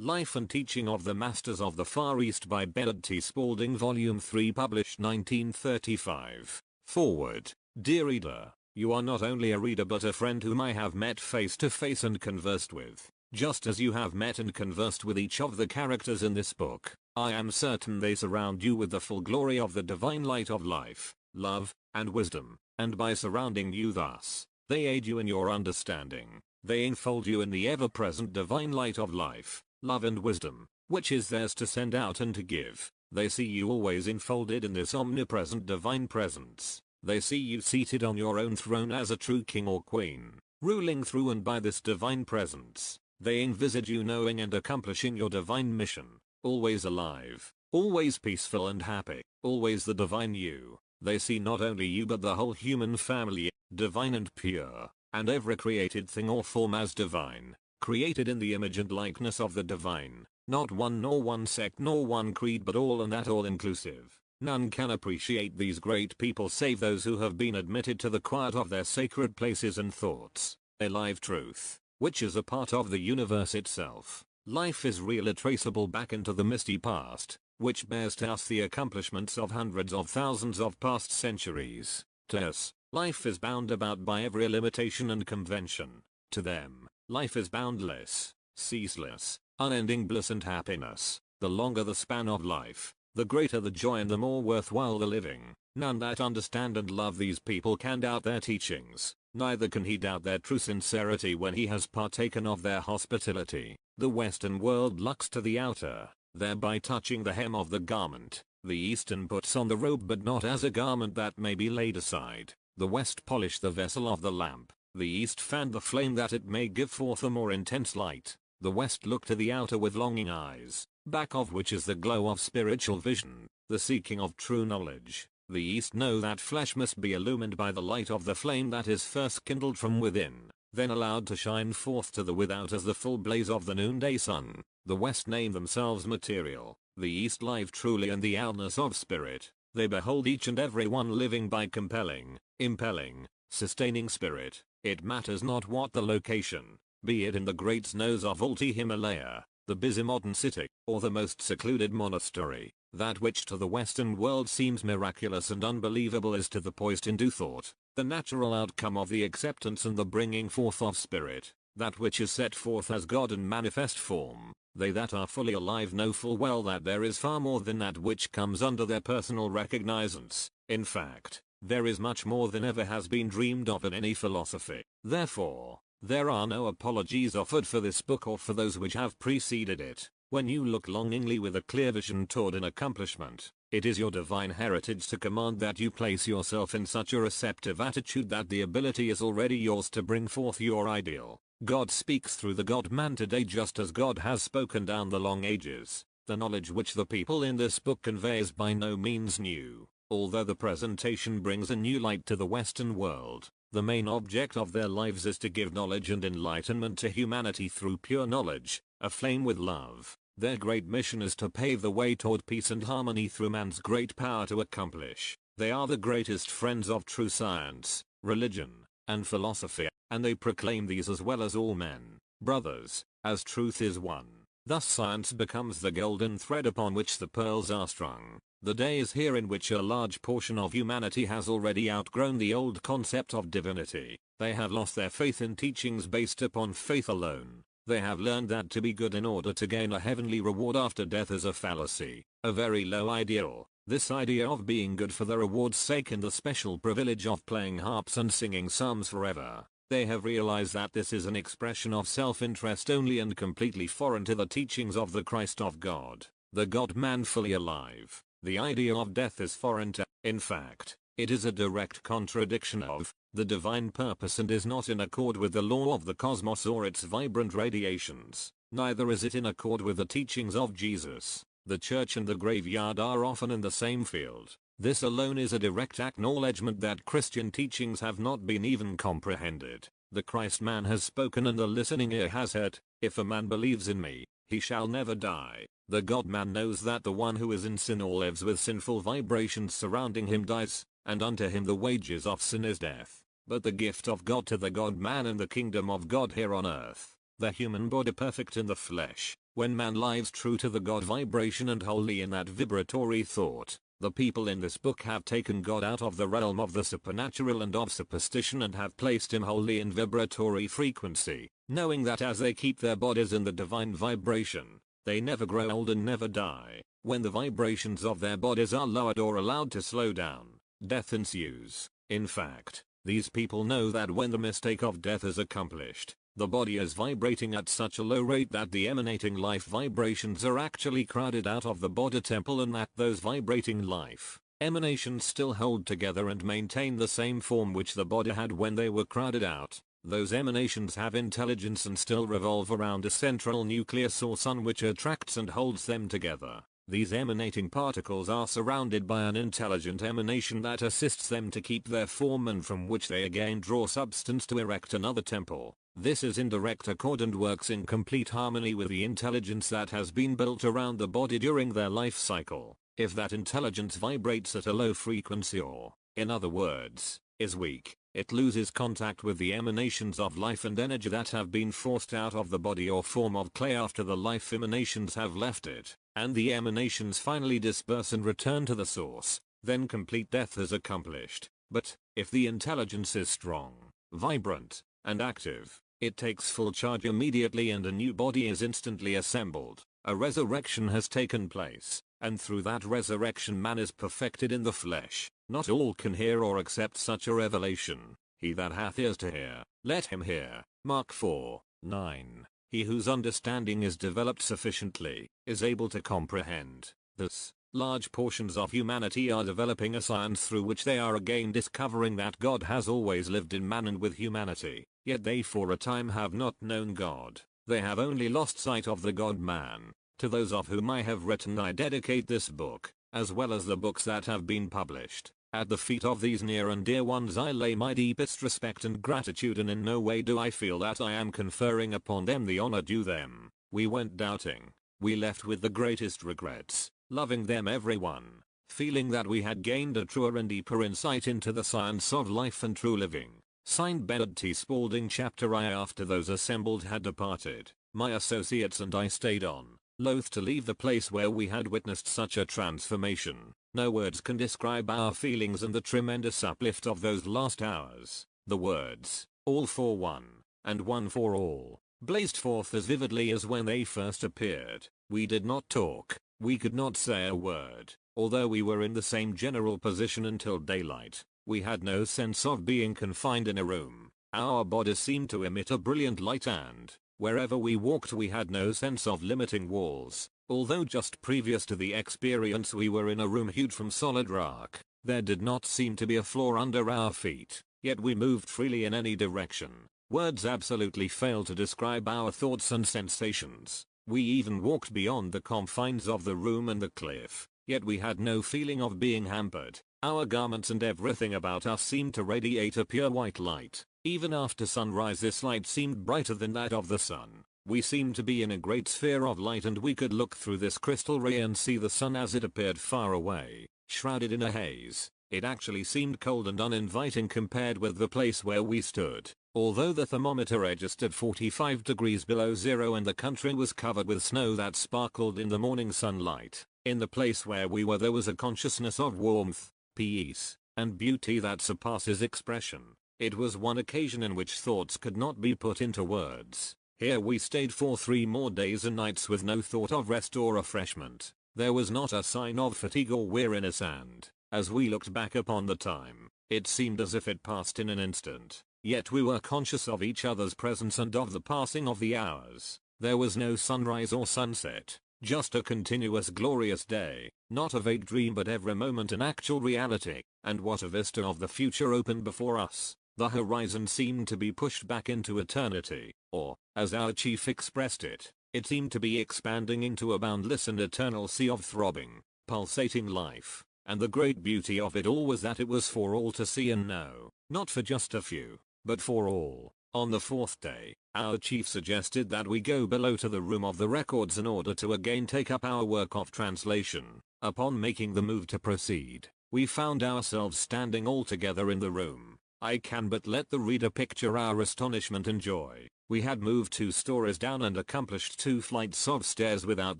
Life and Teaching of the Masters of the Far East by Baird T. Spalding Volume 3 published 1935. Forward. Dear reader, you are not only a reader but a friend whom I have met face to face and conversed with. Just as you have met and conversed with each of the characters in this book, I am certain they surround you with the full glory of the divine light of life, love, and wisdom, and by surrounding you thus, they aid you in your understanding. They enfold you in the ever-present divine light of life, love and wisdom, which is theirs to send out and to give. They see you always enfolded in this omnipresent divine presence. They see you seated on your own throne as a true king or queen, ruling through and by this divine presence. They envisage you knowing and accomplishing your divine mission, always alive, always peaceful and happy, always the divine you. They see not only you but the whole human family, divine and pure, and every created thing or form as divine, created in the image and likeness of the divine, not one nor one sect nor one creed but all and that all inclusive. None can appreciate these great people save those who have been admitted to the quiet of their sacred places and thoughts, a live truth, which is a part of the universe itself. Life is really traceable back into the misty past, which bears to us the accomplishments of hundreds of thousands of past centuries. To us, life is bound about by every limitation and convention. To them, life is boundless, ceaseless, unending bliss and happiness. The longer the span of life, the greater the joy and the more worthwhile the living. None that understand and love these people can doubt their teachings, neither can he doubt their true sincerity when he has partaken of their hospitality. The Western world looks to the outer, thereby touching the hem of the garment. The Eastern puts on the robe but not as a garment that may be laid aside. The West polish the vessel of the lamp. The East fan the flame that it may give forth a more intense light. The West look to the outer with longing eyes, back of which is the glow of spiritual vision, the seeking of true knowledge. The East know that flesh must be illumined by the light of the flame that is first kindled from within, then allowed to shine forth to the without as the full blaze of the noonday sun. The West name themselves material, the East live truly in the outness of spirit. They behold each and every one living by compelling, impelling, sustaining spirit. It matters not what the location, be it in the great snows of Alti Himalaya, the busy modern city, or the most secluded monastery. That which to the Western world seems miraculous and unbelievable is to the poised Hindu thought the natural outcome of the acceptance and the bringing forth of spirit. That which is set forth as God in manifest form. They that are fully alive know full well that there is far more than that which comes under their personal recognizance. In fact, there is much more than ever has been dreamed of in any philosophy. Therefore, there are no apologies offered for this book or for those which have preceded it. When you look longingly with a clear vision toward an accomplishment, it is your divine heritage to command that you place yourself in such a receptive attitude that the ability is already yours to bring forth your ideal. God speaks through the God-man today just as God has spoken down the long ages. The knowledge which the people in this book convey is by no means new, although the presentation brings a new light to the Western world. The main object of their lives is to give knowledge and enlightenment to humanity through pure knowledge, aflame with love. Their great mission is to pave the way toward peace and harmony through man's great power to accomplish. They are the greatest friends of true science, religion, and philosophy, and they proclaim these as well as all men, brothers, as truth is one. Thus science becomes the golden thread upon which the pearls are strung. The day is here in which a large portion of humanity has already outgrown the old concept of divinity. They have lost their faith in teachings based upon faith alone. They have learned that to be good in order to gain a heavenly reward after death is a fallacy, a very low ideal. This idea of being good for the reward's sake and the special privilege of playing harps and singing psalms forever. They have realized that this is an expression of self-interest only and completely foreign to the teachings of the Christ of God, the God-man fully alive. The idea of death is foreign to, in fact, it is a direct contradiction of the divine purpose and is not in accord with the law of the cosmos or its vibrant radiations. Neither is it in accord with the teachings of Jesus. The church and the graveyard are often in the same field. This alone is a direct acknowledgement that Christian teachings have not been even comprehended. The Christ man has spoken and the listening ear has heard. If a man believes in me, he shall never die. The God man knows that the one who is in sin or lives with sinful vibrations surrounding him dies, and unto him the wages of sin is death. But the gift of God to the God man in the kingdom of God here on earth, the human body perfect in the flesh, When man lives true to the God vibration and wholly in that vibratory thought, the people in this book have taken God out of the realm of the supernatural and of superstition and have placed him wholly in vibratory frequency, knowing that as they keep their bodies in the divine vibration, they never grow old and never die. When the vibrations of their bodies are lowered or allowed to slow down, death ensues. In fact, these people know that when the mistake of death is accomplished, the body is vibrating at such a low rate that the emanating life vibrations are actually crowded out of the body temple, and that those vibrating life emanations still hold together and maintain the same form which the body had when they were crowded out. Those emanations have intelligence and still revolve around a central nucleus or sun which attracts and holds them together. These emanating particles are surrounded by an intelligent emanation that assists them to keep their form and from which they again draw substance to erect another temple. This is in direct accord and works in complete harmony with the intelligence that has been built around the body during their life cycle. If that intelligence vibrates at a low frequency or, in other words, is weak, it loses contact with the emanations of life and energy that have been forced out of the body or form of clay after the life emanations have left it, and the emanations finally disperse and return to the source. Then complete death is accomplished. But, if the intelligence is strong, vibrant, and active, it takes full charge immediately and a new body is instantly assembled. A resurrection has taken place, and through that resurrection man is perfected in the flesh. Not all can hear or accept such a revelation. He that hath ears to hear, let him hear. Mark 4:9. He whose understanding is developed sufficiently, is able to comprehend. Thus, large portions of humanity are developing a science through which they are again discovering that God has always lived in man and with humanity, yet they for a time have not known God. They have only lost sight of the God-man. To those of whom I have written I dedicate this book, as well as the books that have been published. At the feet of these near and dear ones I lay my deepest respect and gratitude, and in no way do I feel that I am conferring upon them the honor due them. We went doubting. We left with the greatest regrets, loving them everyone, feeling that we had gained a truer and deeper insight into the science of life and true living. Signed, Baird T. Spalding. Chapter I. After those assembled had departed, my associates and I stayed on, loath to leave the place where we had witnessed such a transformation. No words can describe our feelings and the tremendous uplift of those last hours. The words, all for one, and one for all, blazed forth as vividly as when they first appeared. We did not talk, we could not say a word, although we were in the same general position until daylight. We had no sense of being confined in a room. Our bodies seemed to emit a brilliant light, and wherever we walked we had no sense of limiting walls. Although just previous to the experience we were in a room hewed from solid rock, there did not seem to be a floor under our feet, yet we moved freely in any direction. Words absolutely fail to describe our thoughts and sensations. We even walked beyond the confines of the room and the cliff, yet we had no feeling of being hampered. Our garments and everything about us seemed to radiate a pure white light. Even after sunrise this light seemed brighter than that of the sun. We seemed to be in a great sphere of light, and we could look through this crystal ray and see the sun as it appeared far away, shrouded in a haze. It actually seemed cold and uninviting compared with the place where we stood. Although the thermometer registered 45 degrees below zero and the country was covered with snow that sparkled in the morning sunlight, in the place where we were there was a consciousness of warmth, peace, and beauty that surpasses expression. It was one occasion in which thoughts could not be put into words. Here we stayed for 3 more days and nights with no thought of rest or refreshment. There was not a sign of fatigue or weariness, and, as we looked back upon the time, it seemed as if it passed in an instant. Yet we were conscious of each other's presence and of the passing of the hours. There was no sunrise or sunset, just a continuous glorious day, not a vague dream but every moment an actual reality. And what a vista of the future opened before us. The horizon seemed to be pushed back into eternity, or, as our chief expressed it, it seemed to be expanding into a boundless and eternal sea of throbbing, pulsating life, and the great beauty of it all was that it was for all to see and know, not for just a few, but for all. On the 4th day, our chief suggested that we go below to the room of the records in order to again take up our work of translation. Upon making the move to proceed, we found ourselves standing all together in the room. I can but let the reader picture our astonishment and joy. We had moved 2 stories down and accomplished 2 flights of stairs without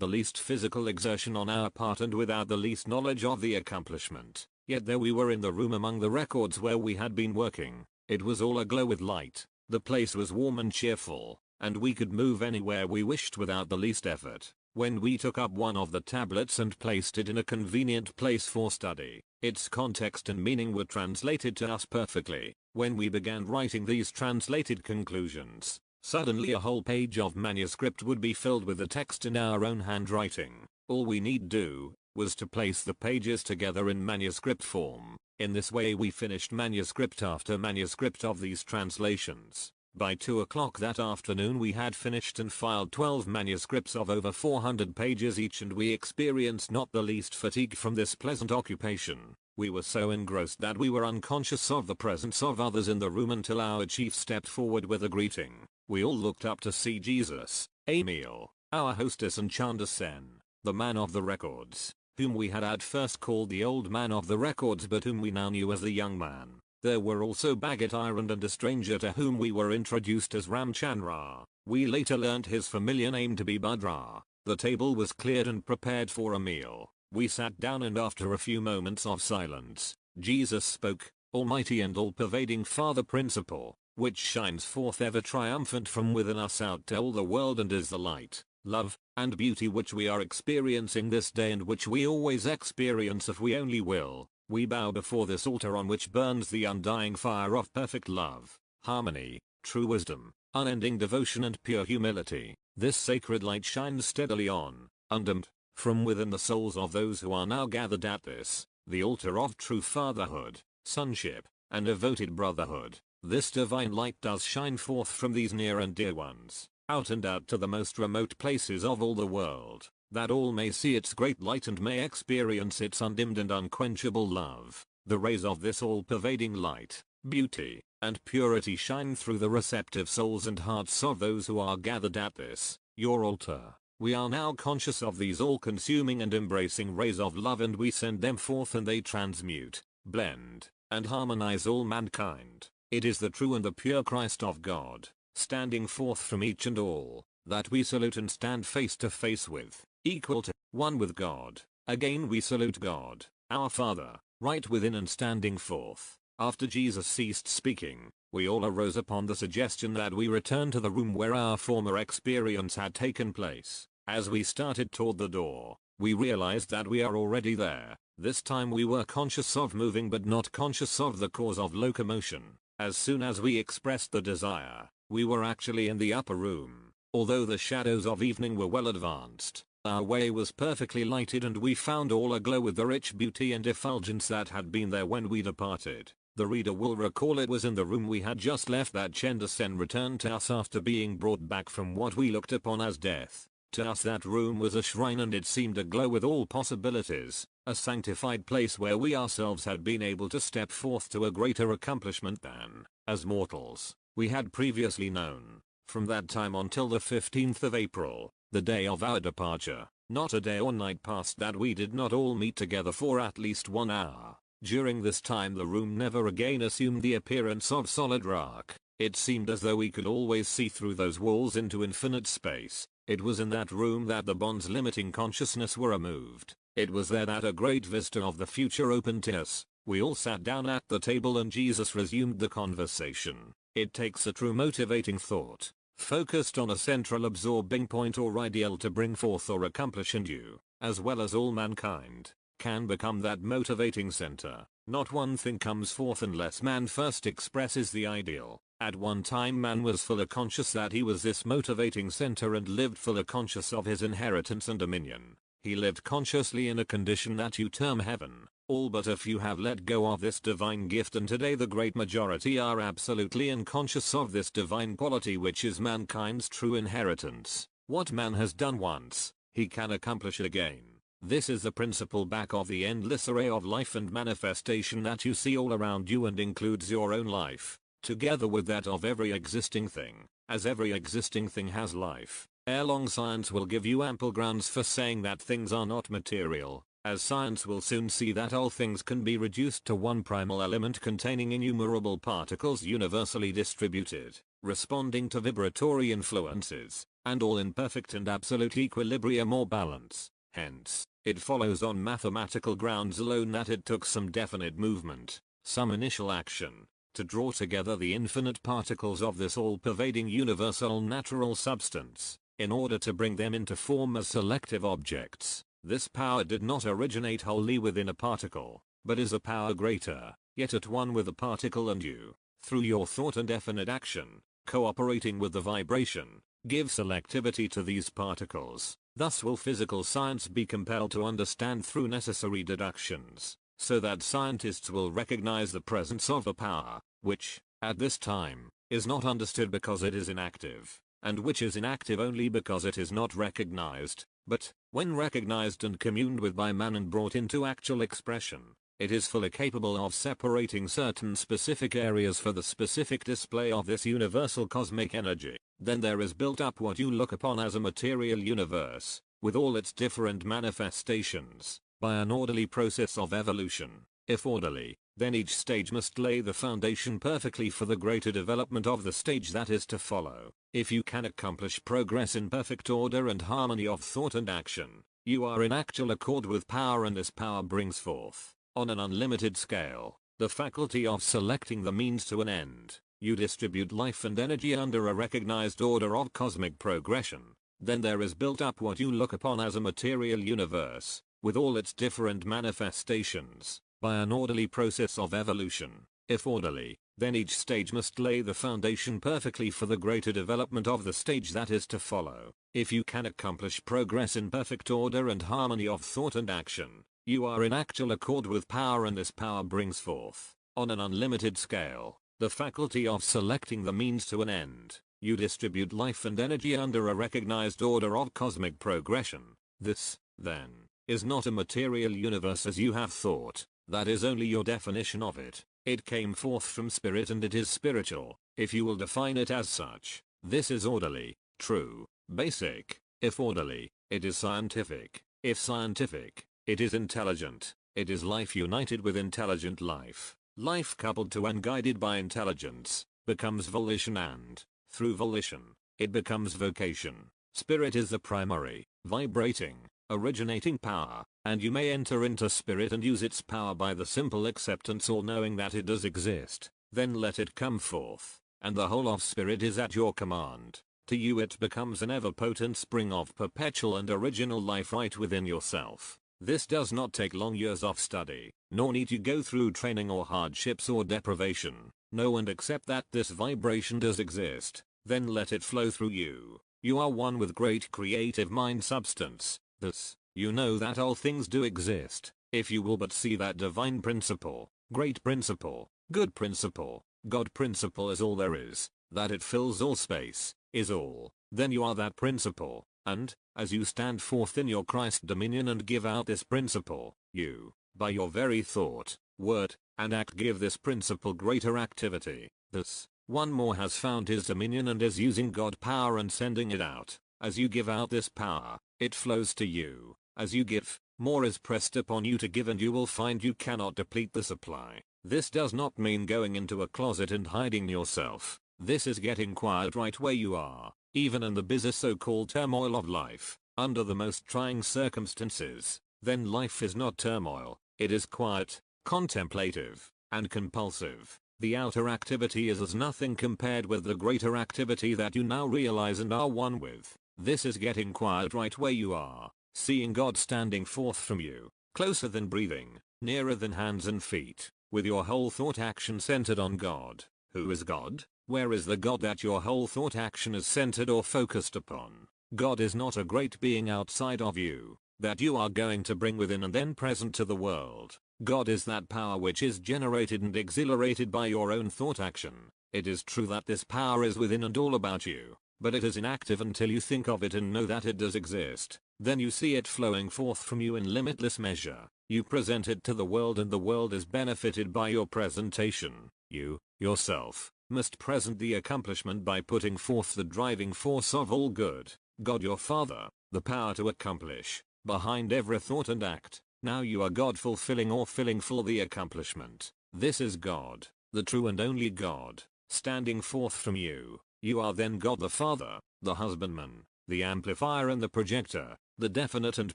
the least physical exertion on our part and without the least knowledge of the accomplishment. Yet there we were in the room among the records where we had been working. It was all aglow with light. The place was warm and cheerful, and we could move anywhere we wished without the least effort. When we took up one of the tablets and placed it in a convenient place for study, its context and meaning were translated to us perfectly. When we began writing these translated conclusions, suddenly a whole page of manuscript would be filled with the text in our own handwriting. All we need do was to place the pages together in manuscript form. In this way we finished manuscript after manuscript of these translations. By 2 o'clock that afternoon we had finished and filed 12 manuscripts of over 400 pages each, and we experienced not the least fatigue from this pleasant occupation. We were so engrossed that we were unconscious of the presence of others in the room until our chief stepped forward with a greeting. We all looked up to see Jesus, Emil, our hostess, and Chanda Sen, the man of the records, whom we had at first called the old man of the records but whom we now knew as the young man. There were also Baird and a stranger to whom we were introduced as Ramchandra. We later learnt his familiar name to be Bhadra. The table was cleared and prepared for a meal. We sat down, and after a few moments of silence, Jesus spoke, Almighty and all-pervading Father Principle, which shines forth ever triumphant from within us out to all the world and is the light, love, and beauty which we are experiencing this day and which we always experience if we only will. We bow before this altar on which burns the undying fire of perfect love, harmony, true wisdom, unending devotion and pure humility. This sacred light shines steadily on, undimmed, from within the souls of those who are now gathered at this, the altar of true fatherhood, sonship, and devoted brotherhood. This divine light does shine forth from these near and dear ones, out and out to the most remote places of all the world, that all may see its great light and may experience its undimmed and unquenchable love. The rays of this all-pervading light, beauty, and purity shine through the receptive souls and hearts of those who are gathered at this, your altar. We are now conscious of these all-consuming and embracing rays of love, and we send them forth, and they transmute, blend, and harmonize all mankind. It is the true and the pure Christ of God, standing forth from each and all, that we salute and stand face to face with, equal to, one with God. Again we salute God, our Father, right within and standing forth. After Jesus ceased speaking, we all arose upon the suggestion that we return to the room where our former experience had taken place. As we started toward the door, we realized that we are already there. This time we were conscious of moving but not conscious of the cause of locomotion. As soon as we expressed the desire, we were actually in the upper room. Although the shadows of evening were well advanced, our way was perfectly lighted, and we found all aglow with the rich beauty and effulgence that had been there when we departed. The reader will recall it was in the room we had just left that Chanda Sen returned to us after being brought back from what we looked upon as death. To us that room was a shrine, and it seemed aglow with all possibilities, a sanctified place where we ourselves had been able to step forth to a greater accomplishment than, as mortals, we had previously known. From that time until the 15th of April, the day of our departure, not a day or night passed that we did not all meet together for at least 1 hour. During this time the room never again assumed the appearance of solid rock. It seemed as though we could always see through those walls into infinite space. It was in that room that the bonds limiting consciousness were removed. It was there that a great vista of the future opened to us. We all sat down at the table and Jesus resumed the conversation. It takes a true motivating thought, focused on a central absorbing point or ideal, to bring forth or accomplish, and you, as well as all mankind, can become that motivating center. Not one thing comes forth unless man first expresses the ideal. At one time man was fully conscious that he was this motivating center and lived fully conscious of his inheritance and dominion. He lived consciously in a condition that you term heaven. All but a few have let go of this divine gift, and today the great majority are absolutely unconscious of this divine quality which is mankind's true inheritance. What man has done once, he can accomplish again. This is the principle back of the endless array of life and manifestation that you see all around you, and includes your own life, together with that of every existing thing, as every existing thing has life. Ere long science will give you ample grounds for saying that things are not material, as science will soon see that all things can be reduced to one primal element containing innumerable particles universally distributed, responding to vibratory influences, and all in perfect and absolute equilibrium or balance. Hence, it follows on mathematical grounds alone that it took some definite movement, some initial action, to draw together the infinite particles of this all-pervading universal natural substance, in order to bring them into form as selective objects. This power did not originate wholly within a particle, but is a power greater, yet at one with the particle, and you, through your thought and definite action, cooperating with the vibration, give selectivity to these particles. Thus will physical science be compelled to understand through necessary deductions, so that scientists will recognize the presence of a power, which, at this time, is not understood because it is inactive, and which is inactive only because it is not recognized, but, when recognized and communed with by man and brought into actual expression, it is fully capable of separating certain specific areas for the specific display of this universal cosmic energy. Then there is built up what you look upon as a material universe, with all its different manifestations, by an orderly process of evolution. If orderly, then each stage must lay the foundation perfectly for the greater development of the stage that is to follow. If you can accomplish progress in perfect order and harmony of thought and action, you are in actual accord with power, and this power brings forth, on an unlimited scale, the faculty of selecting the means to an end. You distribute life and energy under a recognized order of cosmic progression. Then there is built up what you look upon as a material universe, with all its different manifestations, by an orderly process of evolution. If orderly, then each stage must lay the foundation perfectly for the greater development of the stage that is to follow. If you can accomplish progress in perfect order and harmony of thought and action, you are in actual accord with power, and this power brings forth, on an unlimited scale, the faculty of selecting the means to an end. You distribute life and energy under a recognized order of cosmic progression. This, then, is not a material universe as you have thought. That is only your definition of it. It came forth from spirit and it is spiritual, if you will define it as such. This is orderly, true, basic. If orderly, it is scientific. If scientific, it is intelligent. It is life united with intelligent life. Life coupled to and guided by intelligence, becomes volition, and, through volition, it becomes vocation. Spirit is the primary, vibrating, originating power, and you may enter into spirit and use its power by the simple acceptance or knowing that it does exist. Then let it come forth, and the whole of spirit is at your command. To you it becomes an ever-potent spring of perpetual and original life right within yourself. This does not take long years of study, nor need you go through training or hardships or deprivation. Know and accept that this vibration does exist, then let it flow through you. You are one with great creative mind substance. Thus, you know that all things do exist, if you will but see that divine principle, great principle, good principle, God principle is all there is, that it fills all space, is all. Then you are that principle, and, as you stand forth in your Christ dominion and give out this principle, you, by your very thought, word, and act give this principle greater activity. Thus, one more has found his dominion and is using God power and sending it out. As you give out this power, it flows to you. As you give, more is pressed upon you to give, and you will find you cannot deplete the supply. This does not mean going into a closet and hiding yourself. This is getting quiet right where you are, even in the busy so-called turmoil of life, under the most trying circumstances. Then life is not turmoil, it is quiet, contemplative, and compulsive. The outer activity is as nothing compared with the greater activity that you now realize and are one with. This is getting quiet right where you are, seeing God standing forth from you, closer than breathing, nearer than hands and feet, with your whole thought action centered on God. Who is God? Where is the God that your whole thought action is centered or focused upon? God is not a great being outside of you, that you are going to bring within and then present to the world. God is that power which is generated and exhilarated by your own thought action. It is true that this power is within and all about you, but it is inactive until you think of it and know that it does exist. Then you see it flowing forth from you in limitless measure. You present it to the world and the world is benefited by your presentation. You, yourself, must present the accomplishment by putting forth the driving force of all good, God your Father, the power to accomplish, behind every thought and act. Now you are God fulfilling or filling for the accomplishment. This is God, the true and only God, standing forth from you. You are then God the Father, the husbandman, the amplifier and the projector, the definite and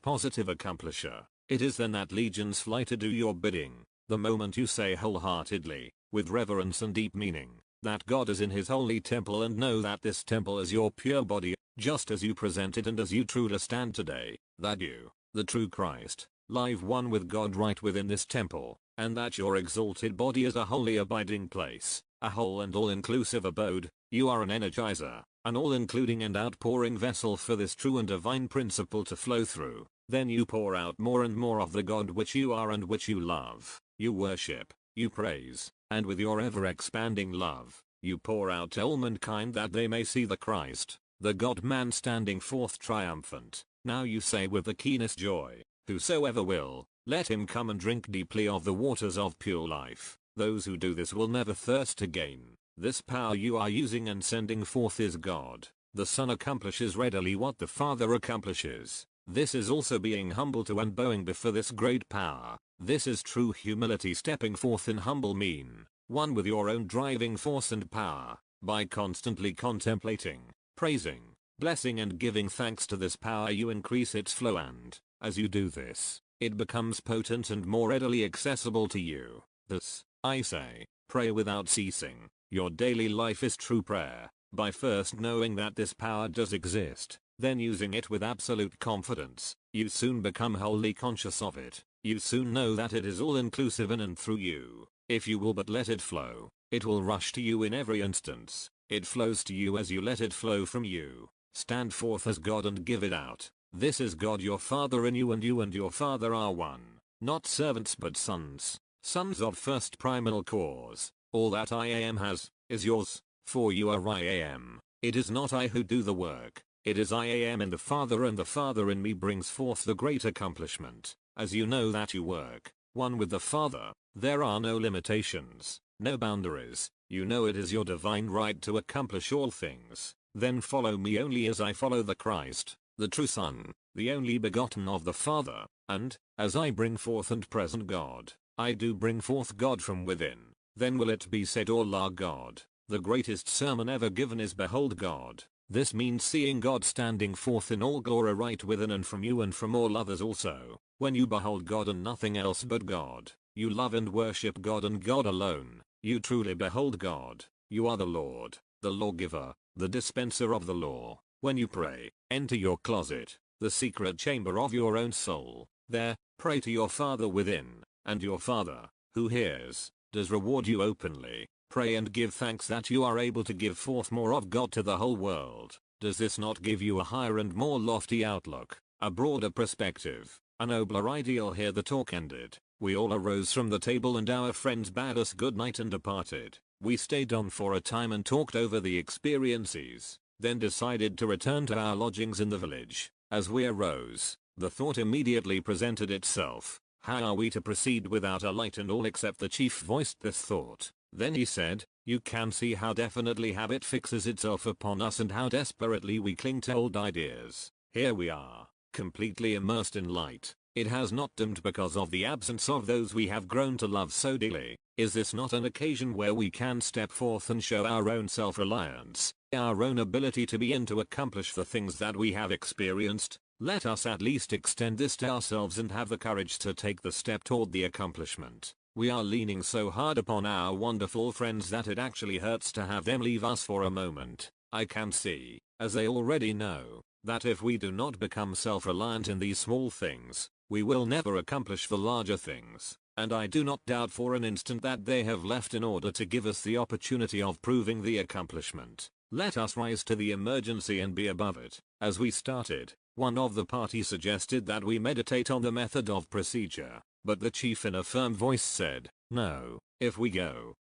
positive accomplisher. It is then that legions fly to do your bidding, the moment you say wholeheartedly, with reverence and deep meaning, that God is in his holy temple, and know that this temple is your pure body, just as you present it and as you truly stand today, that you, the true Christ, live one with God right within this temple, and that your exalted body is a holy abiding place, a whole and all-inclusive abode. You are an energizer, an all-including and outpouring vessel for this true and divine principle to flow through. Then you pour out more and more of the God which you are and which you love. You worship, you praise, and with your ever-expanding love, you pour out to all mankind that they may see the Christ, the God-man standing forth triumphant. Now you say with the keenest joy, whosoever will, let him come and drink deeply of the waters of pure life. Those who do this will never thirst again. This power you are using and sending forth is God. The Son accomplishes readily what the Father accomplishes. This is also being humble to and bowing before this great power. This is true humility, stepping forth in humble mien, one with your own driving force and power, by constantly contemplating, praising, blessing and giving thanks to this power you increase its flow, and, as you do this, it becomes potent and more readily accessible to you. Thus, I say, pray without ceasing. Your daily life is true prayer, by first knowing that this power does exist, then using it with absolute confidence. You soon become wholly conscious of it. You soon know that it is all inclusive in and through you. If you will but let it flow, it will rush to you in every instance. It flows to you as you let it flow from you. Stand forth as God and give it out. This is God your Father in you and your Father are one. Not servants but sons. Sons of first primal cause. All that I am has, is yours, for you are I am. It is not I who do the work. It is I am in the Father, and the Father in me brings forth the great accomplishment. As you know that you work, one with the Father, there are no limitations, no boundaries. You know it is your divine right to accomplish all things. Then follow me only as I follow the Christ, the true Son, the only begotten of the Father, and, as I bring forth and present God, I do bring forth God from within. Then will it be said, all are God. The greatest sermon ever given is Behold God. This means seeing God standing forth in all glory right within and from you and from all others also. When you behold God and nothing else but God, you love and worship God and God alone. You truly behold God. You are the Lord, the lawgiver, the dispenser of the law. When you pray, enter your closet, the secret chamber of your own soul. There, pray to your Father within, and your Father, who hears, does reward you openly. Pray and give thanks that you are able to give forth more of God to the whole world. Does this not give you a higher and more lofty outlook, a broader perspective, a nobler ideal? Here the talk ended. We all arose from the table and our friends bade us good night and departed. We stayed on for a time and talked over the experiences, then decided to return to our lodgings in the village. As we arose, the thought immediately presented itself. How are we to proceed without a light? And all except the chief voiced this thought. Then he said, you can see how definitely habit fixes itself upon us and how desperately we cling to old ideas. Here we are, completely immersed in light. It has not dimmed because of the absence of those we have grown to love so dearly. Is this not an occasion where we can step forth and show our own self-reliance, our own ability to be and to accomplish the things that we have experienced? Let us at least extend this to ourselves and have the courage to take the step toward the accomplishment. We are leaning so hard upon our wonderful friends that it actually hurts to have them leave us for a moment. I can see, as they already know, that if we do not become self-reliant in these small things, we will never accomplish the larger things, and I do not doubt for an instant that they have left in order to give us the opportunity of proving the accomplishment. Let us rise to the emergency and be above it. As we started, one of the party suggested that we meditate on the method of procedure, but the chief in a firm voice said, no, if we go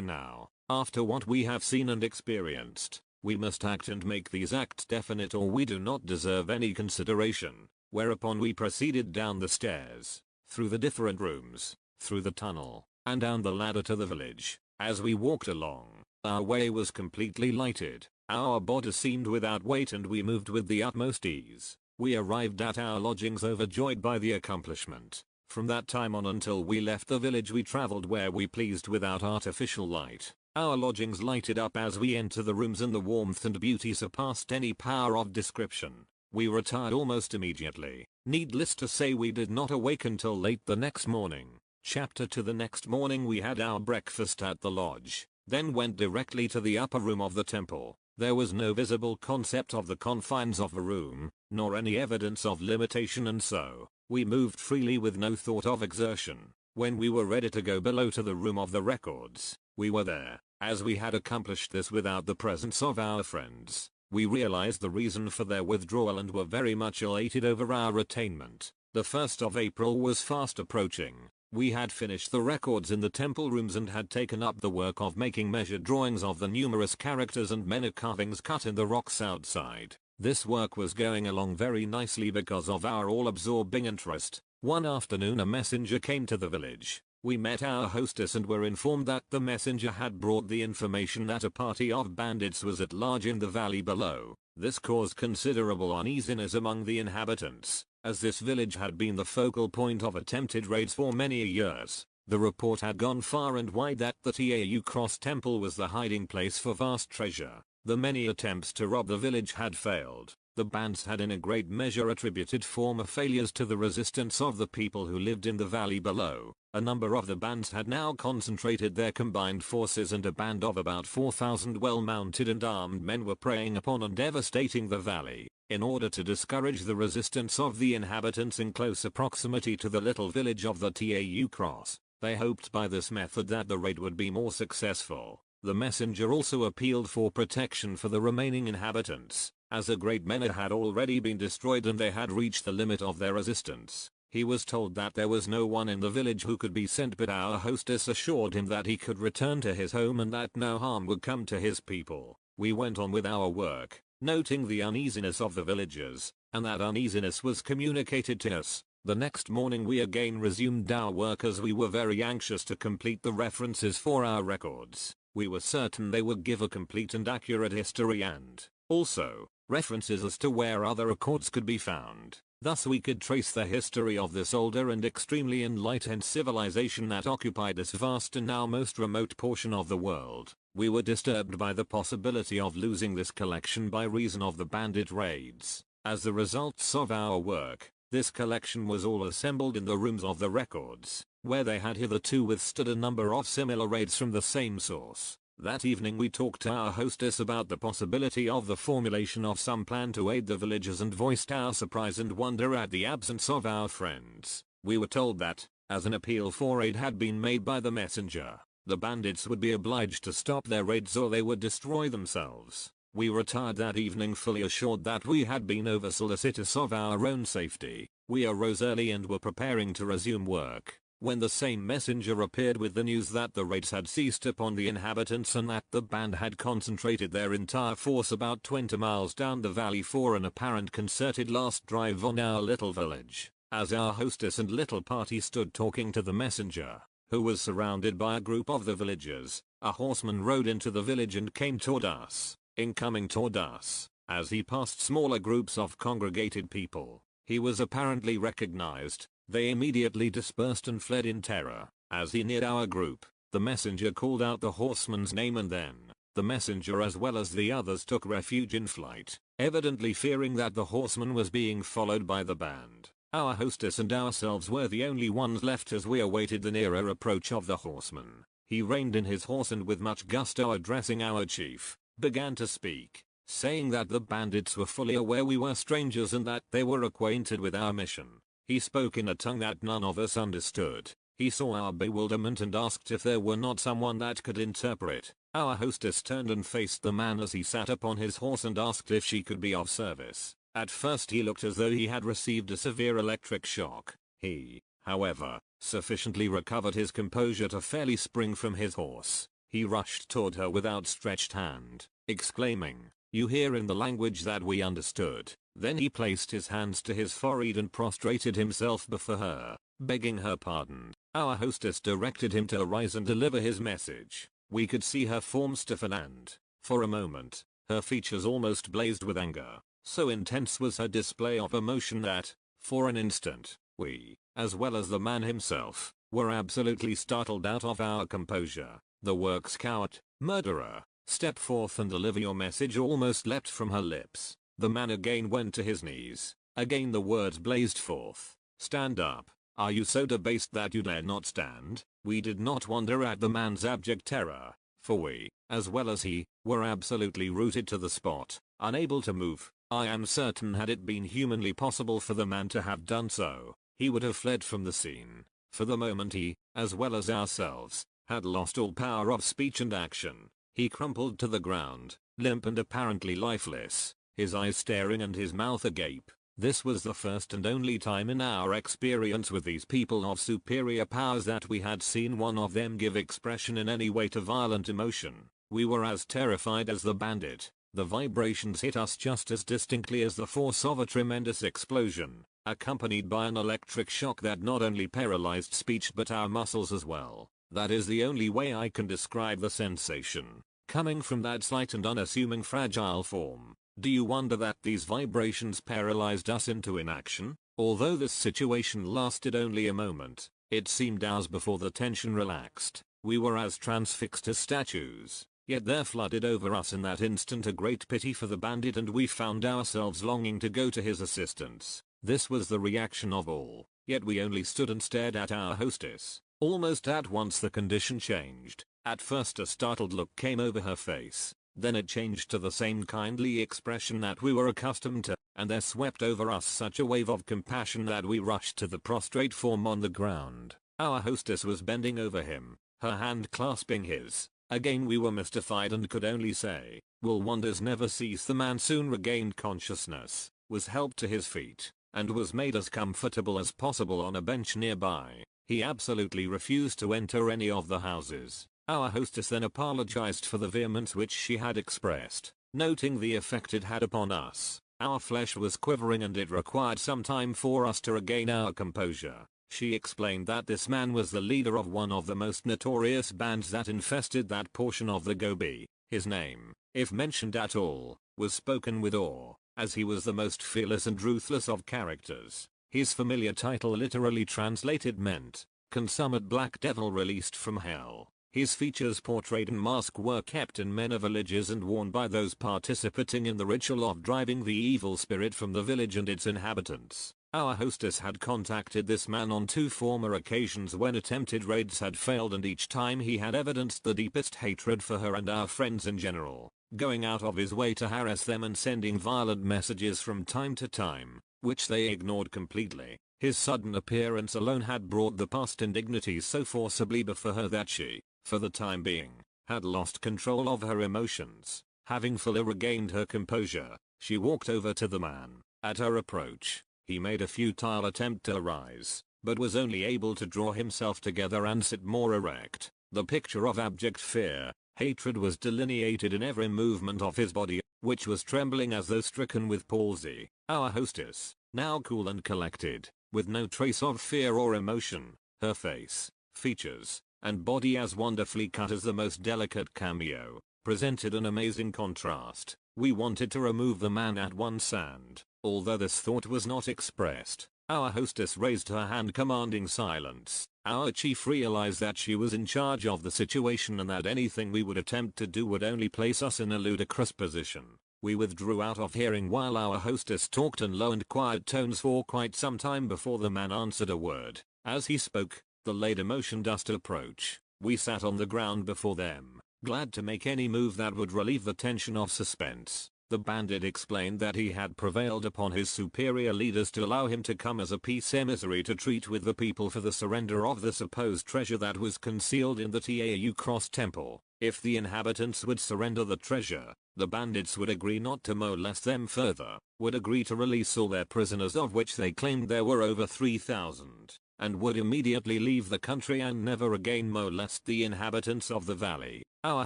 now. After what we have seen and experienced, we must act and make these acts definite or we do not deserve any consideration. Whereupon we proceeded down the stairs, through the different rooms, through the tunnel, and down the ladder to the village. As we walked along, our way was completely lighted, our bodies seemed without weight and we moved with the utmost ease. We arrived at our lodgings overjoyed by the accomplishment. From that time on until we left the village we traveled where we pleased without artificial light. Our lodgings lighted up as we entered the rooms and the warmth and beauty surpassed any power of description. We retired almost immediately. Needless to say we did not awake until late the next morning. Chapter 2. The next morning we had our breakfast at the lodge, then went directly to the upper room of the temple. There was no visible concept of the confines of a room, nor any evidence of limitation, and so we moved freely with no thought of exertion. When we were ready to go below to the room of the records, we were there. As we had accomplished this without the presence of our friends, we realized the reason for their withdrawal and were very much elated over our attainment. The 1st of April was fast approaching. We had finished the records in the temple rooms and had taken up the work of making measured drawings of the numerous characters and many carvings cut in the rocks outside. This work was going along very nicely because of our all-absorbing interest. One afternoon a messenger came to the village. We met our hostess and were informed that the messenger had brought the information that a party of bandits was at large in the valley below. This caused considerable uneasiness among the inhabitants, as this village had been the focal point of attempted raids for many years. The report had gone far and wide that the Tau Cross Temple was the hiding place for vast treasure. The many attempts to rob the village had failed. The bands had in a great measure attributed former failures to the resistance of the people who lived in the valley below. A number of the bands had now concentrated their combined forces, and a band of about 4,000 well-mounted and armed men were preying upon and devastating the valley. In order to discourage the resistance of the inhabitants in closer proximity to the little village of the Tau Cross, they hoped by this method that the raid would be more successful. The messenger also appealed for protection for the remaining inhabitants, as a great many had already been destroyed and they had reached the limit of their resistance. He was told that there was no one in the village who could be sent, but our hostess assured him that he could return to his home and that no harm would come to his people. We went on with our work, noting the uneasiness of the villagers, and that uneasiness was communicated to us. The next morning we again resumed our work as we were very anxious to complete the references for our records. We were certain they would give a complete and accurate history and, also, references as to where other records could be found. Thus we could trace the history of this older and extremely enlightened civilization that occupied this vast and now most remote portion of the world. We were disturbed by the possibility of losing this collection by reason of the bandit raids. As the results of our work, this collection was all assembled in the rooms of the records, where they had hitherto withstood a number of similar raids from the same source. That evening we talked to our hostess about the possibility of the formulation of some plan to aid the villagers and voiced our surprise and wonder at the absence of our friends. We were told that, as an appeal for aid had been made by the messenger, the bandits would be obliged to stop their raids or they would destroy themselves. We retired that evening fully assured that we had been over-solicitous of our own safety. We arose early and were preparing to resume work, when the same messenger appeared with the news that the raids had ceased upon the inhabitants and that the band had concentrated their entire force about 20 miles down the valley for an apparent concerted last drive on our little village. As our hostess and little party stood talking to the messenger, who was surrounded by a group of the villagers, a horseman rode into the village and came toward us. In coming toward us, as he passed smaller groups of congregated people, he was apparently recognized. They immediately dispersed and fled in terror. As he neared our group, the messenger called out the horseman's name and then, the messenger as well as the others took refuge in flight, evidently fearing that the horseman was being followed by the band. Our hostess and ourselves were the only ones left as we awaited the nearer approach of the horseman. He reined in his horse and with much gusto addressing our chief, began to speak, saying that the bandits were fully aware we were strangers and that they were acquainted with our mission. He spoke in a tongue that none of us understood. He saw our bewilderment and asked if there were not someone that could interpret. Our hostess turned and faced the man as he sat upon his horse and asked if she could be of service. At first he looked as though he had received a severe electric shock. He, however, sufficiently recovered his composure to fairly spring from his horse. He rushed toward her with outstretched hand, exclaiming, "You hear in the language that we understood." Then he placed his hands to his forehead and prostrated himself before her, begging her pardon. Our hostess directed him to arise and deliver his message. We could see her form stiffen and, for a moment, her features almost blazed with anger. So intense was her display of emotion that, for an instant, We, as well as the man himself, were absolutely startled out of our composure. "The works, coward, murderer, step forth and deliver your message," almost leapt from her lips. The man again went to his knees. Again the words blazed forth. "Stand up. Are you so debased that you dare not stand?" We did not wonder at the man's abject terror, for we, as well as he, were absolutely rooted to the spot, unable to move. I am certain had it been humanly possible for the man to have done so, he would have fled from the scene. For the moment he, as well as ourselves, had lost all power of speech and action. He crumpled to the ground, limp and apparently lifeless, his eyes staring and his mouth agape. This was the first and only time in our experience with these people of superior powers that we had seen one of them give expression in any way to violent emotion. We were as terrified as the bandit. The vibrations hit us just as distinctly as the force of a tremendous explosion, accompanied by an electric shock that not only paralyzed speech but our muscles as well. That is the only way I can describe the sensation, coming from that slight and unassuming fragile form. Do you wonder that these vibrations paralyzed us into inaction? Although this situation lasted only a moment, it seemed hours before the tension relaxed. We were as transfixed as statues. Yet there flooded over us in that instant a great pity for the bandit, and we found ourselves longing to go to his assistance. This was the reaction of all, yet we only stood and stared at our hostess. Almost at once the condition changed. At first a startled look came over her face, then it changed to the same kindly expression that we were accustomed to, and there swept over us such a wave of compassion that we rushed to the prostrate form on the ground. Our hostess was bending over him, her hand clasping his. Again we were mystified and could only say, "Will wonders never cease?" The man soon regained consciousness, was helped to his feet, and was made as comfortable as possible on a bench nearby. He absolutely refused to enter any of the houses. Our hostess then apologized for the vehemence which she had expressed, noting the effect it had upon us. Our flesh was quivering and it required some time for us to regain our composure. She explained that this man was the leader of one of the most notorious bands that infested that portion of the Gobi. His name, if mentioned at all, was spoken with awe, as he was the most fearless and ruthless of characters. His familiar title literally translated meant, "Consummate Black Devil released from hell." His features portrayed in mask were kept in many villages and worn by those participating in the ritual of driving the evil spirit from the village and its inhabitants. Our hostess had contacted this man on 2 former occasions when attempted raids had failed, and each time he had evidenced the deepest hatred for her and our friends in general, going out of his way to harass them and sending violent messages from time to time, which they ignored completely. His sudden appearance alone had brought the past indignities so forcibly before her that she, for the time being, had lost control of her emotions. Having fully regained her composure, she walked over to the man. At her approach, he made a futile attempt to rise, but was only able to draw himself together and sit more erect. The picture of abject fear, hatred was delineated in every movement of his body, which was trembling as though stricken with palsy. Our hostess, now cool and collected, with no trace of fear or emotion, her face, features, and body as wonderfully cut as the most delicate cameo, presented an amazing contrast. We wanted to remove the man at once, and, although this thought was not expressed, our hostess raised her hand commanding silence. Our chief realized that she was in charge of the situation and that anything we would attempt to do would only place us in a ludicrous position. We withdrew out of hearing while our hostess talked in low and quiet tones for quite some time before the man answered a word. As he spoke, the lady motioned us to approach. We sat on the ground before them, glad to make any move that would relieve the tension of suspense. The bandit explained that he had prevailed upon his superior leaders to allow him to come as a peace emissary to treat with the people for the surrender of the supposed treasure that was concealed in the Tau Cross Temple. If the inhabitants would surrender the treasure, the bandits would agree not to molest them further, would agree to release all their prisoners, of which they claimed there were over 3,000, and would immediately leave the country and never again molest the inhabitants of the valley. Our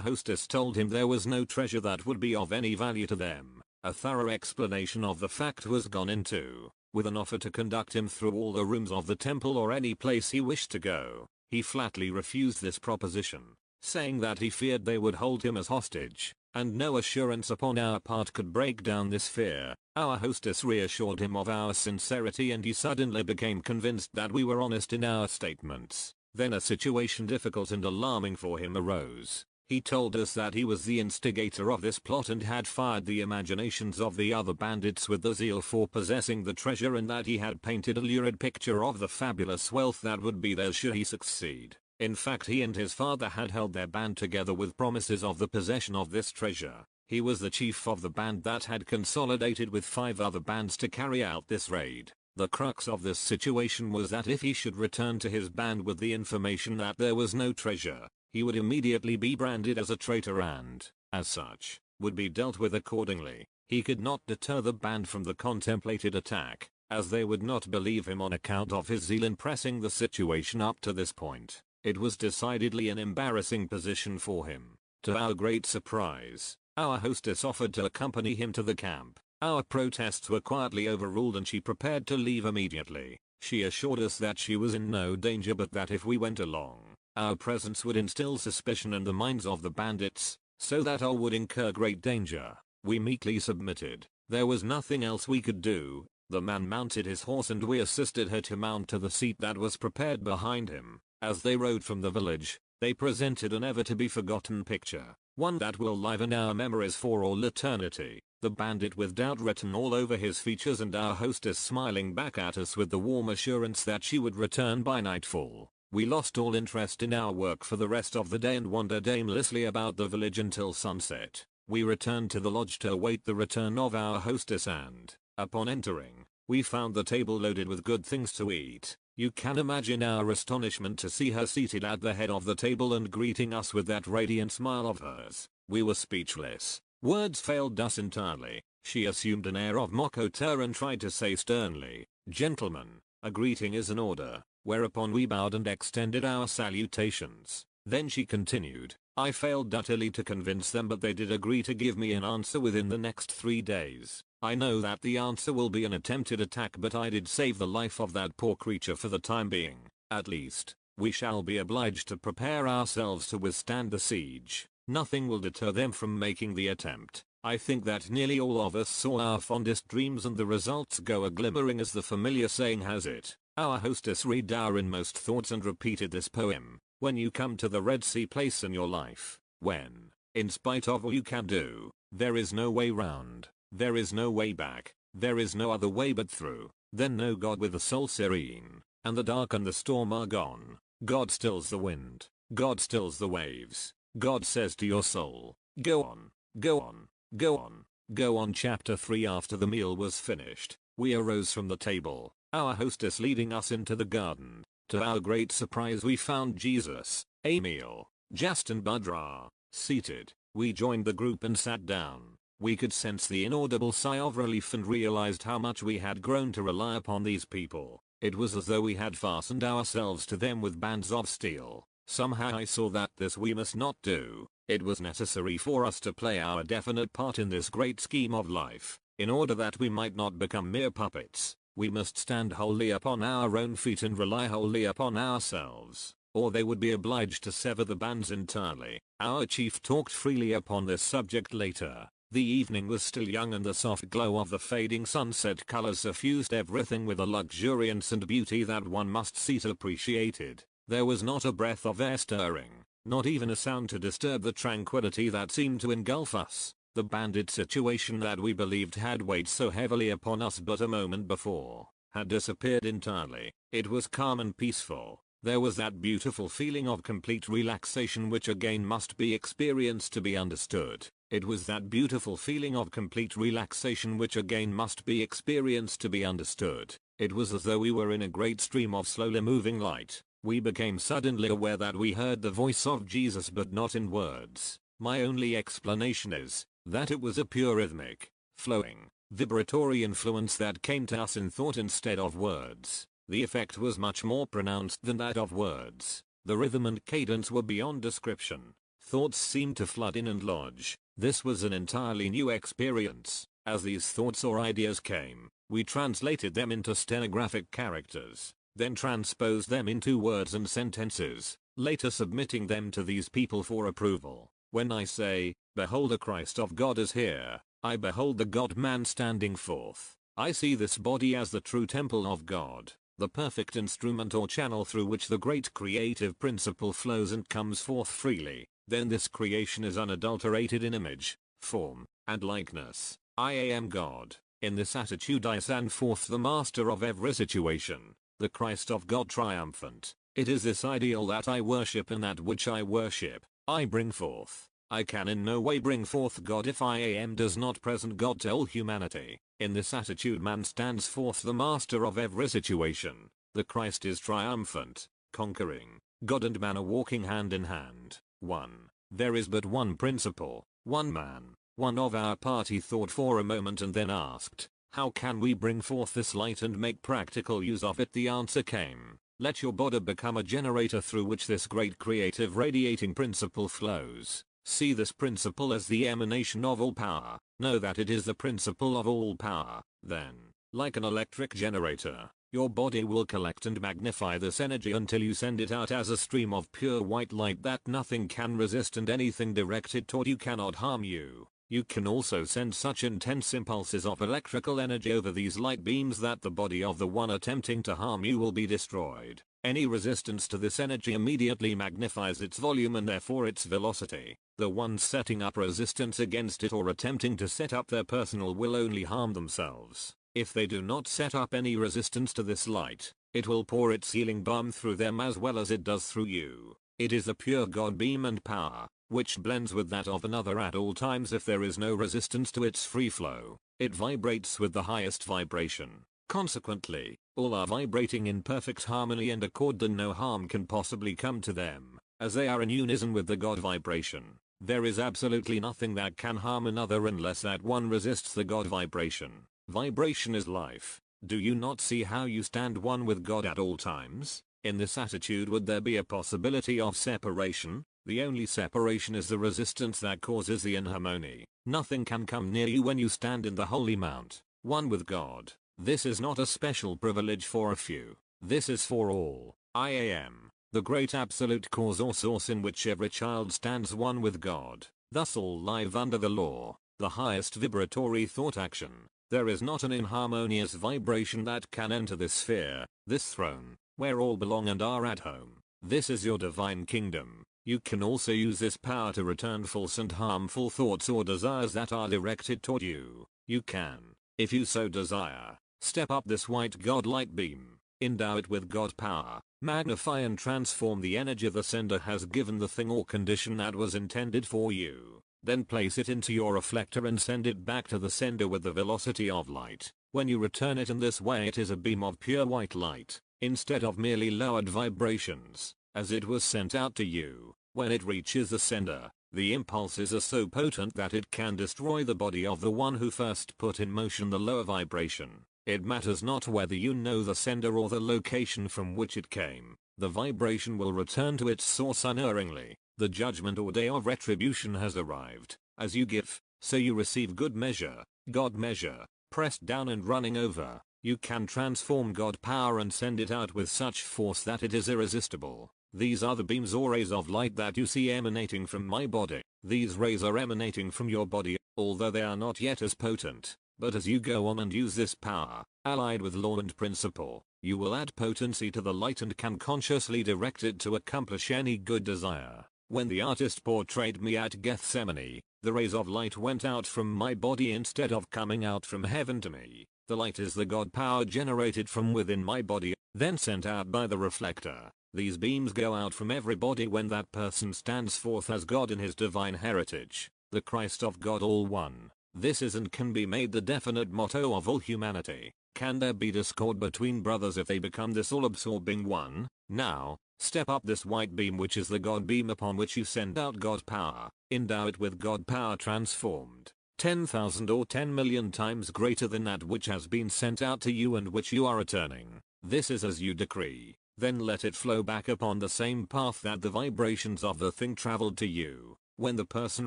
hostess told him there was no treasure that would be of any value to them. A thorough explanation of the fact was gone into, with an offer to conduct him through all the rooms of the temple or any place he wished to go. He flatly refused this proposition, saying that he feared they would hold him as hostage, and no assurance upon our part could break down this fear. Our hostess reassured him of our sincerity and he suddenly became convinced that we were honest in our statements. Then a situation difficult and alarming for him arose. He told us that he was the instigator of this plot and had fired the imaginations of the other bandits with the zeal for possessing the treasure, and that he had painted a lurid picture of the fabulous wealth that would be theirs should he succeed. In fact, he and his father had held their band together with promises of the possession of this treasure. He was the chief of the band that had consolidated with 5 other bands to carry out this raid. The crux of this situation was that if he should return to his band with the information that there was no treasure, he would immediately be branded as a traitor and, as such, would be dealt with accordingly. He could not deter the band from the contemplated attack, as they would not believe him on account of his zeal in pressing the situation up to this point. It was decidedly an embarrassing position for him. To our great surprise, our hostess offered to accompany him to the camp. Our protests were quietly overruled and she prepared to leave immediately. She assured us that she was in no danger, but that if we went along, our presence would instill suspicion in the minds of the bandits, so that all would incur great danger. We meekly submitted. There was nothing else we could do. The man mounted his horse and we assisted her to mount to the seat that was prepared behind him. As they rode from the village, they presented a never-to-be-forgotten picture, one that will live in our memories for all eternity. The bandit with doubt written all over his features and our hostess smiling back at us with the warm assurance that she would return by nightfall. We lost all interest in our work for the rest of the day and wandered aimlessly about the village until sunset. We returned to the lodge to await the return of our hostess and, upon entering, we found the table loaded with good things to eat. You can imagine our astonishment to see her seated at the head of the table and greeting us with that radiant smile of hers. We were speechless. Words failed us entirely. She assumed an air of mock hauteur and tried to say sternly, "Gentlemen, a greeting is an order," whereupon we bowed and extended our salutations. Then she continued, "I failed utterly to convince them, but they did agree to give me an answer within the next 3 days. I know that the answer will be an attempted attack, but I did save the life of that poor creature for the time being. At least, we shall be obliged to prepare ourselves to withstand the siege. Nothing will deter them from making the attempt. I think that nearly all of us saw our fondest dreams and the results go a-glimmering, as the familiar saying has it." Our hostess read our inmost thoughts and repeated this poem. "When you come to the Red Sea place in your life, when, in spite of all you can do, there is no way round, there is no way back, there is no other way but through, then know God with the soul serene, and the dark and the storm are gone. God stills the wind, God stills the waves. God says to your soul, go on, go on, go on, go on." Chapter 3. After the meal was finished, we arose from the table, our hostess leading us into the garden. To our great surprise we found Jesus, Emil, Just and Budra seated. We joined the group and sat down. We could sense the inaudible sigh of relief and realized how much we had grown to rely upon these people. It was as though we had fastened ourselves to them with bands of steel. Somehow I saw that this we must not do. It was necessary for us to play our definite part in this great scheme of life. In order that we might not become mere puppets, we must stand wholly upon our own feet and rely wholly upon ourselves, or they would be obliged to sever the bands entirely. Our chief talked freely upon this subject later. The evening was still young and the soft glow of the fading sunset colors suffused everything with a luxuriance and beauty that one must see to appreciate it. There was not a breath of air stirring, not even a sound to disturb the tranquility that seemed to engulf us. The bandit situation that we believed had weighed so heavily upon us but a moment before, had disappeared entirely. It was calm and peaceful. There was that beautiful feeling of complete relaxation which again must be experienced to be understood. It was that beautiful feeling of complete relaxation which again must be experienced to be understood. It was as though we were in a great stream of slowly moving light. We became suddenly aware that we heard the voice of Jesus but not in words. My only explanation is that it was a pure rhythmic, flowing, vibratory influence that came to us in thought instead of words. The effect was much more pronounced than that of words. The rhythm and cadence were beyond description. Thoughts seemed to flood in and lodge. This was an entirely new experience. As these thoughts or ideas came, we translated them into stenographic characters, then transposed them into words and sentences, later submitting them to these people for approval. When I say, "Behold, the Christ of God is here," I behold the God-man standing forth. I see this body as the true temple of God, the perfect instrument or channel through which the great creative principle flows and comes forth freely. Then this creation is unadulterated in image, form, and likeness. I am God. In this attitude I send forth the master of every situation, the Christ of God triumphant. It is this ideal that I worship and that which I worship, I bring forth. I can in no way bring forth God if I am does not present God to all humanity. In this attitude man stands forth the master of every situation. The Christ is triumphant, conquering. God and man are walking hand in hand. 1. There is but one principle, one man. One of our party thought for a moment and then asked, how can we bring forth this light and make practical use of it? The answer came, let your body become a generator through which this great creative radiating principle flows. See this principle as the emanation of all power. Know that it is the principle of all power. Then, like an electric generator, your body will collect and magnify this energy until you send it out as a stream of pure white light that nothing can resist and anything directed toward you cannot harm you. You can also send such intense impulses of electrical energy over these light beams that the body of the one attempting to harm you will be destroyed. Any resistance to this energy immediately magnifies its volume and therefore its velocity. The ones setting up resistance against it or attempting to set up their personal will only harm themselves. If they do not set up any resistance to this light, it will pour its healing balm through them as well as it does through you. It is a pure God beam and power, which blends with that of another at all times. If there is no resistance to its free flow, it vibrates with the highest vibration. Consequently, all are vibrating in perfect harmony and accord and no harm can possibly come to them, as they are in unison with the God vibration. There is absolutely nothing that can harm another unless that one resists the God vibration. Vibration is life. Do you not see how you stand one with God at all times? In this attitude would there be a possibility of separation? The only separation is the resistance that causes the inharmony. Nothing can come near you when you stand in the holy mount, one with God. This is not a special privilege for a few. This is for all. I am the great absolute cause or source in which every child stands one with God. Thus all live under the law, the highest vibratory thought action. There is not an inharmonious vibration that can enter this sphere, this throne, where all belong and are at home. This is your divine kingdom. You can also use this power to return false and harmful thoughts or desires that are directed toward you. You can, if you so desire, step up this white God-light beam, endow it with God power, magnify and transform the energy the sender has given the thing or condition that was intended for you. Then place it into your reflector and send it back to the sender with the velocity of light. When you return it in this way, it is a beam of pure white light, instead of merely lowered vibrations, as it was sent out to you. When it reaches the sender, the impulses are so potent that it can destroy the body of the one who first put in motion the lower vibration. It matters not whether you know the sender or the location from which it came. The vibration will return to its source unerringly. The judgment or day of retribution has arrived. As you give, so you receive. Good measure, God measure, pressed down and running over. You can transform God power and send it out with such force that it is irresistible. These are the beams or rays of light that you see emanating from my body. These rays are emanating from your body, although they are not yet as potent. But as you go on and use this power, allied with law and principle, you will add potency to the light and can consciously direct it to accomplish any good desire. When the artist portrayed me at Gethsemane, the rays of light went out from my body instead of coming out from heaven to me. The light is the God power generated from within my body, then sent out by the reflector. These beams go out from every body when that person stands forth as God in his divine heritage, the Christ of God all one. This is and can be made the definite motto of all humanity. Can there be discord between brothers if they become this all-absorbing one? Now, step up this white beam which is the God beam upon which you send out God power. Endow it with God power transformed, 10,000 or 10 million times greater than that which has been sent out to you and which you are returning. This is as you decree. Then let it flow back upon the same path that the vibrations of the thing traveled to you. When the person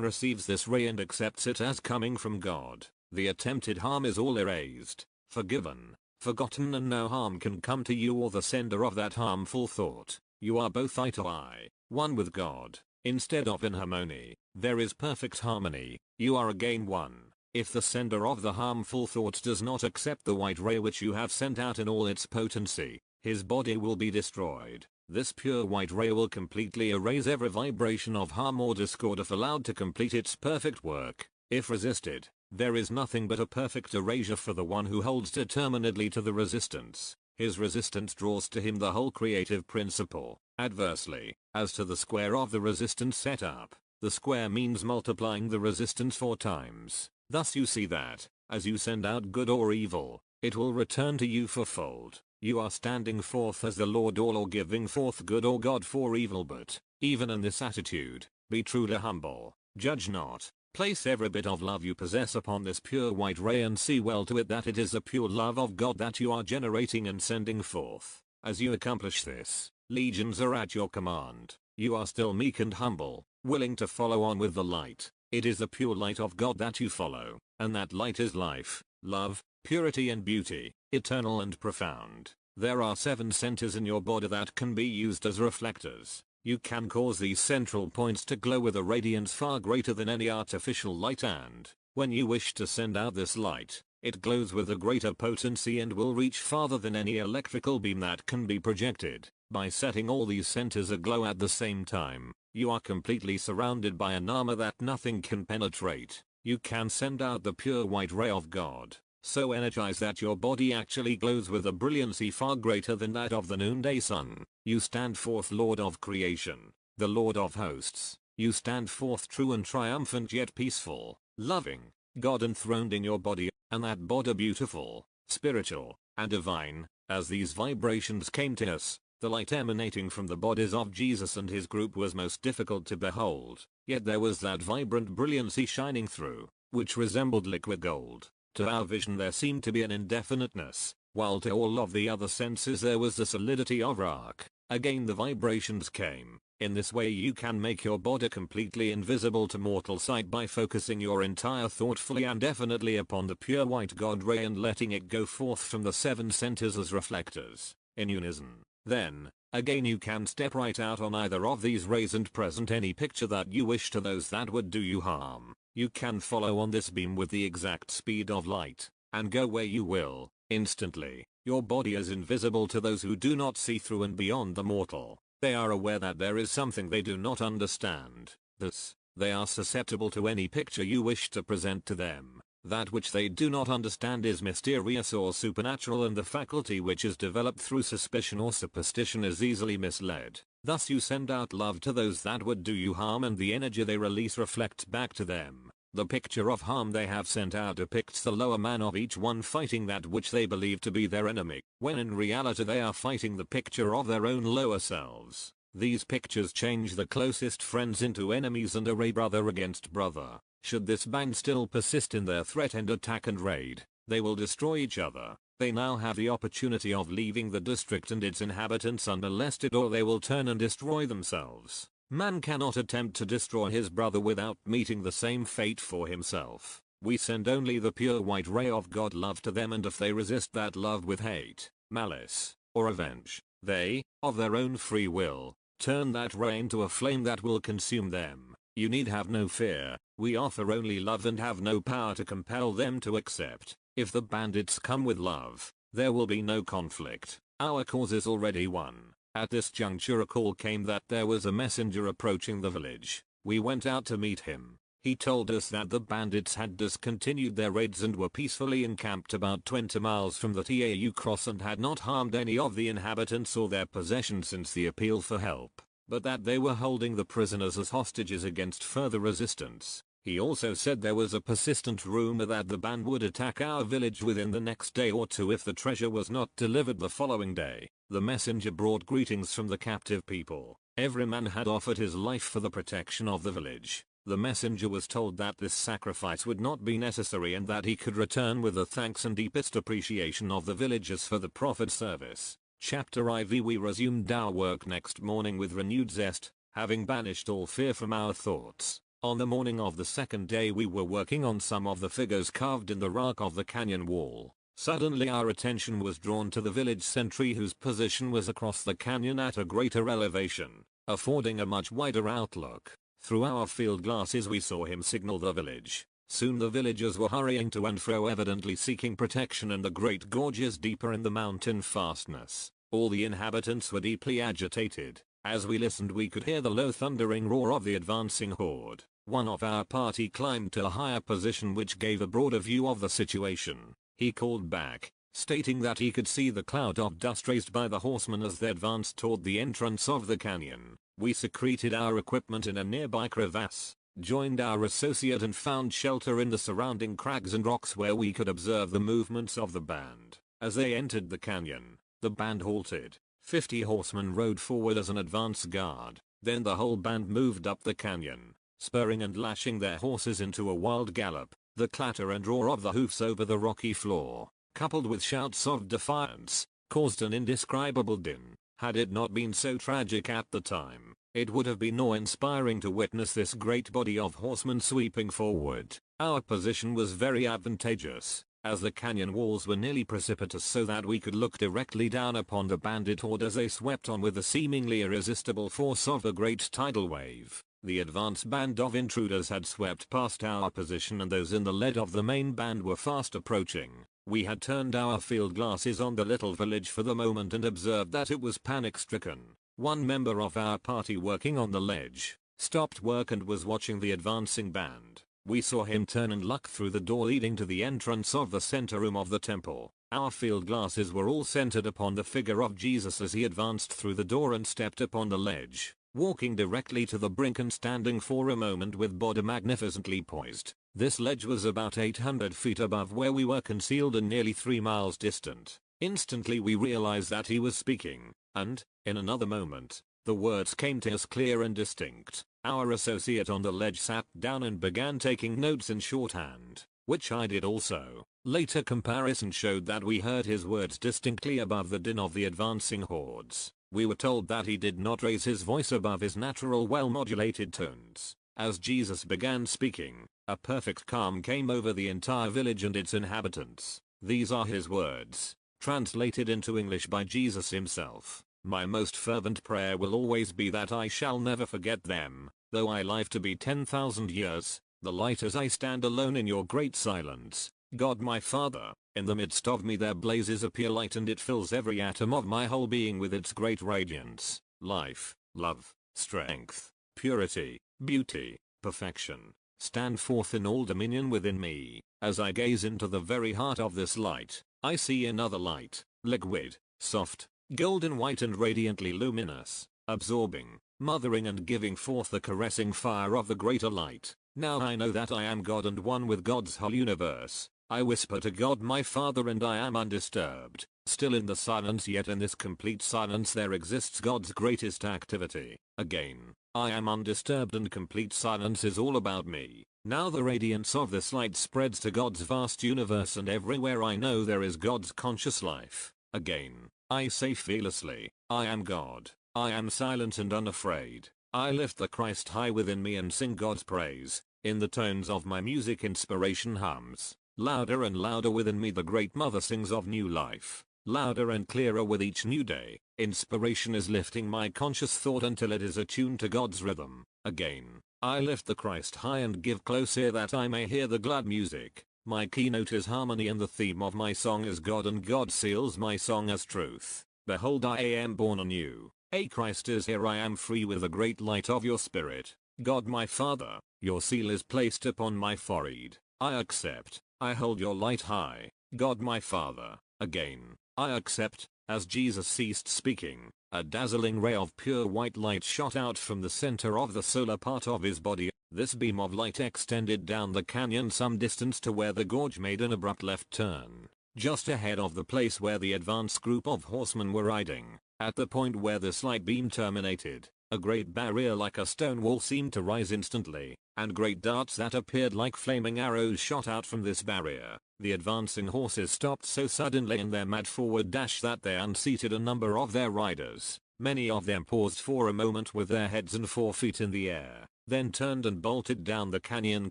receives this ray and accepts it as coming from God, the attempted harm is all erased, forgiven, forgotten, and no harm can come to you or the sender of that harmful thought. You are both eye to eye, one with God. Instead of inharmony, there is perfect harmony. You are again one. If the sender of the harmful thoughts does not accept the white ray which you have sent out in all its potency, his body will be destroyed. This pure white ray will completely erase every vibration of harm or discord if allowed to complete its perfect work. If resisted, there is nothing but a perfect erasure for the one who holds determinedly to the resistance. His resistance draws to him the whole creative principle. Adversely, as to the square of the resistance set up, the square means multiplying the resistance 4 times. Thus you see that, as you send out good or evil, it will return to you fourfold. You are standing forth as the Lord or giving forth good or God for evil, but, even in this attitude, be truly humble, judge not, place every bit of love you possess upon this pure white ray and see well to it that it is the pure love of God that you are generating and sending forth. As you accomplish this, legions are at your command. You are still meek and humble, willing to follow on with the light. It is the pure light of God that you follow, and that light is life, love, purity and beauty, eternal and profound. There are 7 centers in your body that can be used as reflectors. You can cause these central points to glow with a radiance far greater than any artificial light, and, when you wish to send out this light, it glows with a greater potency and will reach farther than any electrical beam that can be projected. By setting all these centers aglow at the same time, you are completely surrounded by an armor that nothing can penetrate. You can send out the pure white ray of God, so energized that your body actually glows with a brilliancy far greater than that of the noonday sun. You stand forth Lord of creation, the Lord of hosts. You stand forth true and triumphant yet peaceful, loving, God enthroned in your body, and that body beautiful, spiritual, and divine. As these vibrations came to us, the light emanating from the bodies of Jesus and his group was most difficult to behold, yet there was that vibrant brilliancy shining through, which resembled liquid gold. To our vision there seemed to be an indefiniteness, while to all of the other senses there was the solidity of rock. Again the vibrations came. In this way you can make your body completely invisible to mortal sight by focusing your entire thought fully and definitely upon the pure white God ray and letting it go forth from the 7 centers as reflectors, in unison. Then, again you can step right out on either of these rays and present any picture that you wish to those that would do you harm. You can follow on this beam with the exact speed of light, and go where you will. Instantly, your body is invisible to those who do not see through and beyond the mortal. They are aware that there is something they do not understand. Thus, they are susceptible to any picture you wish to present to them. That which they do not understand is mysterious or supernatural, and the faculty which is developed through suspicion or superstition is easily misled. Thus you send out love to those that would do you harm, and the energy they release reflects back to them. The picture of harm they have sent out depicts the lower man of each one fighting that which they believe to be their enemy, when in reality they are fighting the picture of their own lower selves. These pictures change the closest friends into enemies and array brother against brother. Should this band still persist in their threat and attack and raid, they will destroy each other. They now have the opportunity of leaving the district and its inhabitants unmolested, or they will turn and destroy themselves. Man cannot attempt to destroy his brother without meeting the same fate for himself. We send only the pure white ray of God love to them, and if they resist that love with hate, malice, or revenge, they, of their own free will, turn that ray into a flame that will consume them. You need have no fear. We offer only love and have no power to compel them to accept. If the bandits come with love, there will be no conflict. Our cause is already won. At this juncture a call came that there was a messenger approaching the village. We went out to meet him. He told us that the bandits had discontinued their raids and were peacefully encamped about 20 miles from the Tau cross and had not harmed any of the inhabitants or their possessions since the appeal for help, but that they were holding the prisoners as hostages against further resistance. He also said there was a persistent rumor that the band would attack our village within the next day or two if the treasure was not delivered the following day. The messenger brought greetings from the captive people. Every man had offered his life for the protection of the village. The messenger was told that this sacrifice would not be necessary and that he could return with the thanks and deepest appreciation of the villagers for the prophet's service. Chapter IV. We resumed our work next morning with renewed zest, having banished all fear from our thoughts. On the morning of the second day we were working on some of the figures carved in the rock of the canyon wall. Suddenly our attention was drawn to the village sentry, whose position was across the canyon at a greater elevation, affording a much wider outlook. Through our field glasses we saw him signal the village. Soon the villagers were hurrying to and fro, evidently seeking protection in the great gorges deeper in the mountain fastness. All the inhabitants were deeply agitated. As we listened, we could hear the low thundering roar of the advancing horde. One of our party climbed to a higher position which gave a broader view of the situation. He called back, stating that he could see the cloud of dust raised by the horsemen as they advanced toward the entrance of the canyon. We secreted our equipment in a nearby crevasse, joined our associate and found shelter in the surrounding crags and rocks where we could observe the movements of the band. As they entered the canyon, the band halted. 50 horsemen rode forward as an advance guard. Then the whole band moved up the canyon, spurring and lashing their horses into a wild gallop. The clatter and roar of the hoofs over the rocky floor, coupled with shouts of defiance, caused an indescribable din. Had it not been so tragic at the time, it would have been awe-inspiring to witness this great body of horsemen sweeping forward. Our position was very advantageous, as the canyon walls were nearly precipitous so that we could look directly down upon the bandit horde as they swept on with the seemingly irresistible force of a great tidal wave. The advance band of intruders had swept past our position and those in the lead of the main band were fast approaching. We had turned our field glasses on the little village for the moment and observed that it was panic-stricken. One member of our party working on the ledge stopped work and was watching the advancing band. We saw him turn and look through the door leading to the entrance of the center room of the temple. Our field glasses were all centered upon the figure of Jesus as he advanced through the door and stepped upon the ledge, walking directly to the brink and standing for a moment with body magnificently poised. This ledge was about 800 feet above where we were concealed and nearly 3 miles distant. Instantly we realized that he was speaking, and, in another moment, the words came to us clear and distinct. Our associate on the ledge sat down and began taking notes in shorthand, which I did also. Later comparison showed that we heard his words distinctly above the din of the advancing hordes. We were told that he did not raise his voice above his natural well-modulated tones. As Jesus began speaking, a perfect calm came over the entire village and its inhabitants. These are his words, translated into English by Jesus himself. My most fervent prayer will always be that I shall never forget them, though I live to be 10,000 years, the light as I stand alone in your great silence. God my Father, in the midst of me there blazes a pure light and it fills every atom of my whole being with its great radiance, life, love, strength, purity, beauty, perfection. Stand forth in all dominion within me. As I gaze into the very heart of this light, I see another light, liquid, soft, golden white and radiantly luminous, absorbing, mothering and giving forth the caressing fire of the greater light. Now I know that I am God and one with God's whole universe. I whisper to God my Father and I am undisturbed, still in the silence, yet in this complete silence there exists God's greatest activity. Again, I am undisturbed and complete silence is all about me. Now the radiance of this light spreads to God's vast universe and everywhere I know there is God's conscious life. Again, I say fearlessly, I am God. I am silent and unafraid. I lift the Christ high within me and sing God's praise. In the tones of my music inspiration hums. Louder and louder within me the great mother sings of new life. Louder and clearer with each new day. Inspiration is lifting my conscious thought until it is attuned to God's rhythm. Again, I lift the Christ high and give close ear that I may hear the glad music. My keynote is harmony and the theme of my song is God and God seals my song as truth. Behold I am born anew. A Christ is here, I am free with the great light of your spirit. God my Father, your seal is placed upon my forehead. I accept. I hold your light high, God my Father. Again, I accept. As Jesus ceased speaking, a dazzling ray of pure white light shot out from the center of the solar part of his body. This beam of light extended down the canyon some distance to where the gorge made an abrupt left turn, just ahead of the place where the advance group of horsemen were riding. At the point where the slight beam terminated, a great barrier like a stone wall seemed to rise instantly, and great darts that appeared like flaming arrows shot out from this barrier. The advancing horses stopped so suddenly in their mad forward dash that they unseated a number of their riders. Many of them paused for a moment with their heads and forefeet in the air, then turned and bolted down the canyon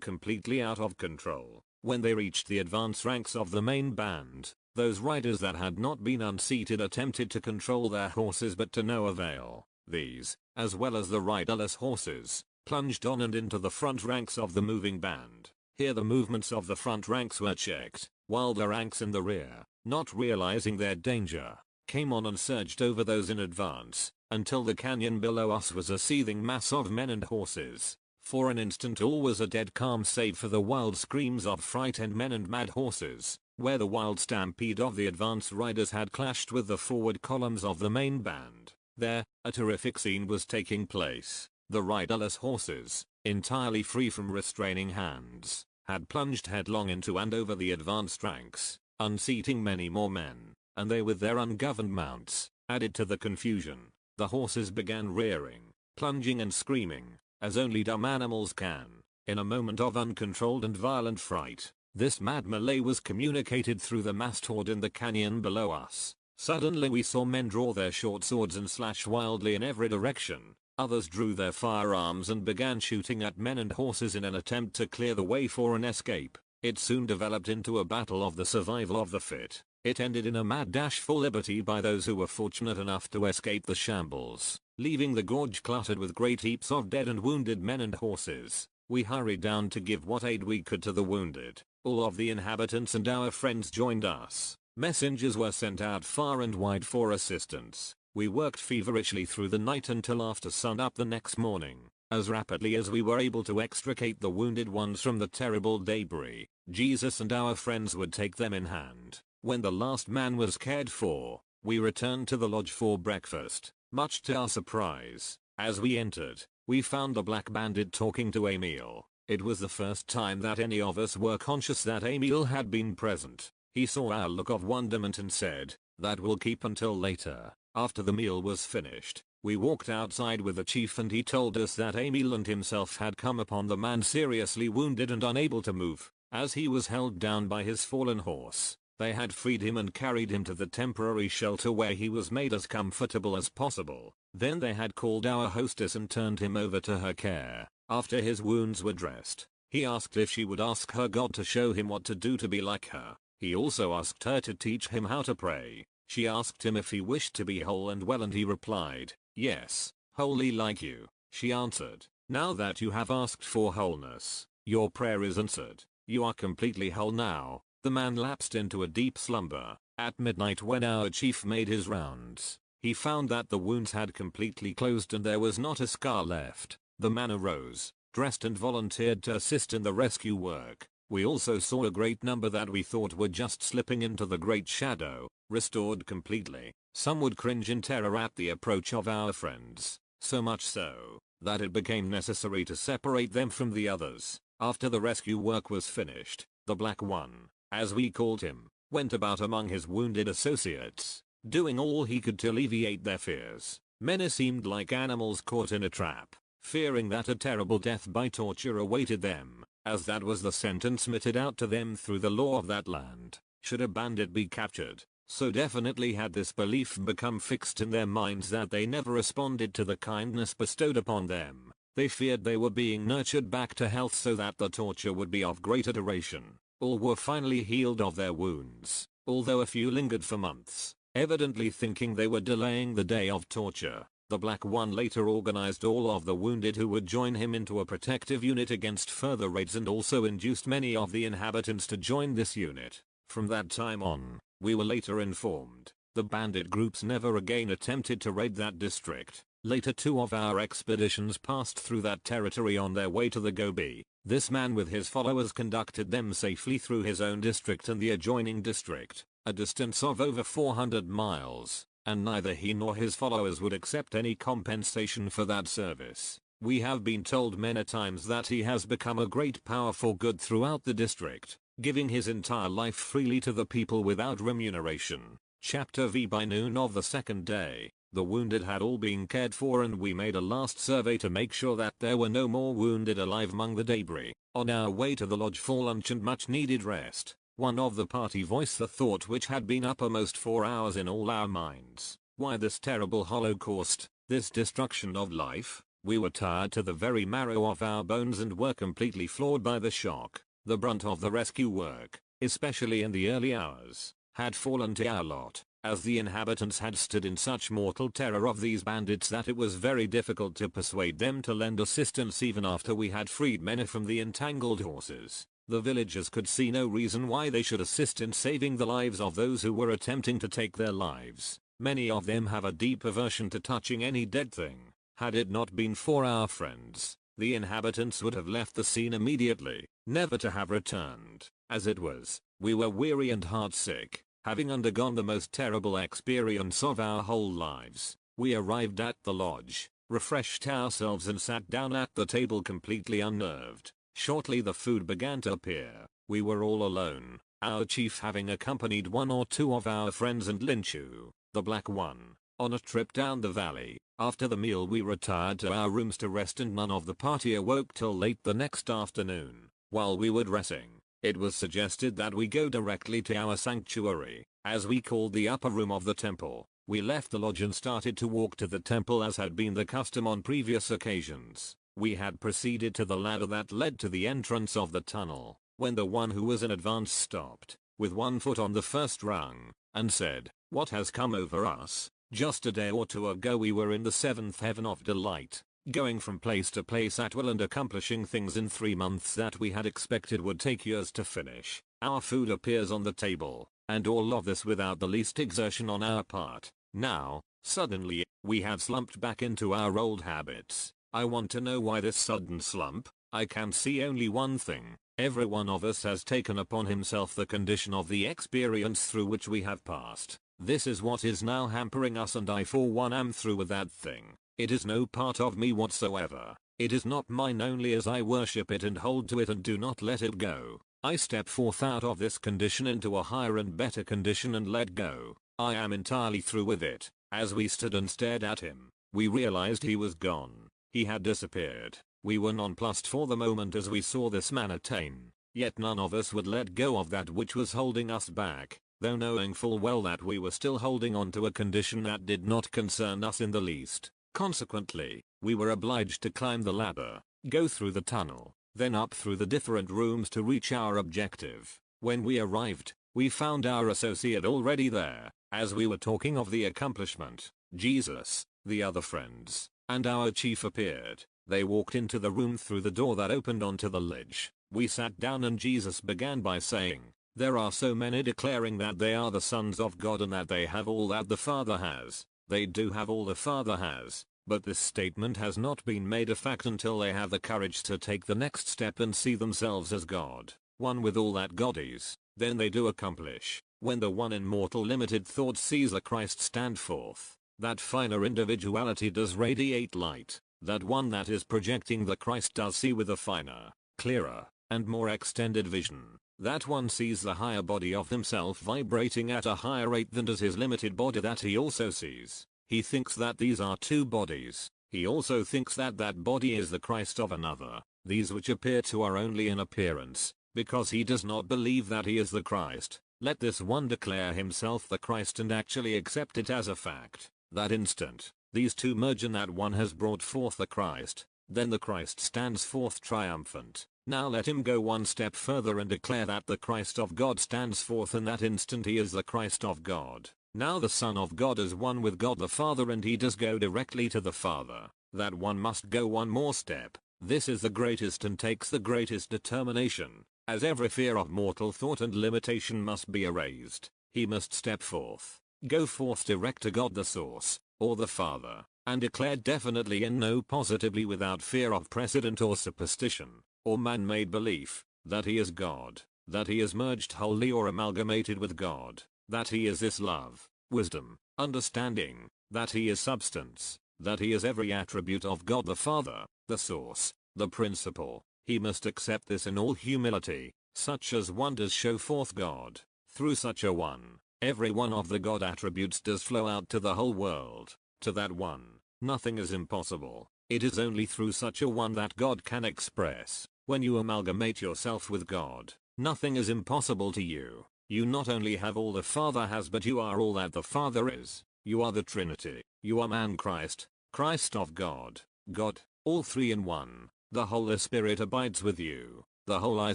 completely out of control. When they reached the advance ranks of the main band, those riders that had not been unseated attempted to control their horses but to no avail. These, as well as the riderless horses, plunged on and into the front ranks of the moving band. Here the movements of the front ranks were checked, while the ranks in the rear, not realizing their danger, came on and surged over those in advance, until the canyon below us was a seething mass of men and horses. For an instant all was a dead calm save for the wild screams of frightened men and mad horses, where the wild stampede of the advance riders had clashed with the forward columns of the main band. There, a terrific scene was taking place. The riderless horses, entirely free from restraining hands, had plunged headlong into and over the advanced ranks, unseating many more men, and they with their ungoverned mounts, added to the confusion. The horses began rearing, plunging and screaming, as only dumb animals can, in a moment of uncontrolled and violent fright. This mad melee was communicated through the massed horde in the canyon below us. Suddenly we saw men draw their short swords and slash wildly in every direction. Others drew their firearms and began shooting at men and horses in an attempt to clear the way for an escape. It soon developed into a battle of the survival of the fit. It ended in a mad dash for liberty by those who were fortunate enough to escape the shambles, leaving the gorge cluttered with great heaps of dead and wounded men and horses. We hurried down to give what aid we could to the wounded. All of the inhabitants and our friends joined us. Messengers were sent out far and wide for assistance. We worked feverishly through the night until after sunup the next morning. As rapidly as we were able to extricate the wounded ones from the terrible debris, Jesus and our friends would take them in hand. When the last man was cared for, we returned to the lodge for breakfast. Much to our surprise, as we entered, we found the black bandit talking to Emil. It was the first time that any of us were conscious that Emil had been present. He saw our look of wonderment and said, "That will keep until later." After the meal was finished, we walked outside with the chief and he told us that Emil and himself had come upon the man seriously wounded and unable to move, as he was held down by his fallen horse. They had freed him and carried him to the temporary shelter where he was made as comfortable as possible. Then they had called our hostess and turned him over to her care. After his wounds were dressed, he asked if she would ask her God to show him what to do to be like her. He also asked her to teach him how to pray. She asked him if he wished to be whole and well and he replied, "Yes, wholly like you." She answered, "Now that you have asked for wholeness, your prayer is answered. You are completely whole now." The man lapsed into a deep slumber. At midnight when our chief made his rounds, he found that the wounds had completely closed and there was not a scar left. The man arose, dressed and volunteered to assist in the rescue work. We also saw a great number that we thought were just slipping into the great shadow, restored completely. Some would cringe in terror at the approach of our friends, so much so, that it became necessary to separate them from the others. After the rescue work was finished, the Black One, as we called him, went about among his wounded associates, doing all he could to alleviate their fears. Many seemed like animals caught in a trap, fearing that a terrible death by torture awaited them, as that was the sentence meted out to them through the law of that land, should a bandit be captured. So definitely had this belief become fixed in their minds that they never responded to the kindness bestowed upon them. They feared they were being nurtured back to health so that the torture would be of greater duration. All were finally healed of their wounds, although a few lingered for months, evidently thinking they were delaying the day of torture. The Black One later organized all of the wounded who would join him into a protective unit against further raids and also induced many of the inhabitants to join this unit. From that time on, we were later informed, the bandit groups never again attempted to raid that district. Later two of our expeditions passed through that territory on their way to the Gobi. This man with his followers conducted them safely through his own district and the adjoining district, a distance of over 400 miles, and neither he nor his followers would accept any compensation for that service. We have been told many times that he has become a great power for good throughout the district, giving his entire life freely to the people without remuneration. Chapter V. By noon of the second day, the wounded had all been cared for and we made a last survey to make sure that there were no more wounded alive among the debris. On our way to the lodge for lunch and much needed rest, one of the party voiced the thought which had been uppermost for hours in all our minds. Why this terrible holocaust, this destruction of life? We were tired to the very marrow of our bones and were completely floored by the shock. The brunt of the rescue work, especially in the early hours, had fallen to our lot, as the inhabitants had stood in such mortal terror of these bandits that it was very difficult to persuade them to lend assistance even after we had freed many from the entangled horses. The villagers could see no reason why they should assist in saving the lives of those who were attempting to take their lives. Many of them have a deep aversion to touching any dead thing. Had it not been for our friends, the inhabitants would have left the scene immediately, never to have returned. As it was, we were weary and heartsick, having undergone the most terrible experience of our whole lives. We arrived at the lodge, refreshed ourselves and sat down at the table completely unnerved. Shortly the food began to appear. We were all alone, our chief having accompanied one or two of our friends and Linchu, the black one, on a trip down the valley. After the meal we retired to our rooms to rest and none of the party awoke till late the next afternoon. While we were dressing, it was suggested that we go directly to our sanctuary, as we called the upper room of the temple. We left the lodge and started to walk to the temple as had been the custom on previous occasions. We had proceeded to the ladder that led to the entrance of the tunnel, when the one who was in advance stopped, with one foot on the first rung, and said, "What has come over us? Just a day or two ago we were in the seventh heaven of delight, going from place to place at will and accomplishing things in 3 months that we had expected would take years to finish. Our food appears on the table, and all of this without the least exertion on our part. Now, suddenly, we have slumped back into our old habits. I want to know why this sudden slump. I can see only one thing. Every one of us has taken upon himself the condition of the experience through which we have passed. This is what is now hampering us, and I for one am through with that thing. It is no part of me whatsoever. It is not mine only, as I worship it and hold to it and do not let it go. I step forth out of this condition into a higher and better condition and let go. I am entirely through with it." As we stood and stared at him, we realized he was gone. He had disappeared. We were nonplussed for the moment as we saw this man attain, yet none of us would let go of that which was holding us back, though knowing full well that we were still holding on to a condition that did not concern us in the least. Consequently, we were obliged to climb the ladder, go through the tunnel, then up through the different rooms to reach our objective. When we arrived, we found our associate already there. As we were talking of the accomplishment, Jesus, the other friends, and our chief appeared. They walked into the room through the door that opened onto the ledge. We sat down and Jesus began by saying, "There are so many declaring that they are the sons of God and that they have all that the Father has. They do have all the Father has, but this statement has not been made a fact until they have the courage to take the next step and see themselves as God, one with all that God is. Then they do accomplish. When the one in mortal limited thought sees the Christ stand forth, that finer individuality does radiate light. That one that is projecting the Christ does see with a finer, clearer, and more extended vision. That one sees the higher body of himself vibrating at a higher rate than does his limited body that he also sees. He thinks that these are two bodies. He also thinks that that body is the Christ of another. These which appear to are only in appearance, because he does not believe that he is the Christ. Let this one declare himself the Christ and actually accept it as a fact. That instant, these two merge and that one has brought forth the Christ. Then the Christ stands forth triumphant. Now let him go one step further and declare that the Christ of God stands forth, and that instant he is the Christ of God. Now the Son of God is one with God the Father, and he does go directly to the Father. That one must go one more step. This is the greatest and takes the greatest determination, as every fear of mortal thought and limitation must be erased. He must step forth, go forth direct to God the Source, or the Father, and declare definitely and no positively without fear of precedent or superstition, or man-made belief, that he is God, that he is merged wholly or amalgamated with God, that he is this love, wisdom, understanding, that he is substance, that he is every attribute of God the Father, the Source, the Principle. He must accept this in all humility. Such as one does show forth God. Through such a one, every one of the God attributes does flow out to the whole world. To that one, nothing is impossible. It is only through such a one that God can express. When you amalgamate yourself with God, nothing is impossible to you. You not only have all the Father has, but you are all that the Father is. You are the Trinity. You are man Christ, Christ of God, God, all three in one. The Holy Spirit abides with you. The Holy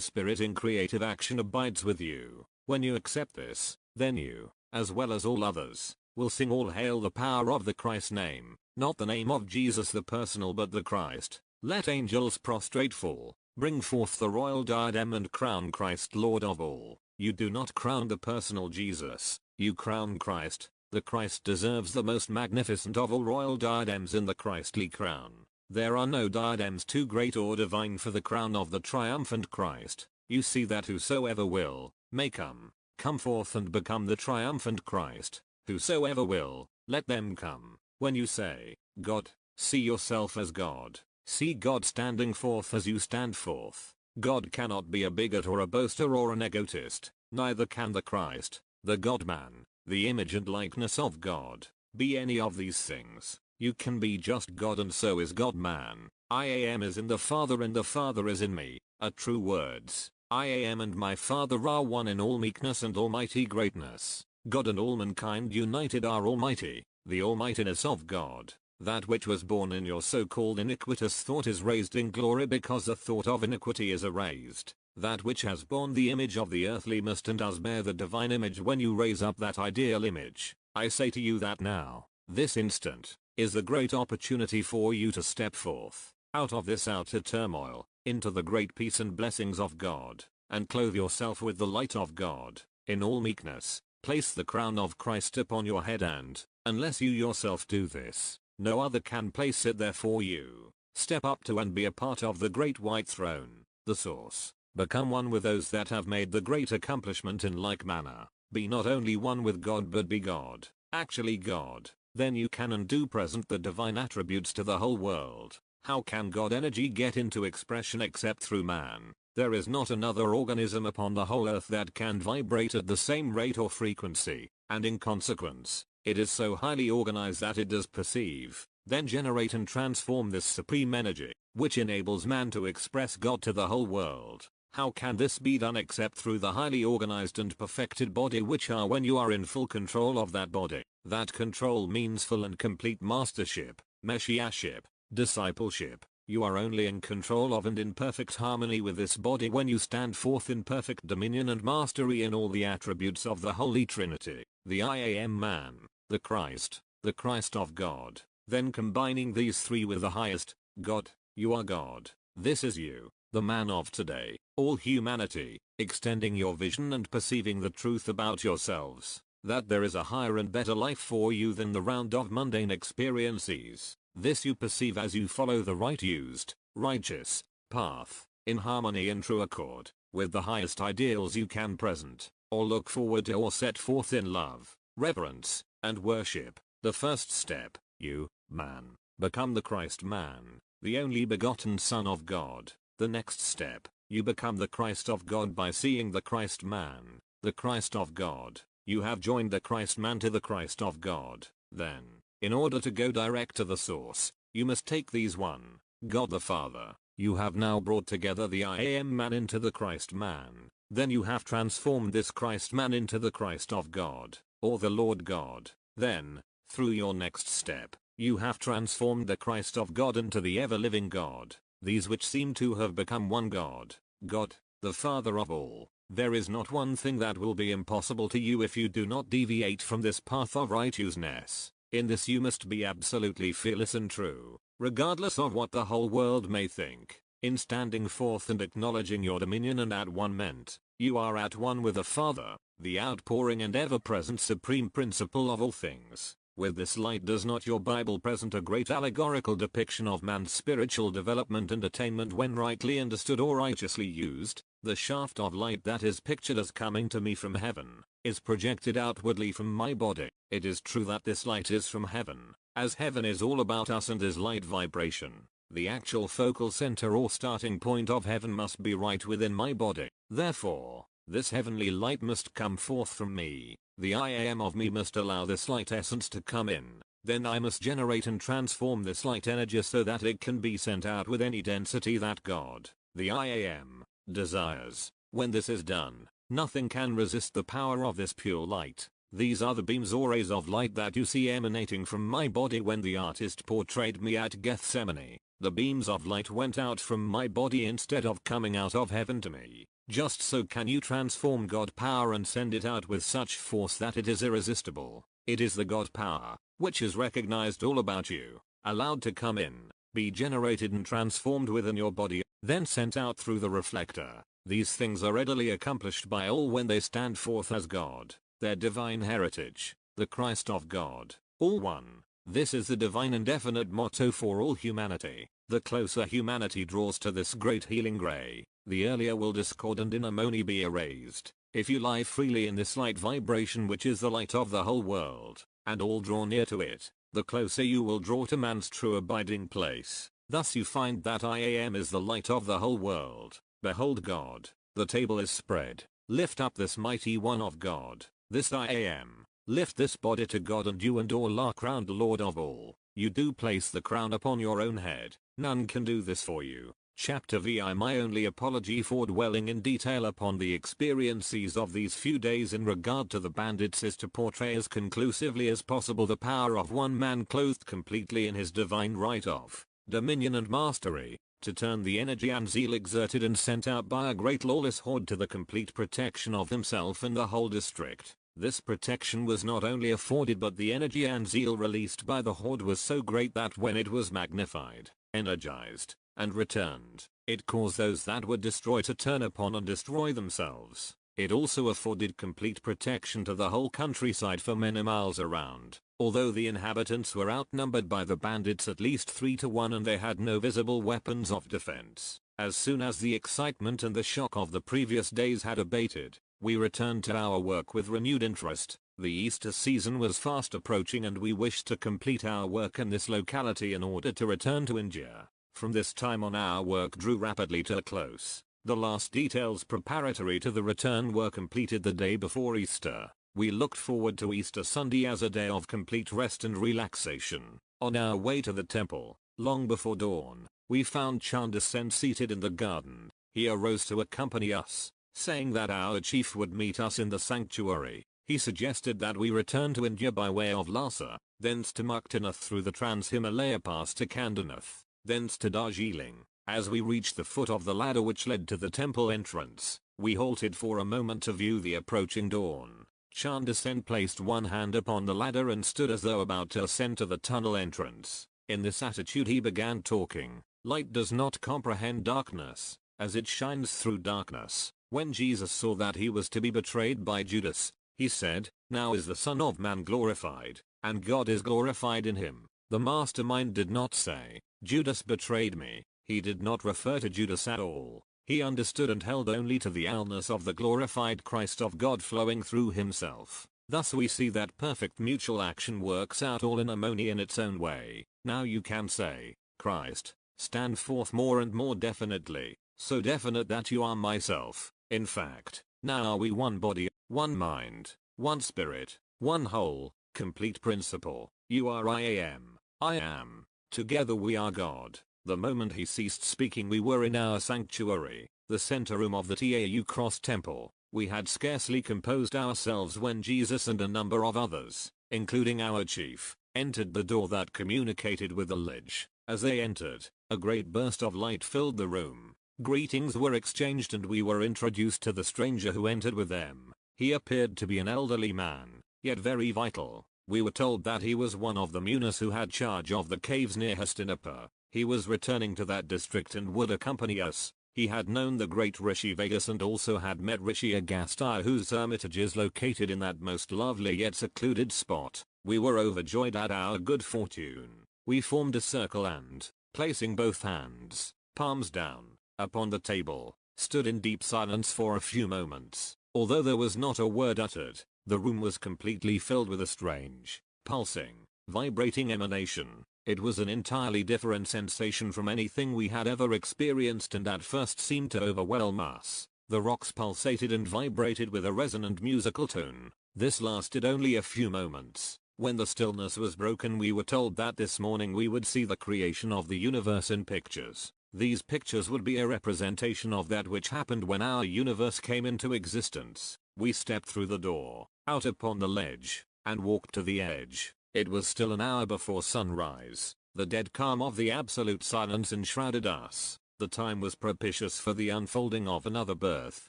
Spirit in creative action abides with you. When you accept this, then you, as well as all others, will sing all hail the power of the Christ name, not the name of Jesus the personal but the Christ. Let angels prostrate fall Bring forth the royal diadem and crown Christ Lord of all. You do not crown the personal Jesus, you crown Christ. The Christ deserves the most magnificent of all royal diadems in the Christly crown. There are no diadems too great or divine for the crown of the triumphant Christ. You see that whosoever will, may come forth and become the triumphant Christ. Whosoever will, let them come. When you say, God, see yourself as God. See God standing forth as you stand forth. God cannot be a bigot or a boaster or an egotist. Neither can the Christ, the God-man, the image and likeness of God, be any of these things. You can be just God and so is God-man. I am is in the Father and the Father is in me, are true words. I am and my Father are one in all meekness and almighty greatness. God and all mankind united are almighty. The almightiness of God. That which was born in your so-called iniquitous thought is raised in glory because the thought of iniquity is erased. That which has borne the image of the earthly must and does bear the divine image when you raise up that ideal image. I say to you that now, this instant, is the great opportunity for you to step forth, out of this outer turmoil, into the great peace and blessings of God, and clothe yourself with the light of God, in all meekness. Place the crown of Christ upon your head and, unless you yourself do this, no other can place it there for you. Step up to and be a part of the great white throne, the source. Become one with those that have made the great accomplishment in like manner. Be not only one with God but be God, actually God. Then you can and do present the divine attributes to the whole world. How can God energy get into expression except through man? There is not another organism upon the whole earth that can vibrate at the same rate or frequency, and in consequence, it is so highly organized that it does perceive, then generate and transform this supreme energy, which enables man to express God to the whole world. How can this be done except through the highly organized and perfected body which are when you are in full control of that body? That control means full and complete mastership, messiahship, discipleship. You are only in control of and in perfect harmony with this body when you stand forth in perfect dominion and mastery in all the attributes of the Holy Trinity, the I Am Man, the Christ of God. Then combining these three with the highest, God, you are God. This is you, the man of today, all humanity, extending your vision and perceiving the truth about yourselves, that there is a higher and better life for you than the round of mundane experiences. This you perceive as you follow the right used, righteous, path, in harmony and true accord, with the highest ideals you can present, or look forward to or set forth in love, reverence, and worship. The first step, you, man, become the Christ man, the only begotten Son of God. The next step, you become the Christ of God by seeing the Christ man, the Christ of God. You have joined the Christ man to the Christ of God. Then, in order to go direct to the source, you must take these one, God the Father. You have now brought together the I Am man into the Christ man. Then you have transformed this Christ man into the Christ of God, or the Lord God. Then, through your next step, you have transformed the Christ of God into the ever-living God. These which seem to have become one God, God, the Father of all. There is not one thing that will be impossible to you if you do not deviate from this path of righteousness. In this you must be absolutely fearless and true, regardless of what the whole world may think. In standing forth and acknowledging your dominion and at one ment, you are at one with the Father, the outpouring and ever-present supreme principle of all things. With this light does not your Bible present a great allegorical depiction of man's spiritual development and attainment when rightly understood or righteously used? The shaft of light that is pictured as coming to me from heaven, is projected outwardly from my body. It is true that this light is from heaven, as heaven is all about us and is light vibration. The actual focal center or starting point of heaven must be right within my body. Therefore, this heavenly light must come forth from me. The I Am of me must allow this light essence to come in. Then I must generate and transform this light energy so that it can be sent out with any density that God, the I Am, desires. When this is done, nothing can resist the power of this pure light. These are the beams or rays of light that you see emanating from my body when the artist portrayed me at Gethsemane. The beams of light went out from my body instead of coming out of heaven to me. Just so can you transform God power and send it out with such force that it is irresistible. It is the God power, which is recognized all about you, allowed to come in, be generated and transformed within your body, then sent out through the reflector. These things are readily accomplished by all when they stand forth as God, their divine heritage, the Christ of God, all one. This is the divine and definite motto for all humanity. The closer humanity draws to this great healing ray, the earlier will discord and inharmony be erased. If you lie freely in this light vibration, which is the light of the whole world, and all draw near to it, the closer you will draw to man's true abiding place. Thus you find that I am is the light of the whole world. Behold God, the table is spread. Lift up this mighty one of God, this I am. Lift this body to God, and you and all are crowned Lord of all. You do place the crown upon your own head. None can do this for you. Chapter VI. My only apology for dwelling in detail upon the experiences of these few days in regard to the bandits is to portray as conclusively as possible the power of one man clothed completely in his divine right of dominion and mastery, to turn the energy and zeal exerted and sent out by a great lawless horde to the complete protection of himself and the whole district. This protection was not only afforded, but the energy and zeal released by the horde was so great that when it was magnified, energized, and returned, it caused those that were destroyed to turn upon and destroy themselves. It also afforded complete protection to the whole countryside for many miles around, although the inhabitants were outnumbered by the bandits at least 3 to 1 and they had no visible weapons of defense. As soon as the excitement and the shock of the previous days had abated, we returned to our work with renewed interest. The Easter season was fast approaching and we wished to complete our work in this locality in order to return to India. From this time on our work drew rapidly to a close. The last details preparatory to the return were completed the day before Easter. We looked forward to Easter Sunday as a day of complete rest and relaxation. On our way to the temple, long before dawn, we found Chanda Sen seated in the garden. He arose to accompany us, saying that our chief would meet us in the sanctuary. He suggested that we return to India by way of Lhasa, thence to Muktanath through the Trans-Himalaya Pass to Kandanath, thence to Darjeeling. As we reached the foot of the ladder which led to the temple entrance, we halted for a moment to view the approaching dawn. Chanda Sen placed one hand upon the ladder and stood as though about to ascend to the tunnel entrance. In this attitude he began talking. Light does not comprehend darkness, as it shines through darkness. When Jesus saw that he was to be betrayed by Judas, he said, "Now is the Son of Man glorified, and God is glorified in him." The mastermind did not say, "Judas betrayed me." He did not refer to Judas at all. He understood and held only to the allness of the glorified Christ of God flowing through himself. Thus we see that perfect mutual action works out all in harmony in its own way. Now you can say, Christ, stand forth more and more definitely, so definite that you are myself. In fact, now are we one body, one mind, one spirit, one whole, complete principle. You are I am. Together we are God. The moment he ceased speaking we were in our sanctuary, the center room of the Tau Cross Temple. We had scarcely composed ourselves when Jesus and a number of others, including our chief, entered the door that communicated with the ledge. As they entered, a great burst of light filled the room. Greetings were exchanged and we were introduced to the stranger who entered with them. He appeared to be an elderly man, yet very vital. We were told that he was one of the munis who had charge of the caves near Hastinapur. He was returning to that district and would accompany us. He had known the great Rishi Vegas and also had met Rishi Agastya, whose hermitage is located in that most lovely yet secluded spot. We were overjoyed at our good fortune. We formed a circle and, placing both hands, palms down, upon the table, stood in deep silence for a few moments. Although there was not a word uttered, the room was completely filled with a strange, pulsing, vibrating emanation. It was an entirely different sensation from anything we had ever experienced and at first seemed to overwhelm us. The rocks pulsated and vibrated with a resonant musical tone. This lasted only a few moments. When the stillness was broken we were told that this morning we would see the creation of the universe in pictures. These pictures would be a representation of that which happened when our universe came into existence. We stepped through the door, out upon the ledge, and walked to the edge. It was still an hour before sunrise. The dead calm of the absolute silence enshrouded us. The time was propitious for the unfolding of another birth.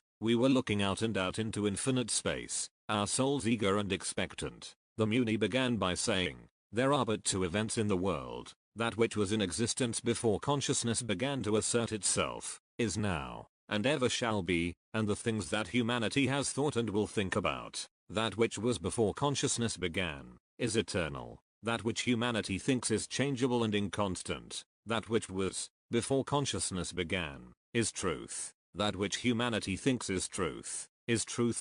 We were looking out and out into infinite space, our souls eager and expectant. The Muni began by saying, "There are but two events in the world, That which was in existence before consciousness began to assert itself, is now, and ever shall be, and the things that humanity has thought and will think about, that which was before consciousness began, is eternal. That which humanity thinks is changeable and inconstant, that which was, before consciousness began, is truth. That which humanity thinks is truth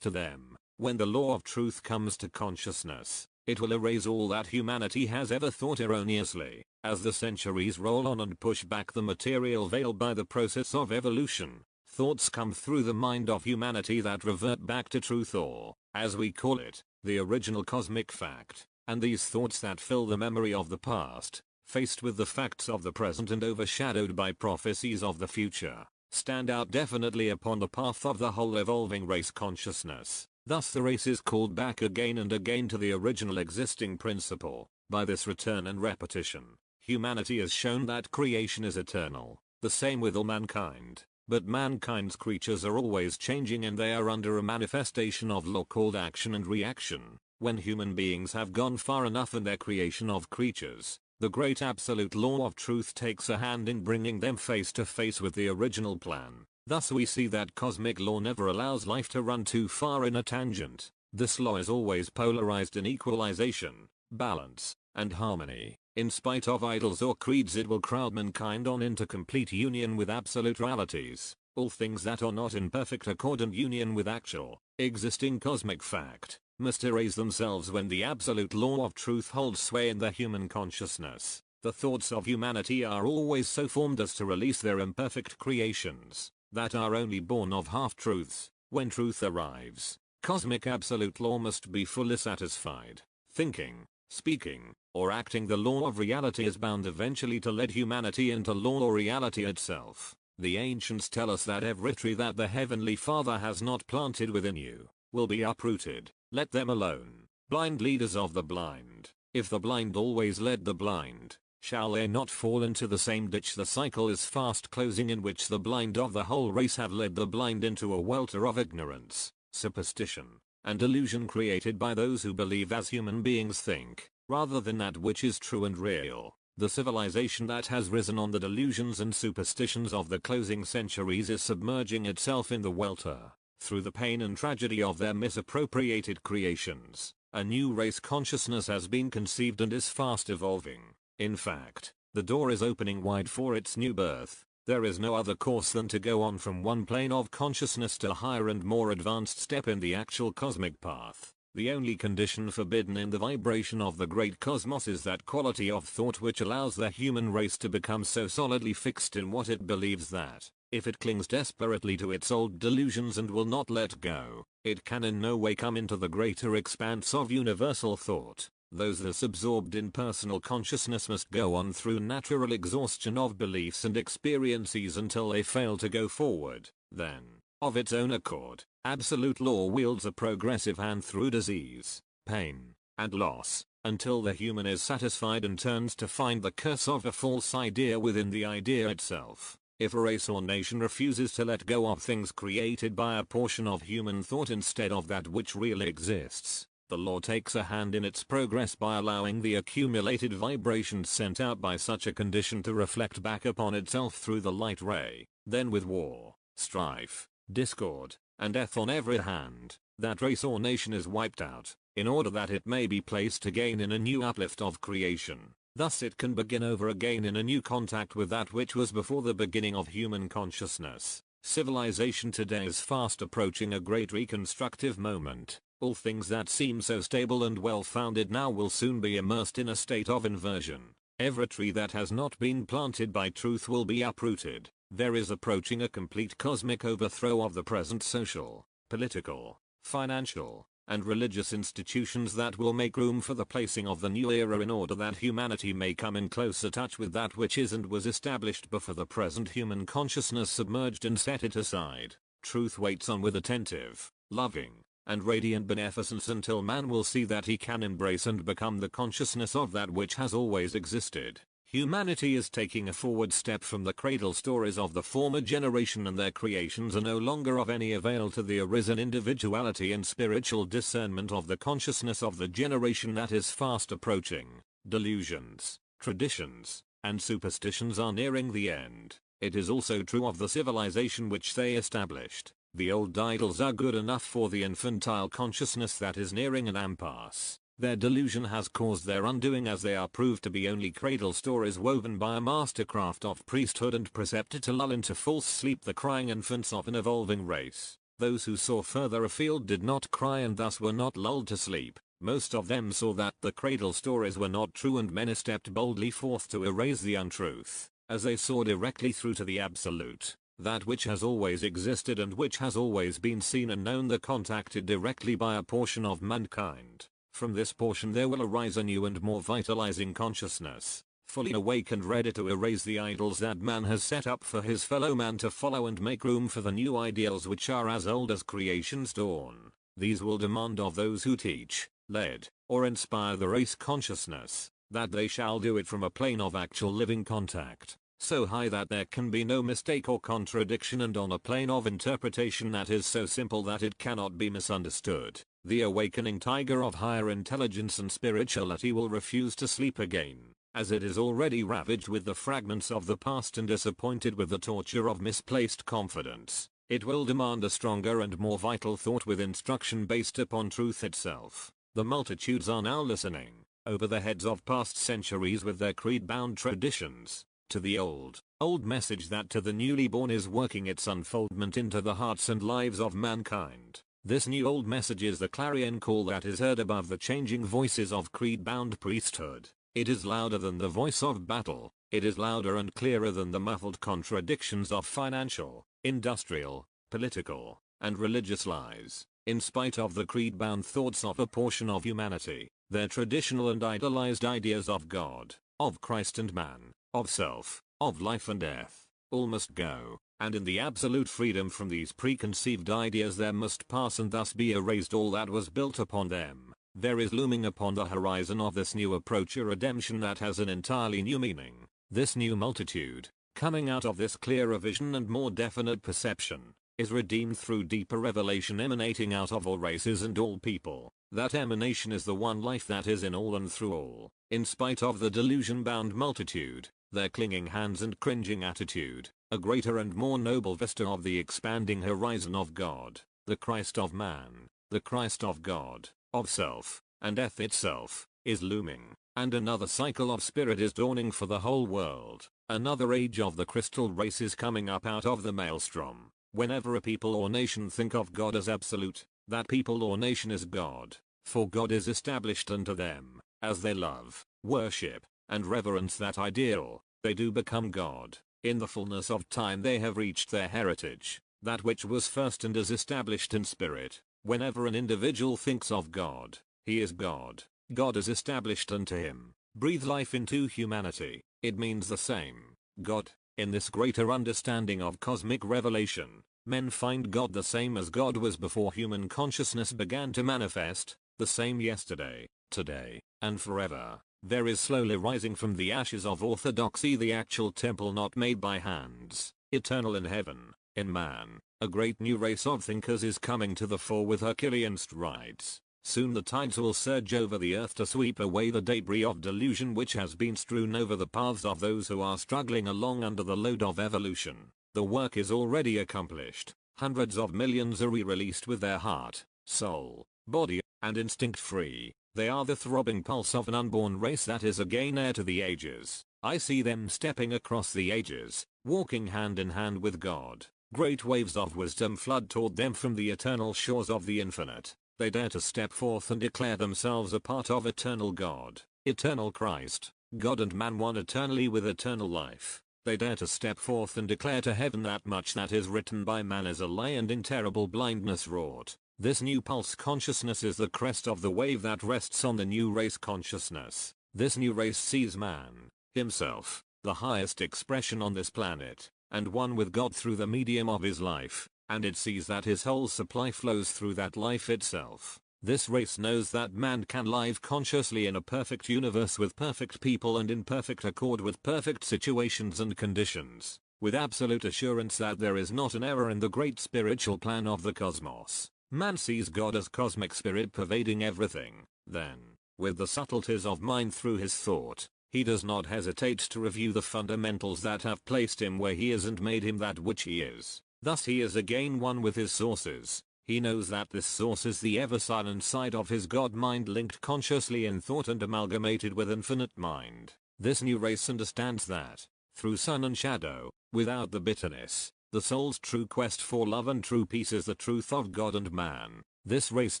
to them. When the law of truth comes to consciousness, it will erase all that humanity has ever thought erroneously. As the centuries roll on and push back the material veil by the process of evolution, thoughts come through the mind of humanity that revert back to truth, or, as we call it, the original cosmic fact. And these thoughts that fill the memory of the past, faced with the facts of the present and overshadowed by prophecies of the future, stand out definitely upon the path of the whole evolving race consciousness. Thus the race is called back again and again to the original existing principle. By this return and repetition, humanity has shown that creation is eternal, the same with all mankind. But mankind's creatures are always changing, and they are under a manifestation of law called action and reaction. When human beings have gone far enough in their creation of creatures, the great absolute law of truth takes a hand in bringing them face to face with the original plan. Thus we see that cosmic law never allows life to run too far in a tangent. This law is always polarized in equalization, balance, and harmony. In spite of idols or creeds, it will crowd mankind on into complete union with absolute realities. All things that are not in perfect accord and union with actual, existing cosmic fact, must erase themselves when the absolute law of truth holds sway in the human consciousness. The thoughts of humanity are always so formed as to release their imperfect creations, that are only born of half-truths. When truth arrives, cosmic absolute law must be fully satisfied. Thinking, speaking, or acting the law of reality is bound eventually to lead humanity into law or reality itself. The ancients tell us that every tree that the Heavenly Father has not planted within you will be uprooted. Let them alone, blind leaders of the blind. If the blind always led the blind, shall they not fall into the same ditch? The cycle is fast closing, in which the blind of the whole race have led the blind into a welter of ignorance, superstition, and delusion created by those who believe as human beings think, rather than that which is true and real. The civilization that has risen on the delusions and superstitions of the closing centuries is submerging itself in the welter. Through the pain and tragedy of their misappropriated creations, a new race consciousness has been conceived and is fast evolving. In fact, the door is opening wide for its new birth. There is no other course than to go on from one plane of consciousness to a higher and more advanced step in the actual cosmic path. The only condition forbidden in the vibration of the great cosmos is that quality of thought which allows the human race to become so solidly fixed in what it believes that, if it clings desperately to its old delusions and will not let go, it can in no way come into the greater expanse of universal thought. Those thus absorbed in personal consciousness must go on through natural exhaustion of beliefs and experiences until they fail to go forward. Then, of its own accord, absolute law wields a progressive hand through disease, pain, and loss, until the human is satisfied and turns to find the curse of a false idea within the idea itself. If a race or nation refuses to let go of things created by a portion of human thought instead of that which really exists, the law takes a hand in its progress by allowing the accumulated vibrations sent out by such a condition to reflect back upon itself through the light ray. Then with war, strife, discord, and death on every hand, that race or nation is wiped out, in order that it may be placed again in a new uplift of creation. Thus it can begin over again in a new contact with that which was before the beginning of human consciousness. Civilization today is fast approaching a great reconstructive moment. All things that seem so stable and well-founded now will soon be immersed in a state of inversion. Every tree that has not been planted by truth will be uprooted. There is approaching a complete cosmic overthrow of the present social, political, financial, and religious institutions that will make room for the placing of the new era in order that humanity may come in closer touch with that which is and was established before the present human consciousness submerged and set it aside. Truth waits on with attentive, loving, and radiant beneficence until man will see that he can embrace and become the consciousness of that which has always existed. Humanity is taking a forward step from the cradle stories of the former generation, and their creations are no longer of any avail to the arisen individuality and spiritual discernment of the consciousness of the generation that is fast approaching. Delusions, traditions, and superstitions are nearing the end. It is also true of the civilization which they established. The old idols are good enough for the infantile consciousness that is nearing an impasse. Their delusion has caused their undoing, as they are proved to be only cradle stories woven by a mastercraft of priesthood and preceptor to lull into false sleep the crying infants of an evolving race. Those who saw further afield did not cry and thus were not lulled to sleep. Most of them saw that the cradle stories were not true, and many stepped boldly forth to erase the untruth, as they saw directly through to the absolute, that which has always existed and which has always been seen and known, the contacted directly by a portion of mankind. From this portion there will arise a new and more vitalizing consciousness, fully awake and ready to erase the idols that man has set up for his fellow man to follow and make room for the new ideals which are as old as creation's dawn. These will demand of those who teach, lead, or inspire the race consciousness, that they shall do it from a plane of actual living contact, so high that there can be no mistake or contradiction, and on a plane of interpretation that is so simple that it cannot be misunderstood. The awakening tiger of higher intelligence and spirituality will refuse to sleep again, as it is already ravaged with the fragments of the past and disappointed with the torture of misplaced confidence. It will demand a stronger and more vital thought with instruction based upon truth itself. The multitudes are now listening, over the heads of past centuries with their creed-bound traditions, to the old message that to the newly born is working its unfoldment into the hearts and lives of mankind. This new old message is the clarion call that is heard above the changing voices of creed-bound priesthood. It is louder than the voice of battle. It is louder and clearer than the muffled contradictions of financial, industrial, political, and religious lies. In spite of the creed-bound thoughts of a portion of humanity, their traditional and idolized ideas of God, of Christ and man, of self, of life and death, all must go, and in the absolute freedom from these preconceived ideas there must pass and thus be erased all that was built upon them. There is looming upon the horizon of this new approach a redemption that has an entirely new meaning. This new multitude, coming out of this clearer vision and more definite perception, is redeemed through deeper revelation emanating out of all races and all people. That emanation is the one life that is in all and through all. In spite of the delusion-bound multitude, their clinging hands and cringing attitude, a greater and more noble vista of the expanding horizon of God, the Christ of man, the Christ of God, of self, and death itself, is looming, and another cycle of spirit is dawning for the whole world. Another age of the crystal race is coming up out of the maelstrom. Whenever a people or nation think of God as absolute, that people or nation is God, for God is established unto them, as they love, worship, and reverence that ideal, they do become God. In the fullness of time they have reached their heritage, that which was first and is established in spirit. Whenever an individual thinks of God, he is God. God is established unto him. Breathe life into humanity. It means the same. God. In this greater understanding of cosmic revelation, men find God the same as God was before human consciousness began to manifest, the same yesterday, today, and forever. There is slowly rising from the ashes of orthodoxy the actual temple not made by hands, eternal in heaven, in man. A great new race of thinkers is coming to the fore with Herculean strides. Soon the tides will surge over the earth to sweep away the debris of delusion which has been strewn over the paths of those who are struggling along under the load of evolution. The work is already accomplished. Hundreds of millions are re-released with their heart, soul, body, and instinct free. They are the throbbing pulse of an unborn race that is again heir to the ages. I see them stepping across the ages, walking hand in hand with God. Great waves of wisdom flood toward them from the eternal shores of the infinite. They dare to step forth and declare themselves a part of eternal God, eternal Christ, God and man one eternally with eternal life. They dare to step forth and declare to heaven that much that is written by man is a lie and in terrible blindness wrought. This new pulse consciousness is the crest of the wave that rests on the new race consciousness. This new race sees man, himself, the highest expression on this planet, and one with God through the medium of his life, and it sees that his whole supply flows through that life itself. This race knows that man can live consciously in a perfect universe with perfect people and in perfect accord with perfect situations and conditions, with absolute assurance that there is not an error in the great spiritual plan of the cosmos. Man sees God as cosmic spirit pervading everything. Then, with the subtleties of mind through his thought, He does not hesitate to review the fundamentals that have placed him where he is and made him that which he is. Thus he is again one with his sources. He knows that this source is the ever-silent side of his God mind linked consciously in thought and amalgamated with infinite mind. This new race understands that, through sun and shadow, without the bitterness, the soul's true quest for love and true peace is the truth of God and man. This race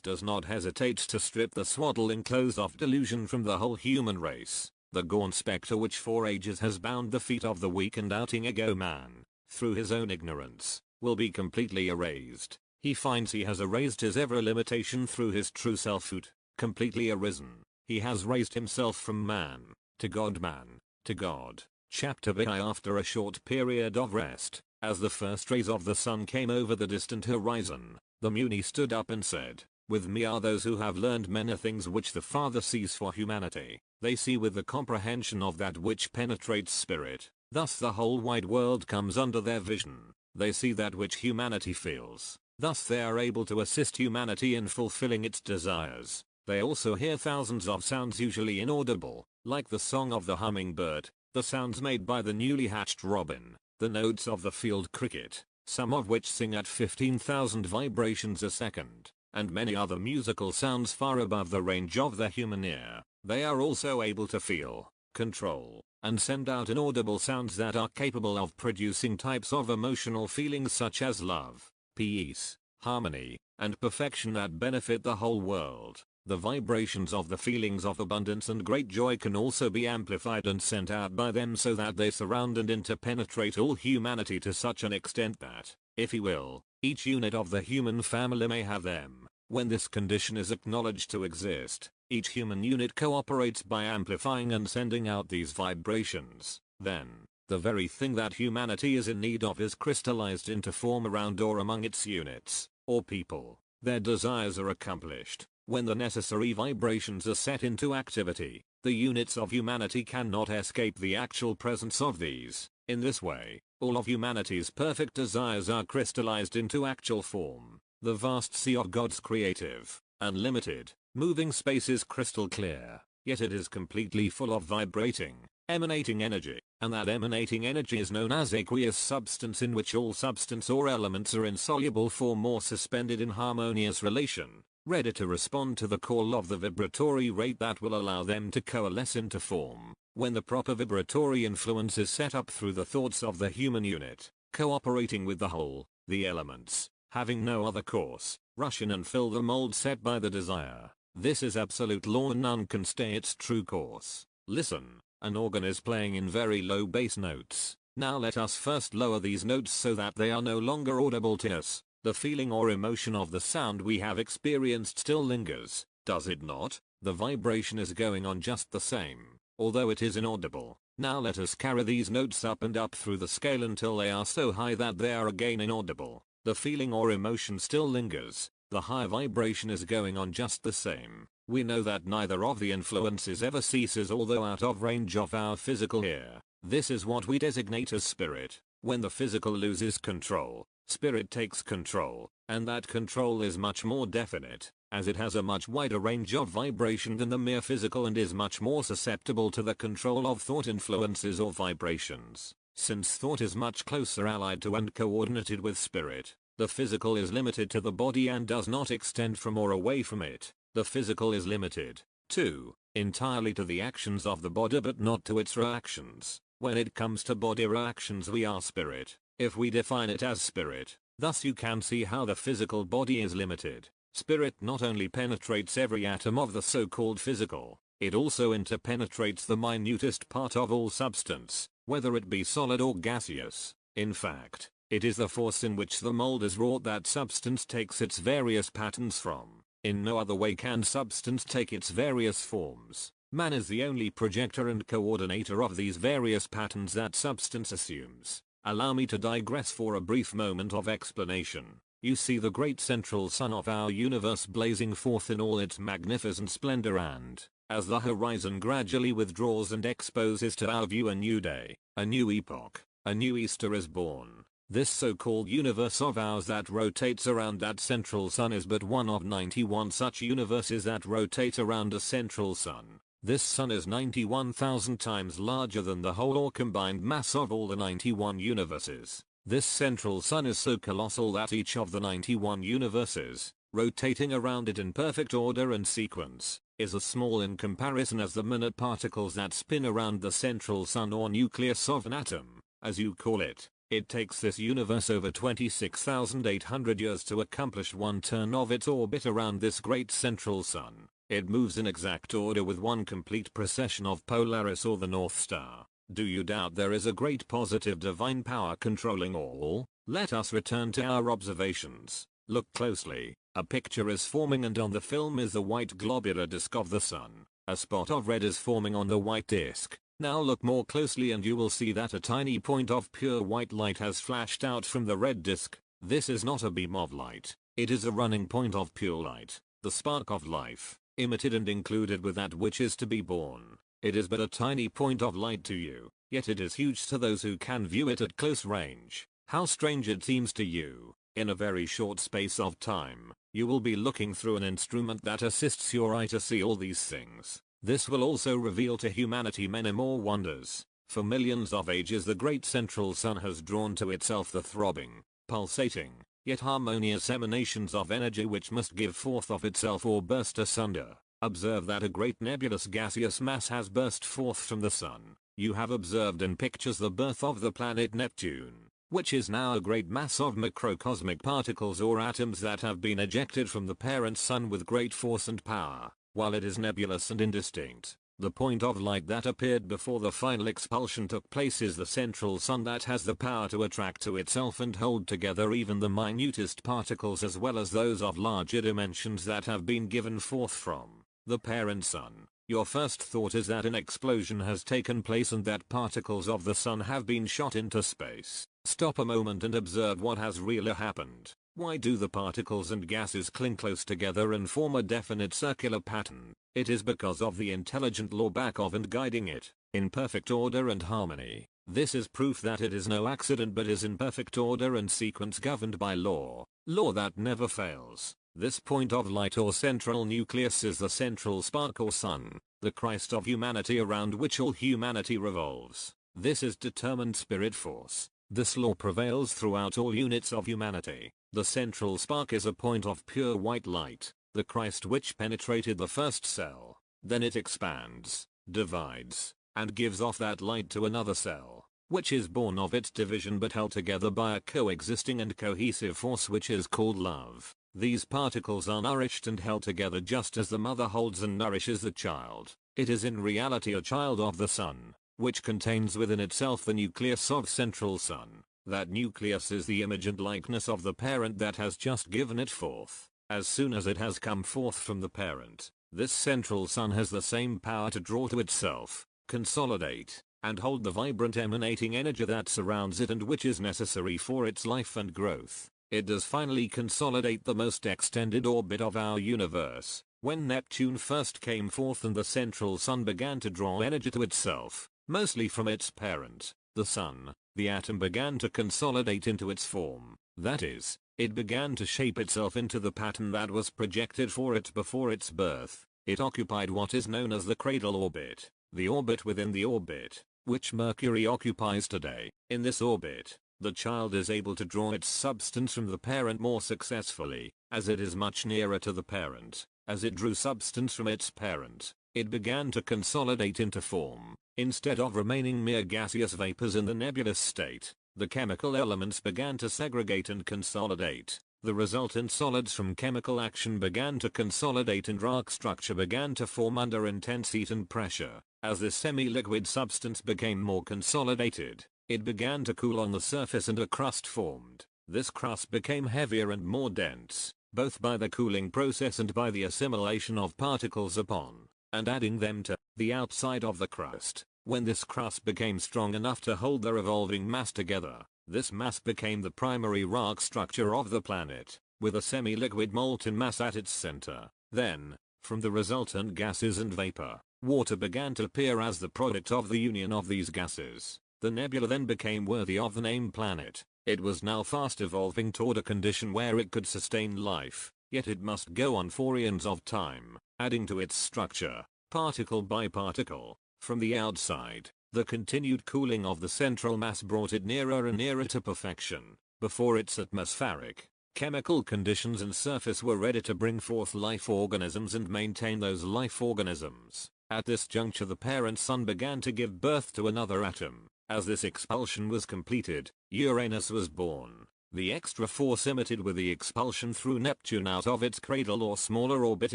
does not hesitate to strip the swaddling clothes of delusion from the whole human race. The gaunt spectre which for ages has bound the feet of the weak and doubting ego man, through his own ignorance, will be completely erased. He finds he has erased his every limitation through his true selfhood, completely arisen. He has raised himself from man, to God man, to God. Chapter VI. After a short period of rest, as the first rays of the sun came over the distant horizon, the Muni stood up and said, "With me are those who have learned many things which the Father sees for humanity. They see with the comprehension of that which penetrates spirit. Thus the whole wide world comes under their vision. They see that which humanity feels. Thus they are able to assist humanity in fulfilling its desires. They also hear thousands of sounds usually inaudible, like the song of the hummingbird, the sounds made by the newly hatched robin, the notes of the field cricket, some of which sing at 15,000 vibrations a second, and many other musical sounds far above the range of the human ear. They are also able to feel, control, and send out inaudible sounds that are capable of producing types of emotional feelings such as love, peace, harmony, and perfection that benefit the whole world. The vibrations of the feelings of abundance and great joy can also be amplified and sent out by them so that they surround and interpenetrate all humanity to such an extent that, if he will, each unit of the human family may have them. When this condition is acknowledged to exist, each human unit cooperates by amplifying and sending out these vibrations. Then, the very thing that humanity is in need of is crystallized into form around or among its units, or people. Their desires are accomplished. When the necessary vibrations are set into activity, the units of humanity cannot escape the actual presence of these. In this way, all of humanity's perfect desires are crystallized into actual form. The vast sea of God's creative, unlimited, moving space is crystal clear, yet it is completely full of vibrating, emanating energy, and that emanating energy is known as aqueous substance, in which all substance or elements are in soluble form or suspended in harmonious relation, ready to respond to the call of the vibratory rate that will allow them to coalesce into form. When the proper vibratory influence is set up through the thoughts of the human unit, cooperating with the whole, the elements, having no other course, rush in and fill the mold set by the desire. This is absolute law and none can stay its true course. Listen, an organ is playing in very low bass notes. Now let us first lower these notes so that they are no longer audible to us. The feeling or emotion of the sound we have experienced still lingers, does it not? The vibration is going on just the same, although it is inaudible. Now let us carry these notes up and up through the scale until they are so high that they are again inaudible. The feeling or emotion still lingers. The high vibration is going on just the same. We know that neither of the influences ever ceases although out of range of our physical ear. This is what we designate as spirit. When the physical loses control, spirit takes control, and that control is much more definite, as it has a much wider range of vibration than the mere physical and is much more susceptible to the control of thought influences or vibrations. Since thought is much closer allied to and coordinated with spirit, the physical is limited to the body and does not extend from or away from it. The physical is limited, too, entirely to the actions of the body but not to its reactions. When it comes to body reactions we are spirit, if we define it as spirit. Thus you can see how the physical body is limited. Spirit not only penetrates every atom of the so-called physical, it also interpenetrates the minutest part of all substance, whether it be solid or gaseous. In fact, it is the force in which the mold is wrought that substance takes its various patterns from. In no other way can substance take its various forms. Man is the only projector and coordinator of these various patterns that substance assumes. Allow me to digress for a brief moment of explanation. You see the great central sun of our universe blazing forth in all its magnificent splendor, and, as the horizon gradually withdraws and exposes to our view a new day, a new epoch, a new Easter is born. This so-called universe of ours that rotates around that central sun is but one of 91 such universes that rotate around a central sun. This sun is 91,000 times larger than the whole or combined mass of all the 91 universes. This central sun is so colossal that each of the 91 universes, rotating around it in perfect order and sequence, is as small in comparison as the minute particles that spin around the central sun or nucleus of an atom, as you call it. It takes this universe over 26,800 years to accomplish one turn of its orbit around this great central sun. It moves in exact order with one complete precession of Polaris or the North Star. Do you doubt there is a great positive divine power controlling all? Let us return to our observations. Look closely. A picture is forming and on the film is the white globular disk of the sun. A spot of red is forming on the white disk. Now look more closely and you will see that a tiny point of pure white light has flashed out from the red disk. This is not a beam of light. It is a running point of pure light. The spark of life, emitted and included with that which is to be born. It is but a tiny point of light to you, yet it is huge to those who can view it at close range. How strange it seems to you. In a very short space of time, you will be looking through an instrument that assists your eye to see all these things. This will also reveal to humanity many more wonders. For millions of ages the great central sun has drawn to itself the throbbing, pulsating, yet harmonious emanations of energy which must give forth of itself or burst asunder. Observe that a great nebulous gaseous mass has burst forth from the sun. You have observed in pictures the birth of the planet Neptune, which is now a great mass of macrocosmic particles or atoms that have been ejected from the parent sun with great force and power. While it is nebulous and indistinct, the point of light that appeared before the final expulsion took place is the central sun that has the power to attract to itself and hold together even the minutest particles as well as those of larger dimensions that have been given forth from the parent sun. Your first thought is that an explosion has taken place and that particles of the sun have been shot into space. Stop a moment and observe what has really happened. Why do the particles and gases cling close together and form a definite circular pattern? It is because of the intelligent law back of and guiding it, in perfect order and harmony. This is proof that it is no accident but is in perfect order and sequence governed by law that never fails. This point of light or central nucleus is the central spark or sun, the Christ of humanity around which all humanity revolves. This is determined spirit force. This law prevails throughout all units of humanity. The central spark is a point of pure white light, the Christ which penetrated the first cell. Then it expands, divides, and gives off that light to another cell, which is born of its division but held together by a coexisting and cohesive force which is called love. These particles are nourished and held together just as the mother holds and nourishes the child. It is in reality a child of the sun, which contains within itself the nucleus of central sun. That nucleus is the image and likeness of the parent that has just given it forth. As soon as it has come forth from the parent, this central sun has the same power to draw to itself, consolidate, and hold the vibrant emanating energy that surrounds it and which is necessary for its life and growth. It does finally consolidate the most extended orbit of our universe. When Neptune first came forth and the central sun began to draw energy to itself, mostly from its parent, the sun, the atom began to consolidate into its form. That is, it began to shape itself into the pattern that was projected for it before its birth. It occupied what is known as the cradle orbit, the orbit within the orbit, which Mercury occupies today. In this orbit, the child is able to draw its substance from the parent more successfully, as it is much nearer to the parent. As it drew substance from its parent, it began to consolidate into form. Instead of remaining mere gaseous vapors in the nebulous state, the chemical elements began to segregate and consolidate. The resultant solids from chemical action began to consolidate and rock structure began to form under intense heat and pressure. As this semi-liquid substance became more consolidated, it began to cool on the surface and a crust formed. This crust became heavier and more dense, both by the cooling process and by the assimilation of particles upon, and adding them to, the outside of the crust. When this crust became strong enough to hold the revolving mass together, this mass became the primary rock structure of the planet, with a semi-liquid molten mass at its center. Then, from the resultant gases and vapor, water began to appear as the product of the union of these gases. The nebula then became worthy of the name planet. It was now fast evolving toward a condition where it could sustain life, yet it must go on for eons of time, adding to its structure, particle by particle, from the outside. The continued cooling of the central mass brought it nearer and nearer to perfection. Before its atmospheric, chemical conditions and surface were ready to bring forth life organisms and maintain those life organisms. At this juncture the parent sun began to give birth to another atom. As this expulsion was completed, Uranus was born. The extra force emitted with the expulsion threw Neptune out of its cradle or smaller orbit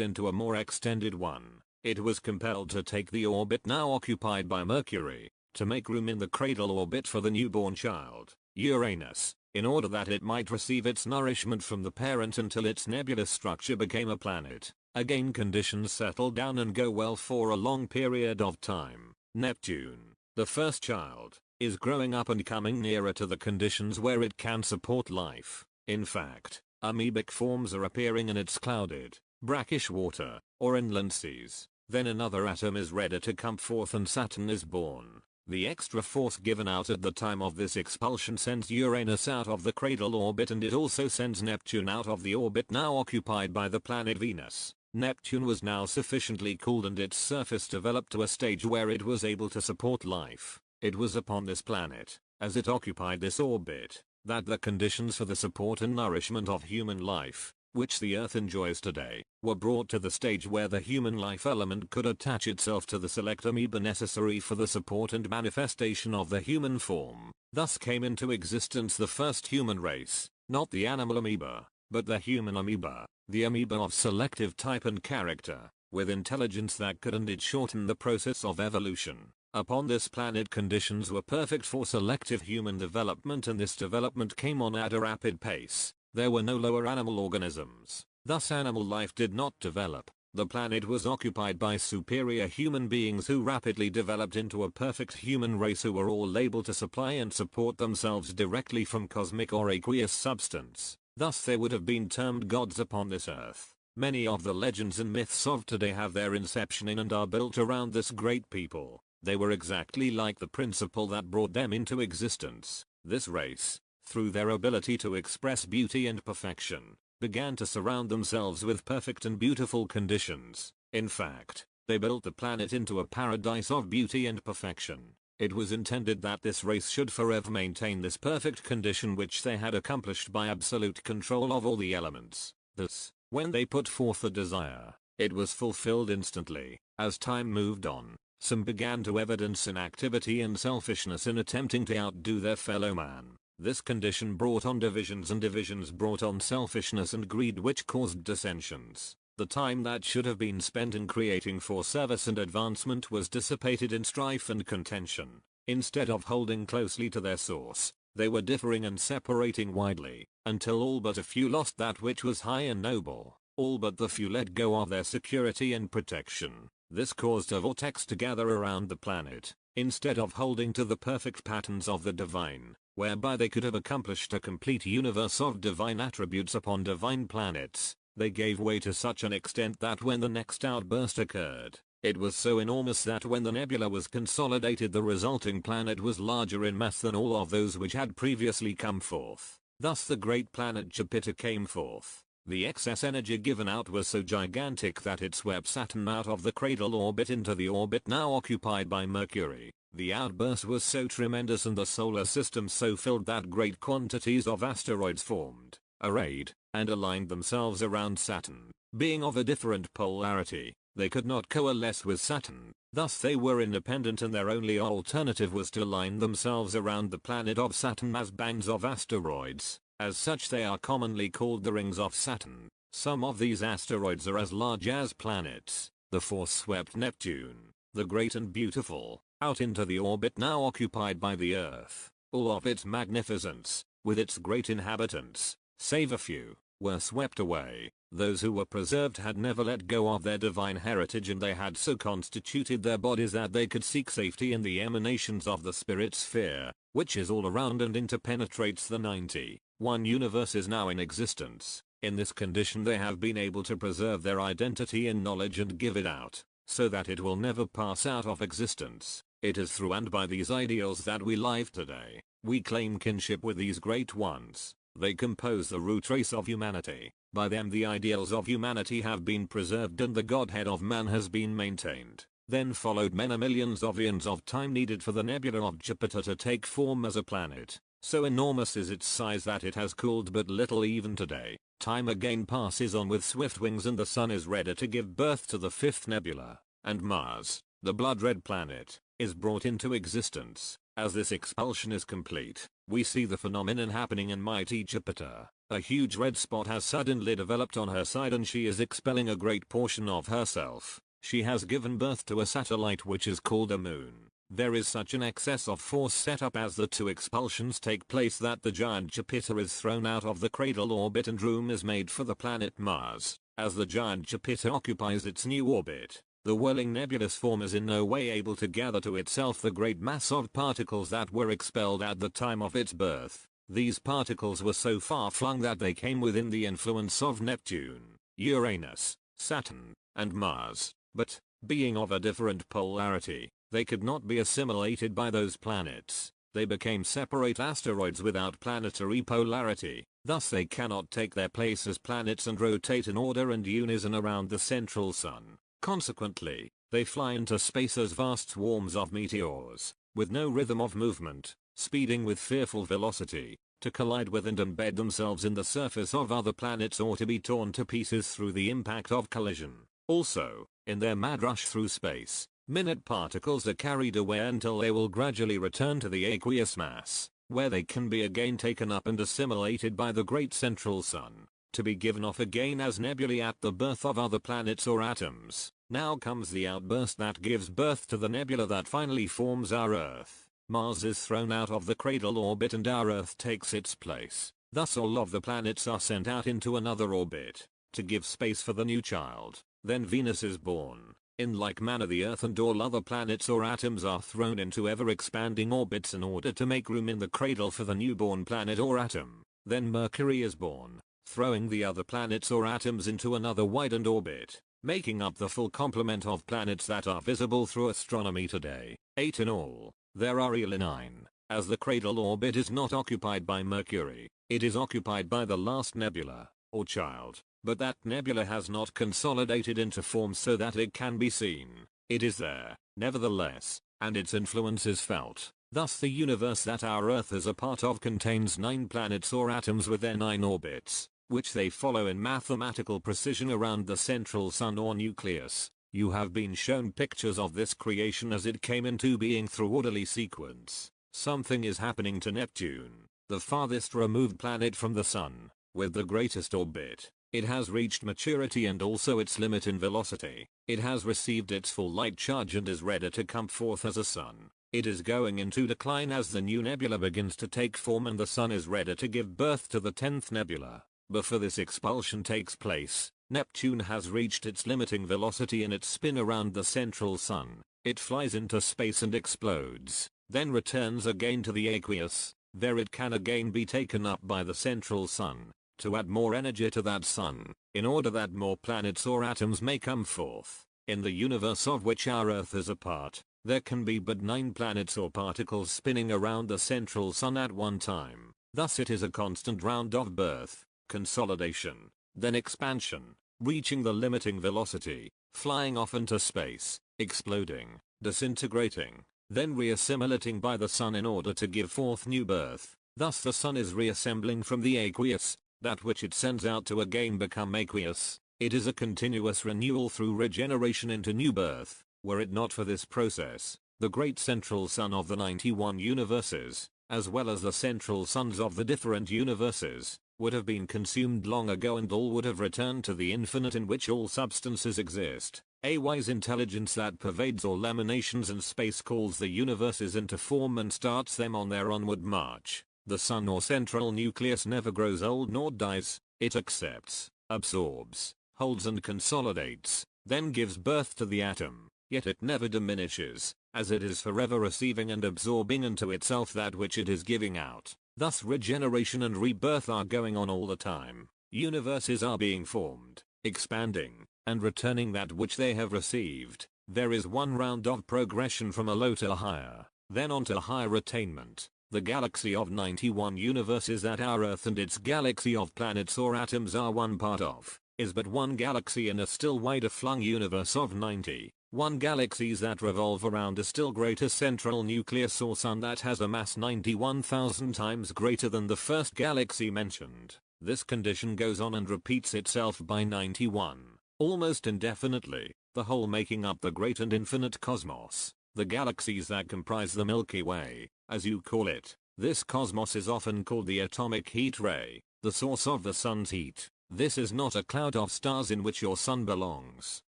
into a more extended one. It was compelled to take the orbit now occupied by Mercury, to make room in the cradle orbit for the newborn child, Uranus, in order that it might receive its nourishment from the parent until its nebulous structure became a planet. Again conditions settle down and go well for a long period of time. Neptune, the first child, is growing up and coming nearer to the conditions where it can support life. In fact, amoebic forms are appearing in its clouded, brackish water, or inland seas. Then another atom is ready to come forth and Saturn is born. The extra force given out at the time of this expulsion sends Uranus out of the cradle orbit, and it also sends Neptune out of the orbit now occupied by the planet Venus. Neptune was now sufficiently cooled and its surface developed to a stage where it was able to support life. It was upon this planet, as it occupied this orbit, that the conditions for the support and nourishment of human life, which the Earth enjoys today, were brought to the stage where the human life element could attach itself to the select amoeba necessary for the support and manifestation of the human form. Thus came into existence the first human race, not the animal amoeba, but the human amoeba, the amoeba of selective type and character, with intelligence that could and did shorten the process of evolution. Upon this planet conditions were perfect for selective human development, and this development came on at a rapid pace. There were no lower animal organisms, thus animal life did not develop. The planet was occupied by superior human beings who rapidly developed into a perfect human race who were all able to supply and support themselves directly from cosmic or aqueous substance. Thus they would have been termed gods upon this earth. Many of the legends and myths of today have their inception in and are built around this great people. They were exactly like the principle that brought them into existence. This race, through their ability to express beauty and perfection, began to surround themselves with perfect and beautiful conditions. In fact, they built the planet into a paradise of beauty and perfection. It was intended that this race should forever maintain this perfect condition which they had accomplished by absolute control of all the elements. Thus, when they put forth a desire, it was fulfilled instantly. As time moved on, some began to evidence inactivity and selfishness in attempting to outdo their fellow man. This condition brought on divisions, and divisions brought on selfishness and greed, which caused dissensions. The time that should have been spent in creating for service and advancement was dissipated in strife and contention. Instead of holding closely to their source, they were differing and separating widely, until all but a few lost that which was high and noble. All but the few let go of their security and protection. This caused a vortex to gather around the planet, instead of holding to the perfect patterns of the divine, whereby they could have accomplished a complete universe of divine attributes upon divine planets. They gave way to such an extent that when the next outburst occurred, it was so enormous that when the nebula was consolidated, the resulting planet was larger in mass than all of those which had previously come forth. Thus the great planet Jupiter came forth. The excess energy given out was so gigantic that it swept Saturn out of the cradle orbit into the orbit now occupied by Mercury. The outburst was so tremendous and the solar system so filled that great quantities of asteroids formed, arrayed, and aligned themselves around Saturn. Being of a different polarity, they could not coalesce with Saturn. Thus they were independent, and their only alternative was to align themselves around the planet of Saturn as bands of asteroids. As such they are commonly called the rings of Saturn. Some of these asteroids are as large as planets. The force swept Neptune, the great and beautiful, out into the orbit now occupied by the Earth. All of its magnificence, with its great inhabitants, save a few, were swept away. Those who were preserved had never let go of their divine heritage, and they had so constituted their bodies that they could seek safety in the emanations of the spirit sphere, which is all around and interpenetrates the 91 universe is now in existence. In this condition they have been able to preserve their identity in knowledge and give it out, so that it will never pass out of existence. It is through and by these ideals that we live today. We claim kinship with these great ones. They compose the root race of humanity. By them the ideals of humanity have been preserved and the godhead of man has been maintained. Then followed many millions of eons of time needed for the nebula of Jupiter to take form as a planet. So enormous is its size that it has cooled but little even today. Time again passes on with swift wings and the sun is ready to give birth to the fifth nebula. And Mars, the blood-red planet, is brought into existence. As this expulsion is complete, we see the phenomenon happening in mighty Jupiter. A huge red spot has suddenly developed on her side and she is expelling a great portion of herself. She has given birth to a satellite which is called a moon. There is such an excess of force set up as the two expulsions take place that the giant Jupiter is thrown out of the cradle orbit and room is made for the planet Mars. As the giant Jupiter occupies its new orbit, the whirling nebulous form is in no way able to gather to itself the great mass of particles that were expelled at the time of its birth. These particles were so far flung that they came within the influence of Neptune, Uranus, Saturn, and Mars, but, being of a different polarity, they could not be assimilated by those planets. They became separate asteroids without planetary polarity, thus they cannot take their place as planets and rotate in order and unison around the central sun. Consequently, they fly into space as vast swarms of meteors, with no rhythm of movement, speeding with fearful velocity, to collide with and embed themselves in the surface of other planets or to be torn to pieces through the impact of collision. Also, in their mad rush through space, minute particles are carried away until they will gradually return to the aqueous mass, where they can be again taken up and assimilated by the great central sun, to be given off again as nebulae at the birth of other planets or atoms. Now comes the outburst that gives birth to the nebula that finally forms our Earth. Mars is thrown out of the cradle orbit and our Earth takes its place. Thus all of the planets are sent out into another orbit, to give space for the new child. Then Venus is born. In like manner the Earth and all other planets or atoms are thrown into ever-expanding orbits in order to make room in the cradle for the newborn planet or atom. Then Mercury is born, throwing the other planets or atoms into another widened orbit, making up the full complement of planets that are visible through astronomy today. 8 in all. There are really 9, as the cradle orbit is not occupied by Mercury, it is occupied by the last nebula, or child. But that nebula has not consolidated into form so that it can be seen. It is there, nevertheless, and its influence is felt. Thus the universe that our Earth is a part of contains 9 planets or atoms with their 9 orbits, which they follow in mathematical precision around the central sun or nucleus. You have been shown pictures of this creation as it came into being through orderly sequence. Something is happening to Neptune, the farthest removed planet from the sun, with the greatest orbit. It has reached maturity and also its limit in velocity. It has received its full light charge and is ready to come forth as a sun. It is going into decline as the new nebula begins to take form and the sun is ready to give birth to the 10th nebula. Before this expulsion takes place, Neptune has reached its limiting velocity in its spin around the central sun. It flies into space and explodes, then returns again to the aqueous. There it can again be taken up by the central sun, to add more energy to that sun, in order that more planets or atoms may come forth. In the universe of which our Earth is a part, there can be but 9 planets or particles spinning around the central sun at one time. Thus it is a constant round of birth, consolidation, then expansion, reaching the limiting velocity, flying off into space, exploding, disintegrating, then reassimilating by the sun in order to give forth new birth. Thus the sun is reassembling from the aqueous, that which it sends out to again become aqueous. It is a continuous renewal through regeneration into new birth. Were it not for this process, the great central sun of the 91 universes, as well as the central suns of the different universes, would have been consumed long ago and all would have returned to the infinite in which all substances exist. A wise intelligence that pervades all emanations and space calls the universes into form and starts them on their onward march. The sun or central nucleus never grows old nor dies. It accepts, absorbs, holds and consolidates, then gives birth to the atom. Yet it never diminishes, as it is forever receiving and absorbing into itself that which it is giving out. Thus regeneration and rebirth are going on all the time. Universes are being formed, expanding, and returning that which they have received. There is one round of progression from a low to a higher, then on to higher attainment. The galaxy of 91 universes that our Earth and its galaxy of planets or atoms are one part of, is but one galaxy in a still wider flung universe of 91 galaxies that revolve around a still greater central nuclear source sun that has a mass 91,000 times greater than the first galaxy mentioned. This condition goes on and repeats itself by 91, almost indefinitely, the whole making up the great and infinite cosmos, the galaxies that comprise the Milky Way, as you call it. This cosmos is often called the atomic heat ray, the source of the sun's heat. This is not a cloud of stars in which your sun belongs.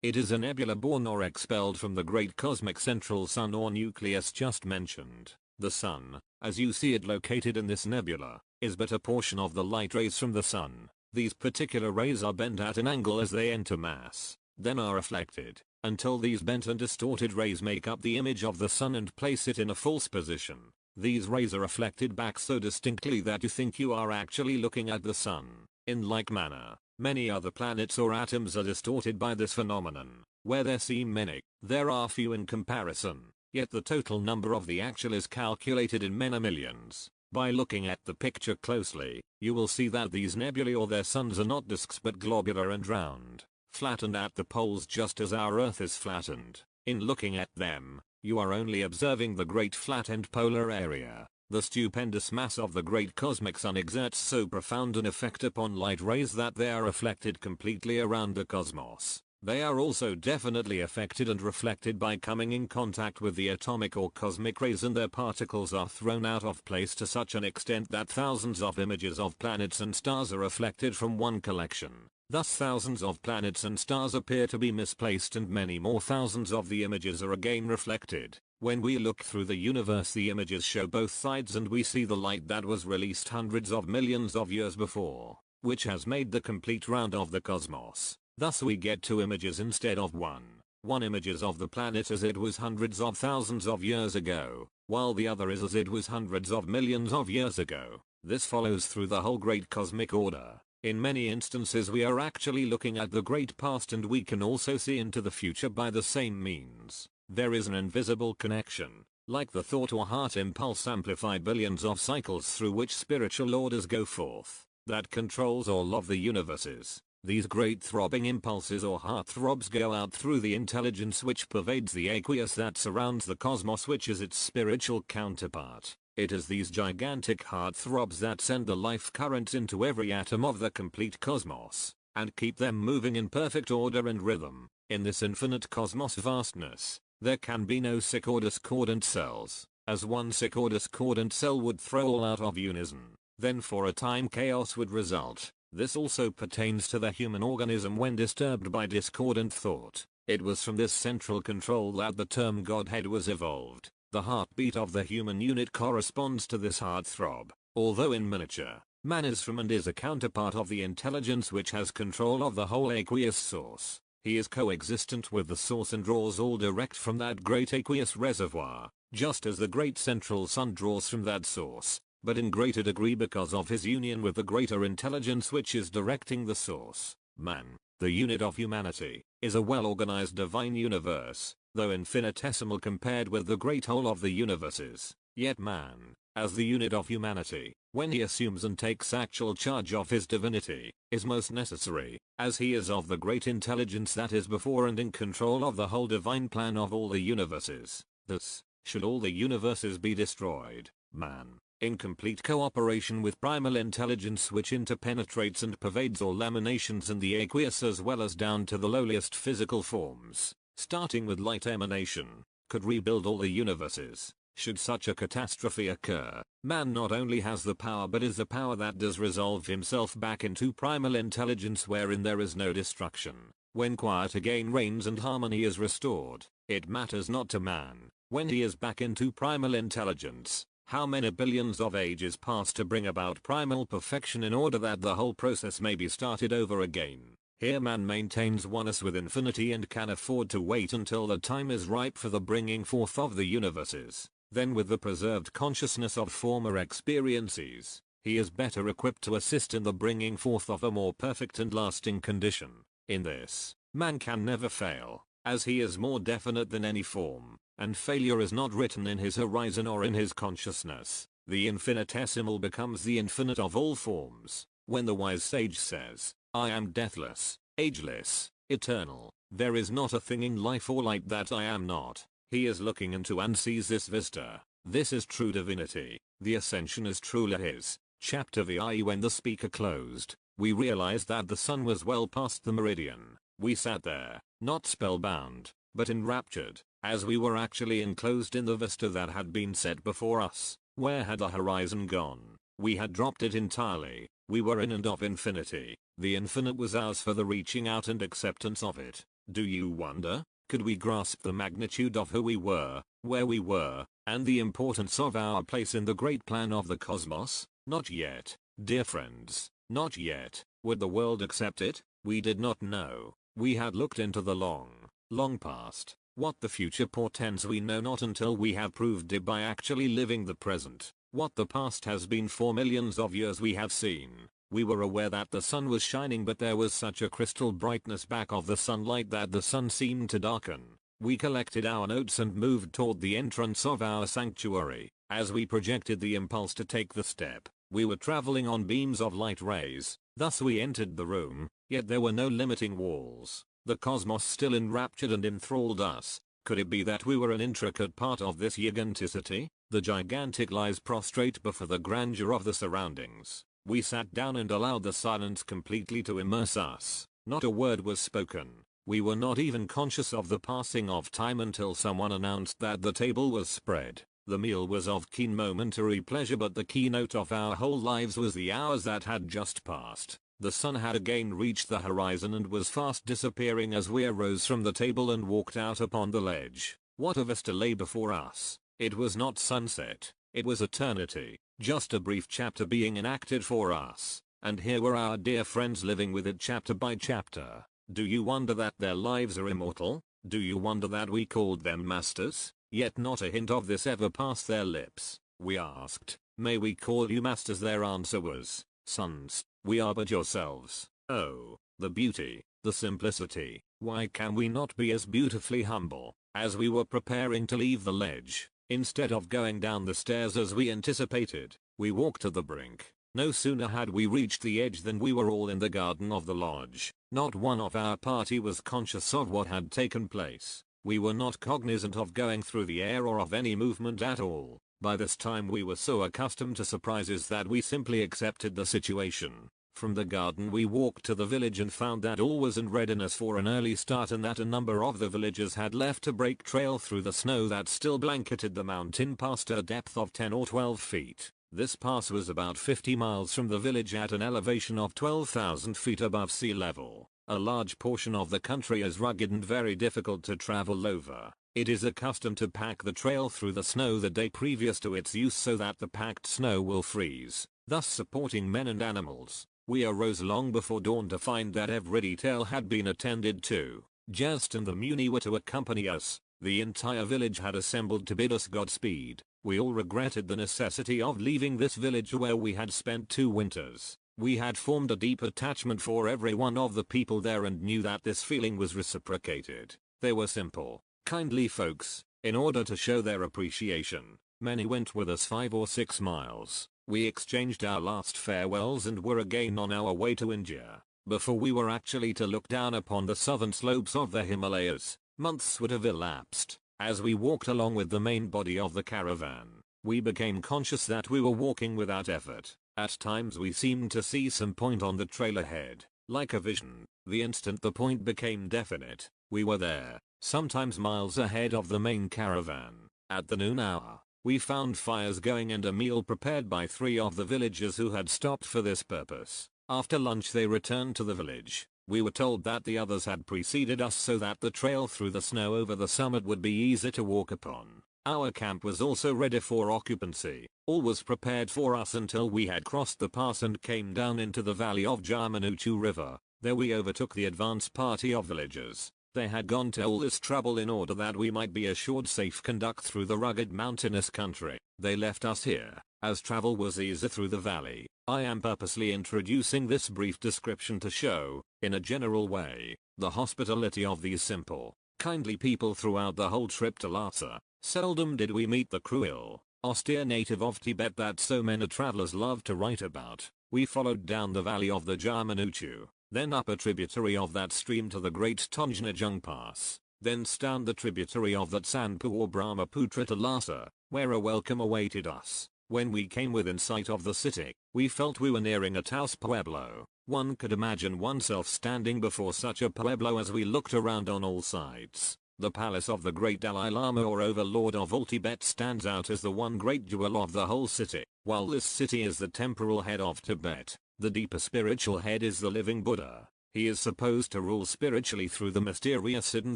It is a nebula born or expelled from the great cosmic central sun or nucleus just mentioned. The sun, as you see it located in this nebula, is but a portion of the light rays from the sun. These particular rays are bent at an angle as they enter mass, then are reflected, until these bent and distorted rays make up the image of the sun and place it in a false position. These rays are reflected back so distinctly that you think you are actually looking at the sun. In like manner, many other planets or atoms are distorted by this phenomenon. Where there seem many, there are few in comparison, yet the total number of the actual is calculated in many millions. By looking at the picture closely, you will see that these nebulae or their suns are not disks but globular and round, flattened at the poles just as our Earth is flattened. In looking at them, you are only observing the great flattened polar area. The stupendous mass of the great cosmic sun exerts so profound an effect upon light rays that they are reflected completely around the cosmos. They are also definitely affected and reflected by coming in contact with the atomic or cosmic rays, and their particles are thrown out of place to such an extent that thousands of images of planets and stars are reflected from one collection. Thus thousands of planets and stars appear to be misplaced and many more thousands of the images are again reflected. When we look through the universe, the images show both sides and we see the light that was released hundreds of millions of years before, which has made the complete round of the cosmos. Thus we get two images instead of one. One image is of the planet as it was hundreds of thousands of years ago, while the other is as it was hundreds of millions of years ago. This follows through the whole great cosmic order. In many instances we are actually looking at the great past, and we can also see into the future by the same means. There is an invisible connection, like the thought or heart impulse amplified billions of cycles through which spiritual orders go forth, that controls all of the universes. These great throbbing impulses or heart throbs go out through the intelligence which pervades the aqueous that surrounds the cosmos, which is its spiritual counterpart. It is these gigantic heart throbs that send the life currents into every atom of the complete cosmos, and keep them moving in perfect order and rhythm. In this infinite cosmos vastness, there can be no sick or discordant cells, as one sick or discordant cell would throw all out of unison. Then for a time chaos would result. This also pertains to the human organism when disturbed by discordant thought. It was from this central control that the term Godhead was evolved. The heartbeat of the human unit corresponds to this heart throb. Although in miniature, man is from and is a counterpart of the intelligence which has control of the whole aqueous source. He is coexistent with the source and draws all direct from that great aqueous reservoir, just as the great central sun draws from that source, but in greater degree because of his union with the greater intelligence which is directing the source. Man, the unit of humanity, is a well-organized divine universe, though infinitesimal compared with the great whole of the universes. Yet man, as the unit of humanity, when he assumes and takes actual charge of his divinity, is most necessary, as he is of the great intelligence that is before and in control of the whole divine plan of all the universes. Thus, should all the universes be destroyed, man, in complete cooperation with primal intelligence which interpenetrates and pervades all emanations in the aqueous as well as down to the lowliest physical forms, starting with light emanation, could rebuild all the universes. Should such a catastrophe occur, man not only has the power but is the power that does resolve himself back into primal intelligence wherein there is no destruction. When quiet again reigns and harmony is restored, it matters not to man, when he is back into primal intelligence, how many billions of ages pass to bring about primal perfection in order that the whole process may be started over again. Here man maintains oneness with infinity and can afford to wait until the time is ripe for the bringing forth of the universes. Then with the preserved consciousness of former experiences, he is better equipped to assist in the bringing forth of a more perfect and lasting condition. In this, man can never fail, as he is more definite than any form, and failure is not written in his horizon or in his consciousness. The infinitesimal becomes the infinite of all forms. When the wise sage says, I am deathless, ageless, eternal, there is not a thing in life or light that I am not. He is looking into and sees this vista. This is true divinity. The ascension is truly his. Chapter VI. When the speaker closed, we realized that the sun was well past the meridian. We sat there, not spellbound, but enraptured, as we were actually enclosed in the vista that had been set before us. Where had the horizon gone? We had dropped it entirely. We were in and of infinity. The infinite was ours for the reaching out and acceptance of it. Do you wonder? Could we grasp the magnitude of who we were, where we were, and the importance of our place in the great plan of the cosmos? Not yet, dear friends, not yet. Would the world accept it? We did not know. We had looked into the long past. What the future portends we know not until we have proved it by actually living the present. What the past has been for millions of years we have seen. We were aware that the sun was shining, but there was such a crystal brightness back of the sunlight that the sun seemed to darken. We collected our notes and moved toward the entrance of our sanctuary. As we projected the impulse to take the step, we were traveling on beams of light rays. Thus we entered the room, yet there were no limiting walls. The cosmos still enraptured and enthralled us. Could it be that we were an intricate part of this giganticity? The gigantic lies prostrate before the grandeur of the surroundings. We sat down and allowed the silence completely to immerse us. Not a word was spoken. We were not even conscious of the passing of time until someone announced that the table was spread. The meal was of keen momentary pleasure, but the keynote of our whole lives was the hours that had just passed. The sun had again reached the horizon and was fast disappearing as we arose from the table and walked out upon the ledge. What a vista lay before us. It was not sunset. It was eternity. Just a brief chapter being enacted for us. And here were our dear friends living with it chapter by chapter. Do you wonder that their lives are immortal? Do you wonder that we called them masters? Yet not a hint of this ever passed their lips. We asked, may we call you masters? Their answer was, sons, we are but yourselves. Oh, the beauty, the simplicity. Why can we not be as beautifully humble? As we were preparing to leave the ledge, instead of going down the stairs as we anticipated, we walked to the brink. No sooner had we reached the edge than we were all in the garden of the lodge. Not one of our party was conscious of what had taken place. We were not cognizant of going through the air or of any movement at all. By this time we were so accustomed to surprises that we simply accepted the situation. From the garden we walked to the village and found that all was in readiness for an early start, and that a number of the villagers had left a break trail through the snow that still blanketed the mountain past a depth of 10 or 12 feet. This pass was about 50 miles from the village at an elevation of 12,000 feet above sea level. A large portion of the country is rugged and very difficult to travel over. It is accustomed to pack the trail through the snow the day previous to its use so that the packed snow will freeze, thus supporting men and animals. We arose long before dawn to find that every detail had been attended to. Just and the Muni were to accompany us. The entire village had assembled to bid us Godspeed. We all regretted the necessity of leaving this village where we had spent 2 winters. We had formed a deep attachment for every one of the people there and knew that this feeling was reciprocated. They were simple, kindly folks. In order to show their appreciation, many went with us 5 or 6 miles. We exchanged our last farewells and were again on our way to India. Before we were actually to look down upon the southern slopes of the Himalayas, months would have elapsed. As we walked along with the main body of the caravan, we became conscious that we were walking without effort. At times we seemed to see some point on the trail ahead, like a vision. The instant the point became definite, we were there, sometimes miles ahead of the main caravan. At the noon hour, we found fires going and a meal prepared by 3 of the villagers who had stopped for this purpose. After lunch they returned to the village. We were told that the others had preceded us so that the trail through the snow over the summit would be easy to walk upon. Our camp was also ready for occupancy. All was prepared for us until we had crossed the pass and came down into the valley of Jamanuchu River. There we overtook the advance party of villagers. They had gone to all this trouble in order that we might be assured safe conduct through the rugged mountainous country. They left us here, as travel was easy through the valley. I am purposely introducing this brief description to show, in a general way, the hospitality of these simple, kindly people throughout the whole trip to Lhasa. Seldom did we meet the cruel, austere native of Tibet that so many travelers love to write about. We followed down the valley of the Jamanuchu, then up a tributary of that stream to the Great Tongnajung Pass, then down the tributary of that Sanpu or Brahmaputra to Lhasa, where a welcome awaited us. When we came within sight of the city, we felt we were nearing a Taos pueblo. One could imagine oneself standing before such a pueblo as we looked around on all sides. The palace of the great Dalai Lama or overlord of all Tibet stands out as the one great jewel of the whole city. While this city is the temporal head of Tibet, the deeper spiritual head is the living Buddha. He is supposed to rule spiritually through the mysterious hidden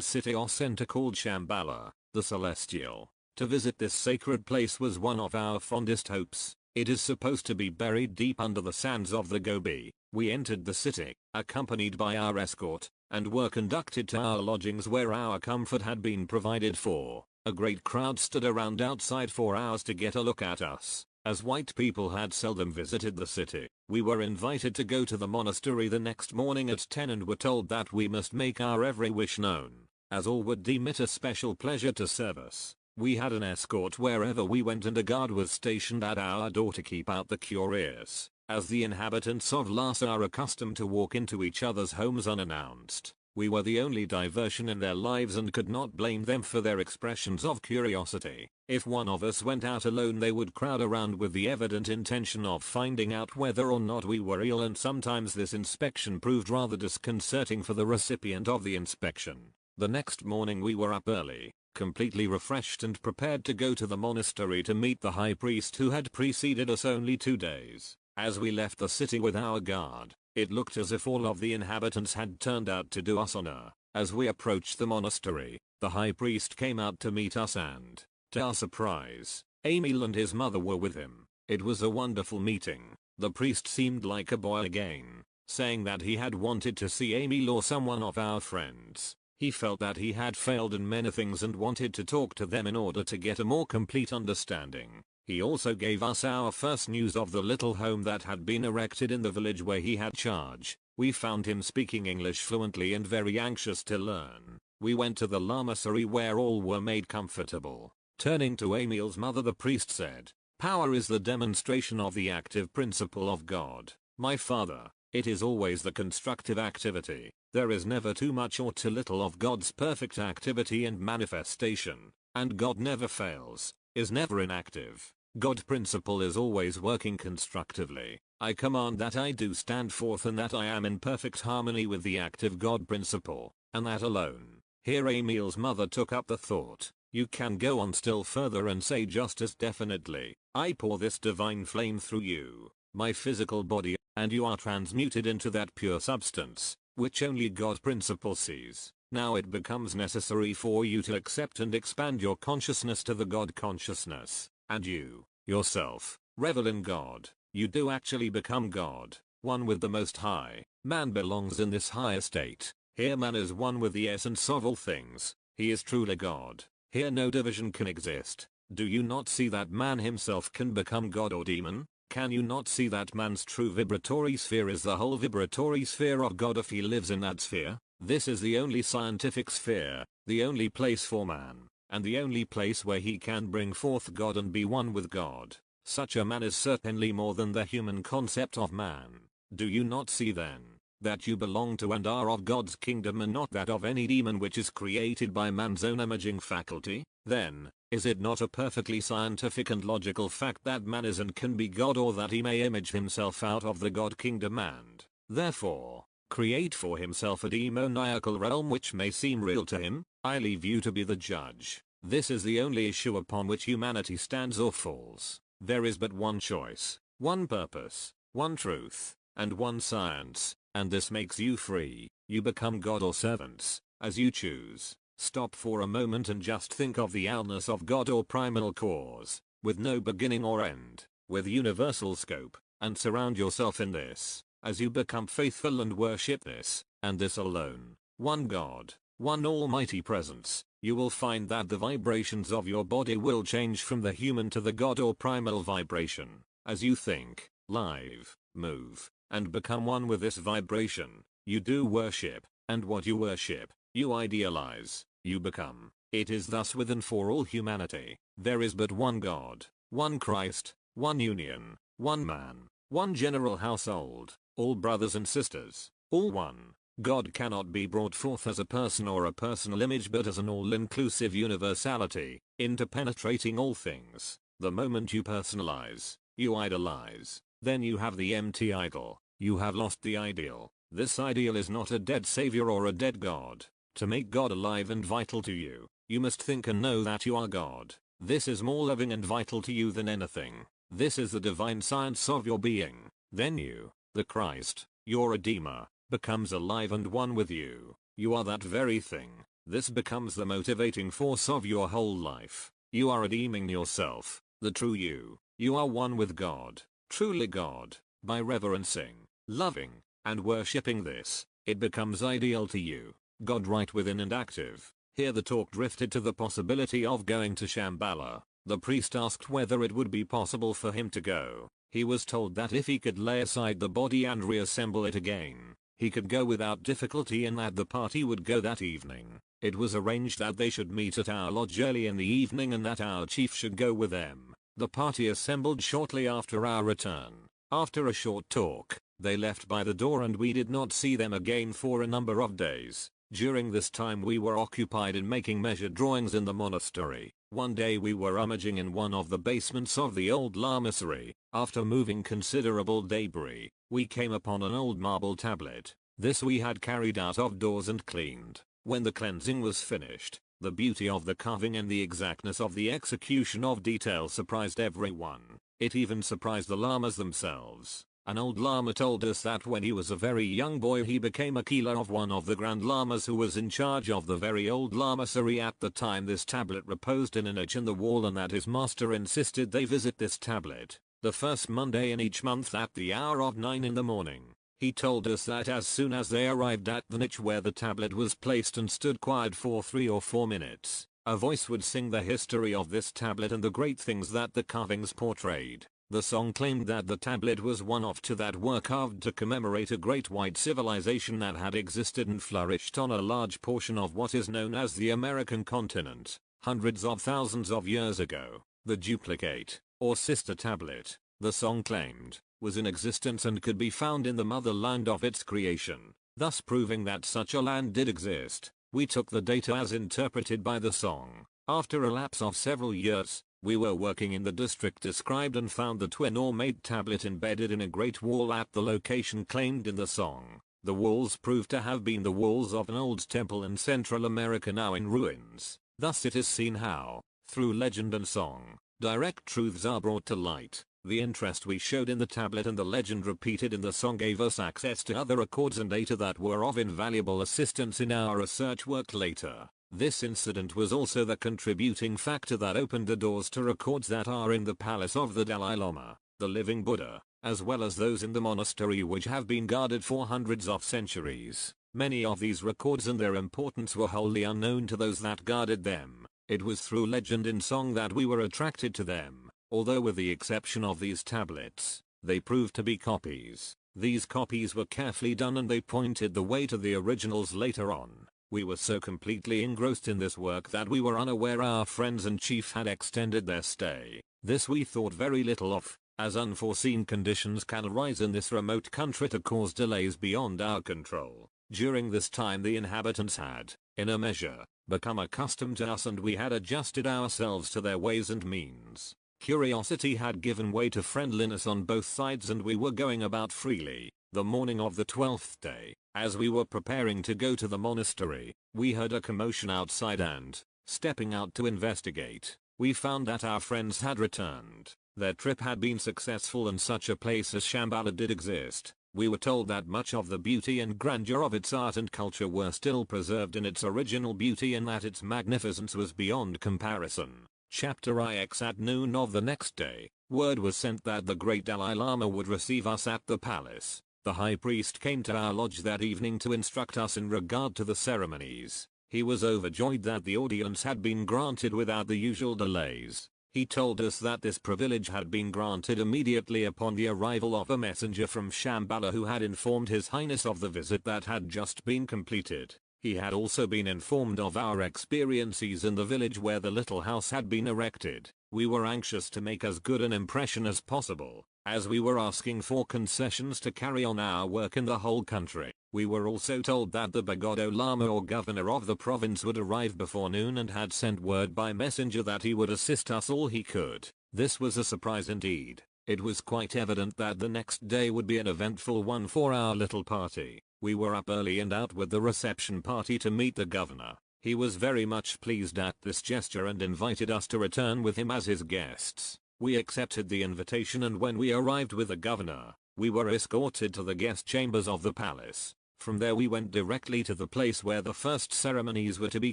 city or center called Shambhala, the celestial. To visit this sacred place was one of our fondest hopes. It is supposed to be buried deep under the sands of the Gobi. We entered the city, accompanied by our escort, and were conducted to our lodgings where our comfort had been provided for. A great crowd stood around outside for hours to get a look at us. As white people had seldom visited the city, we were invited to go to the monastery the next morning at 10 and were told that we must make our every wish known, as all would deem it a special pleasure to serve us. We had an escort wherever we went and a guard was stationed at our door to keep out the curious, as the inhabitants of Lhasa are accustomed to walk into each other's homes unannounced. We were the only diversion in their lives and could not blame them for their expressions of curiosity. If one of us went out alone they would crowd around with the evident intention of finding out whether or not we were ill, and sometimes this inspection proved rather disconcerting for the recipient of the inspection. The next morning we were up early, completely refreshed and prepared to go to the monastery to meet the high priest who had preceded us only 2 days. As we left the city with our guard, it looked as if all of the inhabitants had turned out to do us honor. As we approached the monastery, the high priest came out to meet us and, to our surprise, Emil and his mother were with him. It was a wonderful meeting. The priest seemed like a boy again, saying that he had wanted to see Emil or someone of our friends. He felt that he had failed in many things and wanted to talk to them in order to get a more complete understanding. He also gave us our first news of the little home that had been erected in the village where he had charge. We found him speaking English fluently and very anxious to learn. We went to the lamasery where all were made comfortable. Turning to Emil's mother, the priest said, "Power is the demonstration of the active principle of God. My father, it is always the constructive activity. There is never too much or too little of God's perfect activity and manifestation, and God never fails, is never inactive. God principle is always working constructively. I command that I do stand forth and that I am in perfect harmony with the active God principle, and that alone." Here Emil's mother took up the thought, "You can go on still further and say just as definitely, I pour this divine flame through you, my physical body, and you are transmuted into that pure substance, which only God principle sees." Now it becomes necessary for you to accept and expand your consciousness to the God consciousness, and you, yourself, revel in God. You do actually become God, one with the Most High. Man belongs in this higher state. Here man is one with the essence of all things. He is truly God. Here no division can exist. Do you not see that man himself can become God or demon? Can you not see that man's true vibratory sphere is the whole vibratory sphere of God if he lives in that sphere? This is the only scientific sphere, the only place for man, and the only place where he can bring forth God and be one with God. Such a man is certainly more than the human concept of man. Do you not see then, that you belong to and are of God's kingdom and not that of any demon which is created by man's own imaging faculty? Then, is it not a perfectly scientific and logical fact that man is and can be God, or that he may image himself out of the God kingdom and, therefore, create for himself a demoniacal realm which may seem real to him? I leave you to be the judge. This is the only issue upon which humanity stands or falls. There is but one choice, one purpose, one truth, and one science, and this makes you free. You become God or servants, as you choose. Stop for a moment and just think of the allness of God or primal cause, with no beginning or end, with universal scope, and surround yourself in this. As you become faithful and worship this, and this alone, one God, one almighty presence, you will find that the vibrations of your body will change from the human to the God or primal vibration. As you think, live, move, and become one with this vibration, you do worship, and what you worship, you idealize, you become. It is thus with and for all humanity. There is but one God, one Christ, one union, one man, one general household, all brothers and sisters, all one. God cannot be brought forth as a person or a personal image but as an all-inclusive universality, interpenetrating all things. The moment you personalize, you idolize, then you have the empty idol, you have lost the ideal. This ideal is not a dead savior or a dead God. To make God alive and vital to you, you must think and know that you are God. This is more living and vital to you than anything. This is the divine science of your being. Then you, the Christ, your Redeemer, becomes alive and one with you. You are that very thing. This becomes the motivating force of your whole life. You are redeeming yourself, the true you. You are one with God, truly God. By reverencing, loving, and worshipping this, it becomes ideal to you. God right within and active. Here the talk drifted to the possibility of going to Shambhala. The priest asked whether it would be possible for him to go. He was told that if he could lay aside the body and reassemble it again, he could go without difficulty and that the party would go that evening. It was arranged that they should meet at our lodge early in the evening and that our chief should go with them. The party assembled shortly after our return. After a short talk, they left by the door and we did not see them again for a number of days. During this time we were occupied in making measure drawings in the monastery. One day we were rummaging in one of the basements of the old lamasery. After moving considerable debris, we came upon an old marble tablet. This we had carried out of doors and cleaned. When the cleansing was finished, the beauty of the carving and the exactness of the execution of detail surprised everyone. It even surprised the lamas themselves. An old lama told us that when he was a very young boy he became a keeler of one of the grand lamas who was in charge of the very old lamasery at the time this tablet reposed in a niche in the wall and that his master insisted they visit this tablet the first Monday in each month at the hour of 9 in the morning. He told us that as soon as they arrived at the niche where the tablet was placed and stood quiet for 3 or 4 minutes, a voice would sing the history of this tablet and the great things that the carvings portrayed. The song claimed that the tablet was one of two that were carved to commemorate a great white civilization that had existed and flourished on a large portion of what is known as the American continent, hundreds of thousands of years ago. The duplicate, or sister tablet, the song claimed, was in existence and could be found in the motherland of its creation, thus proving that such a land did exist. We took the data as interpreted by the song. After a lapse of several years, we were working in the district described and found the twin or made tablet embedded in a great wall at the location claimed in the song. The walls proved to have been the walls of an old temple in Central America now in ruins. Thus it is seen how, through legend and song, direct truths are brought to light. The interest we showed in the tablet and the legend repeated in the song gave us access to other records and data that were of invaluable assistance in our research work later. This incident was also the contributing factor that opened the doors to records that are in the palace of the Dalai Lama, the living Buddha, as well as those in the monastery which have been guarded for hundreds of centuries. Many of these records and their importance were wholly unknown to those that guarded them. It was through legend and song that we were attracted to them. Although with the exception of these tablets, they proved to be copies. These copies were carefully done and they pointed the way to the originals later on. We were so completely engrossed in this work that we were unaware our friends and chief had extended their stay. This we thought very little of, as unforeseen conditions can arise in this remote country to cause delays beyond our control. During this time the inhabitants had, in a measure, become accustomed to us and we had adjusted ourselves to their ways and means. Curiosity had given way to friendliness on both sides and we were going about freely. The morning of the 12th day, as we were preparing to go to the monastery, we heard a commotion outside and, stepping out to investigate, we found that our friends had returned. Their trip had been successful and such a place as Shambhala did exist. We were told that much of the beauty and grandeur of its art and culture were still preserved in its original beauty and that its magnificence was beyond comparison. Chapter IX. At noon of the next day, word was sent that the great Dalai Lama would receive us at the palace. The high priest came to our lodge that evening to instruct us in regard to the ceremonies. He was overjoyed that the audience had been granted without the usual delays. He told us that this privilege had been granted immediately upon the arrival of a messenger from Shambhala who had informed His Highness of the visit that had just been completed. He had also been informed of our experiences in the village where the little house had been erected. We were anxious to make as good an impression as possible, as we were asking for concessions to carry on our work in the whole country. We were also told that the Bagodo Lama or governor of the province would arrive before noon and had sent word by messenger that he would assist us all he could. This was a surprise indeed. It was quite evident that the next day would be an eventful one for our little party. We were up early and out with the reception party to meet the governor. He was very much pleased at this gesture and invited us to return with him as his guests. We accepted the invitation, and when we arrived with the governor, we were escorted to the guest chambers of the palace. From there we went directly to the place where the first ceremonies were to be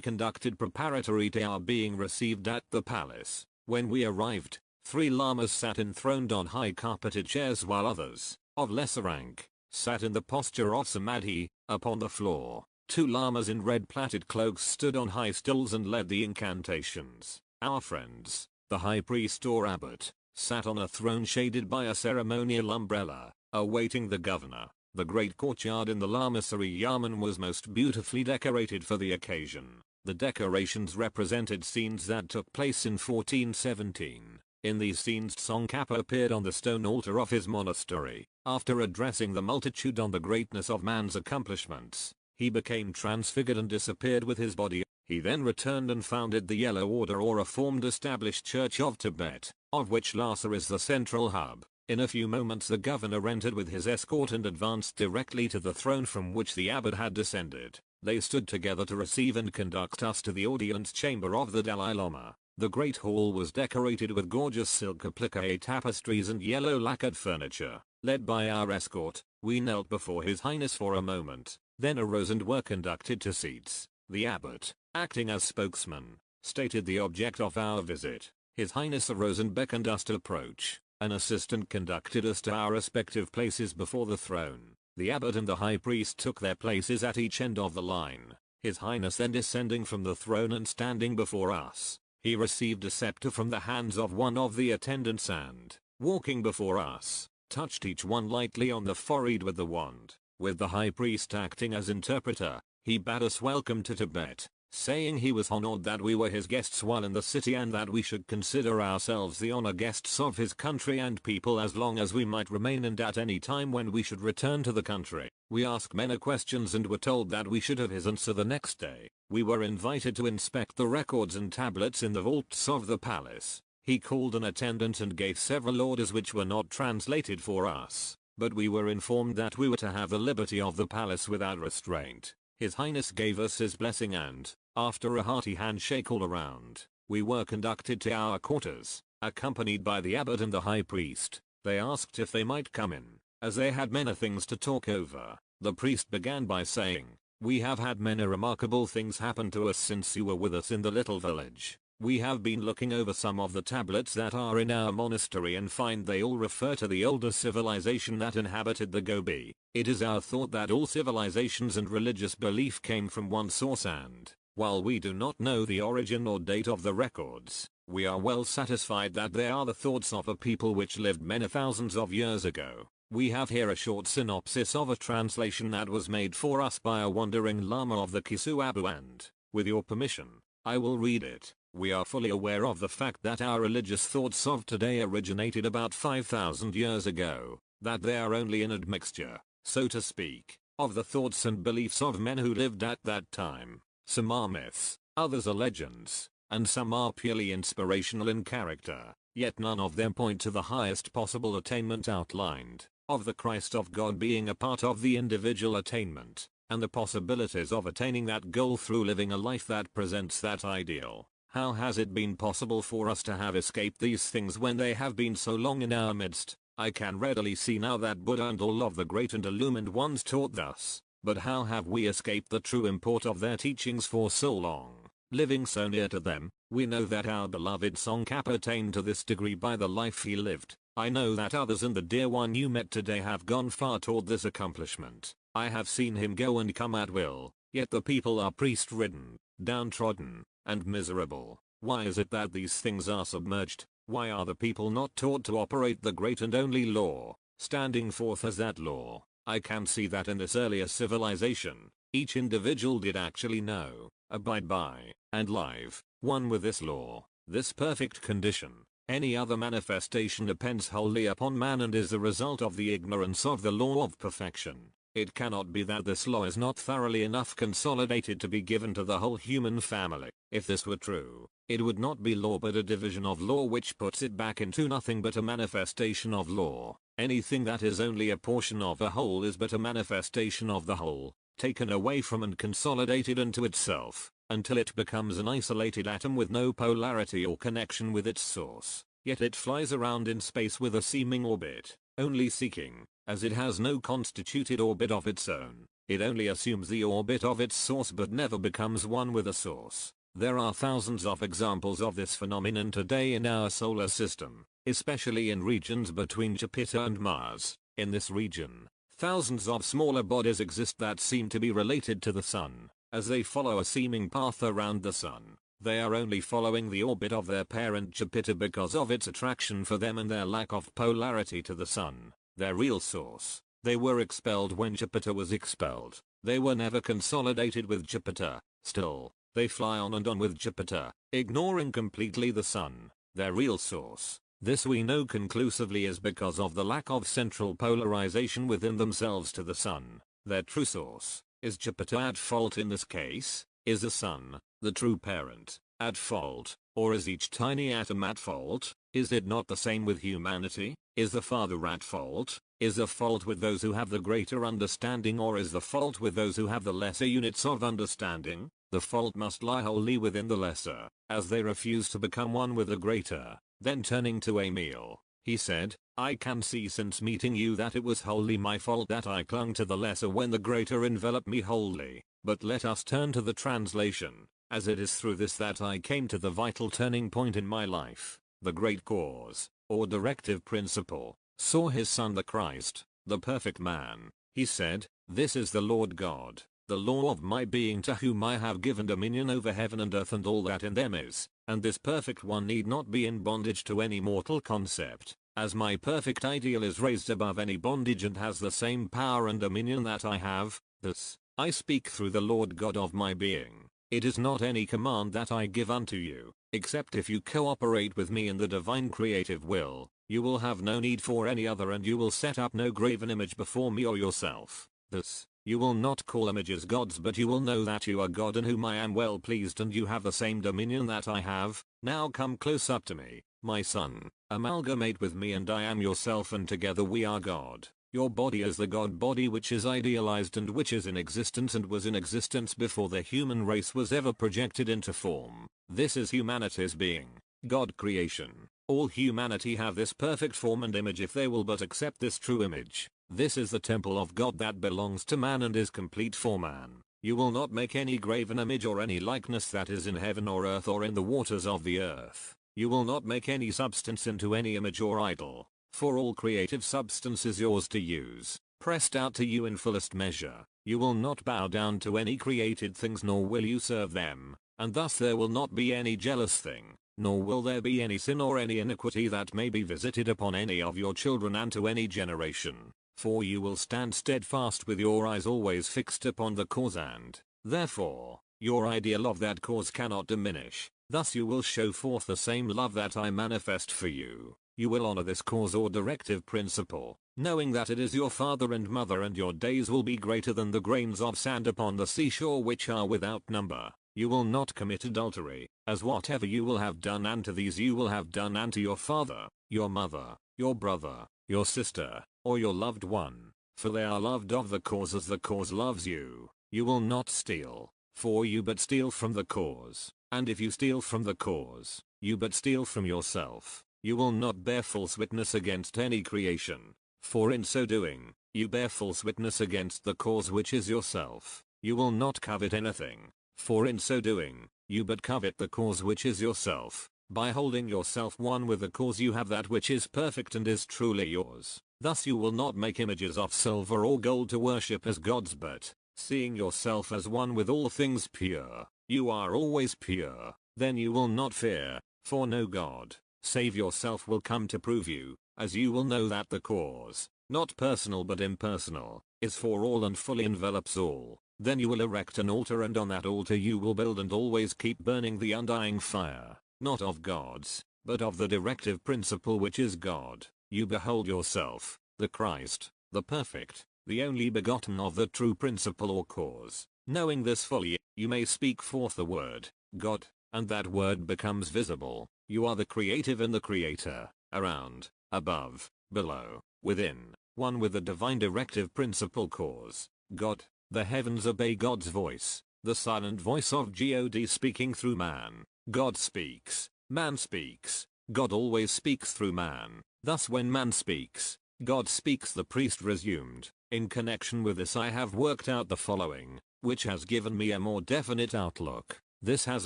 conducted preparatory to our being received at the palace. When we arrived, 3 lamas sat enthroned on high carpeted chairs while others, of lesser rank, sat in the posture of samadhi, upon the floor. 2 lamas in red plaited cloaks stood on high stools and led the incantations. Our friends, the high priest or abbot, sat on a throne shaded by a ceremonial umbrella, awaiting the governor. The great courtyard in the Lamasery Yaman was most beautifully decorated for the occasion. The decorations represented scenes that took place in 1417. In these scenes Tsongkhapa appeared on the stone altar of his monastery. After addressing the multitude on the greatness of man's accomplishments, he became transfigured and disappeared with his body. He then returned and founded the Yellow Order, or Reformed Established Church of Tibet, of which Lhasa is the central hub. In a few moments the governor entered with his escort and advanced directly to the throne from which the abbot had descended. They stood together to receive and conduct us to the audience chamber of the Dalai Lama. The great hall was decorated with gorgeous silk applique tapestries and yellow lacquered furniture. Led by our escort, we knelt before His Highness for a moment, then arose and were conducted to seats. The abbot, acting as spokesman, stated the object of our visit. His Highness arose and beckoned us to approach. An assistant conducted us to our respective places before the throne. The abbot and the high priest took their places at each end of the line. His Highness then descending from the throne and standing before us, he received a scepter from the hands of one of the attendants and, walking before us, touched each one lightly on the forehead with the wand. With the high priest acting as interpreter, he bade us welcome to Tibet, saying he was honored that we were his guests while in the city and that we should consider ourselves the honored guests of his country and people as long as we might remain, and at any time when we should return to the country. We asked many questions and were told that we should have his answer the next day. We were invited to inspect the records and tablets in the vaults of the palace. He called an attendant and gave several orders which were not translated for us, but we were informed that we were to have the liberty of the palace without restraint. His Highness gave us his blessing and, after a hearty handshake all around, we were conducted to our quarters, accompanied by the abbot and the high priest. They asked if they might come in, as they had many things to talk over. The priest began by saying, "We have had many remarkable things happen to us since you were with us in the little village. We have been looking over some of the tablets that are in our monastery and find they all refer to the older civilization that inhabited the Gobi. It is our thought that all civilizations and religious belief came from one source, and, while we do not know the origin or date of the records, we are well satisfied that they are the thoughts of a people which lived many thousands of years ago. We have here a short synopsis of a translation that was made for us by a wandering lama of the Kisu Abu, and, with your permission, I will read it. We are fully aware of the fact that our religious thoughts of today originated about 5,000 years ago, that they are only an admixture, so to speak, of the thoughts and beliefs of men who lived at that time. Some are myths, others are legends, and some are purely inspirational in character, yet none of them point to the highest possible attainment outlined, of the Christ of God being a part of the individual attainment, and the possibilities of attaining that goal through living a life that presents that ideal. How has it been possible for us to have escaped these things when they have been so long in our midst? I can readily see now that Buddha and all of the great and illumined ones taught thus, but how have we escaped the true import of their teachings for so long? Living so near to them, we know that our beloved Tsongkhapa attained to this degree by the life he lived. I know that others and the dear one you met today have gone far toward this accomplishment. I have seen him go and come at will, yet the people are priest-ridden, downtrodden, and miserable. Why is it that these things are submerged? Why are the people not taught to operate the great and only law, standing forth as that law? I can see that in this earlier civilization, each individual did actually know, abide by, and live, one with this law. This perfect condition, any other manifestation depends wholly upon man and is the result of the ignorance of the law of perfection. It cannot be that this law is not thoroughly enough consolidated to be given to the whole human family. If this were true, it would not be law but a division of law which puts it back into nothing but a manifestation of law. Anything that is only a portion of a whole is but a manifestation of the whole, taken away from and consolidated into itself, until it becomes an isolated atom with no polarity or connection with its source. Yet it flies around in space with a seeming orbit, only seeking, as it has no constituted orbit of its own. It only assumes the orbit of its source but never becomes one with a source. There are thousands of examples of this phenomenon today in our solar system, especially in regions between Jupiter and Mars. In this region, thousands of smaller bodies exist that seem to be related to the Sun. As they follow a seeming path around the Sun, they are only following the orbit of their parent Jupiter because of its attraction for them and their lack of polarity to the Sun, their real source. They were expelled when Jupiter was expelled. They were never consolidated with Jupiter. Still, they fly on and on with Jupiter, ignoring completely the Sun, their real source. This we know conclusively is because of the lack of central polarization within themselves to the Sun, their true source. Is Jupiter at fault in this case? Is the Sun, the true parent, at fault? Or is each tiny atom at fault? Is it not the same with humanity? Is the Father at fault? Is the fault with those who have the greater understanding or is the fault with those who have the lesser units of understanding? The fault must lie wholly within the lesser, as they refuse to become one with the greater. Then turning to Emil, he said, I can see since meeting you that it was wholly my fault that I clung to the lesser when the greater enveloped me wholly. But let us turn to the translation, as it is through this that I came to the vital turning point in my life. The great cause, or directive principle, saw his Son the Christ, the perfect man. He said, this is the Lord God, the law of my being to whom I have given dominion over heaven and earth and all that in them is, and this perfect one need not be in bondage to any mortal concept, as my perfect ideal is raised above any bondage and has the same power and dominion that I have. This, I speak through the Lord God of my being. It is not any command that I give unto you, except if you cooperate with me in the divine creative will, you will have no need for any other and you will set up no graven image before me or yourself. This, you will not call images gods but you will know that you are God in whom I am well pleased and you have the same dominion that I have. Now come close up to me, my son, amalgamate with me and I am yourself and together we are God. Your body is the God body which is idealized and which is in existence and was in existence before the human race was ever projected into form. This is humanity's being, God creation. All humanity have this perfect form and image if they will but accept this true image. This is the temple of God that belongs to man and is complete for man. You will not make any graven image or any likeness that is in heaven or earth or in the waters of the earth. You will not make any substance into any image or idol, for all creative substance is yours to use, pressed out to you in fullest measure. You will not bow down to any created things nor will you serve them, and thus there will not be any jealous thing, nor will there be any sin or any iniquity that may be visited upon any of your children and to any generation. For you will stand steadfast with your eyes always fixed upon the cause and, therefore, your ideal of that cause cannot diminish. Thus you will show forth the same love that I manifest for you. You will honor this cause or directive principle, knowing that it is your father and mother and your days will be greater than the grains of sand upon the seashore which are without number. You will not commit adultery, as whatever you will have done unto these you will have done unto your father, your mother, your brother, your sister, or your loved one, for they are loved of the cause as the cause loves you. You will not steal, for you but steal from the cause, and if you steal from the cause, you but steal from yourself. You will not bear false witness against any creation, for in so doing, you bear false witness against the cause which is yourself. You will not covet anything, for in so doing, you but covet the cause which is yourself. By holding yourself one with the cause you have that which is perfect and is truly yours. Thus you will not make images of silver or gold to worship as gods but, seeing yourself as one with all things pure, you are always pure, then you will not fear, for no God, save yourself will come to prove you, as you will know that the cause, not personal but impersonal, is for all and fully envelops all. Then you will erect an altar and on that altar you will build and always keep burning the undying fire. not of gods, but of the directive principle which is God. You behold yourself, the Christ, the perfect, the only begotten of the true principle or cause. Knowing this fully, you may speak forth the word, God, and that word becomes visible. You are the creative and the creator, around, above, below, within, one with the divine directive principle cause, God. The heavens obey God's voice, the silent voice of God speaking through man. God speaks, man speaks, God always speaks through man. Thus when man speaks, God speaks. The priest resumed. In connection with this I have worked out the following, which has given me a more definite outlook. This has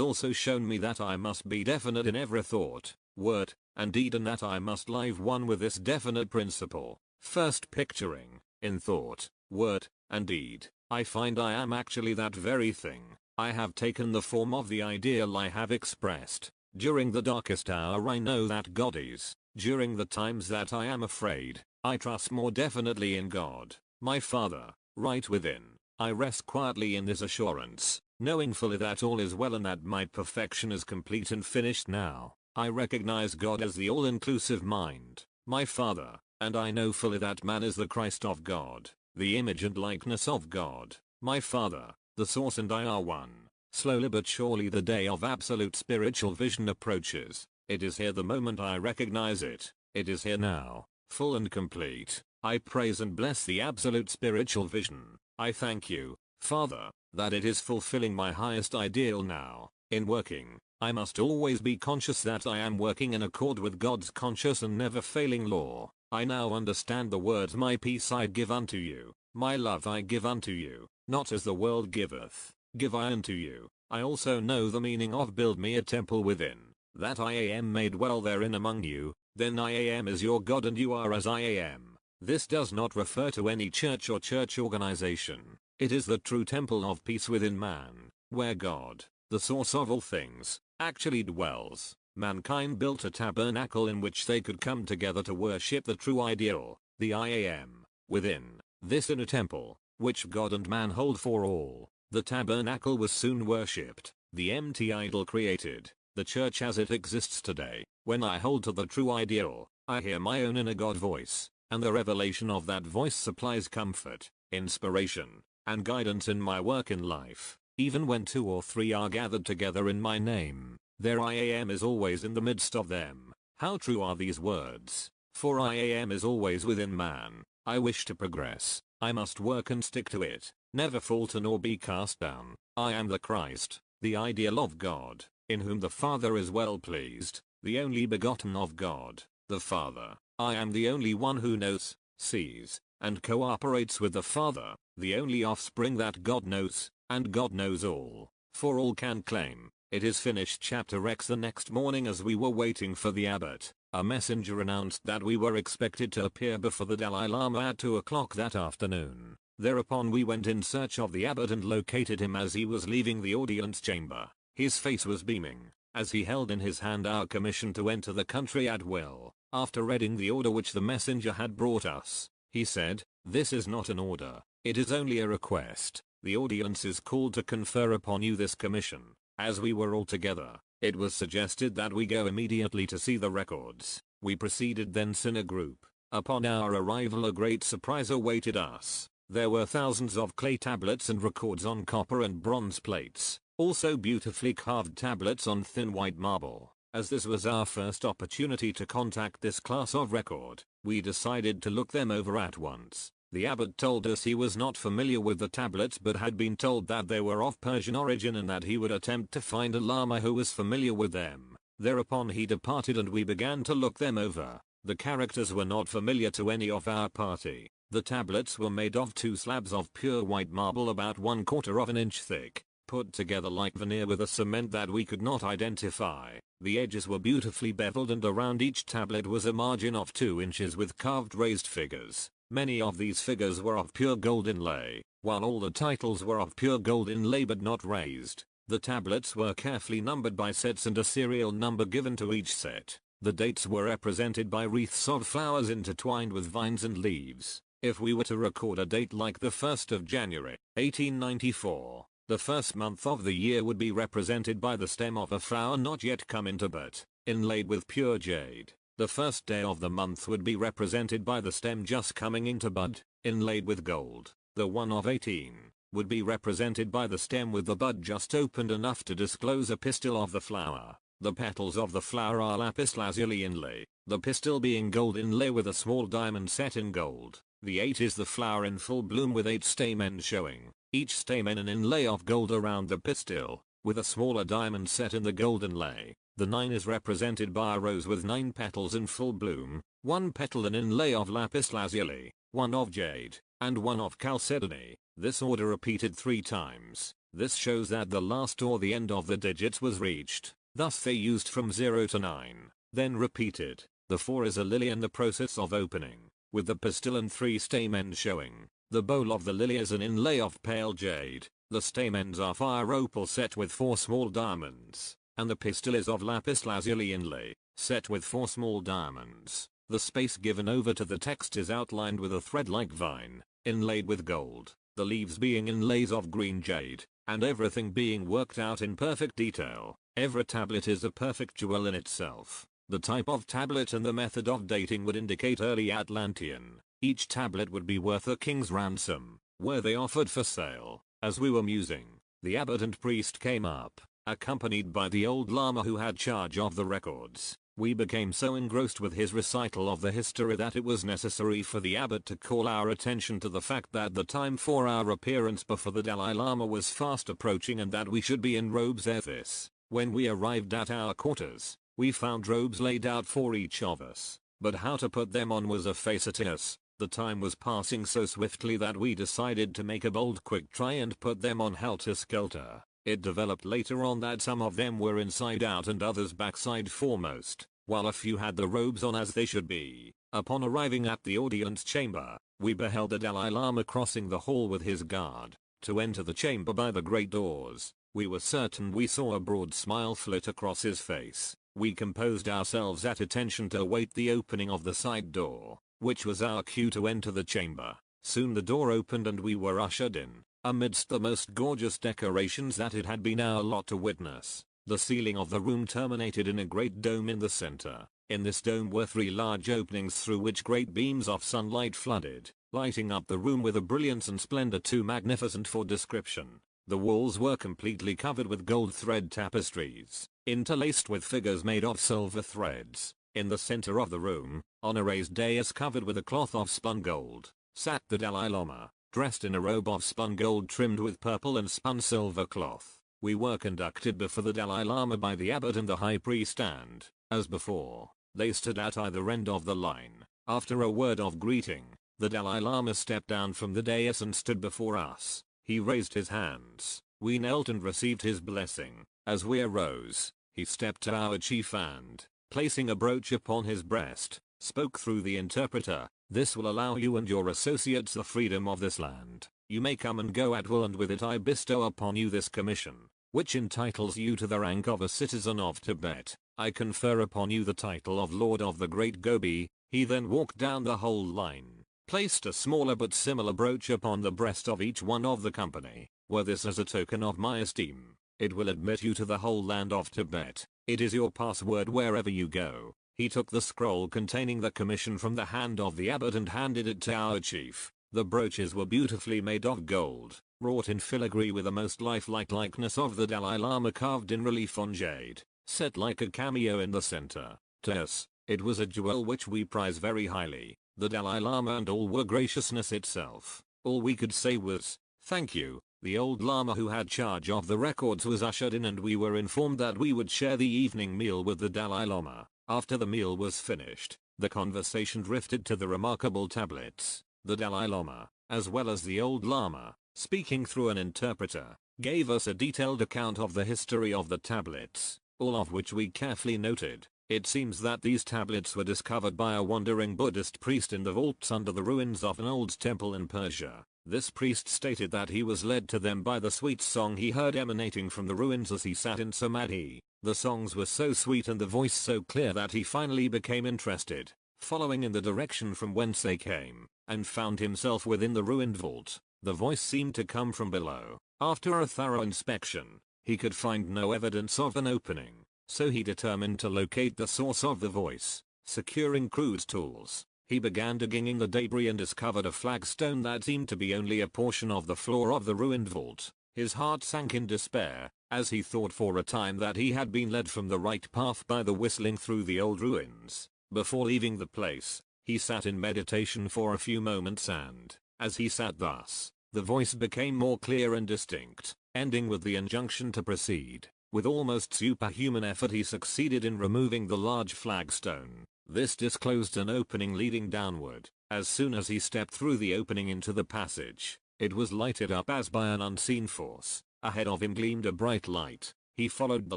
also shown me that I must be definite in every thought, word, and deed, and that I must live one with this definite principle. First, picturing, in thought, word, and deed, I find I am actually that very thing. I have taken the form of the ideal I have expressed. During the darkest hour I know that God is. During the times that I am afraid, I trust more definitely in God, my Father, right within. I rest quietly in this assurance, knowing fully that all is well and that my perfection is complete and finished now. I recognize God as the all-inclusive mind, my Father, and I know fully that man is the Christ of God, the image and likeness of God, my Father, the source, and I are one. Slowly but surely the day of absolute spiritual vision approaches. It is here the moment I recognize it. It is here now, full and complete. I praise and bless the absolute spiritual vision. I thank you, Father, that it is fulfilling my highest ideal now. In working, I must always be conscious that I am working in accord with God's conscious and never failing law. I now understand the words, my peace I give unto you, my love I give unto you, not as the world giveth, give I unto you. I also know the meaning of build me a temple within, that I am made well therein among you, then I am as your God and you are as I am. This does not refer to any church or church organization. It is the true temple of peace within man, where God, the source of all things, actually dwells. Mankind built a tabernacle in which they could come together to worship the true ideal, the I am, within this inner temple, which God and man hold for all. The tabernacle was soon worshipped, the empty idol created, the church as it exists today. When I hold to the true ideal, I hear my own inner God voice, and the revelation of that voice supplies comfort, inspiration, and guidance in my work in life. Even when 2 or 3 are gathered together in my name, there I am is always in the midst of them. How true are these words? For I am is always within man. I wish to progress, I must work and stick to it, never falter nor be cast down. I am the Christ, the ideal of God, in whom the Father is well pleased, the only begotten of God, the Father. I am the only one who knows, sees, and cooperates with the Father, the only offspring that God knows, and God knows all, for all can claim. It is finished. Chapter X. The next morning, as we were waiting for the abbot, a messenger announced that we were expected to appear before the Dalai Lama at 2 o'clock that afternoon. Thereupon we went in search of the abbot and located him as he was leaving the audience chamber. His face was beaming, as he held in his hand our commission to enter the country at will. After reading the order which the messenger had brought us, he said, "This is not an order, it is only a request. The audience is called to confer upon you this commission." As we were all together, it was suggested that we go immediately to see the records. We proceeded thence in a group. Upon our arrival a great surprise awaited us. There were thousands of clay tablets and records on copper and bronze plates, also beautifully carved tablets on thin white marble. As this was our first opportunity to contact this class of record, we decided to look them over at once. The abbot told us he was not familiar with the tablets but had been told that they were of Persian origin and that he would attempt to find a lama who was familiar with them. Thereupon he departed and we began to look them over. The characters were not familiar to any of our party. The tablets were made of 2 slabs of pure white marble about 1/4 of an inch thick, put together like veneer with a cement that we could not identify. The edges were beautifully beveled and around each tablet was a margin of 2 inches with carved raised figures. Many of these figures were of pure gold inlay, while all the titles were of pure gold inlay but not raised. The tablets were carefully numbered by sets and a serial number given to each set. The dates were represented by wreaths of flowers intertwined with vines and leaves. If we were to record a date like the 1st of January, 1894, The first month of the year would be represented by the stem of a flower not yet come into bud, inlaid with pure jade. The first day of the month would be represented by the stem just coming into bud, inlaid with gold. The one of 18 would be represented by the stem with the bud just opened enough to disclose a pistil of the flower. The petals of the flower are lapis lazuli inlay, the pistil being gold inlay with a small diamond set in gold. The 8 is the flower in full bloom with 8 stamens showing, each stamen an inlay of gold around the pistil, with a smaller diamond set in the gold inlay. The 9 is represented by a rose with 9 petals in full bloom, 1 petal an inlay of lapis lazuli, 1 of jade, and 1 of chalcedony. This order repeated 3 times. This shows that the last or the end of the digits was reached. Thus they used from 0 to 9, then repeated. The 4 is a lily in the process of opening, with the pistil and 3 stamens showing. The bowl of the lily is an inlay of pale jade, the stamens are fire opal set with 4 small diamonds, and the pistil is of lapis lazuli inlay, set with 4 small diamonds. The space given over to the text is outlined with a thread-like vine, inlaid with gold, the leaves being inlays of green jade, and everything being worked out in perfect detail. Every tablet is a perfect jewel in itself. The type of tablet and the method of dating would indicate early Atlantean. Each tablet would be worth a king's ransom. Were they offered for sale? As we were musing, the abbot and priest came up, accompanied by the old lama who had charge of the records. We became so engrossed with his recital of the history that it was necessary for the abbot to call our attention to the fact that the time for our appearance before the Dalai Lama was fast approaching and that we should be in robes ere this. When we arrived at our quarters, we found robes laid out for each of us, but how to put them on was a face at us. The time was passing so swiftly that we decided to make a bold quick try and put them on helter-skelter. It developed later on that some of them were inside out and others backside foremost, while a few had the robes on as they should be. Upon arriving at the audience chamber, we beheld the Dalai Lama crossing the hall with his guard, to enter the chamber by the great doors. We were certain we saw a broad smile flit across his face. We composed ourselves at attention to await the opening of the side door, which was our cue to enter the chamber. Soon the door opened and we were ushered in, amidst the most gorgeous decorations that it had been our lot to witness. The ceiling of the room terminated in a great dome in the center. In this dome were 3 large openings through which great beams of sunlight flooded, lighting up the room with a brilliance and splendor too magnificent for description. The walls were completely covered with gold thread tapestries, interlaced with figures made of silver threads. In the center of the room, on a raised dais covered with a cloth of spun gold, sat the Dalai Lama, dressed in a robe of spun gold trimmed with purple and spun silver cloth. We were conducted before the Dalai Lama by the abbot and the high priest and, as before, they stood at either end of the line. After a word of greeting, the Dalai Lama stepped down from the dais and stood before us. He raised his hands. We knelt and received his blessing. As we arose, he stepped to our chief and, placing a brooch upon his breast, spoke through the interpreter. This will allow you and your associates the freedom of this land. You may come and go at will, and with it I bestow upon you this commission, which entitles you to the rank of a citizen of Tibet. I confer upon you the title of Lord of the Great Gobi. He then walked down the whole line, placed a smaller but similar brooch upon the breast of each one of the company. Were this as a token of my esteem, it will admit you to the whole land of Tibet. It is your password wherever you go. He took the scroll containing the commission from the hand of the abbot and handed it to our chief. The brooches were beautifully made of gold, wrought in filigree with a most lifelike likeness of the Dalai Lama carved in relief on jade, set like a cameo in the center. To us, it was a jewel which we prize very highly. The Dalai Lama and all were graciousness itself. All we could say was, thank you. The old Lama who had charge of the records was ushered in and we were informed that we would share the evening meal with the Dalai Lama. After the meal was finished, the conversation drifted to the remarkable tablets. The Dalai Lama, as well as the old Lama, speaking through an interpreter, gave us a detailed account of the history of the tablets, all of which we carefully noted. It seems that these tablets were discovered by a wandering Buddhist priest in the vaults under the ruins of an old temple in Persia. This priest stated that he was led to them by the sweet song he heard emanating from the ruins as he sat in samadhi. The songs were so sweet and the voice so clear that he finally became interested, following in the direction from whence they came, and found himself within the ruined vault. The voice seemed to come from below. After a thorough inspection, he could find no evidence of an opening, so he determined to locate the source of the voice. Securing crude tools, he began digging in the debris and discovered a flagstone that seemed to be only a portion of the floor of the ruined vault. His heart sank in despair, as he thought for a time that he had been led from the right path by the whistling through the old ruins. Before leaving the place, he sat in meditation for a few moments and, as he sat thus, the voice became more clear and distinct, ending with the injunction to proceed. With almost superhuman effort he succeeded in removing the large flagstone. This disclosed an opening leading downward. As soon as he stepped through the opening into the passage, it was lighted up as by an unseen force. Ahead of him gleamed a bright light. He followed the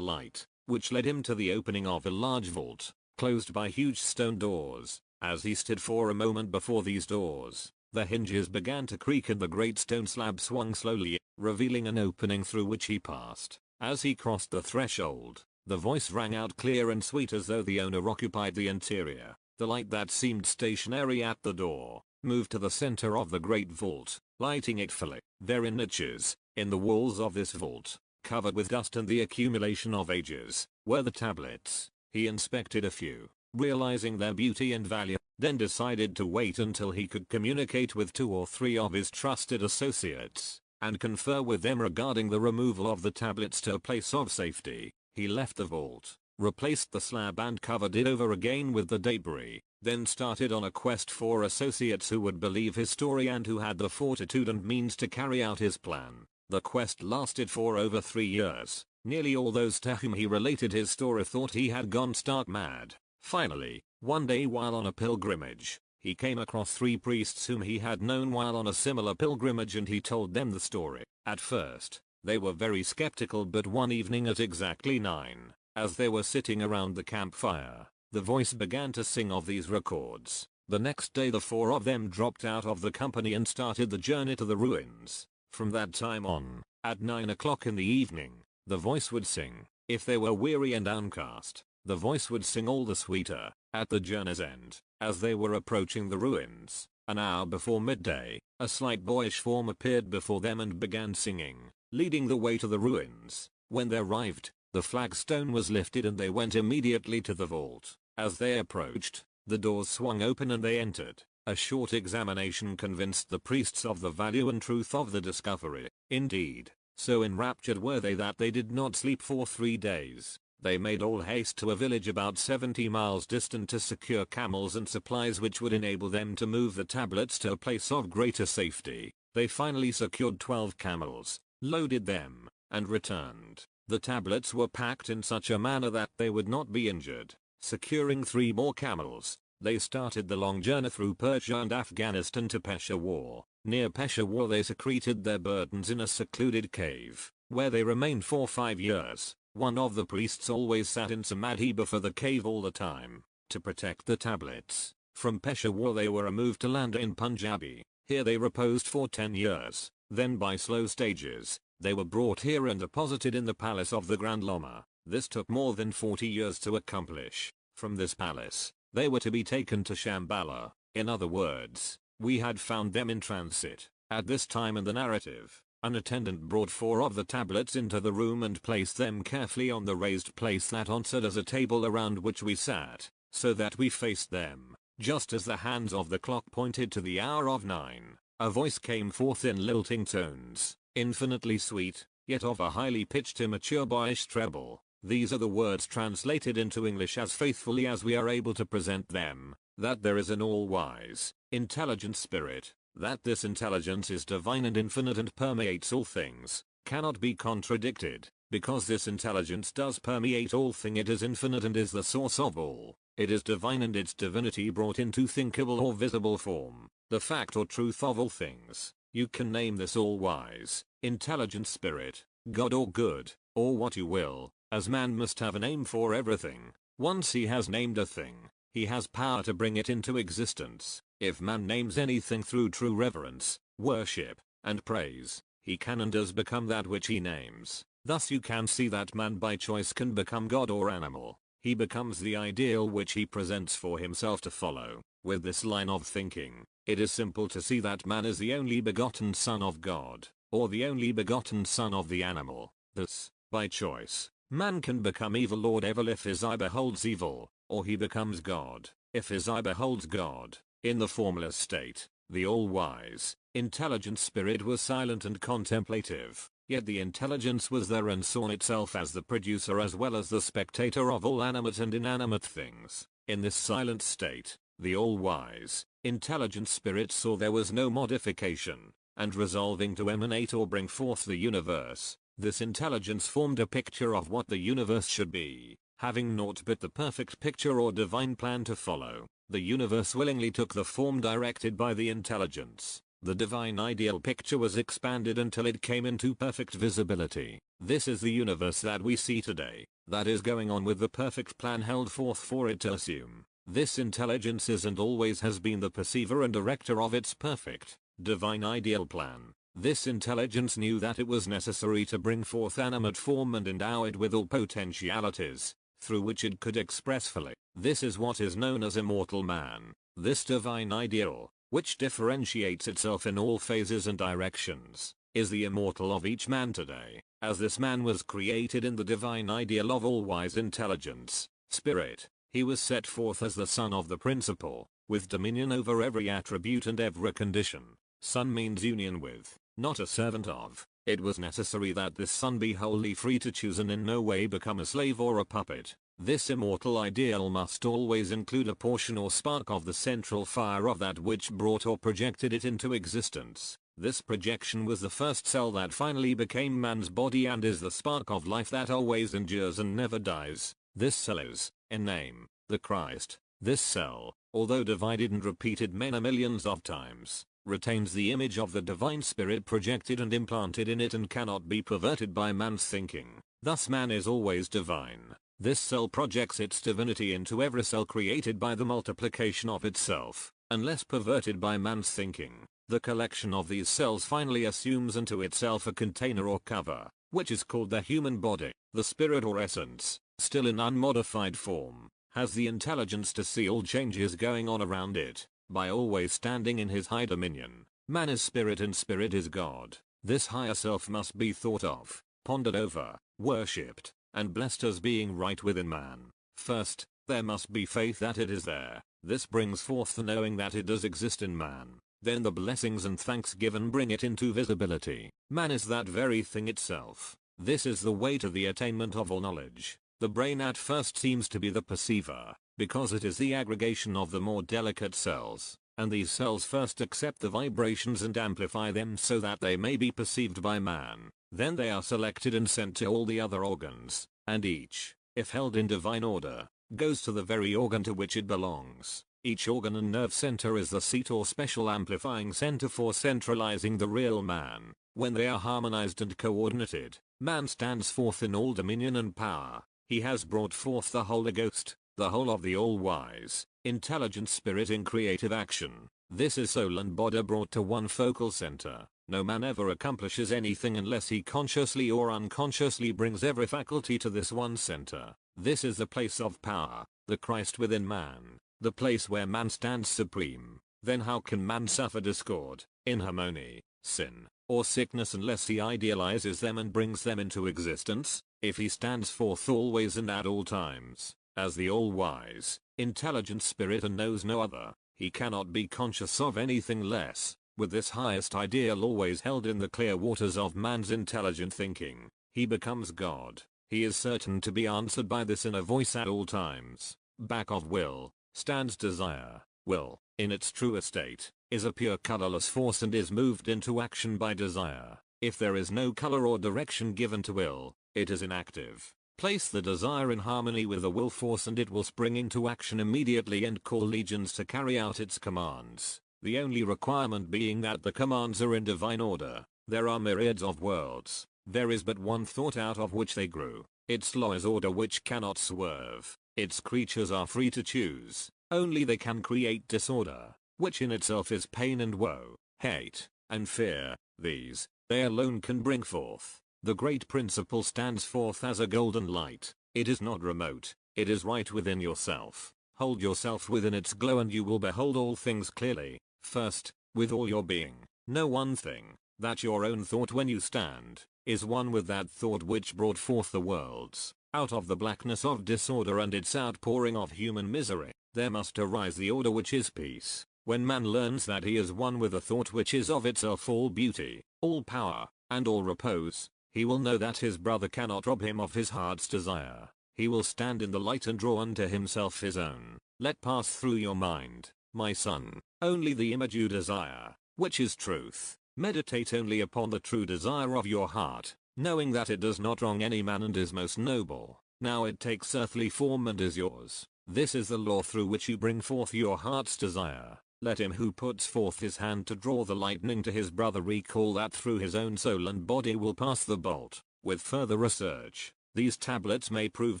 light, which led him to the opening of a large vault, closed by huge stone doors. As he stood for a moment before these doors, the hinges began to creak and the great stone slab swung slowly, revealing an opening through which he passed. As he crossed the threshold, the voice rang out clear and sweet as though the owner occupied the interior. The light that seemed stationary at the door moved to the center of the great vault, lighting it fully. There in niches, in the walls of this vault, covered with dust and the accumulation of ages, were the tablets. He inspected a few, realizing their beauty and value, then decided to wait until he could communicate with 2 or 3 of his trusted associates, and confer with them regarding the removal of the tablets to a place of safety. He left the vault, replaced the slab and covered it over again with the debris, then started on a quest for associates who would believe his story and who had the fortitude and means to carry out his plan. The quest lasted for over 3 years. Nearly all those to whom he related his story thought he had gone stark mad. Finally, one day while on a pilgrimage, he came across 3 priests whom he had known while on a similar pilgrimage and he told them the story. At first, they were very skeptical, but one evening at exactly 9, as they were sitting around the campfire, the voice began to sing of these records. The next day the 4 of them dropped out of the company and started the journey to the ruins. From that time on, at 9 o'clock in the evening, the voice would sing. If they were weary and downcast, the voice would sing all the sweeter. At the journey's end, as they were approaching the ruins, an hour before midday, a slight boyish form appeared before them and began singing, leading the way to the ruins. When they arrived, the flagstone was lifted and they went immediately to the vault. As they approached, the doors swung open and they entered. A short examination convinced the priests of the value and truth of the discovery. Indeed, so enraptured were they that they did not sleep for 3 days. They made all haste to a village about 70 miles distant to secure camels and supplies which would enable them to move the tablets to a place of greater safety. They finally secured 12 camels, loaded them, and returned. The tablets were packed in such a manner that they would not be injured. Securing 3 more camels, they started the long journey through Persia and Afghanistan to Peshawar. Near Peshawar they secreted their burdens in a secluded cave, where they remained for 5 years. One of the priests always sat in samadhi before the cave all the time, to protect the tablets. From Peshawar they were removed to land in Punjabi. Here they reposed for 10 years. Then by slow stages, they were brought here and deposited in the palace of the Grand Lama. This took more than 40 years to accomplish. From this palace, they were to be taken to Shambhala. In other words, we had found them in transit. At this time in the narrative, an attendant brought 4 of the tablets into the room and placed them carefully on the raised place that answered as a table around which we sat, so that we faced them. Just as the hands of the clock pointed to the hour of 9, a voice came forth in lilting tones, infinitely sweet, yet of a highly pitched immature boyish treble. These are the words translated into English as faithfully as we are able to present them, that there is an all-wise, intelligent spirit, that this intelligence is divine and infinite and permeates all things, cannot be contradicted, because this intelligence does permeate all things. It is infinite and is the source of all. It is divine and its divinity brought into thinkable or visible form, the fact or truth of all things. You can name this all-wise, intelligent spirit, God or good, or what you will, as man must have a name for everything. Once he has named a thing, he has power to bring it into existence. If man names anything through true reverence, worship, and praise, he can and does become that which he names. Thus you can see that man by choice can become God or animal. He becomes the ideal which he presents for himself to follow. With this line of thinking, It is simple to see that man is the only begotten son of God, or the only begotten son of the animal. Thus, by choice, man can become evil or devil if his eye beholds evil, or he becomes God, if his eye beholds God. In the formless state, the all-wise, intelligent spirit was silent and contemplative, yet the intelligence was there and saw itself as the producer as well as the spectator of all animate and inanimate things. In this silent state, the all-wise, intelligent spirit saw there was no modification, and resolving to emanate or bring forth the universe, this intelligence formed a picture of what the universe should be. Having naught but the perfect picture or divine plan to follow, the universe willingly took the form directed by the intelligence. The divine ideal picture was expanded until it came into perfect visibility. This is the universe that we see today, that is going on with the perfect plan held forth for it to assume. This intelligence is and always has been the perceiver and director of its perfect, divine ideal plan. This intelligence knew that it was necessary to bring forth animate form and endow it with all potentialities, through which it could express fully. This is what is known as immortal man. This divine ideal, which differentiates itself in all phases and directions, is the immortal of each man today, as this man was created in the divine ideal of all-wise intelligence, spirit. He was set forth as the son of the principle, with dominion over every attribute and every condition. Son means union with, not a servant of. It was necessary that this son be wholly free to choose and in no way become a slave or a puppet. This immortal ideal must always include a portion or spark of the central fire of that which brought or projected it into existence. This projection was the first cell that finally became man's body and is the spark of life that always endures and never dies. This cell is, in name, the Christ. This cell, although divided and repeated many millions of times, retains the image of the divine spirit projected and implanted in it and cannot be perverted by man's thinking. Thus man is always divine. This cell projects its divinity into every cell created by the multiplication of itself, unless perverted by man's thinking. The collection of these cells finally assumes into itself a container or cover, which is called the human body. The spirit or essence, still in unmodified form, has the intelligence to see all changes going on around it, by always standing in his high dominion. Man is spirit and spirit is God. This higher self must be thought of, pondered over, worshipped, and blessed as being right within man. First, there must be faith that it is there. This brings forth the knowing that it does exist in man. Then the blessings and thanksgiving bring it into visibility. Man is that very thing itself. This is the way to the attainment of all knowledge. The brain at first seems to be the perceiver, because it is the aggregation of the more delicate cells, and these cells first accept the vibrations and amplify them so that they may be perceived by man. Then they are selected and sent to all the other organs, and each, if held in divine order, goes to the very organ to which it belongs. Each organ and nerve center is the seat or special amplifying center for centralizing the real man. When they are harmonized and coordinated, man stands forth in all dominion and power. He has brought forth the Holy Ghost, the whole of the all-wise, intelligent spirit in creative action. This is soul and body brought to one focal center. No man ever accomplishes anything unless he consciously or unconsciously brings every faculty to this one center. This is the place of power, the Christ within man, the place where man stands supreme. Then how can man suffer discord, inharmony, sin, or sickness unless he idealizes them and brings them into existence? If he stands forth always and at all times, as the all-wise, intelligent spirit and knows no other, he cannot be conscious of anything less. With this highest ideal always held in the clear waters of man's intelligent thinking, he becomes God. He is certain to be answered by this inner voice at all times. Back of will, stands desire. Will, in its true state, is a pure colorless force and is moved into action by desire. If there is no color or direction given to will, it is inactive. Place the desire in harmony with the will force and it will spring into action immediately and call legions to carry out its commands. The only requirement being that the commands are in divine order. There are myriads of worlds. There is but one thought out of which they grew. Its law is order which cannot swerve. Its creatures are free to choose. Only they can create disorder, which in itself is pain and woe, hate, and fear. These, they alone can bring forth. The great principle stands forth as a golden light. It is not remote. It is right within yourself. Hold yourself within its glow and you will behold all things clearly. First, with all your being, know one thing, that your own thought when you stand, is one with that thought which brought forth the worlds. Out of the blackness of disorder and its outpouring of human misery, there must arise the order which is peace. When man learns that he is one with a thought which is of itself all beauty, all power, and all repose, he will know that his brother cannot rob him of his heart's desire. He will stand in the light and draw unto himself his own. Let pass through your mind, my son, only the image you desire, which is truth. Meditate only upon the true desire of your heart, knowing that it does not wrong any man and is most noble. Now it takes earthly form and is yours. This is the law through which you bring forth your heart's desire. Let him who puts forth his hand to draw the lightning to his brother recall that through his own soul and body will pass the bolt. With further research, these tablets may prove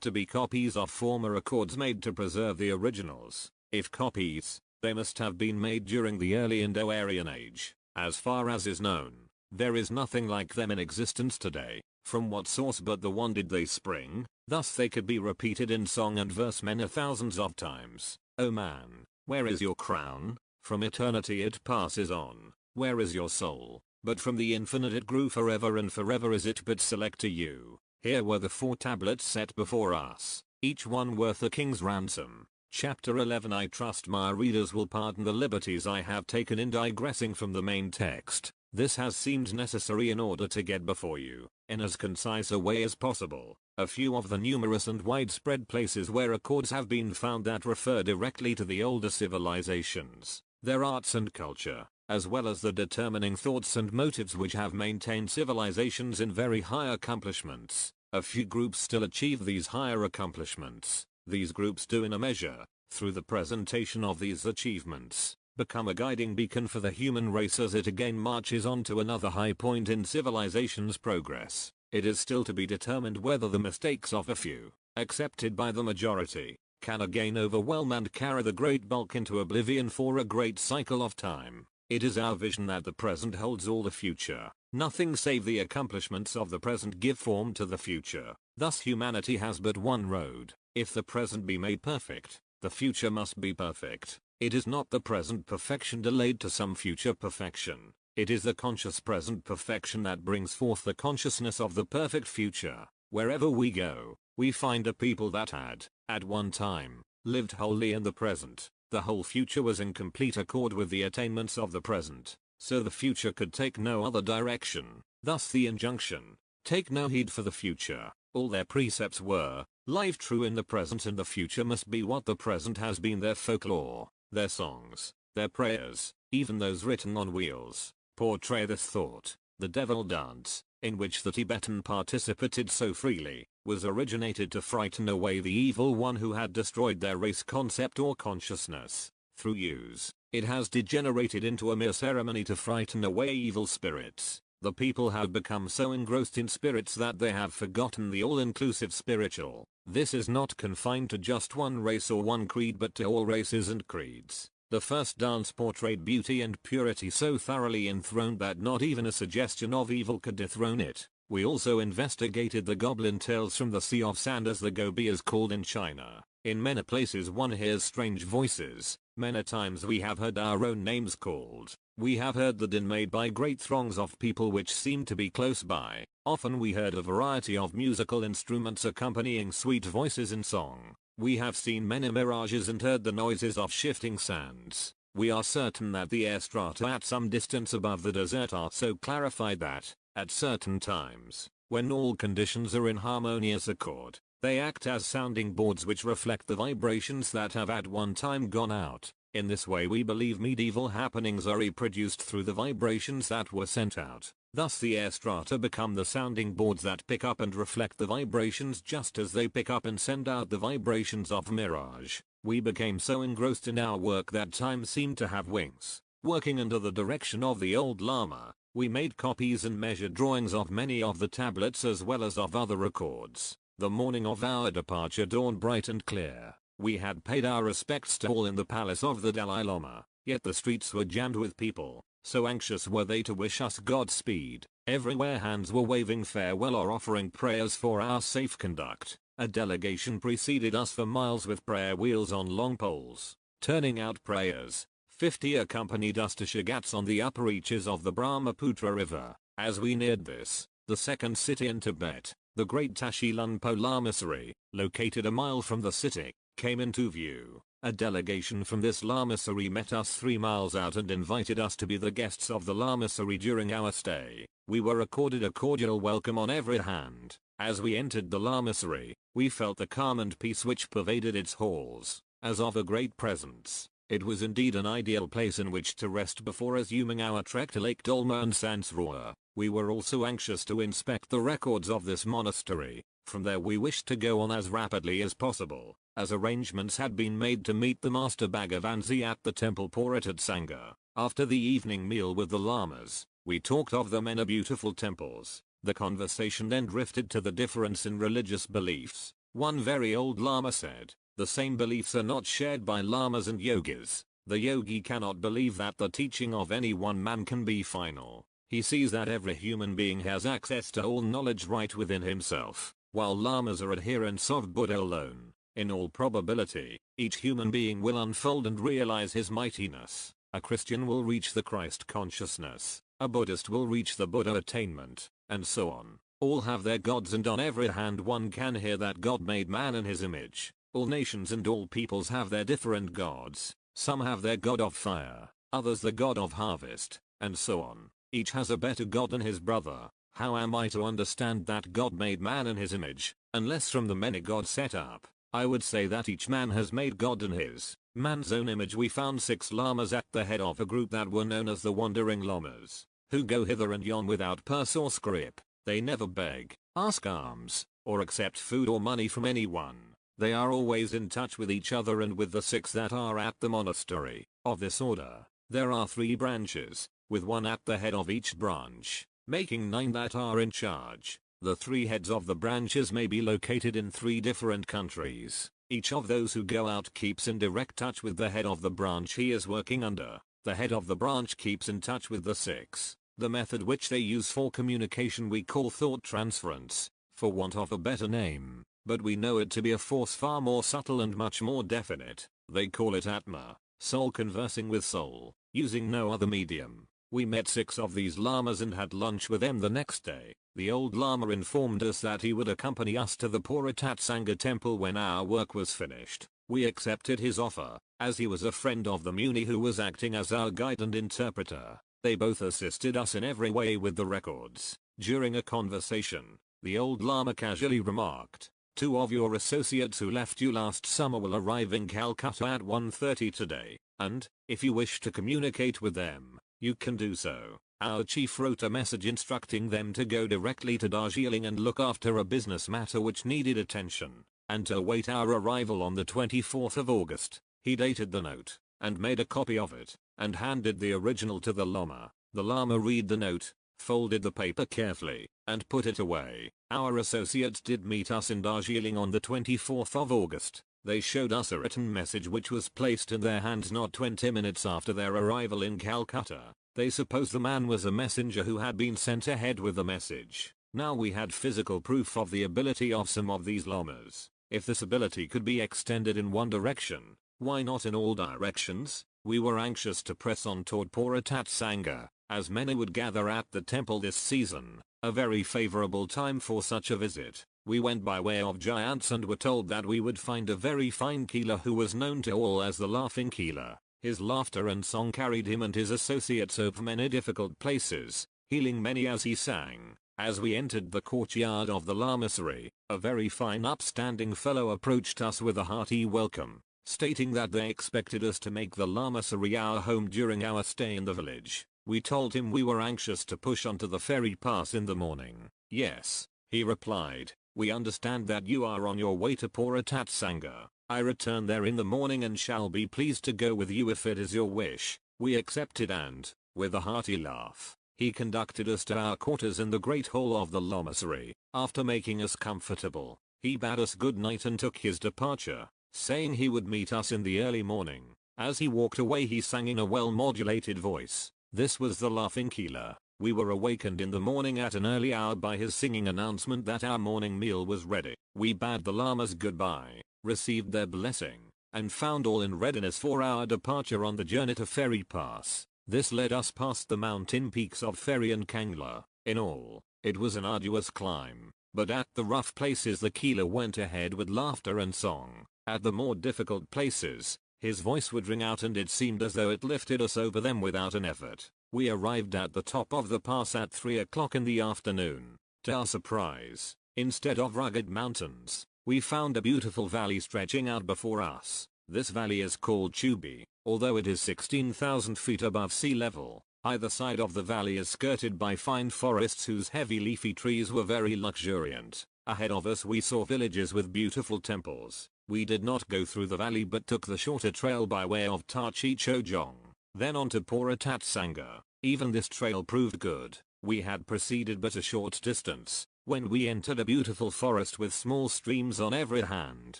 to be copies of former accords made to preserve the originals. If copies, they must have been made during the early Indo-Aryan age. As far as is known, there is nothing like them in existence today. From what source but the one did they spring? Thus they could be repeated in song and verse many thousands of times. O man, where is your crown? From eternity it passes on. Where is your soul? But from the infinite it grew forever and forever is it but select to you. Here were the 4 tablets set before us, each one worth a king's ransom. Chapter 11. I trust my readers will pardon the liberties I have taken in digressing from the main text. This has seemed necessary in order to get before you, in as concise a way as possible, a few of the numerous and widespread places where accords have been found that refer directly to the older civilizations, their arts and culture, as well as the determining thoughts and motives which have maintained civilizations in very high accomplishments. A few groups still achieve these higher accomplishments. These groups do in a measure, through the presentation of these achievements, become a guiding beacon for the human race as it again marches on to another high point in civilization's progress. It is still to be determined whether the mistakes of a few, accepted by the majority, can again overwhelm and carry the great bulk into oblivion for a great cycle of time. It is our vision that the present holds all the future. Nothing save the accomplishments of the present give form to the future. Thus humanity has but one road. If the present be made perfect, the future must be perfect. It is not the present perfection delayed to some future perfection. It is the conscious present perfection that brings forth the consciousness of the perfect future. Wherever we go, we find a people that had, at one time, lived wholly in the present. The whole future was in complete accord with the attainments of the present, so the future could take no other direction. Thus the injunction, take no heed for the future. All their precepts were, life true in the present and the future must be what the present has been. Their folklore, their songs, their prayers, even those written on wheels, portray this thought. The devil dance, in which the Tibetan participated so freely, was originated to frighten away the evil one who had destroyed their race concept or consciousness. Through use, it has degenerated into a mere ceremony to frighten away evil spirits. The people have become so engrossed in spirits that they have forgotten the all-inclusive spiritual. This is not confined to just one race or one creed but to all races and creeds. The first dance portrayed beauty and purity so thoroughly enthroned that not even a suggestion of evil could dethrone it. We also investigated the goblin tales from the Sea of Sand, as the Gobi is called in China. In many places one hears strange voices. Many times we have heard our own names called. We have heard the din made by great throngs of people which seemed to be close by. Often we heard a variety of musical instruments accompanying sweet voices in song. We have seen many mirages and heard the noises of shifting sands. We are certain that the air strata at some distance above the desert are so clarified that, at certain times, when all conditions are in harmonious accord, they act as sounding boards which reflect the vibrations that have at one time gone out. In this way we believe medieval happenings are reproduced through the vibrations that were sent out. Thus the air strata become the sounding boards that pick up and reflect the vibrations just as they pick up and send out the vibrations of mirage. We became so engrossed in our work that time seemed to have wings. Working under the direction of the old Lama, we made copies and measured drawings of many of the tablets as well as of other records. The morning of our departure dawned bright and clear. We had paid our respects to all in the palace of the Dalai Lama, yet the streets were jammed with people, so anxious were they to wish us Godspeed. Everywhere hands were waving farewell or offering prayers for our safe conduct. A delegation preceded us for miles with prayer wheels on long poles, turning out prayers, 50 accompanied us to Shagats on the upper reaches of the Brahmaputra River. As we neared this, the second city in Tibet, the Great Tashi Lungpo Lamasery, located a mile from the city, came into view. A delegation from this lamasery met us 3 miles out and invited us to be the guests of the lamasery during our stay. We were accorded a cordial welcome on every hand. As we entered the lamasery, we felt the calm and peace which pervaded its halls, as of a great presence. It was indeed an ideal place in which to rest before resuming our trek to Lake Dolma and Sansrua. We were also anxious to inspect the records of this monastery. From there we wished to go on as rapidly as possible, as arrangements had been made to meet the Master Bhagavanji at the temple Puratat Sangha. After the evening meal with the lamas, we talked of the many beautiful temples. The conversation then drifted to the difference in religious beliefs. One very old lama said, the same beliefs are not shared by lamas and yogis. The yogi cannot believe that the teaching of any one man can be final. He sees that every human being has access to all knowledge right within himself, while lamas are adherents of Buddha alone. In all probability, each human being will unfold and realize his mightiness. A Christian will reach the Christ consciousness, a Buddhist will reach the Buddha attainment, and so on. All have their gods, and on every hand one can hear that God made man in his image. All nations and all peoples have their different gods. Some have their god of fire, others the god of harvest, and so on. Each has a better god than his brother. How am I to understand that God made man in his image, unless from the many gods set up? I would say that each man has made God in his man's own image. We found 6 lamas at the head of a group that were known as the Wandering Lamas, who go hither and yon without purse or scrip. They never beg, ask alms, or accept food or money from anyone. They are always in touch with each other and with the 6 that are at the monastery. Of this order, there are 3 branches, with 1 at the head of each branch, making 9 that are in charge. The 3 heads of the branches may be located in 3 different countries. Each of those who go out keeps in direct touch with the head of the branch he is working under. The head of the branch keeps in touch with the 6. The method which they use for communication we call thought transference, for want of a better name, but we know it to be a force far more subtle and much more definite. They call it Atma, soul conversing with soul, using no other medium. We met 6 of these lamas and had lunch with them the next day. The old lama informed us that he would accompany us to the Puratat Sangha temple when our work was finished. We accepted his offer, as he was a friend of the Muni who was acting as our guide and interpreter. They both assisted us in every way with the records. During a conversation, the old lama casually remarked, 2 of your associates who left you last summer will arrive in Calcutta at 1:30 today, and, if you wish to communicate with them, you can do so. Our chief wrote a message instructing them to go directly to Darjeeling and look after a business matter which needed attention, and to await our arrival on the 24th of August. He dated the note, and made a copy of it, and handed the original to the lama. The lama read the note, folded the paper carefully, and put it away. Our associates did meet us in Darjeeling on the 24th of August. They showed us a written message which was placed in their hands not 20 minutes after their arrival in Calcutta. They supposed the man was a messenger who had been sent ahead with the message. Now we had physical proof of the ability of some of these lamas. If this ability could be extended in one direction, why not in all directions? We were anxious to press on toward Puratat Sangha, as many would gather at the temple this season, a very favorable time for such a visit. We went by way of Giants and were told that we would find a very fine keeler who was known to all as the Laughing Keeler. His laughter and song carried him and his associates over many difficult places, healing many as he sang. As we entered the courtyard of the lamasery, a very fine upstanding fellow approached us with a hearty welcome, stating that they expected us to make the lamasery our home during our stay in the village. We told him we were anxious to push on to the ferry pass in the morning. Yes, he replied, we understand that you are on your way to Puratat Sangha. I return there in the morning and shall be pleased to go with you if it is your wish. We accepted and, with a hearty laugh, he conducted us to our quarters in the great hall of the lamasery. After making us comfortable, he bade us good night and took his departure, saying he would meet us in the early morning. As he walked away he sang in a well-modulated voice. This was the Laughing Keeler. We were awakened in the morning at an early hour by his singing announcement that our morning meal was ready. We bade the lamas goodbye, received their blessing, and found all in readiness for our departure on the journey to Ferry Pass. This led us past the mountain peaks of Ferry and Kangla. In all, it was an arduous climb, but at the rough places the keeler went ahead with laughter and song. At the more difficult places, his voice would ring out and it seemed as though it lifted us over them without an effort. We arrived at the top of the pass at 3 o'clock in the afternoon. To our surprise, instead of rugged mountains, we found a beautiful valley stretching out before us. This valley is called Chubi, although it is 16,000 feet above sea level. Either side of the valley is skirted by fine forests whose heavy leafy trees were very luxuriant. Ahead of us we saw villages with beautiful temples. We did not go through the valley but took the shorter trail by way of Tachi Chojong, then on to Poratat Sangha. Even this trail proved good. We had proceeded but a short distance when we entered a beautiful forest with small streams on every hand.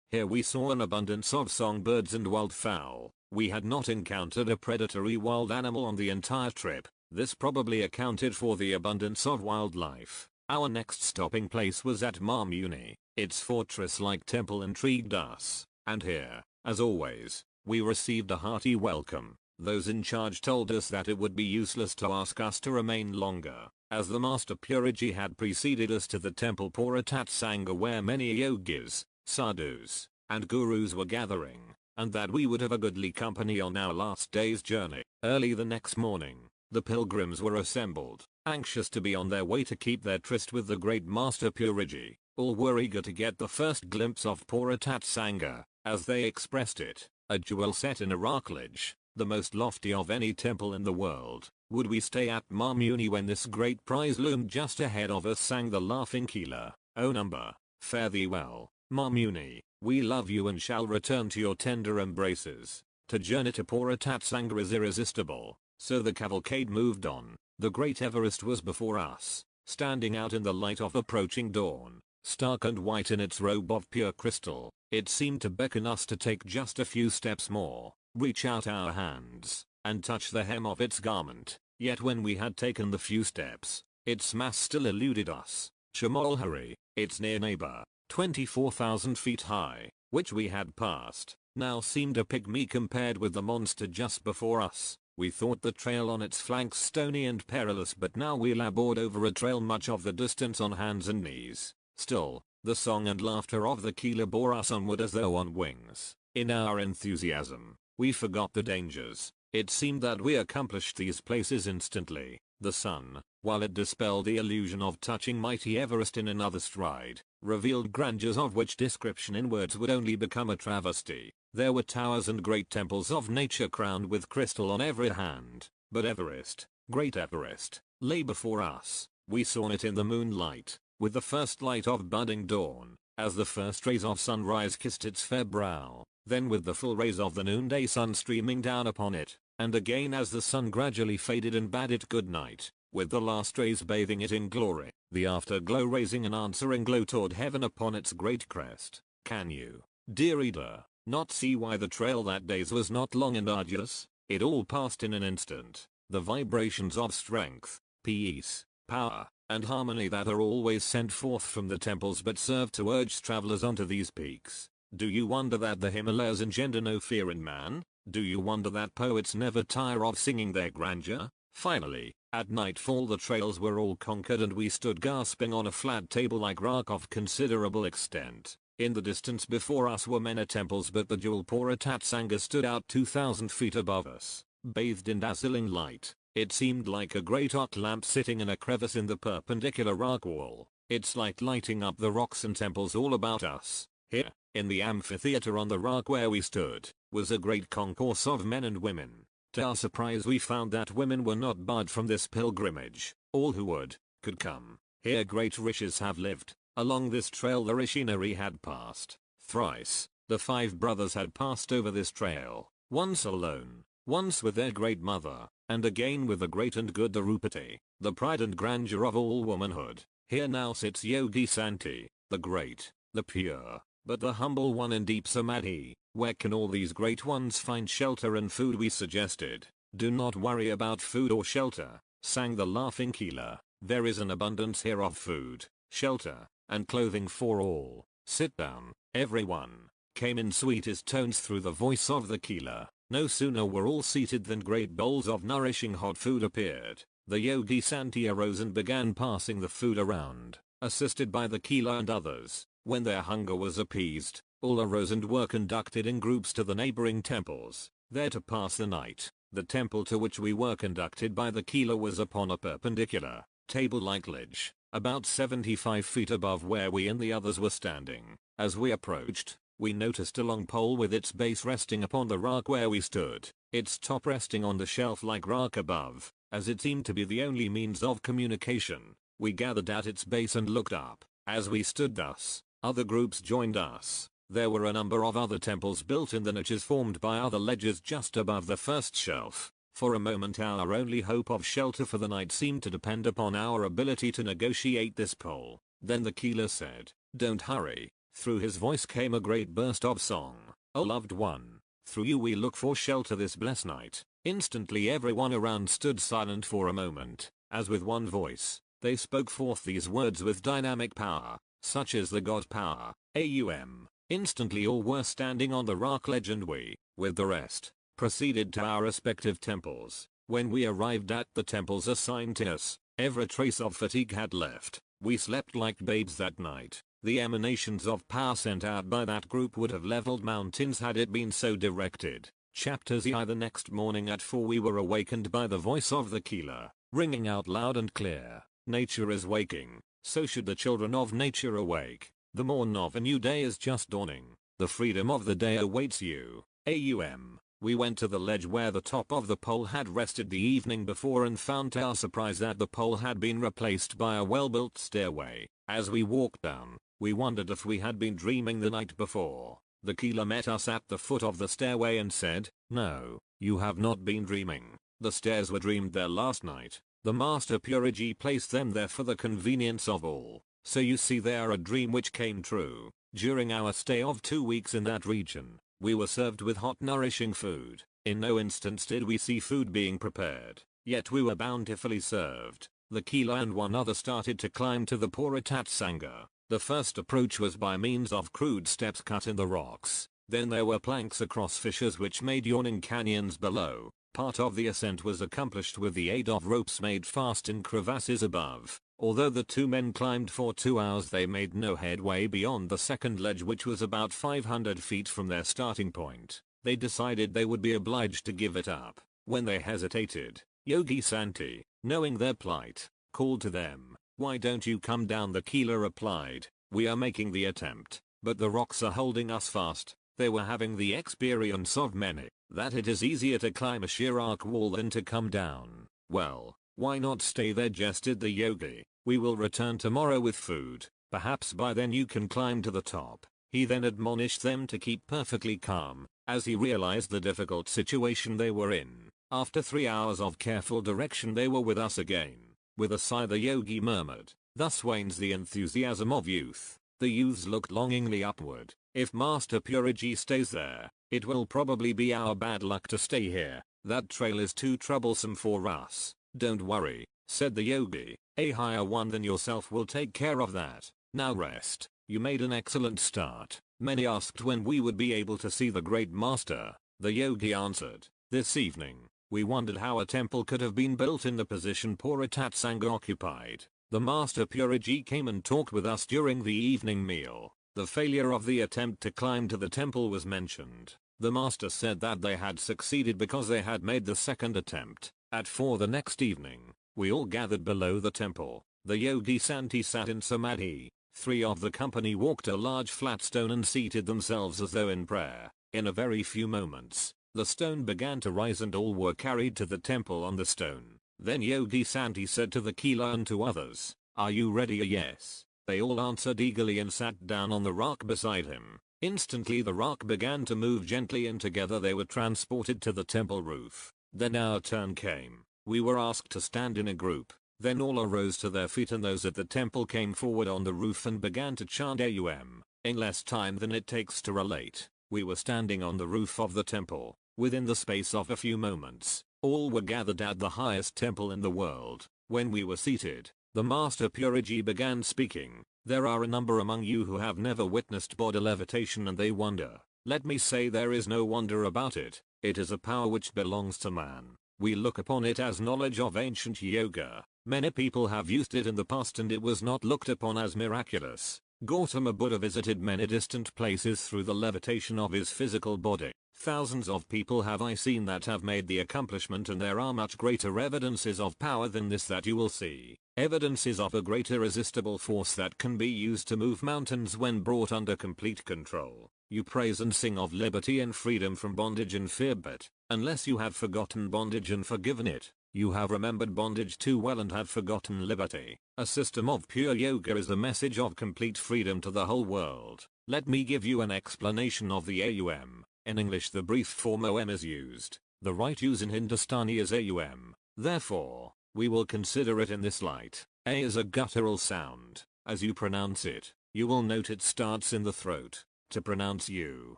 Here we saw an abundance of songbirds and wildfowl. We had not encountered a predatory wild animal on the entire trip. This probably accounted for the abundance of wildlife. Our next stopping place was at Mamuni. Its fortress-like temple intrigued us, and here, as always, we received a hearty welcome. Those in charge told us that it would be useless to ask us to remain longer, as the Master Puriji had preceded us to the temple Poratat Sangha where many yogis, sadhus, and gurus were gathering, and that we would have a goodly company on our last day's journey. Early the next morning, the pilgrims were assembled, anxious to be on their way to keep their tryst with the great Master Puriji. All were eager to get the first glimpse of Poratat Sangha, as they expressed it, a jewel set in a rocklage, the most lofty of any temple in the world. Would we stay at Mamuni when this great prize loomed just ahead of us, sang the laughing keeler. O number, fare thee well, Mamuni, we love you and shall return to your tender embraces. To journey to Poratat Sangha is irresistible, so the cavalcade moved on. The great Everest was before us, standing out in the light of approaching dawn. Stark and white in its robe of pure crystal, it seemed to beckon us to take just a few steps more, reach out our hands, and touch the hem of its garment. Yet when we had taken the few steps, its mass still eluded us. Chamolhari, its near neighbor, 24,000 feet high, which we had passed, now seemed a pygmy compared with the monster just before us. We thought the trail on its flanks stony and perilous, but now we labored over a trail much of the distance on hands and knees. Still, the song and laughter of the keeler bore us onward as though on wings. In our enthusiasm, we forgot the dangers. It seemed that we accomplished these places instantly. The sun, while it dispelled the illusion of touching mighty Everest in another stride, revealed grandeurs of which description in words would only become a travesty. There were towers and great temples of nature crowned with crystal on every hand. But Everest, great Everest, lay before us. We saw it in the moonlight, with the first light of budding dawn, as the first rays of sunrise kissed its fair brow, then with the full rays of the noonday sun streaming down upon it, and again as the sun gradually faded and bade it good night, with the last rays bathing it in glory, the afterglow raising an answering glow toward heaven upon its great crest. Can you, dear reader, not see why the trail that day was not long and arduous? It all passed in an instant. The vibrations of strength, peace, power, and harmony that are always sent forth from the temples but serve to urge travelers onto these peaks. Do you wonder that the Himalayas engender no fear in man? Do you wonder that poets never tire of singing their grandeur? Finally, at nightfall the trails were all conquered and we stood gasping on a flat table-like rock of considerable extent. In the distance before us were many temples, but the jewel Poratat Sangha stood out 2,000 feet above us, bathed in dazzling light. It seemed like a great arc lamp sitting in a crevice in the perpendicular rock wall, its light lighting up the rocks and temples all about us. Here, in the amphitheater on the rock where we stood, was a great concourse of men and women. To our surprise we found that women were not barred from this pilgrimage. All who would, could come. Here great rishis have lived. Along this trail the Rishinari had passed. Thrice, the 5 brothers had passed over this trail, once alone, once with their great mother, and again with the great and good Darupati, the pride and grandeur of all womanhood. Here now sits Yogi Santi, the great, the pure, but the humble one in deep samadhi. Where can all these great ones find shelter and food? We suggested. Do not worry about food or shelter, sang the laughing keeler. There is an abundance here of food, shelter, and clothing for all. Sit down, everyone. came in sweetest tones through the voice of the Keeler. No sooner were all seated than great bowls of nourishing hot food appeared. The Yogi Santi arose and began passing the food around, assisted by the Keeler and others. When their hunger was appeased, all arose and were conducted in groups to the neighboring temples, there to pass the night. The temple to which we were conducted by the Keeler was upon a perpendicular, table-like ledge, about 75 feet above where we and the others were standing. As we approached, we noticed a long pole with its base resting upon the rock where we stood, its top resting on the shelf-like rock above, as it seemed to be the only means of communication. We gathered at its base and looked up. As we stood thus, other groups joined us. There were a number of other temples built in the niches formed by other ledges just above the first shelf. For a moment our only hope of shelter for the night seemed to depend upon our ability to negotiate this pole. Then the Keeler said, "Don't hurry." Through his voice came a great burst of song. "O loved one, through you we look for shelter this blessed night." Instantly everyone around stood silent for a moment, as with one voice, they spoke forth these words with dynamic power, such is the God power, AUM. Instantly all were standing on the rock ledge and we, with the rest, proceeded to our respective temples. When we arrived at the temples assigned to us, every trace of fatigue had left. We slept like babes that night. The emanations of power sent out by that group would have leveled mountains had it been so directed. Chapter Z. The next morning at 4 we were awakened by the voice of the Keeler, ringing out loud and clear. Nature is waking, so should the children of nature awake. The morn of a new day is just dawning. The freedom of the day awaits you. AUM. We went to the ledge where the top of the pole had rested the evening before and found to our surprise that the pole had been replaced by a well-built stairway. As we walked down, we wondered if we had been dreaming the night before. The Keeler met us at the foot of the stairway and said, "No, you have not been dreaming. The stairs were dreamed there last night. The Master Purity placed them there for the convenience of all. So you see they are a dream which came true." During our stay of 2 weeks in that region, we were served with hot nourishing food. In no instance did we see food being prepared, yet we were bountifully served. The Keeler and one other started to climb to the Puratat Sangha. The first approach was by means of crude steps cut in the rocks. Then there were planks across fissures which made yawning canyons below. Part of the ascent was accomplished with the aid of ropes made fast in crevasses above. Although the two men climbed for 2 hours, they made no headway beyond the second ledge, which was about 500 feet from their starting point. They decided they would be obliged to give it up. When they hesitated, Yogi Santi, knowing their plight, called to them. "Why don't you come down?" The Keeler replied, "We are making the attempt, but the rocks are holding us fast." They were having the experience of many, that it is easier to climb a sheer rock wall than to come down. "Well, why not stay there?" jested the yogi. "We will return tomorrow with food. Perhaps by then you can climb to the top." He then admonished them to keep perfectly calm, as he realized the difficult situation they were in. After 3 hours of careful direction they were with us again. With a sigh the yogi murmured, "Thus wanes the enthusiasm of youth." The youths looked longingly upward. "If Master Purity stays there, it will probably be our bad luck to stay here. That trail is too troublesome for us." "Don't worry," said the yogi. "A higher one than yourself will take care of that. Now rest. You made an excellent start." Many asked when we would be able to see the great master. The yogi answered, "This evening." We wondered how a temple could have been built in the position Puratat Sangha occupied. The Master Purity came and talked with us during the evening meal. The failure of the attempt to climb to the temple was mentioned. The master said that they had succeeded because they had made the second attempt. At 4 the next evening, we all gathered below the temple. The Yogi Santi sat in samadhi. 3 of the company walked a large flat stone and seated themselves as though in prayer. In a very few moments, the stone began to rise and all were carried to the temple on the stone. Then Yogi Santi said to the Keeler and to others, "Are you ready?" "Yes." They all answered eagerly and sat down on the rock beside him. Instantly the rock began to move gently and together they were transported to the temple roof. Then our turn came. We were asked to stand in a group. Then all arose to their feet and those at the temple came forward on the roof and began to chant AUM. In less time than it takes to relate, we were standing on the roof of the temple. Within the space of a few moments, all were gathered at the highest temple in the world. When we were seated, the Master Purity began speaking. There are a number among you who have never witnessed body levitation and they wonder. Let me say there is no wonder about it. It is a power which belongs to man. We look upon it as knowledge of ancient yoga. Many people have used it in the past and it was not looked upon as miraculous. Gautama Buddha visited many distant places through the levitation of his physical body. Thousands of people have I seen that have made the accomplishment, and there are much greater evidences of power than this that you will see. Evidences of a great irresistible force that can be used to move mountains when brought under complete control. You praise and sing of liberty and freedom from bondage and fear, but unless you have forgotten bondage and forgiven it, you have remembered bondage too well and have forgotten liberty. A system of pure yoga is the message of complete freedom to the whole world. Let me give you an explanation of the AUM. In English the brief form OM is used. The right use in Hindustani is AUM. Therefore, we will consider it in this light. A is a guttural sound. As you pronounce it, you will note it starts in the throat. To pronounce U,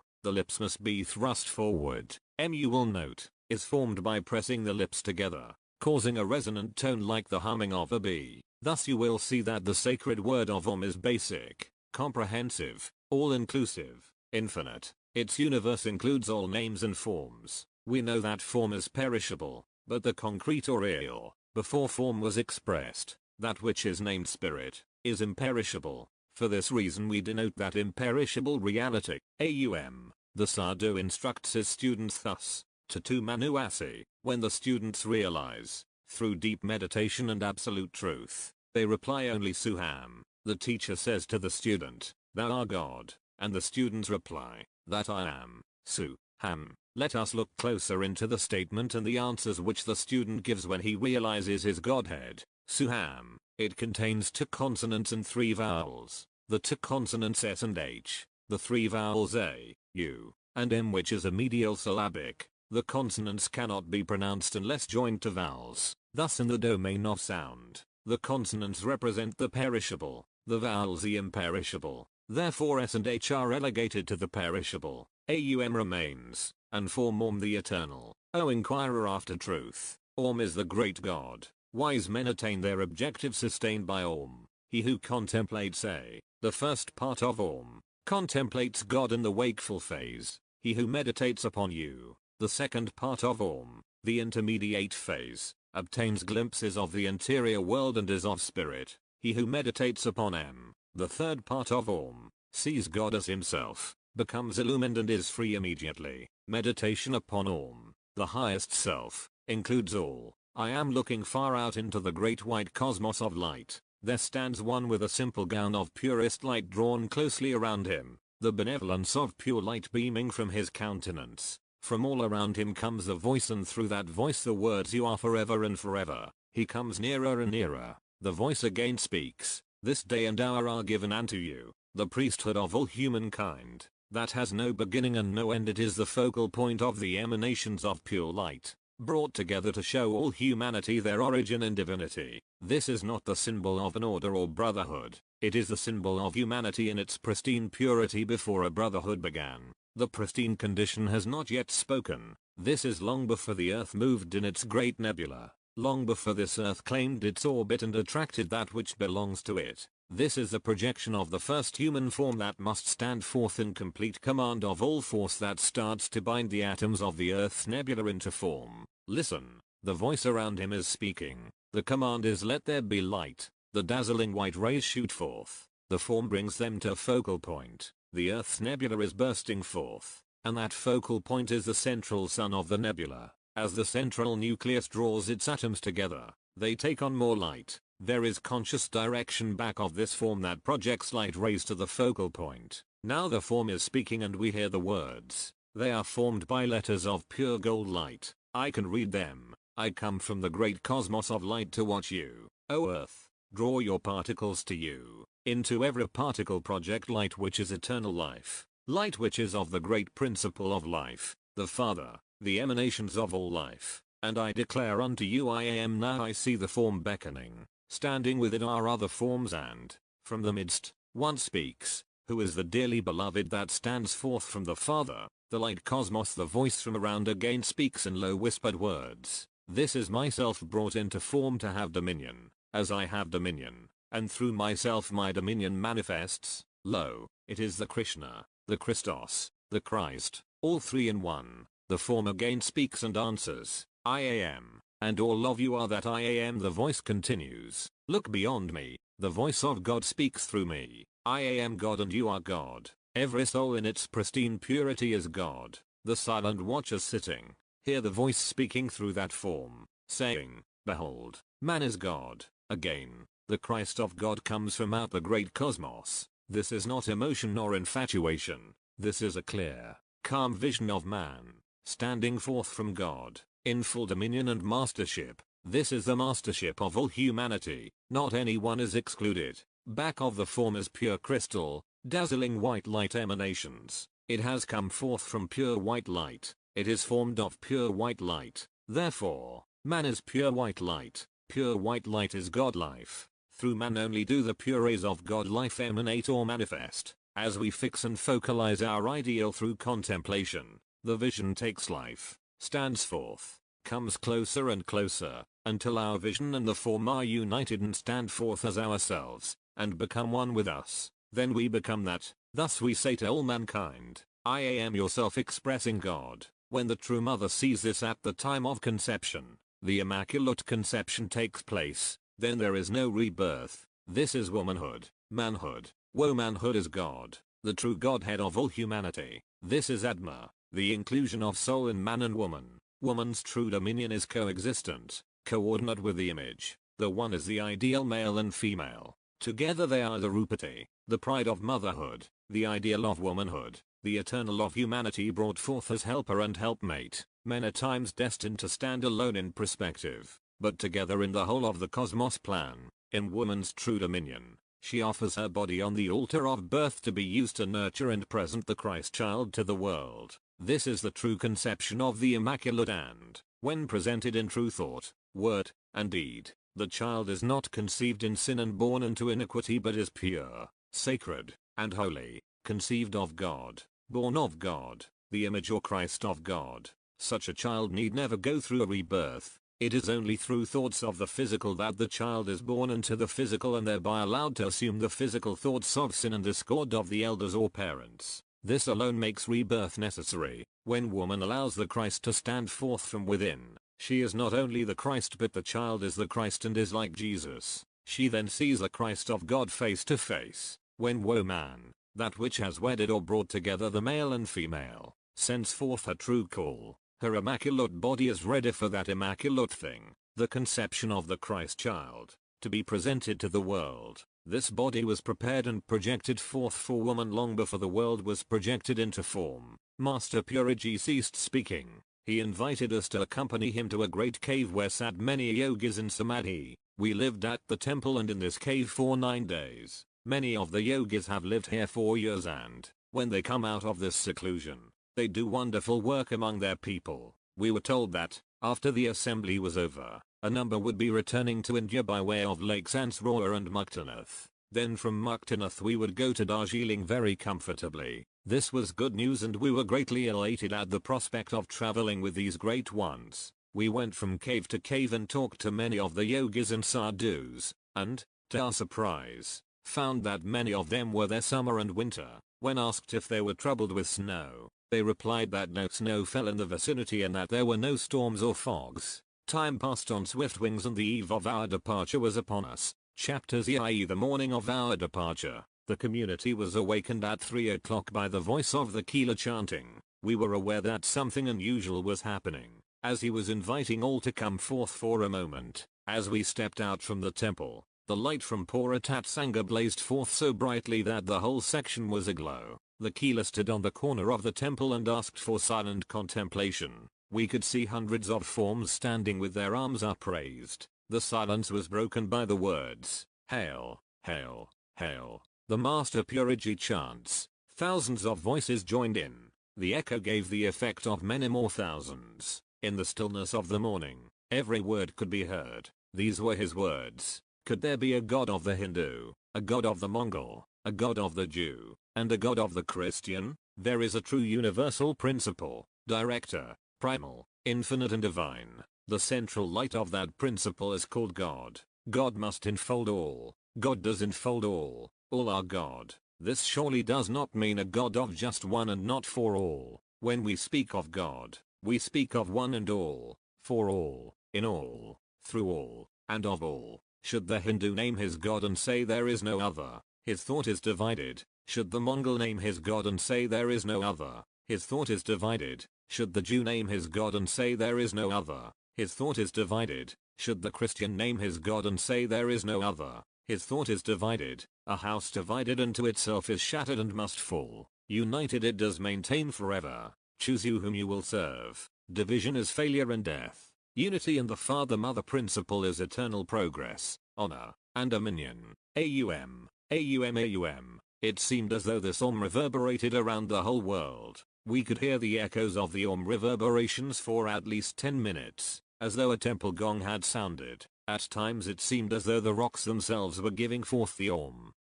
the lips must be thrust forward. M, you will note, is formed by pressing the lips together, causing a resonant tone like the humming of a bee. Thus you will see that the sacred word of Om is basic, comprehensive, all-inclusive, infinite. Its universe includes all names and forms. We know that form is perishable, but the concrete or real, before form was expressed, that which is named spirit, is imperishable. For this reason we denote that imperishable reality. AUM. The Sadhu instructs his students thus. Tatu Manuasi. When the students realize, through deep meditation and absolute truth, they reply only Suham. The teacher says to the student, Thou art God, and the students reply, That I am, Suham. Let us look closer into the statement and the answers which the student gives when he realizes his Godhead. Suham. It contains 2 consonants and 3 vowels. The 2 consonants S and H, the 3 vowels A, U, and M, which is a medial syllabic. The consonants cannot be pronounced unless joined to vowels. Thus in the domain of sound, the consonants represent the perishable, the vowels the imperishable. Therefore S and H are relegated to the perishable. AUM remains, and form Om the eternal. O inquirer after truth, Om is the great God. Wise men attain their objective sustained by Om. He who contemplates A, the first part of Om, contemplates God in the wakeful phase. He who meditates upon U, the second part of Om, the intermediate phase, obtains glimpses of the interior world and is of spirit. He who meditates upon M, the third part of Om, sees God as himself, becomes illumined and is free immediately. Meditation upon Om, the highest self, includes all. I am looking far out into the great white cosmos of light. There stands one with a simple gown of purest light drawn closely around him, the benevolence of pure light beaming from his countenance. From all around him comes a voice, and through that voice the words, You are forever and forever. He comes nearer and nearer. The voice again speaks, This day and hour are given unto you, the priesthood of all humankind, that has no beginning and no end. It is the focal point of the emanations of pure light, brought together to show all humanity their origin and divinity. This is not the symbol of an order or brotherhood. It is the symbol of humanity in its pristine purity before a brotherhood began. The pristine condition has not yet spoken. This is long before the earth moved in its great nebula. Long before this earth claimed its orbit and attracted that which belongs to it. This is the projection of the first human form that must stand forth in complete command of all force that starts to bind the atoms of the earth's nebula into form. Listen, the voice around him is speaking. The command is, Let there be light. The dazzling white rays shoot forth. The form brings them to a focal point. The earth's nebula is bursting forth, and that focal point is the central sun of the nebula. As the central nucleus draws its atoms together, they take on more light. There is conscious direction back of this form that projects light rays to the focal point. Now the form is speaking and we hear the words. They are formed by letters of pure gold light. I can read them. I come from the great cosmos of light to watch you, O earth. Draw your particles to you. Into every particle project light, which is eternal life. Light which is of the great principle of life, the Father, the emanations of all life. And I declare unto you, I am now. I see the form beckoning. Standing with it are other forms, and from the midst, one speaks, who is the dearly beloved that stands forth from the Father, the light cosmos. The voice from around again speaks in low whispered words. This is myself brought into form to have dominion. As I have dominion, and through myself my dominion manifests. Lo, it is the Krishna, the Christos, the Christ, all three in one. The form again speaks and answers, I am, and all of you are that I am. The voice continues, look beyond me, the voice of God speaks through me, I am God and you are God. Every soul in its pristine purity is God. The silent watchers sitting, hear the voice speaking through that form, saying, behold, man is God. Again, the Christ of God comes from out the great cosmos. This is not emotion nor infatuation. This is a clear, calm vision of man, standing forth from God, in full dominion and mastership. This is the mastership of all humanity. Not anyone is excluded. Back of the form is pure crystal, dazzling white light emanations. It has come forth from pure white light. It is formed of pure white light. Therefore, man is pure white light. Pure white light is God life. Through man only do the pure rays of God life emanate or manifest. As we fix and focalize our ideal through contemplation, the vision takes life, stands forth, comes closer and closer, until our vision and the form are united and stand forth as ourselves, and become one with us. Then we become that. Thus we say to all mankind, I am yourself expressing God. When the true mother sees this at the time of conception, the immaculate conception takes place, then there is no rebirth. This is womanhood, manhood. Womanhood is God, the true Godhead of all humanity. This is Atma, the inclusion of soul in man and woman. Woman's true dominion is coexistent, coordinate with the image. The one is the ideal male and female. Together they are the Rupati, the pride of motherhood, the ideal of womanhood, the eternal of humanity brought forth as helper and helpmate. Men are times destined to stand alone in perspective, but together in the whole of the cosmos plan. In woman's true dominion, she offers her body on the altar of birth to be used to nurture and present the Christ child to the world. This is the true conception of the Immaculate, and, when presented in true thought, word, and deed, the child is not conceived in sin and born into iniquity but is pure, sacred, and holy, conceived of God, born of God, the image or Christ of God. Such a child need never go through a rebirth. It is only through thoughts of the physical that the child is born into the physical and thereby allowed to assume the physical thoughts of sin and discord of the elders or parents. This alone makes rebirth necessary. When woman allows the Christ to stand forth from within, she is not only the Christ but the child is the Christ and is like Jesus. She then sees the Christ of God face to face. When woman, that which has wedded or brought together the male and female, sends forth her true call, her immaculate body is ready for that immaculate thing, the conception of the Christ child, to be presented to the world. This body was prepared and projected forth for woman long before the world was projected into form. Master Puriji ceased speaking. He invited us to accompany him to a great cave where sat many yogis in samadhi. We lived at the temple and in this cave for 9 days. Many of the yogis have lived here for years, and, when they come out of this seclusion, they do wonderful work among their people. We were told that, after the assembly was over, a number would be returning to India by way of Lakes Ansarora and Muktanath. Then from Muktanath we would go to Darjeeling very comfortably. This was good news and we were greatly elated at the prospect of traveling with these great ones. We went from cave to cave and talked to many of the yogis and sadhus, and, to our surprise, found that many of them were there summer and winter. When asked if they were troubled with snow, they replied that no snow fell in the vicinity and that there were no storms or fogs. Time passed on swift wings and the eve of our departure was upon us. Chapters i.e. the morning of our departure. The community was awakened at 3 o'clock by the voice of the Keela chanting. We were aware that something unusual was happening, as he was inviting all to come forth for a moment. As we stepped out from the temple, the light from Puratat Sangha blazed forth so brightly that the whole section was aglow. The Keela stood on the corner of the temple and asked for silent contemplation. We could see hundreds of forms standing with their arms upraised. The silence was broken by the words, "Hail, hail, hail." The Master Puriji chants. Thousands of voices joined in. The echo gave the effect of many more thousands. In the stillness of the morning, every word could be heard. These were his words. Could there be a God of the Hindu, a God of the Mongol, a God of the Jew, and a God of the Christian? There is a true universal principle, director, primal, infinite and divine. The central light of that principle is called God. God must enfold all. God does enfold all are God. This surely does not mean a God of just one and not for all. When we speak of God, we speak of one and all, for all, in all, through all, and of all. Should the Hindu name his God and say there is no other, his thought is divided. Should the Mongol name his God and say there is no other, his thought is divided. Should the Jew name his God and say there is no other, his thought is divided. Should the Christian name his God and say there is no other, his thought is divided. A house divided into itself is shattered and must fall. United it does maintain forever. Choose you whom you will serve. Division is failure and death. Unity in the father-mother principle is eternal progress, honor, and dominion. Aum, aum, aum. It seemed as though this reverberated around the whole world. We could hear the echoes of the reverberations for at least 10 minutes, as though a temple gong had sounded. At times it seemed as though the rocks themselves were giving forth the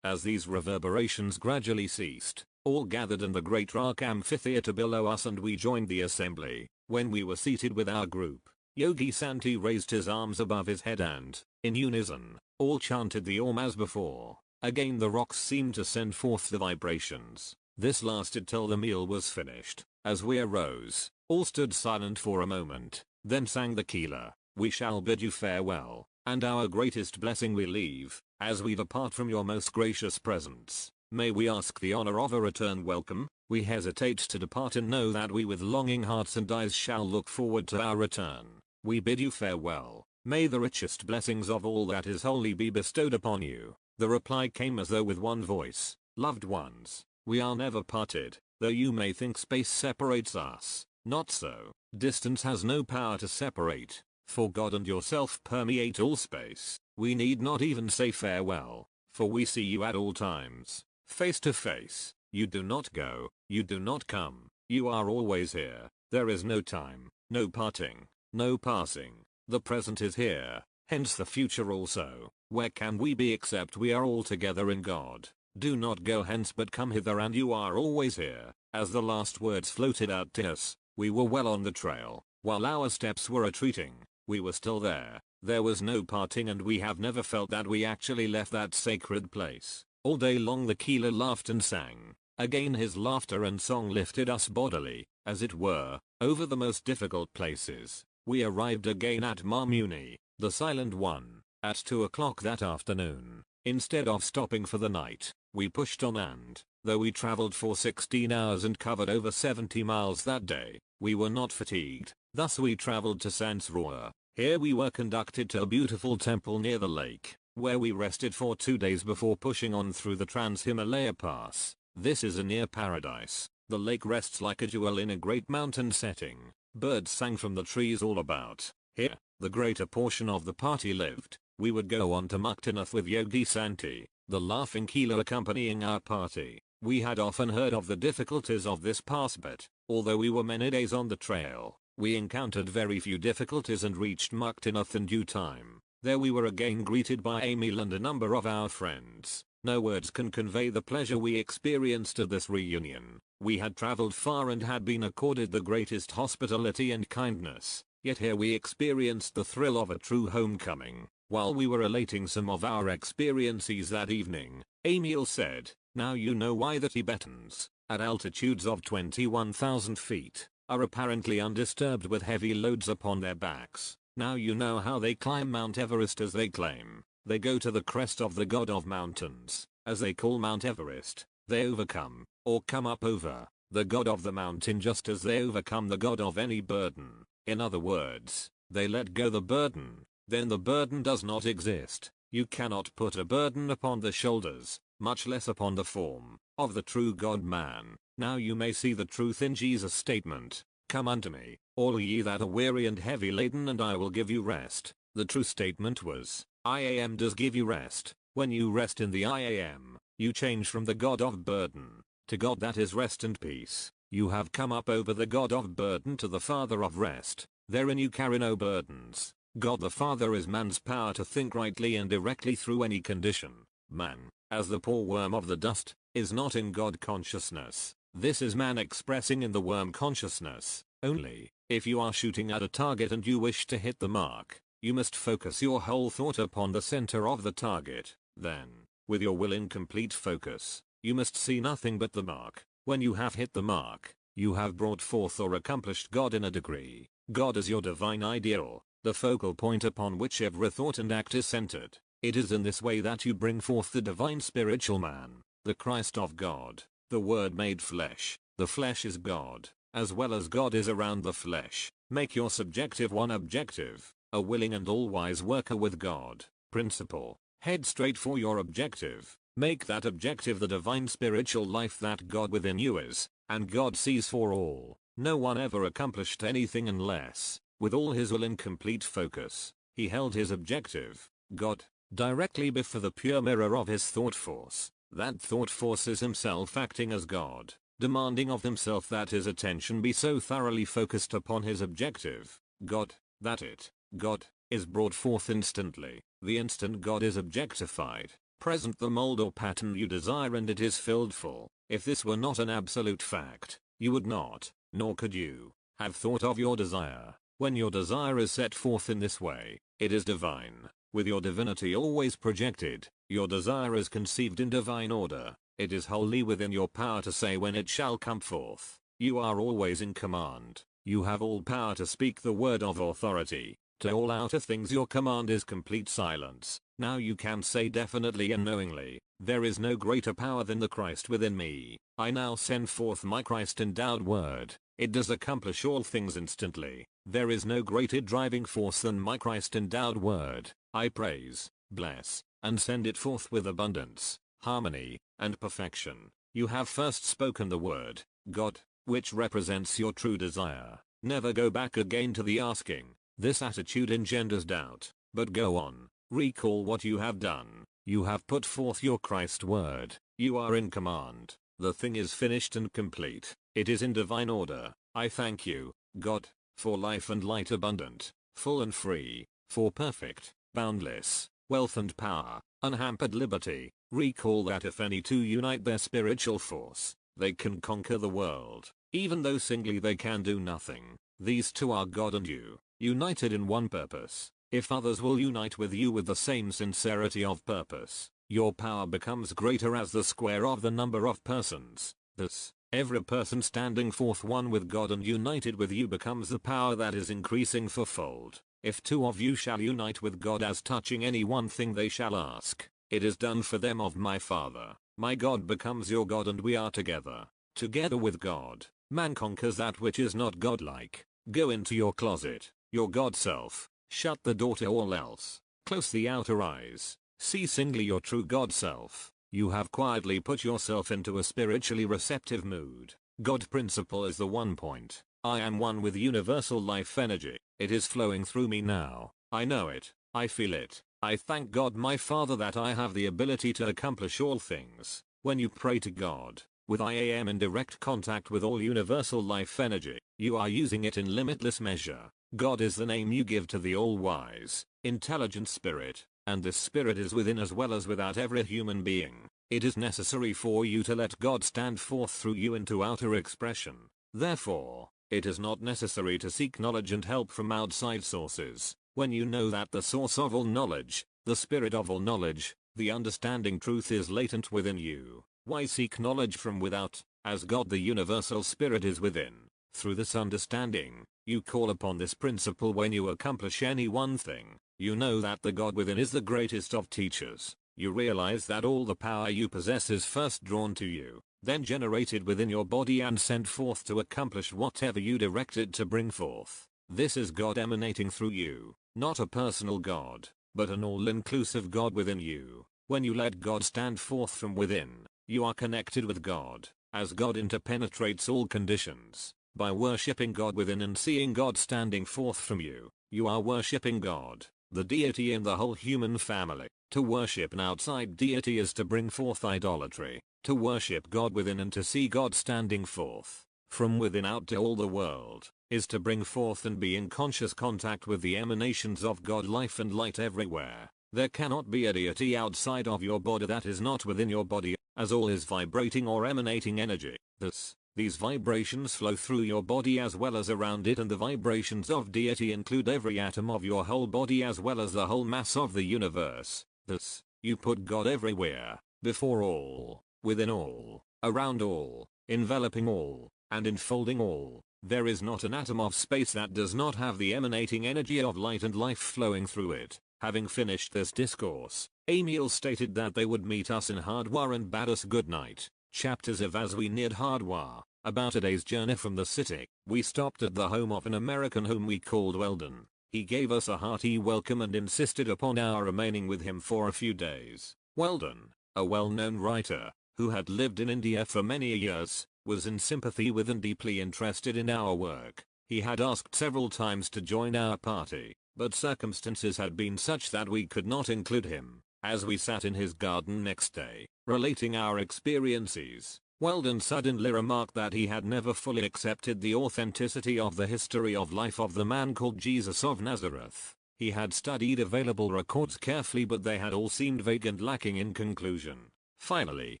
As these reverberations gradually ceased, all gathered in the great rock amphitheater below us and we joined the assembly. When we were seated with our group, Yogi Santi raised his arms above his head and, in unison, all chanted the as before. Again the rocks seemed to send forth the vibrations. This lasted till the meal was finished. As we arose, all stood silent for a moment, then sang the Kila. We shall bid you farewell, and our greatest blessing we leave, as we depart from your most gracious presence. May we ask the honor of a return welcome. We hesitate to depart and know that we with longing hearts and eyes shall look forward to our return. We bid you farewell. May the richest blessings of all that is holy be bestowed upon you. The reply came as though with one voice. Loved ones, we are never parted, though you may think space separates us. Not so. Distance has no power to separate, for God and yourself permeate all space. We need not even say farewell, for we see you at all times, face to face. You do not go, you do not come, you are always here. There is no time, no parting, no passing. The present is here, hence the future also. Where can we be except we are all together in God? Do not go hence but come hither and you are always here. As the last words floated out to us, we were well on the trail. While our steps were retreating, we were still there. There was no parting and we have never felt that we actually left that sacred place. All day long the Kila laughed and sang. Again his laughter and song lifted us bodily, as it were, over the most difficult places. We arrived again at Mamuni, the Silent One, at 2 o'clock that afternoon. Instead of stopping for the night, we pushed on and, though we traveled for 16 hours and covered over 70 miles that day, we were not fatigued. Thus we traveled to Sansrua. Here we were conducted to a beautiful temple near the lake, where we rested for 2 days before pushing on through the Trans-Himalaya Pass. This is a near paradise. The lake rests like a jewel in a great mountain setting. Birds sang from the trees all about. Here, the greater portion of the party lived. We would go on to Muktinath with Yogi Santi, the laughing Kila accompanying our party. We had often heard of the difficulties of this pass but, although we were many days on the trail, we encountered very few difficulties and reached Muktinath in due time. There we were again greeted by Emil and a number of our friends. No words can convey the pleasure we experienced at this reunion. We had traveled far and had been accorded the greatest hospitality and kindness, yet here we experienced the thrill of a true homecoming. While we were relating some of our experiences that evening, Emil said, "Now you know why the Tibetans, at altitudes of 21,000 feet, are apparently undisturbed with heavy loads upon their backs. Now you know how they climb Mount Everest as they claim. They go to the crest of the god of mountains, as they call Mount Everest. They overcome, or come up over, the god of the mountain just as they overcome the god of any burden. In other words, they let go the burden. Then the burden does not exist. You cannot put a burden upon the shoulders, much less upon the form, of the true God-man. Now you may see the truth in Jesus' statement, 'Come unto me, all ye that are weary and heavy laden and I will give you rest.' The true statement was, I am does give you rest. When you rest in the I am, you change from the God of burden, to God that is rest and peace. You have come up over the God of burden to the Father of rest. Therein you carry no burdens. God the Father is man's power to think rightly and directly through any condition. Man, as the poor worm of the dust, is not in God consciousness. This is man expressing in the worm consciousness. Only, if you are shooting at a target and you wish to hit the mark, you must focus your whole thought upon the center of the target. Then, with your will in complete focus, you must see nothing but the mark. When you have hit the mark, you have brought forth or accomplished God in a degree. God is your divine ideal, the focal point upon which every thought and act is centered. It is in this way that you bring forth the divine spiritual man, the Christ of God, the Word made flesh. The flesh is God, as well as God is around the flesh. Make your subjective one objective, a willing and all-wise worker with God. Principle. Head straight for your objective. Make that objective the divine spiritual life that God within you is, and God sees for all. No one ever accomplished anything unless, with all his will in complete focus, he held his objective, God, directly before the pure mirror of his thought force. That thought force is himself acting as God, demanding of himself that his attention be so thoroughly focused upon his objective, God, that it, God, is brought forth instantly. The instant God is objectified, present the mold or pattern you desire, and it is filled full. If this were not an absolute fact, you would not, nor could you, have thought of your desire. When your desire is set forth in this way, it is divine. With your divinity always projected, your desire is conceived in divine order. It is wholly within your power to say when it shall come forth. You are always in command. You have all power to speak the word of authority. To all outer things your command is complete silence. Now you can say definitely and knowingly, there is no greater power than the Christ within me. I now send forth my Christ endowed word. It does accomplish all things instantly. There is no greater driving force than my Christ endowed word. I praise, bless, and send it forth with abundance, harmony, and perfection. You have first spoken the word, God, which represents your true desire. Never go back again to the asking. This attitude engenders doubt, but go on. Recall what you have done. You have put forth your Christ word. You are in command. The thing is finished and complete. It is in divine order. I thank you, God, for life and light abundant, full and free, for perfect, boundless, wealth and power, unhampered liberty. Recall that if any two unite their spiritual force, they can conquer the world. Even though singly they can do nothing, these two are God and you, united in one purpose. If others will unite with you with the same sincerity of purpose, your power becomes greater as the square of the number of persons. Thus, every person standing forth one with God and united with you becomes the power that is increasing fourfold. If two of you shall unite with God as touching any one thing they shall ask, it is done for them of my Father. My God becomes your God and we are together. Together with God, man conquers that which is not godlike. Go into your closet, your God self, shut the door to all else, close the outer eyes, see singly your true God self. You have quietly put yourself into a spiritually receptive mood. God principle is the one point. I am one with universal life energy. It is flowing through me now. I know it. I feel it. I thank God my Father that I have the ability to accomplish all things. When you pray to God, with I am in direct contact with all universal life energy, you are using it in limitless measure. God is the name you give to the all-wise, intelligent spirit, and this spirit is within as well as without every human being. It is necessary for you to let God stand forth through you into outer expression. Therefore, it is not necessary to seek knowledge and help from outside sources. When you know that the source of all knowledge, the spirit of all knowledge, the understanding truth is latent within you, why seek knowledge from without, as God the universal spirit is within? Through this understanding, you call upon this principle when you accomplish any one thing. You know that the God within is the greatest of teachers. You realize that all the power you possess is first drawn to you, then generated within your body and sent forth to accomplish whatever you directed to bring forth. This is God emanating through you, not a personal God, but an all-inclusive God within you. When you let God stand forth from within, you are connected with God, as God interpenetrates all conditions. By worshipping God within and seeing God standing forth from you, you are worshipping God, the deity in the whole human family. To worship an outside deity is to bring forth idolatry. To worship God within and to see God standing forth, from within out to all the world, is to bring forth and be in conscious contact with the emanations of God life and light everywhere. There cannot be a deity outside of your body that is not within your body, as all is vibrating or emanating energy. Thus, these vibrations flow through your body as well as around it, and the vibrations of deity include every atom of your whole body as well as the whole mass of the universe. Thus, You put God everywhere, before all, within all, around all, enveloping all, and enfolding all. There is not an atom of space that does not have the emanating energy of light and life flowing through it. Having finished this discourse, Emil stated that they would meet us in Hardwar and bade us good night. Chapters of As we neared Hardwar, about a day's journey from the city, we stopped at the home of an American whom we called Weldon. He gave us a hearty welcome and insisted upon our remaining with him for a few days. Weldon, a well-known writer, who had lived in India for many years, was in sympathy with and deeply interested in our work. He had asked several times to join our party, but circumstances had been such that we could not include him. As we sat in his garden next day, relating our experiences, Weldon suddenly remarked that he had never fully accepted the authenticity of the history of life of the man called Jesus of Nazareth. He had studied available records carefully, but they had all seemed vague and lacking in conclusion. Finally,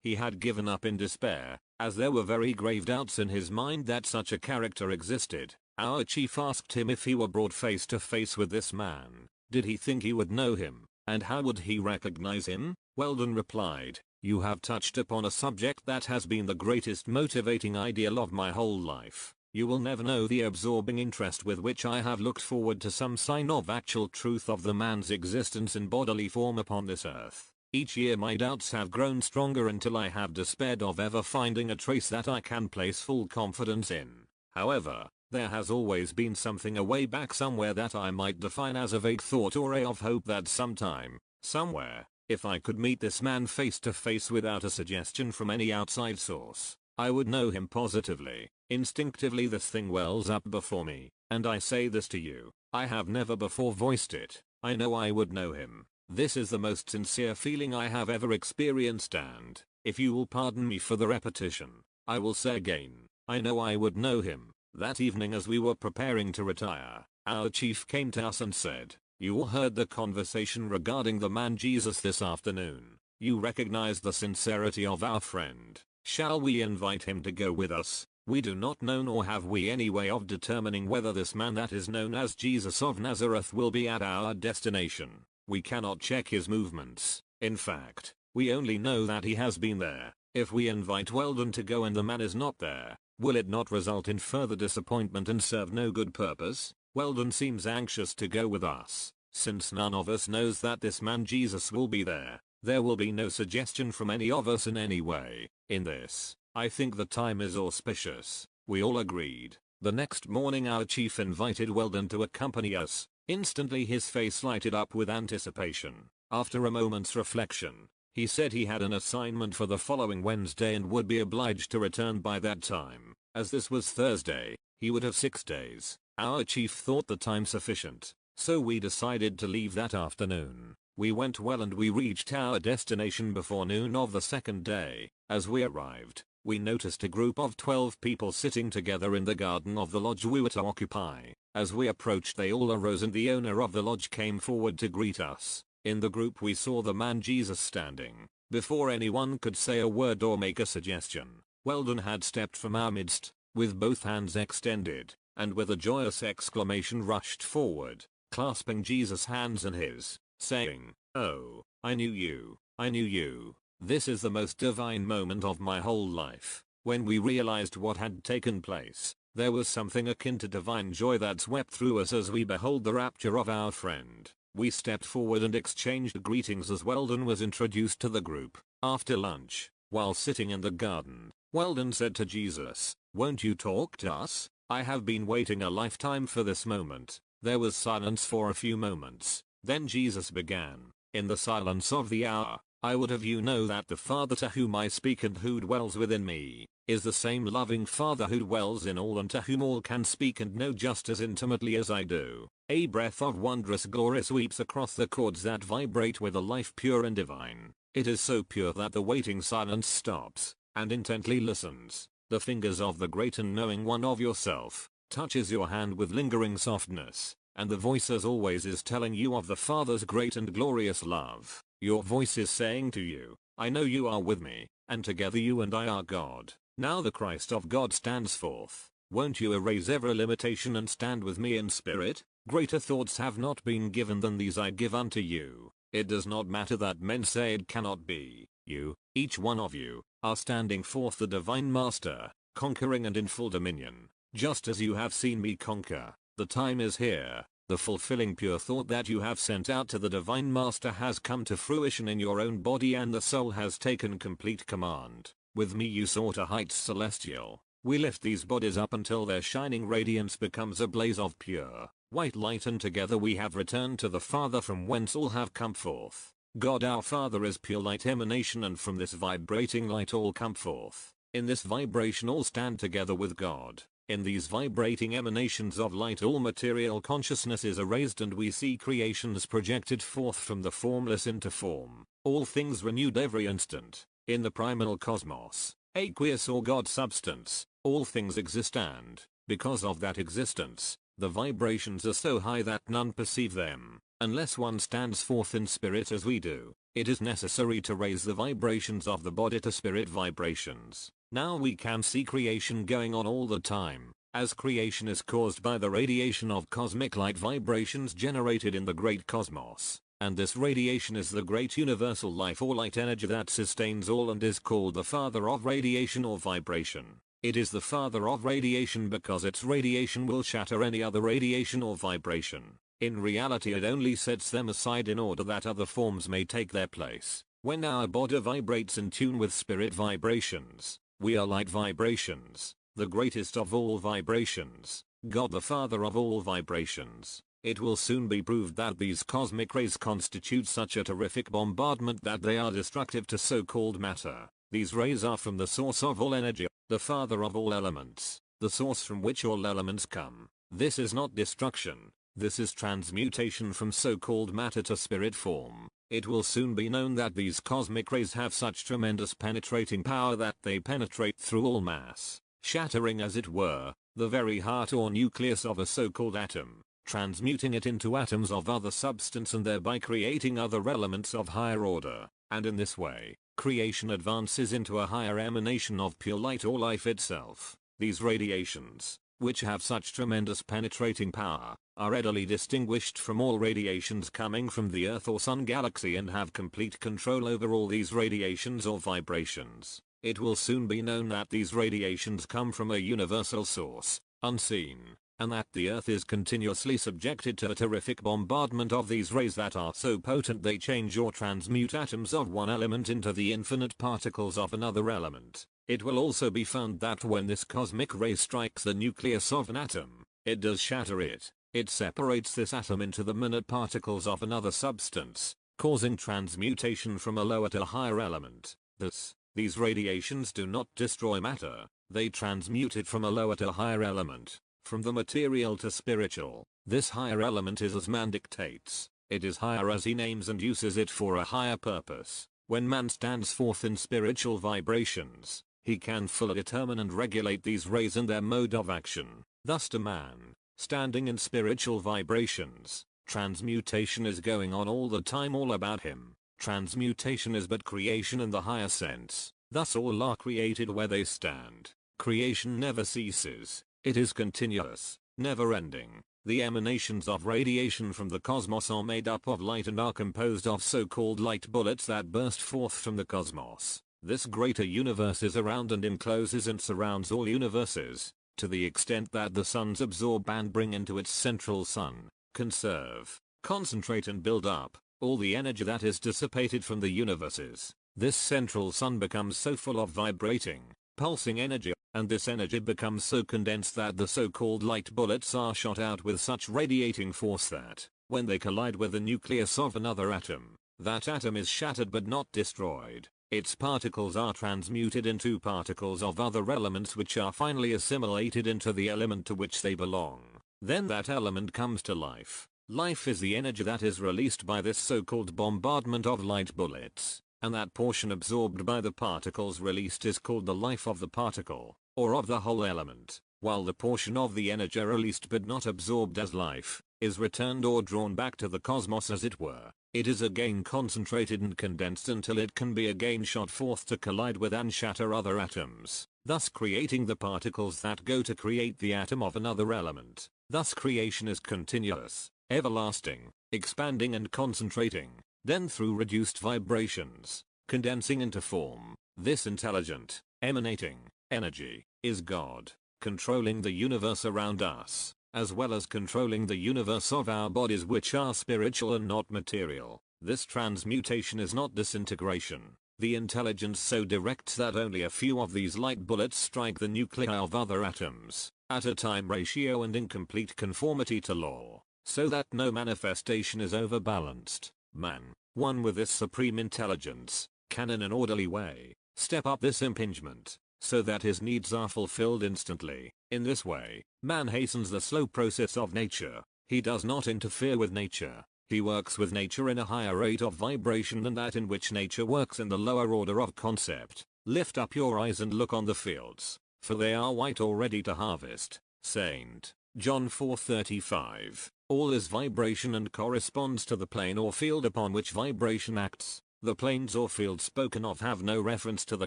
he had given up in despair, as there were very grave doubts in his mind that such a character existed. Our chief asked him if he were brought face to face with this man, did he think he would know him, and how would he recognize him? Weldon replied, "You have touched upon a subject that has been the greatest motivating ideal of my whole life. You will never know the absorbing interest with which I have looked forward to some sign of actual truth of the man's existence in bodily form upon this earth. Each year my doubts have grown stronger until I have despaired of ever finding a trace that I can place full confidence in. However, there has always been something away back somewhere that I might define as a vague thought or ray of hope that sometime, somewhere, if I could meet this man face to face without a suggestion from any outside source, I would know him positively. Instinctively this thing wells up before me, and I say this to you, I have never before voiced it. I know I would know him. This is the most sincere feeling I have ever experienced, and, if you will pardon me for the repetition, I will say again, I know I would know him." That evening as we were preparing to retire, our chief came to us and said, "You all heard the conversation regarding the man Jesus this afternoon. You recognize the sincerity of our friend. Shall we invite him to go with us? We do not know, nor have we any way of determining whether this man that is known as Jesus of Nazareth will be at our destination. We cannot check his movements. In fact, we only know that he has been there. If we invite Weldon to go and the man is not there, will it not result in further disappointment and serve no good purpose? Weldon seems anxious to go with us. Since none of us knows that this man Jesus will be there, there will be no suggestion from any of us in any way. In this, I think the time is auspicious." We all agreed. The next morning our chief invited Weldon to accompany us. Instantly his face lighted up with anticipation. After a moment's reflection, he said he had an assignment for the following Wednesday and would be obliged to return by that time. As this was Thursday, he would have 6 days. Our chief thought the time sufficient, so we decided to leave that afternoon. We went well and we reached our destination before noon of the second day. As we arrived, we noticed a group of 12 people sitting together in the garden of the lodge we were to occupy. As we approached they all arose and the owner of the lodge came forward to greet us. In the group we saw the man Jesus standing. Before anyone could say a word or make a suggestion, Weldon had stepped from our midst, with both hands extended, and with a joyous exclamation rushed forward, clasping Jesus' hands in his, saying, "Oh, I knew you, I knew you." This is the most divine moment of my whole life. When we realized what had taken place, there was something akin to divine joy that swept through us as we beheld the rapture of our friend. We stepped forward and exchanged greetings as Weldon was introduced to the group. After lunch, while sitting in the garden, Weldon said to Jesus, "Won't you talk to us? I have been waiting a lifetime for this moment." There was silence for a few moments. Then Jesus began, "In the silence of the hour, I would have you know that the Father to whom I speak and who dwells within me, is the same loving Father who dwells in all and to whom all can speak and know just as intimately as I do." A breath of wondrous glory sweeps across the chords that vibrate with a life pure and divine. It is so pure that the waiting silence stops, and intently listens. The fingers of the great and knowing one of yourself, touches your hand with lingering softness, and the voice as always is telling you of the Father's great and glorious love. Your voice is saying to you, "I know you are with me, and together you and I are God." Now the Christ of God stands forth. Won't you erase every limitation and stand with me in spirit? Greater thoughts have not been given than these I give unto you. It does not matter that men say it cannot be. You, each one of you, are standing forth the Divine Master, conquering and in full dominion, just as you have seen me conquer. The time is here. The fulfilling pure thought that you have sent out to the Divine Master has come to fruition in your own body, and the soul has taken complete command. With me you soar to heights celestial. We lift these bodies up until their shining radiance becomes a blaze of pure, white light, and together we have returned to the Father from whence all have come forth. God our Father is pure light emanation, and from this vibrating light all come forth. In this vibration all stand together with God. In these vibrating emanations of light all material consciousness is erased, and we see creations projected forth from the formless into form. All things renewed every instant. In the primal cosmos, aqueous or God substance, all things exist, and, because of that existence, the vibrations are so high that none perceive them, unless one stands forth in spirit as we do. It is necessary to raise the vibrations of the body to spirit vibrations. Now we can see creation going on all the time, as creation is caused by the radiation of cosmic light vibrations generated in the great cosmos. And this radiation is the great universal life or light energy that sustains all and is called the father of radiation or vibration. It is the father of radiation because its radiation will shatter any other radiation or vibration. In reality it only sets them aside in order that other forms may take their place. When our body vibrates in tune with spirit vibrations, we are light vibrations, the greatest of all vibrations, God the Father of all vibrations. It will soon be proved that these cosmic rays constitute such a terrific bombardment that they are destructive to so-called matter. These rays are from the source of all energy, the father of all elements, the source from which all elements come. This is not destruction. This is transmutation from so-called matter to spirit form. It will soon be known that these cosmic rays have such tremendous penetrating power that they penetrate through all mass, shattering as it were, the very heart or nucleus of a so-called atom, transmuting it into atoms of other substance and thereby creating other elements of higher order. And in this way, creation advances into a higher emanation of pure light or life itself. These radiations, which have such tremendous penetrating power, are readily distinguished from all radiations coming from the Earth or Sun galaxy and have complete control over all these radiations or vibrations. It will soon be known that these radiations come from a universal source, unseen, and that the Earth is continuously subjected to a terrific bombardment of these rays that are so potent they change or transmute atoms of one element into the infinite particles of another element. It will also be found that when this cosmic ray strikes the nucleus of an atom, it does shatter it. It separates this atom into the minute particles of another substance, causing transmutation from a lower to a higher element. Thus, these radiations do not destroy matter, they transmute it from a lower to a higher element, from the material to spiritual. This higher element is as man dictates. It is higher as he names and uses it for a higher purpose. When man stands forth in spiritual vibrations, he can fully determine and regulate these rays and their mode of action. Thus to man, standing in spiritual vibrations, transmutation is going on all the time all about him. Transmutation is but creation in the higher sense. Thus all are created where they stand. Creation never ceases. It is continuous, never ending. The emanations of radiation from the cosmos are made up of light and are composed of so-called light bullets that burst forth from the cosmos. This greater universe is around and encloses and surrounds all universes, to the extent that the suns absorb and bring into its central sun, conserve, concentrate and build up all the energy that is dissipated from the universes. This central sun becomes so full of vibrating, pulsing energy, and this energy becomes so condensed that the so-called light bullets are shot out with such radiating force that, when they collide with the nucleus of another atom, that atom is shattered but not destroyed. Its particles are transmuted into particles of other elements which are finally assimilated into the element to which they belong. Then that element comes to life. Life is the energy that is released by this so-called bombardment of light bullets, and that portion absorbed by the particles released is called the life of the particle, or of the whole element, while the portion of the energy released but not absorbed as life, is returned or drawn back to the cosmos as it were. It is again concentrated and condensed until it can be again shot forth to collide with and shatter other atoms, thus creating the particles that go to create the atom of another element. Thus creation is continuous, everlasting, expanding and concentrating. then through reduced vibrations, condensing into form. This intelligent, emanating energy is God, controlling the universe around us, as well as controlling the universe of our bodies, which are spiritual and not material. This transmutation is not disintegration. The intelligence so directs that only a few of these light bullets strike the nuclei of other atoms, at a time ratio and in complete conformity to law, so that no manifestation is overbalanced. Man, one with this supreme intelligence, can in an orderly way, step up this impingement, so that his needs are fulfilled instantly. In this way, man hastens the slow process of nature. He does not interfere with nature. He works with nature in a higher rate of vibration than that in which nature works in the lower order of concept. Lift up your eyes and look on the fields, for they are white or ready to harvest. Saint John 4:35. All is vibration and corresponds to the plane or field upon which vibration acts. The planes or fields spoken of have no reference to the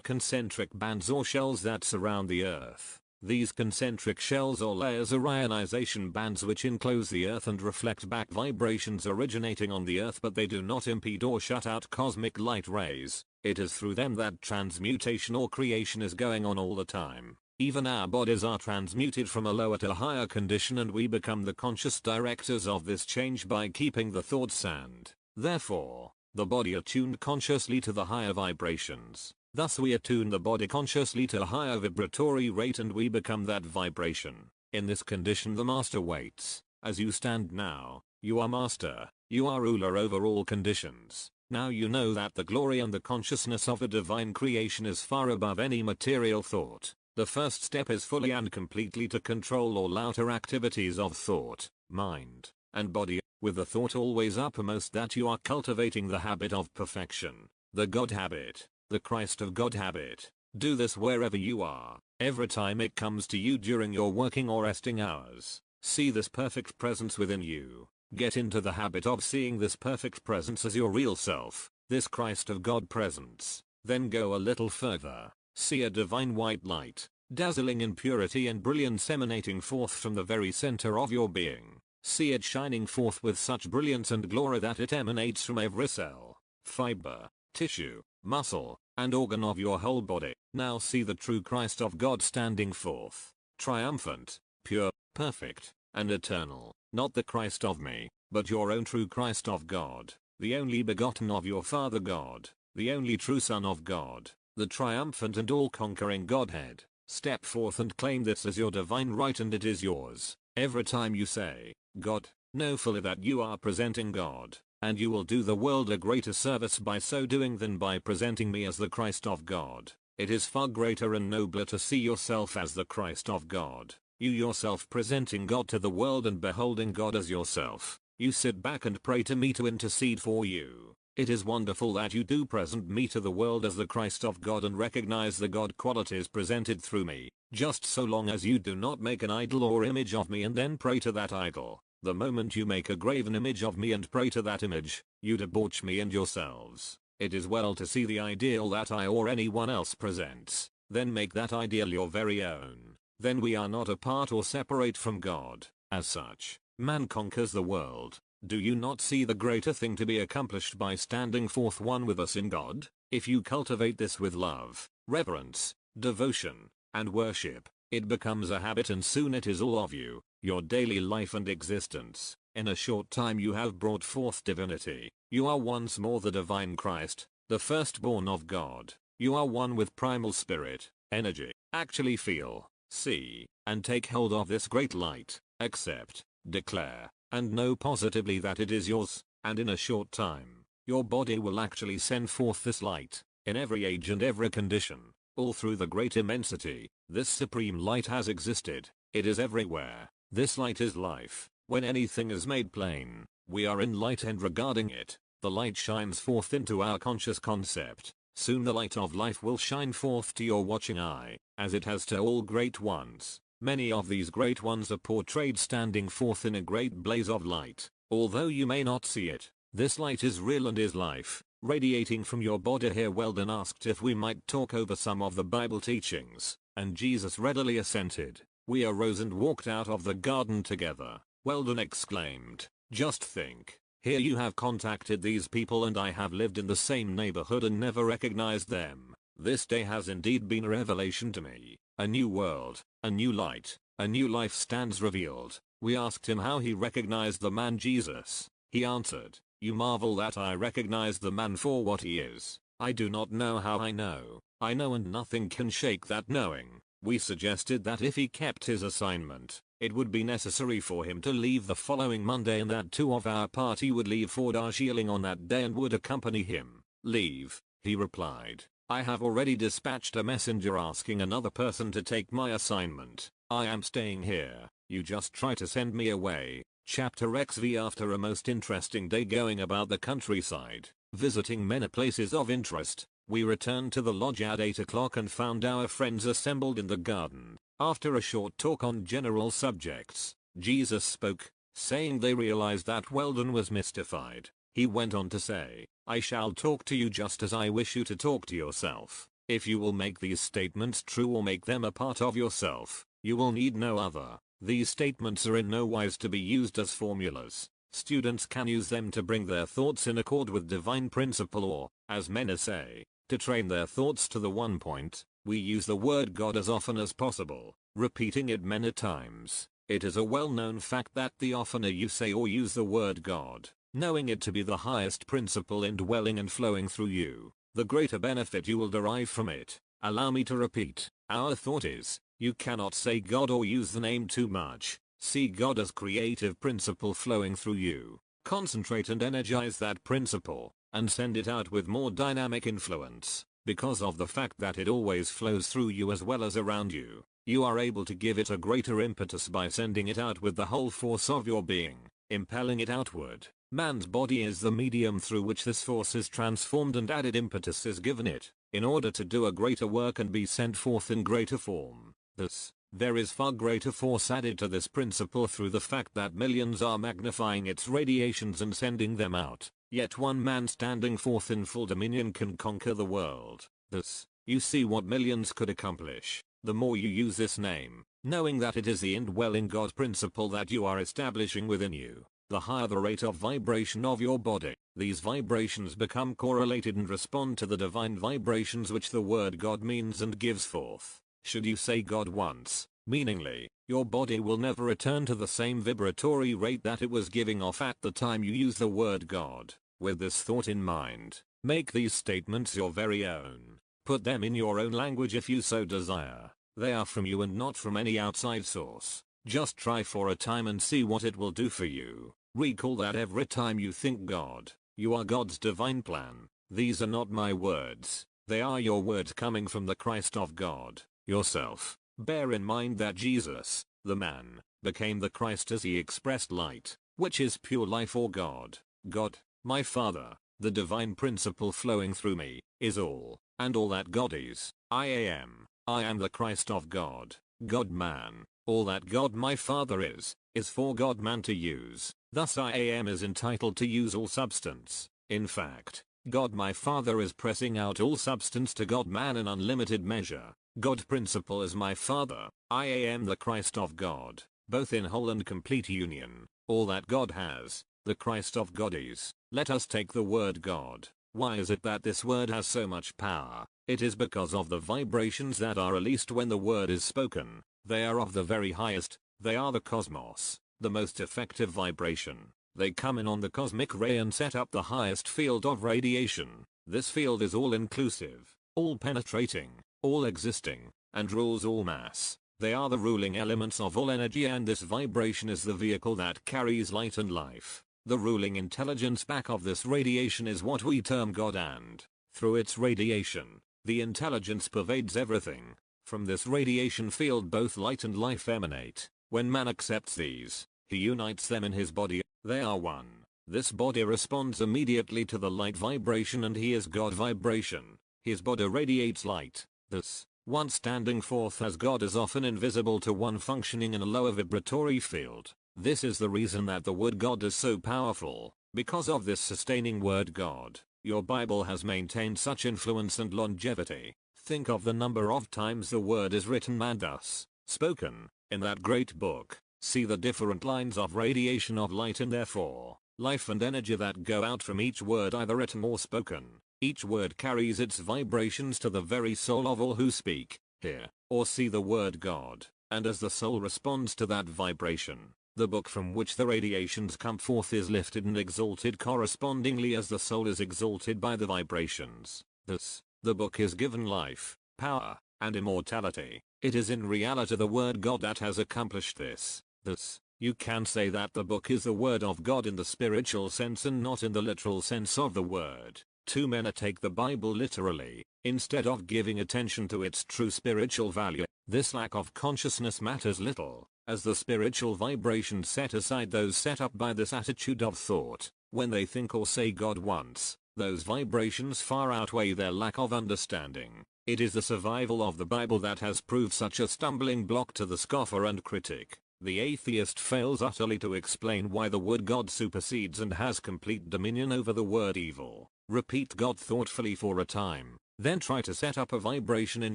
concentric bands or shells that surround the Earth. These concentric shells or layers are ionization bands which enclose the Earth and reflect back vibrations originating on the Earth, but they do not impede or shut out cosmic light rays. It is through them that transmutation or creation is going on all the time. Even our bodies are transmuted from a lower to a higher condition, and we become the conscious directors of this change by keeping the thoughts and, therefore, the body attuned consciously to the higher vibrations. Thus we attune the body consciously to a higher vibratory rate and we become that vibration. In this condition the master waits. As you stand now, you are master, you are ruler over all conditions. Now you know that the glory and the consciousness of a divine creation is far above any material thought. The first step is fully and completely to control all outer activities of thought, mind, and body, with the thought always uppermost that you are cultivating the habit of perfection, the God habit, the Christ of God habit. Do this wherever you are, every time it comes to you during your working or resting hours. See this perfect presence within you. Get into the habit of seeing this perfect presence as your real self, this Christ of God presence. Then go a little further. See a divine white light, dazzling in purity and brilliance emanating forth from the very center of your being. See it shining forth with such brilliance and glory that it emanates from every cell, fiber, tissue, muscle, and organ of your whole body. Now see the true Christ of God standing forth, triumphant, pure, perfect, and eternal. Not the Christ of me, but your own true Christ of God, the only begotten of your Father God, the only true Son of God, the triumphant and all-conquering Godhead. Step forth and claim this as your divine right, and it is yours. Every time you say, God, know fully that you are presenting God, and you will do the world a greater service by so doing than by presenting me as the Christ of God. It is far greater and nobler to see yourself as the Christ of God. You yourself presenting God to the world and beholding God as yourself. You sit back and pray to me to intercede for you. It is wonderful that you do present me to the world as the Christ of God and recognize the God qualities presented through me, just so long as you do not make an idol or image of me and then pray to that idol. The moment you make a graven image of me and pray to that image, you debauch me and yourselves. It is well to see the ideal that I or anyone else presents, then make that ideal your very own. Then we are not apart or separate from God. As such, man conquers the world. Do you not see the greater thing to be accomplished by standing forth one with us in God? If you cultivate this with love, reverence, devotion, and worship, it becomes a habit and soon it is all of you, your daily life and existence. In a short time you have brought forth divinity. You are once more the divine Christ, the firstborn of God. You are one with primal spirit, energy. Actually feel, see, and take hold of this great light. Accept, declare, and know positively that it is yours, and in a short time, your body will actually send forth this light, in every age and every condition, all through the great immensity. This supreme light has existed, it is everywhere. This light is life. When anything is made plain, we are in light and regarding it, the light shines forth into our conscious concept. Soon the light of life will shine forth to your watching eye, as it has to all great ones. Many of these great ones are portrayed standing forth in a great blaze of light. Although you may not see it, this light is real and is life, radiating from your body here. Weldon asked if we might talk over some of the Bible teachings, and Jesus readily assented. We arose and walked out of the garden together. Weldon exclaimed, "Just think, Here you have contacted these people and I have lived in the same neighborhood and never recognized them. This day has indeed been a revelation to me. A new world, a new light, a new life stands revealed. We asked him how he recognized the man Jesus. He answered, "You marvel that I recognize the man for what he is. I do not know how I know. I know and nothing can shake that knowing." We suggested that if he kept his assignment, it would be necessary for him to leave the following Monday and that 2 of our party would leave for Darjeeling on that day and would accompany him. "Leave," he replied. "I have already dispatched a messenger asking another person to take my assignment. I am staying here. You just try to send me away." Chapter XV. After a most interesting day going about the countryside, visiting many places of interest, we returned to the lodge at 8 o'clock and found our friends assembled in the garden. After a short talk on general subjects, Jesus spoke, saying they realized that Weldon was mystified. He went on to say, "I shall talk to you just as I wish you to talk to yourself. If you will make these statements true or make them a part of yourself, you will need no other. These statements are in no wise to be used as formulas. Students can use them to bring their thoughts in accord with divine principle or, as many say, to train their thoughts to the one point. We use the word God as often as possible, repeating it many times. It is a well-known fact that the oftener you say or use the word God, knowing it to be the highest principle indwelling and flowing through you, the greater benefit you will derive from it. Allow me to repeat, our thought is, you cannot say God or use the name too much. See God as creative principle flowing through you. Concentrate and energize that principle, and send it out with more dynamic influence. Because of the fact that it always flows through you as well as around you, you are able to give it a greater impetus by sending it out with the whole force of your being, impelling it outward. Man's body is the medium through which this force is transformed and added impetus is given it, in order to do a greater work and be sent forth in greater form. Thus, there is far greater force added to this principle through the fact that millions are magnifying its radiations and sending them out, yet one man standing forth in full dominion can conquer the world. Thus, you see what millions could accomplish. The more you use this name, knowing that it is the indwelling God principle that you are establishing within you, the higher the rate of vibration of your body. These vibrations become correlated and respond to the divine vibrations which the word God means and gives forth. Should you say God once, meaningly, your body will never return to the same vibratory rate that it was giving off at the time you use the word God. With this thought in mind, make these statements your very own. Put them in your own language if you so desire. They are from you and not from any outside source. Just try for a time and see what it will do for you. Recall that every time you think God, you are God's divine plan. These are not my words. They are your words coming from the Christ of God, yourself. Bear in mind that Jesus, the man, became the Christ as he expressed light, which is pure life or God. God, my Father, the divine principle flowing through me, is all, and all that God is. I am the Christ of God, God-man. All that God my Father is for God-man to use. Thus I am is entitled to use all substance. In fact, God my Father is pressing out all substance to God-man in unlimited measure. God principle is my Father. I am the Christ of God, both in whole and complete union. All that God has, the Christ of God is. Let us take the word God. Why is it that this word has so much power? It is because of the vibrations that are released when the word is spoken. They are of the very highest. They are the cosmos, the most effective vibration. They come in on the cosmic ray and set up the highest field of radiation. This field is all-inclusive, all-penetrating, all-existing, and rules all mass. They are the ruling elements of all energy, and this vibration is the vehicle that carries light and life. The ruling intelligence back of this radiation is what we term God, and through its radiation, the intelligence pervades everything. From this radiation field both light and life emanate. When man accepts these, he unites them in his body. They are one. This body responds immediately to the light vibration and he is God vibration. His body radiates light. Thus, one standing forth as God is often invisible to one functioning in a lower vibratory field. This is the reason that the word God is so powerful. Because of this sustaining word God, your Bible has maintained such influence and longevity. Think of the number of times the word is written and thus spoken in that great book. See the different lines of radiation of light, and therefore, life and energy that go out from each word either written or spoken. Each word carries its vibrations to the very soul of all who speak, hear, or see the word God, and as the soul responds to that vibration, the book from which the radiations come forth is lifted and exalted correspondingly as the soul is exalted by the vibrations. Thus, the book is given life, power, and immortality. It is in reality the word God that has accomplished this. Thus, you can say that the book is the word of God in the spiritual sense and not in the literal sense of the word. Too many take the Bible literally, instead of giving attention to its true spiritual value. This lack of consciousness matters little, as the spiritual vibrations set aside those set up by this attitude of thought. When they think or say God once, those vibrations far outweigh their lack of understanding. It is the survival of the Bible that has proved such a stumbling block to the scoffer and critic. The atheist fails utterly to explain why the word God supersedes and has complete dominion over the word evil. Repeat God thoughtfully for a time, then try to set up a vibration in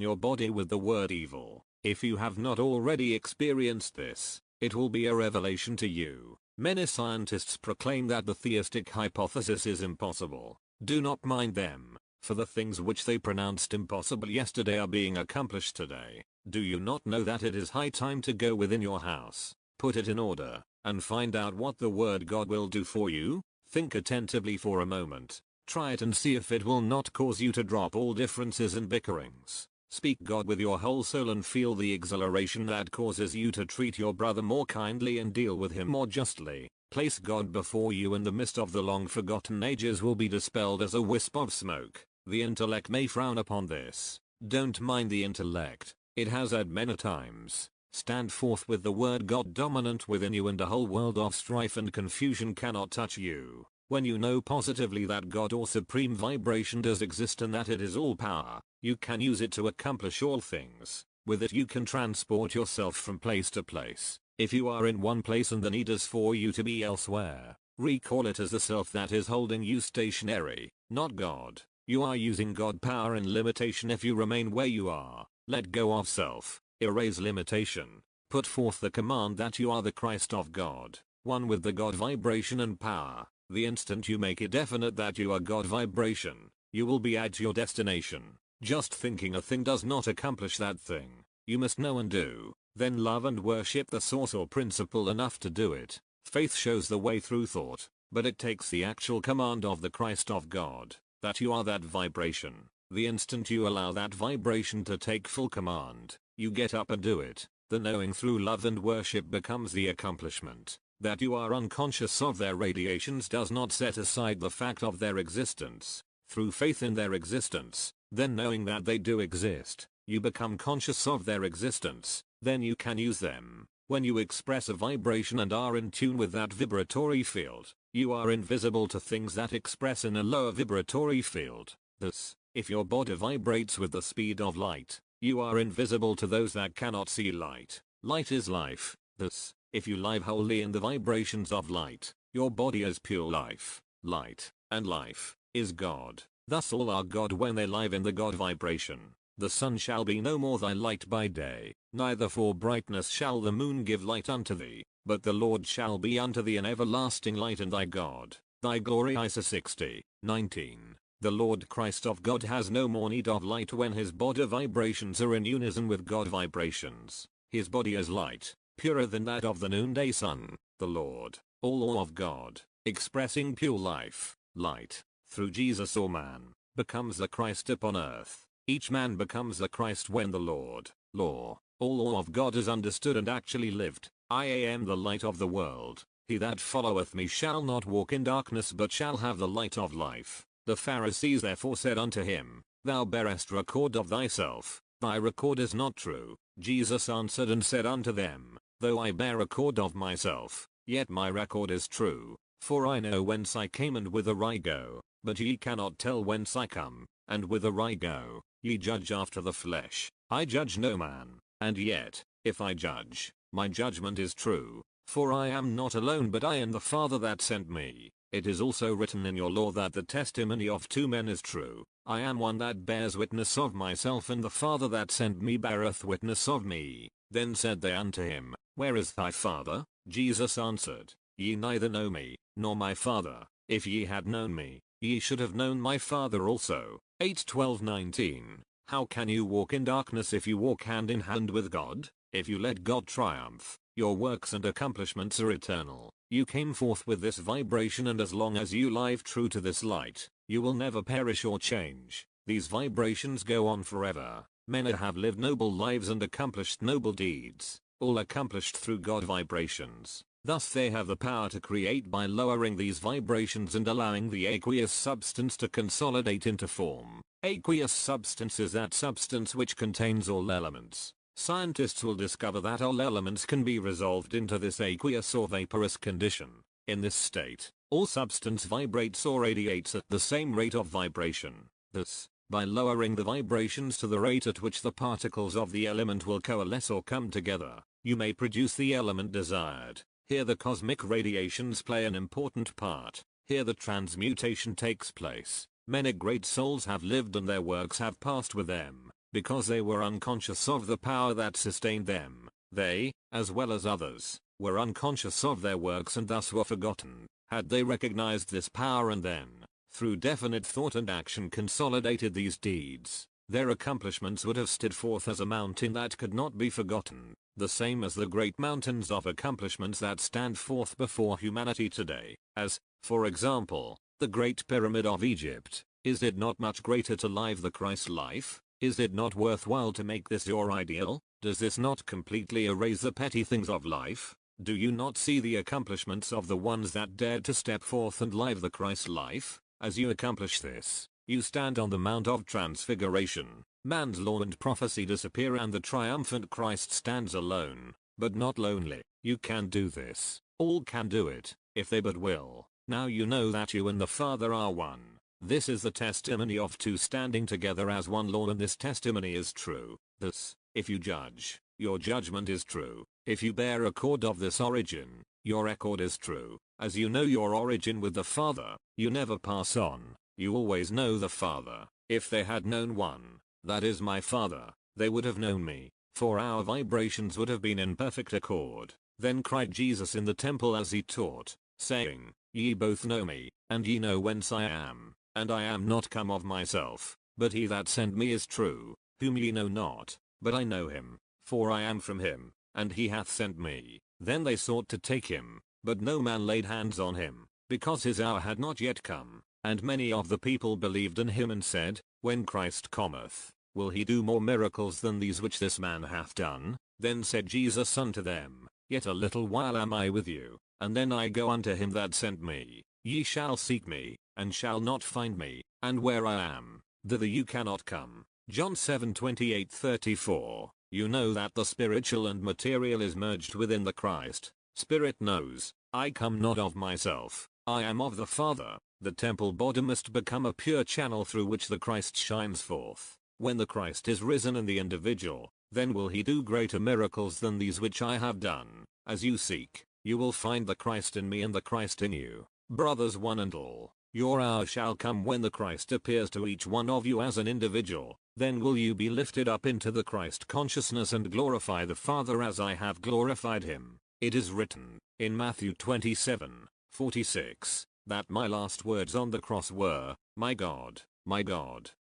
your body with the word evil. If you have not already experienced this, it will be a revelation to you. Many scientists proclaim that the theistic hypothesis is impossible. Do not mind them, for the things which they pronounced impossible yesterday are being accomplished today. Do you not know that it is high time to go within your house, put it in order, and find out what the word God will do for you? Think attentively for a moment. Try it and see if it will not cause you to drop all differences and bickerings. Speak God with your whole soul and feel the exhilaration that causes you to treat your brother more kindly and deal with him more justly. Place God before you and the mist of the long forgotten ages will be dispelled as a wisp of smoke. The intellect may frown upon this. Don't mind the intellect. It has had many times. Stand forth with the word God dominant within you and a whole world of strife and confusion cannot touch you. When you know positively that God or supreme vibration does exist and that it is all power, you can use it to accomplish all things. With it you can transport yourself from place to place. If you are in one place and the need is for you to be elsewhere, recall it as the self that is holding you stationary, not God. You are using God power in limitation if you remain where you are. Let go of self, erase limitation, put forth the command that you are the Christ of God, one with the God vibration and power. The instant you make it definite that you are God vibration, you will be at your destination. Just thinking a thing does not accomplish that thing. You must know and do, then love and worship the source or principle enough to do it. Faith shows the way through thought, but it takes the actual command of the Christ of God, that you are that vibration. The instant you allow that vibration to take full command, you get up and do it. The knowing through love and worship becomes the accomplishment. That you are unconscious of their radiations does not set aside the fact of their existence. Through faith in their existence, then knowing that they do exist, you become conscious of their existence, then you can use them. When you express a vibration and are in tune with that vibratory field, you are invisible to things that express in a lower vibratory field. Thus, if your body vibrates with the speed of light, you are invisible to those that cannot see light. Light is life. Thus, if you live wholly in the vibrations of light, your body is pure life. Light, and life, is God. Thus all are God when they live in the God vibration. The sun shall be no more thy light by day, neither for brightness shall the moon give light unto thee, but the Lord shall be unto thee an everlasting light and thy God, thy glory. Isa 60:19. The Lord Christ of God has no more need of light when his body vibrations are in unison with God vibrations. His body is light, purer than that of the noonday sun. The Lord, all of God, expressing pure life, light, through Jesus or man, becomes the Christ upon earth. Each man becomes the Christ when the Lord, all of God is understood and actually lived. I am the light of the world. He that followeth me shall not walk in darkness but shall have the light of life. The Pharisees therefore said unto him, Thou bearest record of thyself, thy record is not true. Jesus answered and said unto them, Though I bear record of myself, yet my record is true, for I know whence I came and whither I go, but ye cannot tell whence I come, and whither I go. Ye judge after the flesh. I judge no man, and yet, if I judge, my judgment is true, for I am not alone but I and the Father that sent me. It is also written in your law that the testimony of two men is true. I am one that bears witness of myself, and the Father that sent me beareth witness of me. Then said they unto him, Where is thy Father? Jesus answered, Ye neither know me, nor my Father. If ye had known me, ye should have known my Father also. 8:12-19. How can you walk in darkness if you walk hand in hand with God? If you let God triumph, your works and accomplishments are eternal. You came forth with this vibration, and as long as you live true to this light, you will never perish or change. These vibrations go on forever. Men have lived noble lives and accomplished noble deeds, all accomplished through God vibrations. Thus they have the power to create by lowering these vibrations and allowing the aqueous substance to consolidate into form. Aqueous substance is that substance which contains all elements. Scientists will discover that all elements can be resolved into this aqueous or vaporous condition. In this state, all substance vibrates or radiates at the same rate of vibration. Thus, by lowering the vibrations to the rate at which the particles of the element will coalesce or come together, you may produce the element desired. Here the cosmic radiations play an important part. Here the transmutation takes place. Many great souls have lived and their works have passed with them, because they were unconscious of the power that sustained them. They, as well as others, were unconscious of their works and thus were forgotten. Had they recognized this power and then, through definite thought and action, consolidated these deeds, their accomplishments would have stood forth as a mountain that could not be forgotten, the same as the great mountains of accomplishments that stand forth before humanity today, as, for example, the Great Pyramid of Egypt. Is it not much greater to live the Christ life? Is it not worthwhile to make this your ideal? Does this not completely erase the petty things of life? Do you not see the accomplishments of the ones that dared to step forth and live the Christ life? As you accomplish this, you stand on the Mount of Transfiguration. Man's law and prophecy disappear and the triumphant Christ stands alone, but not lonely. You can do this. All can do it, if they but will. Now you know that you and the Father are one. This is the testimony of two standing together as one Lord, and this testimony is true. Thus, if you judge, your judgment is true. If you bear record of this origin, your record is true. As you know your origin with the Father, you never pass on. You always know the Father. If they had known one, that is my Father, they would have known me, for our vibrations would have been in perfect accord. Then cried Jesus in the temple as he taught, saying, Ye both know me, and ye know whence I am, and I am not come of myself, but he that sent me is true, whom ye know not, but I know him, for I am from him, and he hath sent me. Then they sought to take him, but no man laid hands on him, because his hour had not yet come. And many of the people believed in him and said, When Christ cometh, will he do more miracles than these which this man hath done? Then said Jesus unto them, Yet a little while am I with you, and then I go unto him that sent me. Ye shall seek me, and shall not find me, and where I am, thither you cannot come. John 7:28-34. You know that the spiritual and material is merged within the Christ. Spirit knows, I come not of myself, I am of the Father. The temple body must become a pure channel through which the Christ shines forth. When the Christ is risen in the individual, then will he do greater miracles than these which I have done. As you seek, you will find the Christ in me and the Christ in you. Brothers one and all, your hour shall come when the Christ appears to each one of you as an individual. Then will you be lifted up into the Christ consciousness and glorify the Father as I have glorified him. It is written, in Matthew 27:46. That my last words on the cross were, my God,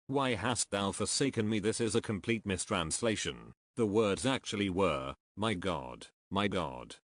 why hast thou forsaken me? This is a complete mistranslation. The words actually were, my God,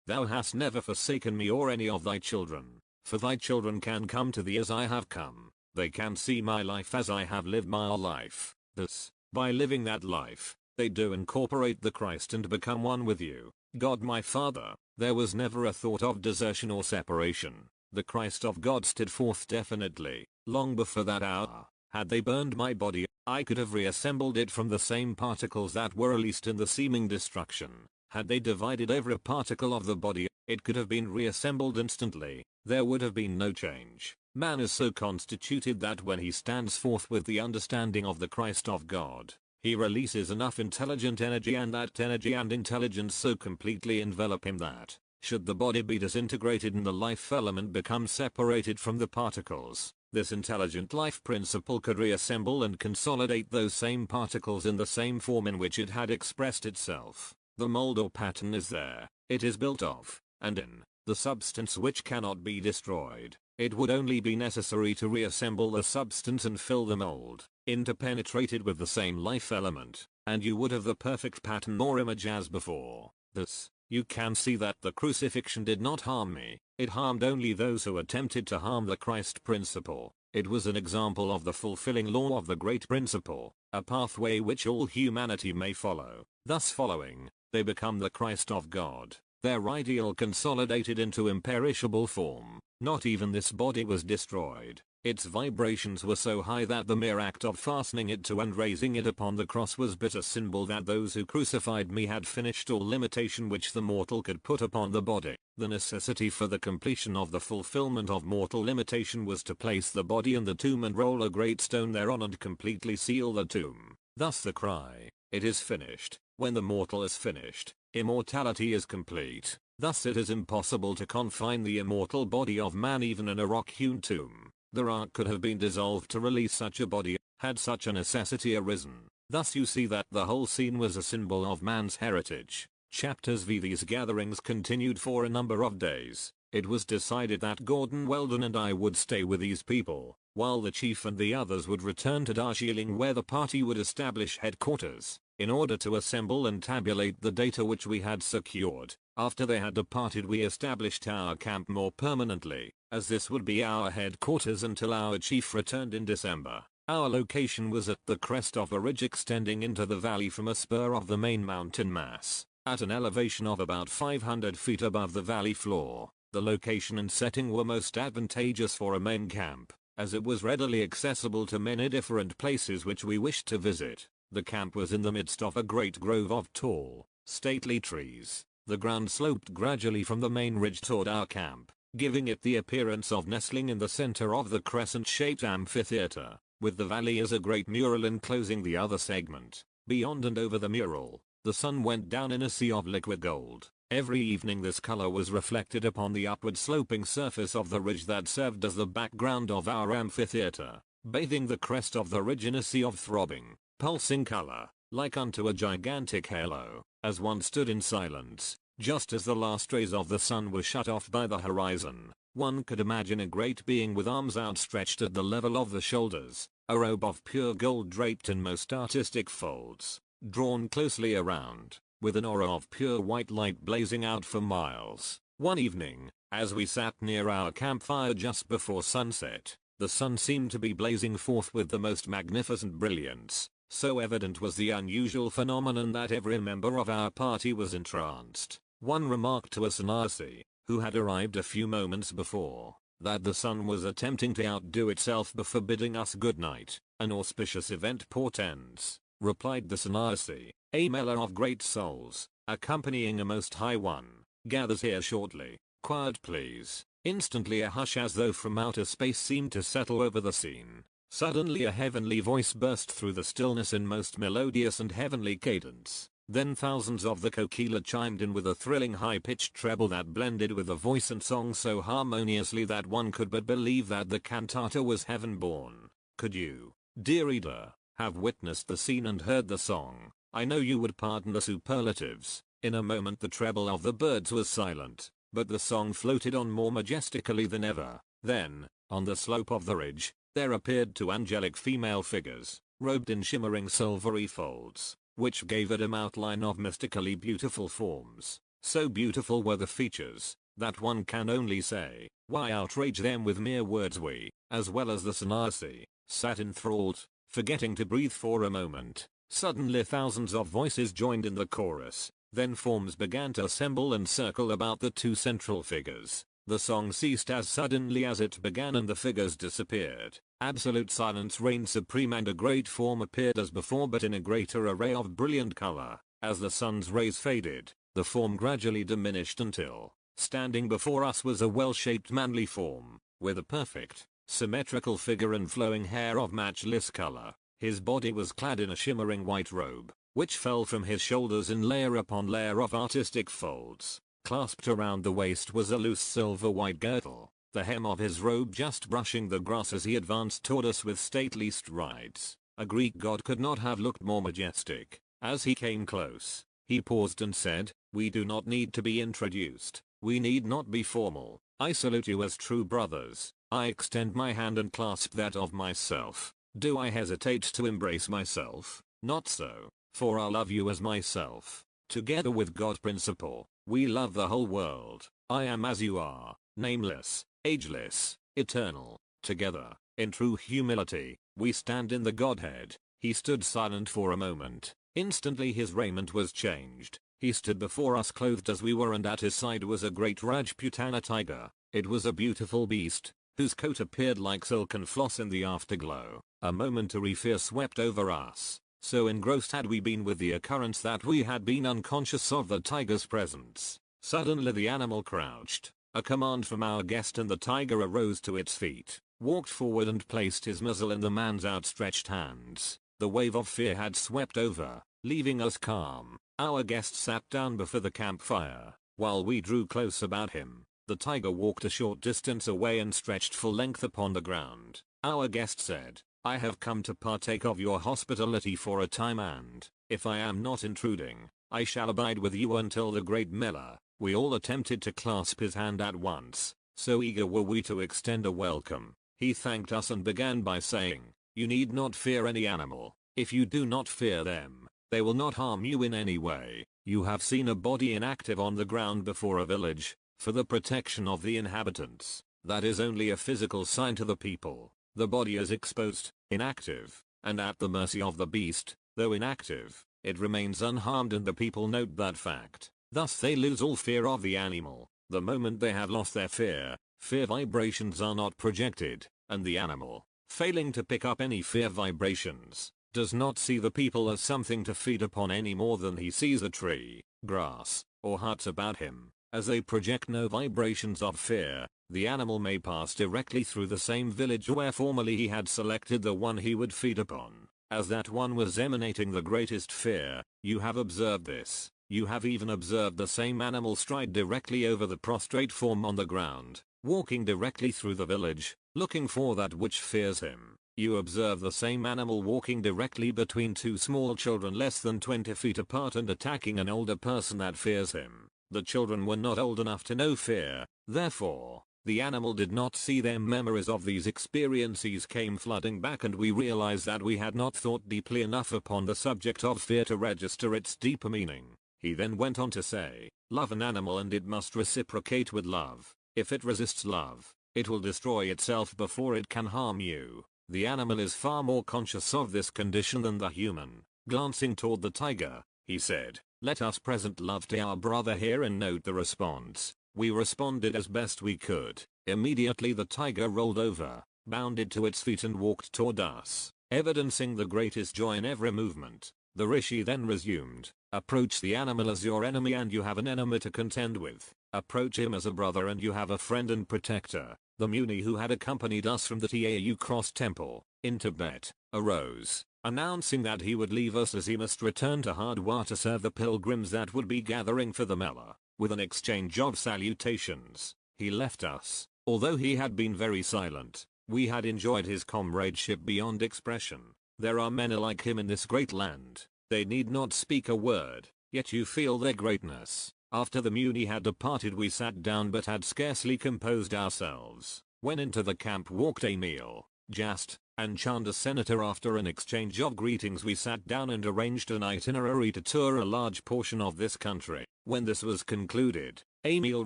thou hast never forsaken me or any of thy children, for thy children can come to thee as I have come. They can see my life as I have lived my life. Thus, by living that life, they do incorporate the Christ and become one with you. God my Father, there was never a thought of desertion or separation. The Christ of God stood forth definitely, long before that hour. Had they burned my body, I could have reassembled it from the same particles that were released in the seeming destruction. Had they divided every particle of the body, it could have been reassembled instantly. There would have been no change. Man is so constituted that when he stands forth with the understanding of the Christ of God, he releases enough intelligent energy, and that energy and intelligence so completely envelop him that, should the body be disintegrated and the life element become separated from the particles, this intelligent life principle could reassemble and consolidate those same particles in the same form in which it had expressed itself. The mold or pattern is there, it is built of, and in, the substance which cannot be destroyed. It would only be necessary to reassemble the substance and fill the mold, interpenetrated with the same life element, and you would have the perfect pattern or image as before. Thus, you can see that the crucifixion did not harm me, it harmed only those who attempted to harm the Christ principle. It was an example of the fulfilling law of the great principle, a pathway which all humanity may follow. Thus following, they become the Christ of God, their ideal consolidated into imperishable form. Not even this body was destroyed. Its vibrations were so high that the mere act of fastening it to and raising it upon the cross was but a symbol that those who crucified me had finished all limitation which the mortal could put upon the body. The necessity for the completion of the fulfillment of mortal limitation was to place the body in the tomb and roll a great stone thereon and completely seal the tomb. Thus the cry, "It is finished." When the mortal is finished, immortality is complete. Thus it is impossible to confine the immortal body of man even in a rock-hewn tomb. The rock could have been dissolved to release such a body, had such a necessity arisen. Thus you see that the whole scene was a symbol of man's heritage. Chapters v. These gatherings continued for a number of days. It was decided that Gordon Weldon and I would stay with these people, while the chief and the others would return to Darjeeling where the party would establish headquarters, in order to assemble and tabulate the data which we had secured. After they had departed we established our camp more permanently, as this would be our headquarters until our chief returned in December. Our location was at the crest of a ridge extending into the valley from a spur of the main mountain mass, at an elevation of about 500 feet above the valley floor. The location and setting were most advantageous for a main camp, as it was readily accessible to many different places which we wished to visit. The camp was in the midst of a great grove of tall, stately trees. The ground sloped gradually from the main ridge toward our camp, giving it the appearance of nestling in the center of the crescent-shaped amphitheater, with the valley as a great mural enclosing the other segment. Beyond and over the mural, the sun went down in a sea of liquid gold. Every evening this color was reflected upon the upward sloping surface of the ridge that served as the background of our amphitheater, bathing the crest of the ridge in a sea of throbbing, pulsing color, like unto a gigantic halo. As one stood in silence, just as the last rays of the sun were shut off by the horizon, one could imagine a great being with arms outstretched at the level of the shoulders, a robe of pure gold draped in most artistic folds, drawn closely around, with an aura of pure white light blazing out for miles. One evening, as we sat near our campfire just before sunset, the sun seemed to be blazing forth with the most magnificent brilliance. So evident was the unusual phenomenon that every member of our party was entranced. One remarked to a sannyasi, who had arrived a few moments before, that the sun was attempting to outdo itself before bidding us good night. "An auspicious event portends," replied the sannyasi. "A mela of great souls, accompanying a most high one, gathers here shortly. Quiet please." Instantly a hush as though from outer space seemed to settle over the scene. Suddenly a heavenly voice burst through the stillness in most melodious and heavenly cadence. Then thousands of the kokila chimed in with a thrilling high-pitched treble that blended with the voice and song so harmoniously that one could but believe that the cantata was heaven-born. Could you, dear reader, have witnessed the scene and heard the song, I know you would pardon the superlatives. In a moment the treble of the birds was silent, but the song floated on more majestically than ever. Then, on the slope of the ridge, there appeared two angelic female figures, robed in shimmering silvery folds, which gave it an outline of mystically beautiful forms. So beautiful were the features, that one can only say, why outrage them with mere words. We, as well as the sannyasi, sat enthralled, forgetting to breathe for a moment. Suddenly thousands of voices joined in the chorus, then forms began to assemble and circle about the two central figures. The song ceased as suddenly as it began and the figures disappeared. Absolute silence reigned supreme and a great form appeared as before but in a greater array of brilliant color. As the sun's rays faded, the form gradually diminished until, standing before us was a well-shaped manly form, with a perfect, symmetrical figure and flowing hair of matchless color. His body was clad in a shimmering white robe, which fell from his shoulders in layer upon layer of artistic folds. Clasped around the waist was a loose silver white girdle, the hem of his robe just brushing the grass as he advanced toward us with stately strides. A Greek god could not have looked more majestic. As he came close, he paused and said, "We do not need to be introduced. We need not be formal. I salute you as true brothers. I extend my hand and clasp that of myself. Do I hesitate to embrace myself? Not so, for I love you as myself. Together with God principle, we love the whole world. I am as you are, nameless, ageless, eternal. Together, in true humility, we stand in the Godhead. He stood silent for a moment. Instantly his raiment was changed. He stood before us clothed as we were, and at his side was a great Rajputana tiger. It was a beautiful beast, whose coat appeared like silken floss in the afterglow. A momentary fear swept over us. So engrossed had we been with the occurrence that we had been unconscious of the tiger's presence. Suddenly the animal crouched. A command from our guest, and the tiger arose to its feet, walked forward and placed his muzzle in the man's outstretched hands. The wave of fear had swept over, leaving us calm. Our guest sat down before the campfire, while we drew close about him. The tiger walked a short distance away and stretched full length upon the ground. Our guest said, I have come to partake of your hospitality for a time, and, if I am not intruding, I shall abide with you until the great Miller. We all attempted to clasp his hand at once, so eager were we to extend a welcome. He thanked us and began by saying, you need not fear any animal. If you do not fear them, they will not harm you in any way. You have seen a body inactive on the ground before a village, for the protection of the inhabitants. That is only a physical sign to the people. The body is exposed, inactive, and at the mercy of the beast. Though inactive, it remains unharmed, and the people note that fact. Thus they lose all fear of the animal. The moment they have lost their fear vibrations are not projected, and the animal, failing to pick up any fear vibrations, does not see the people as something to feed upon any more than he sees a tree, grass, or huts about him. As they project no vibrations of fear, the animal may pass directly through the same village where formerly he had selected the one he would feed upon, as that one was emanating the greatest fear. You have observed this. You have even observed the same animal stride directly over the prostrate form on the ground, walking directly through the village, looking for that which fears him. You observe the same animal walking directly between two small children less than 20 feet apart and attacking an older person that fears him. The children were not old enough to know fear, therefore, the animal did not see them. Memories of these experiences came flooding back, and we realized that we had not thought deeply enough upon the subject of fear to register its deeper meaning. He then went on to say, love an animal and it must reciprocate with love. If it resists love, it will destroy itself before it can harm you. The animal is far more conscious of this condition than the human. Glancing toward the tiger, he said, let us present love to our brother here and note the response. We responded as best we could. Immediately the tiger rolled over, bounded to its feet and walked toward us, evidencing the greatest joy in every movement. The rishi then resumed, approach the animal as your enemy and you have an enemy to contend with. Approach him as a brother and you have a friend and protector. The Muni who had accompanied us from the Tau Cross Temple, in Tibet, arose, announcing that he would leave us as he must return to Hardwar to serve the pilgrims that would be gathering for the Mela. With an exchange of salutations, he left us. Although he had been very silent, we had enjoyed his comradeship beyond expression. There are many like him in this great land. They need not speak a word, yet you feel their greatness. After the Muni had departed we sat down but had scarcely composed ourselves, when into the camp walked Emil, Jast, and Chanda Senator. After an exchange of greetings we sat down and arranged an itinerary to tour a large portion of this country. When this was concluded, Emil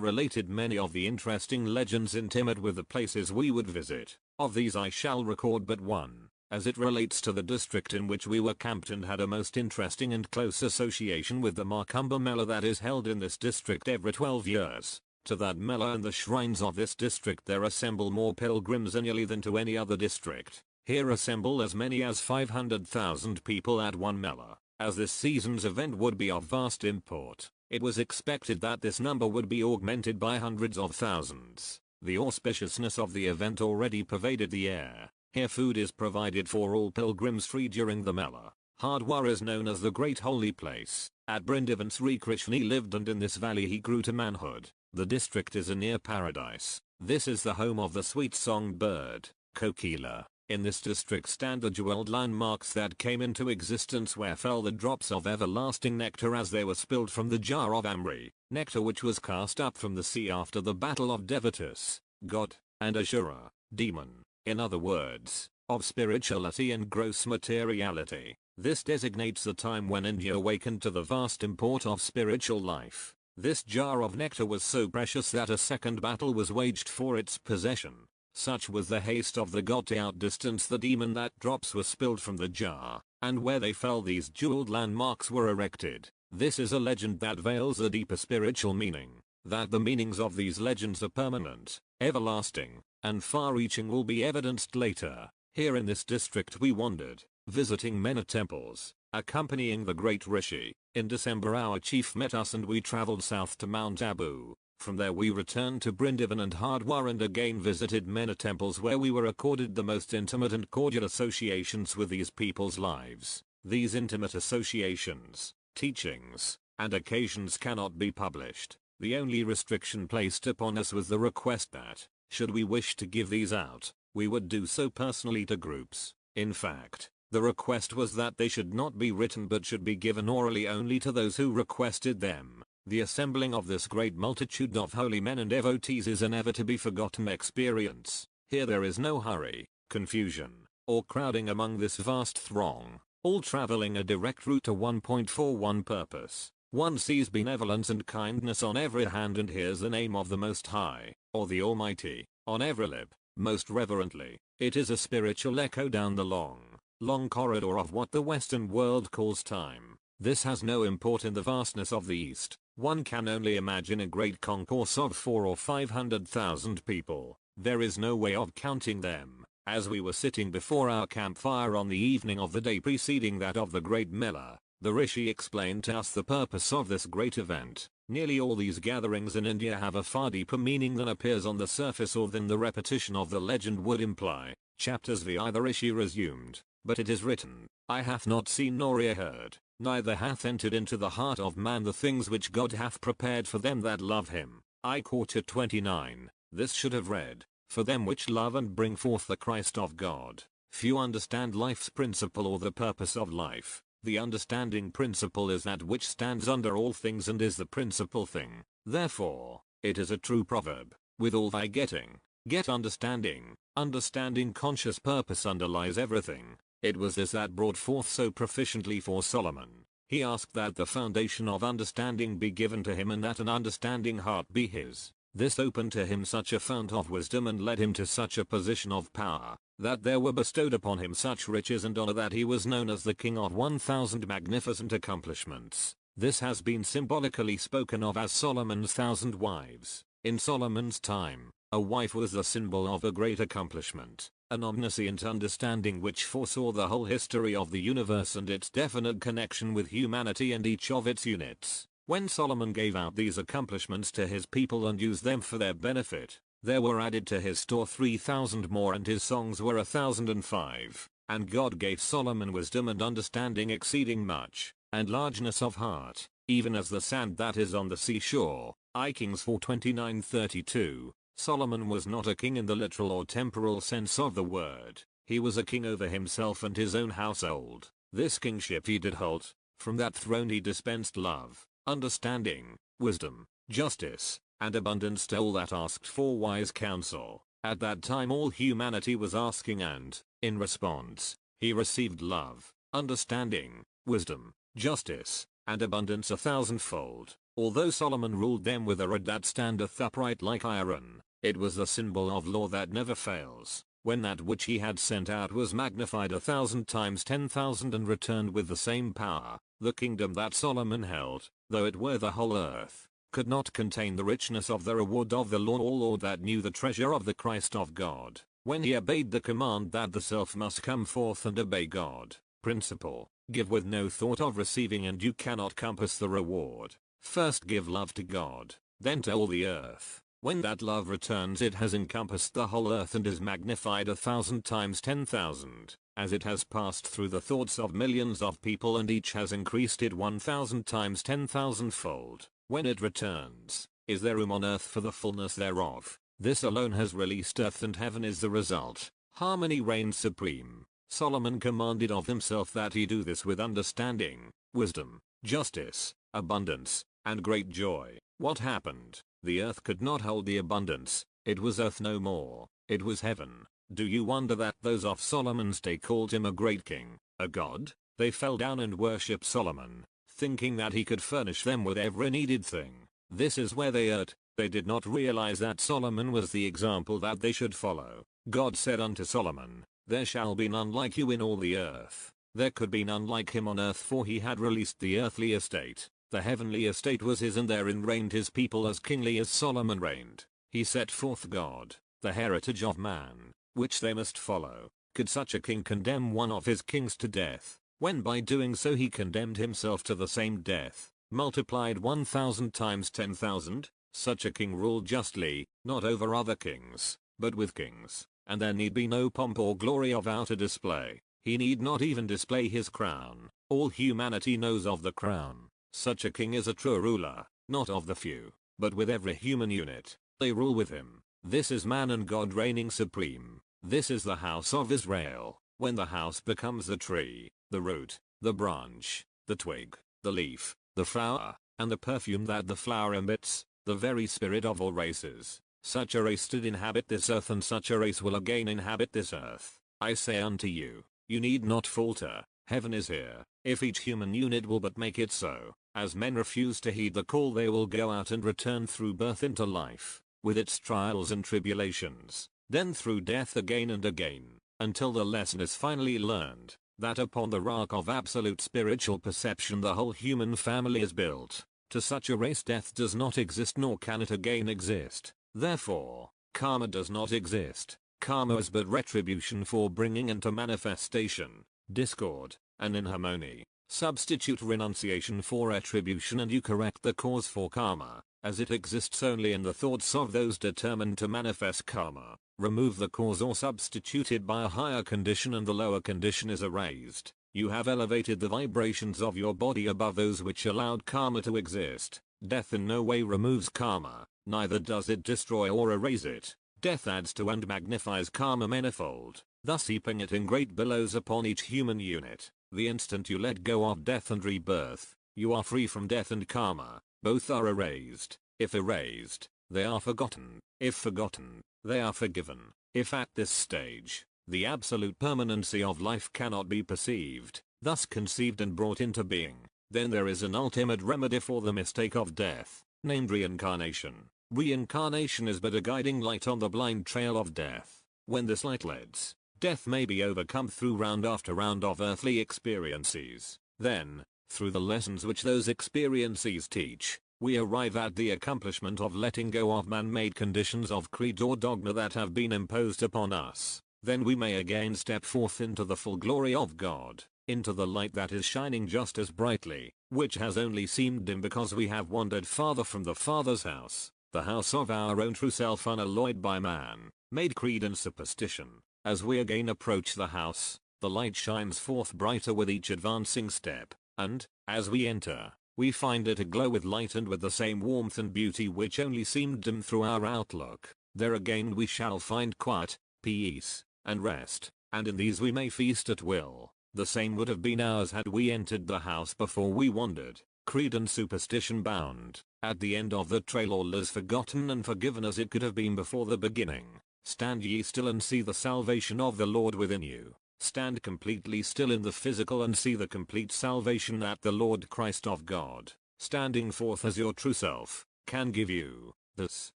related many of the interesting legends intimate with the places we would visit. Of these I shall record but one, as it relates to the district in which we were camped and had a most interesting and close association with the Markumba Mela that is held in this district every 12 years. To that Mela and the shrines of this district there assemble more pilgrims annually than to any other district. Here assemble as many as 500,000 people at one Mela. As this season's event would be of vast import, it was expected that this number would be augmented by hundreds of thousands. The auspiciousness of the event already pervaded the air. Here food is provided for all pilgrims free during the Mela. Hardwar is known as the Great Holy Place. At Brindavan Sri Krishna lived and in this valley he grew to manhood. The district is a near paradise. This is the home of the sweet-songed bird, Kokila. In this district stand the jeweled landmarks that came into existence where fell the drops of everlasting nectar as they were spilled from the jar of Amri, nectar which was cast up from the sea after the battle of Devatus, god, and Ashura, demon, in other words, of spirituality and gross materiality. This designates the time when India awakened to the vast import of spiritual life. This jar of nectar was so precious that a second battle was waged for its possession. Such was the haste of the god to outdistance the demon that drops were spilled from the jar, and where they fell these jeweled landmarks were erected. This is a legend that veils a deeper spiritual meaning. That the meanings of these legends are permanent, everlasting, and far-reaching will be evidenced later. Here in this district we wandered, visiting many temples, accompanying the great Rishi. In December our chief met us and we travelled south to Mount Abu. From there we returned to Brindavan and Hardwar and again visited many temples where we were accorded the most intimate and cordial associations with these people's lives. These intimate associations, teachings, and occasions cannot be published. The only restriction placed upon us was the request that, should we wish to give these out, we would do so personally to groups. In fact, the request was that they should not be written but should be given orally only to those who requested them. The assembling of this great multitude of holy men and devotees is a never to be forgotten experience. Here there is no hurry, confusion, or crowding among this vast throng, all traveling a direct route to one point for one purpose. One sees benevolence and kindness on every hand and hears the name of the Most High, or the Almighty, on every lip, most reverently. It is a spiritual echo down the long corridor of what the Western world calls time. This has no import in the vastness of the East. One can only imagine a great concourse of 400,000 or 500,000 people. There is no way of counting them. As we were sitting before our campfire on the evening of the day preceding that of the great Mela, the Rishi explained to us the purpose of this great event. Nearly all these gatherings in India have a far deeper meaning than appears on the surface or than the repetition of the legend would imply. Chapters vi the Rishi resumed. But it is written, I hath not seen nor ear heard, neither hath entered into the heart of man the things which God hath prepared for them that love him. I quote at 29. This should have read, for them which love and bring forth the Christ of God. Few understand life's principle or the purpose of life. The understanding principle is that which stands under all things and is the principal thing. Therefore, it is a true proverb, with all thy getting, get understanding. Understanding conscious purpose underlies everything. It was this that brought forth so proficiently for Solomon. He asked that the foundation of understanding be given to him and that an understanding heart be his. This opened to him such a fount of wisdom and led him to such a position of power, that there were bestowed upon him such riches and honor that he was known as the king of 1,000 magnificent accomplishments. This has been symbolically spoken of as Solomon's 1,000 wives. In Solomon's time, a wife was the symbol of a great accomplishment, an omniscient understanding which foresaw the whole history of the universe and its definite connection with humanity and each of its units. When Solomon gave out these accomplishments to his people and used them for their benefit, there were added to his store 3,000 more and his songs were 1,005. And God gave Solomon wisdom and understanding exceeding much, and largeness of heart, even as the sand that is on the seashore. I Kings 4:29-32. Solomon was not a king in the literal or temporal sense of the word. He was a king over himself and his own household. This kingship he did hold. From that throne he dispensed love, understanding, wisdom, justice, and abundance to all that asked for wise counsel. At that time all humanity was asking and, in response, he received love, understanding, wisdom, justice, and abundance 1,000-fold. Although Solomon ruled them with a rod that standeth upright like iron, it was the symbol of law that never fails. When that which he had sent out was magnified 1,000 times 10,000 and returned with the same power, the kingdom that Solomon held, though it were the whole earth, could not contain the richness of the reward of the law or that knew the treasure of the Christ of God. When he obeyed the command that the self must come forth and obey God, principle, give with no thought of receiving and you cannot compass the reward. First give love to God, then to all the earth. When that love returns it has encompassed the whole earth and is magnified 1,000 times 10,000, as it has passed through the thoughts of millions of people and each has increased it 1,000 times 10,000-fold. When it returns, is there room on earth for the fullness thereof? This alone has released earth and heaven is the result. Harmony reigned supreme. Solomon commanded of himself that he do this with understanding, wisdom, justice, abundance, and great joy. What happened? The earth could not hold the abundance. It was earth no more. It was heaven. Do you wonder that those of Solomon's day called him a great king, a god? They fell down and worshipped Solomon, thinking that he could furnish them with every needed thing. This is where they erred. They did not realize that Solomon was the example that they should follow. God said unto Solomon, "There shall be none like you in all the earth." There could be none like him on earth, for he had released the earthly estate. The heavenly estate was his, and therein reigned his people as kingly as Solomon reigned. He set forth God, the heritage of man, which they must follow. Could such a king condemn one of his kings to death, when by doing so he condemned himself to the same death, multiplied 1,000 times 10,000? Such a king ruled justly, not over other kings, but with kings, and there need be no pomp or glory of outer display. He need not even display his crown. All humanity knows of the crown. Such a king is a true ruler, not of the few, but with every human unit. They rule with him. This is man and God reigning supreme. This is the house of Israel. When the house becomes the tree, the root, the branch, the twig, the leaf, the flower, and the perfume that the flower emits, the very spirit of all races. Such a race did inhabit this earth, and such a race will again inhabit this earth. I say unto you, you need not falter. Heaven is here, if each human unit will but make it so. As men refuse to heed the call, they will go out and return through birth into life, with its trials and tribulations, then through death again and again, until the lesson is finally learned, that upon the rock of absolute spiritual perception the whole human family is built. To such a race death does not exist, nor can it again exist. Therefore, karma does not exist. Karma is but retribution for bringing into manifestation discord and inharmony. Substitute renunciation for retribution and you correct the cause for karma, as it exists only in the thoughts of those determined to manifest karma. Remove the cause or substitute it by a higher condition and the lower condition is erased. You have elevated the vibrations of your body above those which allowed karma to exist. Death in no way removes karma, neither does it destroy or erase it. Death adds to and magnifies karma manifold, thus heaping it in great billows upon each human unit. The instant you let go of death and rebirth, you are free from death and karma. Both are erased. If erased, they are forgotten. If forgotten, they are forgiven. If at this stage, the absolute permanency of life cannot be perceived, thus conceived and brought into being, then there is an ultimate remedy for the mistake of death, named reincarnation. Reincarnation is but a guiding light on the blind trail of death. When this light leads, death may be overcome through round after round of earthly experiences. Then, through the lessons which those experiences teach, we arrive at the accomplishment of letting go of man-made conditions of creed or dogma that have been imposed upon us. Then we may again step forth into the full glory of God, into the light that is shining just as brightly, which has only seemed dim because we have wandered farther from the Father's house, the house of our own true self unalloyed by man, made creed and superstition. As we again approach the house, the light shines forth brighter with each advancing step, and, as we enter, we find it aglow with light and with the same warmth and beauty which only seemed dim through our outlook. There again we shall find quiet, peace, and rest, and in these we may feast at will. The same would have been ours had we entered the house before we wandered, creed and superstition bound. At the end of the trail all is forgotten and forgiven as it could have been before the beginning. Stand ye still and see the salvation of the Lord within you. Stand completely still in the physical and see the complete salvation that the Lord Christ of God, standing forth as your true self, can give you. This,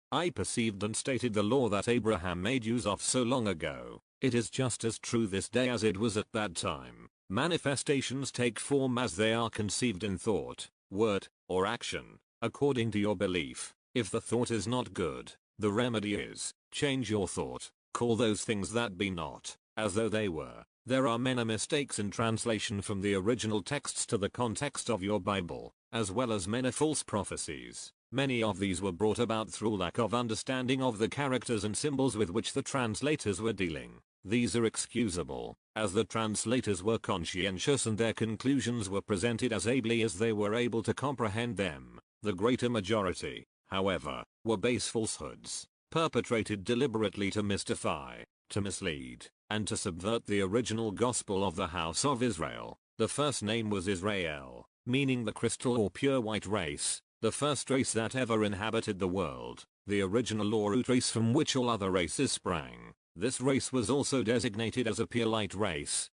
I perceived and stated the law that Abraham made use of so long ago. It is just as true this day as it was at that time. Manifestations take form as they are conceived in thought, word, or action, according to your belief. If the thought is not good, the remedy is, change your thought, call those things that be not, as though they were. There are many mistakes in translation from the original texts to the context of your Bible, as well as many false prophecies. Many of these were brought about through lack of understanding of the characters and symbols with which the translators were dealing. These are excusable, as the translators were conscientious and their conclusions were presented as ably as they were able to comprehend them. The greater majority, however, were base falsehoods, perpetrated deliberately to mystify, to mislead, and to subvert the original gospel of the house of Israel. The first name was Israel, meaning the crystal or pure white race, the first race that ever inhabited the world, the original or root race from which all other races sprang. This race was also designated as a pure light race,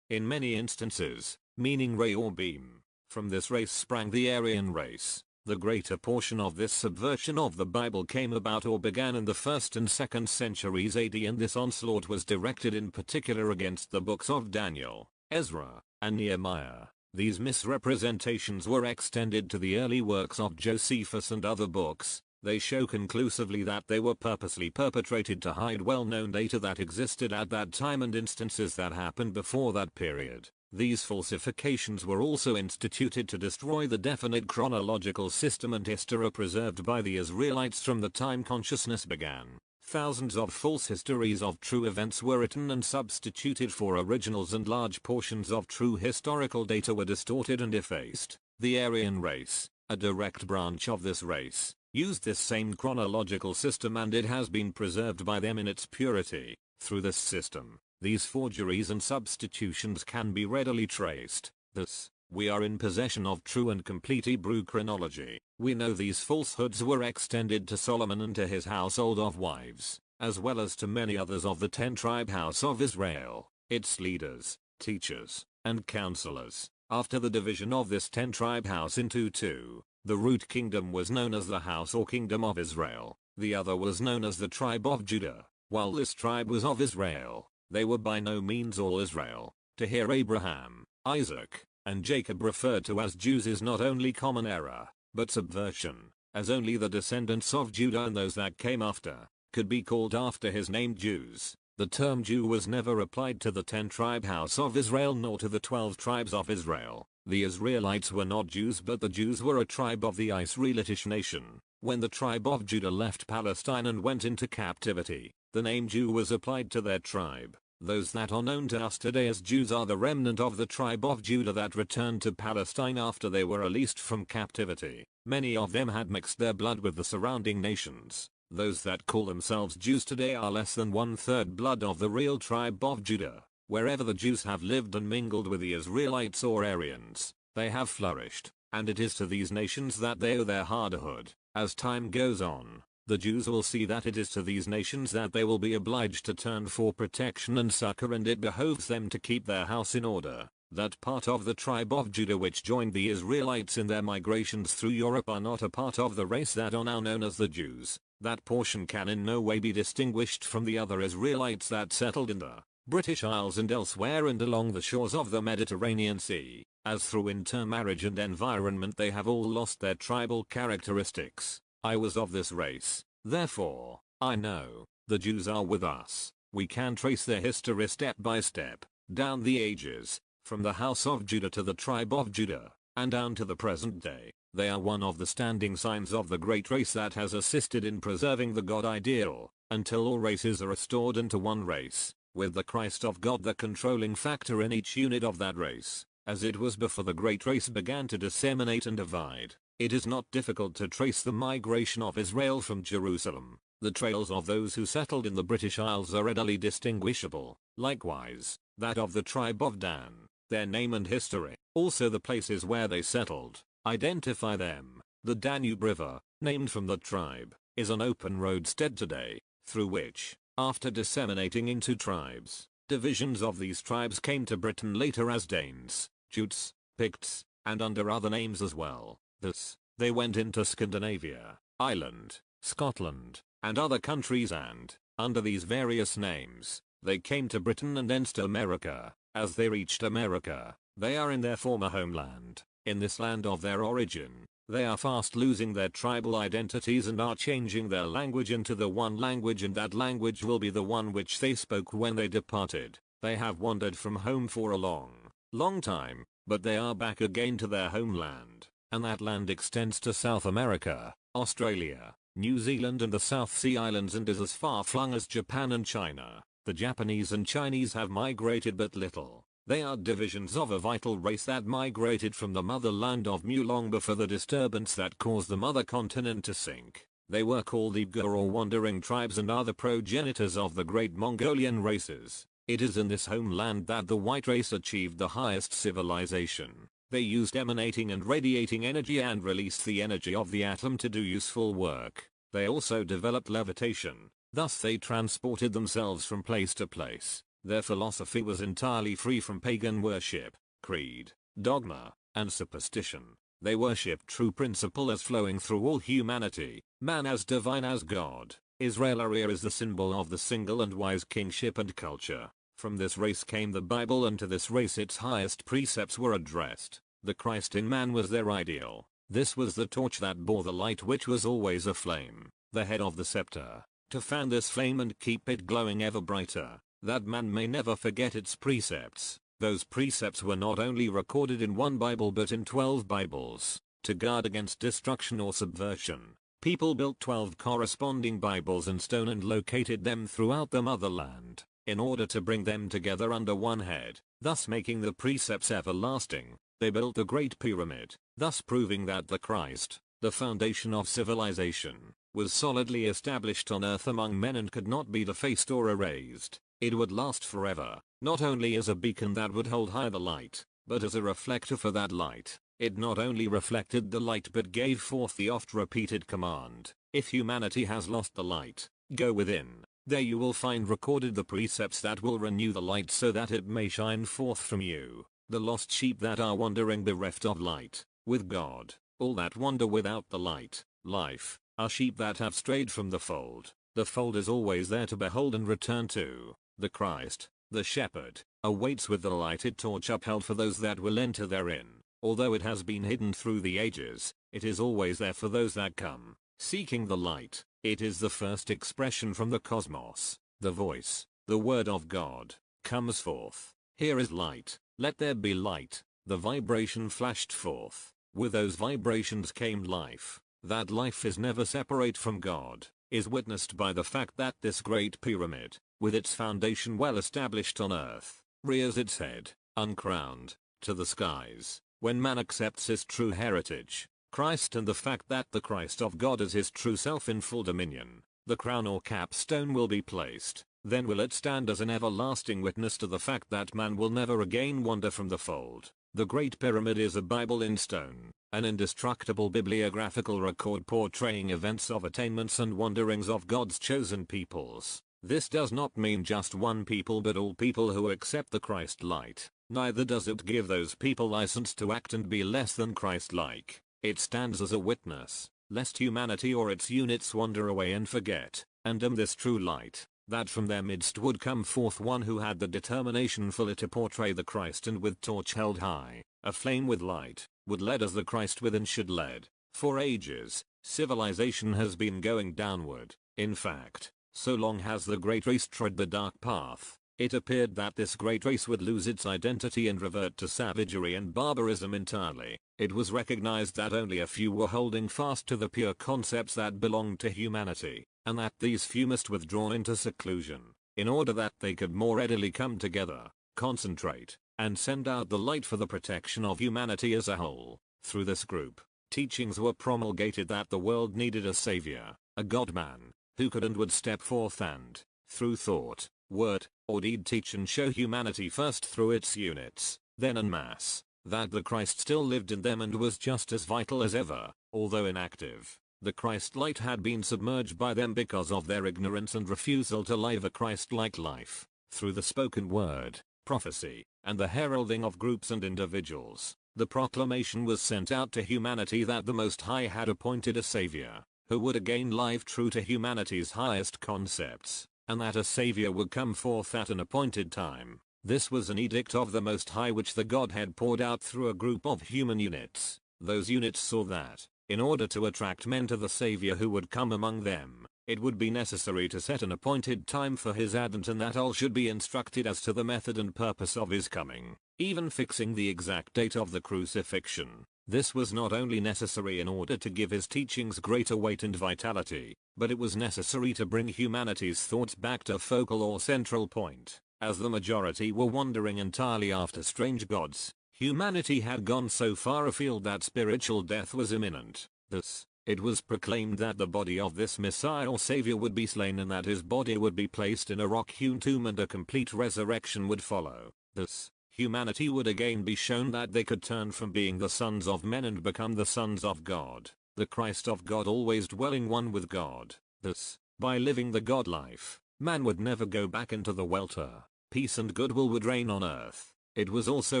in many instances, meaning ray or beam. From this race sprang the Aryan race. The greater portion of this subversion of the Bible came about or began in the 1st and 2nd centuries AD, and this onslaught was directed in particular against the books of Daniel, Ezra, and Nehemiah. These misrepresentations were extended to the early works of Josephus and other books. They show conclusively that they were purposely perpetrated to hide well-known data that existed at that time and instances that happened before that period. These falsifications were also instituted to destroy the definite chronological system and history preserved by the Israelites from the time consciousness began. Thousands of false histories of true events were written and substituted for originals, and large portions of true historical data were distorted and effaced. The Aryan race, a direct branch of this race, used this same chronological system, and it has been preserved by them in its purity. Through this system, these forgeries and substitutions can be readily traced. Thus, we are in possession of true and complete Hebrew chronology. We know these falsehoods were extended to Solomon and to his household of wives, as well as to many others of the 10-tribe house of Israel, its leaders, teachers, and counselors. After the division of this 10-tribe house into two, the root kingdom was known as the house or kingdom of Israel. The other was known as the tribe of Judah. While this tribe was of Israel, they were by no means all Israel. To hear Abraham, Isaac, and Jacob referred to as Jews is not only common error, but subversion, as only the descendants of Judah and those that came after could be called after his name Jews. The term Jew was never applied to the 10-tribe house of Israel nor to the 12 tribes of Israel. The Israelites were not Jews, but the Jews were a tribe of the Israelitish nation. When the tribe of Judah left Palestine and went into captivity, the name Jew was applied to their tribe. Those that are known to us today as Jews are the remnant of the tribe of Judah that returned to Palestine after they were released from captivity. Many of them had mixed their blood with the surrounding nations. Those that call themselves Jews today are less than 1/3 blood of the real tribe of Judah. Wherever the Jews have lived and mingled with the Israelites or Aryans, they have flourished, and it is to these nations that they owe their hardihood. As time goes on, the Jews will see that it is to these nations that they will be obliged to turn for protection and succor, and it behoves them to keep their house in order. That part of the tribe of Judah which joined the Israelites in their migrations through Europe are not a part of the race that are now known as the Jews. That portion can in no way be distinguished from the other Israelites that settled in the British Isles and elsewhere and along the shores of the Mediterranean Sea, as through intermarriage and environment they have all lost their tribal characteristics. I was of this race, therefore, I know, the Jews are with us. We can trace their history step by step, down the ages, from the house of Judah to the tribe of Judah, and down to the present day. They are one of the standing signs of the great race that has assisted in preserving the God ideal, until all races are restored into one race, with the Christ of God the controlling factor in each unit of that race, as it was before the great race began to disseminate and divide. It is not difficult to trace the migration of Israel from Jerusalem. The trails of those who settled in the British Isles are readily distinguishable, likewise, that of the tribe of Dan, their name and history, also the places where they settled, identify them. The Danube River, named from the tribe, is an open roadstead today, through which, after disseminating into tribes, divisions of these tribes came to Britain later as Danes, Jutes, Picts, and under other names as well. Thus, they went into Scandinavia, Ireland, Scotland, and other countries, and, under these various names, they came to Britain and thence to America. As they reached America, they are in their former homeland. In this land of their origin, they are fast losing their tribal identities and are changing their language into the one language, and that language will be the one which they spoke when they departed. They have wandered from home for a long time, but they are back again to their homeland, and that land extends to South America, Australia, New Zealand and the South Sea Islands, and is as far-flung as Japan and China. The Japanese and Chinese have migrated but little. They are divisions of a vital race that migrated from the motherland of Mu long before the disturbance that caused the mother continent to sink. They were called Uyghur or wandering tribes and are the progenitors of the great Mongolian races. It is in this homeland that the white race achieved the highest civilization. They used emanating and radiating energy and released the energy of the atom to do useful work. They also developed levitation, thus they transported themselves from place to place. Their philosophy was entirely free from pagan worship, creed, dogma, and superstition. They worshipped true principle as flowing through all humanity, man as divine as God. Israel Arya is the symbol of the single and wise kingship and culture. From this race came the Bible, and to this race its highest precepts were addressed. The Christ in man was their ideal. This was the torch that bore the light which was always aflame, the head of the scepter, to fan this flame and keep it glowing ever brighter, that man may never forget its precepts. Those precepts were not only recorded in one Bible but in 12 Bibles. To guard against destruction or subversion, people built 12 corresponding Bibles in stone and located them throughout the motherland, in order to bring them together under one head, thus making the precepts everlasting. They built the Great Pyramid, thus proving that the Christ, the foundation of civilization, was solidly established on earth among men and could not be defaced or erased. It would last forever, not only as a beacon that would hold high the light, but as a reflector for that light. It not only reflected the light but gave forth the oft-repeated command, if humanity has lost the light, go within. There you will find recorded the precepts that will renew the light so that it may shine forth from you. The lost sheep that are wandering bereft of light, with God, all that wander without the light, life, are sheep that have strayed from the fold. The fold is always there to behold and return to. The Christ, the shepherd, awaits with the lighted torch upheld for those that will enter therein. Although it has been hidden through the ages, it is always there for those that come, seeking the light. It is the first expression from the cosmos. The voice, the word of God, comes forth. Here is light, let there be light. The vibration flashed forth. With those vibrations came life. That life is never separate from God, is witnessed by the fact that this great pyramid, with its foundation well established on earth, rears its head, uncrowned, to the skies. When man accepts his true heritage, Christ, and the fact that the Christ of God is his true self in full dominion, the crown or capstone will be placed. Then will it stand as an everlasting witness to the fact that man will never again wander from the fold. The Great Pyramid is a Bible in stone, an indestructible bibliographical record portraying events of attainments and wanderings of God's chosen peoples. This does not mean just one people but all people who accept the Christ light. Neither does it give those people license to act and be less than Christ-like. It stands as a witness, lest humanity or its units wander away and forget, and dim this true light, that from their midst would come forth one who had the determination fully to portray the Christ, and with torch held high, aflame with light, would lead as the Christ within should lead. For ages, civilization has been going downward. In fact, so long has the great race trod the dark path, it appeared that this great race would lose its identity and revert to savagery and barbarism entirely. It was recognized that only a few were holding fast to the pure concepts that belonged to humanity, and that these few must withdraw into seclusion, in order that they could more readily come together, concentrate, and send out the light for the protection of humanity as a whole. Through this group, teachings were promulgated that the world needed a savior, a God-man, who could and would step forth and, through thought, word, or deed teach and show humanity first through its units, then en masse, that the Christ still lived in them and was just as vital as ever, although inactive. The Christ light had been submerged by them because of their ignorance and refusal to live a Christ-like life. Through the spoken word, prophecy, and the heralding of groups and individuals, the proclamation was sent out to humanity that the Most High had appointed a savior, who would again live true to humanity's highest concepts, and that a savior would come forth at an appointed time. This was an edict of the Most High which the Godhead poured out through a group of human units. Those units saw that, in order to attract men to the savior who would come among them, it would be necessary to set an appointed time for his advent, and that all should be instructed as to the method and purpose of his coming, even fixing the exact date of the crucifixion. This was not only necessary in order to give his teachings greater weight and vitality, but it was necessary to bring humanity's thoughts back to a focal or central point. As the majority were wandering entirely after strange gods, humanity had gone so far afield that spiritual death was imminent. Thus, It was proclaimed that the body of this Messiah or Savior would be slain and that his body would be placed in a rock-hewn tomb and a complete resurrection would follow. Thus, humanity would again be shown that they could turn from being the sons of men and become the sons of God, the Christ of God always dwelling one with God. Thus, by living the God life, man would never go back into the welter. Peace and goodwill would reign on earth. It was also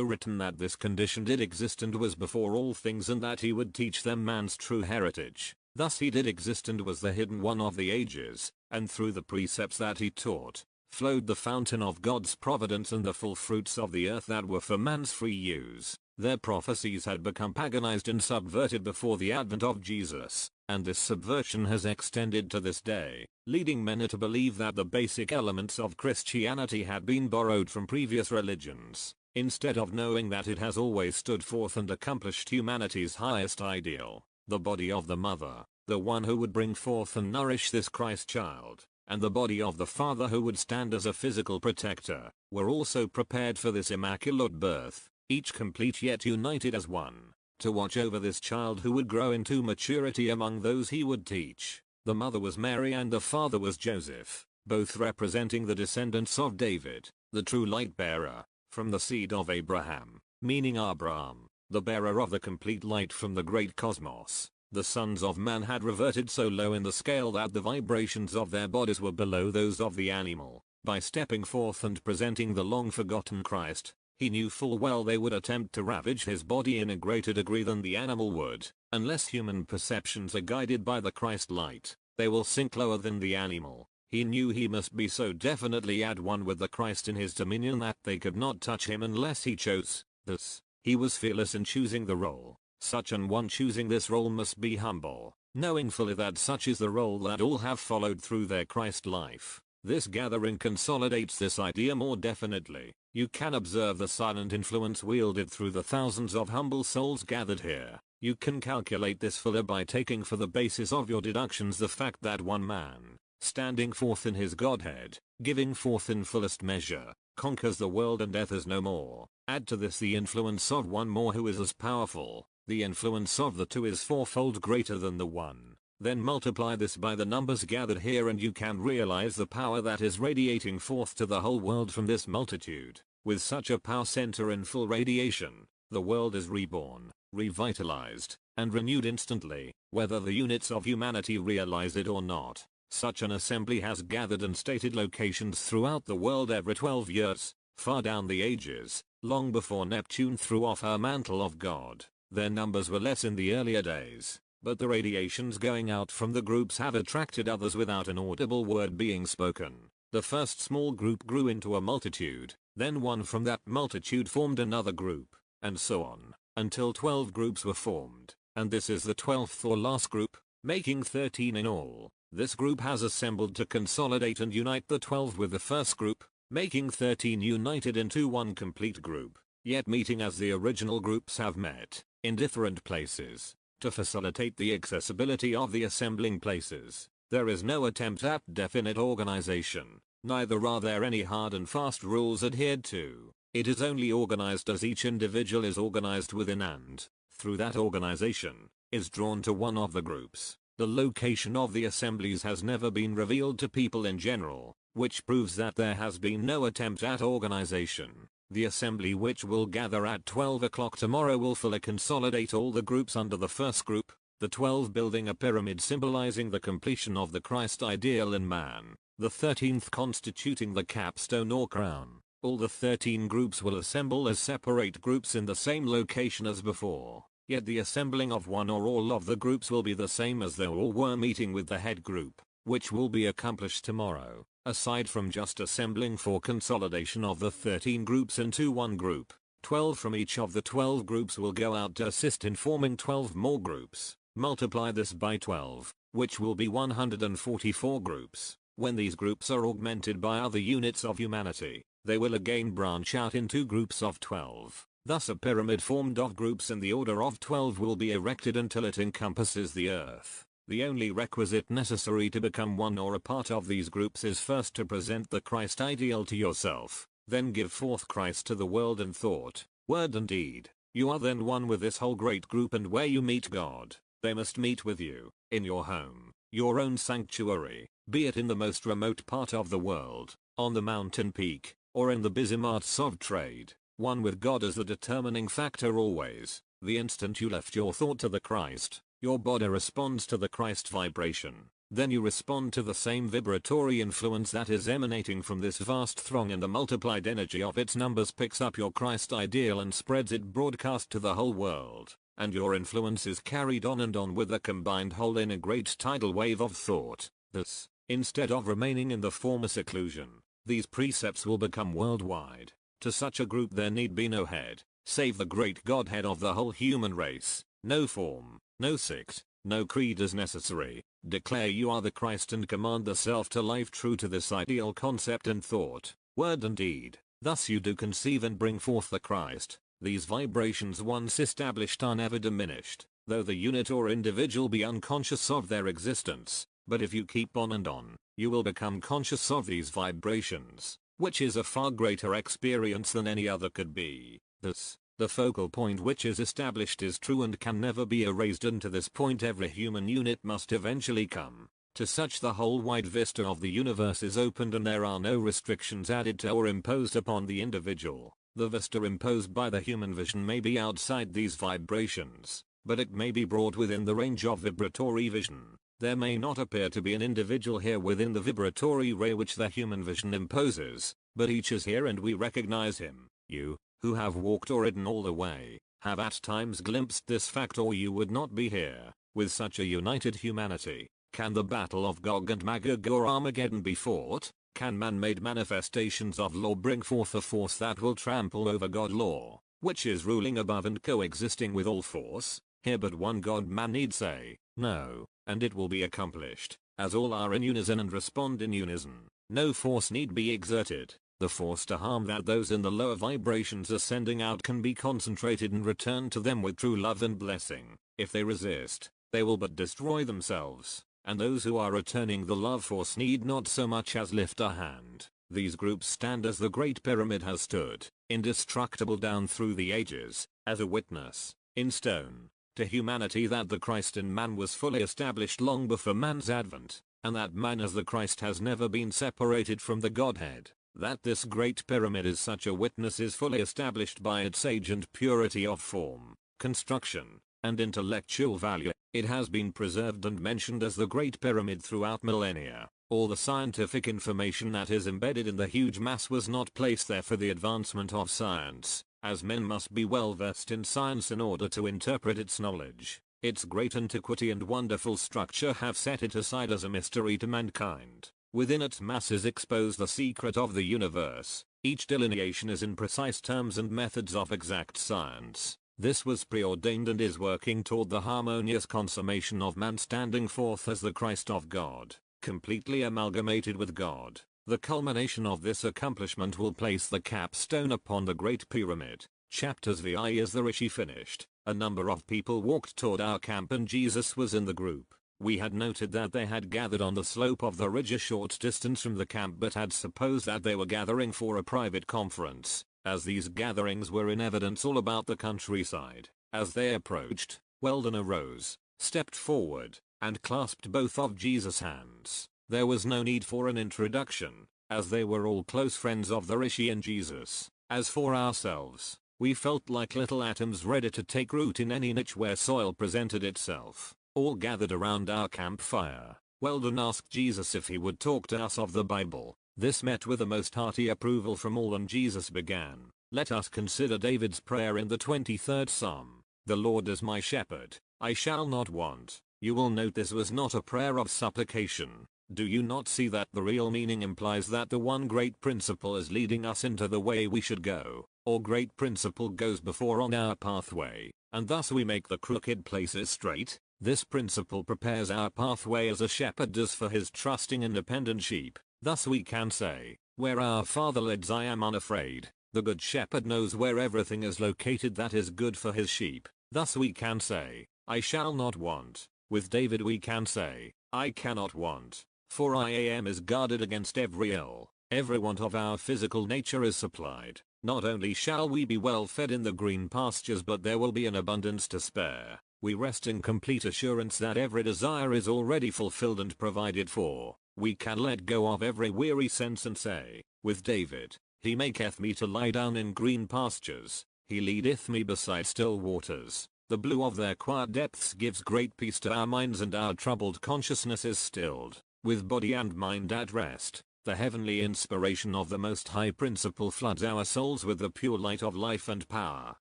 written that this condition did exist and was before all things and that he would teach them man's true heritage. Thus he did exist and was the hidden one of the ages, and through the precepts that he taught, flowed the fountain of God's providence and the full fruits of the earth that were for man's free use. Their prophecies had become paganized and subverted before the advent of Jesus, and this subversion has extended to this day, leading men to believe that the basic elements of Christianity had been borrowed from previous religions, instead of knowing that it has always stood forth and accomplished humanity's highest ideal, the body of the mother, the one who would bring forth and nourish this Christ child, and the body of the father who would stand as a physical protector, were also prepared for this immaculate birth, each complete yet united as one, to watch over this child who would grow into maturity among those he would teach. The mother was Mary and the father was Joseph, both representing the descendants of David, the true light bearer, from the seed of Abraham, meaning Abraham, the bearer of the complete light from the great cosmos. The sons of man had reverted so low in the scale that the vibrations of their bodies were below those of the animal. By stepping forth and presenting the long-forgotten Christ, he knew full well they would attempt to ravage his body in a greater degree than the animal would. Unless human perceptions are guided by the Christ light, they will sink lower than the animal. He knew he must be so definitely at one with the Christ in his dominion that they could not touch him unless he chose. Thus, he was fearless in choosing the role. Such an one choosing this role must be humble, knowing fully that such is the role that all have followed through their Christ life. This gathering consolidates this idea more definitely. You can observe the silent influence wielded through the thousands of humble souls gathered here. You can calculate this fully by taking for the basis of your deductions the fact that one man, standing forth in his Godhead, giving forth in fullest measure, conquers the world and death is no more. Add to this the influence of one more who is as powerful. The influence of the two is fourfold greater than the one. Then multiply this by the numbers gathered here and you can realize the power that is radiating forth to the whole world from this multitude. With such a power center in full radiation, the world is reborn, revitalized, and renewed instantly, whether the units of humanity realize it or not. Such an assembly has gathered in stated locations throughout the world every 12 years, far down the ages, long before Neptune threw off her mantle of God. Their numbers were less in the earlier days, but the radiations going out from the groups have attracted others without an audible word being spoken. The first small group grew into a multitude, then one from that multitude formed another group, and so on, until 12 groups were formed, and this is the 12th or last group, making 13 in all. This group has assembled to consolidate and unite the 12 with the first group, making 13 united into one complete group, yet meeting as the original groups have met, in different places, to facilitate the accessibility of the assembling places. There is no attempt at definite organization, neither are there any hard and fast rules adhered to. It is only organized as each individual is organized within and, through that organization, is drawn to one of the groups. The location of the assemblies has never been revealed to people in general, which proves that there has been no attempt at organization. The assembly which will gather at 12 o'clock tomorrow will fully consolidate all the groups under the first group, the 12 building a pyramid symbolizing the completion of the Christ ideal in man, the 13th constituting the capstone or crown. All the 13 groups will assemble as separate groups in the same location as before, yet the assembling of one or all of the groups will be the same as though all were meeting with the head group, which will be accomplished tomorrow. Aside from just assembling for consolidation of the 13 groups into one group, 12 from each of the 12 groups will go out to assist in forming 12 more groups. Multiply this by 12, which will be 144 groups. When these groups are augmented by other units of humanity, they will again branch out into groups of 12. Thus a pyramid formed of groups in the order of 12 will be erected until it encompasses the earth. The only requisite necessary to become one or a part of these groups is first to present the Christ ideal to yourself, then give forth Christ to the world in thought, word and deed. You are then one with this whole great group and where you meet God, They must meet with you, in your home, your own sanctuary, be it in the most remote part of the world, on the mountain peak, or in the busy marts of trade. One with God as the determining factor always. The instant you left your thought to the Christ, your body responds to the Christ vibration. Then you respond to the same vibratory influence that is emanating from this vast throng, and the multiplied energy of its numbers picks up your Christ ideal and spreads it broadcast to the whole world. And your influence is carried on and on with the combined whole in a great tidal wave of thought. Thus, instead of remaining in the former seclusion, these precepts will become worldwide. To such a group there need be no head, save the great Godhead of the whole human race. No form, no sect, no creed is necessary. Declare you are the Christ and command the self to life true to this ideal concept in thought, word and deed. Thus you do conceive and bring forth the Christ. These vibrations once established are never diminished, though the unit or individual be unconscious of their existence. But if you keep on and on, you will become conscious of these vibrations, which is a far greater experience than any other could be. Thus, the focal point which is established is true and can never be erased, and to this point every human unit must eventually come. To such the whole wide vista of the universe is opened, and there are no restrictions added to or imposed upon the individual. The vista imposed by the human vision may be outside these vibrations, but it may be brought within the range of vibratory vision. There may not appear to be an individual here within the vibratory ray which the human vision imposes, but each is here and we recognize him. You, who have walked or ridden all the way, have at times glimpsed this fact, or you would not be here. With such a united humanity, can the battle of Gog and Magog or Armageddon be fought? Can man-made manifestations of law bring forth a force that will trample over God law, which is ruling above and coexisting with all force? Here but one God man need say, no, and it will be accomplished, as all are in unison and respond in unison. No force need be exerted. The force to harm that those in the lower vibrations are sending out can be concentrated and returned to them with true love and blessing. If they resist, they will but destroy themselves, and those who are returning the love force need not so much as lift a hand. These groups stand as the Great Pyramid has stood, indestructible down through the ages, as a witness, in stone, to humanity that the Christ in man was fully established long before man's advent, and that man as the Christ has never been separated from the Godhead. That this Great Pyramid is such a witness is fully established by its age and purity of form, construction, and intellectual value. It has been preserved and mentioned as the Great Pyramid throughout millennia. All the scientific information that is embedded in the huge mass was not placed there for the advancement of science, as men must be well versed in science in order to interpret its knowledge. Its great antiquity and wonderful structure have set it aside as a mystery to mankind. Within its mass is exposed the secret of the universe. Each delineation is in precise terms and methods of exact science. This was preordained and is working toward the harmonious consummation of man standing forth as the Christ of God, completely amalgamated with God. The culmination of this accomplishment will place the capstone upon the Great Pyramid. Chapters VI. As the Rishi finished, a number of people walked toward our camp and Jesus was in the group. We had noted that they had gathered on the slope of the ridge a short distance from the camp, but had supposed that they were gathering for a private conference, as these gatherings were in evidence all about the countryside. As they approached, Weldon arose, stepped forward, and clasped both of Jesus' hands. There was no need for an introduction, as they were all close friends of the Rishi and Jesus. As for ourselves, we felt like little atoms ready to take root in any niche where soil presented itself. All gathered around our campfire. Weldon asked Jesus if he would talk to us of the Bible. This met with a most hearty approval from all, and Jesus began, "Let us consider David's prayer in the 23rd Psalm. The Lord is my shepherd, I shall not want." You will note this was not a prayer of supplication. Do you not see that the real meaning implies that the one great principle is leading us into the way we should go, or great principle goes before on our pathway, and thus we make the crooked places straight? This principle prepares our pathway as a shepherd does for his trusting independent sheep. Thus we can say, "Where our Father leads I am unafraid." The good shepherd knows where everything is located that is good for his sheep. Thus we can say, "I shall not want." With David we can say, "I cannot want, for I am is guarded against every ill. Every want of our physical nature is supplied. Not only shall we be well fed in the green pastures, but there will be an abundance to spare. we rest in complete assurance that every desire is already fulfilled and provided for. We can let go of every weary sense and say, with David, He maketh me to lie down in green pastures, He leadeth me beside still waters. The blue of their quiet depths gives great peace to our minds, and our troubled consciousness is stilled. With body and mind at rest, the heavenly inspiration of the Most High Principle floods our souls with the pure light of life and power.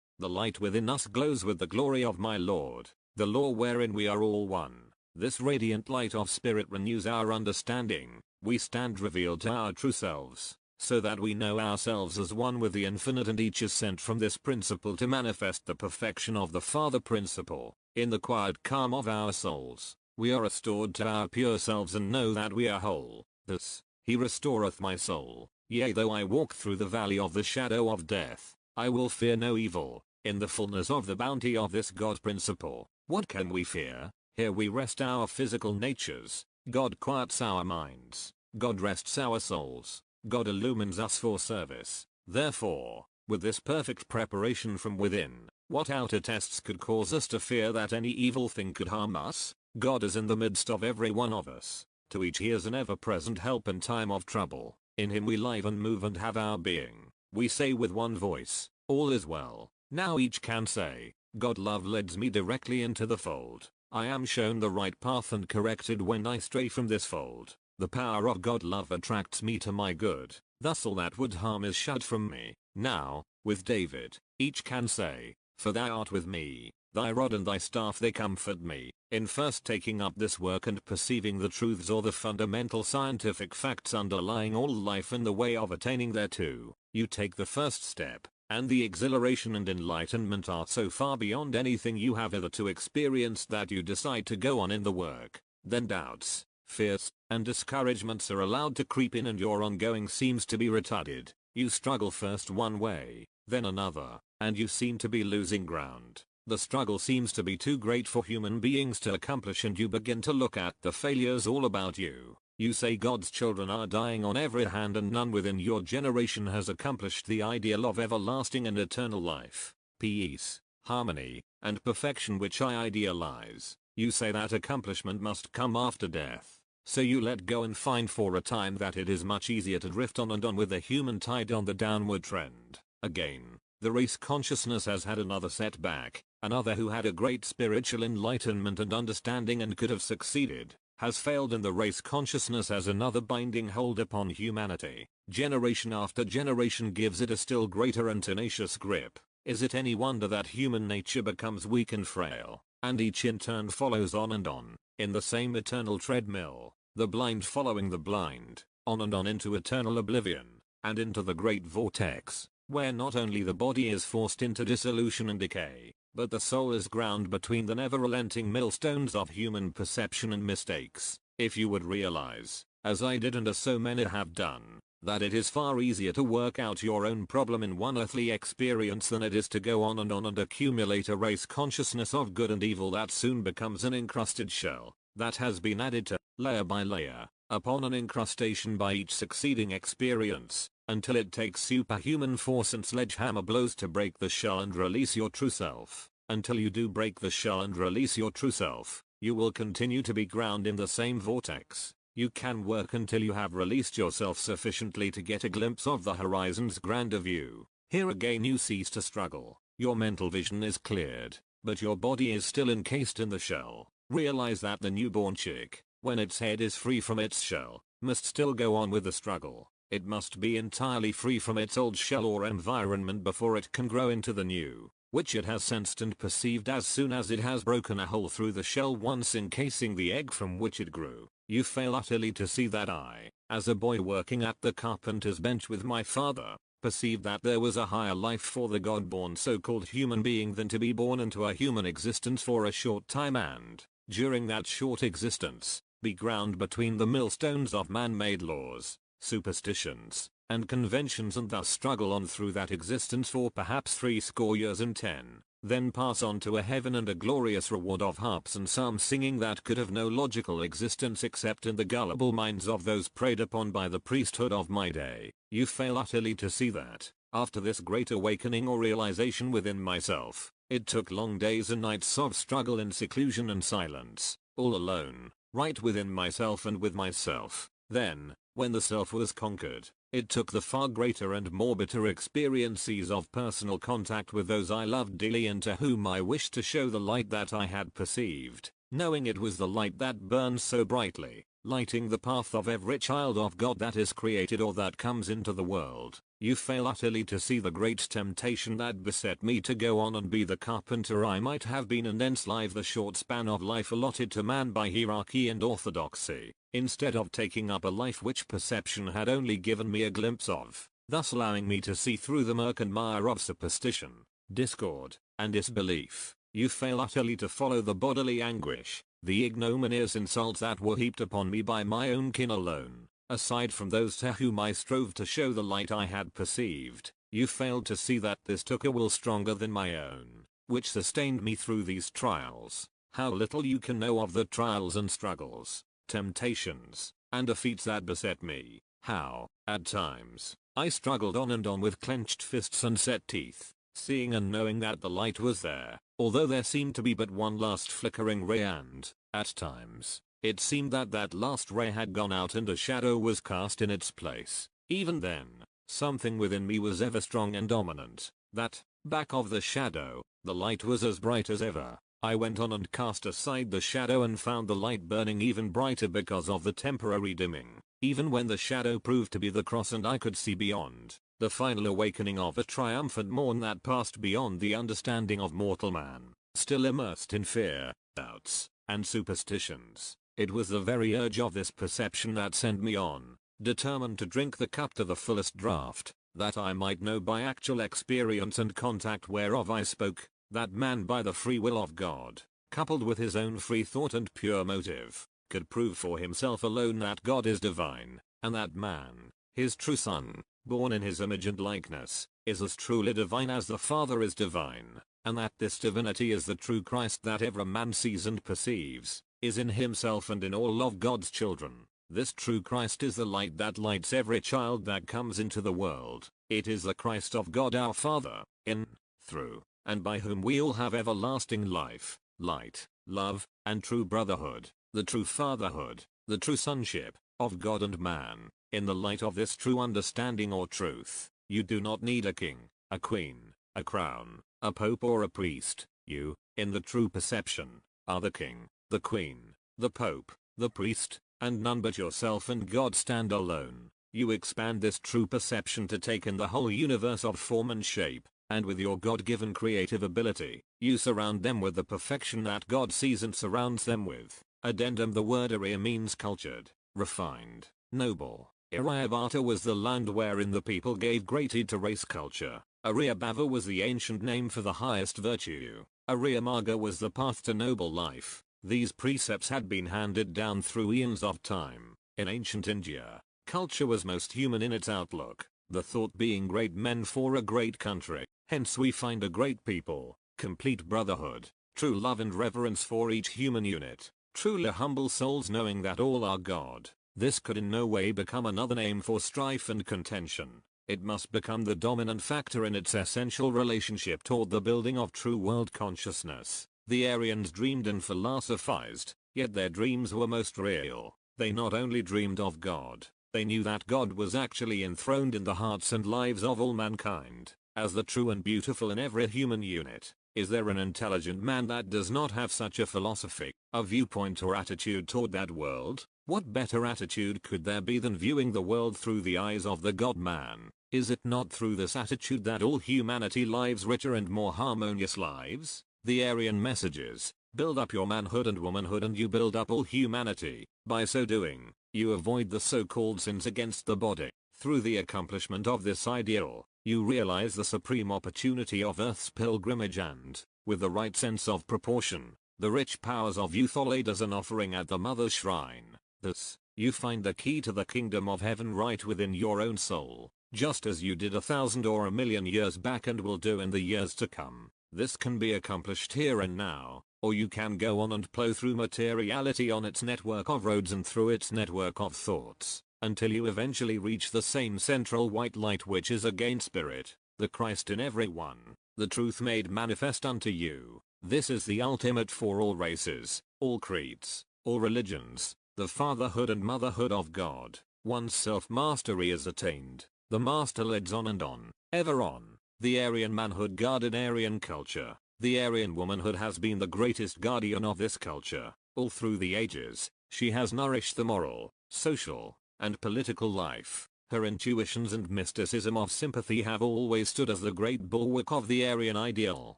The light within us glows with the glory of my Lord, the law wherein we are all one. This radiant light of spirit renews our understanding. We stand revealed to our true selves, so that we know ourselves as one with the infinite, and each is sent from this principle to manifest the perfection of the Father Principle. In the quiet calm of our souls, we are restored to our pure selves and know that we are whole. Thus, He restoreth my soul. Yea, though I walk through the valley of the shadow of death, I will fear no evil. In the fullness of the bounty of this God Principle, what can we fear? Here we rest our physical natures. God quiets our minds. God rests our souls. God illumines us for service. Therefore, with this perfect preparation from within, what outer tests could cause us to fear that any evil thing could harm us? God is in the midst of every one of us. To each He is an ever-present help in time of trouble. In Him we live and move and have our being. We say with one voice, all is well. Now each can say, God love leads me directly into the fold. I am shown the right path and corrected when I stray from this fold. The power of God love attracts me to my good. Thus all that would harm is shut from me. Now, with David, each can say, for thou art with me, thy rod and thy staff they comfort me. In first taking up this work and perceiving the truths or the fundamental scientific facts underlying all life and the way of attaining thereto, you take the first step, and the exhilaration and enlightenment are so far beyond anything you have hitherto experienced that you decide to go on in the work. Then doubts, fears, and discouragements are allowed to creep in, and your ongoing seems to be retarded. You struggle first one way, then another, and you seem to be losing ground. The struggle seems to be too great for human beings to accomplish, and you begin to look at the failures all about you. You say God's children are dying on every hand, and none within your generation has accomplished the ideal of everlasting and eternal life, peace, harmony, and perfection which I idealize. You say that accomplishment must come after death. So you let go and find for a time that it is much easier to drift on and on with the human tide on the downward trend. Again, the race consciousness has had another setback. Another who had a great spiritual enlightenment and understanding and could have succeeded, has failed, and the race consciousness has another binding hold upon humanity. Generation after generation gives it a still greater and tenacious grip. Is it any wonder that human nature becomes weak and frail, and each in turn follows on and on, in the same eternal treadmill, the blind following the blind, on and on into eternal oblivion, and into the great vortex, where not only the body is forced into dissolution and decay, but the soul is ground between the never-relenting millstones of human perception and mistakes. If you would realize, as I did and as so many have done, that it is far easier to work out your own problem in one earthly experience than it is to go on and accumulate a race consciousness of good and evil that soon becomes an encrusted shell, that has been added to, layer by layer, upon an incrustation by each succeeding experience, until it takes superhuman force and sledgehammer blows to break the shell and release your true self. Until you do break the shell and release your true self, you will continue to be ground in the same vortex. You can work until you have released yourself sufficiently to get a glimpse of the horizon's grander view. Here again you cease to struggle. Your mental vision is cleared, but your body is still encased in the shell. Realize that the newborn chick, when its head is free from its shell, must still go on with the struggle. It must be entirely free from its old shell or environment before it can grow into the new, which it has sensed and perceived as soon as it has broken a hole through the shell once encasing the egg from which it grew. You fail utterly to see that I, as a boy working at the carpenter's bench with my father, perceived that there was a higher life for the God-born so-called human being than to be born into a human existence for a short time and, during that short existence, be ground between the millstones of man-made laws, superstitions, and conventions, and thus struggle on through that existence for perhaps 70 years and 10, then pass on to a heaven and a glorious reward of harps and psalm singing that could have no logical existence except in the gullible minds of those preyed upon by the priesthood of my day. You fail utterly to see that, after this great awakening or realization within myself, It took long days and nights of struggle in seclusion and silence, all alone, right within myself and with myself. Then, when the self was conquered, it took the far greater and more bitter experiences of personal contact with those I loved dearly and to whom I wished to show the light that I had perceived, knowing it was the light that burns so brightly, lighting the path of every child of God that is created or that comes into the world. You fail utterly to see the great temptation that beset me to go on and be the carpenter I might have been and enslave the short span of life allotted to man by hierarchy and orthodoxy, instead of taking up a life which perception had only given me a glimpse of, thus allowing me to see through the murk and mire of superstition, discord, and disbelief. You fail utterly to follow the bodily anguish, the ignominious insults that were heaped upon me by my own kin alone. Aside from those to whom I strove to show the light I had perceived, you failed to see that this took a will stronger than my own, which sustained me through these trials. How little you can know of the trials and struggles, temptations, and defeats that beset me. How, at times, I struggled on and on with clenched fists and set teeth, seeing and knowing that the light was there, although there seemed to be but one last flickering ray and, at times, it seemed that that last ray had gone out and a shadow was cast in its place. Even then, something within me was ever strong and dominant, that, back of the shadow, the light was as bright as ever. I went on and cast aside the shadow and found the light burning even brighter because of the temporary dimming, even when the shadow proved to be the cross and I could see beyond, the final awakening of a triumphant morn that passed beyond the understanding of mortal man, still immersed in fear, doubts, and superstitions. It was the very urge of this perception that sent me on, determined to drink the cup to the fullest draught, that I might know by actual experience and contact whereof I spoke, that man by the free will of God, coupled with his own free thought and pure motive, could prove for himself alone that God is divine, and that man, his true son, born in his image and likeness, is as truly divine as the Father is divine, and that this divinity is the true Christ that every man sees and perceives, is in himself and in all of God's children. This true Christ is the light that lights every child that comes into the world. It is the Christ of God our Father, in, through, and by whom we all have everlasting life, light, love, and true brotherhood, the true fatherhood, the true sonship, of God and man. In the light of this true understanding or truth, you do not need a king, a queen, a crown, a pope or a priest. You, in the true perception, are the king, the queen, the pope, the priest, and none but yourself and God stand alone. You expand this true perception to take in the whole universe of form and shape, and with your God-given creative ability, you surround them with the perfection that God sees and surrounds them with. Addendum: the word Arya means cultured, refined, noble. Aryabhata was the land wherein the people gave great heed to race culture. Aryabhava was the ancient name for the highest virtue. Aryamarga was the path to noble life. These precepts had been handed down through eons of time. In ancient India, culture was most human in its outlook, the thought being great men for a great country. Hence we find a great people, complete brotherhood, true love and reverence for each human unit, truly humble souls knowing that all are God. This could in no way become another name for strife and contention. It must become the dominant factor in its essential relationship toward the building of true world consciousness. The Aryans dreamed and philosophized, yet their dreams were most real. They not only dreamed of God, they knew that God was actually enthroned in the hearts and lives of all mankind, as the true and beautiful in every human unit. Is there an intelligent man that does not have such a philosophy, a viewpoint or attitude toward that world? What better attitude could there be than viewing the world through the eyes of the God-man? Is it not through this attitude that all humanity lives richer and more harmonious lives? The Aryan messages: build up your manhood and womanhood and you build up all humanity. By so doing, you avoid the so-called sins against the body. Through the accomplishment of this ideal, you realize the supreme opportunity of Earth's pilgrimage and, with the right sense of proportion, the rich powers of youth are laid as an offering at the Mother's shrine. Thus, you find the key to the kingdom of heaven right within your own soul, just as you did 1,000 or 1,000,000 years back and will do in the years to come. This can be accomplished here and now, or you can go on and plow through materiality on its network of roads and through its network of thoughts, until you eventually reach the same central white light which is again spirit, the Christ in everyone. the truth made manifest unto you. This is the ultimate for all races, all creeds, all religions, the fatherhood and motherhood of God. Once self-mastery is attained, the master leads on and on, ever on. The Aryan manhood guarded Aryan culture. The Aryan womanhood has been the greatest guardian of this culture. All through the ages, she has nourished the moral, social, and political life. Her intuitions and mysticism of sympathy have always stood as the great bulwark of the Aryan ideal.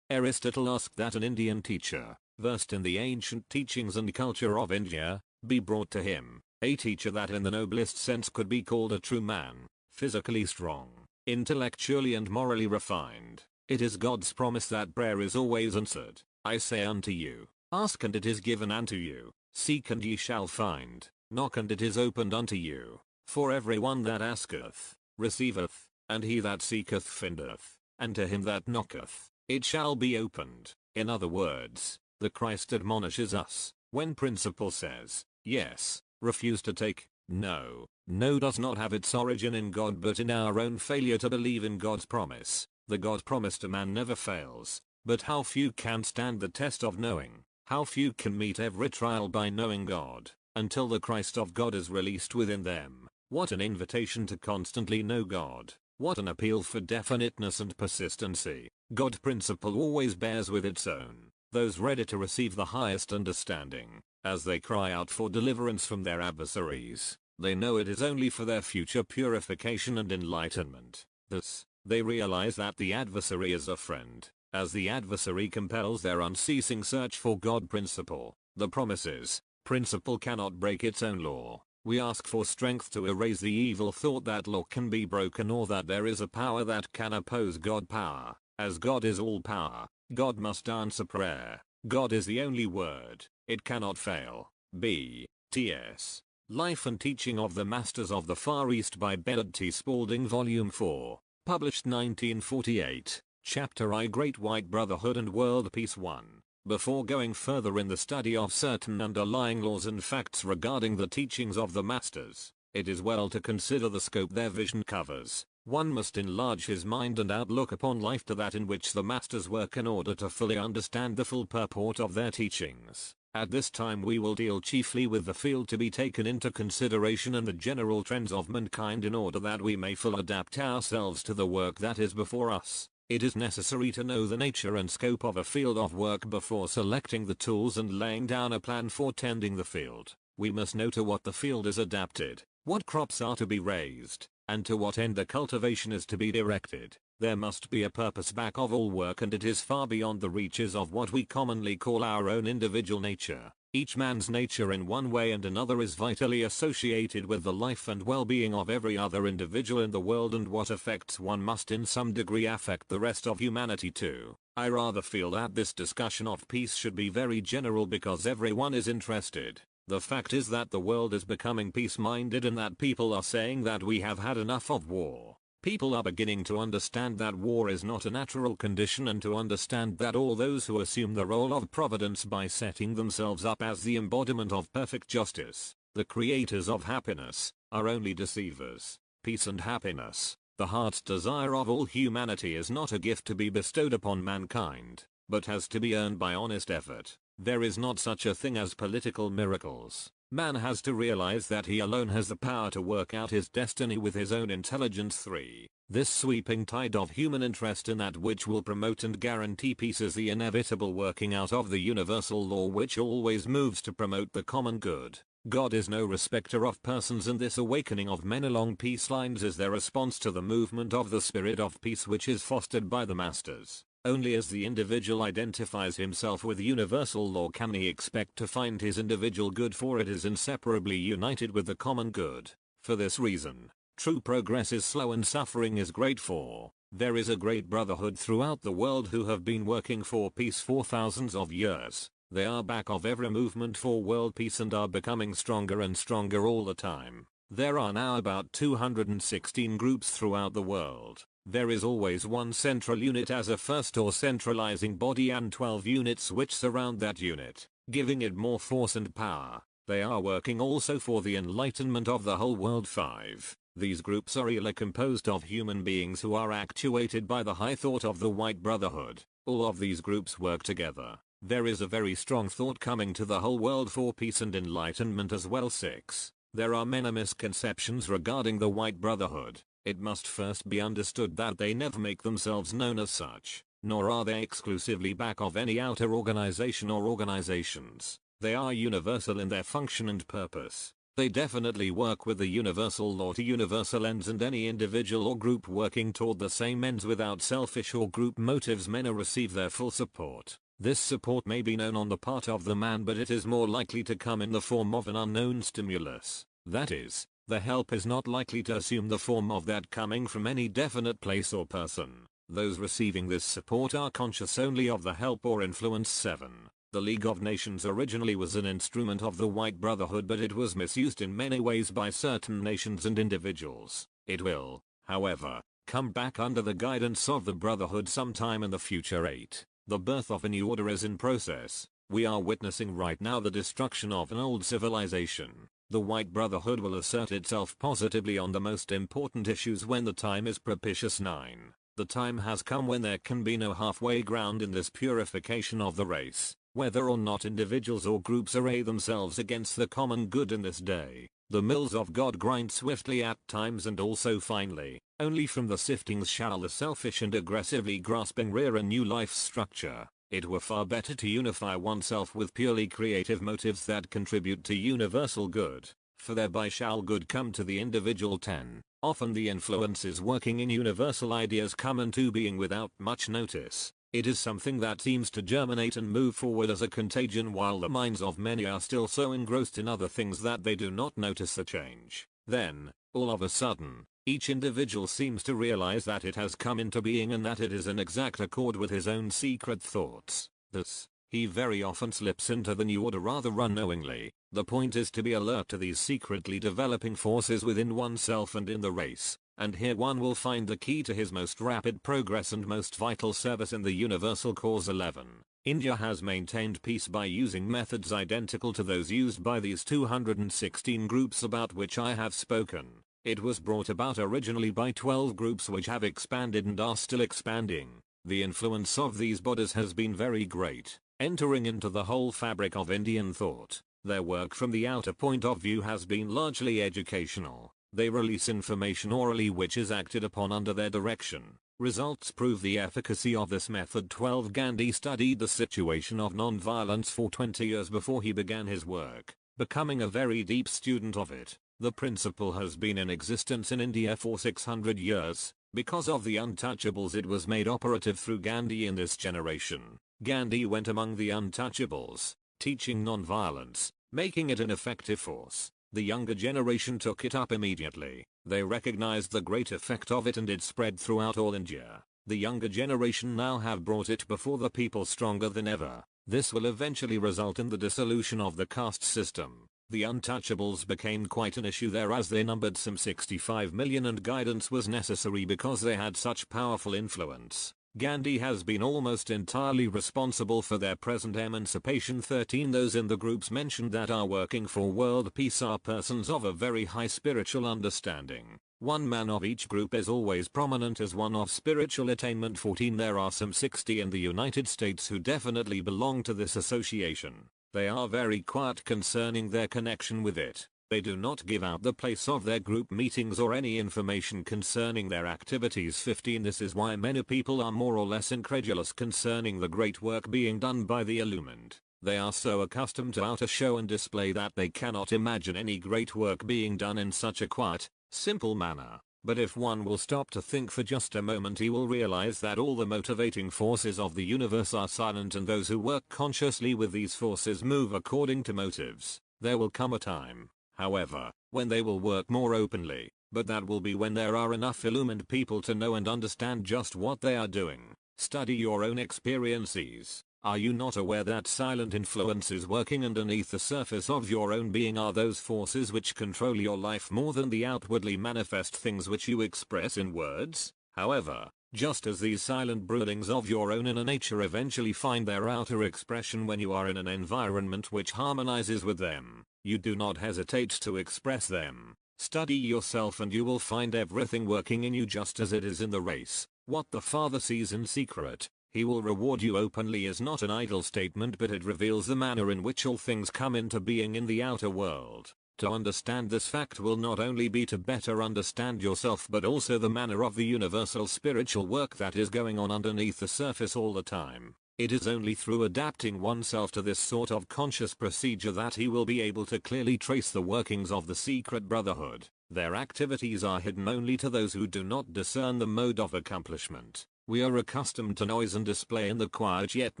Aristotle asked that an Indian teacher, versed in the ancient teachings and culture of India, be brought to him, a teacher that in the noblest sense could be called a true man, physically strong, intellectually and morally refined. It is God's promise that prayer is always answered. I say unto you, ask and it is given unto you, seek and ye shall find, knock and it is opened unto you. For everyone that asketh, receiveth, and he that seeketh findeth, and to him that knocketh, it shall be opened. In other words, the Christ admonishes us, when principle says, yes, refuse to take, no. No does not have its origin in God but in our own failure to believe in God's promise. The God promised to man never fails, but how few can stand the test of knowing, how few can meet every trial by knowing God, until the Christ of God is released within them. What an invitation to constantly know God. What an appeal for definiteness and persistency. God principle always bears with its own, those ready to receive the highest understanding, as they cry out for deliverance from their adversaries. They know it is only for their future purification and enlightenment. Thus, they realize that the adversary is a friend, as the adversary compels their unceasing search for God principle. The promise is, principle cannot break its own law. We ask for strength to erase the evil thought that law can be broken or that there is a power that can oppose God power. As God is all power, God must answer prayer. God is the only word. It cannot fail. B. T.S. Life and Teaching of the Masters of the Far East by Baird T. Spalding Volume 4. Published 1948. Chapter I. Great White Brotherhood and World Peace 1. Before going further in the study of certain underlying laws and facts regarding the teachings of the Masters, it is well to consider the scope their vision covers. One must enlarge his mind and outlook upon life to that in which the Masters work in order to fully understand the full purport of their teachings. At this time we will deal chiefly with the field to be taken into consideration and the general trends of mankind in order that we may fully adapt ourselves to the work that is before us. It is necessary to know the nature and scope of a field of work before selecting the tools and laying down a plan for tending the field. We must know to what the field is adapted, what crops are to be raised, and to what end the cultivation is to be directed. There must be a purpose back of all work, and it is far beyond the reaches of what we commonly call our own individual nature. Each man's nature in one way and another is vitally associated with the life and well-being of every other individual in the world, and what affects one must in some degree affect the rest of humanity too. I rather feel that this discussion of peace should be very general because everyone is interested. The fact is that the world is becoming peace-minded and that people are saying that we have had enough of war. People are beginning to understand that war is not a natural condition and to understand that all those who assume the role of providence by setting themselves up as the embodiment of perfect justice, the creators of happiness, are only deceivers. Peace and happiness, the heart's desire of all humanity, is not a gift to be bestowed upon mankind, but has to be earned by honest effort. There is not such a thing as political miracles. Man has to realize that he alone has the power to work out his destiny with his own intelligence. 3. This sweeping tide of human interest in that which will promote and guarantee peace is the inevitable working out of the universal law which always moves to promote the common good. God is no respecter of persons, and this awakening of men along peace lines is their response to the movement of the spirit of peace which is fostered by the Masters. Only as the individual identifies himself with universal law can he expect to find his individual good, for it is inseparably united with the common good. For this reason, true progress is slow and suffering is great, for there is a great brotherhood throughout the world who have been working for peace for thousands of years. They are back of every movement for world peace and are becoming stronger and stronger all the time. There are now about 216 groups throughout the world. There is always one central unit as a first or centralizing body and 12 units which surround that unit, giving it more force and power. They are working also for the enlightenment of the whole world. 5. These groups are really composed of human beings who are actuated by the high thought of the White Brotherhood. All of these groups work together. There is a very strong thought coming to the whole world for peace and enlightenment as well. 6. There are many misconceptions regarding the White Brotherhood. It must first be understood that they never make themselves known as such, nor are they exclusively back of any outer organization or organizations. They are universal in their function and purpose. They definitely work with the universal law to universal ends, and any individual or group working toward the same ends without selfish or group motives may receive their full support. This support may be known on the part of the man, but it is more likely to come in the form of an unknown stimulus. That is, the help is not likely to assume the form of that coming from any definite place or person. Those receiving this support are conscious only of the help or influence. 7. The League of Nations originally was an instrument of the White Brotherhood, but it was misused in many ways by certain nations and individuals. It will, however, come back under the guidance of the Brotherhood sometime in the future. 8. The birth of a new order is in process. We are witnessing right now the destruction of an old civilization. The White Brotherhood will assert itself positively on the most important issues when the time is propitious. 9. The time has come when there can be no halfway ground in this purification of the race. Whether or not individuals or groups array themselves against the common good in this day, the mills of God grind swiftly at times and also finely. Only from the siftings shall the selfish and aggressively grasping rear a new life structure. It were far better to unify oneself with purely creative motives that contribute to universal good, for thereby shall good come to the individual. 10. Often the influences working in universal ideas come into being without much notice. It is something that seems to germinate and move forward as a contagion, while the minds of many are still so engrossed in other things that they do not notice the change. Then, all of a sudden, each individual seems to realize that it has come into being and that it is in exact accord with his own secret thoughts. Thus, he very often slips into the new order rather unknowingly. The point is to be alert to these secretly developing forces within oneself and in the race. And here one will find the key to his most rapid progress and most vital service in the universal cause. 11. India has maintained peace by using methods identical to those used by these 216 groups about which I have spoken. It was brought about originally by 12 groups which have expanded and are still expanding. The influence of these bodies has been very great, entering into the whole fabric of Indian thought. Their work from the outer point of view has been largely educational. They release information orally which is acted upon under their direction. Results prove the efficacy of this method. 12. Gandhi studied the situation of non-violence for 20 years before he began his work, becoming a very deep student of it. The principle has been in existence in India for 600 years. Because of the untouchables, it was made operative through Gandhi in this generation. Gandhi went among the untouchables, teaching non-violence, making it an effective force. The younger generation took it up immediately. They recognized the great effect of it and it spread throughout all India. The younger generation now have brought it before the people stronger than ever. This will eventually result in the dissolution of the caste system. The untouchables became quite an issue there as they numbered some 65 million and guidance was necessary because they had such powerful influence. Gandhi has been almost entirely responsible for their present emancipation. 13. Those in the groups mentioned that are working for world peace are persons of a very high spiritual understanding. One man of each group is always prominent as one of spiritual attainment. 14. There are some 60 in the United States who definitely belong to this association. They are very quiet concerning their connection with it. They do not give out the place of their group meetings or any information concerning their activities. 15. This is why many people are more or less incredulous concerning the great work being done by the illumined. They are so accustomed to outer show and display that they cannot imagine any great work being done in such a quiet, simple manner. But if one will stop to think for just a moment, he will realize that all the motivating forces of the universe are silent, and those who work consciously with these forces move according to motives. There will come a time, however, when they will work more openly, but that will be when there are enough illumined people to know and understand just what they are doing. Study your own experiences. Are you not aware that silent influences working underneath the surface of your own being are those forces which control your life more than the outwardly manifest things which you express in words? However, just as these silent broodings of your own inner nature eventually find their outer expression when you are in an environment which harmonizes with them, you do not hesitate to express them. Study yourself and you will find everything working in you just as it is in the race. What the Father sees in secret, he will reward you openly is not an idle statement, but it reveals the manner in which all things come into being in the outer world. To understand this fact will not only be to better understand yourself but also the manner of the universal spiritual work that is going on underneath the surface all the time. It is only through adapting oneself to this sort of conscious procedure that he will be able to clearly trace the workings of the secret brotherhood. Their activities are hidden only to those who do not discern the mode of accomplishment. We are accustomed to noise and display in the quiet, yet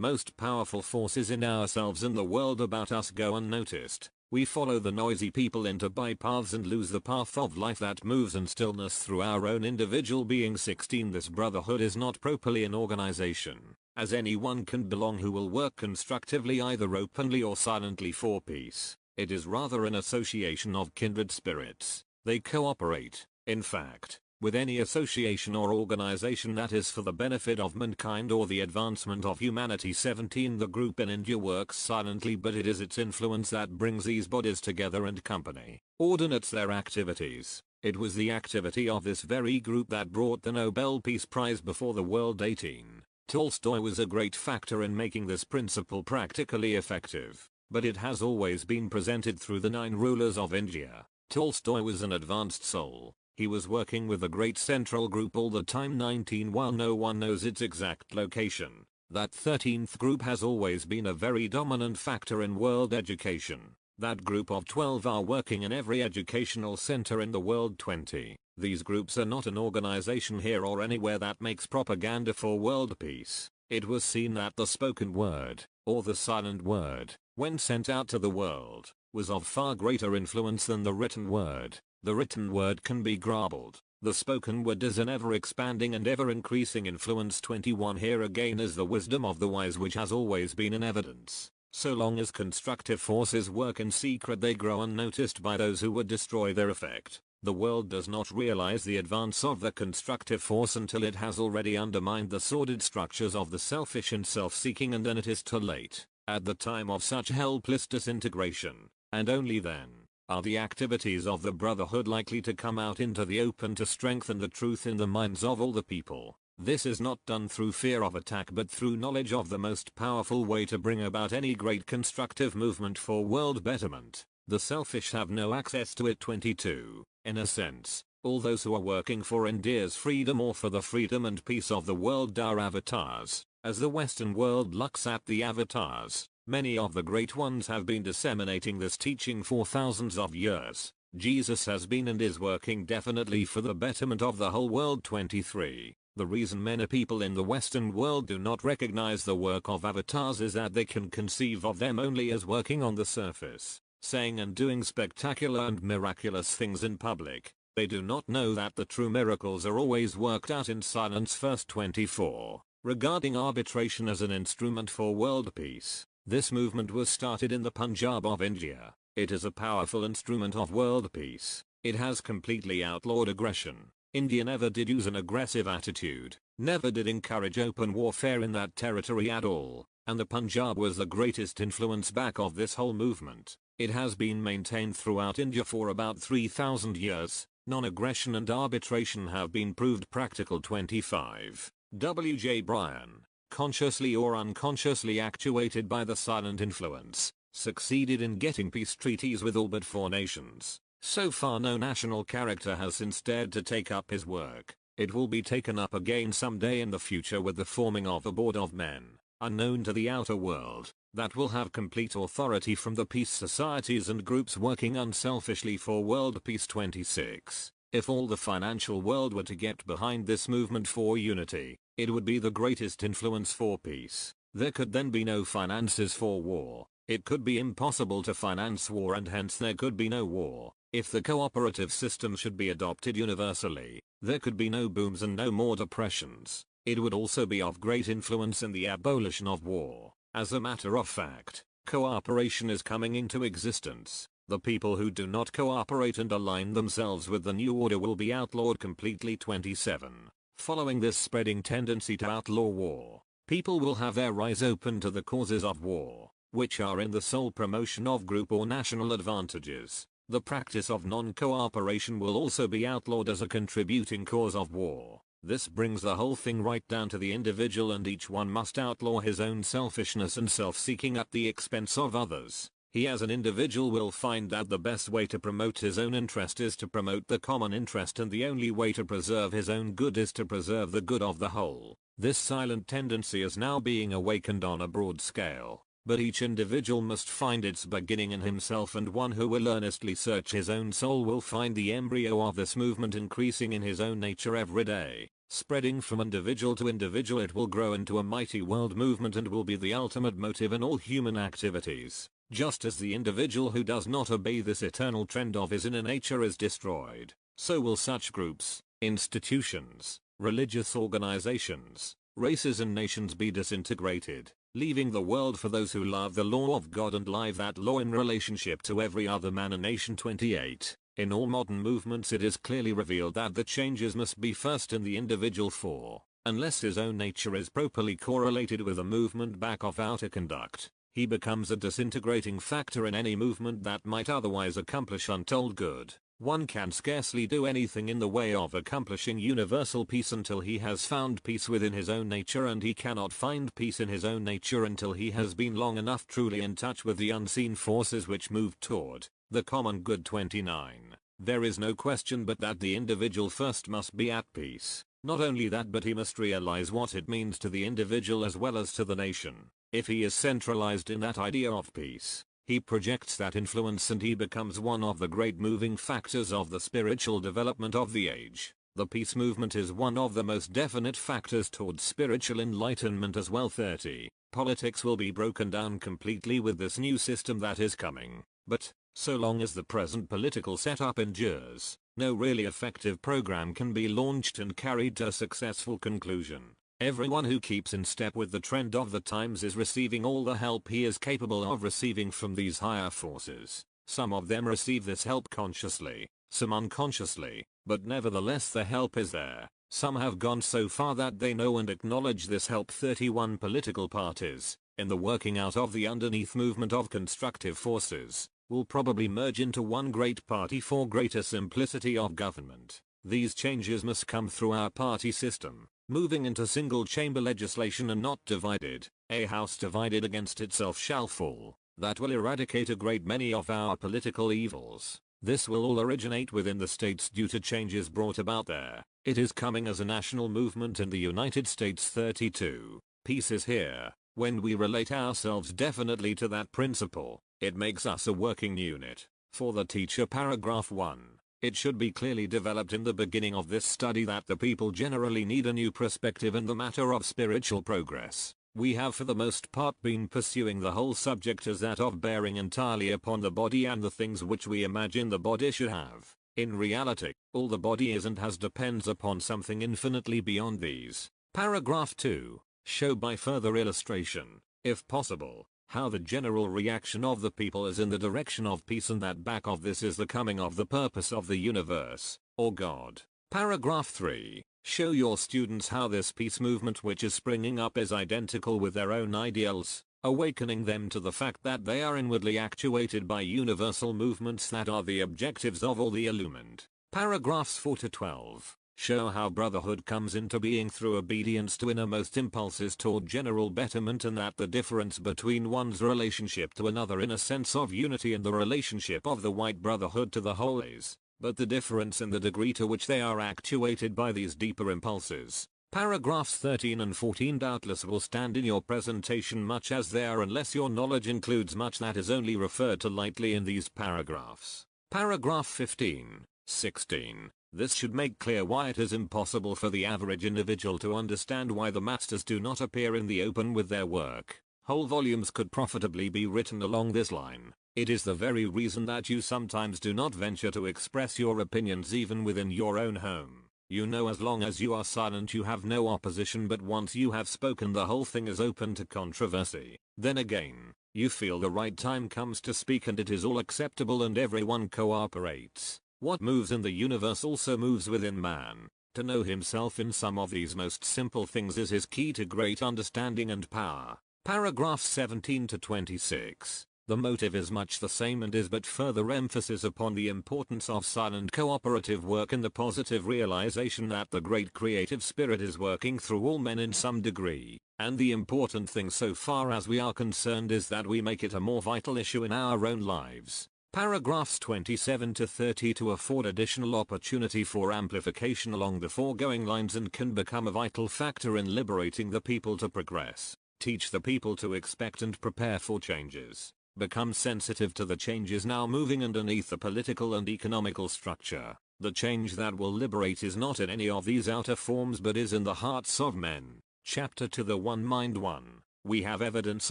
most powerful forces in ourselves and the world about us go unnoticed. We follow the noisy people into bypaths and lose the path of life that moves in stillness through our own individual being. 16. This brotherhood is not properly an organization, as anyone can belong who will work constructively either openly or silently for peace. It is rather an association of kindred spirits. They cooperate, in fact, with any association or organization that is for the benefit of mankind or the advancement of humanity. 17. The group in India works silently, but it is its influence that brings these bodies together and company coordinates their activities. It was the activity of this very group that brought the Nobel Peace Prize before the world. 18. Tolstoy was a great factor in making this principle practically effective, but it has always been presented through the 9 rulers of India. Tolstoy was an advanced soul. He was working with a great central group all the time. 19. While no one knows its exact location, that 13th group has always been a very dominant factor in world education. That group of 12 are working in every educational center in the world. 20. These groups are not an organization here or anywhere that makes propaganda for world peace. It was seen that the spoken word, or the silent word, when sent out to the world, was of far greater influence than the written word. The written word can be garbled. The spoken word is an ever expanding and ever increasing influence. 21. Here again is the wisdom of the wise, which has always been in evidence. So long as constructive forces work in secret, they grow unnoticed by those who would destroy their effect. The world does not realize the advance of the constructive force until it has already undermined the sordid structures of the selfish and self-seeking, and then it is too late. At the time of such helpless disintegration, and only then, are the activities of the brotherhood likely to come out into the open to strengthen the truth in the minds of all the people. This is not done through fear of attack but through knowledge of the most powerful way to bring about any great constructive movement for world betterment. The selfish have no access to it. 22. In a sense, all those who are working for India's freedom or for the freedom and peace of the world are avatars. As the Western world looks at the avatars, many of the great ones have been disseminating this teaching for thousands of years. Jesus has been and is working definitely for the betterment of the whole world. 23. The reason many people in the Western world do not recognize the work of avatars is that they can conceive of them only as working on the surface, saying and doing spectacular and miraculous things in public. They do not know that the true miracles are always worked out in silence. Verse 24. Regarding arbitration as an instrument for world peace, this movement was started in the Punjab of India. It is a powerful instrument of world peace. It has completely outlawed aggression. India never did use an aggressive attitude, never did encourage open warfare in that territory at all, and the Punjab was the greatest influence back of this whole movement. It has been maintained throughout India for about 3,000 years. Non-aggression and arbitration have been proved practical. 25. W.J. Bryan, consciously or unconsciously actuated by the silent influence, succeeded in getting peace treaties with all but 4 nations. So far no national character has since dared to take up his work. It will be taken up again someday in the future with the forming of a board of men, unknown to the outer world, that will have complete authority from the peace societies and groups working unselfishly for world peace. 26. If all the financial world were to get behind this movement for unity, it would be the greatest influence for peace. There could then be no finances for war. It could be impossible to finance war and hence there could be no war. If the cooperative system should be adopted universally, there could be no booms and no more depressions. It would also be of great influence in the abolition of war. As a matter of fact, cooperation is coming into existence. The people who do not cooperate and align themselves with the new order will be outlawed completely. 27. Following this spreading tendency to outlaw war, people will have their eyes open to the causes of war, which are in the sole promotion of group or national advantages. The practice of non-cooperation will also be outlawed as a contributing cause of war. This brings the whole thing right down to the individual, and each one must outlaw his own selfishness and self-seeking at the expense of others. He as an individual will find that the best way to promote his own interest is to promote the common interest, and the only way to preserve his own good is to preserve the good of the whole. This silent tendency is now being awakened on a broad scale, but each individual must find its beginning in himself, and one who will earnestly search his own soul will find the embryo of this movement increasing in his own nature every day. Spreading from individual to individual, it will grow into a mighty world movement and will be the ultimate motive in all human activities. Just as the individual who does not obey this eternal trend of his inner nature is destroyed, so will such groups, institutions, religious organizations, races and nations be disintegrated, leaving the world for those who love the law of God and live that law in relationship to every other man and nation. 28. In all modern movements it is clearly revealed that the changes must be first in the individual, for, unless his own nature is properly correlated with a movement back of outer conduct, he becomes a disintegrating factor in any movement that might otherwise accomplish untold good. One can scarcely do anything in the way of accomplishing universal peace until he has found peace within his own nature, and he cannot find peace in his own nature until he has been long enough truly in touch with the unseen forces which move toward the common good. 29. There is no question but that the individual first must be at peace. Not only that, but he must realize what it means to the individual as well as to the nation. If he is centralized in that idea of peace, he projects that influence and he becomes one of the great moving factors of the spiritual development of the age. The peace movement is one of the most definite factors towards spiritual enlightenment as well. 30. Politics will be broken down completely with this new system that is coming. But, so long as the present political setup endures, no really effective program can be launched and carried to a successful conclusion. Everyone who keeps in step with the trend of the times is receiving all the help he is capable of receiving from these higher forces. Some of them receive this help consciously, some unconsciously, but nevertheless the help is there. Some have gone so far that they know and acknowledge this help. 31. Political parties, in the working out of the underneath movement of constructive forces, will probably merge into one great party for greater simplicity of government. These changes must come through our party system, moving into single chamber legislation and not divided. A house divided against itself shall fall. That will eradicate a great many of our political evils. This will all originate within the states due to changes brought about there. It is coming as a national movement in the United States. 32. Peace is here. When we relate ourselves definitely to that principle, it makes us a working unit. For the teacher, paragraph 1. It should be clearly developed in the beginning of this study that the people generally need a new perspective in the matter of spiritual progress. We have for the most part been pursuing the whole subject as that of bearing entirely upon the body and the things which we imagine the body should have. In reality, all the body is and has depends upon something infinitely beyond these. Paragraph 2. Show by further illustration, if possible, how the general reaction of the people is in the direction of peace, and that back of this is the coming of the purpose of the universe, or God. Paragraph 3. Show your students how this peace movement which is springing up is identical with their own ideals, awakening them to the fact that they are inwardly actuated by universal movements that are the objectives of all the illumined. Paragraphs 4 to 12. Show how brotherhood comes into being through obedience to innermost impulses toward general betterment, and that the difference between one's relationship to another in a sense of unity and the relationship of the white brotherhood to the whole is but the difference in the degree to which they are actuated by these deeper impulses. Paragraphs 13 and 14 doubtless will stand in your presentation much as they are, unless your knowledge includes much that is only referred to lightly in these paragraphs. Paragraph 15, 16. This should make clear why it is impossible for the average individual to understand why the masters do not appear in the open with their work. Whole volumes could profitably be written along this line. It is the very reason that you sometimes do not venture to express your opinions even within your own home. You know as long as you are silent you have no opposition, but once you have spoken the whole thing is open to controversy. Then again, you feel the right time comes to speak and it is all acceptable and everyone cooperates. What moves in the universe also moves within man. To know himself in some of these most simple things is his key to great understanding and power. Paragraphs 17 to 26. The motive is much the same and is but further emphasis upon the importance of silent cooperative work and the positive realization that the great creative spirit is working through all men in some degree, and the important thing so far as we are concerned is that we make it a more vital issue in our own lives. Paragraphs 27 to 30 to afford additional opportunity for amplification along the foregoing lines and can become a vital factor in liberating the people to progress. Teach the people to expect and prepare for changes. Become sensitive to the changes now moving underneath the political and economical structure. The change that will liberate is not in any of these outer forms but is in the hearts of men. Chapter 2 The One Mind 1. We have evidence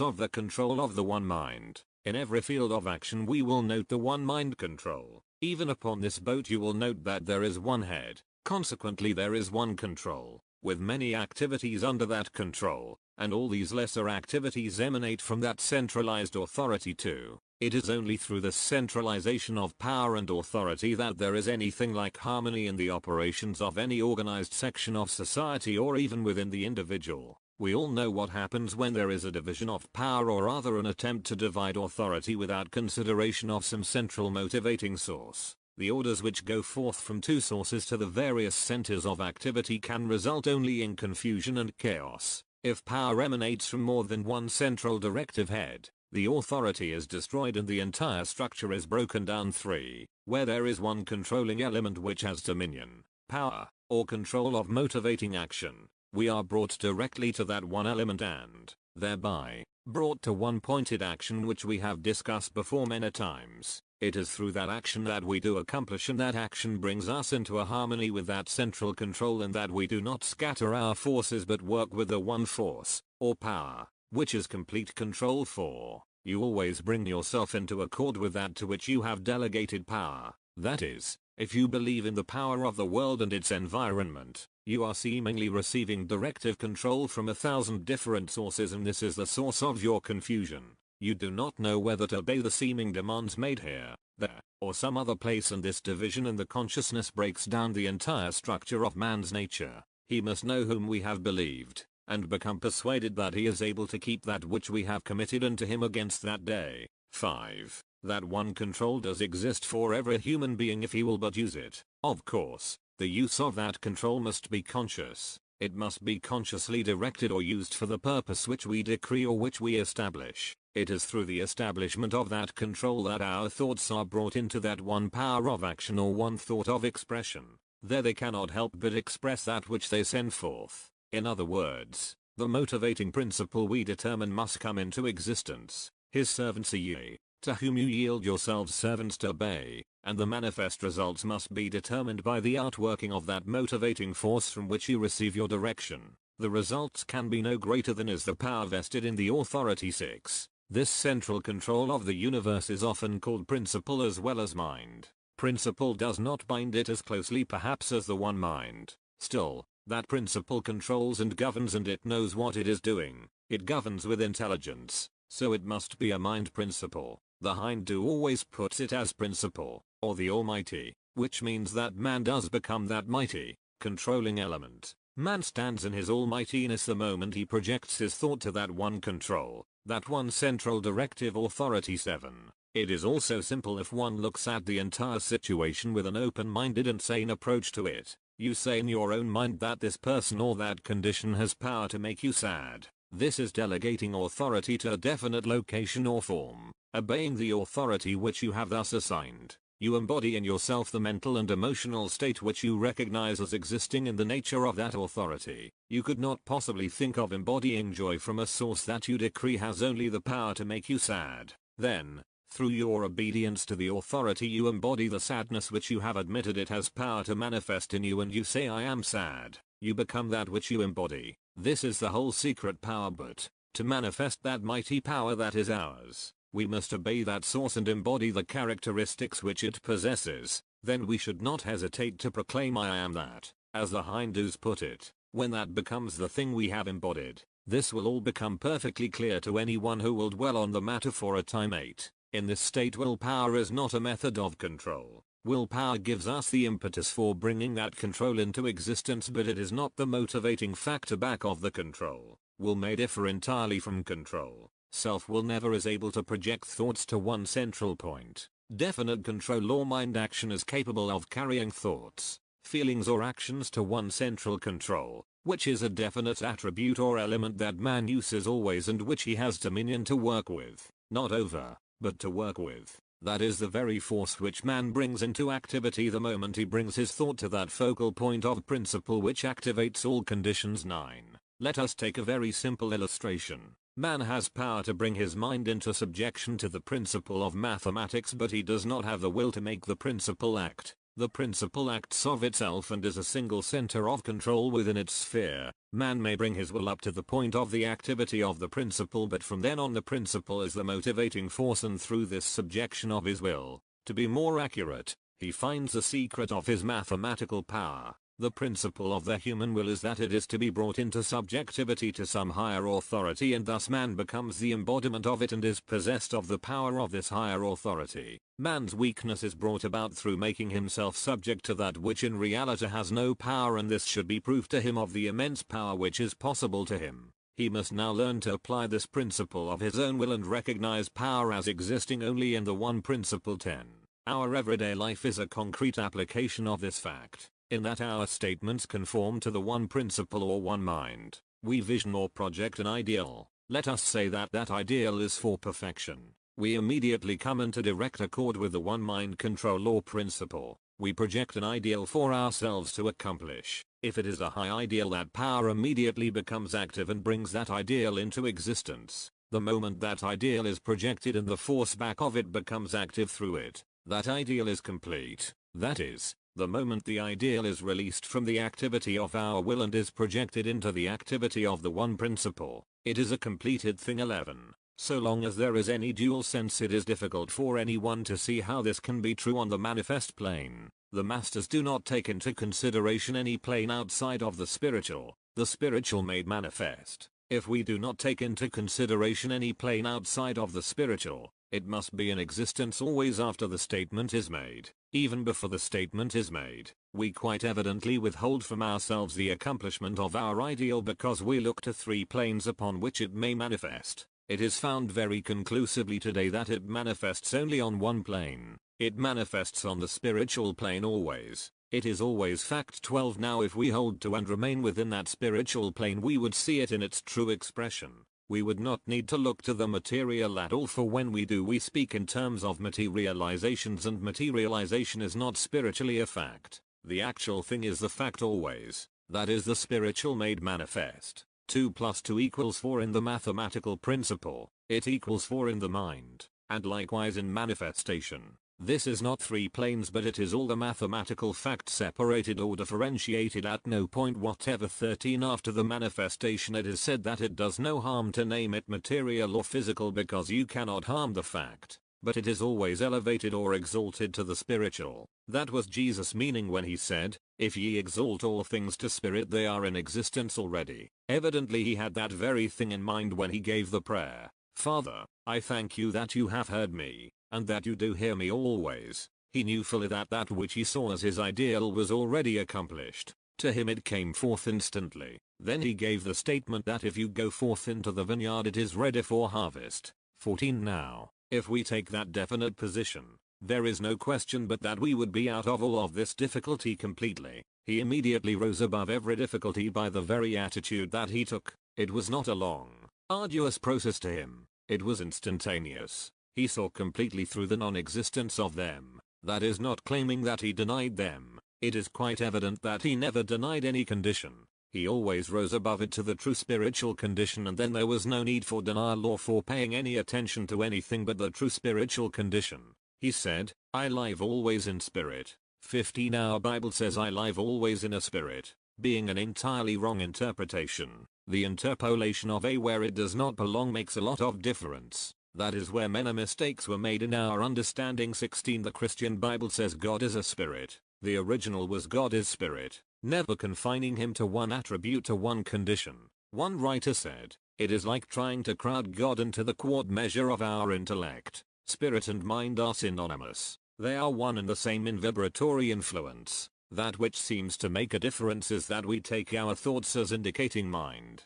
of the control of the one mind. In every field of action we will note the one mind control. Even upon this boat you will note that there is one head. Consequently there is one control, with many activities under that control. And all these lesser activities emanate from that centralized authority too. It is only through the centralization of power and authority that there is anything like harmony in the operations of any organized section of society or even within the individual. We all know what happens when there is a division of power or rather an attempt to divide authority without consideration of some central motivating source. The orders which go forth from two sources to the various centers of activity can result only in confusion and chaos. If power emanates from more than one central directive head, the authority is destroyed and the entire structure is broken down. 3. Where there is one controlling element which has dominion, power, or control of motivating action, we are brought directly to that one element and, thereby, brought to one pointed action which we have discussed before many times. It is through that action that we do accomplish and that action brings us into a harmony with that central control and that we do not scatter our forces but work with the one force, or power, which is complete control. 4. You always bring yourself into accord with that to which you have delegated power. That is, if you believe in the power of the world and its environment, you are seemingly receiving directive control from 1,000 different sources and this is the source of your confusion. You do not know whether to obey the seeming demands made here, there, or some other place and this division in the consciousness breaks down the entire structure of man's nature. He must know whom we have believed, and become persuaded that he is able to keep that which we have committed unto him against that day. 5. That one control does exist for every human being if he will but use it. Of course, the use of that control must be conscious. It must be consciously directed or used for the purpose which we decree or which we establish. It is through the establishment of that control that our thoughts are brought into that one power of action or one thought of expression. There they cannot help but express that which they send forth. In other words, the motivating principle we determine must come into existence. His servants are ye, to whom you yield yourselves servants to obey, and the manifest results must be determined by the outworking of that motivating force from which you receive your direction. The results can be no greater than is the power vested in the authority. 6. This central control of the universe is often called principle as well as mind. Principle does not bind it as closely perhaps as the one mind. Still, that principle controls and governs and it knows what it is doing. It governs with intelligence, so it must be a mind principle. The Hindu always puts it as principle, or the Almighty, which means that man does become that mighty, controlling element. Man stands in his almightiness the moment he projects his thought to that one control, that one central directive authority. 7. It is also simple if one looks at the entire situation with an open-minded and sane approach to it. You say in your own mind that this person or that condition has power to make you sad. This is delegating authority to a definite location or form, obeying the authority which you have thus assigned. You embody in yourself the mental and emotional state which you recognize as existing in the nature of that authority. You could not possibly think of embodying joy from a source that you decree has only the power to make you sad. Then, through your obedience to the authority you embody the sadness which you have admitted it has power to manifest in you and you say I am sad. You become that which you embody. This is the whole secret power, but, to manifest that mighty power that is ours, we must obey that source and embody the characteristics which it possesses. Then we should not hesitate to proclaim I am that, as the Hindus put it. When that becomes the thing we have embodied, this will all become perfectly clear to anyone who will dwell on the matter for a time. 8. In this state willpower is not a method of control. Willpower gives us the impetus for bringing that control into existence, but it is not the motivating factor back of the control. Will may differ entirely from control. Self-will never is able to project thoughts to one central point. Definite control or mind action is capable of carrying thoughts, feelings or actions to one central control, which is a definite attribute or element that man uses always and which he has dominion to work with, not over, but to work with. That is the very force which man brings into activity the moment he brings his thought to that focal point of principle which activates all conditions. 9. Let us take a very simple illustration. Man has power to bring his mind into subjection to the principle of mathematics, but he does not have the will to make the principle act. The principle acts of itself and is a single center of control within its sphere. Man may bring his will up to the point of the activity of the principle, but from then on the principle is the motivating force, and through this subjection of his will, to be more accurate, he finds the secret of his mathematical power. The principle of the human will is that it is to be brought into subjectivity to some higher authority, and thus man becomes the embodiment of it and is possessed of the power of this higher authority. Man's weakness is brought about through making himself subject to that which in reality has no power, and this should be proof to him of the immense power which is possible to him. He must now learn to apply this principle of his own will and recognize power as existing only in the one principle. 10. Our everyday life is a concrete application of this fact, in that our statements conform to the one principle or one mind. We vision or project an ideal. Let us say that that ideal is for perfection. We immediately come into direct accord with the one mind control or principle. We project an ideal for ourselves to accomplish. If it is a high ideal, that power immediately becomes active and brings that ideal into existence. The moment that ideal is projected and the force back of it becomes active through it, that ideal is complete. That is, the moment the ideal is released from the activity of our will and is projected into the activity of the one principle, it is a completed thing. 11. So long as there is any dual sense, it is difficult for anyone to see how this can be true on the manifest plane. The masters do not take into consideration any plane outside of the spiritual made manifest. If we do not take into consideration any plane outside of the spiritual, it must be in existence always after the statement is made. Even before the statement is made, we quite evidently withhold from ourselves the accomplishment of our ideal because we look to three planes upon which it may manifest. It is found very conclusively today that it manifests only on one plane. It manifests on the spiritual plane always. It is always fact. 12. Now if we hold to and remain within that spiritual plane, we would see it in its true expression. We would not need to look to the material at all, for when we do, we speak in terms of materializations, and materialization is not spiritually a fact. The actual thing is the fact always. That is the spiritual made manifest. 2 + 2 = 4 in the mathematical principle. It equals 4 in the mind, and likewise in manifestation. This is not three planes, but it is all the mathematical fact separated or differentiated at no point whatever. 13. After the manifestation, it is said that it does no harm to name it material or physical because you cannot harm the fact, but it is always elevated or exalted to the spiritual. That was Jesus' meaning when he said, "If ye exalt all things to spirit, they are in existence already." Evidently he had that very thing in mind when he gave the prayer, "Father, I thank you that you have heard me, and that you do hear me always." He knew fully that that which he saw as his ideal was already accomplished. To him it came forth instantly. Then he gave the statement that if you go forth into the vineyard, it is ready for harvest. 14. Now, if we take that definite position, there is no question but that we would be out of all of this difficulty completely. He immediately rose above every difficulty by the very attitude that he took. It was not a long, arduous process to him. It was instantaneous. He saw completely through the non-existence of them. That is not claiming that he denied them. It is quite evident that he never denied any condition. He always rose above it to the true spiritual condition, and then there was no need for denial or for paying any attention to anything but the true spiritual condition. He said, "I live always in spirit." 15. Our Bible says "I live always in a spirit," being an entirely wrong interpretation. The interpolation of a where it does not belong makes a lot of difference. That is where many mistakes were made in our understanding. 16. The Christian Bible says God is a spirit. The original was God is spirit, never confining him to one attribute, to one condition. One writer said, "It is like trying to crowd God into the quart measure of our intellect." Spirit and mind are synonymous. They are one and the same in vibratory influence. That which seems to make a difference is that we take our thoughts as indicating mind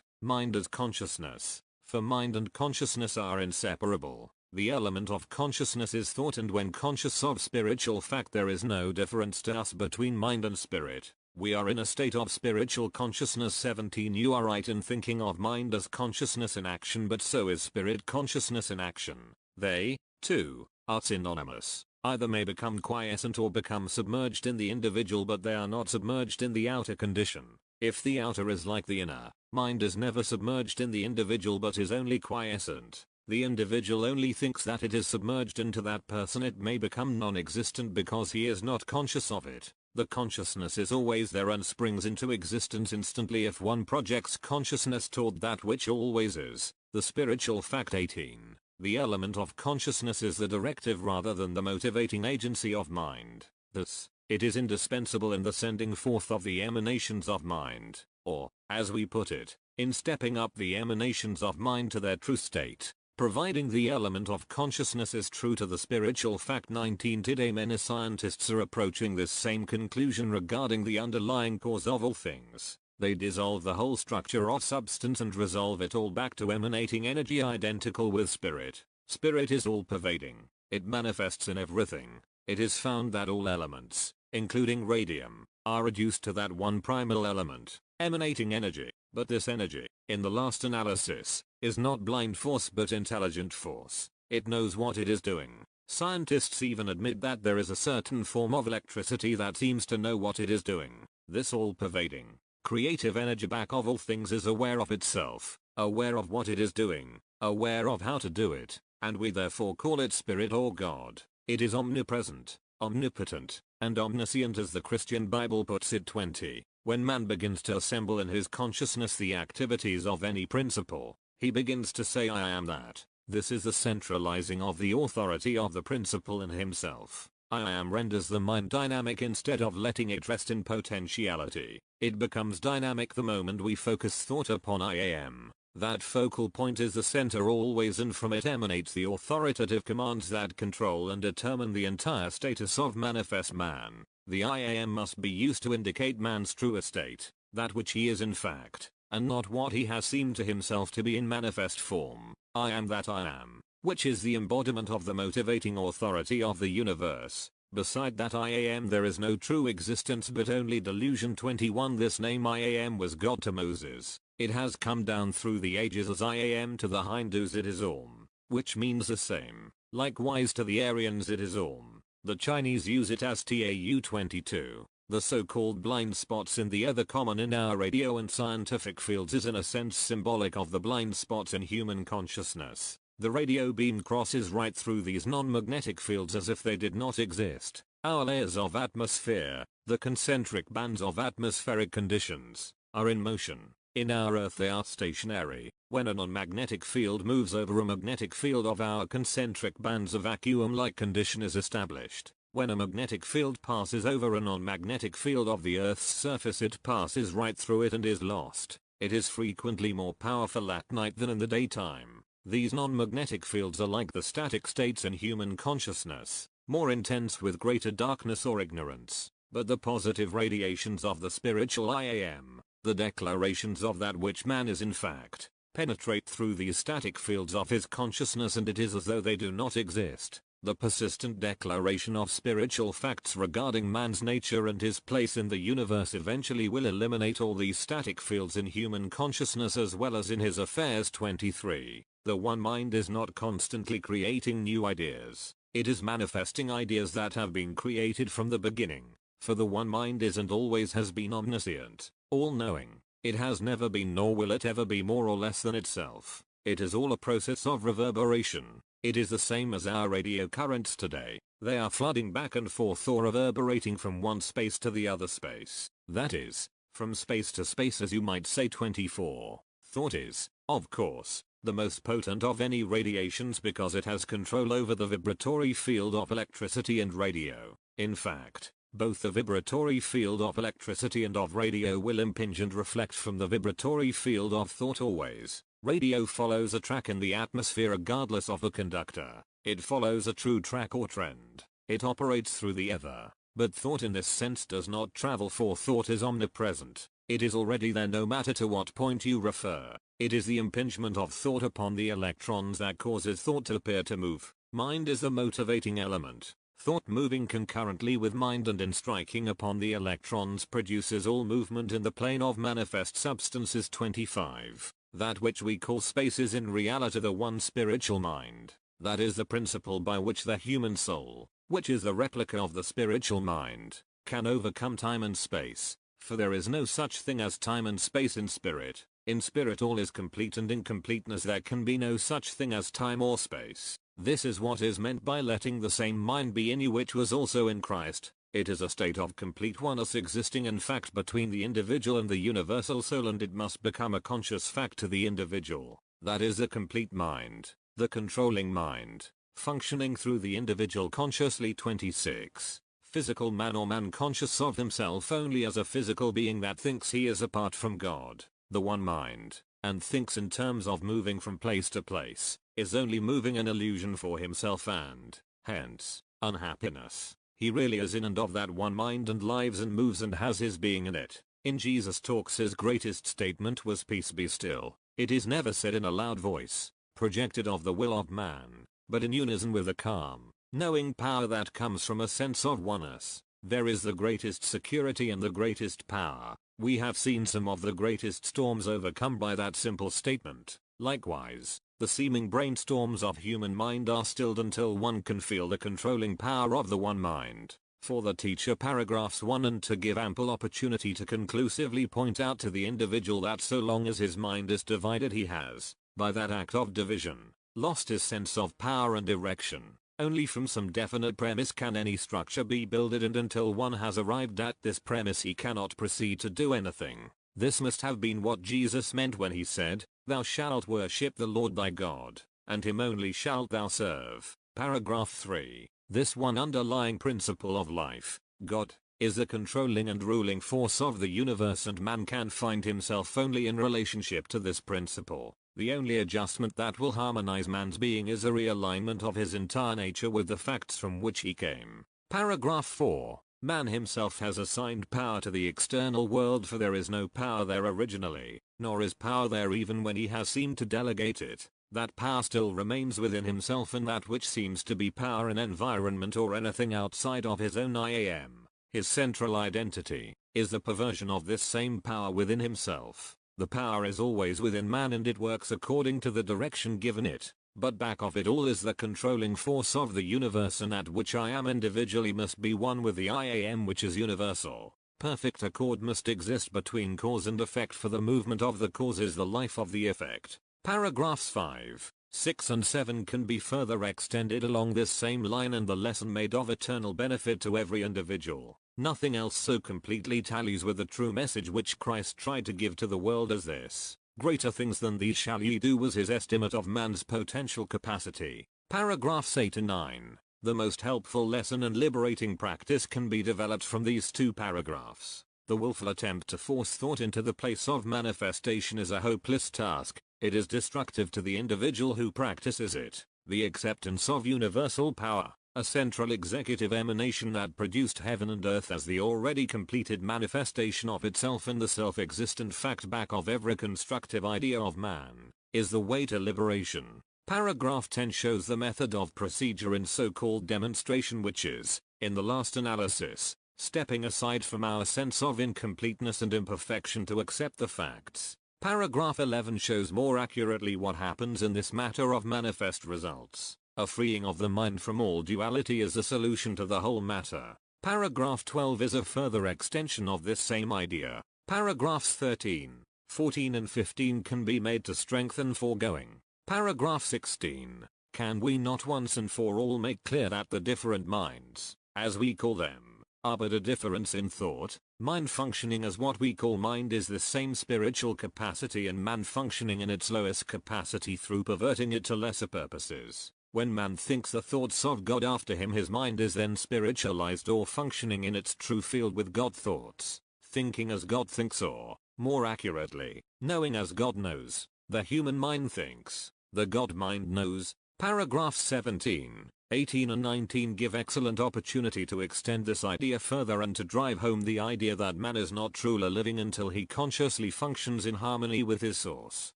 as consciousness. For mind and consciousness are inseparable. The element of consciousness is thought, and when conscious of spiritual fact there is no difference to us between mind and spirit. We are in a state of spiritual consciousness. 17. You are right in thinking of mind as consciousness in action, but so is spirit consciousness in action. They, too, are synonymous. Either may become quiescent or become submerged in the individual, but they are not submerged in the outer condition. If the outer is like the inner, mind is never submerged in the individual but is only quiescent. The individual only thinks that it is submerged into that person. It may become non-existent because he is not conscious of it. The consciousness is always there and springs into existence instantly if one projects consciousness toward that which always is, the spiritual fact. 18. The element of consciousness is the directive rather than the motivating agency of mind. Thus, it is indispensable in the sending forth of the emanations of mind, or, as we put it, in stepping up the emanations of mind to their true state. Providing the element of consciousness is true to the spiritual fact. 19. Today many scientists are approaching this same conclusion regarding the underlying cause of all things. They dissolve the whole structure of substance and resolve it all back to emanating energy identical with spirit. Spirit is all-pervading. It manifests in everything. It is found that all elements, including radium, are reduced to that one primal element, emanating energy. But this energy, in the last analysis, is not blind force but intelligent force. It knows what it is doing. Scientists even admit that there is a certain form of electricity that seems to know what it is doing. This all-pervading, creative energy back of all things is aware of itself, aware of what it is doing, aware of how to do it, and we therefore call it spirit or God. It is omnipresent, omnipotent, and omniscient as the Christian Bible puts it. 20. When man begins to assemble in his consciousness the activities of any principle, he begins to say I am that. This is the centralizing of the authority of the principle in himself. I am renders the mind dynamic instead of letting it rest in potentiality. It becomes dynamic the moment we focus thought upon I am. That focal point is the center always, and from it emanates the authoritative commands that control and determine the entire status of manifest man. The I am must be used to indicate man's true estate, that which he is in fact, and not what he has seemed to himself to be in manifest form. I am that I am, which is the embodiment of the motivating authority of the universe. Beside that I am there is no true existence but only delusion. 21. This name I am was God to Moses. It has come down through the ages as I am to the Hindus it is Om, which means the same. Likewise to the Aryans it is Om. The Chinese use it as Tau 22. The so-called blind spots in the ether common in our radio and scientific fields is in a sense symbolic of the blind spots in human consciousness. The radio beam crosses right through these non-magnetic fields as if they did not exist. Our layers of atmosphere, the concentric bands of atmospheric conditions, are in motion. In our Earth they are stationary. When a non-magnetic field moves over a magnetic field of our concentric bands, a vacuum-like condition is established. When a magnetic field passes over a non-magnetic field of the Earth's surface, it passes right through it and is lost. It is frequently more powerful at night than in the daytime. These non-magnetic fields are like the static states in human consciousness, more intense with greater darkness or ignorance. But the positive radiations of the spiritual I am, the declarations of that which man is in fact, penetrate through these static fields of his consciousness, and it is as though they do not exist. The persistent declaration of spiritual facts regarding man's nature and his place in the universe eventually will eliminate all these static fields in human consciousness as well as in his affairs. 23. The one mind is not constantly creating new ideas. It is manifesting ideas that have been created from the beginning. For the one mind is and always has been omniscient, all-knowing. It has never been nor will it ever be more or less than itself. It is all a process of reverberation. It is the same as our radio currents today. They are flooding back and forth or reverberating from one space to the other space. That is, from space to space, as you might say. 24. Thought is, of course, the most potent of any radiations because it has control over the vibratory field of electricity and radio. In fact, both the vibratory field of electricity and of radio will impinge and reflect from the vibratory field of thought always. Radio follows a track in the atmosphere regardless of the conductor. It follows a true track or trend. It operates through the ether. But thought in this sense does not travel, for thought is omnipresent. It is already there no matter to what point you refer. It is the impingement of thought upon the electrons that causes thought to appear to move. Mind is the motivating element. Thought moving concurrently with mind and in striking upon the electrons produces all movement in the plane of manifest substances. 25. That which we call space is in reality the one spiritual mind. That is the principle by which the human soul, which is the replica of the spiritual mind, can overcome time and space, for there is no such thing as time and space in spirit. In spirit all is complete, and in completeness there can be no such thing as time or space. This is what is meant by letting the same mind be in you which was also in Christ. It is a state of complete oneness existing in fact between the individual and the universal soul, and it must become a conscious fact to the individual. That is the complete mind, the controlling mind, functioning through the individual consciously. 26. Physical man or man conscious of himself only as a physical being that thinks he is apart from God, the one mind, and thinks in terms of moving from place to place, is only moving an illusion for himself and, hence, unhappiness. He really is in and of that one mind and lives and moves and has his being in it. In Jesus talks his greatest statement was peace be still. It is never said in a loud voice, projected of the will of man, but in unison with the calm, knowing power that comes from a sense of oneness. There is the greatest security and the greatest power. We have seen some of the greatest storms overcome by that simple statement. Likewise, the seeming brainstorms of human mind are stilled until one can feel the controlling power of the one mind. For the teacher paragraphs 1 and 2 give ample opportunity to conclusively point out to the individual that so long as his mind is divided he has, by that act of division, lost his sense of power and direction. Only from some definite premise can any structure be builded, and until one has arrived at this premise he cannot proceed to do anything. This must have been what Jesus meant when he said, "Thou shalt worship the Lord thy God, and him only shalt thou serve." Paragraph 3. This one underlying principle of life, God, is the controlling and ruling force of the universe, and man can find himself only in relationship to this principle. The only adjustment that will harmonize man's being is a realignment of his entire nature with the facts from which he came. Paragraph 4. Man himself has assigned power to the external world, for there is no power there originally, nor is power there even when he has seemed to delegate it. That power still remains within himself, and that which seems to be power in environment or anything outside of his own IAM, his central identity, is the perversion of this same power within himself. The power is always within man and it works according to the direction given it, but back of it all is the controlling force of the universe, and that which I am individually must be one with the I am which is universal. Perfect accord must exist between cause and effect, for the movement of the cause is the life of the effect. Paragraphs 5, 6 and 7 can be further extended along this same line, and the lesson made of eternal benefit to every individual. Nothing else so completely tallies with the true message which Christ tried to give to the world as this. Greater things than these shall ye do was his estimate of man's potential capacity. Paragraphs 8 and 9. The most helpful lesson and liberating practice can be developed from these two paragraphs. The willful attempt to force thought into the place of manifestation is a hopeless task. It is destructive to the individual who practices it. The acceptance of universal power, a central executive emanation that produced heaven and earth as the already completed manifestation of itself in the self-existent fact back of every constructive idea of man, is the way to liberation. Paragraph 10 shows the method of procedure in so-called demonstration, which is, in the last analysis, stepping aside from our sense of incompleteness and imperfection to accept the facts. Paragraph 11 shows more accurately what happens in this matter of manifest results. A freeing of the mind from all duality is the solution to the whole matter. Paragraph 12 is a further extension of this same idea. Paragraphs 13, 14 and 15 can be made to strengthen foregoing. Paragraph 16. Can we not once and for all make clear that the different minds, as we call them, are but a difference in thought? Mind functioning as what we call mind is the same spiritual capacity, and man functioning in its lowest capacity through perverting it to lesser purposes. When man thinks the thoughts of God after him, his mind is then spiritualized or functioning in its true field with God thoughts, thinking as God thinks, or, more accurately, knowing as God knows. The human mind thinks, the God mind knows. Paragraph 17. 18 and 19 give excellent opportunity to extend this idea further and to drive home the idea that man is not truly living until he consciously functions in harmony with his source.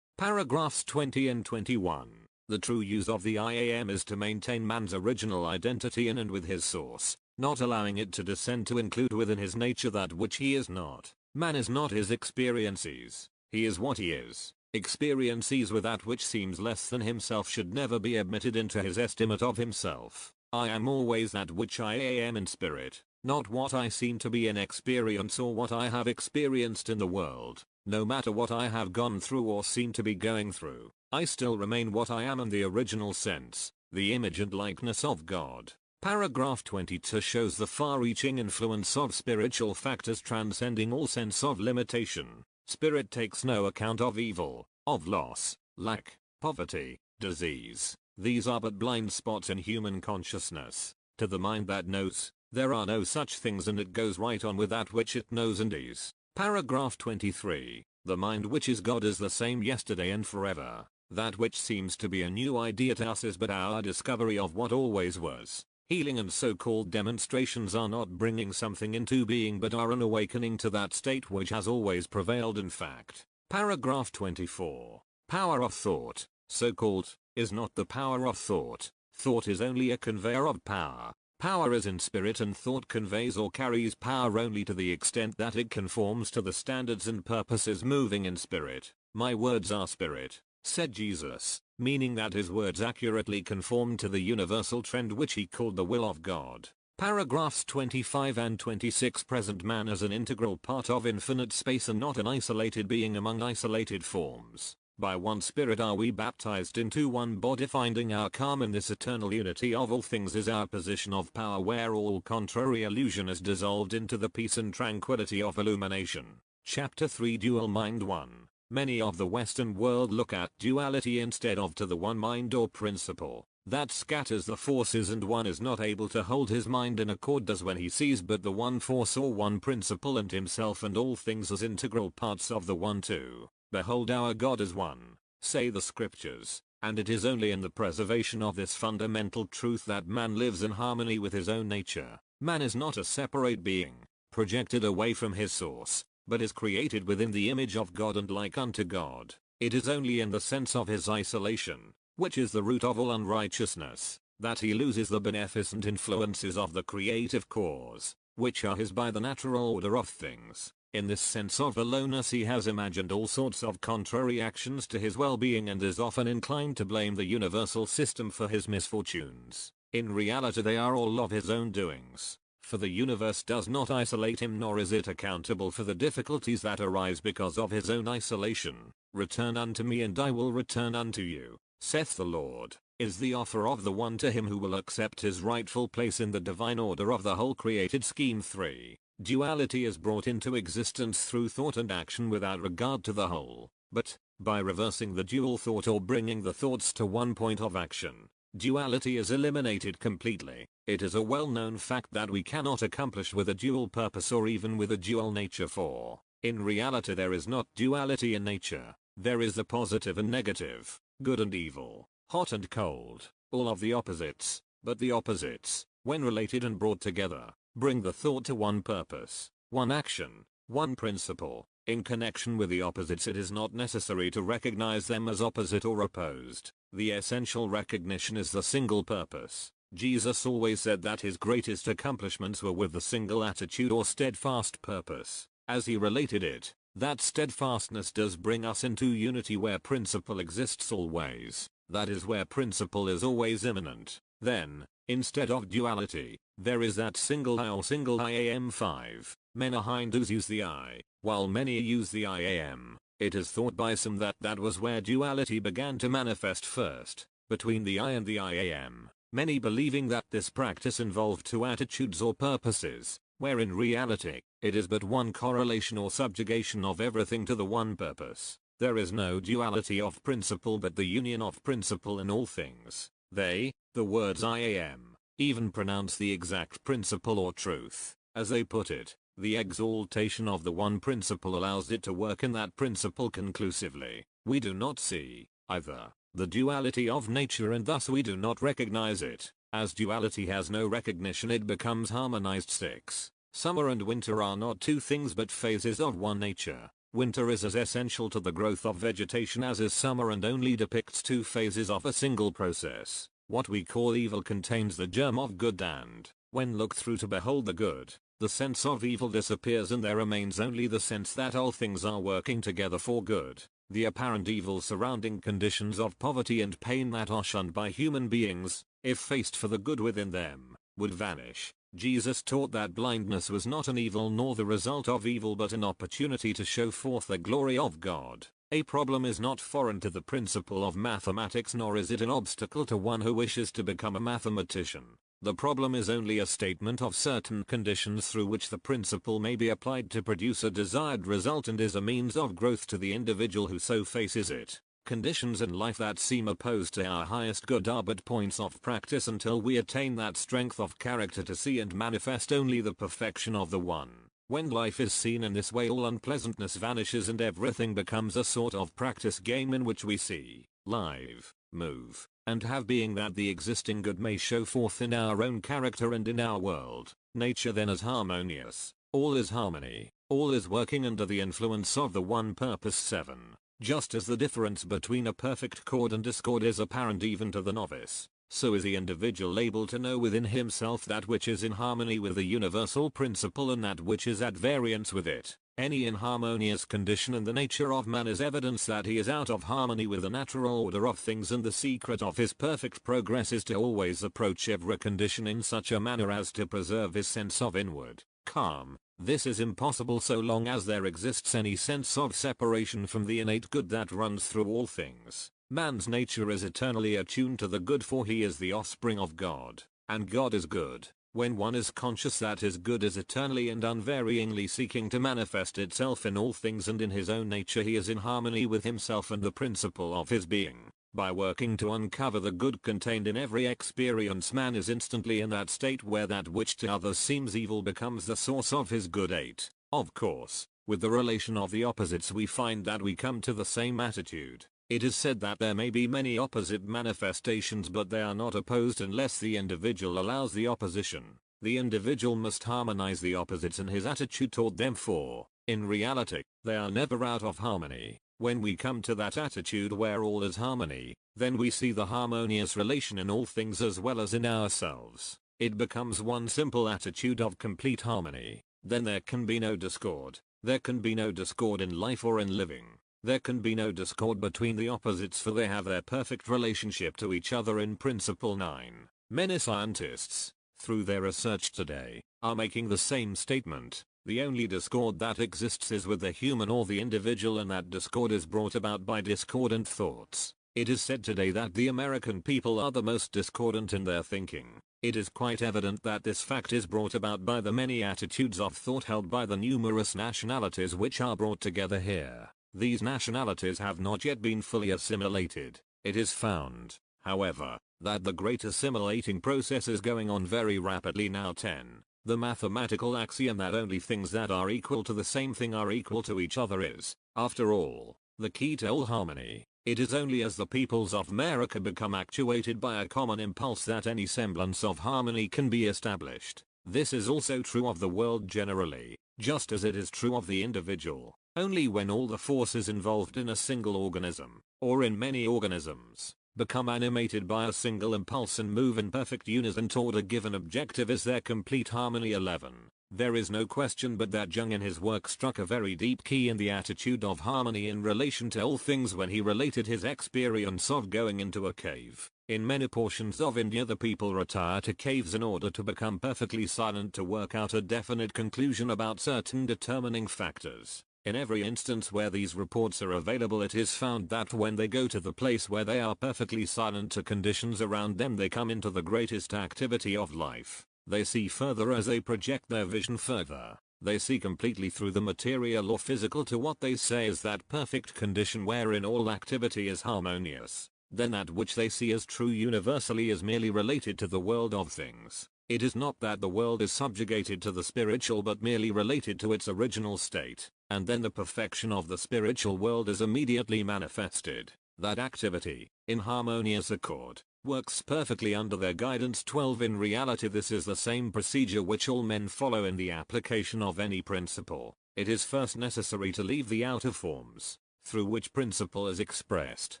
Paragraphs 20 and 21. The true use of the I am is to maintain man's original identity in and with his source, not allowing it to descend to include within his nature that which he is not. Man is not his experiences. He is what he is. Experiences with that which seems less than himself should never be admitted into his estimate of himself. I am always that which I am in spirit, not what I seem to be in experience or what I have experienced in the world. No matter what I have gone through or seem to be going through, I still remain what I am in the original sense, the image and likeness of God. Paragraph 22 shows the far-reaching influence of spiritual factors transcending all sense of limitation. Spirit takes no account of evil, of loss, lack, poverty, disease. These are but blind spots in human consciousness. To the mind that knows, there are no such things and it goes right on with that which it knows and is. Paragraph 23. The mind which is God is the same yesterday and forever. That which seems to be a new idea to us is but our discovery of what always was. Healing and so-called demonstrations are not bringing something into being but are an awakening to that state which has always prevailed in fact. Paragraph 24. Power of thought, so-called, is not the power of thought. Thought is only a conveyor of power. Power is in spirit and thought conveys or carries power only to the extent that it conforms to the standards and purposes moving in spirit. My words are spirit, said Jesus, meaning that his words accurately conform to the universal trend which he called the will of God. Paragraphs 25 and 26. Present man is an integral part of infinite space and not an isolated being among isolated forms. By one spirit are we baptized into one body. Finding our calm in this eternal unity of all things is our position of power where all contrary illusion is dissolved into the peace and tranquility of illumination. Chapter 3 Dual Mind 1. Many of the Western world look at duality instead of to the one mind or principle that scatters the forces, and one is not able to hold his mind in accord as when he sees but the one force or one principle and himself and all things as integral parts of the one too. Behold, our God is one, say the scriptures, and it is only in the preservation of this fundamental truth that man lives in harmony with his own nature. Man is not a separate being, projected away from his source, but is created within the image of God and like unto God. It is only in the sense of his isolation, which is the root of all unrighteousness, that he loses the beneficent influences of the creative cause, which are his by the natural order of things. In this sense of aloneness he has imagined all sorts of contrary actions to his well-being and is often inclined to blame the universal system for his misfortunes. In reality they are all of his own doings. For the universe does not isolate him, nor is it accountable for the difficulties that arise because of his own isolation. Return unto me and I will return unto you, saith the Lord, is the offer of the one to him who will accept his rightful place in the divine order of the whole created scheme. 3. Duality is brought into existence through thought and action without regard to the whole, but, by reversing the dual thought or bringing the thoughts to one point of action, duality is eliminated completely. It is a well-known fact that we cannot accomplish with a dual purpose or even with a dual nature, for, in reality there is not duality in nature. There is the positive and negative, good and evil, hot and cold, all of the opposites, but the opposites, when related and brought together, bring the thought to one purpose, one action, one principle. In connection with the opposites it is not necessary to recognize them as opposite or opposed. The essential recognition is the single purpose. Jesus always said that his greatest accomplishments were with the single attitude or steadfast purpose. As he related it, that steadfastness does bring us into unity where principle exists always. That is where principle is always immanent. Then, instead of duality, there is that single I or single I am. 5. Many Hindus use the I, while many use the I am. It is thought by some that that was where duality began to manifest first, between the I and the I am. Many believing that this practice involved two attitudes or purposes, where in reality, it is but one correlation or subjugation of everything to the one purpose. There is no duality of principle but the union of principle in all things. They, the words I am, even pronounce the exact principle or truth. As they put it, the exaltation of the one principle allows it to work in that principle conclusively. We do not see, either, the duality of nature and thus we do not recognize it. As duality has no recognition, it becomes harmonized. 6. Summer and winter are not two things but phases of one nature. Winter is as essential to the growth of vegetation as is summer and only depicts two phases of a single process. What we call evil contains the germ of good, and, when looked through to behold the good, the sense of evil disappears and there remains only the sense that all things are working together for good. The apparent evil surrounding conditions of poverty and pain that are shunned by human beings, if faced for the good within them, would vanish. Jesus taught that blindness was not an evil nor the result of evil but an opportunity to show forth the glory of God. A problem is not foreign to the principle of mathematics, nor is it an obstacle to one who wishes to become a mathematician. The problem is only a statement of certain conditions through which the principle may be applied to produce a desired result and is a means of growth to the individual who so faces it. Conditions in life that seem opposed to our highest good are but points of practice until we attain that strength of character to see and manifest only the perfection of the one. When life is seen in this way, all unpleasantness vanishes and everything becomes a sort of practice game in which we see, live, move, and have being that the existing good may show forth in our own character and in our world. Nature then is harmonious. All is harmony. All is working under the influence of the one purpose. 7. Just as the difference between a perfect chord and discord is apparent even to the novice, so is the individual able to know within himself that which is in harmony with the universal principle and that which is at variance with it. Any inharmonious condition in the nature of man is evidence that he is out of harmony with the natural order of things, and the secret of his perfect progress is to always approach every condition in such a manner as to preserve his sense of inward calm. This is impossible so long as there exists any sense of separation from the innate good that runs through all things. Man's nature is eternally attuned to the good, for he is the offspring of God, and God is good. When one is conscious that his good is eternally and unvaryingly seeking to manifest itself in all things and in his own nature, he is in harmony with himself and the principle of his being. By working to uncover the good contained in every experience, man is instantly in that state where that which to others seems evil becomes the source of his good. 8. Of course, with the relation of the opposites we find that we come to the same attitude. It is said that there may be many opposite manifestations, but they are not opposed unless the individual allows the opposition. The individual must harmonize the opposites in his attitude toward them, for, in reality, they are never out of harmony. When we come to that attitude where all is harmony, then we see the harmonious relation in all things as well as in ourselves. It becomes one simple attitude of complete harmony. Then there can be no discord. There can be no discord in life or in living. There can be no discord between the opposites, for they have their perfect relationship to each other in principle. 9. Many scientists, through their research today, are making the same statement. The only discord that exists is with the human or the individual, and that discord is brought about by discordant thoughts. It is said today that the American people are the most discordant in their thinking. It is quite evident that this fact is brought about by the many attitudes of thought held by the numerous nationalities which are brought together here. These nationalities have not yet been fully assimilated. It is found, however, that the great assimilating process is going on very rapidly now. 10. The mathematical axiom that only things that are equal to the same thing are equal to each other is, after all, the key to all harmony. It is only as the peoples of America become actuated by a common impulse that any semblance of harmony can be established. This is also true of the world generally, just as it is true of the individual. Only when all the forces involved in a single organism, or in many organisms, become animated by a single impulse and move in perfect unison toward a given objective is there complete harmony. 11. There is no question but that Jung in his work struck a very deep key in the attitude of harmony in relation to all things when he related his experience of going into a cave. In many portions of India the people retire to caves in order to become perfectly silent to work out a definite conclusion about certain determining factors. In every instance where these reports are available, it is found that when they go to the place where they are perfectly silent to conditions around them, they come into the greatest activity of life. They see further as they project their vision further. They see completely through the material or physical to what they say is that perfect condition wherein all activity is harmonious. Then that which they see as true universally is merely related to the world of things. It is not that the world is subjugated to the spiritual but merely related to its original state, and then the perfection of the spiritual world is immediately manifested. That activity, in harmonious accord, works perfectly under their guidance. 12. In reality, this is the same procedure which all men follow in the application of any principle. It is first necessary to leave the outer forms, through which principle is expressed,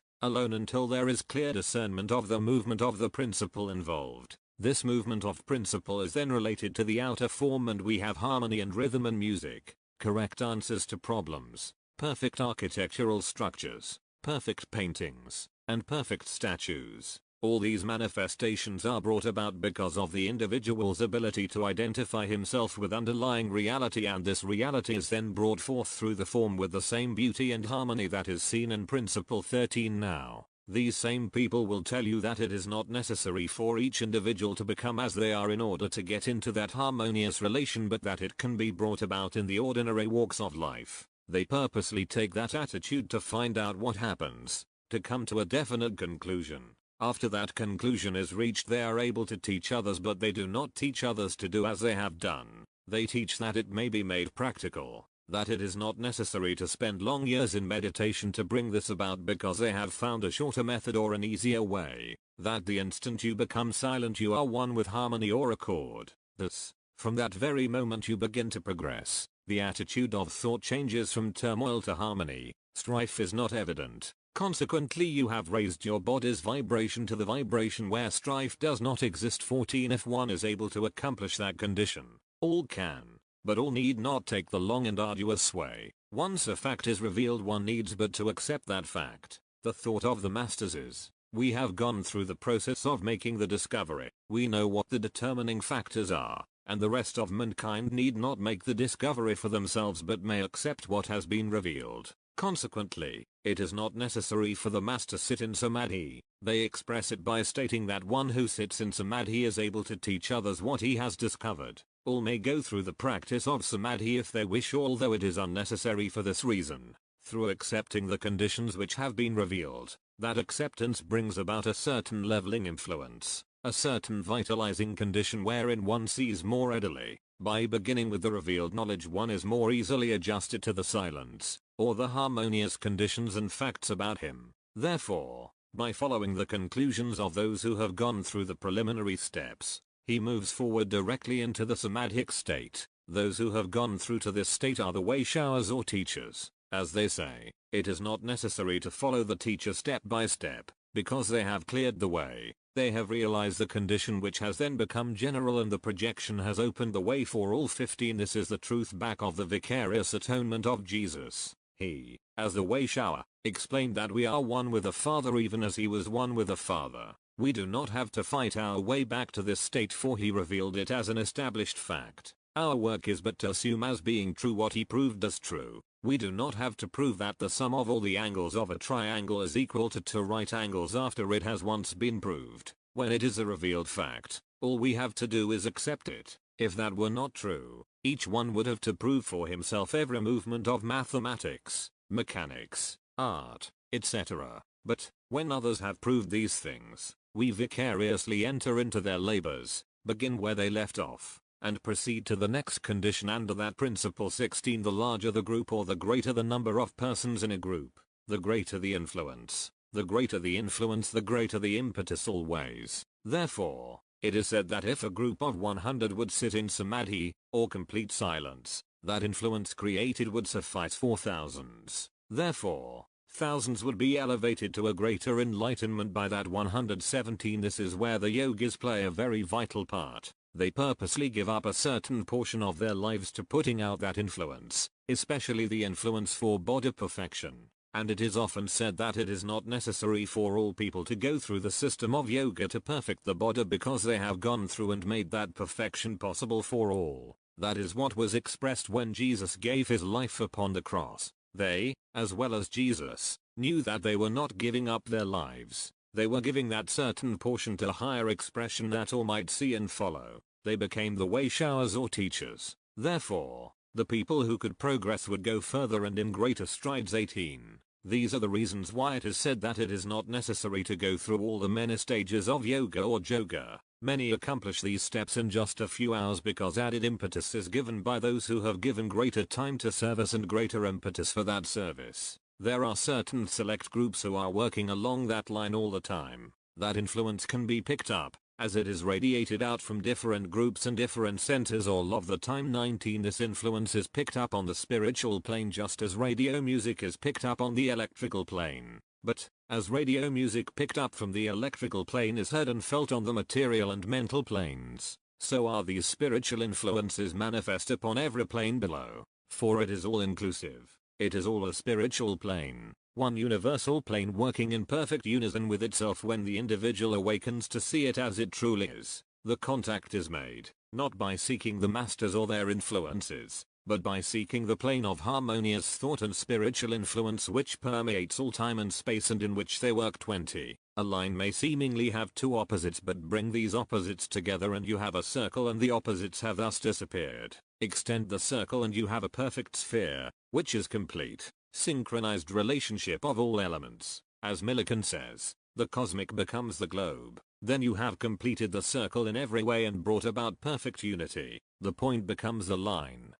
alone until there is clear discernment of the movement of the principle involved. This movement of principle is then related to the outer form, and we have harmony and rhythm and music, correct answers to problems, perfect architectural structures, perfect paintings, and perfect statues. All these manifestations are brought about because of the individual's ability to identify himself with underlying reality, and this reality is then brought forth through the form with the same beauty and harmony that is seen in principle 13. Now, these same people will tell you that it is not necessary for each individual to become as they are in order to get into that harmonious relation, but that it can be brought about in the ordinary walks of life. They purposely take that attitude to find out what happens, to come to a definite conclusion. After that conclusion is reached, they are able to teach others, but they do not teach others to do as they have done. They teach that it may be made practical, that it is not necessary to spend long years in meditation to bring this about because they have found a shorter method or an easier way, that the instant you become silent you are one with harmony or accord. Thus, from that very moment you begin to progress. The attitude of thought changes from turmoil to harmony. Strife is not evident. Consequently, you have raised your body's vibration to the vibration where strife does not exist. 14. If one is able to accomplish that condition, all can, but all need not take the long and arduous way. Once a fact is revealed, one needs but to accept that fact. The thought of the masters is, we have gone through the process of making the discovery. We know what the determining factors are, and the rest of mankind need not make the discovery for themselves but may accept what has been revealed. Consequently, it is not necessary for the master sit in samadhi. They express it by stating that one who sits in samadhi is able to teach others what he has discovered. All may go through the practice of samadhi if they wish, although it is unnecessary for this reason. Through accepting the conditions which have been revealed, that acceptance brings about a certain leveling influence, a certain vitalizing condition wherein one sees more readily. By beginning with the revealed knowledge, one is more easily adjusted to the silence, or the harmonious conditions and facts about him. Therefore, by following the conclusions of those who have gone through the preliminary steps, he moves forward directly into the samadhic state. Those who have gone through to this state are the way showers or teachers. As they say, it is not necessary to follow the teacher step by step, because they have cleared the way. They have realized the condition which has then become general, and the projection has opened the way for all. 15. This is the truth back of the vicarious atonement of Jesus. He, as the way shower, explained that we are one with the Father even as he was one with the Father. We do not have to fight our way back to this state, for he revealed it as an established fact. Our work is but to assume as being true what he proved as true. We do not have to prove that the sum of all the angles of a triangle is equal to 2 right angles after it has once been proved. When it is a revealed fact, all we have to do is accept it. If that were not true, each one would have to prove for himself every movement of mathematics, mechanics, art, etc. But, when others have proved these things, we vicariously enter into their labors, begin where they left off, and proceed to the next condition under that principle. 16. The larger the group or the greater the number of persons in a group, the greater the influence. The greater the influence, the greater the impetus always. Therefore, it is said that if a group of 100 would sit in samadhi, or complete silence, that influence created would suffice for thousands. Therefore, thousands would be elevated to a greater enlightenment by that 117. This is where the yogis play a very vital part. They purposely give up a certain portion of their lives to putting out that influence, especially the influence for Bodhi perfection. And it is often said that it is not necessary for all people to go through the system of yoga to perfect the body because they have gone through and made that perfection possible for all. That is what was expressed when Jesus gave his life upon the cross. They, as well as Jesus, knew that they were not giving up their lives. They were giving that certain portion to higher expression that all might see and follow. They became the way showers or teachers. Therefore, the people who could progress would go further and in greater strides. 18. These are the reasons why it is said that it is not necessary to go through all the many stages of yoga or yoga. Many accomplish these steps in just a few hours because added impetus is given by those who have given greater time to service and greater impetus for that service. There are certain select groups who are working along that line all the time. That influence can be picked up, as it is radiated out from different groups and different centers all of the time. 19. This influence is picked up on the spiritual plane just as radio music is picked up on the electrical plane. But, as radio music picked up from the electrical plane is heard and felt on the material and mental planes, so are these spiritual influences manifest upon every plane below, for it is all inclusive. It is all a spiritual plane, one universal plane working in perfect unison with itself. When the individual awakens to see it as it truly is, the contact is made, not by seeking the masters or their influences, but by seeking the plane of harmonious thought and spiritual influence which permeates all time and space and in which they work. 20. A line may seemingly have two opposites, but bring these opposites together and you have a circle, and the opposites have thus disappeared. Extend the circle and you have a perfect sphere, which is complete, synchronized relationship of all elements. As Millikan says, the cosmic becomes the globe. Then you have completed the circle in every way and brought about perfect unity. The point becomes the line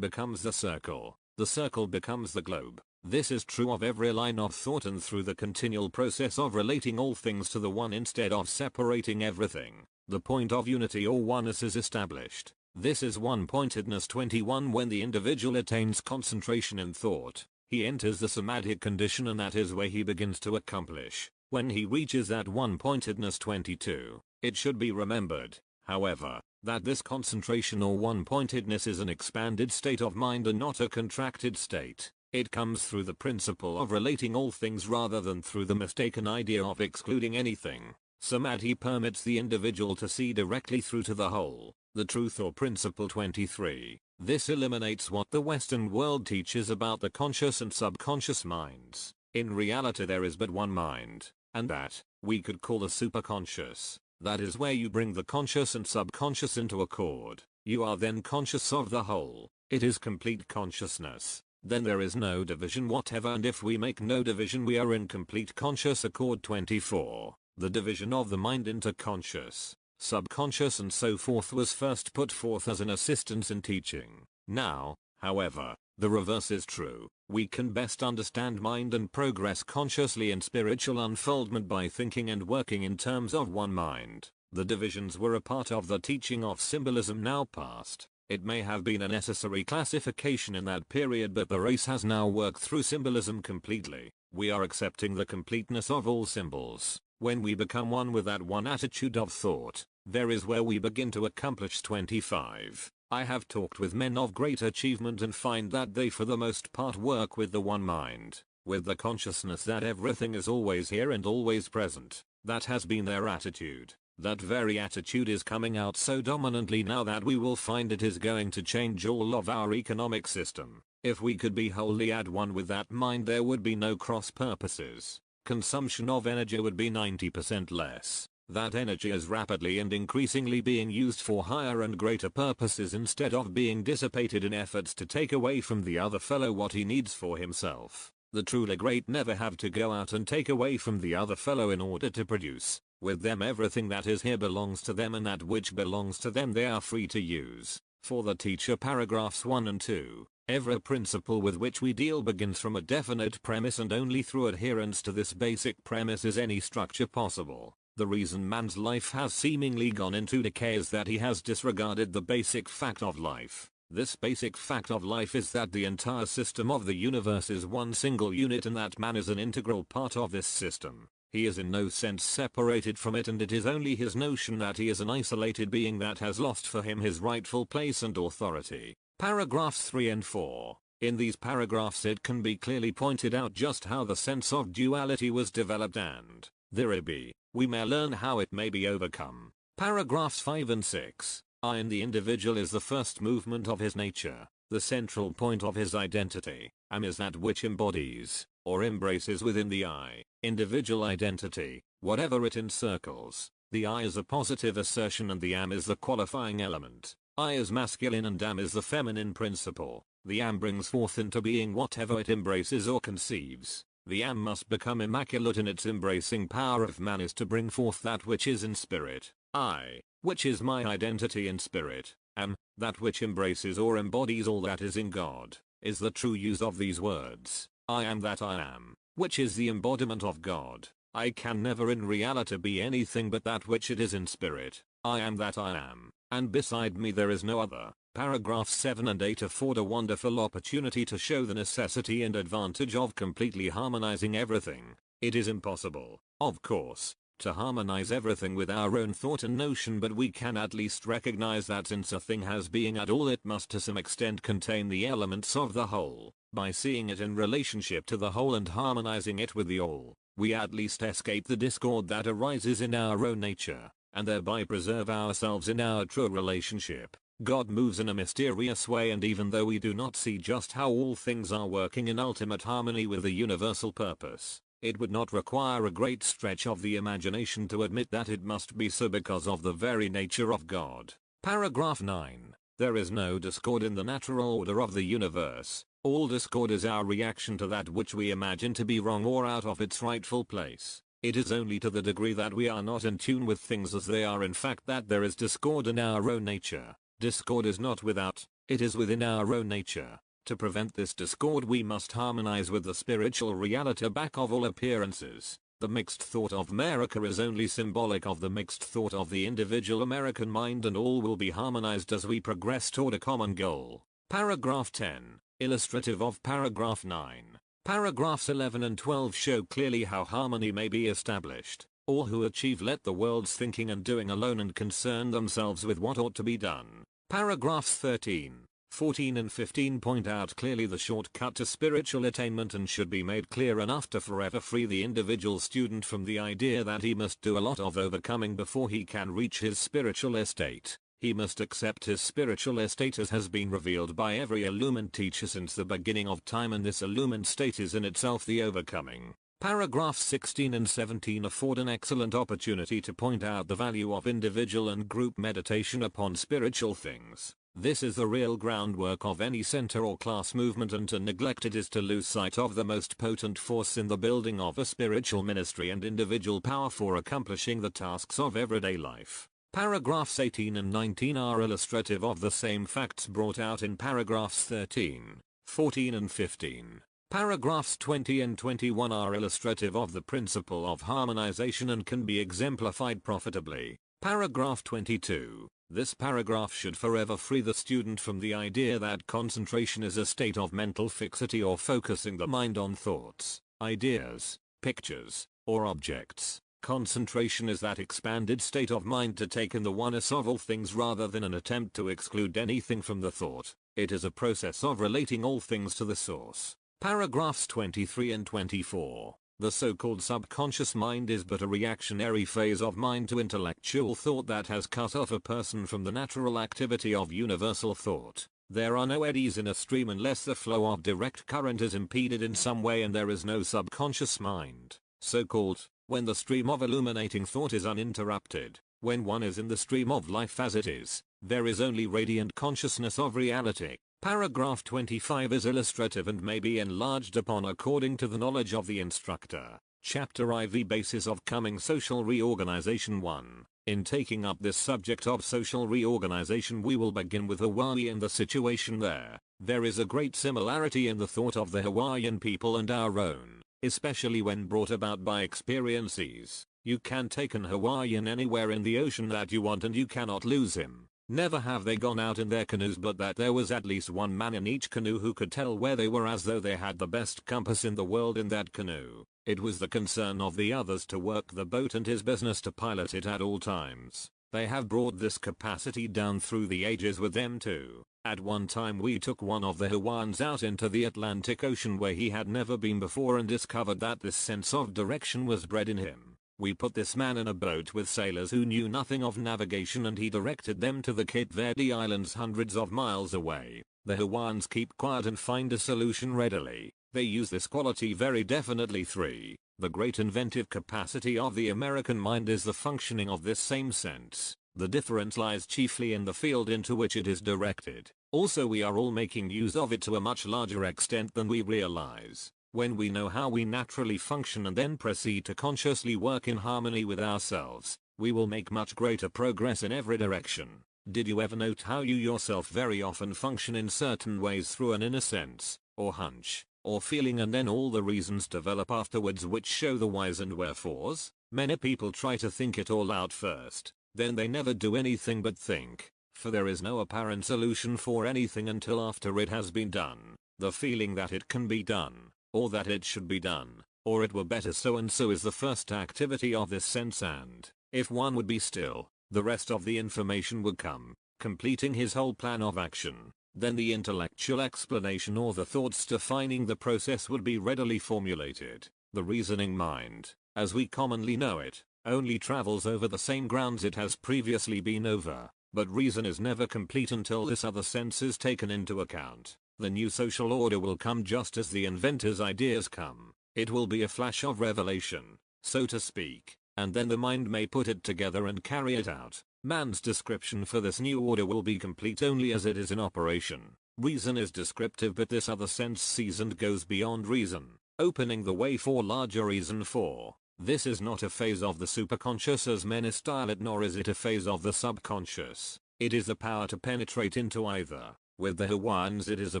becomes the circle becomes the globe. This is true of every line of thought and through the continual process of relating all things to the one instead of separating everything, the point of unity or oneness is established. This is one-pointedness. 21. When the individual attains concentration in thought, he enters the samadhic condition, and that is where he begins to accomplish. When he reaches that one-pointedness. 22. It should be remembered, however, that this concentration or one-pointedness is an expanded state of mind and not a contracted state. It comes through the principle of relating all things rather than through the mistaken idea of excluding anything. Samadhi permits the individual to see directly through to the whole, the truth or principle. 23. This eliminates what the Western world teaches about the conscious and subconscious minds. In reality there is but one mind, and that, we could call the superconscious. That is where you bring the conscious and subconscious into accord. You are then conscious of the whole. It is complete consciousness. Then there is no division whatever, and if we make no division we are in complete conscious accord. 24. The division of the mind into conscious, subconscious and so forth was first put forth as an assistance in teaching. Now, however, the reverse is true. We can best understand mind and progress consciously in spiritual unfoldment by thinking and working in terms of one mind. The divisions were a part of the teaching of symbolism now past. It may have been a necessary classification in that period, but the race has now worked through symbolism completely. We are accepting the completeness of all symbols. When we become one with that one attitude of thought, there is where we begin to accomplish. 25. I have talked with men of great achievement and find that they for the most part work with the one mind, with the consciousness that everything is always here and always present. That has been their attitude. That very attitude is coming out so dominantly now that we will find it is going to change all of our economic system. If we could be wholly at one with that mind, there would be no cross purposes. Consumption of energy would be 90% less. That energy is rapidly and increasingly being used for higher and greater purposes instead of being dissipated in efforts to take away from the other fellow what he needs for himself. The truly great never have to go out and take away from the other fellow in order to produce. With them everything that is here belongs to them, and that which belongs to them they are free to use. For the teacher, paragraphs 1 and 2. Every principle with which we deal begins from a definite premise, and only through adherence to this basic premise is any structure possible. The reason man's life has seemingly gone into decay is that he has disregarded the basic fact of life. This basic fact of life is that the entire system of the universe is one single unit, and that man is an integral part of this system. He is in no sense separated from it, and it is only his notion that he is an isolated being that has lost for him his rightful place and authority. Paragraphs 3 and 4. In these paragraphs it can be clearly pointed out just how the sense of duality was developed, and, therein, we may learn how it may be overcome. Paragraphs 5 and 6. I in the individual is the first movement of his nature, the central point of his identity. Am is that which embodies, or embraces within the I, individual identity, whatever it encircles. The I is a positive assertion and the am is the qualifying element. I is masculine and am is the feminine principle. The am brings forth into being whatever it embraces or conceives. The am must become immaculate in its embracing power if man is to bring forth that which is in spirit. I, which is my identity in spirit, am, that which embraces or embodies all that is in God, is the true use of these words. I am that I am, which is the embodiment of God. I can never in reality be anything but that which it is in spirit. I am that I am, and beside me there is no other. Paragraphs 7 and 8 afford a wonderful opportunity to show the necessity and advantage of completely harmonizing everything. It is impossible, of course, to harmonize everything with our own thought and notion, but we can at least recognize that since a thing has being at all, it must to some extent contain the elements of the whole. By seeing it in relationship to the whole and harmonizing it with the all, we at least escape the discord that arises in our own nature, and thereby preserve ourselves in our true relationship. God moves in a mysterious way, and even though we do not see just how all things are working in ultimate harmony with the universal purpose, it would not require a great stretch of the imagination to admit that it must be so because of the very nature of God. Paragraph 9. There is no discord in the natural order of the universe. All discord is our reaction to that which we imagine to be wrong or out of its rightful place. It is only to the degree that we are not in tune with things as they are in fact that there is discord in our own nature. Discord is not without, it is within our own nature. To prevent this discord we must harmonize with the spiritual reality back of all appearances. The mixed thought of America is only symbolic of the mixed thought of the individual American mind, and all will be harmonized as we progress toward a common goal. Paragraph 10. Illustrative of paragraph 9. Paragraphs 11 and 12 show clearly how harmony may be established. All who achieve let the world's thinking and doing alone and concern themselves with what ought to be done. Paragraphs 13, 14 and 15 point out clearly the shortcut to spiritual attainment and should be made clear enough to forever free the individual student from the idea that he must do a lot of overcoming before he can reach his spiritual estate. He must accept his spiritual estate as has been revealed by every illumined teacher since the beginning of time, and this illumined state is in itself the overcoming. Paragraphs 16 and 17 afford an excellent opportunity to point out the value of individual and group meditation upon spiritual things. This is the real groundwork of any center or class movement, and to neglect it is to lose sight of the most potent force in the building of a spiritual ministry and individual power for accomplishing the tasks of everyday life. Paragraphs 18 and 19 are illustrative of the same facts brought out in paragraphs 13, 14 and 15. Paragraphs 20 and 21 are illustrative of the principle of harmonization and can be exemplified profitably. Paragraph 22. This paragraph should forever free the student from the idea that concentration is a state of mental fixity or focusing the mind on thoughts, ideas, pictures, or objects. Concentration is that expanded state of mind to take in the oneness of all things rather than an attempt to exclude anything from the thought. It is a process of relating all things to the source. Paragraphs 23 and 24. The so-called subconscious mind is but a reactionary phase of mind to intellectual thought that has cut off a person from the natural activity of universal thought. There are no eddies in a stream unless the flow of direct current is impeded in some way, and there is no subconscious mind, so-called, when the stream of illuminating thought is uninterrupted. When one is in the stream of life as it is, there is only radiant consciousness of reality. Paragraph 25 is illustrative and may be enlarged upon according to the knowledge of the instructor. Chapter IV Basis of Coming Social Reorganization 1. In taking up this subject of social reorganization, we will begin with Hawaii and the situation there. There is a great similarity in the thought of the Hawaiian people and our own, especially when brought about by experiences. You can take an Hawaiian anywhere in the ocean that you want and you cannot lose him. Never have they gone out in their canoes but that there was at least one man in each canoe who could tell where they were as though they had the best compass in the world in that canoe. It was the concern of the others to work the boat and his business to pilot it at all times. They have brought this capacity down through the ages with them too. At one time we took one of the Hawaiians out into the Atlantic Ocean where he had never been before and discovered that this sense of direction was bred in him. We put this man in a boat with sailors who knew nothing of navigation and he directed them to the Cape Verde Islands hundreds of miles away. The Hawaiians keep quiet and find a solution readily. They use this quality very definitely. 3. The great inventive capacity of the American mind is the functioning of this same sense. The difference lies chiefly in the field into which it is directed. Also we are all making use of it to a much larger extent than we realize. When we know how we naturally function and then proceed to consciously work in harmony with ourselves, we will make much greater progress in every direction. Did you ever note how you yourself very often function in certain ways through an inner sense, or hunch, or feeling, and then all the reasons develop afterwards which show the whys and wherefores. Many people try to think it all out first, then they never do anything but think, for there is no apparent solution for anything until after it has been done. The feeling that it can be done, or that it should be done, or it were better so and so is the first activity of this sense, and if one would be still, the rest of the information would come, completing his whole plan of action. Then the intellectual explanation or the thoughts defining the process would be readily formulated. The reasoning mind, as we commonly know it, only travels over the same grounds it has previously been over, but reason is never complete until this other sense is taken into account. The new social order will come just as the inventor's ideas come. It will be a flash of revelation, so to speak, and then the mind may put it together and carry it out. Man's description for this new order will be complete only as it is in operation. Reason is descriptive, but this other sense sees and goes beyond reason, opening the way for larger reason. For this is not a phase of the superconscious as many style it, nor is it a phase of the subconscious. It is the power to penetrate into either. With the Hawaiians it is a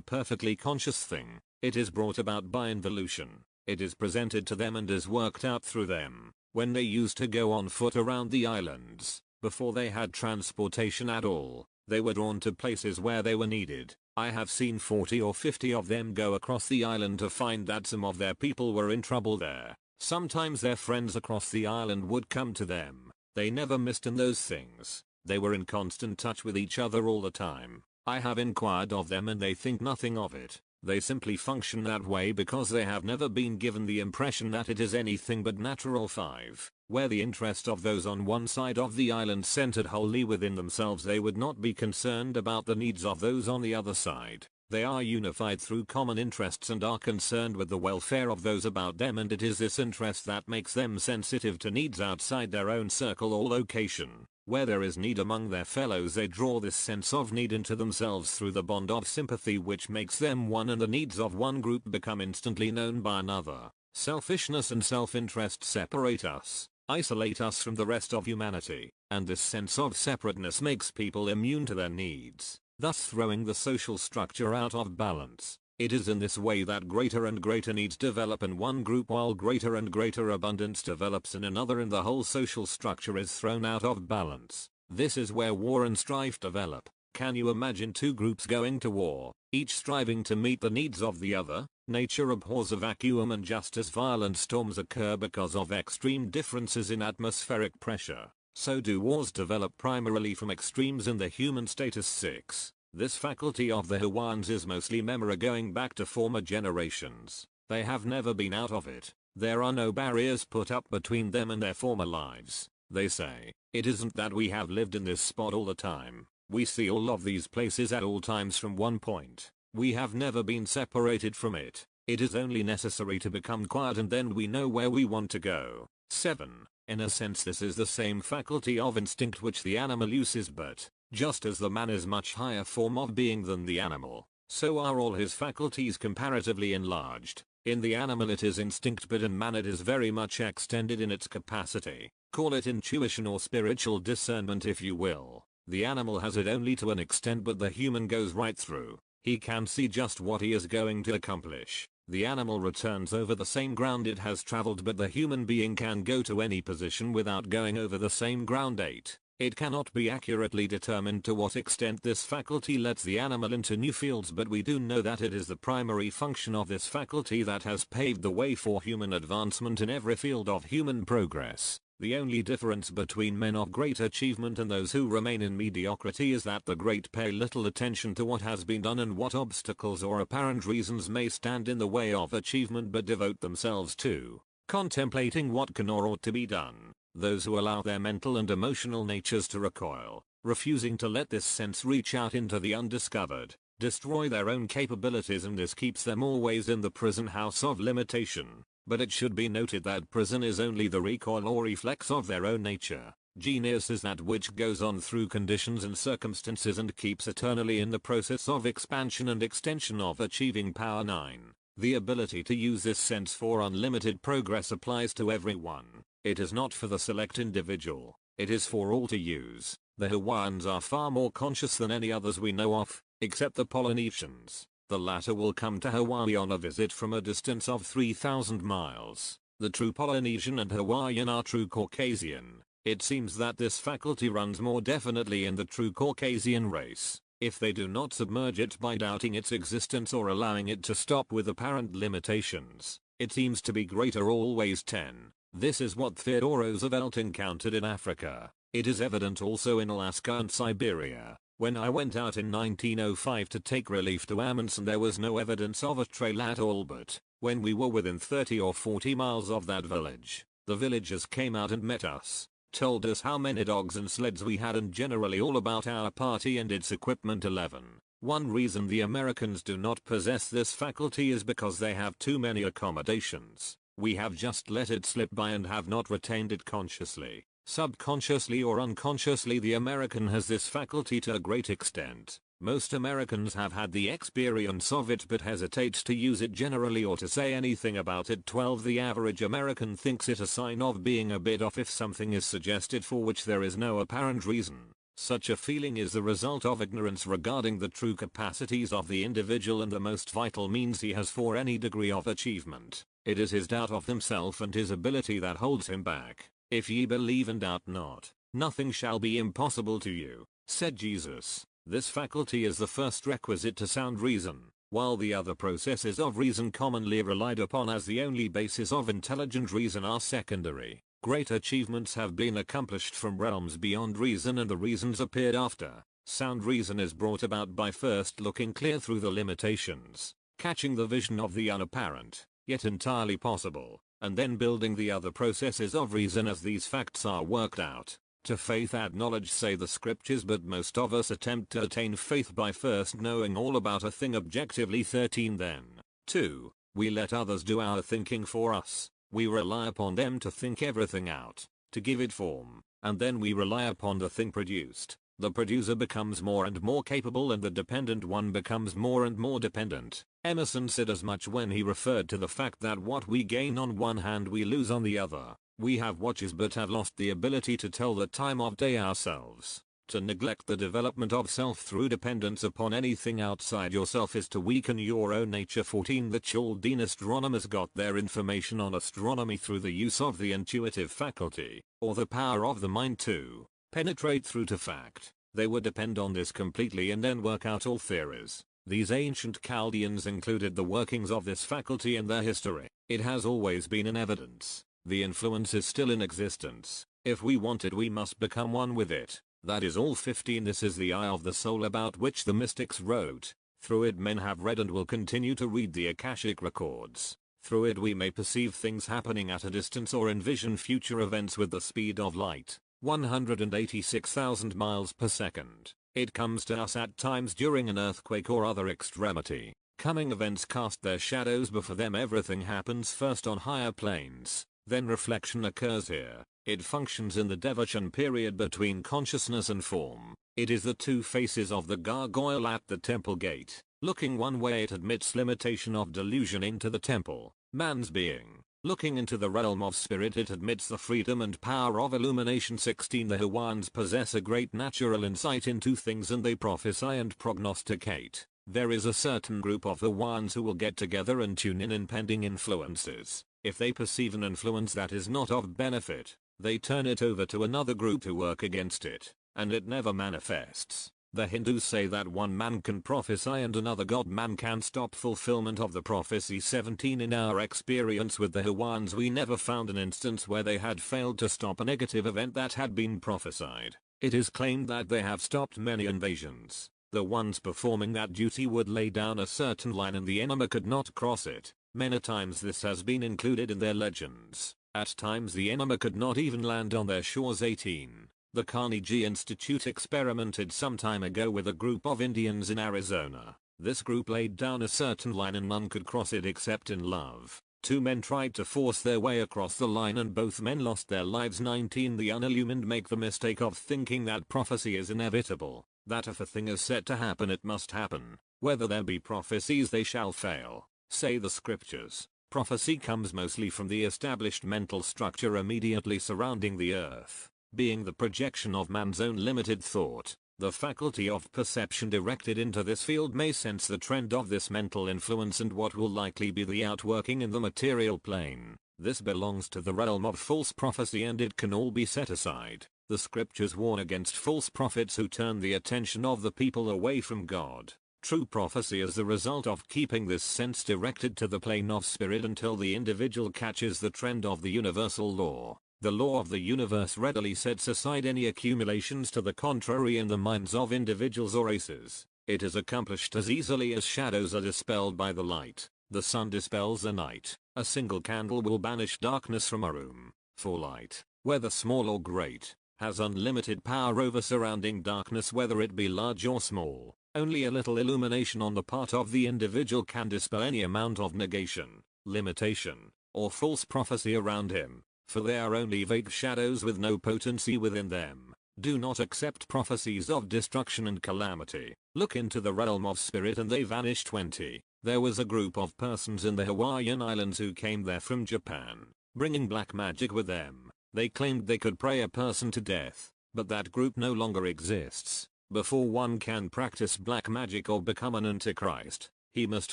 perfectly conscious thing. It is brought about by involution. It is presented to them and is worked out through them. When they used to go on foot around the islands, before they had transportation at all, they were drawn to places where they were needed. I have seen 40 or 50 of them go across the island to find that some of their people were in trouble there. Sometimes their friends across the island would come to them. They never missed in those things. They were in constant touch with each other all the time. I have inquired of them and they think nothing of it. They simply function that way because they have never been given the impression that it is anything but natural. 5. Where the interest of those on one side of the island centered wholly within themselves, they would not be concerned about the needs of those on the other side. They are unified through common interests and are concerned with the welfare of those about them, and it is this interest that makes them sensitive to needs outside their own circle or location. Where there is need among their fellows, they draw this sense of need into themselves through the bond of sympathy which makes them one, and the needs of one group become instantly known by another. Selfishness and self-interest separate us, isolate us from the rest of humanity, and this sense of separateness makes people immune to their needs, thus throwing the social structure out of balance. It is in this way that greater and greater needs develop in one group while greater and greater abundance develops in another, and the whole social structure is thrown out of balance. This is where war and strife develop. Can you imagine two groups going to war, each striving to meet the needs of the other? Nature abhors a vacuum, and just as violent storms occur because of extreme differences in atmospheric pressure, so do wars develop primarily from extremes in the human status. 6. This faculty of the Hawaiians is mostly memory going back to former generations. They have never been out of it. There are no barriers put up between them and their former lives. They say, it isn't that we have lived in this spot all the time. We see all of these places at all times from one point. We have never been separated from it. It is only necessary to become quiet and then we know where we want to go. 7. In a sense this is the same faculty of instinct which the animal uses, but just as the man is much higher form of being than the animal, so are all his faculties comparatively enlarged. In the animal it is instinct, but in man it is very much extended in its capacity. Call it intuition or spiritual discernment if you will. The animal has it only to an extent, but the human goes right through. He can see just what he is going to accomplish. The animal returns over the same ground it has traveled, but the human being can go to any position without going over the same ground. 8. It cannot be accurately determined to what extent this faculty lets the animal into new fields, but we do know that it is the primary function of this faculty that has paved the way for human advancement in every field of human progress. The only difference between men of great achievement and those who remain in mediocrity is that the great pay little attention to what has been done and what obstacles or apparent reasons may stand in the way of achievement, but devote themselves to contemplating what can or ought to be done. Those who allow their mental and emotional natures to recoil, refusing to let this sense reach out into the undiscovered, destroy their own capabilities, and this keeps them always in the prison house of limitation. But it should be noted that prison is only the recoil or reflex of their own nature. Genius is that which goes on through conditions and circumstances and keeps eternally in the process of expansion and extension of achieving power. 9. The ability to use this sense for unlimited progress applies to everyone. It is not for the select individual. It is for all to use. The Hawaiians are far more conscious than any others we know of, except the Polynesians. The latter will come to Hawaii on a visit from a distance of 3,000 miles. The true Polynesian and Hawaiian are true Caucasian. It seems that this faculty runs more definitely in the true Caucasian race. If they do not submerge it by doubting its existence or allowing it to stop with apparent limitations, it seems to be greater always 10. This is what Theodore Roosevelt encountered in Africa. It is evident also in Alaska and Siberia. When I went out in 1905 to take relief to Amundsen, there was no evidence of a trail at all, but when we were within 30 or 40 miles of that village, the villagers came out and met us, told us how many dogs and sleds we had and generally all about our party and its equipment. 11. One reason the Americans do not possess this faculty is because they have too many accommodations. We have just let it slip by and have not retained it consciously. Subconsciously or unconsciously, the American has this faculty to a great extent. Most Americans have had the experience of it but hesitate to use it generally or to say anything about it. 12. The average American thinks it a sign of being a bit off if something is suggested for which there is no apparent reason. Such a feeling is the result of ignorance regarding the true capacities of the individual and the most vital means he has for any degree of achievement. It is his doubt of himself and his ability that holds him back. If ye believe and doubt not, nothing shall be impossible to you, said Jesus. This faculty is the first requisite to sound reason, while the other processes of reason commonly relied upon as the only basis of intelligent reason are secondary. Great achievements have been accomplished from realms beyond reason and the reasons appeared after. Sound reason is brought about by first looking clear through the limitations, catching the vision of the unapparent, yet entirely possible, and then building the other processes of reason as these facts are worked out. To faith add knowledge, say the scriptures, but most of us attempt to attain faith by first knowing all about a thing objectively. 13. Then, 2. We let others do our thinking for us. We rely upon them to think everything out, to give it form, and then we rely upon the thing produced. The producer becomes more and more capable and the dependent one becomes more and more dependent. Emerson said as much when he referred to the fact that what we gain on one hand we lose on the other. We have watches but have lost the ability to tell the time of day ourselves. To neglect the development of self through dependence upon anything outside yourself is to weaken your own nature. 14. The Chaldean astronomers got their information on astronomy through the use of the intuitive faculty, or the power of the mind to penetrate through to fact. They would depend on this completely and then work out all theories. These ancient Chaldeans included the workings of this faculty in their history. It has always been in evidence. The influence is still in existence. If we want it, we must become one with it. That is all. 15. This is the eye of the soul about which the mystics wrote. Through it men have read and will continue to read the Akashic records. Through it we may perceive things happening at a distance or envision future events with the speed of light, 186,000 miles per second. It comes to us at times during an earthquake or other extremity. Coming events cast their shadows before them. Everything happens first on higher planes, then reflection occurs here. It functions in the Devachan period between consciousness and form. It is the two faces of the gargoyle at the temple gate. Looking one way it admits limitation of delusion into the temple, man's being. Looking into the realm of spirit it admits the freedom and power of illumination. 16. The Hawaiians possess a great natural insight into things and they prophesy and prognosticate. There is a certain group of Hawaiians who will get together and tune in impending influences. If they perceive an influence that is not of benefit, they turn it over to another group to work against it, and it never manifests. The Hindus say that one man can prophesy and another god man can stop fulfillment of the prophecy. 17. In our experience with the Hawaiians we never found an instance where they had failed to stop a negative event that had been prophesied. It is claimed that they have stopped many invasions. The ones performing that duty would lay down a certain line and the enemy could not cross it. Many times this has been included in their legends. At times the enemy could not even land on their shores. 18. The Carnegie Institute experimented some time ago with a group of Indians in Arizona. This group laid down a certain line and none could cross it except in love. Two men tried to force their way across the line and both men lost their lives. 19. The unillumined make the mistake of thinking that prophecy is inevitable, that if a thing is set to happen it must happen. Whether there be prophecies they shall fail, say the scriptures. Prophecy comes mostly from the established mental structure immediately surrounding the earth, being the projection of man's own limited thought. The faculty of perception directed into this field may sense the trend of this mental influence and what will likely be the outworking in the material plane. This belongs to the realm of false prophecy and it can all be set aside. The scriptures warn against false prophets who turn the attention of the people away from God. True prophecy is the result of keeping this sense directed to the plane of spirit until the individual catches the trend of the universal law. The law of the universe readily sets aside any accumulations to the contrary in the minds of individuals or races. It is accomplished as easily as shadows are dispelled by the light. The sun dispels the night. A single candle will banish darkness from a room. For light, whether small or great, has unlimited power over surrounding darkness whether it be large or small. Only a little illumination on the part of the individual can dispel any amount of negation, limitation, or false prophecy around him. For they are only vague shadows with no potency within them. Do not accept prophecies of destruction and calamity. Look into the realm of spirit and they vanish. 20. There was a group of persons in the Hawaiian Islands who came there from Japan, bringing black magic with them. They claimed they could pray a person to death, but that group no longer exists. Before one can practice black magic or become an antichrist, he must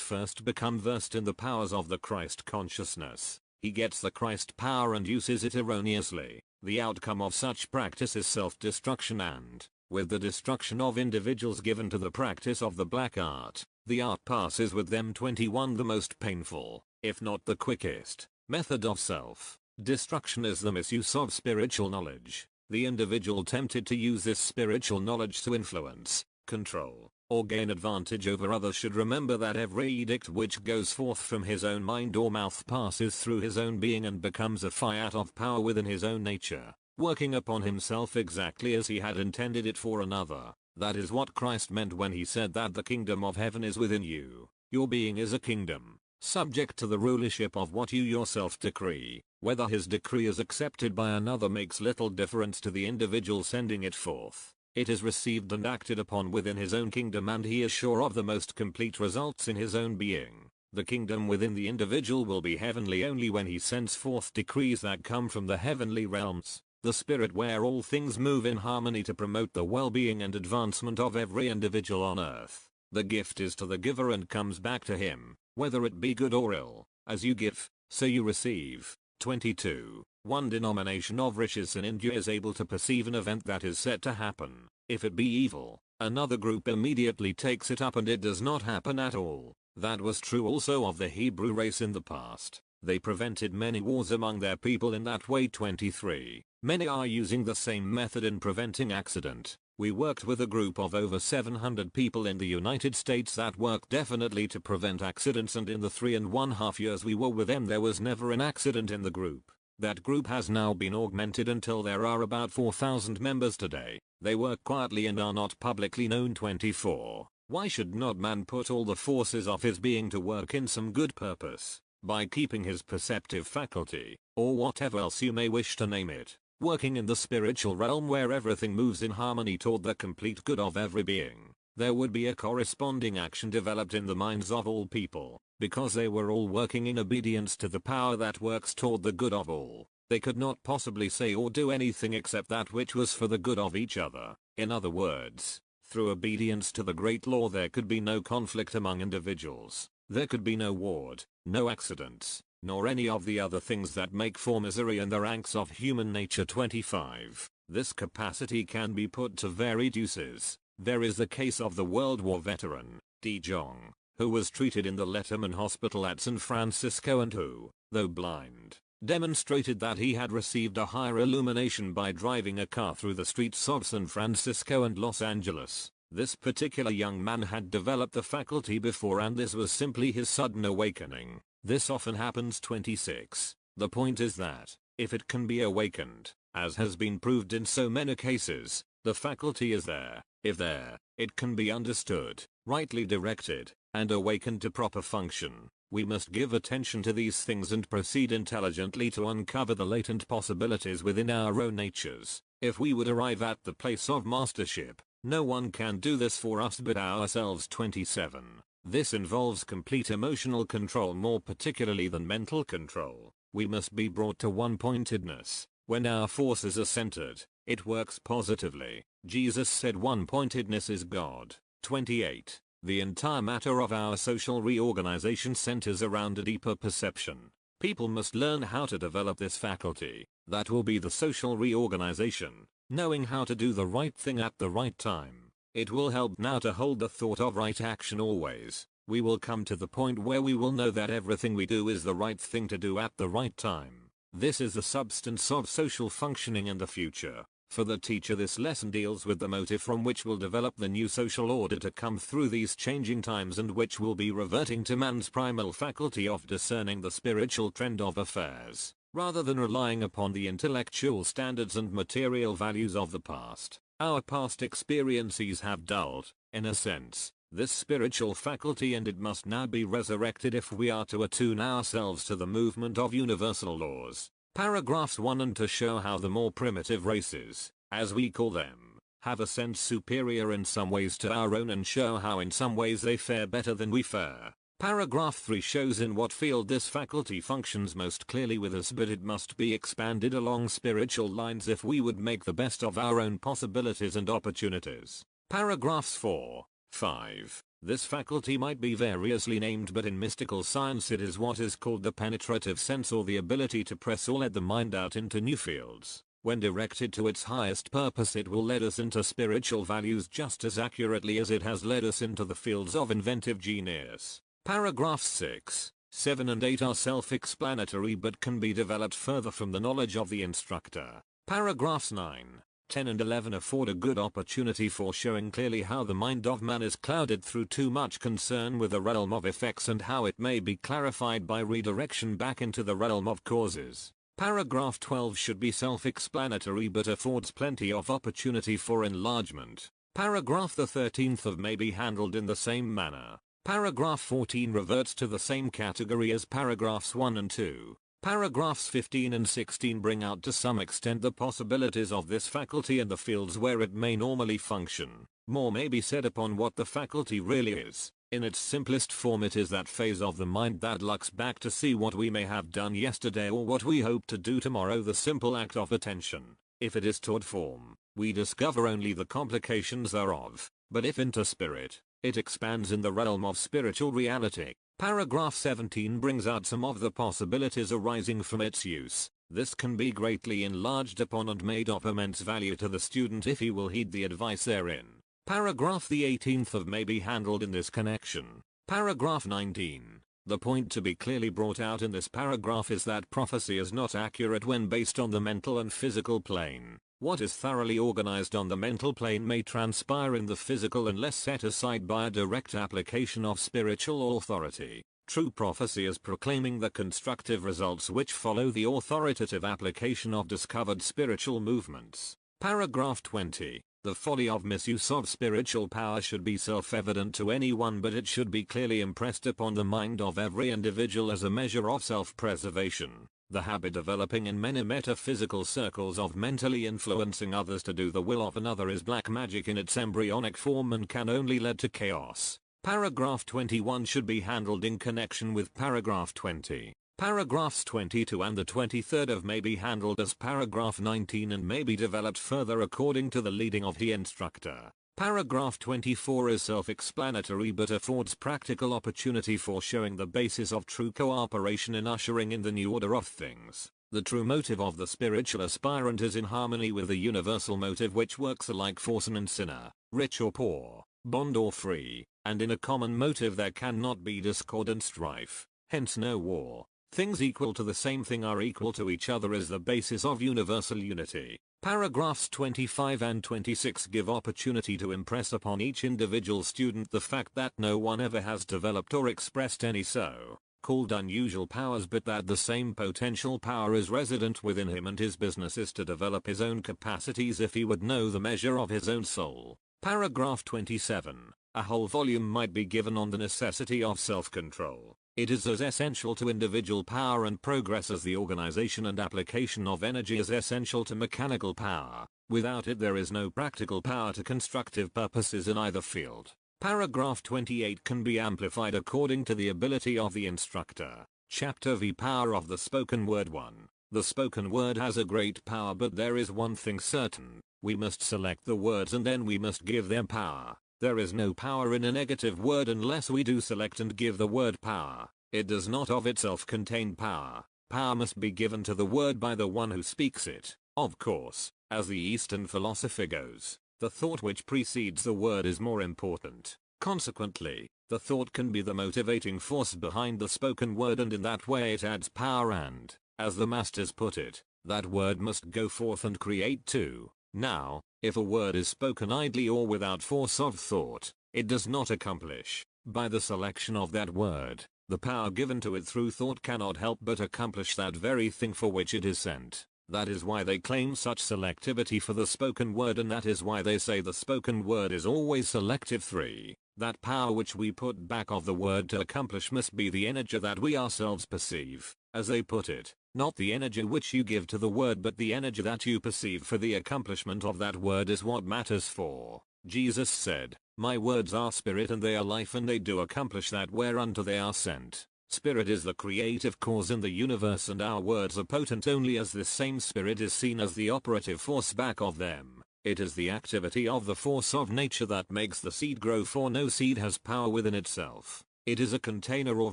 first become versed in the powers of the Christ consciousness. He gets the Christ power and uses it erroneously. The outcome of such practice is self-destruction and, with the destruction of individuals given to the practice of the black art, the art passes with them. 21. The most painful, if not the quickest, method of self-destruction is the misuse of spiritual knowledge. The individual tempted to use this spiritual knowledge to influence, control, or gain advantage over others should remember that every edict which goes forth from his own mind or mouth passes through his own being and becomes a fiat of power within his own nature, working upon himself exactly as he had intended it for another. That is what Christ meant when he said that the kingdom of heaven is within you. Your being is a kingdom, subject to the rulership of what you yourself decree. Whether his decree is accepted by another makes little difference to the individual sending it forth. It is received and acted upon within his own kingdom and he is sure of the most complete results in his own being. The kingdom within the individual will be heavenly only when he sends forth decrees that come from the heavenly realms, the spirit where all things move in harmony to promote the well-being and advancement of every individual on earth. The gift is to the giver and comes back to him, whether it be good or ill. As you give, so you receive. 22. One denomination of riches in India is able to perceive an event that is set to happen. If it be evil, another group immediately takes it up and it does not happen at all. That was true also of the Hebrew race in the past. They prevented many wars among their people in that way. 23. Many are using the same method in preventing accident. We worked with a group of over 700 people in the United States that worked definitely to prevent accidents, and in the 3.5 years we were with them there was never an accident in the group. That group has now been augmented until there are about 4,000 members today. They work quietly and are not publicly known. 24. Why should not man put all the forces of his being to work in some good purpose, by keeping his perceptive faculty, or whatever else you may wish to name it, working in the spiritual realm where everything moves in harmony toward the complete good of every being? There would be a corresponding action developed in the minds of all people, because they were all working in obedience to the power that works toward the good of all. They could not possibly say or do anything except that which was for the good of each other. In other words, through obedience to the great law there could be no conflict among individuals. There could be no war, no accidents, nor any of the other things that make for misery in the ranks of human nature. 25. This capacity can be put to varied uses. There is the case of the World War veteran, D. Jong, who was treated in the Letterman Hospital at San Francisco and who, though blind, demonstrated that he had received a higher illumination by driving a car through the streets of San Francisco and Los Angeles. This particular young man had developed the faculty before and this was simply his sudden awakening. This often happens. 26. The point is that, if it can be awakened, as has been proved in so many cases, the faculty is there. If there, it can be understood, rightly directed, and awakened to proper function. We must give attention to these things and proceed intelligently to uncover the latent possibilities within our own natures. If we would arrive at the place of mastership, no one can do this for us but ourselves. 27. This involves complete emotional control more particularly than mental control. We must be brought to one-pointedness. When our forces are centered, It works positively. Jesus said one-pointedness is God. 28. The entire matter of our social reorganization centers around a deeper perception. People must learn how to develop this faculty. That will be the social reorganization. Knowing how to do the right thing at the right time. It will help now to hold the thought of right action always. We will come to the point where we will know that everything we do is the right thing to do at the right time. This is the substance of social functioning in the future. For the teacher, this lesson deals with the motive from which will develop the new social order to come through these changing times, and which will be reverting to man's primal faculty of discerning the spiritual trend of affairs, rather than relying upon the intellectual standards and material values of the past. Our past experiences have dulled, in a sense, this spiritual faculty, and it must now be resurrected if we are to attune ourselves to the movement of universal laws. Paragraphs 1 and 2 show how the more primitive races, as we call them, have a sense superior in some ways to our own, and show how in some ways they fare better than we fare. Paragraph 3 shows in what field this faculty functions most clearly with us, but it must be expanded along spiritual lines if we would make the best of our own possibilities and opportunities. Paragraphs 4, 5. This faculty might be variously named, but in mystical science it is what is called the penetrative sense, or the ability to press or let the mind out into new fields. When directed to its highest purpose, it will lead us into spiritual values just as accurately as it has led us into the fields of inventive genius. Paragraphs 6, 7 and 8 are self-explanatory but can be developed further from the knowledge of the instructor. Paragraphs 9, 10 and 11 afford a good opportunity for showing clearly how the mind of man is clouded through too much concern with the realm of effects, and how it may be clarified by redirection back into the realm of causes. Paragraph 12 should be self-explanatory but affords plenty of opportunity for enlargement. Paragraph the 13th may be handled in the same manner. Paragraph 14 reverts to the same category as paragraphs 1 and 2. Paragraphs 15 and 16 bring out to some extent the possibilities of this faculty in the fields where it may normally function. More may be said upon what the faculty really is. In its simplest form, it is that phase of the mind that looks back to see what we may have done yesterday or what we hope to do tomorrow, the simple act of attention. If it is toward form, we discover only the complications thereof, but if into spirit, it expands in the realm of spiritual reality. Paragraph 17 brings out some of the possibilities arising from its use. This can be greatly enlarged upon and made of immense value to the student if he will heed the advice therein. Paragraph the 18th may be handled in this connection. Paragraph 19. The point to be clearly brought out in this paragraph is that prophecy is not accurate when based on the mental and physical plane. What is thoroughly organized on the mental plane may transpire in the physical unless set aside by a direct application of spiritual authority. True prophecy is proclaiming the constructive results which follow the authoritative application of discovered spiritual movements. Paragraph 20. The folly of misuse of spiritual power should be self-evident to anyone, but it should be clearly impressed upon the mind of every individual as a measure of self-preservation. The habit developing in many metaphysical circles of mentally influencing others to do the will of another is black magic in its embryonic form and can only lead to chaos. Paragraph 21 should be handled in connection with paragraph 20. Paragraphs 22 and the 23rd may be handled as paragraph 19 and may be developed further according to the leading of the instructor. Paragraph 24 is self-explanatory but affords practical opportunity for showing the basis of true cooperation in ushering in the new order of things. The true motive of the spiritual aspirant is in harmony with the universal motive which works alike for son and sinner, rich or poor, bond or free, and in a common motive there cannot be discord and strife, hence no war. Things equal to the same thing are equal to each other is the basis of universal unity. Paragraphs 25 and 26 give opportunity to impress upon each individual student the fact that no one ever has developed or expressed any so-called unusual powers, but that the same potential power is resident within him, and his business is to develop his own capacities if he would know the measure of his own soul. Paragraph 27. A whole volume might be given on the necessity of self-control. It is as essential to individual power and progress as the organization and application of energy is essential to mechanical power. Without it there is no practical power to constructive purposes in either field. Paragraph 28 can be amplified according to the ability of the instructor. Chapter V. Power of the Spoken Word 1. The spoken word has a great power, but there is one thing certain. We must select the words and then we must give them power. There is no power in a negative word unless we do select and give the word power. It does not of itself contain power. Power must be given to the word by the one who speaks it. Of course, as the Eastern philosophy goes, the thought which precedes the word is more important. Consequently, the thought can be the motivating force behind the spoken word, and in that way it adds power and, as the masters put it, that word must go forth and create too. Now, if a word is spoken idly or without force of thought, it does not accomplish. By the selection of that word, the power given to it through thought cannot help but accomplish that very thing for which it is sent. That is why they claim such selectivity for the spoken word, and that is why they say the spoken word is always selective. 3. That power which we put back of the word to accomplish must be the energy that we ourselves perceive, as they put it, not the energy which you give to the word, but the energy that you perceive for the accomplishment of that word is what matters. For Jesus said, "My words are spirit and they are life, and they do accomplish that whereunto they are sent." Spirit is the creative cause in the universe, and our words are potent only as this same spirit is seen as the operative force back of them. It is the activity of the force of nature that makes the seed grow, for no seed has power within itself. It is a container or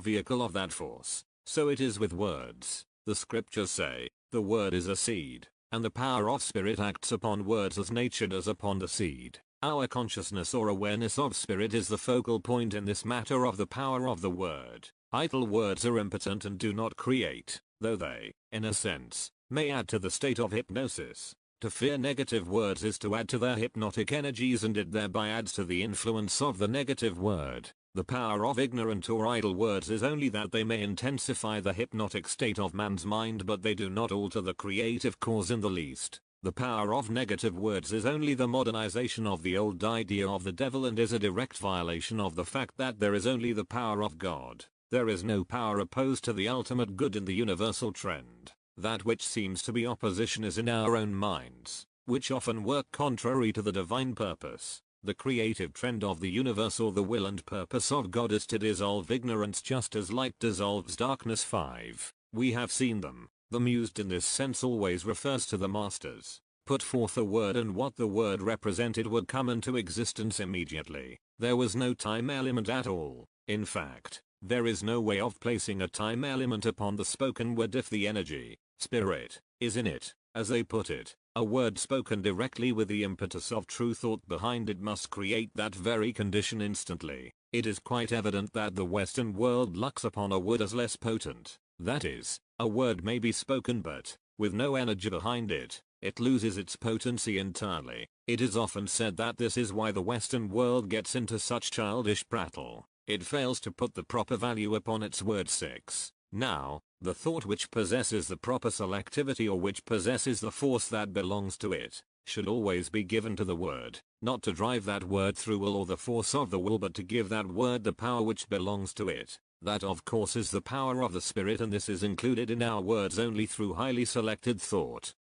vehicle of that force. So it is with words. The scriptures say, the word is a seed, and the power of spirit acts upon words as nature does upon the seed. Our consciousness or awareness of spirit is the focal point in this matter of the power of the word. Idle words are impotent and do not create, though they, in a sense, may add to the state of hypnosis. To fear negative words is to add to their hypnotic energies, and it thereby adds to the influence of the negative word. The power of ignorant or idle words is only that they may intensify the hypnotic state of man's mind, but they do not alter the creative cause in the least. The power of negative words is only the modernization of the old idea of the devil, and is a direct violation of the fact that there is only the power of God. There is no power opposed to the ultimate good in the universal trend. That which seems to be opposition is in our own minds, which often work contrary to the divine purpose. The creative trend of the universe, or the will and purpose of God, is to dissolve ignorance just as light dissolves darkness. 5. We have seen them. The used in this sense always refers to the masters. Put forth a word, and what the word represented would come into existence immediately. There was no time element at all. In fact, there is no way of placing a time element upon the spoken word if the energy, spirit, is in it. As they put it, a word spoken directly with the impetus of true thought behind it must create that very condition instantly. It is quite evident that the Western world looks upon a word as less potent. That is, a word may be spoken, but, with no energy behind it, it loses its potency entirely. It is often said that this is why the Western world gets into such childish prattle. It fails to put the proper value upon its word. 6. Now, the thought which possesses the proper selectivity, or which possesses the force that belongs to it, should always be given to the word, not to drive that word through will or the force of the will, but to give that word the power which belongs to it. That of course is the power of the spirit, and this is included in our words only through highly selected thought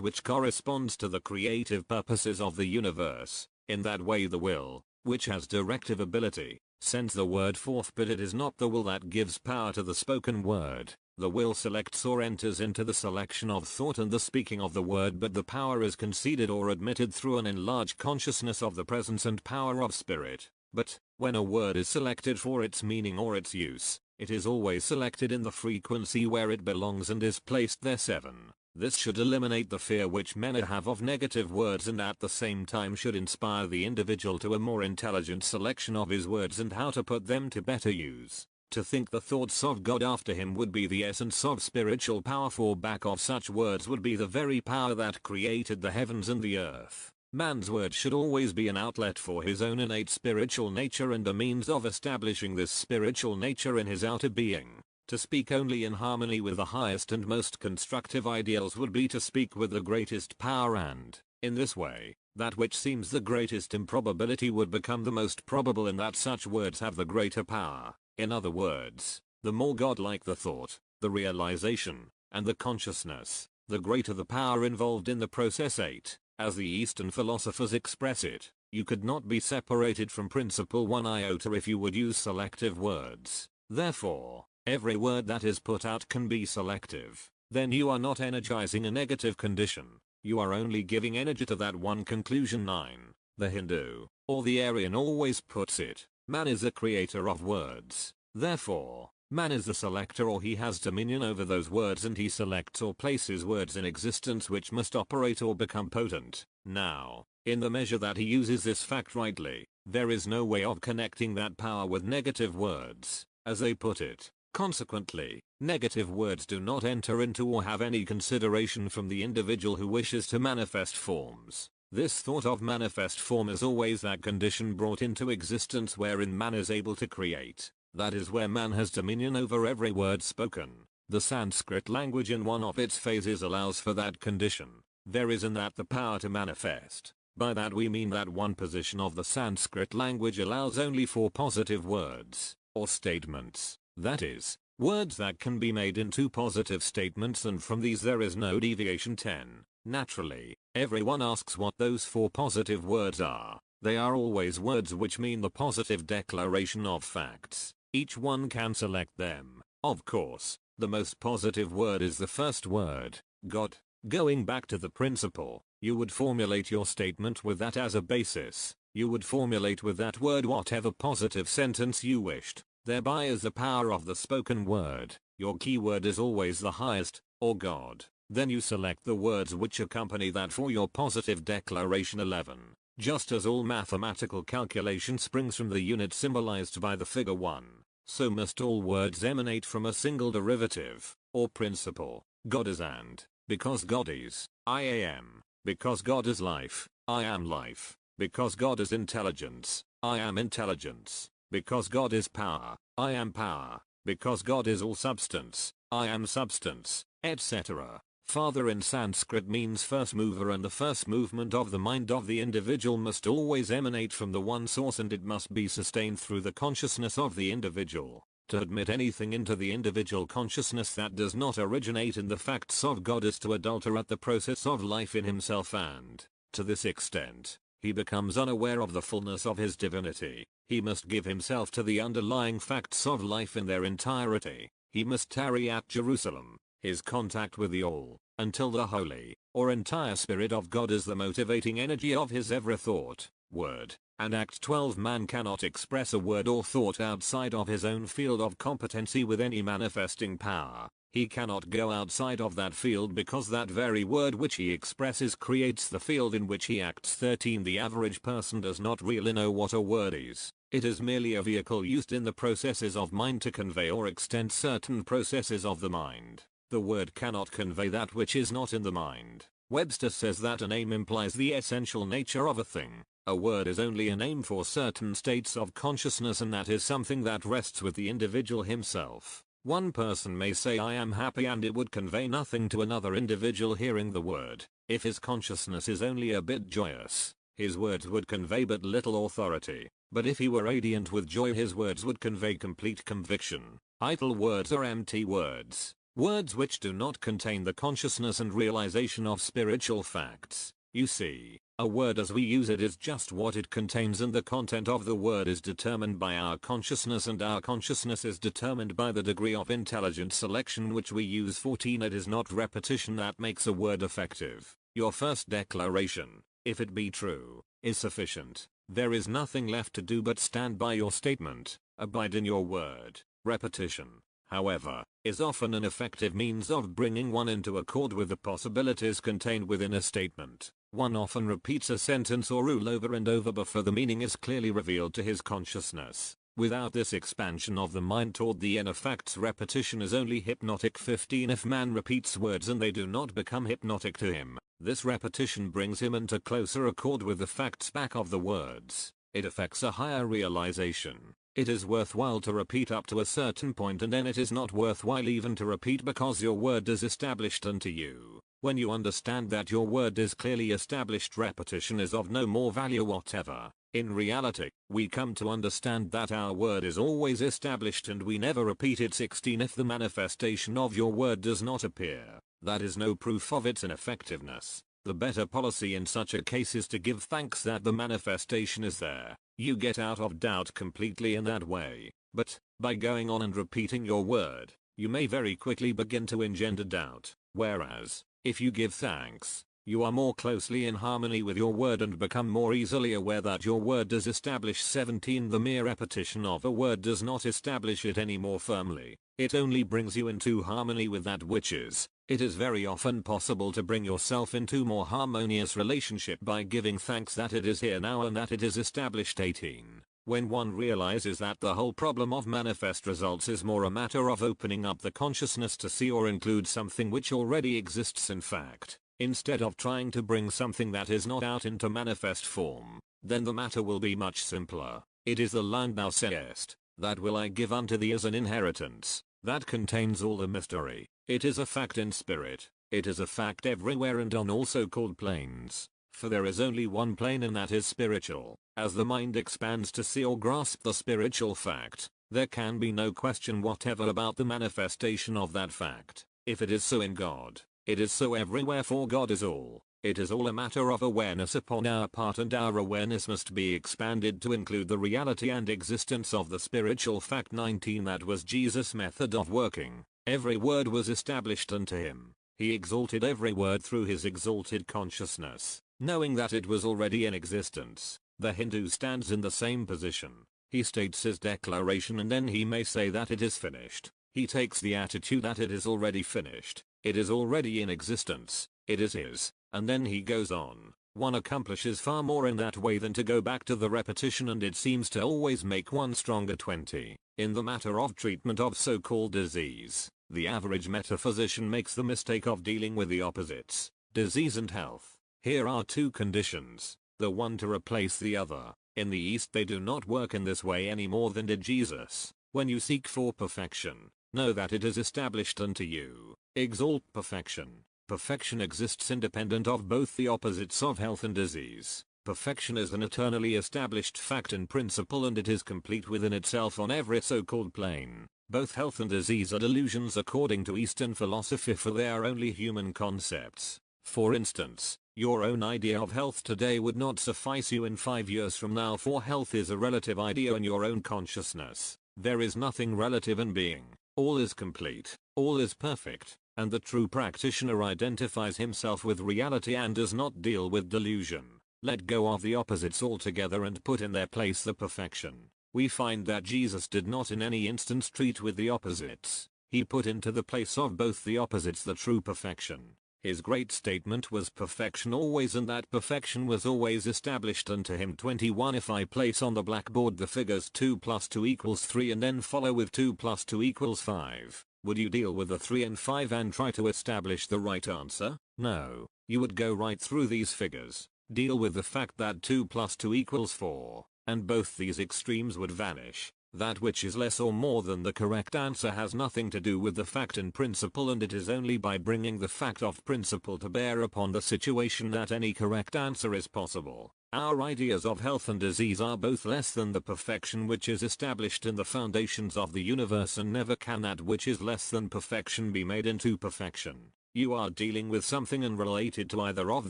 which corresponds to the creative purposes of the universe. In that way the will, which has directive ability, sends the word forth, but it is not the will that gives power to the spoken word. The will selects or enters into the selection of thought and the speaking of the word, but the power is conceded or admitted through an enlarged consciousness of the presence and power of spirit. But, when a word is selected for its meaning or its use, it is always selected in the frequency where it belongs and is placed there. 7. This should eliminate the fear which men have of negative words, and at the same time should inspire the individual to a more intelligent selection of his words and how to put them to better use. To think the thoughts of God after him would be the essence of spiritual power, for back of such words would be the very power that created the heavens and the earth. Man's word should always be an outlet for his own innate spiritual nature and a means of establishing this spiritual nature in his outer being. To speak only in harmony with the highest and most constructive ideals would be to speak with the greatest power, and, in this way, that which seems the greatest improbability would become the most probable, in that such words have the greater power. In other words, the more godlike the thought, the realization, and the consciousness, the greater the power involved in the process. 8. As the Eastern philosophers express it, you could not be separated from principle 1 iota if you would use selective words. Therefore, every word that is put out can be selective. then you are not energizing a negative condition. You are only giving energy to that one conclusion. 9. The Hindu, or the Aryan, always puts it, man is a creator of words. Therefore, man is the selector, or he has dominion over those words, and he selects or places words in existence which must operate or become potent. Now, in the measure that he uses this fact rightly, there is no way of connecting that power with negative words, as they put it. Consequently, negative words do not enter into or have any consideration from the individual who wishes to manifest forms. This thought of manifest form is always that condition brought into existence wherein man is able to create. That is where man has dominion over every word spoken. The Sanskrit language in one of its phases allows for that condition. There is in that the power to manifest. By that we mean that one position of the Sanskrit language allows only for positive words, or statements. That is, words that can be made into positive statements, and from these there is no deviation. 10. Naturally, everyone asks what those 4 positive words are. They are always words which mean the positive declaration of facts. Each one can select them. Of course, the most positive word is the first word, God. Going back to the principle, you would formulate your statement with that as a basis. You would formulate with that word whatever positive sentence you wished. Thereby is the power of the spoken word. Your keyword is always the highest, or God. Then you select the words which accompany that for your positive declaration. 11. Just as all mathematical calculation springs from the unit symbolized by the figure 1, so must all words emanate from a single derivative, or principle. God is and, because God is, I am, because God is life, I am life, because God is intelligence, I am intelligence, because God is power, I am power, because God is all substance, I am substance, etc. Father in Sanskrit means first mover, and the first movement of the mind of the individual must always emanate from the one source, and it must be sustained through the consciousness of the individual. To admit anything into the individual consciousness that does not originate in the facts of God is to adulterate the process of life in himself, and, to this extent, he becomes unaware of the fullness of his divinity. He must give himself to the underlying facts of life in their entirety. He must tarry at Jerusalem, his contact with the all, until the holy, or entire Spirit of God is the motivating energy of his every thought, word, and act. 12. Man cannot express a word or thought outside of his own field of competency with any manifesting power. He cannot go outside of that field because that very word which he expresses creates the field in which he acts. 13. The average person does not really know what a word is. It is merely a vehicle used in the processes of mind to convey or extend certain processes of the mind. The word cannot convey that which is not in the mind. Webster says that a name implies the essential nature of a thing. A word is only a name for certain states of consciousness, and that is something that rests with the individual himself. One person may say I am happy, and it would convey nothing to another individual hearing the word. If his consciousness is only a bit joyous, his words would convey but little authority. But if he were radiant with joy, his words would convey complete conviction. Idle words are empty words. Words which do not contain the consciousness and realization of spiritual facts. You see, a word as we use it is just what it contains, and the content of the word is determined by our consciousness, and our consciousness is determined by the degree of intelligent selection which we use. 14. It is not repetition that makes a word effective. Your first declaration, if it be true, is sufficient. There is nothing left to do but stand by your statement, abide in your word. Repetition, however, is often an effective means of bringing one into accord with the possibilities contained within a statement. One often repeats a sentence or rule over and over before the meaning is clearly revealed to his consciousness. Without this expansion of the mind toward the inner facts, repetition is only hypnotic. 15. If man repeats words and they do not become hypnotic to him, this repetition brings him into closer accord with the facts back of the words. It affects a higher realization. It is worthwhile to repeat up to a certain point, and then it is not worthwhile even to repeat because your word is established unto you. When you understand that your word is clearly established, repetition is of no more value whatever. In reality, we come to understand that our word is always established and we never repeat it. 16. If the manifestation of your word does not appear, that is no proof of its ineffectiveness. The better policy in such a case is to give thanks that the manifestation is there. You get out of doubt completely in that way. But, by going on and repeating your word, you may very quickly begin to engender doubt, whereas, if you give thanks, you are more closely in harmony with your word and become more easily aware that your word does establish. 17. The mere repetition of a word does not establish it any more firmly, it only brings you into harmony with that which is. It is very often possible to bring yourself into more harmonious relationship by giving thanks that it is here now and that it is established. 18. When one realizes that the whole problem of manifest results is more a matter of opening up the consciousness to see or include something which already exists in fact, instead of trying to bring something that is not out into manifest form, then the matter will be much simpler. It is the land thou sayest, that will I give unto thee as an inheritance, that contains all the mystery. It is a fact in spirit, it is a fact everywhere and on all so-called planes, for there is only one plane and that is spiritual. As the mind expands to see or grasp the spiritual fact, there can be no question whatever about the manifestation of that fact. If it is so in God, it is so everywhere, for God is all. It is all a matter of awareness upon our part, and our awareness must be expanded to include the reality and existence of the spiritual fact. 19. That was Jesus' method of working. Every word was established unto him. He exalted every word through his exalted consciousness, knowing that it was already in existence. The Hindu stands in the same position. He states his declaration and then he may say that it is finished. He takes the attitude that it is already finished. It is already in existence. It is his. And then he goes on. One accomplishes far more in that way than to go back to the repetition, and it seems to always make one stronger. 20. In the matter of treatment of so-called disease, the average metaphysician makes the mistake of dealing with the opposites, disease and health. Here are two conditions, the one to replace the other. In the East they do not work in this way any more than did Jesus. When you seek for perfection, know that it is established unto you. Exalt perfection. Perfection exists independent of both the opposites of health and disease. Perfection is an eternally established fact and principle, and it is complete within itself on every so-called plane. Both health and disease are delusions according to Eastern philosophy, for they are only human concepts. For instance, your own idea of health today would not suffice you in 5 years from now, for health is a relative idea in your own consciousness. There is nothing relative in being. All is complete. All is perfect. And the true practitioner identifies himself with reality and does not deal with delusion. Let go of the opposites altogether and put in their place the perfection. We find that Jesus did not in any instance treat with the opposites. He put into the place of both the opposites the true perfection. His great statement was perfection always, and that perfection was always established unto him. 21. If I place on the blackboard the figures 2 plus 2 equals 3 and then follow with 2 plus 2 equals 5, would you deal with the 3 and 5 and try to establish the right answer? No, you would go right through these figures, deal with the fact that 2 plus 2 equals 4, and both these extremes would vanish. That which is less or more than the correct answer has nothing to do with the fact and principle, and it is only by bringing the fact of principle to bear upon the situation that any correct answer is possible. Our ideas of health and disease are both less than the perfection which is established in the foundations of the universe, and never can that which is less than perfection be made into perfection. You are dealing with something unrelated to either of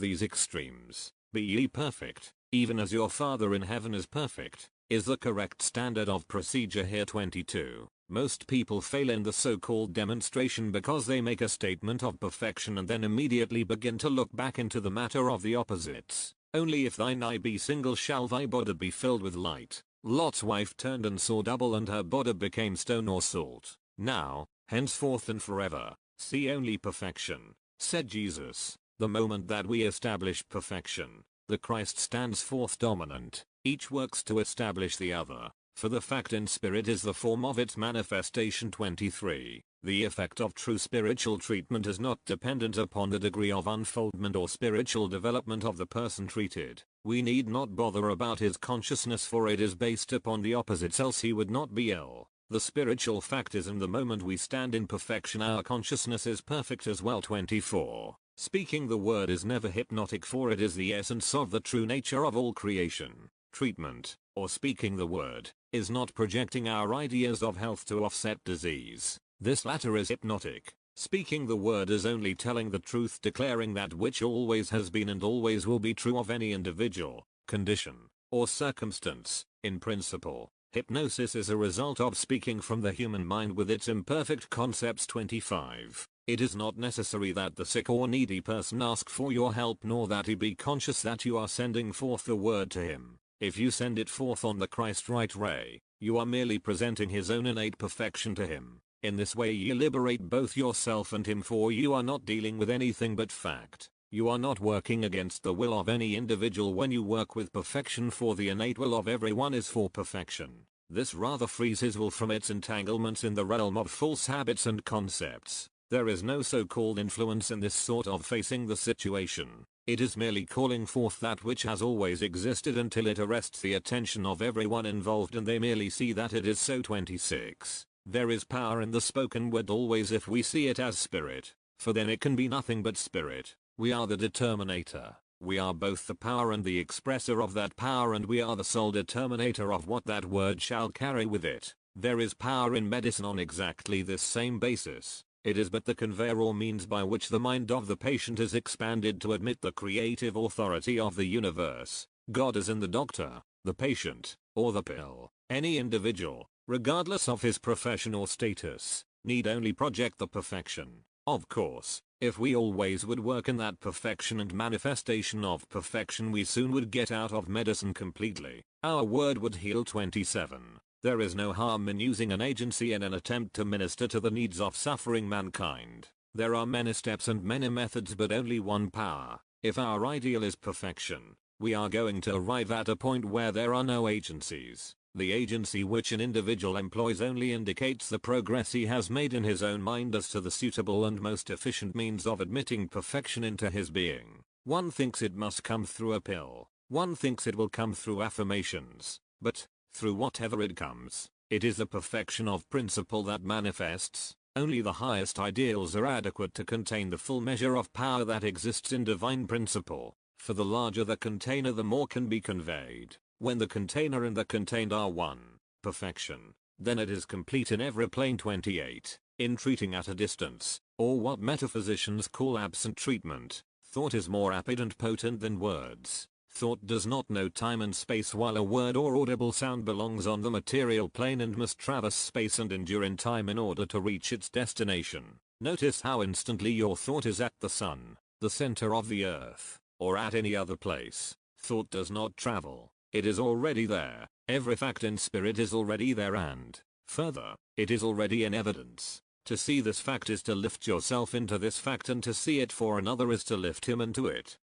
these extremes. Be ye perfect, even as your Father in heaven is perfect, is the correct standard of procedure here. 22. Most people fail in the so-called demonstration because they make a statement of perfection and then immediately begin to look back into the matter of the opposites. Only if thine eye be single shall thy body be filled with light. Lot's wife turned and saw double, and her body became stone or salt. Now, henceforth and forever, see only perfection, said Jesus. The moment that we establish perfection, the Christ stands forth dominant. Each works to establish the other, for the fact in spirit is the form of its manifestation. 23. The effect of true spiritual treatment is not dependent upon the degree of unfoldment or spiritual development of the person treated. We need not bother about his consciousness, for it is based upon the opposites, else he would not be ill. The spiritual fact is in the moment we stand in perfection, our consciousness is perfect as well. 24. Speaking the word is never hypnotic, for it is the essence of the true nature of all creation. Treatment, or speaking the word, is not projecting our ideas of health to offset disease. This latter is hypnotic. Speaking the word is only telling the truth, declaring that which always has been and always will be true of any individual, condition, or circumstance. In principle, Hypnosis is a result of speaking from the human mind with its imperfect concepts. 25. It is not necessary that the sick or needy person ask for your help, nor that he be conscious that you are sending forth the word to him. If you send it forth on the Christ-right ray, you are merely presenting his own innate perfection to him. In this way you liberate both yourself and him, for you are not dealing with anything but fact. You are not working against the will of any individual when you work with perfection, for the innate will of everyone is for perfection. This rather frees his will from its entanglements in the realm of false habits and concepts. There is no so-called influence in this sort of facing the situation. It is merely calling forth that which has always existed until it arrests the attention of everyone involved and they merely see that it is so. 26. There is power in the spoken word always if we see it as spirit, for then it can be nothing but spirit. We are the determinator. We are both the power and the expressor of that power, and we are the sole determinator of what that word shall carry with it. There is power in medicine on exactly this same basis. It is but the conveyor or means by which the mind of the patient is expanded to admit the creative authority of the universe. God is in the doctor, the patient, or the pill. Any individual, regardless of his profession or status, need only project the perfection. Of course, if we always would work in that perfection and manifestation of perfection, we soon would get out of medicine completely. Our word would heal. 27. There is no harm in using an agency in an attempt to minister to the needs of suffering mankind. There are many steps and many methods, but only one power. If our ideal is perfection, we are going to arrive at a point where there are no agencies. The agency which an individual employs only indicates the progress he has made in his own mind as to the suitable and most efficient means of admitting perfection into his being. One thinks it must come through a pill. One thinks it will come through affirmations. But, through whatever it comes, it is the perfection of principle that manifests. Only the highest ideals are adequate to contain the full measure of power that exists in divine principle, for the larger the container the more can be conveyed. When the container and the contained are one, perfection, then it is complete in every plane. 28. In treating at a distance, or what metaphysicians call absent treatment, thought is more rapid and potent than words. Thought does not know time and space, while a word or audible sound belongs on the material plane and must traverse space and endure in time in order to reach its destination. Notice how instantly your thought is at the sun, the center of the earth, or at any other place. Thought does not travel. It is already there. Every fact in spirit is already there, and, further, it is already in evidence. To see this fact is to lift yourself into this fact, and to see it for another is to lift him into it.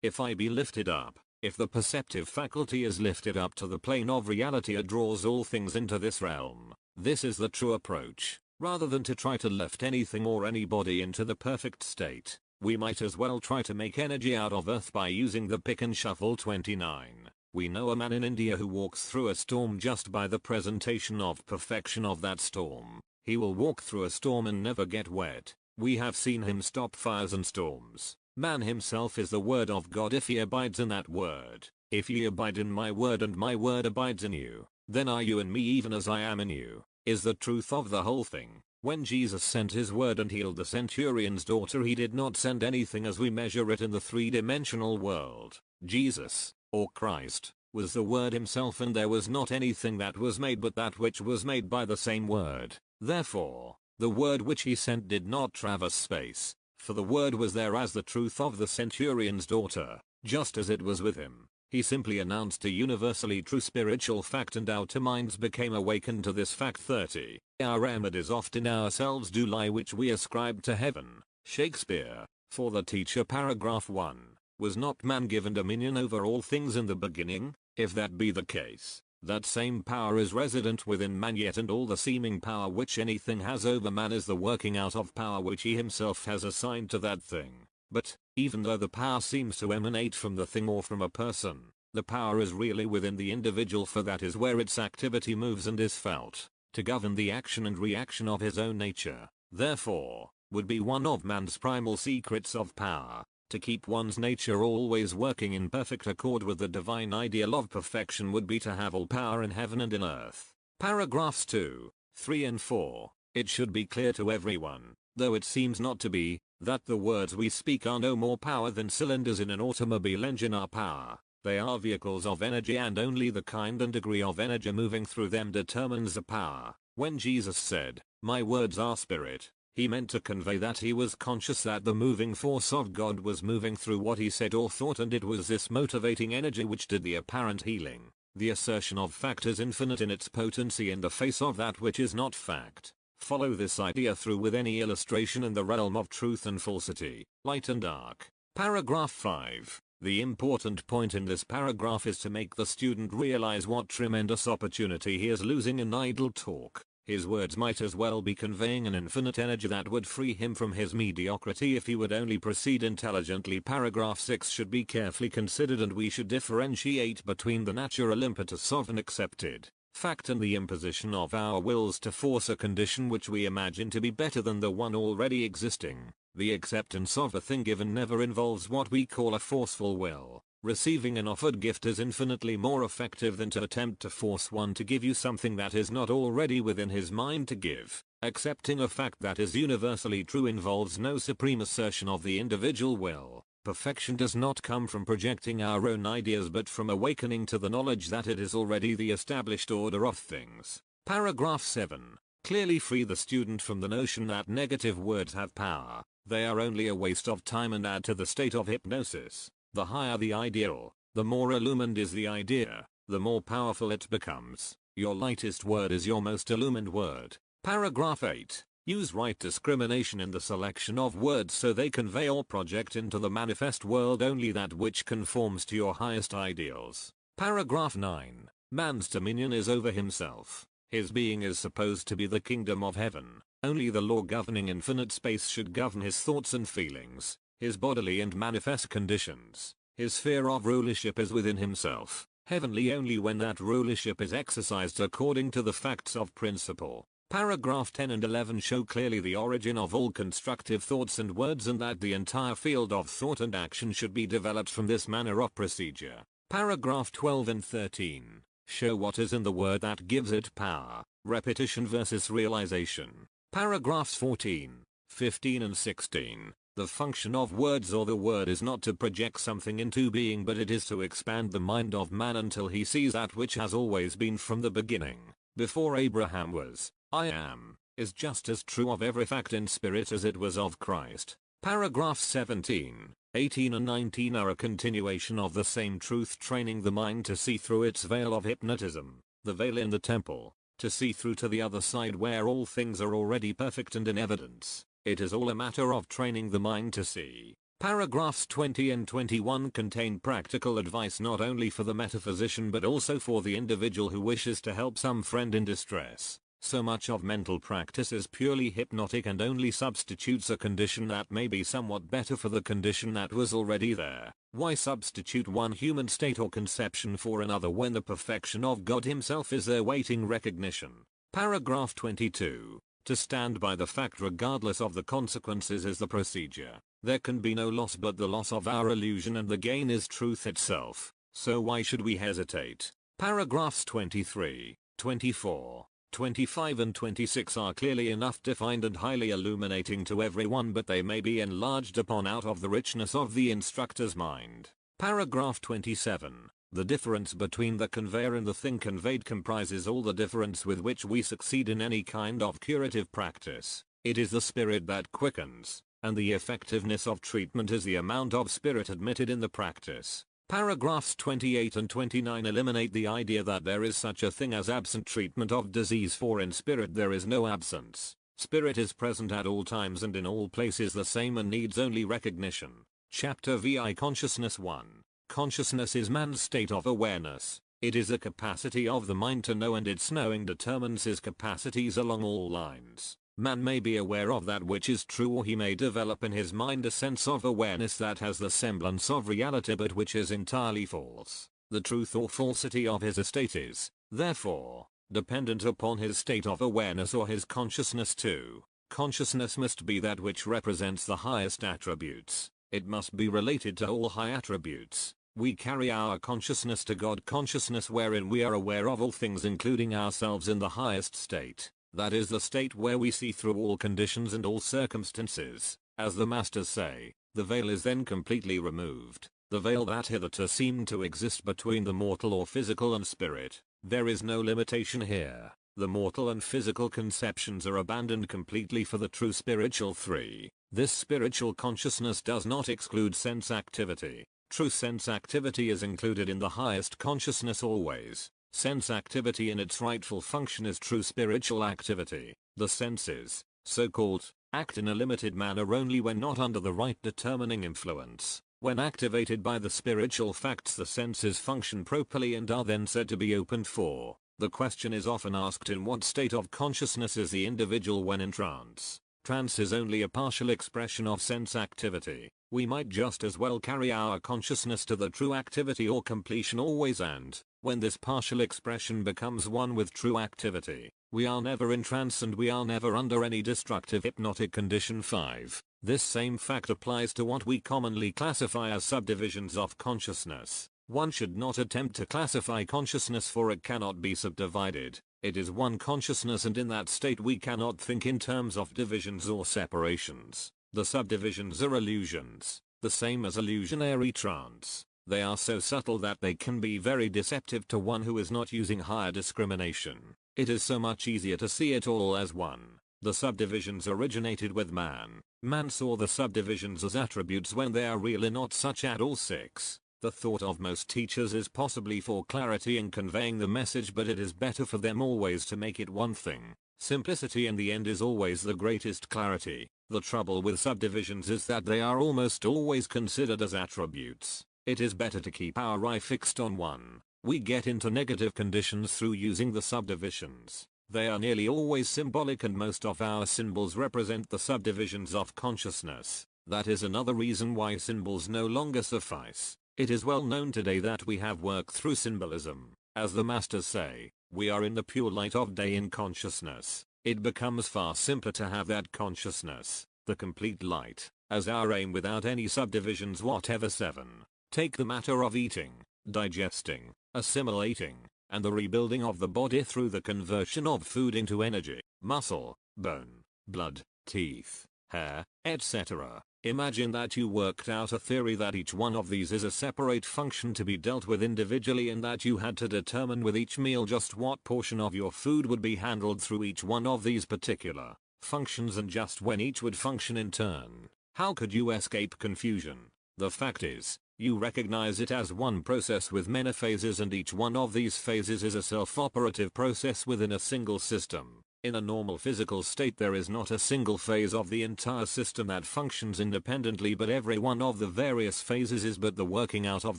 If I be lifted up, if the perceptive faculty is lifted up to the plane of reality, it draws all things into this realm. This is the true approach. Rather than to try to lift anything or anybody into the perfect state, we might as well try to make energy out of earth by using the pick and shuffle. 29. We know a man in India who walks through a storm just by the presentation of perfection of that storm. He will walk through a storm and never get wet. We have seen him stop fires and storms. Man himself is the word of God if he abides in that word. If ye abide in my word and my word abides in you, then are you in me even as I am in you, is the truth of the whole thing. When Jesus sent his word and healed the centurion's daughter, he did not send anything as we measure it in the three-dimensional world. Jesus, or Christ, was the word himself, and there was not anything that was made but that which was made by the same word. Therefore, the word which he sent did not traverse space, for the word was there as the truth of the centurion's daughter, just as it was with him. He simply announced a universally true spiritual fact, and our two minds became awakened to this fact. 30. Our remedies oft in ourselves do lie, which we ascribe to heaven. Shakespeare. For the teacher. Paragraph 1. Was not man given dominion over all things in the beginning? If that be the case, that same power is resident within man, yet and all the seeming power which anything has over man is the working out of power which he himself has assigned to that thing. But, even though the power seems to emanate from the thing or from a person, the power is really within the individual, for that is where its activity moves and is felt, to govern the action and reaction of his own nature. Therefore, would be one of man's primal secrets of power, to keep one's nature always working in perfect accord with the divine ideal of perfection would be to have all power in heaven and in earth. Paragraphs 2, 3 and 4. It should be clear to everyone, though it seems not to be, that the words we speak are no more power than cylinders in an automobile engine are power. They are vehicles of energy, and only the kind and degree of energy moving through them determines the power. When Jesus said, "My words are spirit," he meant to convey that he was conscious that the moving force of God was moving through what he said or thought, and it was this motivating energy which did the apparent healing. The assertion of fact is infinite in its potency in the face of that which is not fact. Follow this idea through with any illustration in the realm of truth and falsity, light and dark. Paragraph 5. The important point in this paragraph is to make the student realize what tremendous opportunity he is losing in idle talk. His words might as well be conveying an infinite energy that would free him from his mediocrity if he would only proceed intelligently. Paragraph 6 should be carefully considered, and we should differentiate between the natural impetus of an accepted fact and the imposition of our wills to force a condition which we imagine to be better than the one already existing. The acceptance of a thing given never involves what we call a forceful will. Receiving an offered gift is infinitely more effective than to attempt to force one to give you something that is not already within his mind to give. Accepting a fact that is universally true involves no supreme assertion of the individual will. Perfection does not come from projecting our own ideas, but from awakening to the knowledge that it is already the established order of things. Paragraph 7. Clearly free the student from the notion that negative words have power. They are only a waste of time and add to the state of hypnosis. The higher the ideal, the more illumined is the idea, the more powerful it becomes. Your lightest word is your most illumined word. Paragraph 8. Use right discrimination in the selection of words so they convey or project into the manifest world only that which conforms to your highest ideals. Paragraph 9. Man's dominion is over himself. His being is supposed to be the kingdom of heaven. Only the law governing infinite space should govern his thoughts and feelings, his bodily and manifest conditions. His sphere of rulership is within himself, heavenly only when that rulership is exercised according to the facts of principle. Paragraph 10 and 11 show clearly the origin of all constructive thoughts and words, and that the entire field of thought and action should be developed from this manner of procedure. Paragraph 12 and 13 show what is in the word that gives it power, repetition versus realization. Paragraphs 14, 15 and 16. The function of words or the word is not to project something into being, but it is to expand the mind of man until he sees that which has always been from the beginning. Before Abraham was, I am, is just as true of every fact in spirit as it was of Christ. Paragraphs 17, 18 and 19 are a continuation of the same truth, training the mind to see through its veil of hypnotism, the veil in the temple, to see through to the other side where all things are already perfect and in evidence. It is all a matter of training the mind to see. Paragraphs 20 and 21 contain practical advice not only for the metaphysician but also for the individual who wishes to help some friend in distress. So much of mental practice is purely hypnotic and only substitutes a condition that may be somewhat better for the condition that was already there. Why substitute one human state or conception for another when the perfection of God himself is there waiting recognition? Paragraph 22. To stand by the fact regardless of the consequences is the procedure. There can be no loss but the loss of our illusion, and the gain is truth itself. So why should we hesitate? Paragraphs 23, 24, 25 and 26 are clearly enough defined and highly illuminating to everyone, but they may be enlarged upon out of the richness of the instructor's mind. Paragraph 27. The difference between the conveyor and the thing conveyed comprises all the difference with which we succeed in any kind of curative practice. It is the spirit that quickens, and the effectiveness of treatment is the amount of spirit admitted in the practice. Paragraphs 28 and 29 eliminate the idea that there is such a thing as absent treatment of disease, for in spirit there is no absence. Spirit is present at all times and in all places the same and needs only recognition. Chapter VI Consciousness 1. Consciousness is man's state of awareness. It is the capacity of the mind to know, and its knowing determines his capacities along all lines. Man may be aware of that which is true, or he may develop in his mind a sense of awareness that has the semblance of reality but which is entirely false. The truth or falsity of his estate is, therefore, dependent upon his state of awareness or his consciousness too. Consciousness must be that which represents the highest attributes. It must be related to all high attributes. We carry our consciousness to God consciousness, wherein we are aware of all things including ourselves in the highest state. That is the state where we see through all conditions and all circumstances. As the masters say, the veil is then completely removed. the veil that hitherto seemed to exist between the mortal or physical and spirit. There is no limitation here. The mortal and physical conceptions are abandoned completely for the true spiritual three. This spiritual consciousness does not exclude sense activity. True sense activity is included in the highest consciousness always. Sense activity in its rightful function is true spiritual activity. The senses, so-called, act in a limited manner only when not under the right determining influence. When activated by the spiritual facts, the senses function properly and are then said to be opened for. The question is often asked, in what state of consciousness is the individual when in trance? Trance is only a partial expression of sense activity. We might just as well carry our consciousness to the true activity or completion always, and when this partial expression becomes one with true activity, we are never in trance and we are never under any destructive hypnotic condition. 5. This same fact applies to what we commonly classify as subdivisions of consciousness. One should not attempt to classify consciousness, for it cannot be subdivided. It is one consciousness, and in that state we cannot think in terms of divisions or separations. The subdivisions are illusions, the same as illusionary trance. They are so subtle that they can be very deceptive to one who is not using higher discrimination. It is so much easier to see it all as one. The subdivisions originated with man. Man saw the subdivisions as attributes when they are really not such at all. 6. The thought of most teachers is possibly for clarity in conveying the message, but it is better for them always to make it one thing. Simplicity in the end is always the greatest clarity. The trouble with subdivisions is that they are almost always considered as attributes. It is better to keep our eye fixed on one. We get into negative conditions through using the subdivisions. They are nearly always symbolic, and most of our symbols represent the subdivisions of consciousness. That is another reason why symbols no longer suffice. It is well known today that we have worked through symbolism. As the masters say, we are in the pure light of day in consciousness. It becomes far simpler to have that consciousness, the complete light, as our aim without any subdivisions whatever. 7. Take the matter of eating, digesting, assimilating, and the rebuilding of the body through the conversion of food into energy, muscle, bone, blood, teeth, hair, etc. Imagine that you worked out a theory that each one of these is a separate function to be dealt with individually, and that you had to determine with each meal just what portion of your food would be handled through each one of these particular functions and just when each would function in turn. How could you escape confusion? The fact is, you recognize it as one process with many phases, and each one of these phases is a self-operative process within a single system. In a normal physical state there is not a single phase of the entire system that functions independently, but every one of the various phases is but the working out of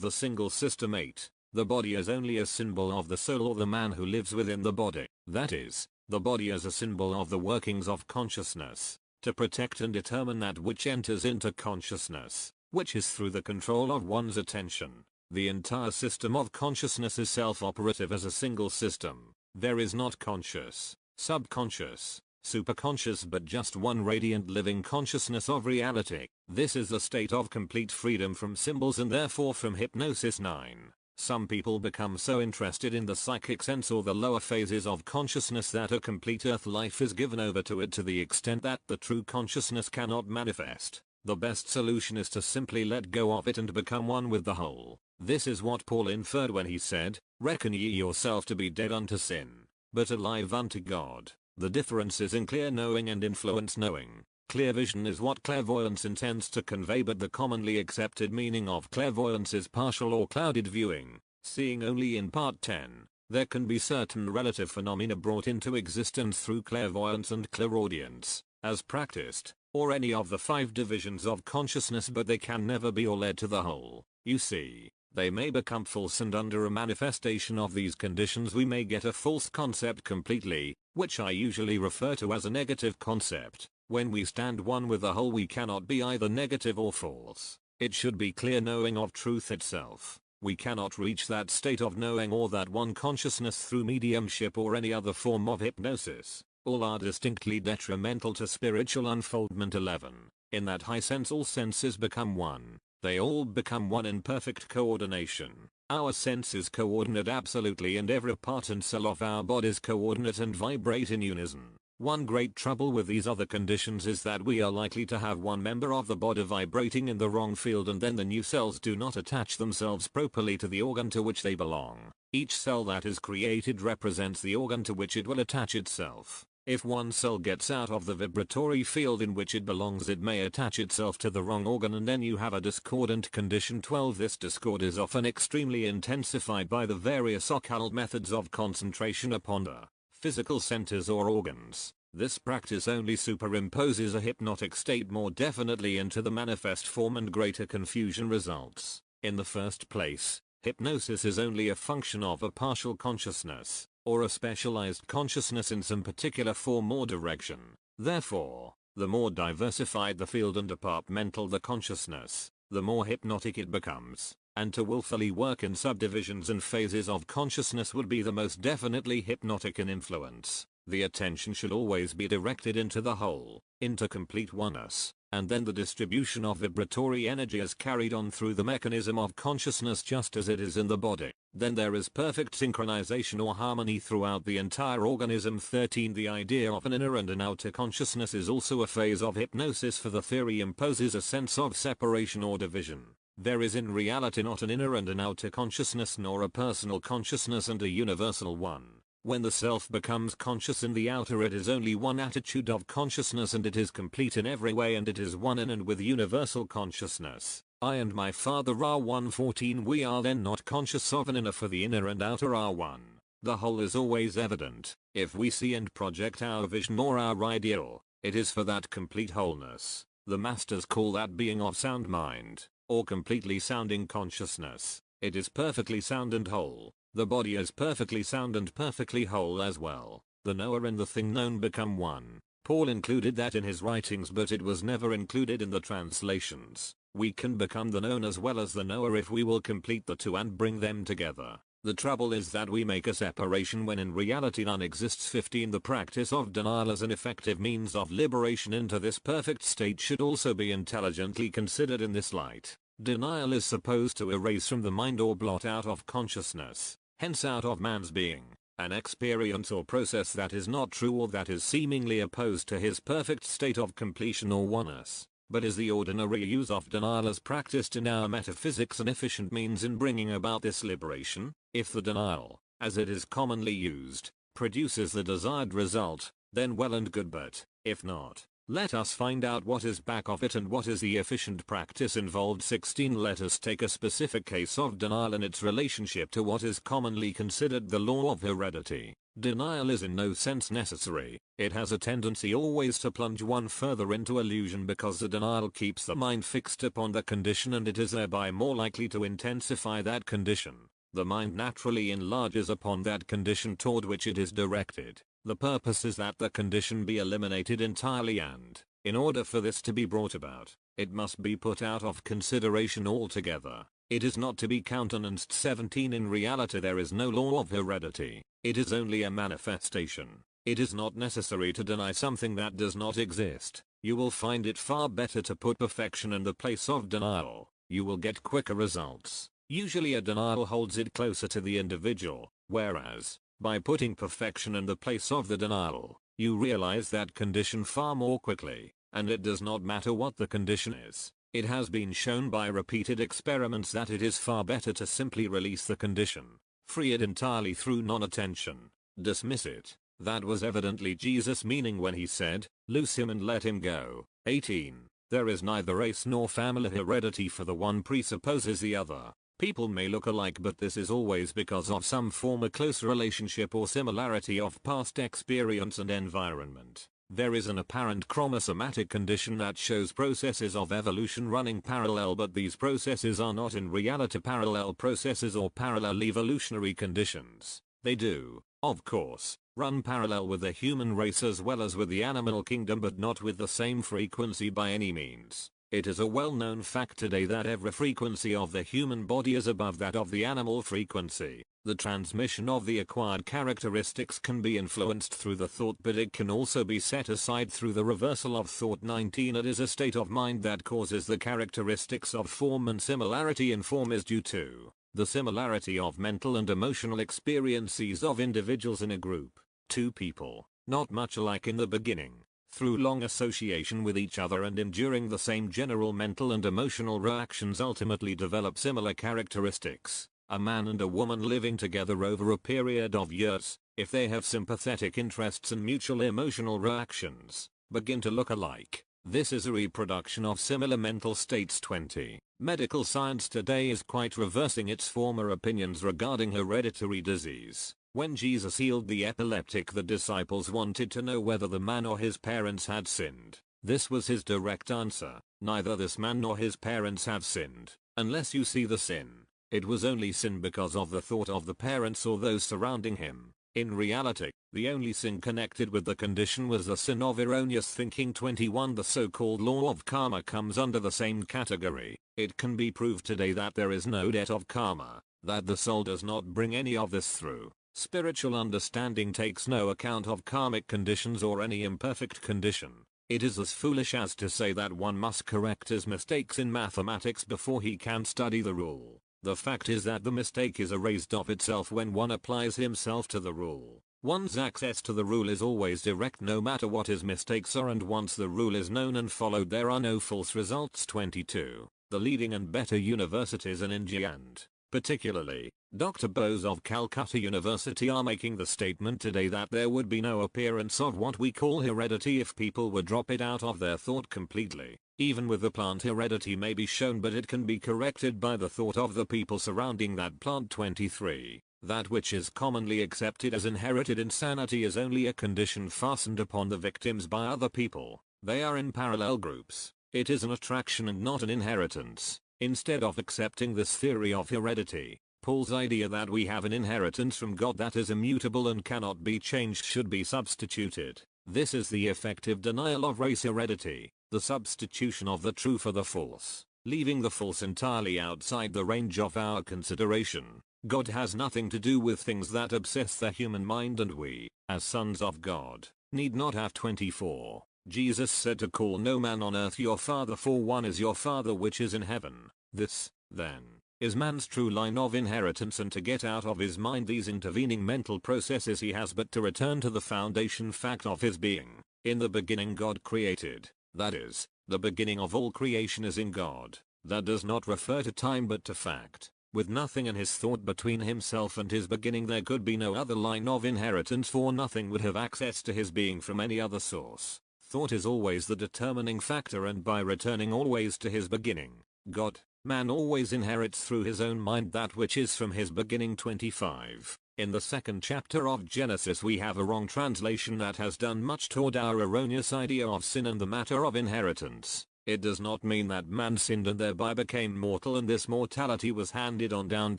the single system. 8. The body is only a symbol of the soul or the man who lives within the body. That is, the body is a symbol of the workings of consciousness, to protect and determine that which enters into consciousness, which is through the control of one's attention. The entire system of consciousness is self-operative as a single system. There is not conscious, subconscious, superconscious, but just one radiant living consciousness of reality. This is the state of complete freedom from symbols and therefore from hypnosis. 9. Some people become so interested in the psychic sense or the lower phases of consciousness that a complete earth life is given over to it to the extent that the true consciousness cannot manifest. The best solution is to simply let go of it and become one with the whole. This is what Paul inferred when he said, "Reckon ye yourself to be dead unto sin, but alive unto God." The difference is in clear knowing and influence knowing. Clear vision is what clairvoyance intends to convey, but the commonly accepted meaning of clairvoyance is partial or clouded viewing, seeing only in part. 10. There can be certain relative phenomena brought into existence through clairvoyance and clairaudience, as practiced, or any of the 5 divisions of consciousness, but they can never be or led to the whole. You see, they may become false, and under a manifestation of these conditions we may get a false concept completely, which I usually refer to as a negative concept. When we stand one with the whole we cannot be either negative or false. It should be clear knowing of truth itself. We cannot reach that state of knowing or that one consciousness through mediumship or any other form of hypnosis. All are distinctly detrimental to spiritual unfoldment. 11. In that high sense all senses become one. They all become one in perfect coordination. Our senses coordinate absolutely, and every part and cell of our bodies coordinate and vibrate in unison. One great trouble with these other conditions is that we are likely to have one member of the body vibrating in the wrong field, and then the new cells do not attach themselves properly to the organ to which they belong. Each cell that is created represents the organ to which it will attach itself. If one cell gets out of the vibratory field in which it belongs, it may attach itself to the wrong organ, and then you have a discordant condition. 12. This discord is often extremely intensified by the various occult methods of concentration upon the physical centers or organs. This practice only superimposes a hypnotic state more definitely into the manifest form, and greater confusion results. In the first place, hypnosis is only a function of a partial consciousness, or a specialized consciousness in some particular form or direction. Therefore, the more diversified the field and departmental the consciousness, the more hypnotic it becomes, and to willfully work in subdivisions and phases of consciousness would be the most definitely hypnotic in influence. The attention should always be directed into the whole, into complete oneness, and then the distribution of vibratory energy is carried on through the mechanism of consciousness just as it is in the body. Then there is perfect synchronization or harmony throughout the entire organism. 13. The idea of an inner and an outer consciousness is also a phase of hypnosis, for the theory imposes a sense of separation or division. There is in reality not an inner and an outer consciousness, nor a personal consciousness and a universal one. When the self becomes conscious in the outer, it is only one attitude of consciousness, and it is complete in every way, and it is one in and with universal consciousness. I and my Father are one. 14. We are then not conscious of an inner, for the inner and outer are one. The whole is always evident. If we see and project our vision or our ideal, it is for that complete wholeness. The masters call that being of sound mind, or completely sounding consciousness. It is perfectly sound and whole. The body is perfectly sound and perfectly whole as well. The knower and the thing known become one. Paul included that in his writings, but it was never included in the translations. We can become the known as well as the knower if we will complete the two and bring them together. The trouble is that we make a separation when in reality none exists. 15. The practice of denial as an effective means of liberation into this perfect state should also be intelligently considered in this light. Denial is supposed to erase from the mind or blot out of consciousness, hence out of man's being, an experience or process that is not true or that is seemingly opposed to his perfect state of completion or oneness, but is the ordinary use of denial as practiced in our metaphysics an efficient means in bringing about this liberation. If the denial, as it is commonly used, produces the desired result, then well and good, but if not, let us find out what is back of it and what is the efficient practice involved. 16. Let us take a specific case of denial and its relationship to what is commonly considered the law of heredity. Denial is in no sense necessary. It has a tendency always to plunge one further into illusion, because the denial keeps the mind fixed upon the condition, and it is thereby more likely to intensify that condition. The mind naturally enlarges upon that condition toward which it is directed. The purpose is that the condition be eliminated entirely, and, in order for this to be brought about, it must be put out of consideration altogether. It is not to be countenanced. 17. In reality there is no law of heredity. It is only a manifestation. It is not necessary to deny something that does not exist. You will find it far better to put perfection in the place of denial. You will get quicker results. Usually a denial holds it closer to the individual, whereas, by putting perfection in the place of the denial, you realize that condition far more quickly, and it does not matter what the condition is. It has been shown by repeated experiments that it is far better to simply release the condition, free it entirely through non-attention, dismiss it. That was evidently Jesus' meaning when he said, "Loose him and let him go." 18. There is neither race nor family heredity, for the one presupposes the other. People may look alike, but this is always because of some former close relationship or similarity of past experience and environment. There is an apparent chromosomatic condition that shows processes of evolution running parallel, but these processes are not in reality parallel processes or parallel evolutionary conditions. They do, of course, run parallel with the human race as well as with the animal kingdom, but not with the same frequency by any means. It is a well-known fact today that every frequency of the human body is above that of the animal frequency. The transmission of the acquired characteristics can be influenced through the thought, but it can also be set aside through the reversal of thought. 19. It is a state of mind that causes the characteristics of form, and similarity in form is due to the similarity of mental and emotional experiences of individuals in a group. Two people, not much alike in the beginning. Through long association with each other and enduring the same general mental and emotional reactions ultimately develop similar characteristics. A man and a woman living together over a period of years, if they have sympathetic interests and mutual emotional reactions, begin to look alike. This is a reproduction of similar mental states. 20. Medical science today is quite reversing its former opinions regarding hereditary disease. When Jesus healed the epileptic, the disciples wanted to know whether the man or his parents had sinned. This was his direct answer: neither this man nor his parents have sinned, unless you see the sin. It was only sin because of the thought of the parents or those surrounding him. In reality, the only sin connected with the condition was the sin of erroneous thinking. 21. The so-called law of karma comes under the same category. It can be proved today that there is no debt of karma, that the soul does not bring any of this through. Spiritual understanding takes no account of karmic conditions or any imperfect condition. It is as foolish as to say that one must correct his mistakes in mathematics before he can study the rule. The fact is that the mistake is erased of itself when one applies himself to the rule. One's access to the rule is always direct no matter what his mistakes are, and once the rule is known and followed there are no false results. 22. The leading and better universities in India and, particularly, Dr. Bose of Calcutta University are making the statement today that there would be no appearance of what we call heredity if people would drop it out of their thought completely. Even with the plant, heredity may be shown, but it can be corrected by the thought of the people surrounding that plant. 23. That which is commonly accepted as inherited insanity is only a condition fastened upon the victims by other people. They are in parallel groups. It is an attraction and not an inheritance. Instead of accepting this theory of heredity, Paul's idea that we have an inheritance from God that is immutable and cannot be changed should be substituted. This is the effective denial of race heredity, the substitution of the true for the false, leaving the false entirely outside the range of our consideration. God has nothing to do with things that obsess the human mind, and we, as sons of God, need not have. 24. Jesus said to call no man on earth your father, for one is your Father which is in heaven. This, then, is man's true line of inheritance, and to get out of his mind these intervening mental processes he has but to return to the foundation fact of his being. In the beginning God created, that is, the beginning of all creation is in God. That does not refer to time but to fact. With nothing in his thought between himself and his beginning there could be no other line of inheritance, for nothing would have access to his being from any other source. Thought is always the determining factor, and by returning always to his beginning, God, man always inherits through his own mind that which is from his beginning. 25. In the second chapter of Genesis we have a wrong translation that has done much toward our erroneous idea of sin and the matter of inheritance. It does not mean that man sinned and thereby became mortal and this mortality was handed on down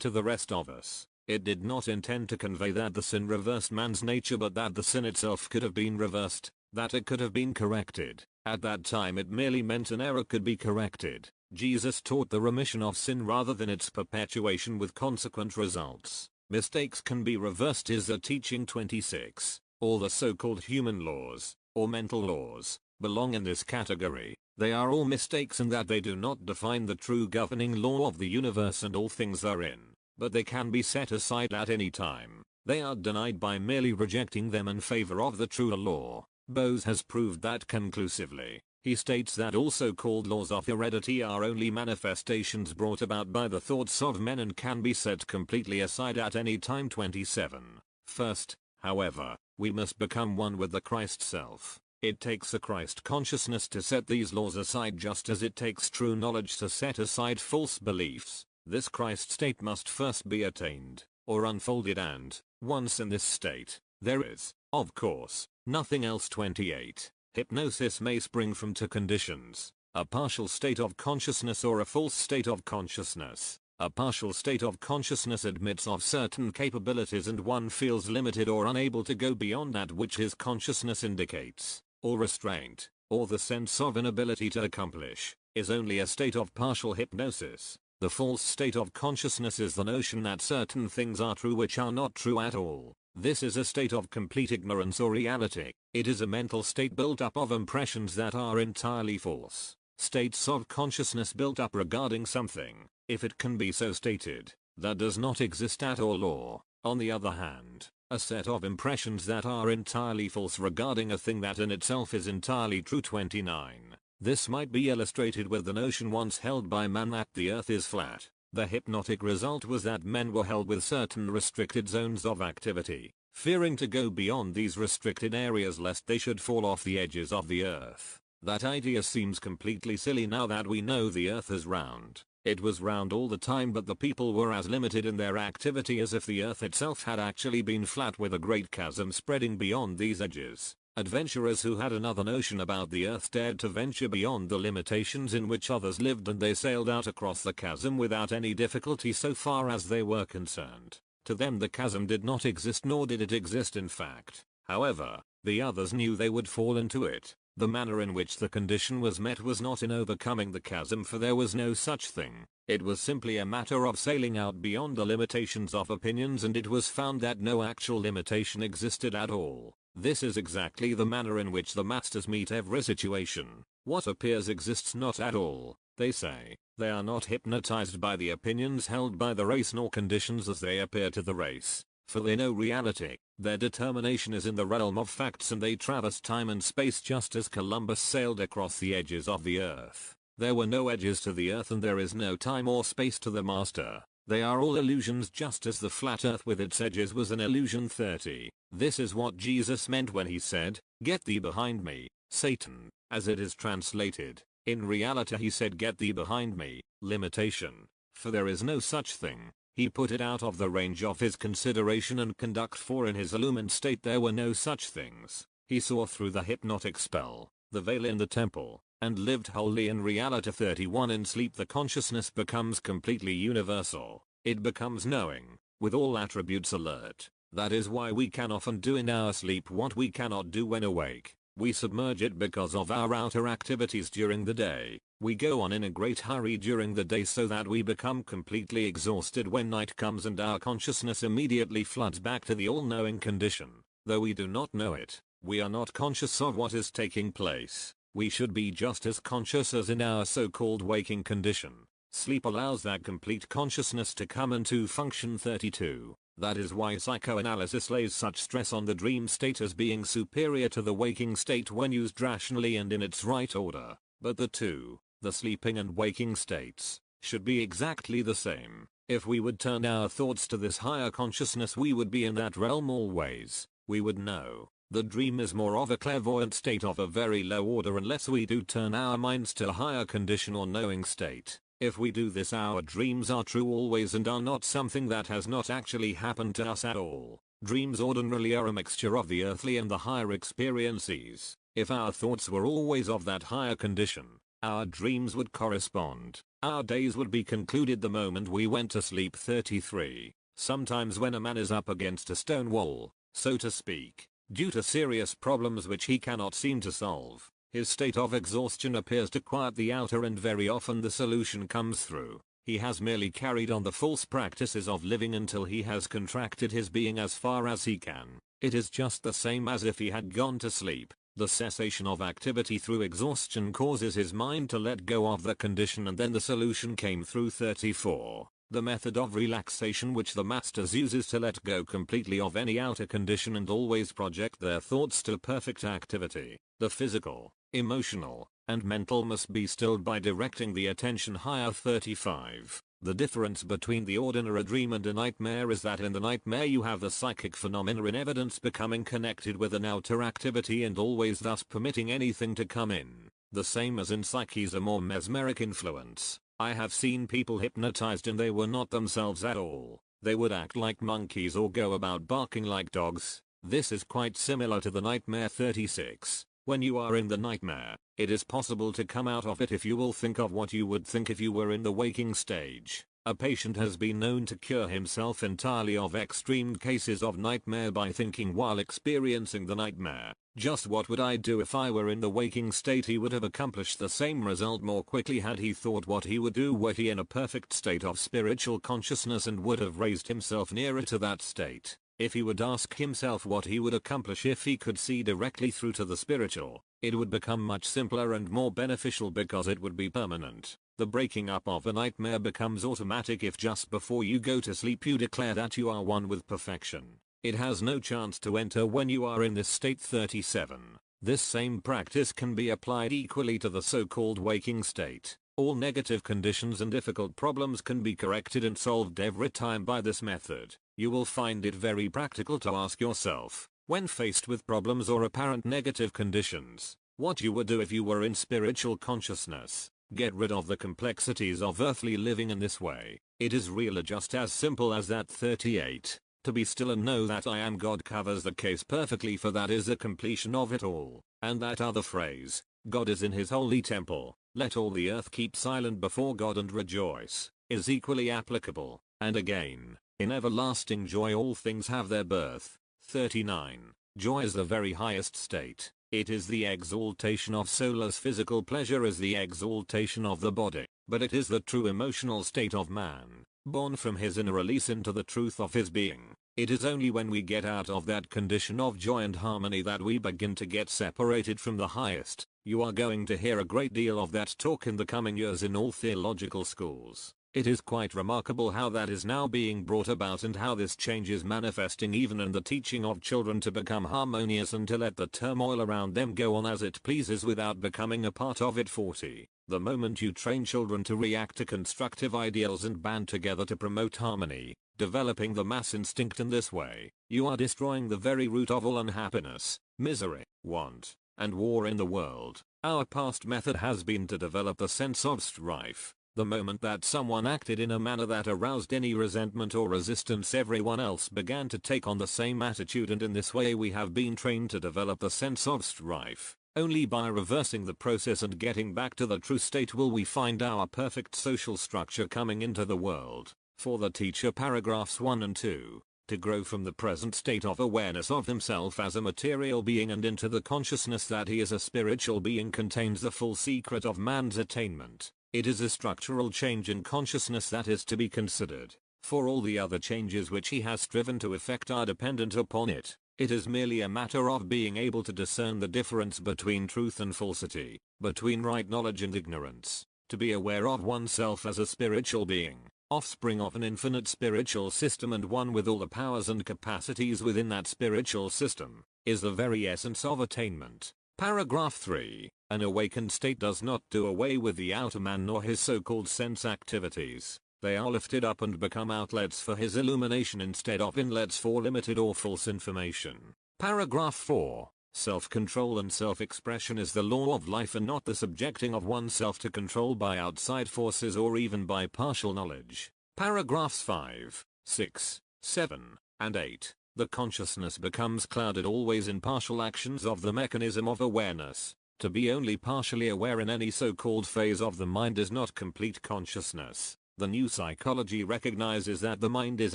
to the rest of us. It did not intend to convey that the sin reversed man's nature, but that the sin itself could have been reversed, that it could have been corrected. At that time it merely meant an error could be corrected. Jesus taught the remission of sin rather than its perpetuation with consequent results. Mistakes can be reversed is the teaching. 26. All the so-called human laws, or mental laws, belong in this category. They are all mistakes in that they do not define the true governing law of the universe and all things therein, but they can be set aside at any time. They are denied by merely rejecting them in favor of the truer law. Bose has proved that conclusively. He states that all so-called laws of heredity are only manifestations brought about by the thoughts of men and can be set completely aside at any time. 27. First, however, we must become one with the Christ self. It takes a Christ consciousness to set these laws aside, just as it takes true knowledge to set aside false beliefs. This Christ state must first be attained, or unfolded, and, once in this state, there is, of course, nothing else. 28. Hypnosis may spring from two conditions: a partial state of consciousness or a false state of consciousness. A partial state of consciousness admits of certain capabilities and one feels limited or unable to go beyond that which his consciousness indicates. Or restraint, or the sense of inability to accomplish, is only a state of partial hypnosis. The false state of consciousness is the notion that certain things are true which are not true at all. This is a state of complete ignorance or reality. It is a mental state built up of impressions that are entirely false. States of consciousness built up regarding something, if it can be so stated, that does not exist at all, or, on the other hand, a set of impressions that are entirely false regarding a thing that in itself is entirely true. 29. This might be illustrated with the notion once held by man that the earth is flat. The hypnotic result was that men were held with certain restricted zones of activity, fearing to go beyond these restricted areas lest they should fall off the edges of the earth. That idea seems completely silly now that we know the earth is round. It was round all the time, but the people were as limited in their activity as if the earth itself had actually been flat with a great chasm spreading beyond these edges. Adventurers who had another notion about the earth dared to venture beyond the limitations in which others lived, and they sailed out across the chasm without any difficulty so far as they were concerned. To them the chasm did not exist, nor did it exist in fact. However, the others knew they would fall into it. The manner in which the condition was met was not in overcoming the chasm, for there was no such thing. It was simply a matter of sailing out beyond the limitations of opinions, and it was found that no actual limitation existed at all. This is exactly the manner in which the masters meet every situation. What appears exists not at all, they say. They are not hypnotized by the opinions held by the race nor conditions as they appear to the race, for they know reality. Their determination is in the realm of facts, and they traverse time and space just as Columbus sailed across the edges of the earth. There were no edges to the earth, and there is no time or space to the master. They are all illusions, just as the flat earth with its edges was an illusion. 30. This is what Jesus meant when he said, "Get thee behind me, Satan," as it is translated. In reality he said, "Get thee behind me, limitation," for there is no such thing. He put it out of the range of his consideration and conduct, for in his illumined state there were no such things. He saw through the hypnotic spell, the veil in the temple, and lived wholly in reality. 31. In sleep the consciousness becomes completely universal. It becomes knowing, with all attributes alert. That is why we can often do in our sleep what we cannot do when awake. We submerge it because of our outer activities during the day. We go on in a great hurry during the day so that we become completely exhausted when night comes, and our consciousness immediately floods back to the all-knowing condition. Though we do not know it, we are not conscious of what is taking place. We should be just as conscious as in our so-called waking condition. Sleep allows that complete consciousness to come into function. 32. That is why psychoanalysis lays such stress on the dream state as being superior to the waking state when used rationally and in its right order. But the two, the sleeping and waking states, should be exactly the same. If we would turn our thoughts to this higher consciousness, we would be in that realm always. We would know. The dream is more of a clairvoyant state of a very low order unless we do turn our minds to a higher condition or knowing state. If we do this, our dreams are true always and are not something that has not actually happened to us at all. Dreams ordinarily are a mixture of the earthly and the higher experiences. If our thoughts were always of that higher condition, our dreams would correspond. Our days would be concluded the moment we went to sleep. 33. Sometimes when a man is up against a stone wall, so to speak, due to serious problems which he cannot seem to solve, his state of exhaustion appears to quiet the outer, and very often the solution comes through. He has merely carried on the false practices of living until he has contracted his being as far as he can. It is just the same as if he had gone to sleep. The cessation of activity through exhaustion causes his mind to let go of the condition, and then the solution came through. 34. The method of relaxation which the masters use is to let go completely of any outer condition and always project their thoughts to perfect activity. The physical, emotional, and mental must be stilled by directing the attention higher. 35. The difference between the ordinary dream and a nightmare is that in the nightmare you have the psychic phenomena in evidence becoming connected with an outer activity and always thus permitting anything to come in. The same as in psyche's a more mesmeric influence. I have seen people hypnotized and they were not themselves at all. They would act like monkeys or go about barking like dogs. This is quite similar to the nightmare. 36. When you are in the nightmare, it is possible to come out of it if you will think of what you would think if you were in the waking stage. A patient has been known to cure himself entirely of extreme cases of nightmare by thinking while experiencing the nightmare, "Just what would I do if I were in the waking state?" He would have accomplished the same result more quickly had he thought what he would do were he in a perfect state of spiritual consciousness, and would have raised himself nearer to that state. If he would ask himself what he would accomplish if he could see directly through to the spiritual, it would become much simpler and more beneficial because it would be permanent. The breaking up of a nightmare becomes automatic if just before you go to sleep you declare that you are one with perfection. It has no chance to enter when you are in this state. 37. This same practice can be applied equally to the so-called waking state. All negative conditions and difficult problems can be corrected and solved every time by this method. You will find it very practical to ask yourself, when faced with problems or apparent negative conditions, what you would do if you were in spiritual consciousness. Get rid of the complexities of earthly living in this way. It is really just as simple as that. 38. To be still and know that I am God covers the case perfectly, for that is the completion of it all. And that other phrase, God is in his holy temple, let all the earth keep silent before God and rejoice, is equally applicable. And again, in everlasting joy all things have their birth. 39. Joy is the very highest state. It is the exaltation of soul as physical pleasure is the exaltation of the body, but it is the true emotional state of man, born from his inner release into the truth of his being. It is only when we get out of that condition of joy and harmony that we begin to get separated from the highest. You are going to hear a great deal of that talk in the coming years in all theological schools. It is quite remarkable how that is now being brought about and how this change is manifesting even in the teaching of children to become harmonious and to let the turmoil around them go on as it pleases without becoming a part of it. 40. The moment you train children to react to constructive ideals and band together to promote harmony, developing the mass instinct in this way, you are destroying the very root of all unhappiness, misery, want, and war in the world. Our past method has been to develop the sense of strife. The moment that someone acted in a manner that aroused any resentment or resistance, everyone else began to take on the same attitude, and in this way we have been trained to develop the sense of strife. Only by reversing the process and getting back to the true state will we find our perfect social structure coming into the world. For the teacher, paragraphs 1 and 2. To grow from the present state of awareness of himself as a material being and into the consciousness that he is a spiritual being contains the full secret of man's attainment. It is a structural change in consciousness that is to be considered, for all the other changes which he has striven to effect are dependent upon it. It is merely a matter of being able to discern the difference between truth and falsity, between right knowledge and ignorance, to be aware of oneself as a spiritual being, offspring of an infinite spiritual system and one with all the powers and capacities within that spiritual system, is the very essence of attainment. Paragraph 3. An awakened state does not do away with the outer man nor his so-called sense activities. They are lifted up and become outlets for his illumination instead of inlets for limited or false information. Paragraph 4. Self-control and self-expression is the law of life and not the subjecting of oneself to control by outside forces or even by partial knowledge. Paragraphs 5, 6, 7, and 8. The consciousness becomes clouded always in partial actions of the mechanism of awareness. To be only partially aware in any so-called phase of the mind is not complete consciousness. The new psychology recognizes that the mind is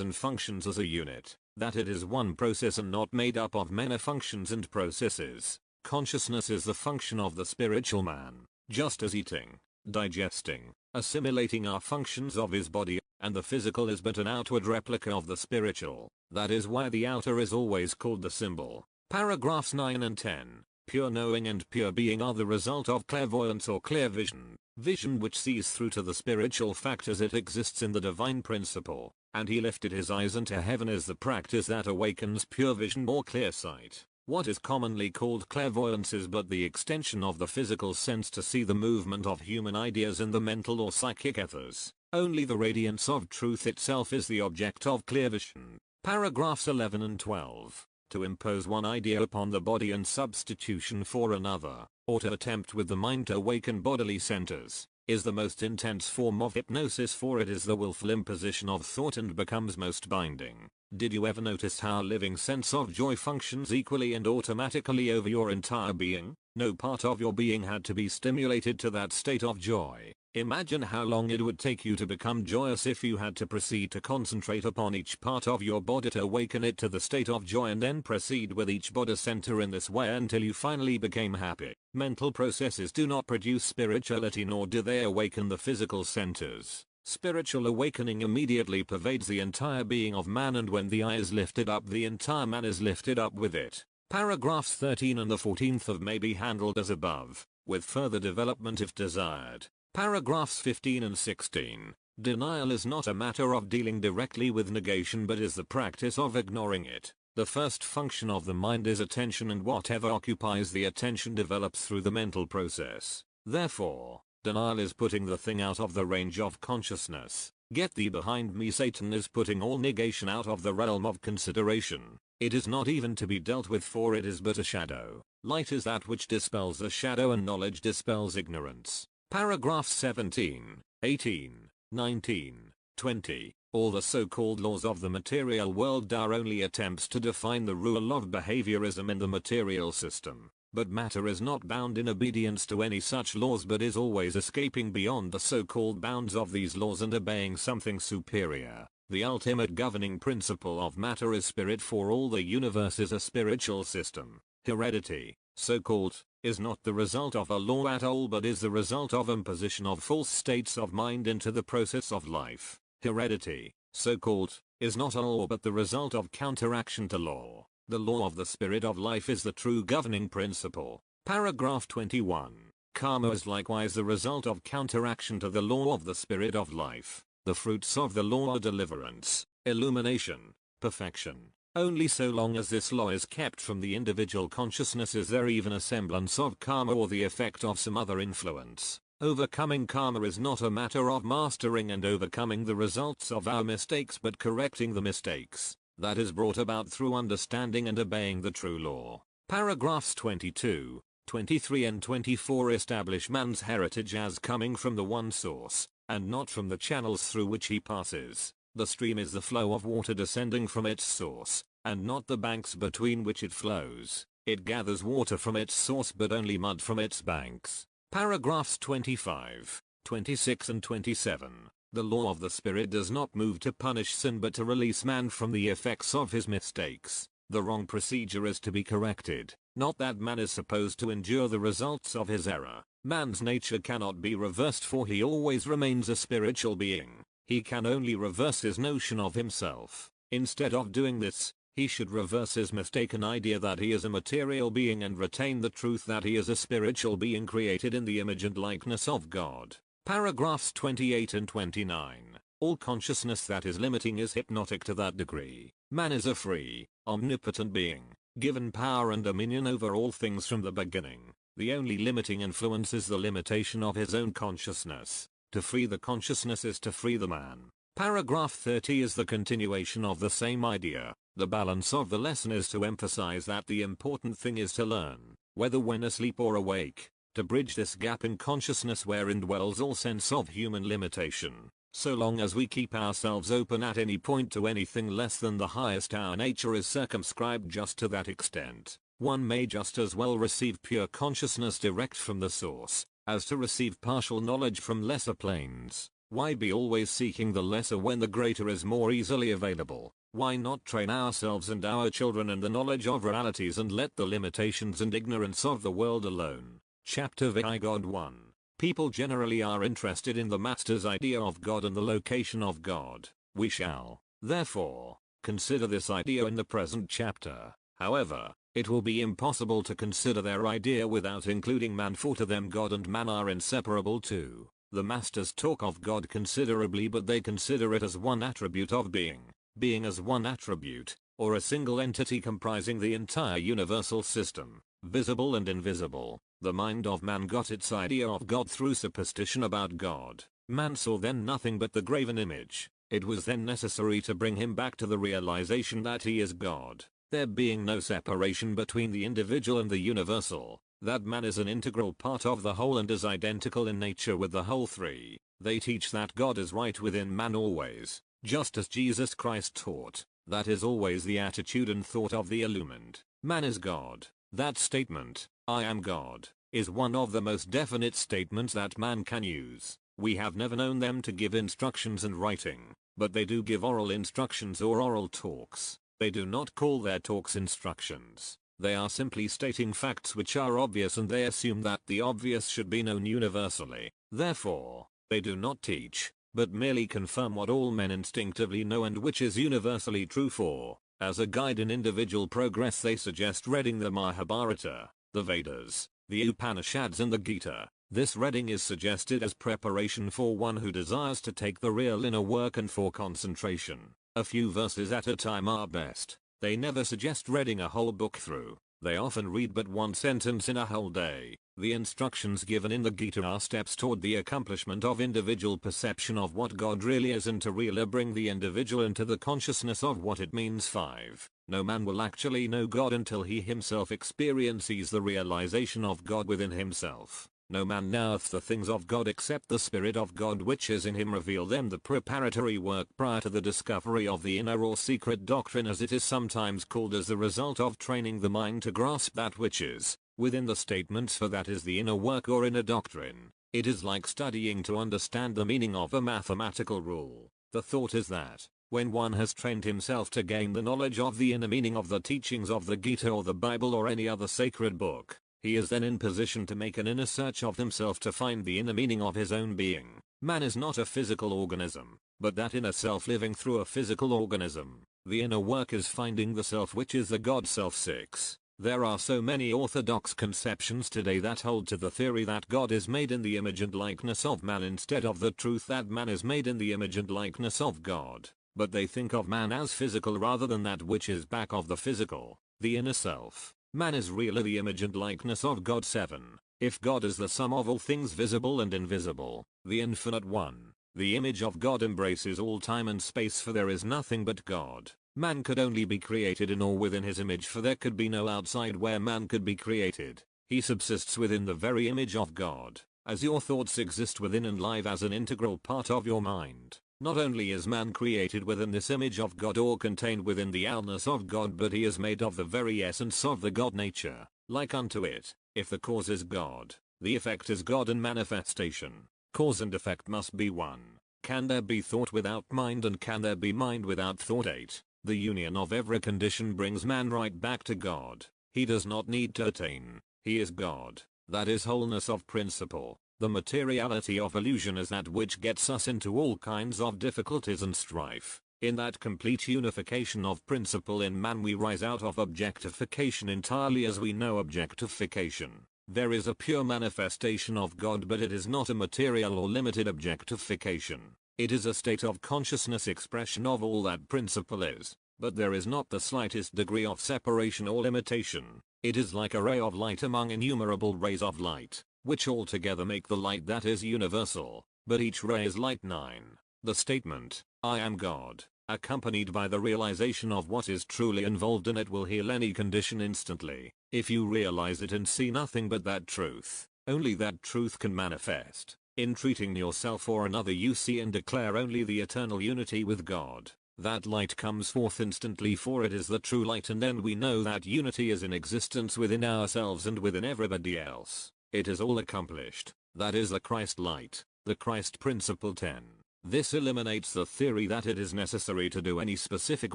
and functions as a unit, that it is one process and not made up of many functions and processes. Consciousness is the function of the spiritual man, just as eating, digesting, assimilating are functions of his body, and the physical is but an outward replica of the spiritual. That is why the outer is always called the symbol. Paragraphs 9 and 10. Pure knowing and pure being are the result of clairvoyance or clear vision, vision which sees through to the spiritual fact as it exists in the divine principle, and he lifted his eyes into heaven is the practice that awakens pure vision or clear sight. What is commonly called clairvoyance is but the extension of the physical sense to see the movement of human ideas in the mental or psychic ethers. Only the radiance of truth itself is the object of clear vision. Paragraphs 11 and 12. To impose one idea upon the body in substitution for another, or to attempt with the mind to awaken bodily centers, is the most intense form of hypnosis, for it is the willful imposition of thought and becomes most binding. Did you ever notice how living sense of joy functions equally and automatically over your entire being? No part of your being had to be stimulated to that state of joy. Imagine how long it would take you to become joyous if you had to proceed to concentrate upon each part of your body to awaken it to the state of joy and then proceed with each body center in this way until you finally became happy. Mental processes do not produce spirituality nor do they awaken the physical centers. Spiritual awakening immediately pervades the entire being of man, and when the eye is lifted up the entire man is lifted up with it. Paragraphs 13 and the 14th of may be handled as above, with further development if desired. Paragraphs 15 and 16. Denial is not a matter of dealing directly with negation but is the practice of ignoring it. The first function of the mind is attention, and whatever occupies the attention develops through the mental process. Therefore, denial is putting the thing out of the range of consciousness. Get thee behind me, Satan is putting all negation out of the realm of consideration. It is not even to be dealt with, for it is but a shadow. Light is that which dispels the shadow, and knowledge dispels ignorance. Paragraph 17, 18, 19, 20. All the so-called laws of the material world are only attempts to define the rule of behaviorism in the material system. But matter is not bound in obedience to any such laws, but is always escaping beyond the so-called bounds of these laws and obeying something superior. The ultimate governing principle of matter is spirit, for all the universe is a spiritual system. Heredity, so-called, is not the result of a law at all, but is the result of imposition of false states of mind into the process of life. Heredity, so-called, is not a law but the result of counteraction to law. The law of the spirit of life is the true governing principle. Paragraph 21. Karma is likewise the result of counteraction to the law of the spirit of life. The fruits of the law are deliverance, illumination, perfection. Only so long as this law is kept from the individual consciousness is there even a semblance of karma or the effect of some other influence. Overcoming karma is not a matter of mastering and overcoming the results of our mistakes, but correcting the mistakes. That is brought about through understanding and obeying the true law. Paragraphs 22, 23 and 24 establish man's heritage as coming from the one source, and not from the channels through which he passes. The stream is the flow of water descending from its source, and not the banks between which it flows. It gathers water from its source but only mud from its banks. Paragraphs 25, 26 and 27. The law of the spirit does not move to punish sin but to release man from the effects of his mistakes. The wrong procedure is to be corrected, not that man is supposed to endure the results of his error. Man's nature cannot be reversed, for he always remains a spiritual being. He can only reverse his notion of himself. Instead of doing this, he should reverse his mistaken idea that he is a material being and retain the truth that he is a spiritual being created in the image and likeness of God. Paragraphs 28 and 29. All consciousness that is limiting is hypnotic to that degree. Man is a free, omnipotent being, given power and dominion over all things from the beginning. The only limiting influence is the limitation of his own consciousness. To free the consciousness is to free the man. Paragraph 30 is the continuation of the same idea. The balance of the lesson is to emphasize that the important thing is to learn, whether when asleep or awake, to bridge this gap in consciousness wherein dwells all sense of human limitation. So long as we keep ourselves open at any point to anything less than the highest, our nature is circumscribed just to that extent. One may just as well receive pure consciousness direct from the source, as to receive partial knowledge from lesser planes. Why be always seeking the lesser when the greater is more easily available? Why not train ourselves and our children in the knowledge of realities and let the limitations and ignorance of the world alone? Chapter VI God 1. People generally are interested in the Master's idea of God and the location of God. We shall, therefore, consider this idea in the present chapter. However, it will be impossible to consider their idea without including man, for to them God and man are inseparable too. The Masters talk of God considerably, but they consider it as one attribute of being as one attribute, or a single entity comprising the entire universal system, visible and invisible. The mind of man got its idea of God through superstition about God. Man saw then nothing but the graven image. It was then necessary to bring him back to the realization that he is God, there being no separation between the individual and the universal, that man is an integral part of the whole and is identical in nature with the whole three. They teach that God is right within man always, just as Jesus Christ taught. That is always the attitude and thought of the illumined. Man is God. That statement, I am God, is one of the most definite statements that man can use. We have never known them to give instructions in writing, but they do give oral instructions or oral talks. They do not call their talks instructions. They are simply stating facts which are obvious, and they assume that the obvious should be known universally. Therefore, they do not teach, but merely confirm what all men instinctively know and which is universally true. For, as a guide in individual progress, they suggest reading the Mahabharata, the Vedas, the Upanishads and the Gita. This reading is suggested as preparation for one who desires to take the real inner work and for concentration. A few verses at a time are best. They never suggest reading a whole book through. They often read but one sentence in a whole day. The instructions given in the Gita are steps toward the accomplishment of individual perception of what God really is and to really bring the individual into the consciousness of what it means. 5. No man will actually know God until he himself experiences the realization of God within himself. No man knoweth the things of God except the Spirit of God which is in him reveal them. The preparatory work prior to the discovery of the inner or secret doctrine, as it is sometimes called, as the result of training the mind to grasp that which is within the statements, for that is the inner work or inner doctrine. It is like studying to understand the meaning of a mathematical rule. The thought is that when one has trained himself to gain the knowledge of the inner meaning of the teachings of the Gita or the Bible or any other sacred book, he is then in position to make an inner search of himself to find the inner meaning of his own being. Man is not a physical organism, but that inner self living through a physical organism. The inner work is finding the self which is the God self. 6. There are so many orthodox conceptions today that hold to the theory that God is made in the image and likeness of man instead of the truth that man is made in the image and likeness of God. But they think of man as physical rather than that which is back of the physical, the inner self. Man is really the image and likeness of God. 7. If God is the sum of all things visible and invisible, the infinite one, the image of God embraces all time and space, for there is nothing but God. Man could only be created in or within his image, for there could be no outside where man could be created. He subsists within the very image of God, as your thoughts exist within and live as an integral part of your mind. Not only is man created within this image of God or contained within the allness of God, but he is made of the very essence of the God nature, like unto it. If the cause is God, the effect is God in manifestation. Cause and effect must be one. Can there be thought without mind, and can there be mind without thought? 8. The union of every condition brings man right back to God. He does not need to attain. He is God. That is wholeness of principle. The materiality of illusion is that which gets us into all kinds of difficulties and strife. In that complete unification of principle in man we rise out of objectification entirely, as we know objectification. There is a pure manifestation of God, but it is not a material or limited objectification. It is a state of consciousness expression of all that principle is, but there is not the slightest degree of separation or limitation. It is like a ray of light among innumerable rays of light, which all together make the light that is universal, but each ray is light. 9. The statement, I am God, accompanied by the realization of what is truly involved in it, will heal any condition instantly. If you realize it and see nothing but that truth, only that truth can manifest. In treating yourself or another you see and declare only the eternal unity with God. That light comes forth instantly, for it is the true light, and then we know that unity is in existence within ourselves and within everybody else. It is all accomplished. That is the Christ light, the Christ principle. 10. This eliminates the theory that it is necessary to do any specific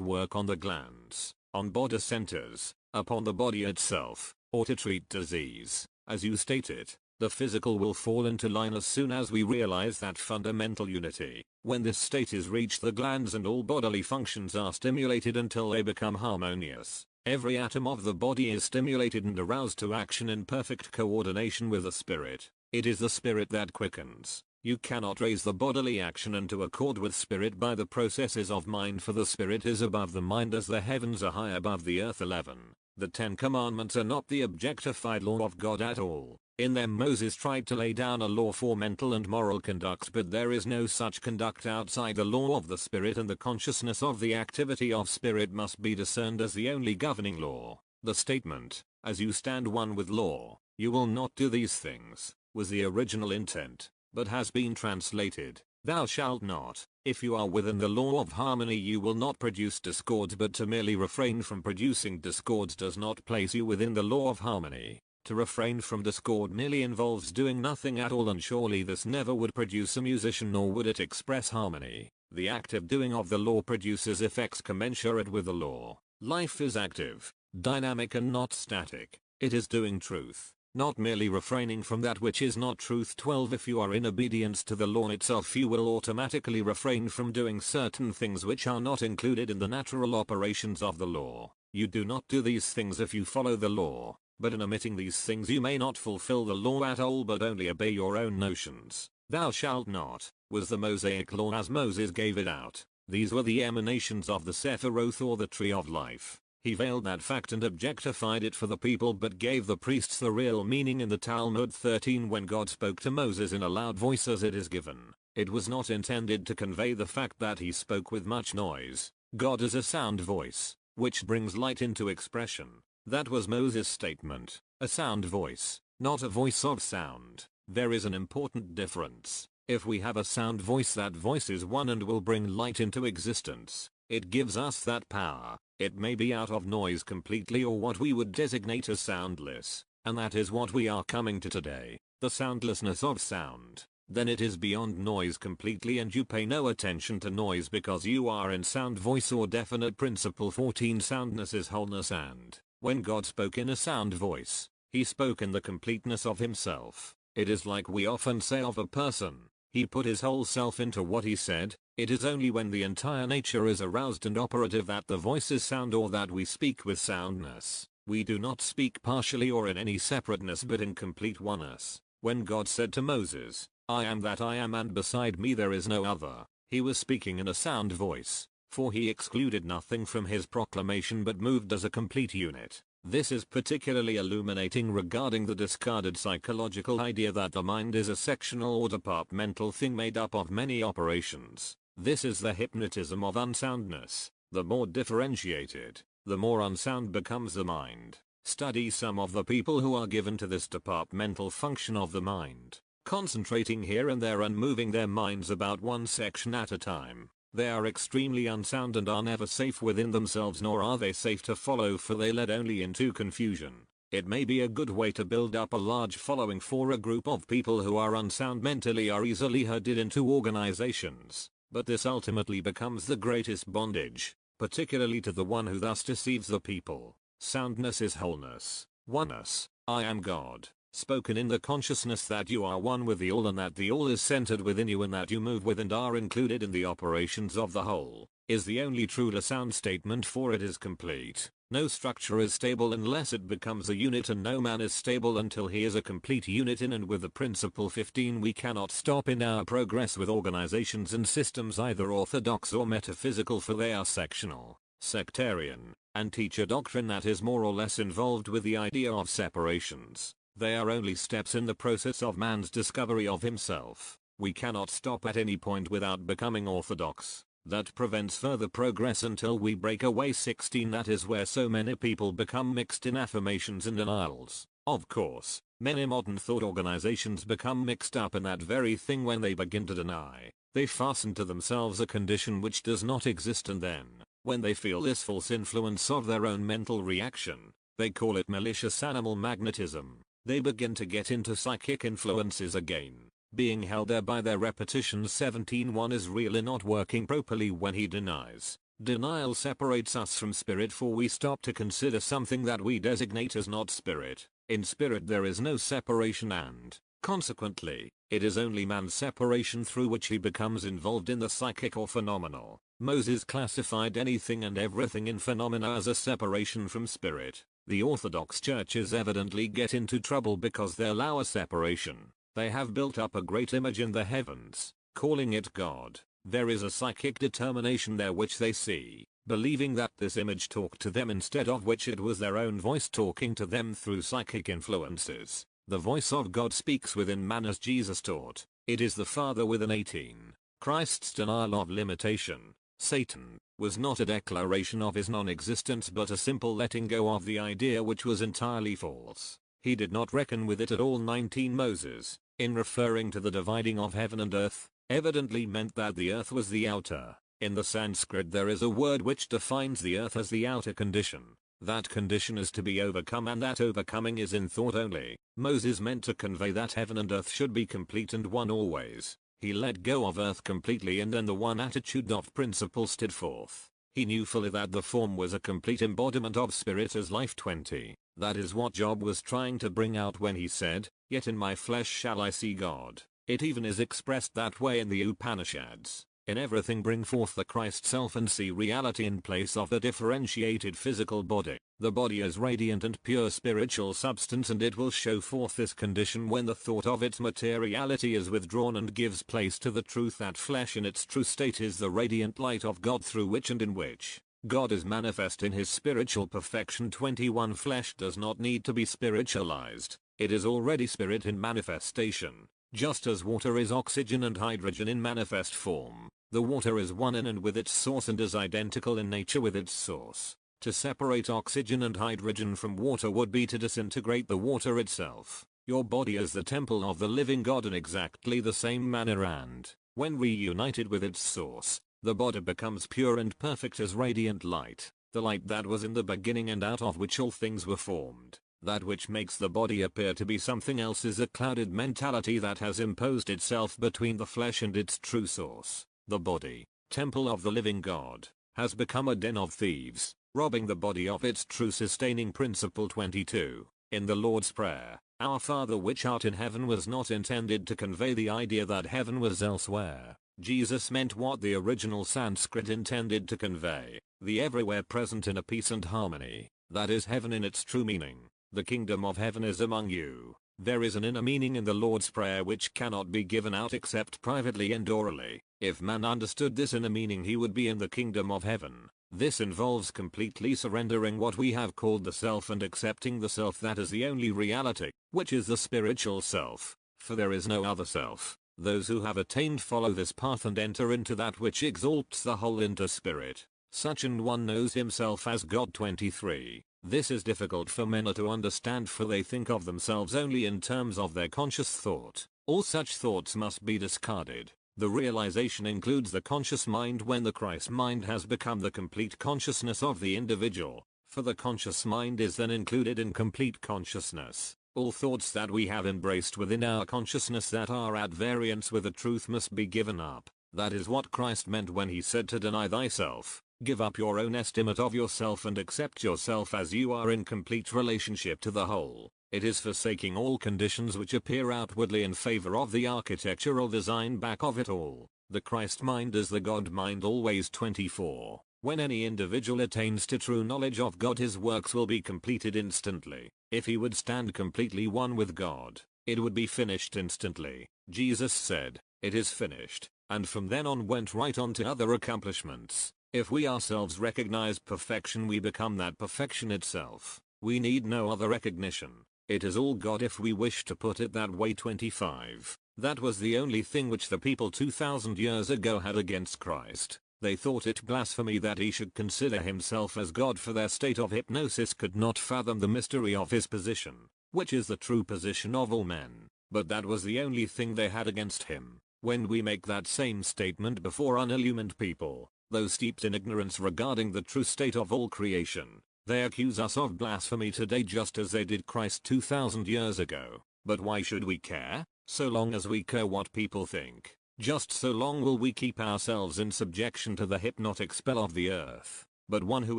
work on the glands, on body centers, upon the body itself, or to treat disease. As you stated, the physical will fall into line as soon as we realize that fundamental unity. When this state is reached, the glands and all bodily functions are stimulated until they become harmonious. Every atom of the body is stimulated and aroused to action in perfect coordination with the spirit. It is the spirit that quickens. You cannot raise the bodily action into accord with spirit by the processes of mind, for the spirit is above the mind as the heavens are high above the earth. 11. The 10 Commandments are not the objectified law of God at all. In them Moses tried to lay down a law for mental and moral conduct, but there is no such conduct outside the law of the spirit, and the consciousness of the activity of spirit must be discerned as the only governing law. The statement, as you stand one with law, you will not do these things, was the original intent, but has been translated, thou shalt not. If you are within the law of harmony you will not produce discords, but to merely refrain from producing discords does not place you within the law of harmony. To refrain from discord merely involves doing nothing at all, and surely this never would produce a musician, nor would it express harmony. The active doing of the law produces effects commensurate with the law. Life is active, dynamic, and not static. It is doing truth, not merely refraining from that which is not truth. 12. If you are in obedience to the law itself, you will automatically refrain from doing certain things which are not included in the natural operations of the law. You do not do these things if you follow the law, but in omitting these things you may not fulfill the law at all, but only obey your own notions. Thou shalt not was the Mosaic law as Moses gave it out. These were the emanations of the Sephiroth, or the tree of life. He veiled that fact and objectified it for the people, but gave the priests the real meaning in the Talmud 13 when God spoke to Moses in a loud voice as it is given. It was not intended to convey the fact that he spoke with much noise. God is a sound voice, which brings light into expression. That was Moses' statement. A sound voice, not a voice of sound. There is an important difference. If we have a sound voice, that voice is one and will bring light into existence. It gives us that power. It may be out of noise completely or what we would designate as soundless, and that is what we are coming to today, the soundlessness of sound. Then it is beyond noise completely and you pay no attention to noise because you are in sound voice or definite principle 14. Soundness is wholeness, and when God spoke in a sound voice, he spoke in the completeness of himself. It is like we often say of a person, he put his whole self into what he said. It is only when the entire nature is aroused and operative that the voice is sound or that we speak with soundness. We do not speak partially or in any separateness but in complete oneness. When God said to Moses, I am that I am and beside me there is no other, he was speaking in a sound voice, for he excluded nothing from his proclamation but moved as a complete unit. This is particularly illuminating regarding the discarded psychological idea that the mind is a sectional or departmental thing made up of many operations. This is the hypnotism of unsoundness. The more differentiated, the more unsound becomes the mind. Study some of the people who are given to this departmental function of the mind, concentrating here and there and moving their minds about one section at a time. They are extremely unsound and are never safe within themselves, nor are they safe to follow, for they lead only into confusion. It may be a good way to build up a large following for a group of people who are unsound mentally or easily herded into organizations, but this ultimately becomes the greatest bondage, particularly to the one who thus deceives the people. Soundness is wholeness, oneness. I am God, spoken in the consciousness that you are one with the all and that the all is centered within you and that you move with and are included in the operations of the whole, is the only truly sound statement, for it is complete. No structure is stable unless it becomes a unit, and no man is stable until he is a complete unit in and with the principle 15. We cannot stop in our progress with organizations and systems, either orthodox or metaphysical, for they are sectional, sectarian, and teach a doctrine that is more or less involved with the idea of separations. They are only steps in the process of man's discovery of himself. We cannot stop at any point without becoming orthodox. That prevents further progress until we break away. 16. That is where so many people become mixed in affirmations and denials. Of course, many modern thought organizations become mixed up in that very thing when they begin to deny. They fasten to themselves a condition which does not exist, and then, when they feel this false influence of their own mental reaction, they call it malicious animal magnetism. They begin to get into psychic influences again, being held there by their repetitions. 17. One is really not working properly when he denies. Denial separates us from spirit, for we stop to consider something that we designate as not spirit. In spirit there is no separation, and, consequently, it is only man's separation through which he becomes involved in the psychic or phenomenal. Moses classified anything and everything in phenomena as a separation from spirit. The Orthodox churches evidently get into trouble because they allow a separation. They have built up a great image in the heavens, calling it God. There is a psychic determination there which they see, believing that this image talked to them, instead of which it was their own voice talking to them through psychic influences. The voice of God speaks within man as Jesus taught. It is the Father with an 18. Christ's denial of limitation, Satan, was not a declaration of his non-existence but a simple letting go of the idea which was entirely false. He did not reckon with it at all. 19. Moses, in referring to the dividing of heaven and earth, evidently meant that the earth was the outer. In the Sanskrit there is a word which defines the earth as the outer condition. That condition is to be overcome, and that overcoming is in thought only. Moses meant to convey that heaven and earth should be complete and one always. He let go of earth completely, and then the one attitude of principle stood forth. He knew fully that the form was a complete embodiment of spirit as life. 20. That is what Job was trying to bring out when he said, "Yet in my flesh shall I see God." It even is expressed that way in the Upanishads. In everything bring forth the Christ self and see reality in place of the differentiated physical body. The body is radiant and pure spiritual substance, and it will show forth this condition when the thought of its materiality is withdrawn and gives place to the truth that flesh in its true state is the radiant light of God, through which and in which God is manifest in his spiritual perfection. 21 Flesh does not need to be spiritualized, it is already spirit in manifestation. Just as water is oxygen and hydrogen in manifest form, the water is one in and with its source and is identical in nature with its source. To separate oxygen and hydrogen from water would be to disintegrate the water itself. Your body is the temple of the living God in exactly the same manner, and, when reunited with its source, the body becomes pure and perfect as radiant light, the light that was in the beginning and out of which all things were formed. That which makes the body appear to be something else is a clouded mentality that has imposed itself between the flesh and its true source. The body, temple of the living God, has become a den of thieves, robbing the body of its true sustaining principle. 22. In the Lord's Prayer, Our Father which art in heaven was not intended to convey the idea that heaven was elsewhere. Jesus meant what the original Sanskrit intended to convey, the everywhere present inner peace and harmony, that is heaven in its true meaning. The kingdom of heaven is among you. There is an inner meaning in the Lord's Prayer which cannot be given out except privately and orally. If man understood this inner meaning, he would be in the kingdom of heaven. This involves completely surrendering what we have called the self and accepting the self that is the only reality, which is the spiritual self, for there is no other self. Those who have attained follow this path and enter into that which exalts the whole into spirit. Such an one knows himself as God. 23. This is difficult for men to understand, for they think of themselves only in terms of their conscious thought. All such thoughts must be discarded. The realization includes the conscious mind when the Christ mind has become the complete consciousness of the individual, for the conscious mind is then included in complete consciousness. All thoughts that we have embraced within our consciousness that are at variance with the truth must be given up. That is what Christ meant when he said to deny thyself, give up your own estimate of yourself and accept yourself as you are in complete relationship to the whole. It is forsaking all conditions which appear outwardly in favor of the architectural design back of it all. The Christ mind is the God mind always. 24. When any individual attains to true knowledge of God, his works will be completed instantly. If he would stand completely one with God, it would be finished instantly. Jesus said, "It is finished," and from then on went right on to other accomplishments. If we ourselves recognize perfection, we become that perfection itself. We need no other recognition. It is all God if we wish to put it that way. 25. That was the only thing which the people 2000 years ago had against Christ. They thought it blasphemy that he should consider himself as God, for their state of hypnosis could not fathom the mystery of his position, which is the true position of all men. But that was the only thing they had against him. When we make that same statement before unillumined people, those steeped in ignorance regarding the true state of all creation, they accuse us of blasphemy today just as they did Christ 2000 years ago. But why should we care? So long as we care what people think, just so long will we keep ourselves in subjection to the hypnotic spell of the earth. But one who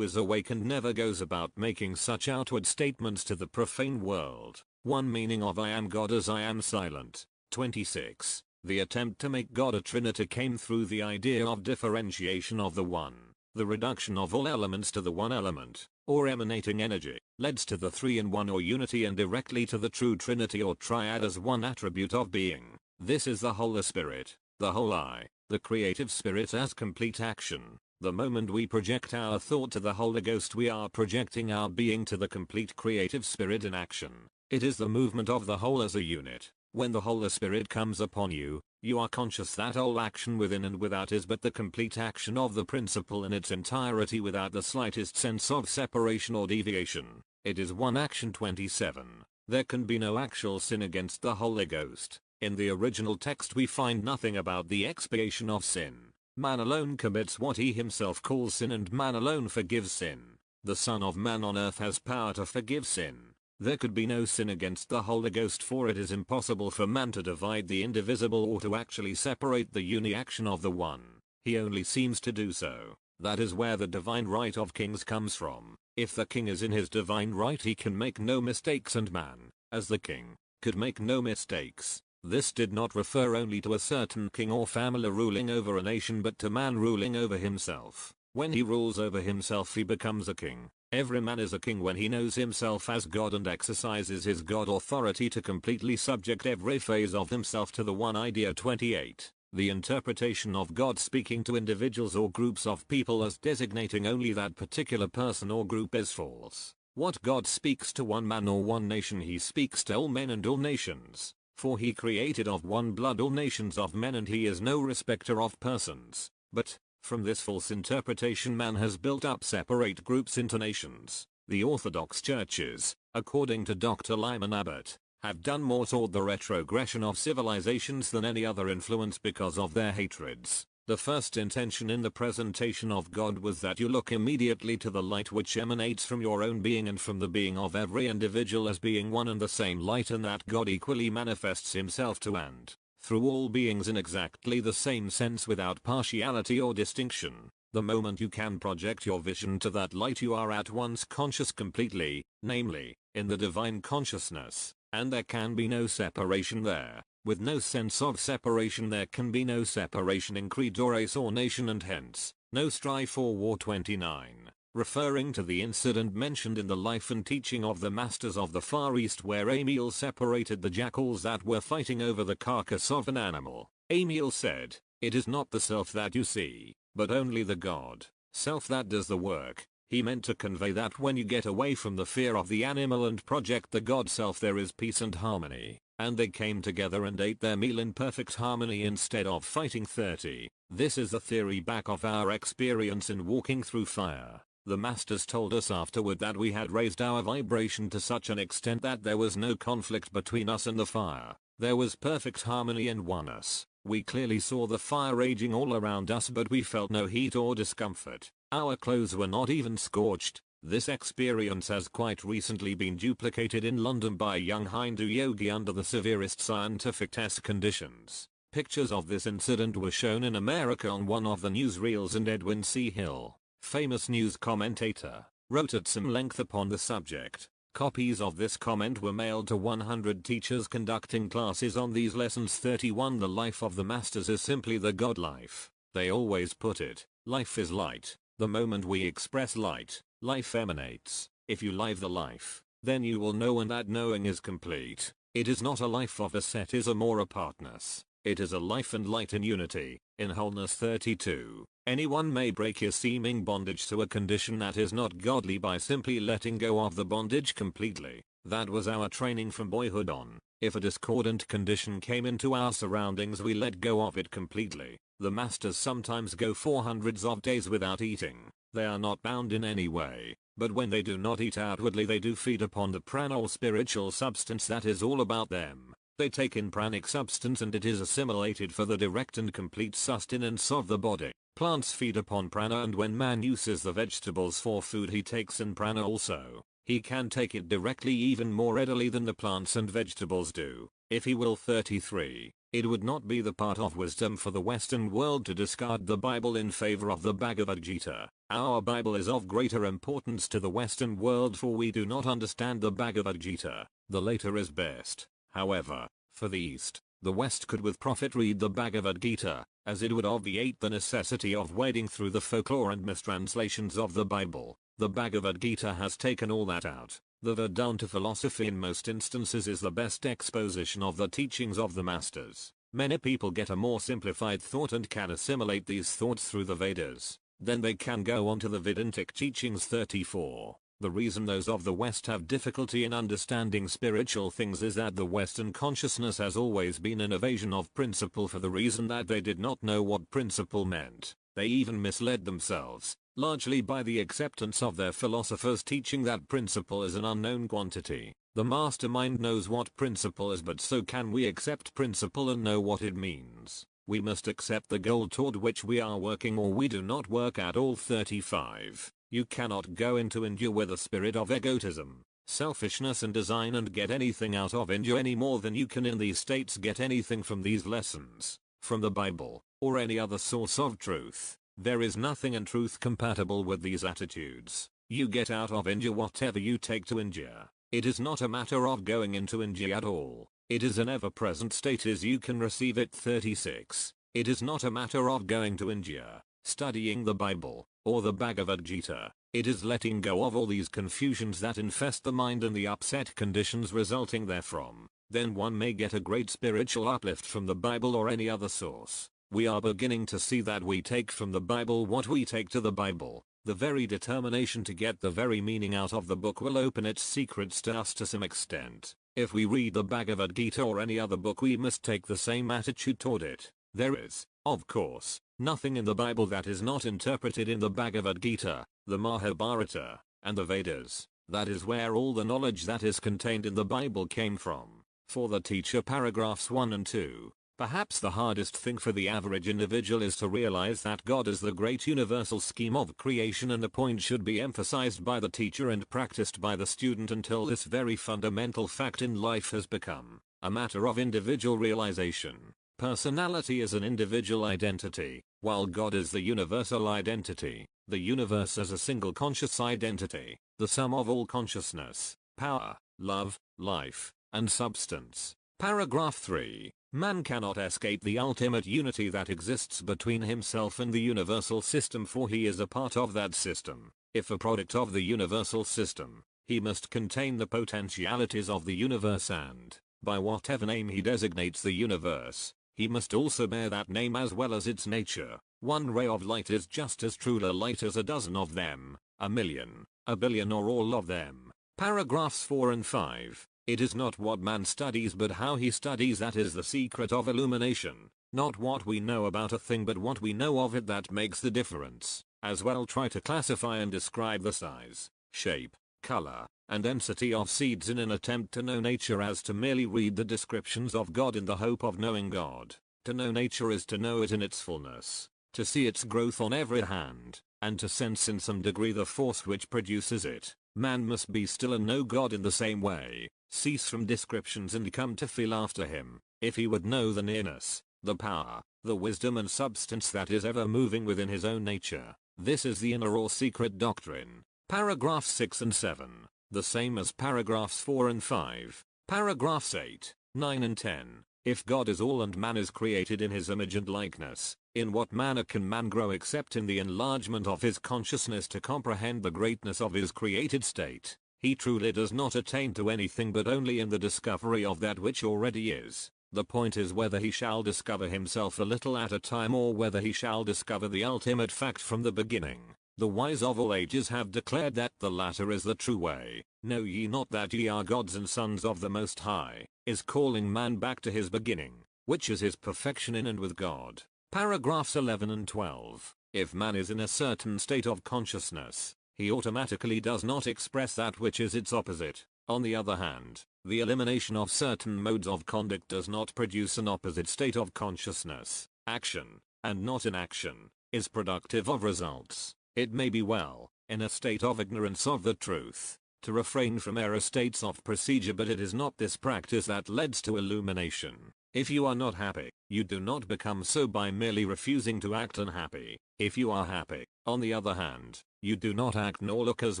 is awakened never goes about making such outward statements to the profane world. One meaning of I am God as I am silent. 26. The attempt to make God a trinity came through the idea of differentiation of the one. The reduction of all elements to the one element, or emanating energy, leads to the three in one or unity, and directly to the true trinity or triad as one attribute of being. This is the Holy Spirit, the whole I, the creative spirit as complete action. The moment we project our thought to the Holy Ghost, we are projecting our being to the complete creative spirit in action. It is the movement of the whole as a unit. When the Holy Spirit comes upon you, you are conscious that all action within and without is but the complete action of the principle in its entirety without the slightest sense of separation or deviation. It is one action. 27. There can be no actual sin against the Holy Ghost. In the original text we find nothing about the expiation of sin. Man alone commits what he himself calls sin, and man alone forgives sin. The Son of Man on earth has power to forgive sin. There could be no sin against the Holy Ghost, for it is impossible for man to divide the indivisible or to actually separate the uni-action of the one. He only seems to do so. That is where the divine right of kings comes from. If the king is in his divine right, he can make no mistakes, and man, as the king, could make no mistakes. This did not refer only to a certain king or family ruling over a nation, but to man ruling over himself. When he rules over himself, he becomes a king. Every man is a king when he knows himself as God and exercises his God authority to completely subject every phase of himself to the one idea. 28. The interpretation of God speaking to individuals or groups of people as designating only that particular person or group is false. What God speaks to one man or one nation, he speaks to all men and all nations. For he created of one blood all nations of men, and he is no respecter of persons. But, from this false interpretation, man has built up separate groups into nations. The Orthodox churches, according to Dr. Lyman Abbott, have done more toward the retrogression of civilizations than any other influence because of their hatreds. The first intention in the presentation of God was that you look immediately to the light which emanates from your own being and from the being of every individual as being one and the same light, and that God equally manifests himself to and through all beings in exactly the same sense without partiality or distinction. The moment you can project your vision to that light, you are at once conscious completely, namely, in the divine consciousness, and there can be no separation there. With no sense of separation, there can be no separation in creed or race or nation, and hence, no strife or war. 29. Referring to the incident mentioned in the life and teaching of the masters of the Far East, where Amiel separated the jackals that were fighting over the carcass of an animal, Amiel said, "It is not the self that you see, but only the God self that does the work." He meant to convey that when you get away from the fear of the animal and project the God self, there is peace and harmony. And they came together and ate their meal in perfect harmony instead of fighting. 30. This is the theory back of our experience in walking through fire. The masters told us afterward that we had raised our vibration to such an extent that there was no conflict between us and the fire. There was perfect harmony and oneness. We clearly saw the fire raging all around us, but we felt no heat or discomfort. Our clothes were not even scorched. This experience has quite recently been duplicated in London by a young Hindu yogi under the severest scientific test conditions. Pictures of this incident were shown in America on one of the newsreels, and Edwin C. Hill, famous news commentator, wrote at some length upon the subject. Copies of this comment were mailed to 100 teachers conducting classes on these lessons. 31. The life of the masters is simply the God life. They always put it, life is light. The moment we express light, life emanates. If you live the life, then you will know, and that knowing is complete. It is not a life of ascetism or apartness. It is a life and light in unity, in wholeness. 32. Anyone may break his seeming bondage to a condition that is not godly by simply letting go of the bondage completely. That was our training from boyhood on. If a discordant condition came into our surroundings, we let go of it completely. The masters sometimes go for hundreds of days without eating. They are not bound in any way, but when they do not eat outwardly, they do feed upon the prana or spiritual substance that is all about them. They take in pranic substance and it is assimilated for the direct and complete sustenance of the body. Plants feed upon prana, and when man uses the vegetables for food, he takes in prana also. He can take it directly even more readily than the plants and vegetables do, if he will. 33. It would not be the part of wisdom for the Western world to discard the Bible in favor of the Bhagavad Gita. Our Bible is of greater importance to the Western world, for we do not understand the Bhagavad Gita. The later is best. However, for the East, the West could with profit read the Bhagavad Gita, as it would obviate the necessity of wading through the folklore and mistranslations of the Bible. The Bhagavad Gita has taken all that out. The Vedanta philosophy in most instances is the best exposition of the teachings of the masters. Many people get a more simplified thought and can assimilate these thoughts through the Vedas. Then they can go on to the Vedantic teachings. 34. The reason those of the West have difficulty in understanding spiritual things is that the Western consciousness has always been an evasion of principle, for the reason that they did not know what principle meant. They even misled themselves, largely by the acceptance of their philosophers teaching that principle is an unknown quantity. The mastermind knows what principle is, but so can we accept principle and know what it means. We must accept the goal toward which we are working, or we do not work at all. 35. You cannot go into India with a spirit of egotism, selfishness and design and get anything out of India any more than you can in these states get anything from these lessons, from the Bible, or any other source of truth. There is nothing in truth compatible with these attitudes. You get out of India whatever you take to India. It is not a matter of going into India at all. It is an ever-present state as you can receive it. 36. It is not a matter of going to India, studying the Bible, or the Bhagavad Gita. It is letting go of all these confusions that infest the mind and the upset conditions resulting therefrom. Then one may get a great spiritual uplift from the Bible or any other source. We are beginning to see that we take from the Bible what we take to the Bible. The very determination to get the very meaning out of the book will open its secrets to us to some extent. If we read the Bhagavad Gita or any other book, we must take the same attitude toward it. There is, of course, nothing in the Bible that is not interpreted in the Bhagavad Gita, the Mahabharata, and the Vedas. That is where all the knowledge that is contained in the Bible came from. For the teacher, paragraphs 1 and 2. Perhaps the hardest thing for the average individual is to realize that God is the great universal scheme of creation, and the point should be emphasized by the teacher and practiced by the student until this very fundamental fact in life has become a matter of individual realization. Personality is an individual identity, while God is the universal identity. The universe is a single conscious identity, the sum of all consciousness, power, love, life, and substance. Paragraph 3. Man cannot escape the ultimate unity that exists between himself and the universal system, for he is a part of that system. If a product of the universal system, he must contain the potentialities of the universe, and, by whatever name he designates the universe, he must also bear that name as well as its nature. One ray of light is just as truly light as a dozen of them, a million, a billion, or all of them. Paragraphs 4 and 5. It is not what man studies but how he studies that is the secret of illumination. Not what we know about a thing but what we know of it that makes the difference. As well try to classify and describe the size, shape, color, and density of seeds in an attempt to know nature as to merely read the descriptions of God in the hope of knowing God. To know nature is to know it in its fullness, to see its growth on every hand, and to sense in some degree the force which produces it. Man must be still and know God in the same way, cease from descriptions and come to feel after him, if he would know the nearness, the power, the wisdom and substance that is ever moving within his own nature. This is the inner or secret doctrine. Paragraphs 6 and 7, the same as paragraphs 4 and 5. Paragraphs 8, 9 and 10. If God is all and man is created in his image and likeness, in what manner can man grow except in the enlargement of his consciousness to comprehend the greatness of his created state? He truly does not attain to anything but only in the discovery of that which already is. The point is whether he shall discover himself a little at a time or whether he shall discover the ultimate fact from the beginning. The wise of all ages have declared that the latter is the true way. Know ye not that ye are gods and sons of the Most High, is calling man back to his beginning, which is his perfection in and with God. Paragraphs 11 and 12. If man is in a certain state of consciousness, he automatically does not express that which is its opposite. On the other hand, the elimination of certain modes of conduct does not produce an opposite state of consciousness. Action, and not inaction, is productive of results. It may be well, in a state of ignorance of the truth, to refrain from error states of procedure, but it is not this practice that leads to illumination. If you are not happy, you do not become so by merely refusing to act unhappy. If you are happy, on the other hand, you do not act nor look as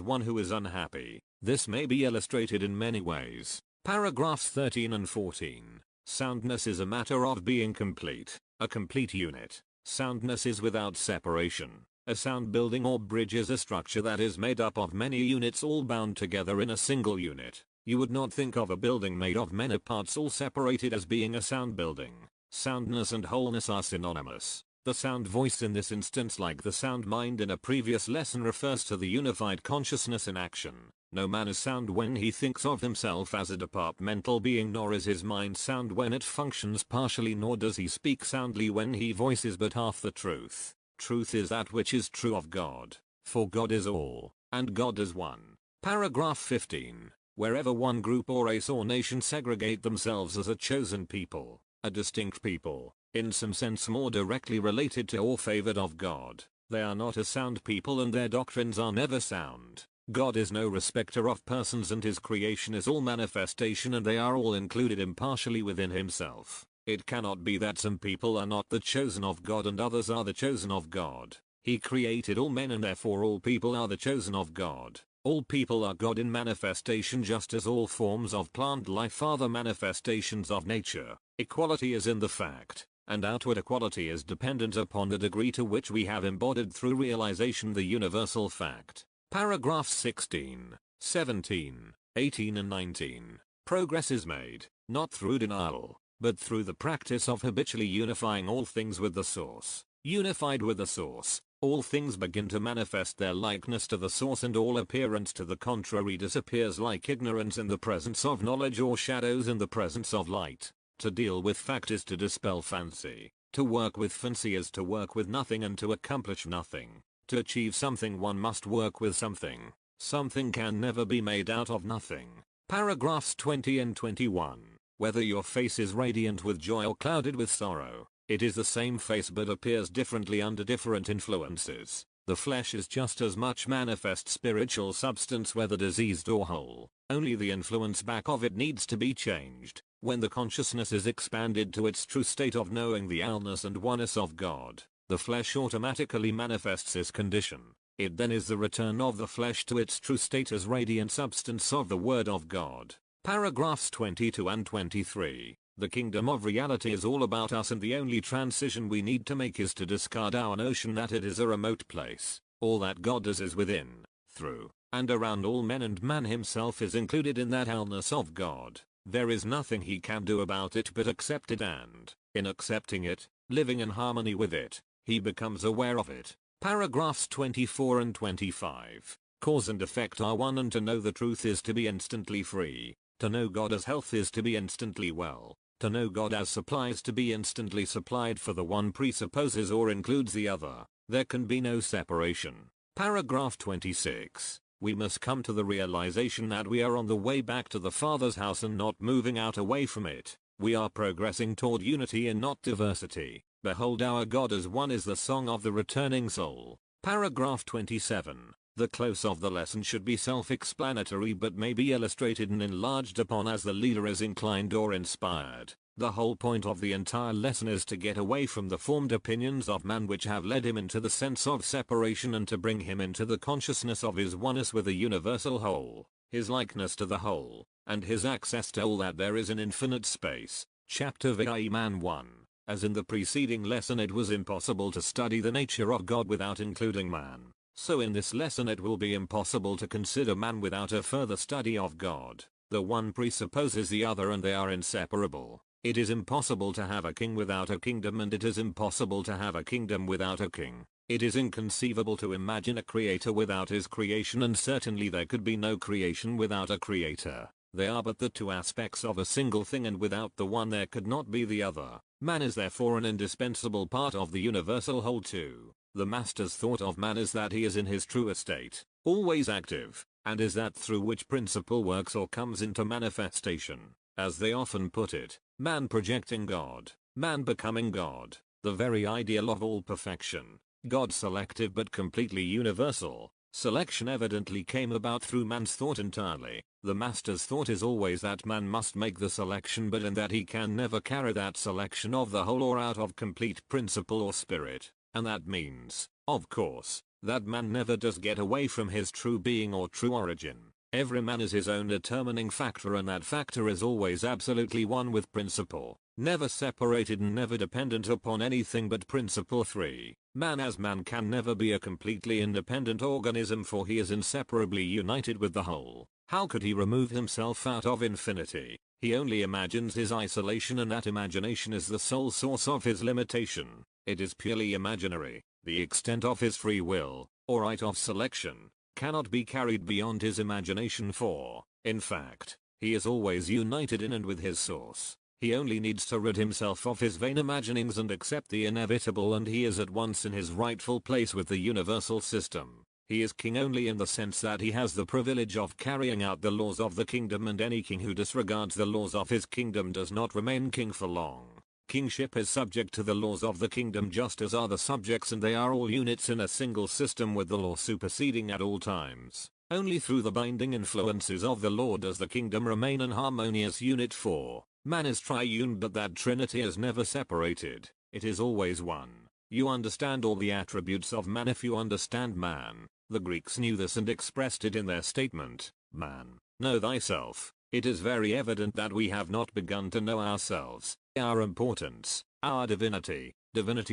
one who is unhappy. This may be illustrated in many ways. Paragraphs 13 and 14. Soundness is a matter of being complete, a complete unit. Soundness is without separation. A sound building or bridge is a structure that is made up of many units all bound together in a single unit. You would not think of a building made of many parts all separated as being a sound building. Soundness and wholeness are synonymous. The sound voice in this instance, like the sound mind in a previous lesson, refers to the unified consciousness in action. No man is sound when he thinks of himself as a departmental being, nor is his mind sound when it functions partially, nor does he speak soundly when he voices but half the truth. Truth is that which is true of God, for God is all, and God is one. Paragraph 15. Wherever one group or race or nation segregate themselves as a chosen people, a distinct people, in some sense more directly related to or favored of God, they are not a sound people and their doctrines are never sound. God is no respecter of persons and his creation is all manifestation and they are all included impartially within himself. It cannot be that some people are not the chosen of God and others are the chosen of God. He created all men and therefore all people are the chosen of God. All people are God in manifestation just as all forms of plant life are the manifestations of nature. Equality is in the fact, and outward equality is dependent upon the degree to which we have embodied through realization the universal fact. Paragraphs 16, 17, 18 and 19. Progress is made, not through denial, but through the practice of habitually unifying all things with the source. Unified with the source, all things begin to manifest their likeness to the source, and all appearance to the contrary disappears, like ignorance in the presence of knowledge or shadows in the presence of light. To deal with fact is to dispel fancy. To work with fancy is to work with nothing and to accomplish nothing. To achieve something one must work with something. Something can never be made out of nothing. Paragraphs 20 and 21. Whether your face is radiant with joy or clouded with sorrow, it is the same face but appears differently under different influences. The flesh is just as much manifest spiritual substance whether diseased or whole. Only the influence back of it needs to be changed. When the consciousness is expanded to its true state of knowing the allness and oneness of God, the flesh automatically manifests its condition. It then is the return of the flesh to its true state as radiant substance of the Word of God. Paragraphs 22 and 23. The kingdom of reality is all about us, and the only transition we need to make is to discard our notion that it is a remote place. All that God does is within, through, and around all men, and man himself is included in that allness of God. There is nothing he can do about it but accept it, and, in accepting it, living in harmony with it, he becomes aware of it. Paragraphs 24 and 25. Cause and effect are one, and to know the truth is to be instantly free. To know God as health is to be instantly well. To know God as supply is to be instantly supplied, for the one presupposes or includes the other. There can be no separation. Paragraph 26. We must come to the realization that we are on the way back to the Father's house and not moving out away from it. We are progressing toward unity and not diversity. Behold, our God as one is the song of the returning soul. Paragraph 27. The close of the lesson should be self-explanatory but may be illustrated and enlarged upon as the leader is inclined or inspired. The whole point of the entire lesson is to get away from the formed opinions of man which have led him into the sense of separation, and to bring him into the consciousness of his oneness with the universal whole, his likeness to the whole, and his access to all that there is in infinite space. Chapter VI Man 1. As in the preceding lesson it was impossible to study the nature of God without including man, so in this lesson it will be impossible to consider man without a further study of God. The one presupposes the other and they are inseparable. It is impossible to have a king without a kingdom, and it is impossible to have a kingdom without a king. It is inconceivable to imagine a creator without his creation, and certainly there could be no creation without a creator. They are but the two aspects of a single thing, and without the one there could not be the other. Man is therefore an indispensable part of the universal whole too. The master's thought of man is that he is in his true estate, always active, and is that through which principle works or comes into manifestation. As they often put it, man projecting God, man becoming God, the very ideal of all perfection. God selective but completely universal. Selection evidently came about through man's thought entirely. The master's thought is always that man must make the selection, but in that he can never carry that selection of the whole or out of complete principle or spirit. And that means, of course, that man never does get away from his true being or true origin. Every man is his own determining factor, and that factor is always absolutely one with principle, never separated and never dependent upon anything but principle. 3. Man as man can never be a completely independent organism, for he is inseparably united with the whole. How could he remove himself out of infinity? He only imagines his isolation, and that imagination is the sole source of his limitation. It is purely imaginary. The extent of his free will, or right of selection, cannot be carried beyond his imagination, for, in fact, he is always united in and with his source. He only needs to rid himself of his vain imaginings and accept the inevitable, and he is at once in his rightful place with the universal system. He is king only in the sense that he has the privilege of carrying out the laws of the kingdom, and any king who disregards the laws of his kingdom does not remain king for long. Kingship is subject to the laws of the kingdom just as are the subjects, and they are all units in a single system with the law superseding at all times. Only through the binding influences of the law does the kingdom remain an harmonious unit. 4. Man is triune, but that trinity is never separated. It is always one. You understand all the attributes of man if you understand man. The Greeks knew this and expressed it in their statement, "Man, know thyself." It is very evident that we have not begun to know ourselves, our importance, our divinity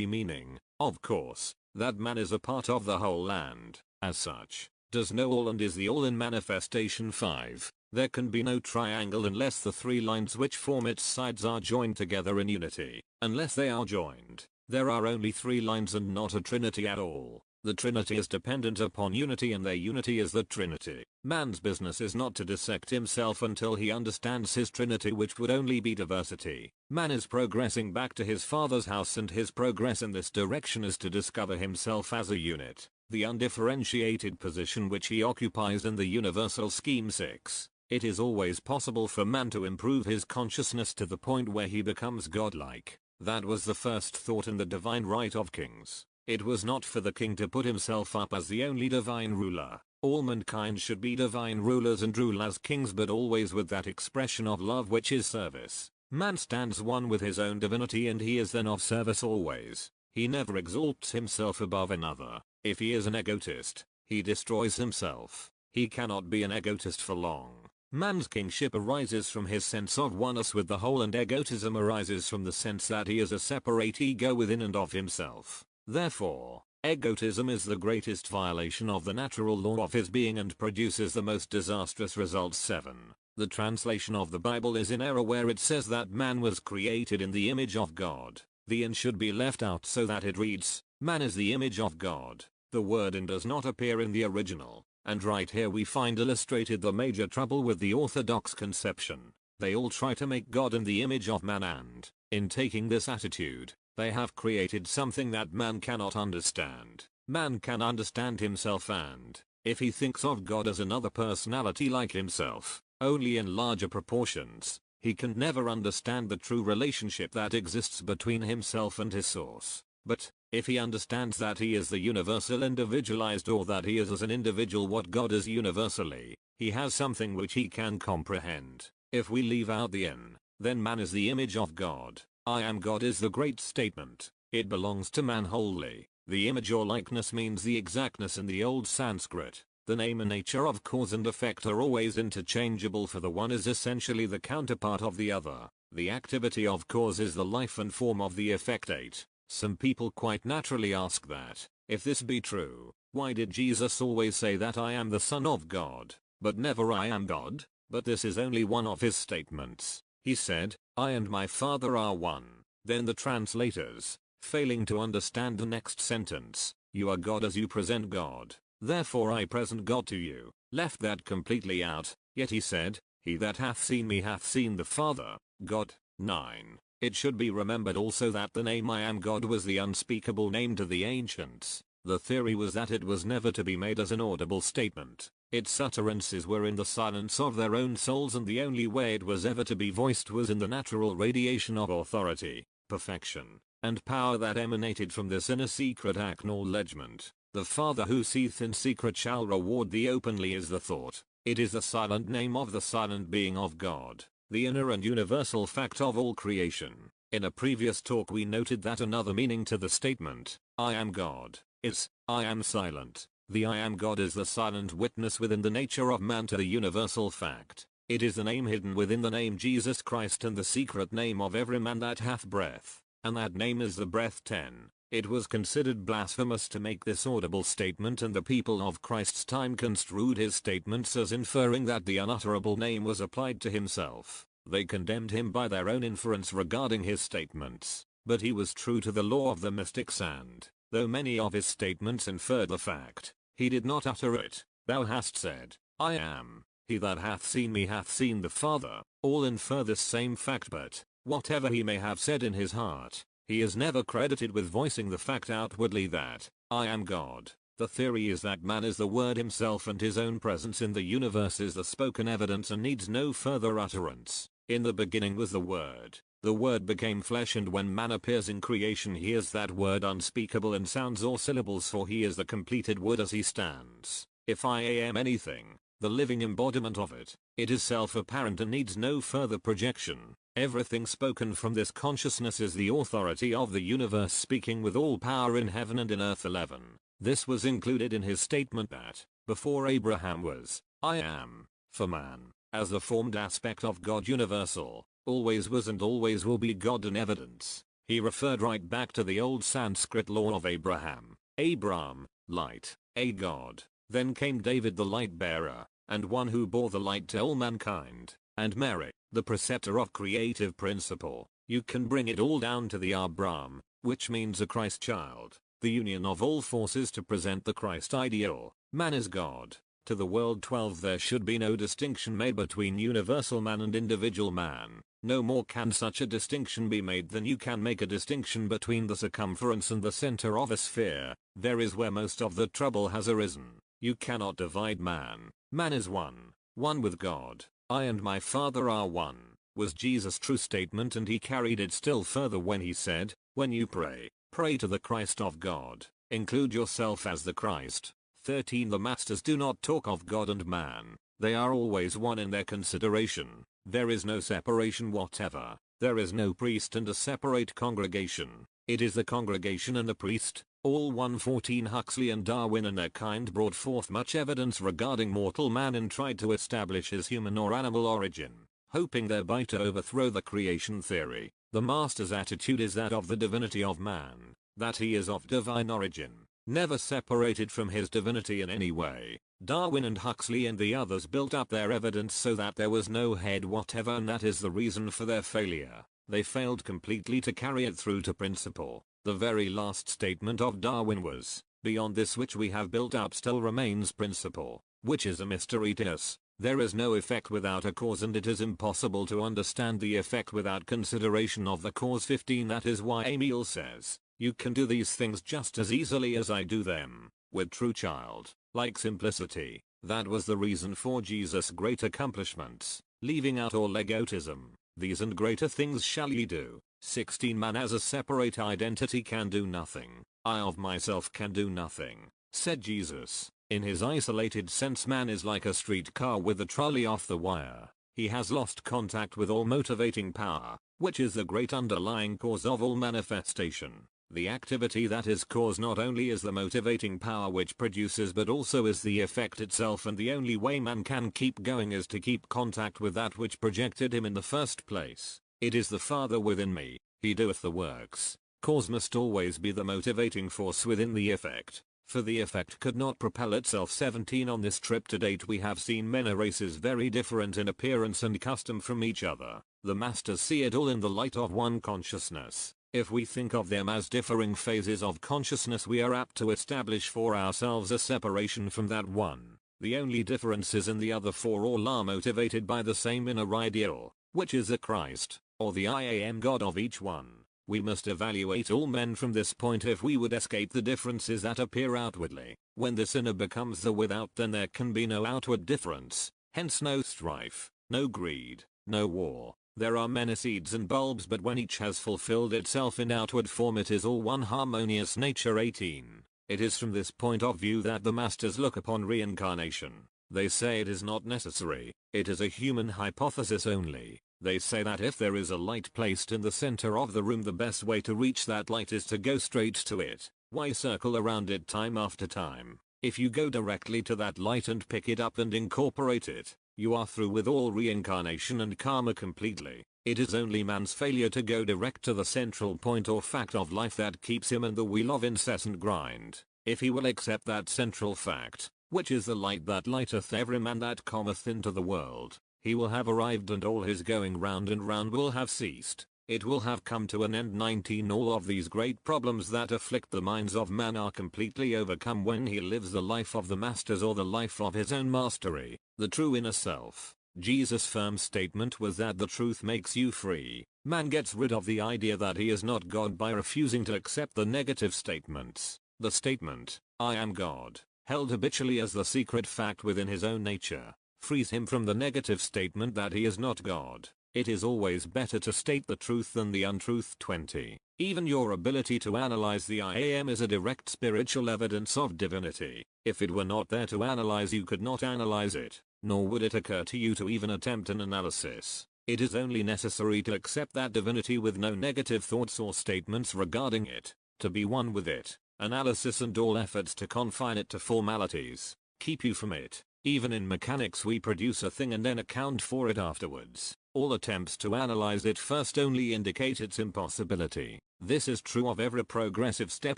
meaning, of course, that man is a part of the whole and, as such, does know all and is the all in manifestation. 5. There can be no triangle unless the three lines which form its sides are joined together in unity. Unless they are joined, there are only three lines and not a trinity at all. The Trinity is dependent upon unity and their unity is the Trinity. Man's business is not to dissect himself until he understands his Trinity, which would only be diversity. Man is progressing back to his Father's house, and his progress in this direction is to discover himself as a unit, the undifferentiated position which he occupies in the universal scheme. 6. It is always possible for man to improve his consciousness to the point where he becomes godlike. That was the first thought in the divine right of kings. It was not for the king to put himself up as the only divine ruler. All mankind should be divine rulers and rule as kings, but always with that expression of love which is service. Man stands one with his own divinity and he is then of service always. He never exalts himself above another. If he is an egotist, he destroys himself. He cannot be an egotist for long. Man's kingship arises from his sense of oneness with the whole, and egotism arises from the sense that he is a separate ego within and of himself. Therefore, egotism is the greatest violation of the natural law of his being and produces the most disastrous results. 7. The translation of the Bible is in error where it says that man was created in the image of God. The "in" should be left out so that it reads, man is the image of God. The word "in" does not appear in the original. And right here we find illustrated the major trouble with the orthodox conception. They all try to make God in the image of man, and, in taking this attitude, they have created something that man cannot understand. Man can understand himself, and, if he thinks of God as another personality like himself, only in larger proportions, he can never understand the true relationship that exists between himself and his source. But, if he understands that he is the universal individualized, or that he is as an individual what God is universally, he has something which he can comprehend. If we leave out the "in," then man is the image of God. I am God is the great statement. It belongs to man wholly. The image or likeness means the exactness in the old Sanskrit. The name and nature of cause and effect are always interchangeable, for the one is essentially the counterpart of the other. The activity of cause is the life and form of the effect. 8. Some people quite naturally ask that, if this be true, why did Jesus always say that I am the Son of God, but never I am God? But this is only one of his statements. He said, I and my Father are one. Then the translators, failing to understand the next sentence, you are God as you present God, therefore I present God to you, left that completely out. Yet he said, he that hath seen me hath seen the Father, God. 9. It should be remembered also that the name I am God was the unspeakable name to the ancients. The theory was that it was never to be made as an audible statement. Its utterances were in the silence of their own souls, and the only way it was ever to be voiced was in the natural radiation of authority, perfection, and power that emanated from this inner secret acknowledgement. The Father who seeth in secret shall reward thee openly is the thought. It is the silent name of the silent being of God, the inner and universal fact of all creation. In a previous talk we noted that another meaning to the statement, I am God, is, I am silent. The I am God is the silent witness within the nature of man to the universal fact. It is the name hidden within the name Jesus Christ and the secret name of every man that hath breath, and that name is the breath. 10. It was considered blasphemous to make this audible statement, and the people of Christ's time construed his statements as inferring that the unutterable name was applied to himself. They condemned him by their own inference regarding his statements. But he was true to the law of the mystics, and, though many of his statements inferred the fact, he did not utter it. Thou hast said, I am. He that hath seen me hath seen the Father. All infer this same fact, but, whatever he may have said in his heart, he is never credited with voicing the fact outwardly that, I am God. The theory is that man is the Word himself, and his own presence in the universe is the spoken evidence and needs no further utterance. In the beginning was the Word. The Word became flesh, and when man appears in creation he is that Word unspeakable in sounds or syllables, for he is the completed Word as he stands. If I am anything, the living embodiment of it, it is self-apparent and needs no further projection. Everything spoken from this consciousness is the authority of the universe speaking with all power in heaven and in earth. 11. This was included in his statement that, before Abraham was, I am, for man, as the formed aspect of God universal, always was and always will be God in evidence. He referred right back to the old Sanskrit law of Abraham. Abram, light, a God. Then came David the light bearer, and one who bore the light to all mankind, and Mary, the preceptor of creative principle. You can bring it all down to the Abraham, which means a Christ child, the union of all forces to present the Christ ideal. Man is God. To the world 12 there should be no distinction made between universal man and individual man. No more can such a distinction be made than you can make a distinction between the circumference and the center of a sphere. There is where most of the trouble has arisen. You cannot divide man. Man is one with God. I and my Father are one, was Jesus' true statement, and he carried it still further when he said, when you pray, pray to the Christ of God. Include yourself as the Christ. 13 The Masters do not talk of God and man. They are always one in their consideration. There is no separation whatever. There is no priest and a separate congregation. It is the congregation and the priest, all one. 14 Huxley and Darwin and their kind brought forth much evidence regarding mortal man and tried to establish his human or animal origin, hoping thereby to overthrow the creation theory. The Master's attitude is that of the divinity of man, that he is of divine origin, never separated from his divinity in any way. Darwin and Huxley and the others built up their evidence so that there was no head whatever, and that is the reason for their failure. They failed completely to carry it through to principle. The very last statement of Darwin was, beyond this which we have built up still remains principle, which is a mystery to us. There is no effect without a cause, and it is impossible to understand the effect without consideration of the cause. 15 That is why Emil says, you can do these things just as easily as I do them, with true child-like simplicity. That was the reason for Jesus' great accomplishments, leaving out all egotism. These and greater things shall ye do. 16 Man as a separate identity can do nothing. I of myself can do nothing, said Jesus. In his isolated sense, man is like a streetcar with a trolley off the wire. He has lost contact with all motivating power, which is the great underlying cause of all manifestation. The activity that is cause not only is the motivating power which produces, but also is the effect itself, and the only way man can keep going is to keep contact with that which projected him in the first place. It is the Father within me, he doeth the works. Cause must always be the motivating force within the effect, for the effect could not propel itself. 17 On this trip to date we have seen many races very different in appearance and custom from each other. The Masters see it all in the light of one consciousness. If we think of them as differing phases of consciousness, we are apt to establish for ourselves a separation from that one. The only differences in the other four all are motivated by the same inner ideal, which is the Christ, or the I am God of each one. We must evaluate all men from this point if we would escape the differences that appear outwardly. When this inner becomes the without, then there can be no outward difference, hence no strife, no greed, no war. There are many seeds and bulbs, but when each has fulfilled itself in outward form, it is all one harmonious nature. 18. It is from this point of view that the Masters look upon reincarnation. They say it is not necessary, it is a human hypothesis only. They say that if there is a light placed in the center of the room, the best way to reach that light is to go straight to it. Why circle around it time after time? If you go directly to that light and pick it up and incorporate it, you are through with all reincarnation and karma completely. It is only man's failure to go direct to the central point or fact of life that keeps him in the wheel of incessant grind. If he will accept that central fact, which is the light that lighteth every man that cometh into the world, he will have arrived, and all his going round and round will have ceased. It will have come to an end. 19 All of these great problems that afflict the minds of man are completely overcome when he lives the life of the Masters, or the life of his own mastery, the true inner self. Jesus' firm statement was that the truth makes you free. Man gets rid of the idea that he is not God by refusing to accept the negative statements. The statement, I am God, held habitually as the secret fact within his own nature, frees him from the negative statement that he is not God. It is always better to state the truth than the untruth. 20. Even your ability to analyze the I am is a direct spiritual evidence of divinity. If it were not there to analyze, you could not analyze it, nor would it occur to you to even attempt an analysis. It is only necessary to accept that divinity with no negative thoughts or statements regarding it, to be one with it. Analysis and all efforts to confine it to formalities keep you from it. Even in mechanics we produce a thing and then account for it afterwards. All attempts to analyze it first only indicate its impossibility. This is true of every progressive step,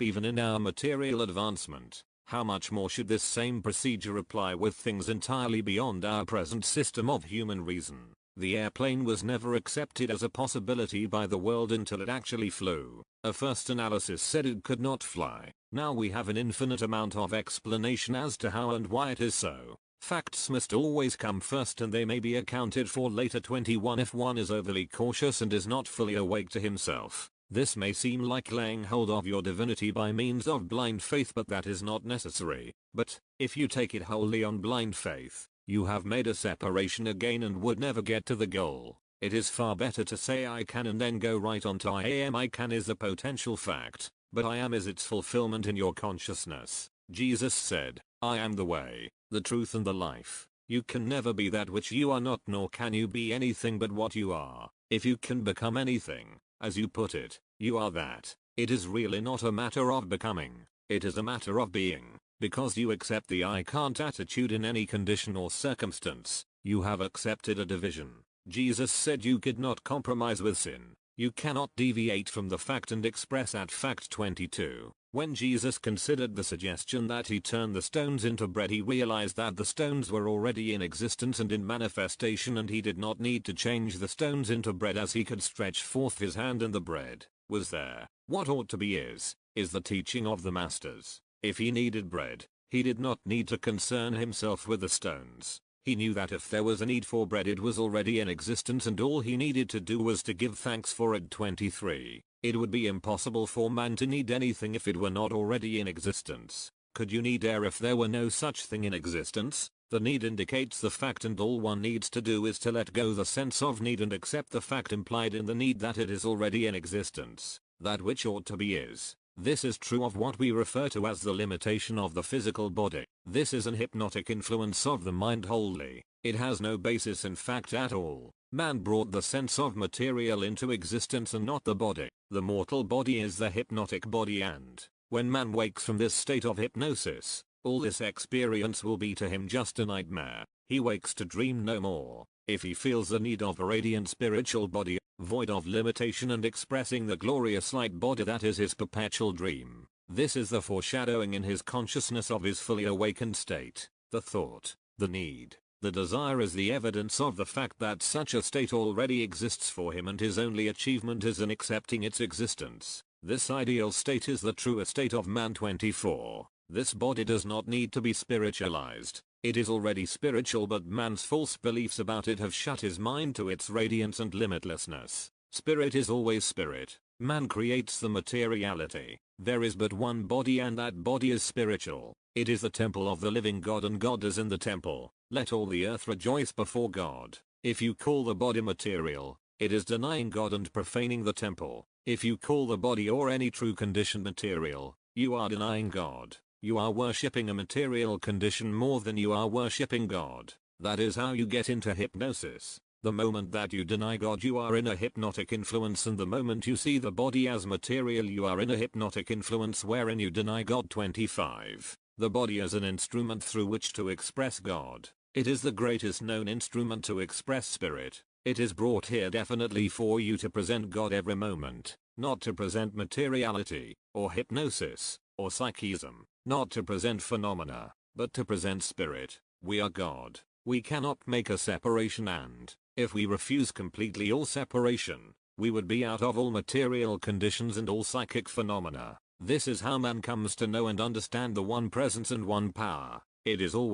even in our material advancement. How much more should this same procedure apply with things entirely beyond our present system of human reason? The airplane was never accepted as a possibility by the world until it actually flew. A first analysis said it could not fly. Now we have an infinite amount of explanation as to how and why it is so. Facts must always come first and they may be accounted for later. 21 If one is overly cautious and is not fully awake to himself, this may seem like laying hold of your divinity by means of blind faith, but that is not necessary. But, if you take it wholly on blind faith, you have made a separation again and would never get to the goal. It is far better to say I can and then go right on to I am. I can is a potential fact, but I am is its fulfillment in your consciousness. Jesus said, I am the way, the truth and the life. You can never be that which you are not, nor can you be anything but what you are. If you can become anything, as you put it, you are that. It is really not a matter of becoming, it is a matter of being. Because you accept the I can't attitude in any condition or circumstance, you have accepted a division. Jesus said you could not compromise with sin. You cannot deviate from the fact and express that fact. 22. When Jesus considered the suggestion that he turn the stones into bread, he realized that the stones were already in existence and in manifestation, and he did not need to change the stones into bread, as he could stretch forth his hand and the bread was there. What ought to be is the teaching of the masters. If he needed bread, he did not need to concern himself with the stones. He knew that if there was a need for bread, it was already in existence and all he needed to do was to give thanks for it. 23. It would be impossible for man to need anything if it were not already in existence. Could you need air if there were no such thing in existence? The need indicates the fact, and all one needs to do is to let go the sense of need and accept the fact implied in the need, that it is already in existence. That which ought to be is. This is true of what we refer to as the limitation of the physical body. This is an hypnotic influence of the mind wholly. It has no basis in fact at all. Man brought the sense of material into existence and not the body. The mortal body is the hypnotic body, and when man wakes from this state of hypnosis, all this experience will be to him just a nightmare. He wakes to dream no more. If he feels the need of a radiant spiritual body, void of limitation and expressing the glorious light body, that is his perpetual dream. This is the foreshadowing in his consciousness of his fully awakened state. The thought, the need, the desire is the evidence of the fact that such a state already exists for him, and his only achievement is in accepting its existence. This ideal state is the truest state of man. 24. This body does not need to be spiritualized. It is already spiritual, but man's false beliefs about it have shut his mind to its radiance and limitlessness. Spirit is always spirit. Man creates the materiality. There is but one body, and that body is spiritual. It is the temple of the living God, and God is in the temple. Let all the earth rejoice before God. If you call the body material, it is denying God and profaning the temple. If you call the body or any true condition material, you are denying God. You are worshipping a material condition more than you are worshipping God. That is how you get into hypnosis. The moment that you deny God, you are in a hypnotic influence, and the moment you see the body as material, you are in a hypnotic influence wherein you deny God. 25. The body is an instrument through which to express God. It is the greatest known instrument to express spirit. It is brought here definitely for you to present God every moment, not to present materiality, or hypnosis, or psychism, not to present phenomena, but to present spirit. We are God. We cannot make a separation, and if we refuse completely all separation, we would be out of all material conditions and all psychic phenomena. This is how man comes to know and understand the one presence and one power. It is all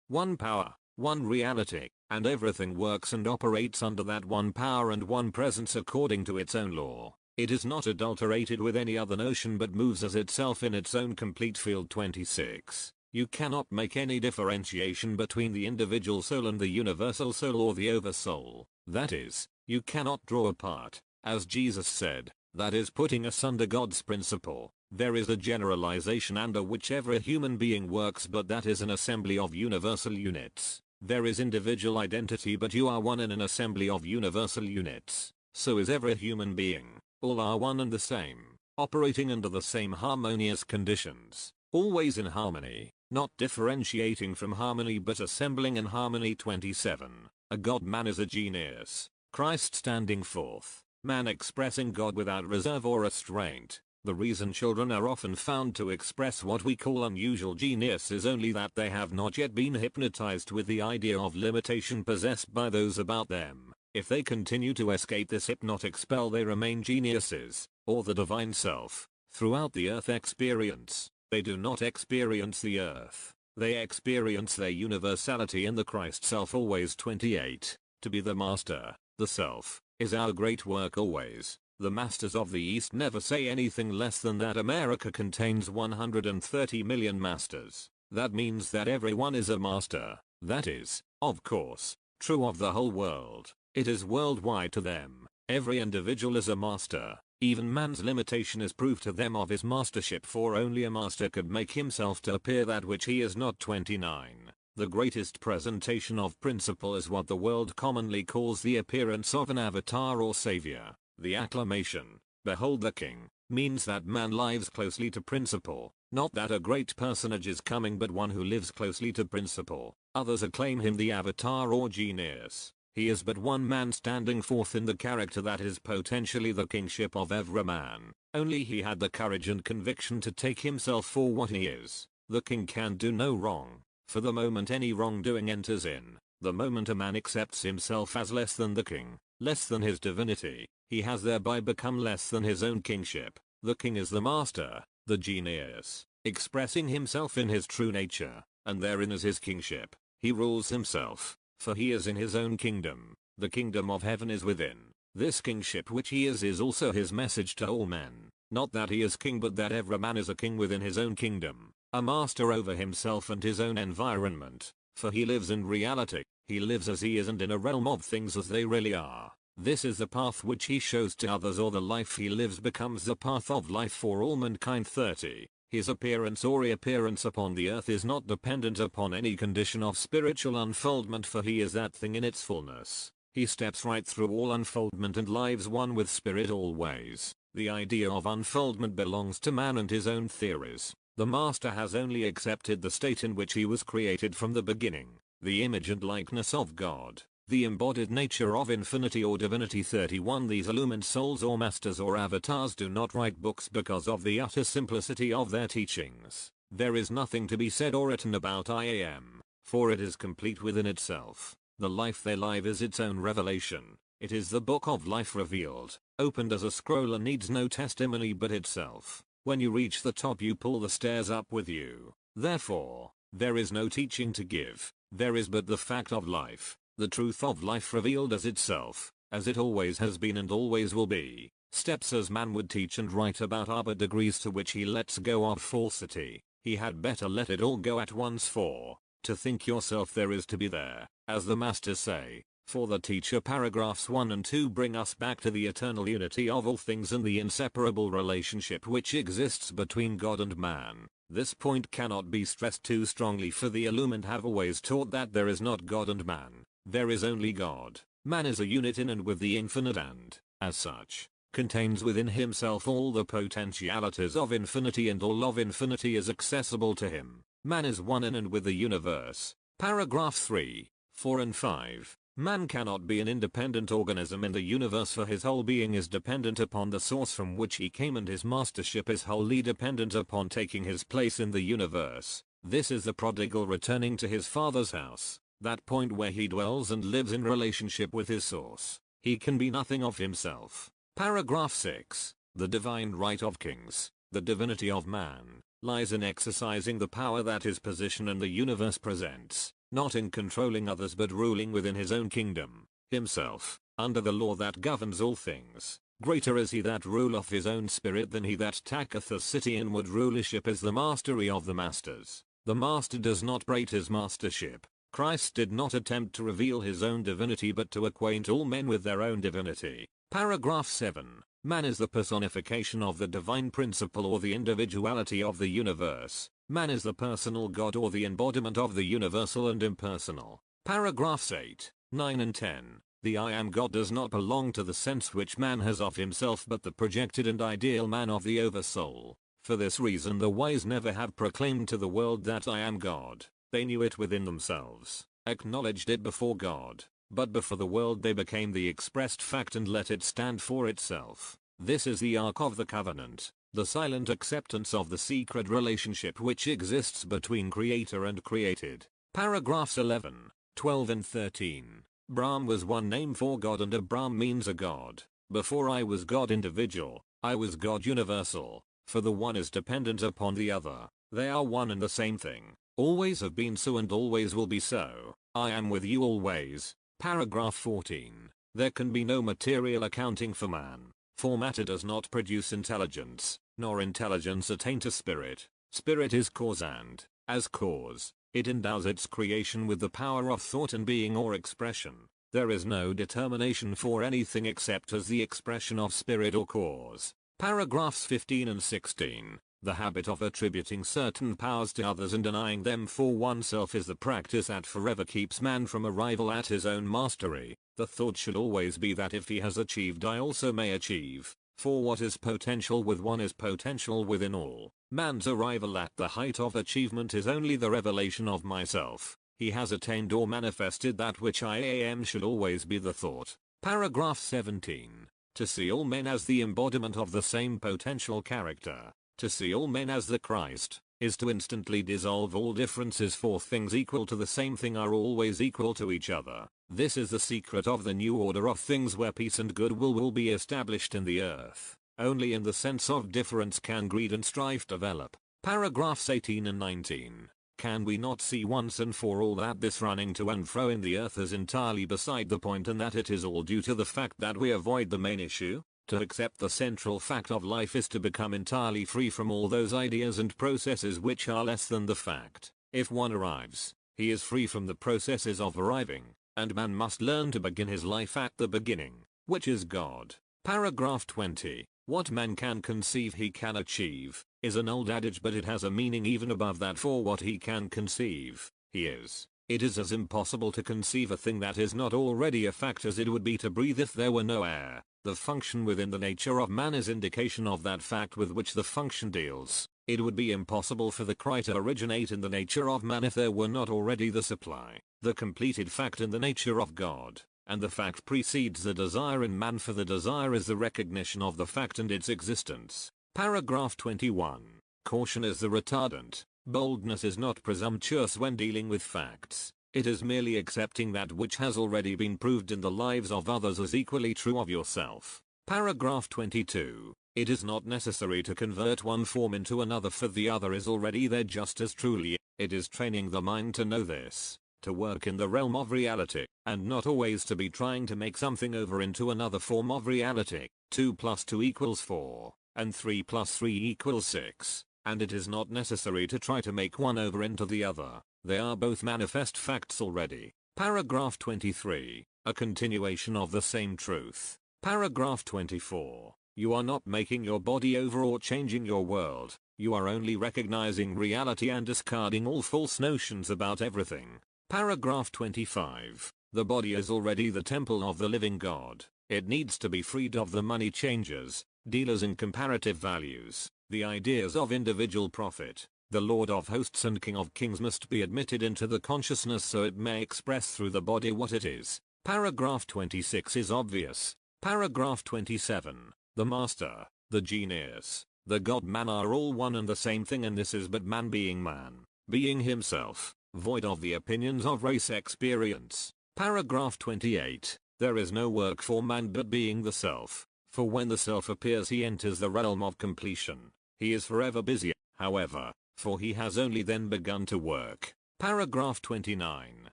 one power, one reality, and everything works and operates under that one power and one presence according to its own law. It is not adulterated with any other notion, but moves as itself in its own complete field. 26. You cannot make any differentiation between the individual soul and the universal soul or the oversoul. That is, you cannot draw apart, as Jesus said, that is putting asunder God's principle. There is a generalization under which every human being works, but that is an assembly of universal units. There is individual identity, but you are one in an assembly of universal units. So is every human being. All are one and the same, operating under the same harmonious conditions, always in harmony, not differentiating from harmony but assembling in harmony. 27. A God-man is a genius, Christ standing forth, man expressing God without reserve or restraint. The reason children are often found to express what we call unusual genius is only that they have not yet been hypnotized with the idea of limitation possessed by those about them. If they continue to escape this hypnotic spell, they remain geniuses, or the divine self, throughout the earth experience. They do not experience the earth. They experience their universality in the Christ self always. 28. To be the master, the self, is our great work always. The masters of the East never say anything less than that America contains 130 million masters. That means that everyone is a master. That is, of course, true of the whole world. It is worldwide to them. Every individual is a master. Even man's limitation is proof to them of his mastership, for only a master could make himself to appear that which he is not. 29. The greatest presentation of principle is what the world commonly calls the appearance of an avatar or savior. The acclamation, "Behold the King," means that man lives closely to principle, not that a great personage is coming, but one who lives closely to principle. Others acclaim him the avatar or genius. He is but one man standing forth in the character that is potentially the kingship of every man. Only he had the courage and conviction to take himself for what he is. The king can do no wrong, for the moment any wrongdoing enters in, the moment a man accepts himself as less than the king, less than his divinity, he has thereby become less than his own kingship. The king is the master, the genius, expressing himself in his true nature, and therein is his kingship. He rules himself, for he is in his own kingdom. The kingdom of heaven is within. This kingship which he is also his message to all men. Not that he is king, but that every man is a king within his own kingdom, a master over himself and his own environment, for he lives in reality. He lives as he is and in a realm of things as they really are. This is the path which he shows to others, or the life he lives becomes the path of life for all mankind. 30. His appearance or reappearance upon the earth is not dependent upon any condition of spiritual unfoldment, for he is that thing in its fullness. He steps right through all unfoldment and lives one with spirit always. The idea of unfoldment belongs to man and his own theories. The master has only accepted the state in which he was created from the beginning, the image and likeness of God, the embodied nature of infinity or divinity. 31. These illumined souls or masters or avatars do not write books because of the utter simplicity of their teachings. There is nothing to be said or written about I am, for it is complete within itself. The life they live is its own revelation. It is the book of life revealed, opened as a scroll, and needs no testimony but itself. When you reach the top, you pull the stairs up with you. Therefore, there is no teaching to give. There is but the fact of life, the truth of life revealed as itself, as it always has been and always will be. Steps as man would teach and write about are but degrees to which he lets go of falsity. He had better let it all go at once, for to think yourself there is to be there, as the masters say. For the teacher. Paragraphs 1 and 2 bring us back to the eternal unity of all things and the inseparable relationship which exists between God and man. This point cannot be stressed too strongly, for the illumined have always taught that there is not God and man. There is only God. Man is a unit in and with the infinite and, as such, contains within himself all the potentialities of infinity, and all of infinity is accessible to him. Man is one in and with the universe. Paragraph 3, 4 and 5. Man cannot be an independent organism in the universe, for his whole being is dependent upon the source from which he came, and his mastership is wholly dependent upon taking his place in the universe. This is the prodigal returning to his father's house, that point where he dwells and lives in relationship with his source. He can be nothing of himself. Paragraph 6. The divine right of kings, the divinity of man, lies in exercising the power that his position in the universe presents. Not in controlling others, but ruling within his own kingdom, himself, under the law that governs all things. Greater is he that ruleth his own spirit than he that taketh a city. Inward rulership is the mastery of the masters. The master does not break his mastership. Christ did not attempt to reveal his own divinity, but to acquaint all men with their own divinity. Paragraph 7. Man is the personification of the divine principle or the individuality of the universe. Man is the personal God or the embodiment of the universal and impersonal. Paragraphs 8, 9 and 10. The I am God does not belong to the sense which man has of himself, but the projected and ideal man of the oversoul. For this reason the wise never have proclaimed to the world that I am God. They knew it within themselves, acknowledged it before God, but before the world they became the expressed fact and let it stand for itself. This is the Ark of the Covenant, the silent acceptance of the secret relationship which exists between creator and created. Paragraphs 11, 12 and 13. Brahm was one name for God, and Abram means a god. Before I was God individual, I was God universal, for the one is dependent upon the other. They are one and the same thing, always have been so and always will be so. I am with you always. Paragraph 14. There can be no material accounting for man, for matter does not produce intelligence, nor intelligence attain to spirit. Spirit is cause, and, as cause, it endows its creation with the power of thought and being or expression. There is no determination for anything except as the expression of spirit or cause. Paragraphs 15 and 16. The habit of attributing certain powers to others and denying them for oneself is the practice that forever keeps man from arrival at his own mastery. The thought should always be that if he has achieved, I also may achieve, for what is potential with one is potential within all. Man's arrival at the height of achievement is only the revelation of myself. He has attained or manifested that which I am should always be the thought. Paragraph 17. To see all men as the embodiment of the same potential character, to see all men as the Christ, is to instantly dissolve all differences, for things equal to the same thing are always equal to each other. This is the secret of the new order of things, where peace and goodwill will be established in the earth. Only in the sense of difference can greed and strife develop. Paragraphs 18 and 19. Can we not see once and for all that this running to and fro in the earth is entirely beside the point, and that it is all due to the fact that we avoid the main issue? To accept the central fact of life is to become entirely free from all those ideas and processes which are less than the fact. If one arrives, he is free from the processes of arriving, and man must learn to begin his life at the beginning, which is God. Paragraph 20. What man can conceive he can achieve, is an old adage, but it has a meaning even above that. For what he can conceive, he is. It is as impossible to conceive a thing that is not already a fact as it would be to breathe if there were no air. The function within the nature of man is indication of that fact with which the function deals. It would be impossible for the cry to originate in the nature of man if there were not already the supply, the completed fact in the nature of God. And the fact precedes the desire in man, for the desire is the recognition of the fact and its existence. Paragraph 21. Caution is the retardant. Boldness is not presumptuous when dealing with facts. It is merely accepting that which has already been proved in the lives of others as equally true of yourself. Paragraph 22. It is not necessary to convert one form into another, for the other is already there just as truly. It is training the mind to know this, to work in the realm of reality, and not always to be trying to make something over into another form of reality. 2 plus 2 equals 4, and 3 plus 3 equals 6, and it is not necessary to try to make one over into the other. They are both manifest facts already. Paragraph 23. A continuation of the same truth. Paragraph 24. You are not making your body over or changing your world. You are only recognizing reality and discarding all false notions about everything. Paragraph 25. The body is already the temple of the living God. It needs to be freed of the money changers, dealers in comparative values, the ideas of individual profit. The Lord of hosts and King of kings must be admitted into the consciousness so it may express through the body what it is. Paragraph 26 is obvious. Paragraph 27. The master, the genius, the God-man are all one and the same thing, and this is but man being man, being himself, void of the opinions of race experience. Paragraph 28. There is no work for man but being the self, for when the self appears he enters the realm of completion. He is forever busy, however, for he has only then begun to work. Paragraph 29.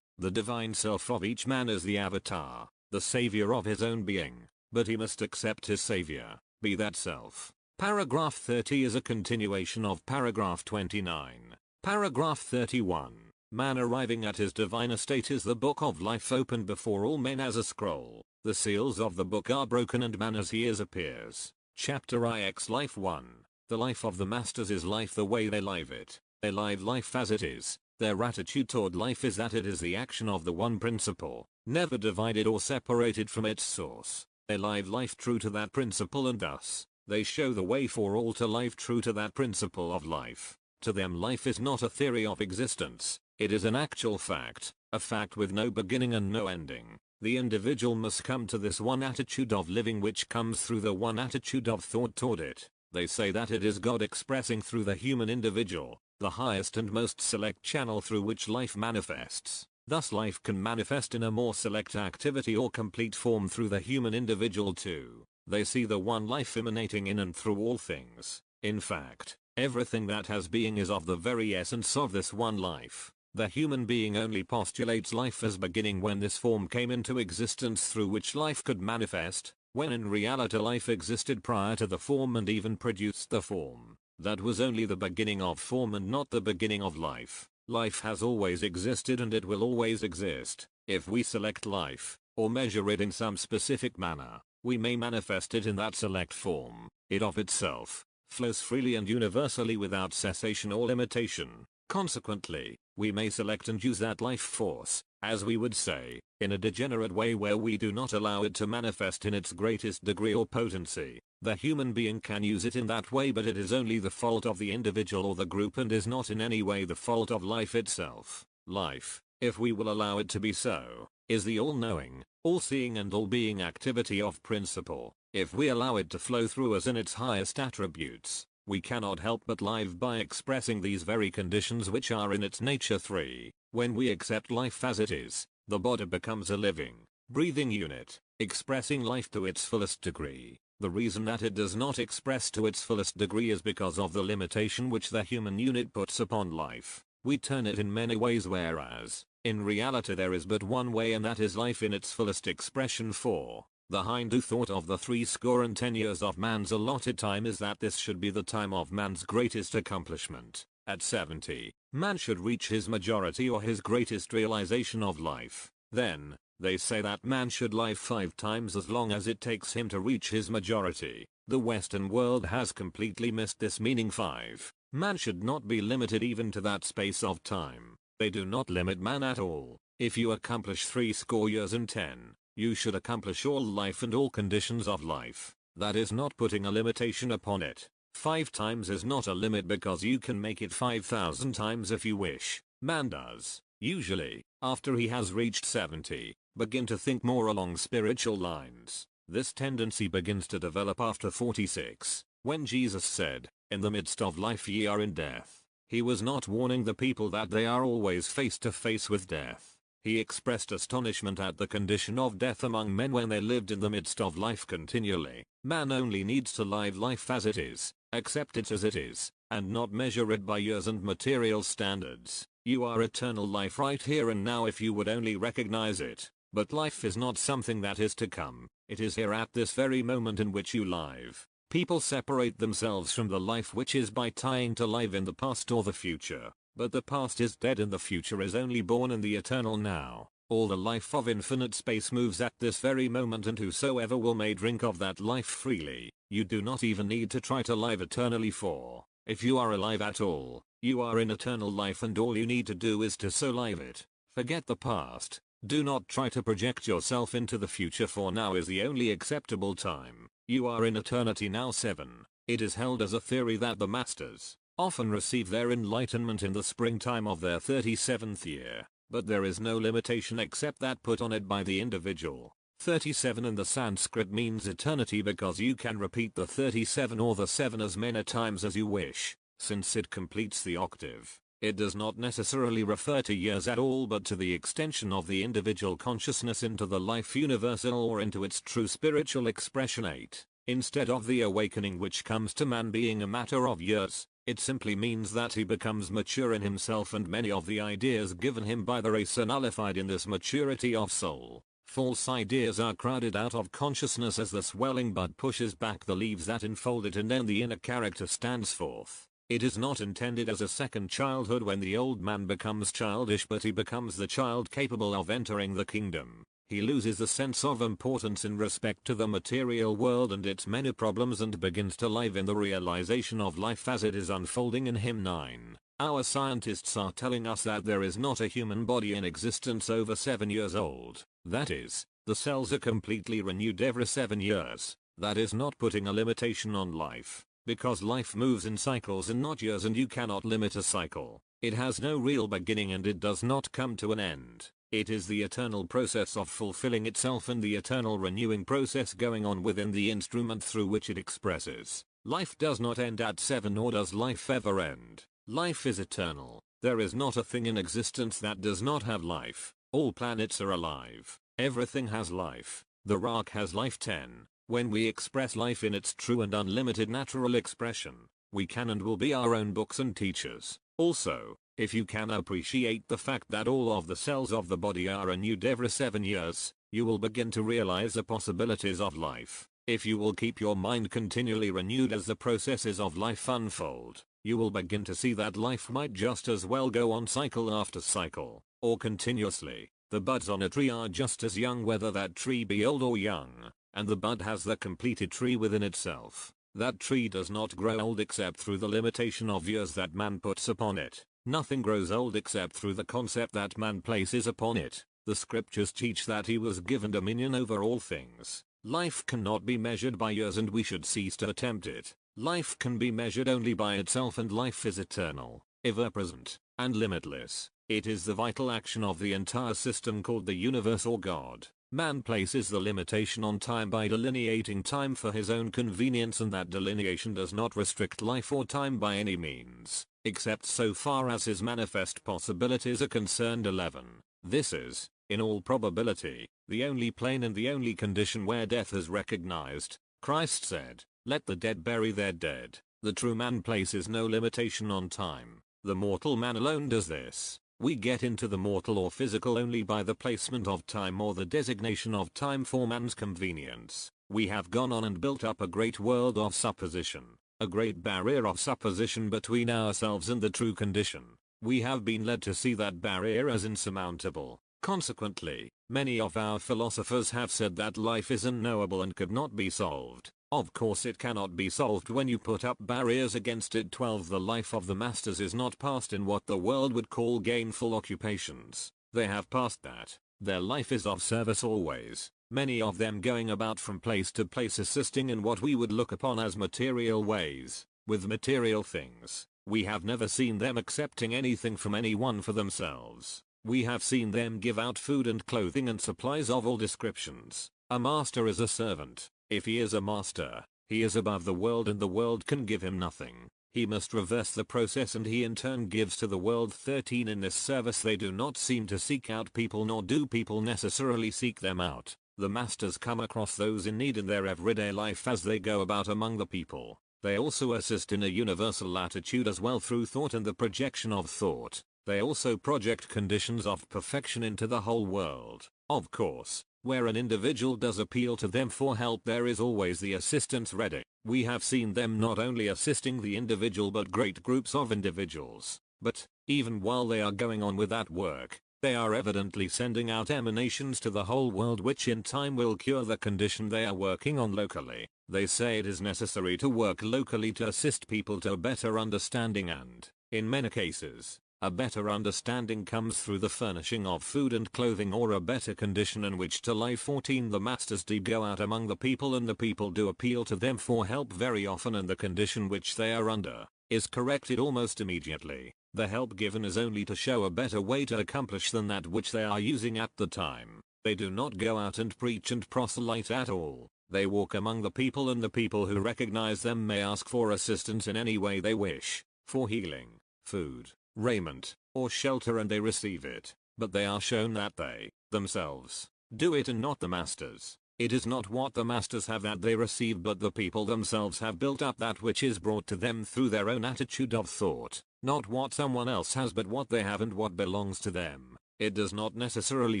The divine self of each man is the avatar, the savior of his own being, but he must accept his savior, be that self. Paragraph 30 is a continuation of paragraph 29. Paragraph 31. Man arriving at his divine estate is the book of life opened before all men as a scroll. The seals of the book are broken and man as he is appears. Chapter IX Life 1. The life of the masters is life the way they live it. They live life as it is. Their attitude toward life is that it is the action of the one principle, never divided or separated from its source. They live life true to that principle, and thus, they show the way for all to live true to that principle of life. To them life is not a theory of existence, it is an actual fact, a fact with no beginning and no ending. The individual must come to this one attitude of living which comes through the one attitude of thought toward it. They say that it is God expressing through the human individual, the highest and most select channel through which life manifests. Thus life can manifest in a more select activity or complete form through the human individual too. They see the one life emanating in and through all things. In fact, everything that has being is of the very essence of this one life. The human being only postulates life as beginning when this form came into existence through which life could manifest, when in reality life existed prior to the form and even produced the form. That was only the beginning of form and not the beginning of life. Life has always existed and it will always exist. If we select life, or measure it in some specific manner, we may manifest it in that select form. It of itself flows freely and universally without cessation or limitation. Consequently, we may select and use that life force, as we would say, in a degenerate way where we do not allow it to manifest in its greatest degree or potency. The human being can use it in that way, but it is only the fault of the individual or the group and is not in any way the fault of life itself. Life, if we will allow it to be so, is the all-knowing, all-seeing and all-being activity of principle. If we allow it to flow through us in its highest attributes, we cannot help but live by expressing these very conditions which are in its nature 3. When we accept life as it is, the body becomes a living, breathing unit, expressing life to its fullest degree. The reason that it does not express to its fullest degree is because of the limitation which the human unit puts upon life. We turn it in many ways, whereas, in reality there is but one way, and that is life in its fullest expression. 4. The Hindu thought of the 10 years of man's allotted time is that this should be the time of man's greatest accomplishment. At 70, man should reach his majority or his greatest realization of life. Then, they say that man should live 5 times as long as it takes him to reach his majority. The Western world has completely missed this meaning. 5. Man should not be limited even to that space of time. They do not limit man at all. If you accomplish 60 years and 10, you should accomplish all life and all conditions of life. That is not putting a limitation upon it. 5 times is not a limit because you can make it 5,000 times if you wish. Man does, usually, after he has reached 70, begin to think more along spiritual lines. This tendency begins to develop after 46, when Jesus said, "In the midst of life ye are in death." He was not warning the people that they are always face to face with death. He expressed astonishment at the condition of death among men when they lived in the midst of life continually. Man only needs to live life as it is, accept it as it is, and not measure it by years and material standards. You are eternal life right here and now if you would only recognize it. But life is not something that is to come, it is here at this very moment in which you live. People separate themselves from the life which is by tying to life in the past or the future. But the past is dead and the future is only born in the eternal now. All the life of infinite space moves at this very moment, and whosoever will may drink of that life freely. You do not even need to try to live eternally, for, if you are alive at all, you are in eternal life and all you need to do is to so live it. Forget the past. Do not try to project yourself into the future, for now is the only acceptable time. You are in eternity now. 7. It is held as a theory that the masters often receive their enlightenment in the springtime of their 37th year, but there is no limitation except that put on it by the individual. 37 in the Sanskrit means eternity because you can repeat the 37 or the 7 as many times as you wish, since it completes the octave. It does not necessarily refer to years at all, but to the extension of the individual consciousness into the life universal or into its true spiritual expression. 8. Instead of the awakening which comes to man being a matter of years, it simply means that he becomes mature in himself and many of the ideas given him by the race are nullified in this maturity of soul. False ideas are crowded out of consciousness as the swelling bud pushes back the leaves that enfold it, and then the inner character stands forth. It is not intended as a second childhood when the old man becomes childish, but he becomes the child capable of entering the kingdom. He loses the sense of importance in respect to the material world and its many problems and begins to live in the realization of life as it is unfolding in him. 9. Our scientists are telling us that there is not a human body in existence over 7 years old. That is, the cells are completely renewed every 7 years. That is not putting a limitation on life, because life moves in cycles and not years, and you cannot limit a cycle. It has no real beginning and it does not come to an end. It is the eternal process of fulfilling itself and the eternal renewing process going on within the instrument through which it expresses. Life does not end at 7, nor does life ever end. Life is eternal. There is not a thing in existence that does not have life. All planets are alive. Everything has life. The rock has life. 10. When we express life in its true and unlimited natural expression, we can and will be our own books and teachers. Also, if you can appreciate the fact that all of the cells of the body are renewed every 7 years, you will begin to realize the possibilities of life. If you will keep your mind continually renewed as the processes of life unfold, you will begin to see that life might just as well go on cycle after cycle, or continuously. The buds on a tree are just as young whether that tree be old or young, and the bud has the completed tree within itself. That tree does not grow old except through the limitation of years that man puts upon it. Nothing grows old except through the concept that man places upon it. The scriptures teach that he was given dominion over all things. Life cannot be measured by years and we should cease to attempt it. Life can be measured only by itself and life is eternal, ever-present, and limitless. It is the vital action of the entire system called the universe or God. Man places the limitation on time by delineating time for his own convenience, and that delineation does not restrict life or time by any means, except so far as his manifest possibilities are concerned. 11. This is, in all probability, the only plane and the only condition where death is recognized. Christ said, "Let the dead bury their dead." The true man places no limitation on time. The mortal man alone does this. We get into the mortal or physical only by the placement of time or the designation of time for man's convenience. We have gone on and built up a great world of supposition, a great barrier of supposition between ourselves and the true condition. We have been led to see that barrier as insurmountable. Consequently, many of our philosophers have said that life is unknowable and could not be solved. Of course it cannot be solved when you put up barriers against it. 12. The life of the masters is not passed in what the world would call gainful occupations. They have passed that. Their life is of service always, many of them going about from place to place assisting in what we would look upon as material ways, with material things. We have never seen them accepting anything from anyone for themselves. We have seen them give out food and clothing and supplies of all descriptions. A master is a servant. If he is a master, he is above the world and the world can give him nothing. He must reverse the process and he in turn gives to the world. 13. In this service they do not seem to seek out people, nor do people necessarily seek them out. The masters come across those in need in their everyday life as they go about among the people. They also assist in a universal attitude as well through thought and the projection of thought. They also project conditions of perfection into the whole world. Of course, where an individual does appeal to them for help, there is always the assistance ready. We have seen them not only assisting the individual but great groups of individuals. But, even while they are going on with that work, they are evidently sending out emanations to the whole world which in time will cure the condition they are working on locally. They say it is necessary to work locally to assist people to a better understanding, and, in many cases, a better understanding comes through the furnishing of food and clothing or a better condition in which to live. 14. The masters do go out among the people and the people do appeal to them for help very often, and the condition which they are under is corrected almost immediately. The help given is only to show a better way to accomplish than that which they are using at the time. They do not go out and preach and proselyte at all. They walk among the people and the people who recognize them may ask for assistance in any way they wish, for healing, food, raiment, or shelter, and they receive it, but they are shown that they, themselves, do it and not the masters. It is not what the masters have that they receive, but the people themselves have built up that which is brought to them through their own attitude of thought, not what someone else has but what they have and what belongs to them. It does not necessarily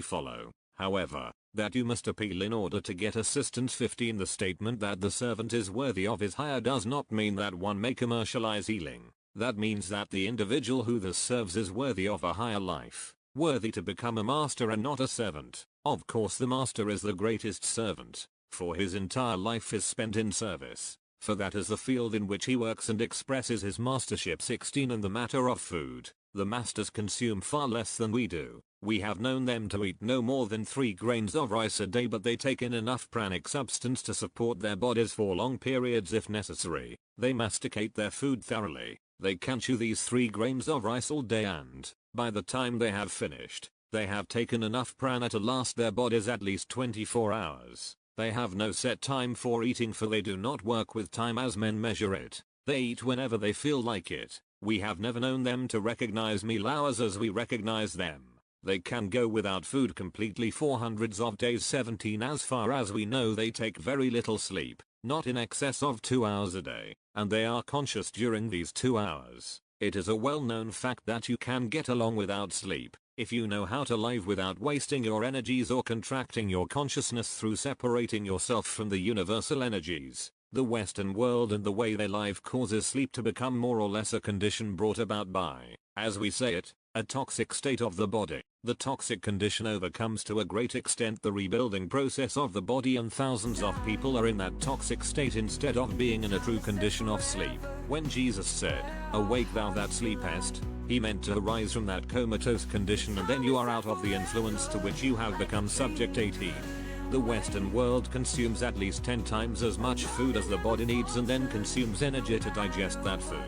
follow, however, that you must appeal in order to get assistance. 15. The statement that the servant is worthy of his hire does not mean that one may commercialize healing. That means that the individual who thus serves is worthy of a higher life, worthy to become a master and not a servant. Of course the master is the greatest servant, for his entire life is spent in service, for that is the field in which he works and expresses his mastership. 16. In the matter of food, the masters consume far less than we do. We have known them to eat no more than 3 grains of rice a day, but they take in enough pranic substance to support their bodies for long periods if necessary. They masticate their food thoroughly. They can chew these 3 grains of rice all day, and, by the time they have finished, they have taken enough prana to last their bodies at least 24 hours. They have no set time for eating, for they do not work with time as men measure it. They eat whenever they feel like it. We have never known them to recognize meal hours as we recognize them. They can go without food completely for hundreds of days. 17 As far as we know, they take very little sleep, not in excess of 2 hours a day, and they are conscious during these 2 hours. It is a well-known fact that you can get along without sleep, if you know how to live without wasting your energies or contracting your consciousness through separating yourself from the universal energies. The Western world and the way they live causes sleep to become more or less a condition brought about by, as we say it, a toxic state of the body. The toxic condition overcomes to a great extent the rebuilding process of the body, and thousands of people are in that toxic state instead of being in a true condition of sleep. When Jesus said, "Awake thou that sleepest," he meant to arise from that comatose condition, and then you are out of the influence to which you have become subject. 18. The Western world consumes at least 10 times as much food as the body needs, and then consumes energy to digest that food.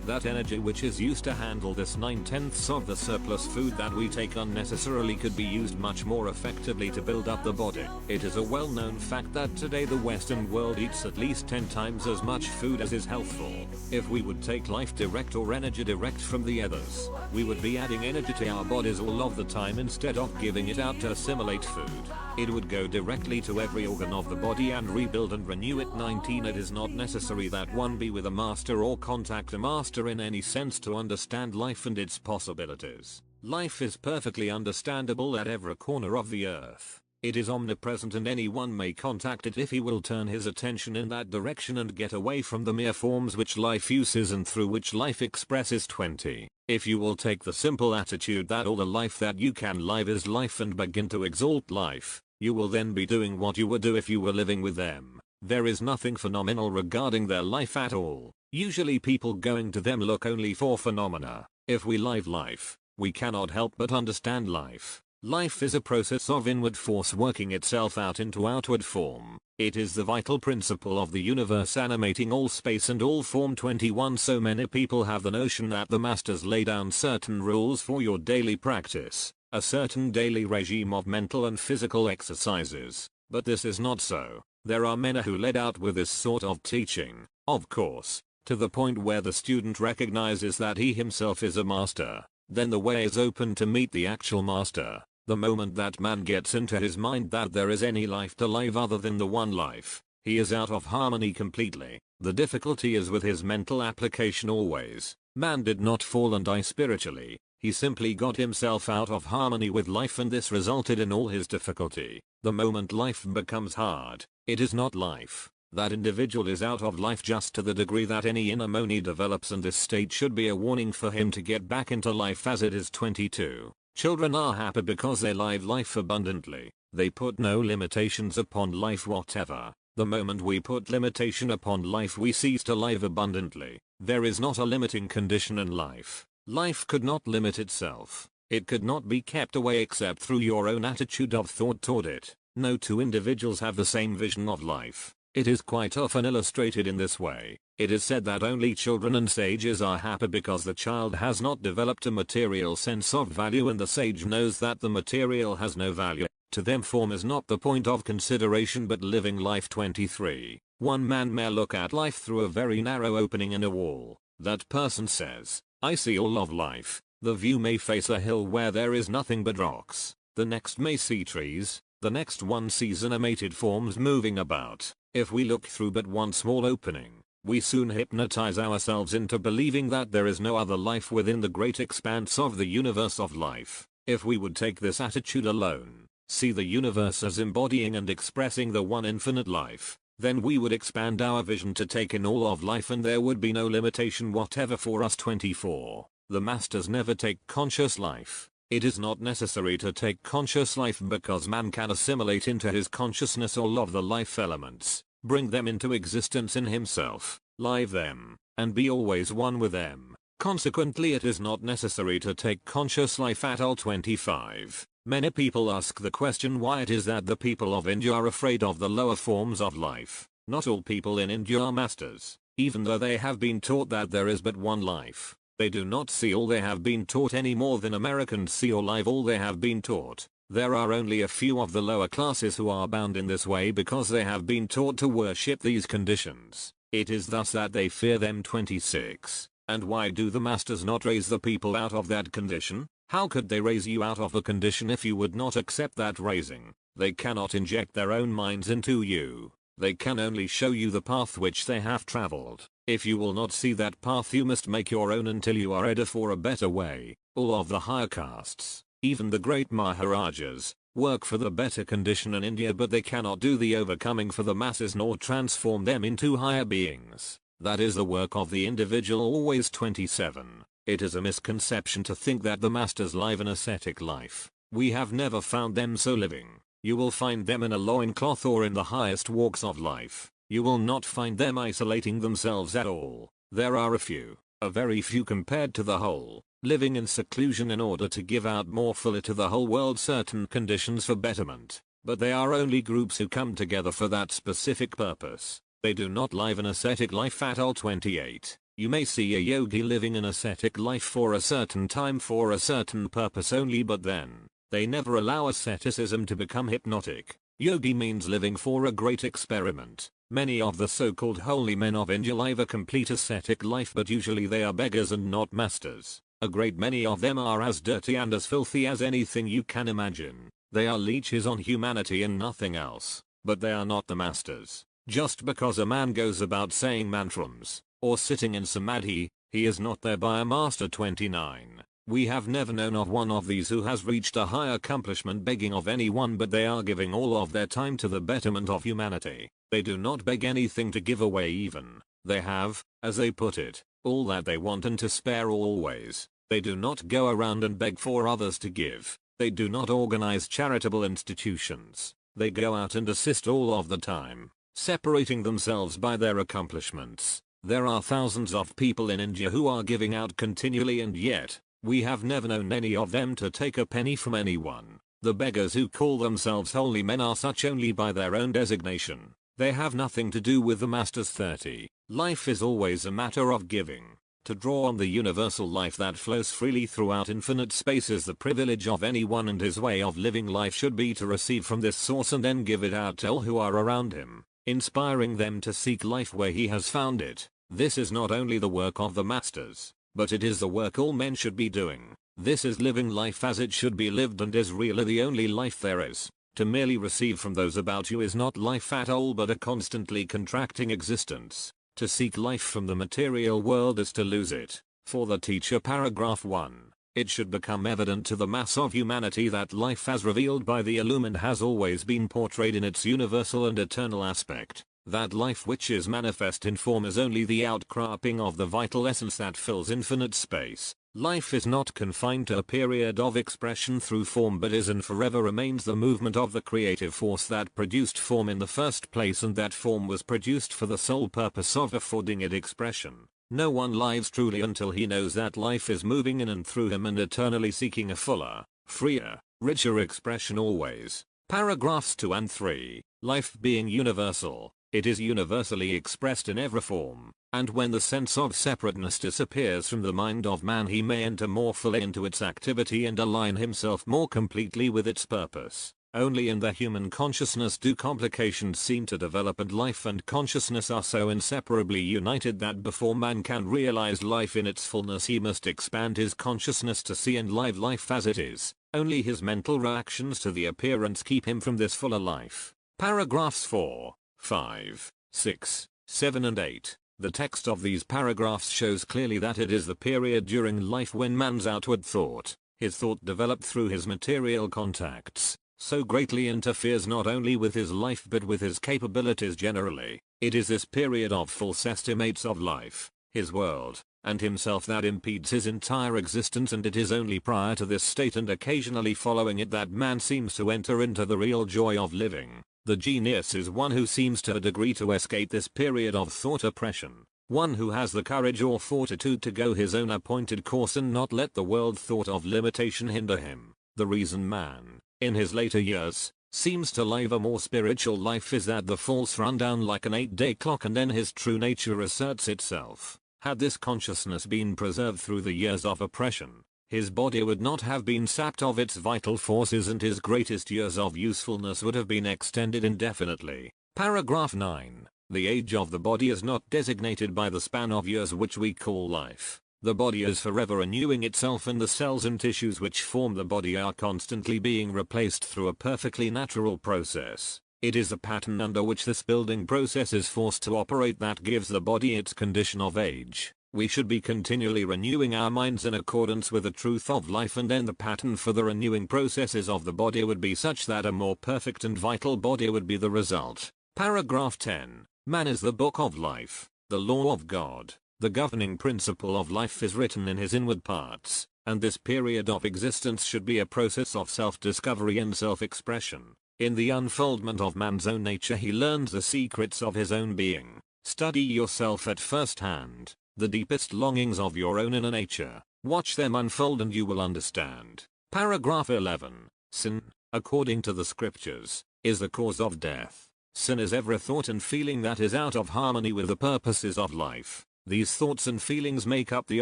That energy which is used to handle this 9/10ths of the surplus food that we take unnecessarily could be used much more effectively to build up the body. It is a well-known fact that today the Western world eats at least 10 times as much food as is healthful. If we would take life direct or energy direct from the others, we would be adding energy to our bodies all of the time instead of giving it out to assimilate food. It would go directly to every organ of the body and rebuild and renew it. 19 It is not necessary that one be with a master or contact a master in any sense to understand life and its possibilities. Life is perfectly understandable at every corner of the earth. It is omnipresent, and anyone may contact it if he will turn his attention in that direction and get away from the mere forms which life uses and through which life expresses. 20. If you will take the simple attitude that all the life that you can live is life and begin to exalt life, you will then be doing what you would do if you were living with them. There is nothing phenomenal regarding their life at all. Usually people going to them look only for phenomena. If we live life, we cannot help but understand life. Life is a process of inward force working itself out into outward form. It is the vital principle of the universe animating all space and all form. 21 So many people have the notion that the masters lay down certain rules for your daily practice, a certain daily regime of mental and physical exercises, but this is not so. There are many who led out with this sort of teaching, of course, to the point where the student recognizes that he himself is a master. Then the way is open to meet the actual master. The moment that man gets into his mind that there is any life to live other than the one life, he is out of harmony completely. The difficulty is with his mental application always. Man did not fall and die spiritually, he simply got himself out of harmony with life, and this resulted in all his difficulty. The moment life becomes hard, it is not life. That individual is out of life just to the degree that any inner money develops, and this state should be a warning for him to get back into life as it is. 22. Children are happy because they live life abundantly. They put no limitations upon life whatever. The moment we put limitation upon life, we cease to live abundantly. There is not a limiting condition in life. Life could not limit itself. It could not be kept away except through your own attitude of thought toward it. No two individuals have the same vision of life. It is quite often illustrated in this way. It is said that only children and sages are happy because the child has not developed a material sense of value, and the sage knows that the material has no value. To them form is not the point of consideration but living life. 23. One man may look at life through a very narrow opening in a wall. That person says, "I see all of life." The view may face a hill where there is nothing but rocks. The next may see trees. The next one sees animated forms moving about. If we look through but one small opening, we soon hypnotize ourselves into believing that there is no other life within the great expanse of the universe of life. If we would take this attitude alone, see the universe as embodying and expressing the one infinite life, then we would expand our vision to take in all of life, and there would be no limitation whatever for us. 24. The masters never take conscious life. It is not necessary to take conscious life because man can assimilate into his consciousness all of the life elements, bring them into existence in himself, live them, and be always one with them. Consequently, it is not necessary to take conscious life at all. 25. Many people ask the question why it is that the people of India are afraid of the lower forms of life. Not all people in India are masters, even though they have been taught that there is but one life. They do not see all they have been taught any more than Americans see or live all they have been taught. There are only a few of the lower classes who are bound in this way because they have been taught to worship these conditions. It is thus that they fear them. 26. And why do the masters not raise the people out of that condition? How could they raise you out of a condition if you would not accept that raising? They cannot inject their own minds into you. They can only show you the path which they have traveled. If you will not see that path, you must make your own until you are ready for a better way. All of the higher castes, even the great Maharajas, work for the better condition in India, but they cannot do the overcoming for the masses nor transform them into higher beings. That is the work of the individual always. 27. It is a misconception to think that the masters live an ascetic life. We have never found them so living. You will find them in a loincloth or in the highest walks of life. You will not find them isolating themselves at all. There are a very few compared to the whole, living in seclusion in order to give out more fully to the whole world certain conditions for betterment. But they are only groups who come together for that specific purpose. They do not live an ascetic life at all. 28. You may see a yogi living an ascetic life for a certain time for a certain purpose only, but then they never allow asceticism to become hypnotic. Yogi means living for a great experiment. Many of the so-called holy men of India live a complete ascetic life, but usually they are beggars and not masters. A great many of them are as dirty and as filthy as anything you can imagine. They are leeches on humanity and nothing else. But they are not the masters. Just because a man goes about saying mantras or sitting in samadhi, he is not thereby a master. 29. We have never known of one of these who has reached a high accomplishment begging of anyone, but they are giving all of their time to the betterment of humanity. They do not beg anything to give away even. They have, as they put it, all that they want and to spare always. They do not go around and beg for others to give. They do not organize charitable institutions. They go out and assist all of the time, separating themselves by their accomplishments. There are thousands of people in India who are giving out continually, and yet we have never known any of them to take a penny from anyone. The beggars who call themselves holy men are such only by their own designation. They have nothing to do with the masters. 30. Life is always a matter of giving. To draw on the universal life that flows freely throughout infinite space is the privilege of anyone, and his way of living life should be to receive from this source and then give it out to all who are around him, inspiring them to seek life where he has found it. This is not only the work of the masters, but it is the work all men should be doing. This is living life as it should be lived and is really the only life there is. To merely receive from those about you is not life at all, but a constantly contracting existence. To seek life from the material world is to lose it. For the teacher, paragraph 1. It should become evident to the mass of humanity that life as revealed by the illumined has always been portrayed in its universal and eternal aspect. That life which is manifest in form is only the outcropping of the vital essence that fills infinite space. Life is not confined to a period of expression through form, but is and forever remains the movement of the creative force that produced form in the first place, and that form was produced for the sole purpose of affording it expression. No one lives truly until he knows that life is moving in and through him and eternally seeking a fuller, freer, richer expression always. Paragraphs 2 and 3. Life being universal, it is universally expressed in every form, and when the sense of separateness disappears from the mind of man, he may enter more fully into its activity and align himself more completely with its purpose. Only in the human consciousness do complications seem to develop, and life and consciousness are so inseparably united that before man can realize life in its fullness, he must expand his consciousness to see and live life as it is. Only his mental reactions to the appearance keep him from this fuller life. Paragraphs 4, 5, 6, 7 and 8. The text of these paragraphs shows clearly that it is the period during life when man's outward thought, his thought developed through his material contacts, so greatly interferes not only with his life but with his capabilities generally. It is this period of false estimates of life, his world, and himself that impedes his entire existence, and it is only prior to this state and occasionally following it that man seems to enter into the real joy of living. The genius is one who seems to a degree to escape this period of thought oppression, one who has the courage or fortitude to go his own appointed course and not let the world thought of limitation hinder him. The reason man, in his later years, seems to live a more spiritual life is that the false run down like an 8-day clock, and then his true nature asserts itself. Had this consciousness been preserved through the years of oppression, his body would not have been sapped of its vital forces and his greatest years of usefulness would have been extended indefinitely. Paragraph 9. The age of the body is not designated by the span of years which we call life. The body is forever renewing itself and the cells and tissues which form the body are constantly being replaced through a perfectly natural process. It is the pattern under which this building process is forced to operate that gives the body its condition of age. We should be continually renewing our minds in accordance with the truth of life, and then the pattern for the renewing processes of the body would be such that a more perfect and vital body would be the result. Paragraph 10. Man is the book of life, the law of God. The governing principle of life is written in his inward parts, and this period of existence should be a process of self-discovery and self-expression. In the unfoldment of man's own nature he learns the secrets of his own being. Study yourself at first hand, the deepest longings of your own inner nature. Watch them unfold and you will understand. Paragraph 11. Sin, according to the scriptures, is the cause of death. Sin is every thought and feeling that is out of harmony with the purposes of life. These thoughts and feelings make up the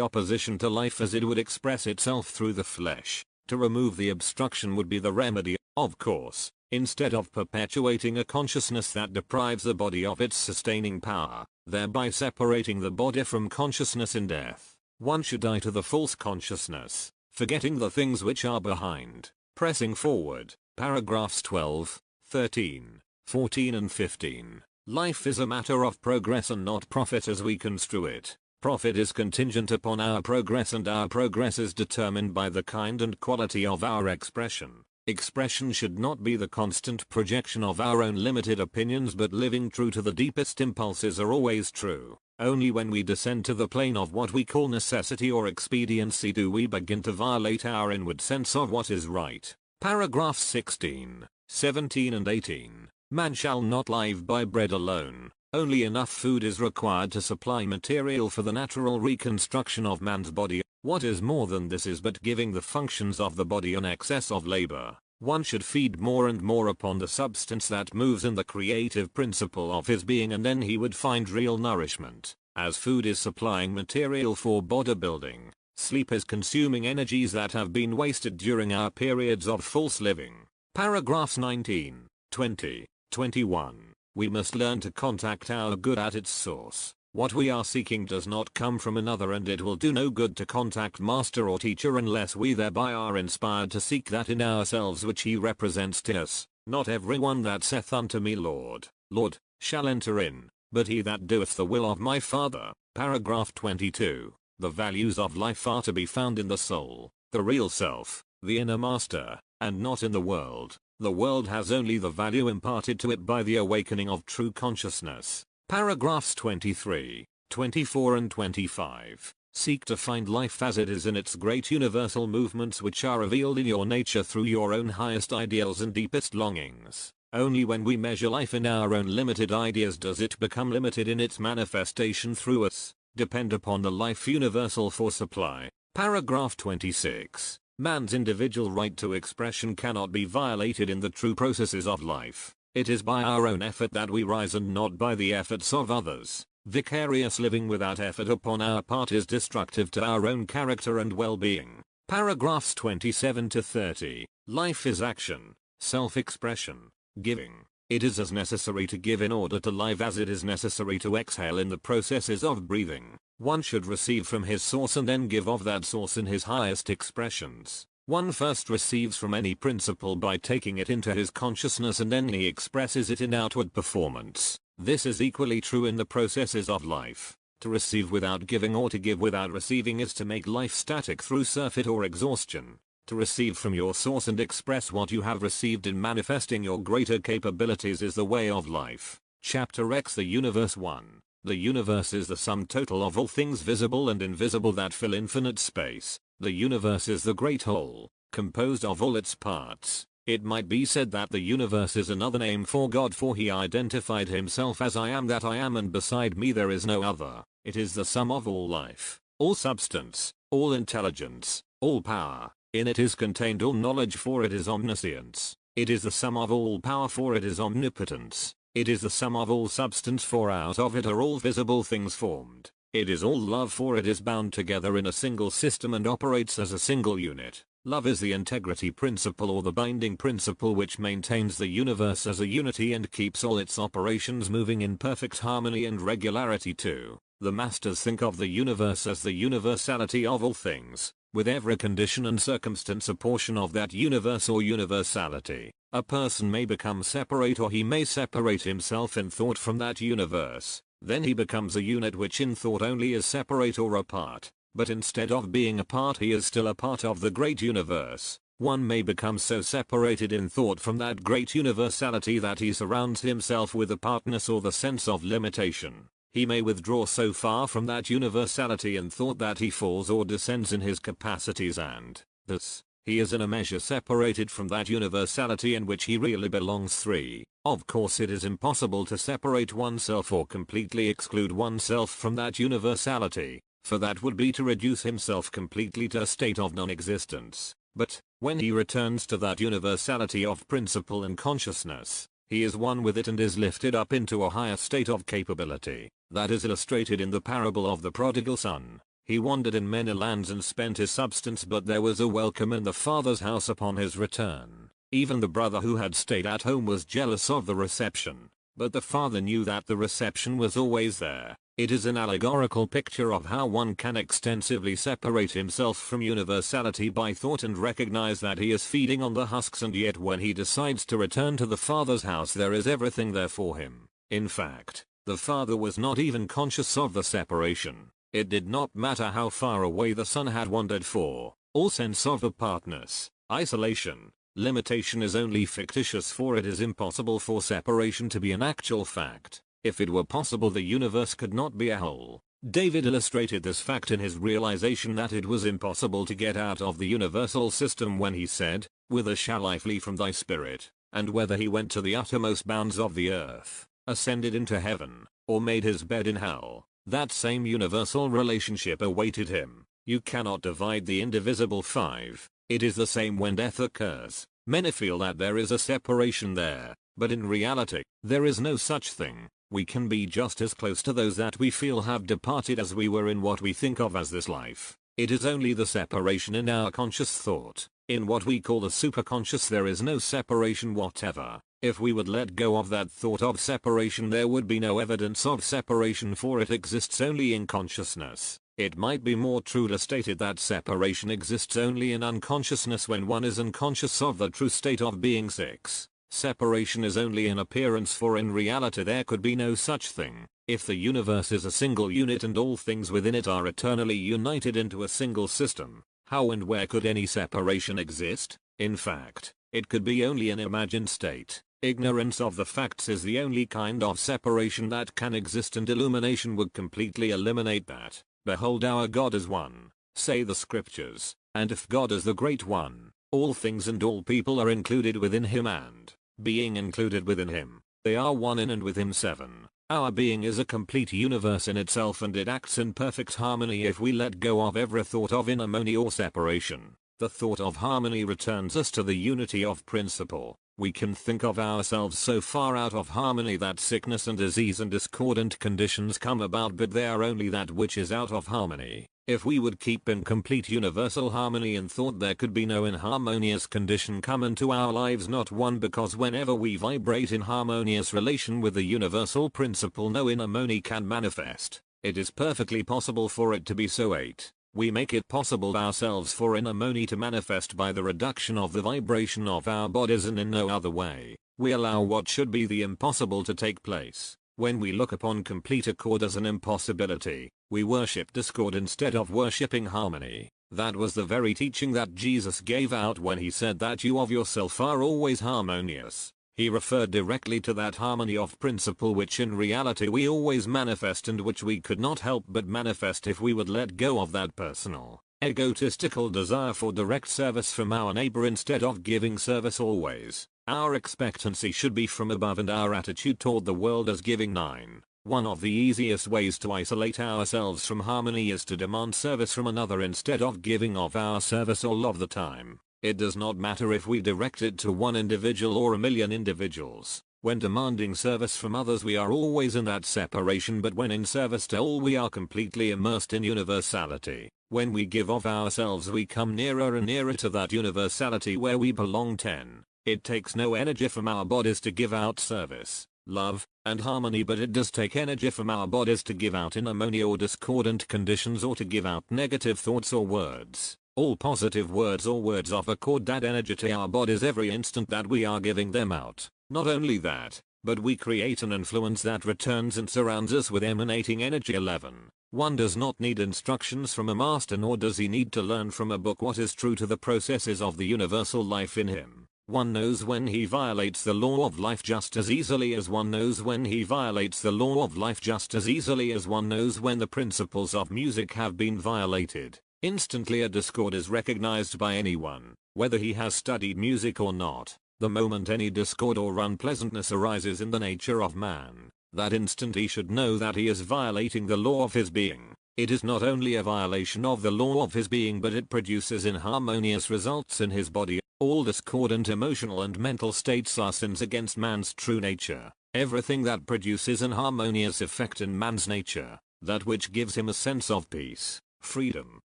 opposition to life as it would express itself through the flesh. To remove the obstruction would be the remedy, of course. Instead of perpetuating a consciousness that deprives the body of its sustaining power, thereby separating the body from consciousness in death, one should die to the false consciousness, forgetting the things which are behind, pressing forward. Paragraphs 12, 13, 14 and 15. Life is a matter of progress and not profit as we construe it. Profit is contingent upon our progress and our progress is determined by the kind and quality of our expression. Expression should not be the constant projection of our own limited opinions, but living true to the deepest impulses are always true. Only when we descend to the plane of what we call necessity or expediency do we begin to violate our inward sense of what is right. Paragraphs 16, 17 and 18. Man shall not live by bread alone. Only enough food is required to supply material for the natural reconstruction of man's body. What is more than this is but giving the functions of the body an excess of labor. One should feed more and more upon the substance that moves in the creative principle of his being, and then he would find real nourishment. As food is supplying material for bodybuilding, sleep is consuming energies that have been wasted during our periods of false living. Paragraphs 19, 20, 21. We must learn to contact our good at its source. What we are seeking does not come from another, and it will do no good to contact master or teacher unless we thereby are inspired to seek that in ourselves which he represents to us. Not everyone that saith unto me, Lord, Lord, shall enter in, but he that doeth the will of my Father. Paragraph 22. The values of life are to be found in the soul, the real self, the inner master, and not in the world. The world has only the value imparted to it by the awakening of true consciousness. Paragraphs 23, 24 and 25. Seek to find life as it is in its great universal movements which are revealed in your nature through your own highest ideals and deepest longings. Only when we measure life in our own limited ideas does it become limited in its manifestation through us. Depend upon the life universal for supply. Paragraph 26. Man's individual right to expression cannot be violated in the true processes of life. It is by our own effort that we rise and not by the efforts of others. Vicarious living without effort upon our part is destructive to our own character and well-being. Paragraphs 27 to 30. Life is action, self-expression, giving. It is as necessary to give in order to live as it is necessary to exhale in the processes of breathing. One should receive from his source and then give of that source in his highest expressions. One first receives from any principle by taking it into his consciousness, and then he expresses it in outward performance. This is equally true in the processes of life. To receive without giving or to give without receiving is to make life static through surfeit or exhaustion. To receive from your source and express what you have received in manifesting your greater capabilities is the way of life. Chapter X. The Universe 1. The universe is the sum total of all things visible and invisible that fill infinite space. The universe is the great whole, composed of all its parts. It might be said that the universe is another name for God, for he identified himself as I am that I am, and beside me there is no other. It is the sum of all life, all substance, all intelligence, all power. In it is contained all knowledge, for it is omniscience. It is the sum of all power, for it is omnipotence. It is the sum of all substance, for out of it are all visible things formed. It is all love, for it is bound together in a single system and operates as a single unit. Love is the integrity principle or the binding principle which maintains the universe as a unity and keeps all its operations moving in perfect harmony and regularity too. The masters think of the universe as the universality of all things, with every condition and circumstance a portion of that universe or universality. A person may become separate, or he may separate himself in thought from that universe. Then he becomes a unit which in thought only is separate or apart. But instead of being apart, he is still a part of the great universe. One may become so separated in thought from that great universality that he surrounds himself with apartness or the sense of limitation. He may withdraw so far from that universality in thought that he falls or descends in his capacities, and thus, he is in a measure separated from that universality in which he really belongs. 3. Of course, it is impossible to separate oneself or completely exclude oneself from that universality, for that would be to reduce himself completely to a state of non-existence. But, when he returns to that universality of principle and consciousness, he is one with it and is lifted up into a higher state of capability. That is illustrated in the parable of the prodigal son. He wandered in many lands and spent his substance, but there was a welcome in the father's house upon his return. Even the brother who had stayed at home was jealous of the reception, but the father knew that the reception was always there. It is an allegorical picture of how one can extensively separate himself from universality by thought and recognize that he is feeding on the husks, and yet when he decides to return to the father's house there is everything there for him. In fact, the father was not even conscious of the separation. It did not matter how far away the son had wandered, for all sense of apartness, isolation, limitation is only fictitious, for it is impossible for separation to be an actual fact. If it were possible, the universe could not be a whole. David illustrated this fact in his realization that it was impossible to get out of the universal system when he said, "Whither shall I flee from thy spirit?" And whether he went to the uttermost bounds of the earth, ascended into heaven, or made his bed in hell, that same universal relationship awaited him. You cannot divide the indivisible. 5. It is the same when death occurs. Many feel that there is a separation there, but in reality, there is no such thing. We can be just as close to those that we feel have departed as we were in what we think of as this life. It is only the separation in our conscious thought. In what we call the superconscious there is no separation whatever. If we would let go of that thought of separation, there would be no evidence of separation, for it exists only in consciousness. It might be more true to state it that separation exists only in unconsciousness when one is unconscious of the true state of being. 6. Separation is only an appearance, for in reality there could be no such thing. If the universe is a single unit and all things within it are eternally united into a single system, how and where could any separation exist? In fact, it could be only an imagined state. Ignorance of the facts is the only kind of separation that can exist, and illumination would completely eliminate that. Behold, our God is one, say the scriptures, and if God is the great one, all things and all people are included within him, and, being included within him, they are one in and with him. 7. Our being is a complete universe in itself, and it acts in perfect harmony if we let go of every thought of inharmony or separation. The thought of harmony returns us to the unity of principle. We can think of ourselves so far out of harmony that sickness and disease and discordant conditions come about, but they are only that which is out of harmony. If we would keep in complete universal harmony in thought, there could be no inharmonious condition come into our lives, not one, because whenever we vibrate in harmonious relation with the universal principle, no inharmony can manifest. It is perfectly possible for it to be so. 8. We make it possible ourselves for inharmony to manifest by the reduction of the vibration of our bodies, and in no other way. We allow what should be the impossible to take place. When we look upon complete accord as an impossibility, we worship discord instead of worshipping harmony. That was the very teaching that Jesus gave out when he said that you of yourself are always harmonious. He referred directly to that harmony of principle which in reality we always manifest, and which we could not help but manifest if we would let go of that personal, egotistical desire for direct service from our neighbor instead of giving service always. Our expectancy should be from above, and our attitude toward the world as giving. 9. One of the easiest ways to isolate ourselves from harmony is to demand service from another instead of giving of our service all of the time. It does not matter if we direct it to one individual or a million individuals. When demanding service from others we are always in that separation, but when in service to all we are completely immersed in universality. When we give of ourselves we come nearer and nearer to that universality where we belong. 10. It takes no energy from our bodies to give out service, love, and harmony, but it does take energy from our bodies to give out inharmony or discordant conditions, or to give out negative thoughts or words. All positive words or words of accord add energy to our bodies every instant that we are giving them out. Not only that, but we create an influence that returns and surrounds us with emanating energy. 11. One does not need instructions from a master, nor does he need to learn from a book what is true to the processes of the universal life in him. One knows when he violates the law of life just as easily as one knows when he violates the law of life just as easily as one knows when the principles of music have been violated. Instantly a discord is recognized by anyone, whether he has studied music or not. The moment any discord or unpleasantness arises in the nature of man, that instant he should know that he is violating the law of his being. It is not only a violation of the law of his being, but it produces inharmonious results in his body. All discordant emotional and mental states are sins against man's true nature. Everything that produces an harmonious effect in man's nature, that which gives him a sense of peace, freedom,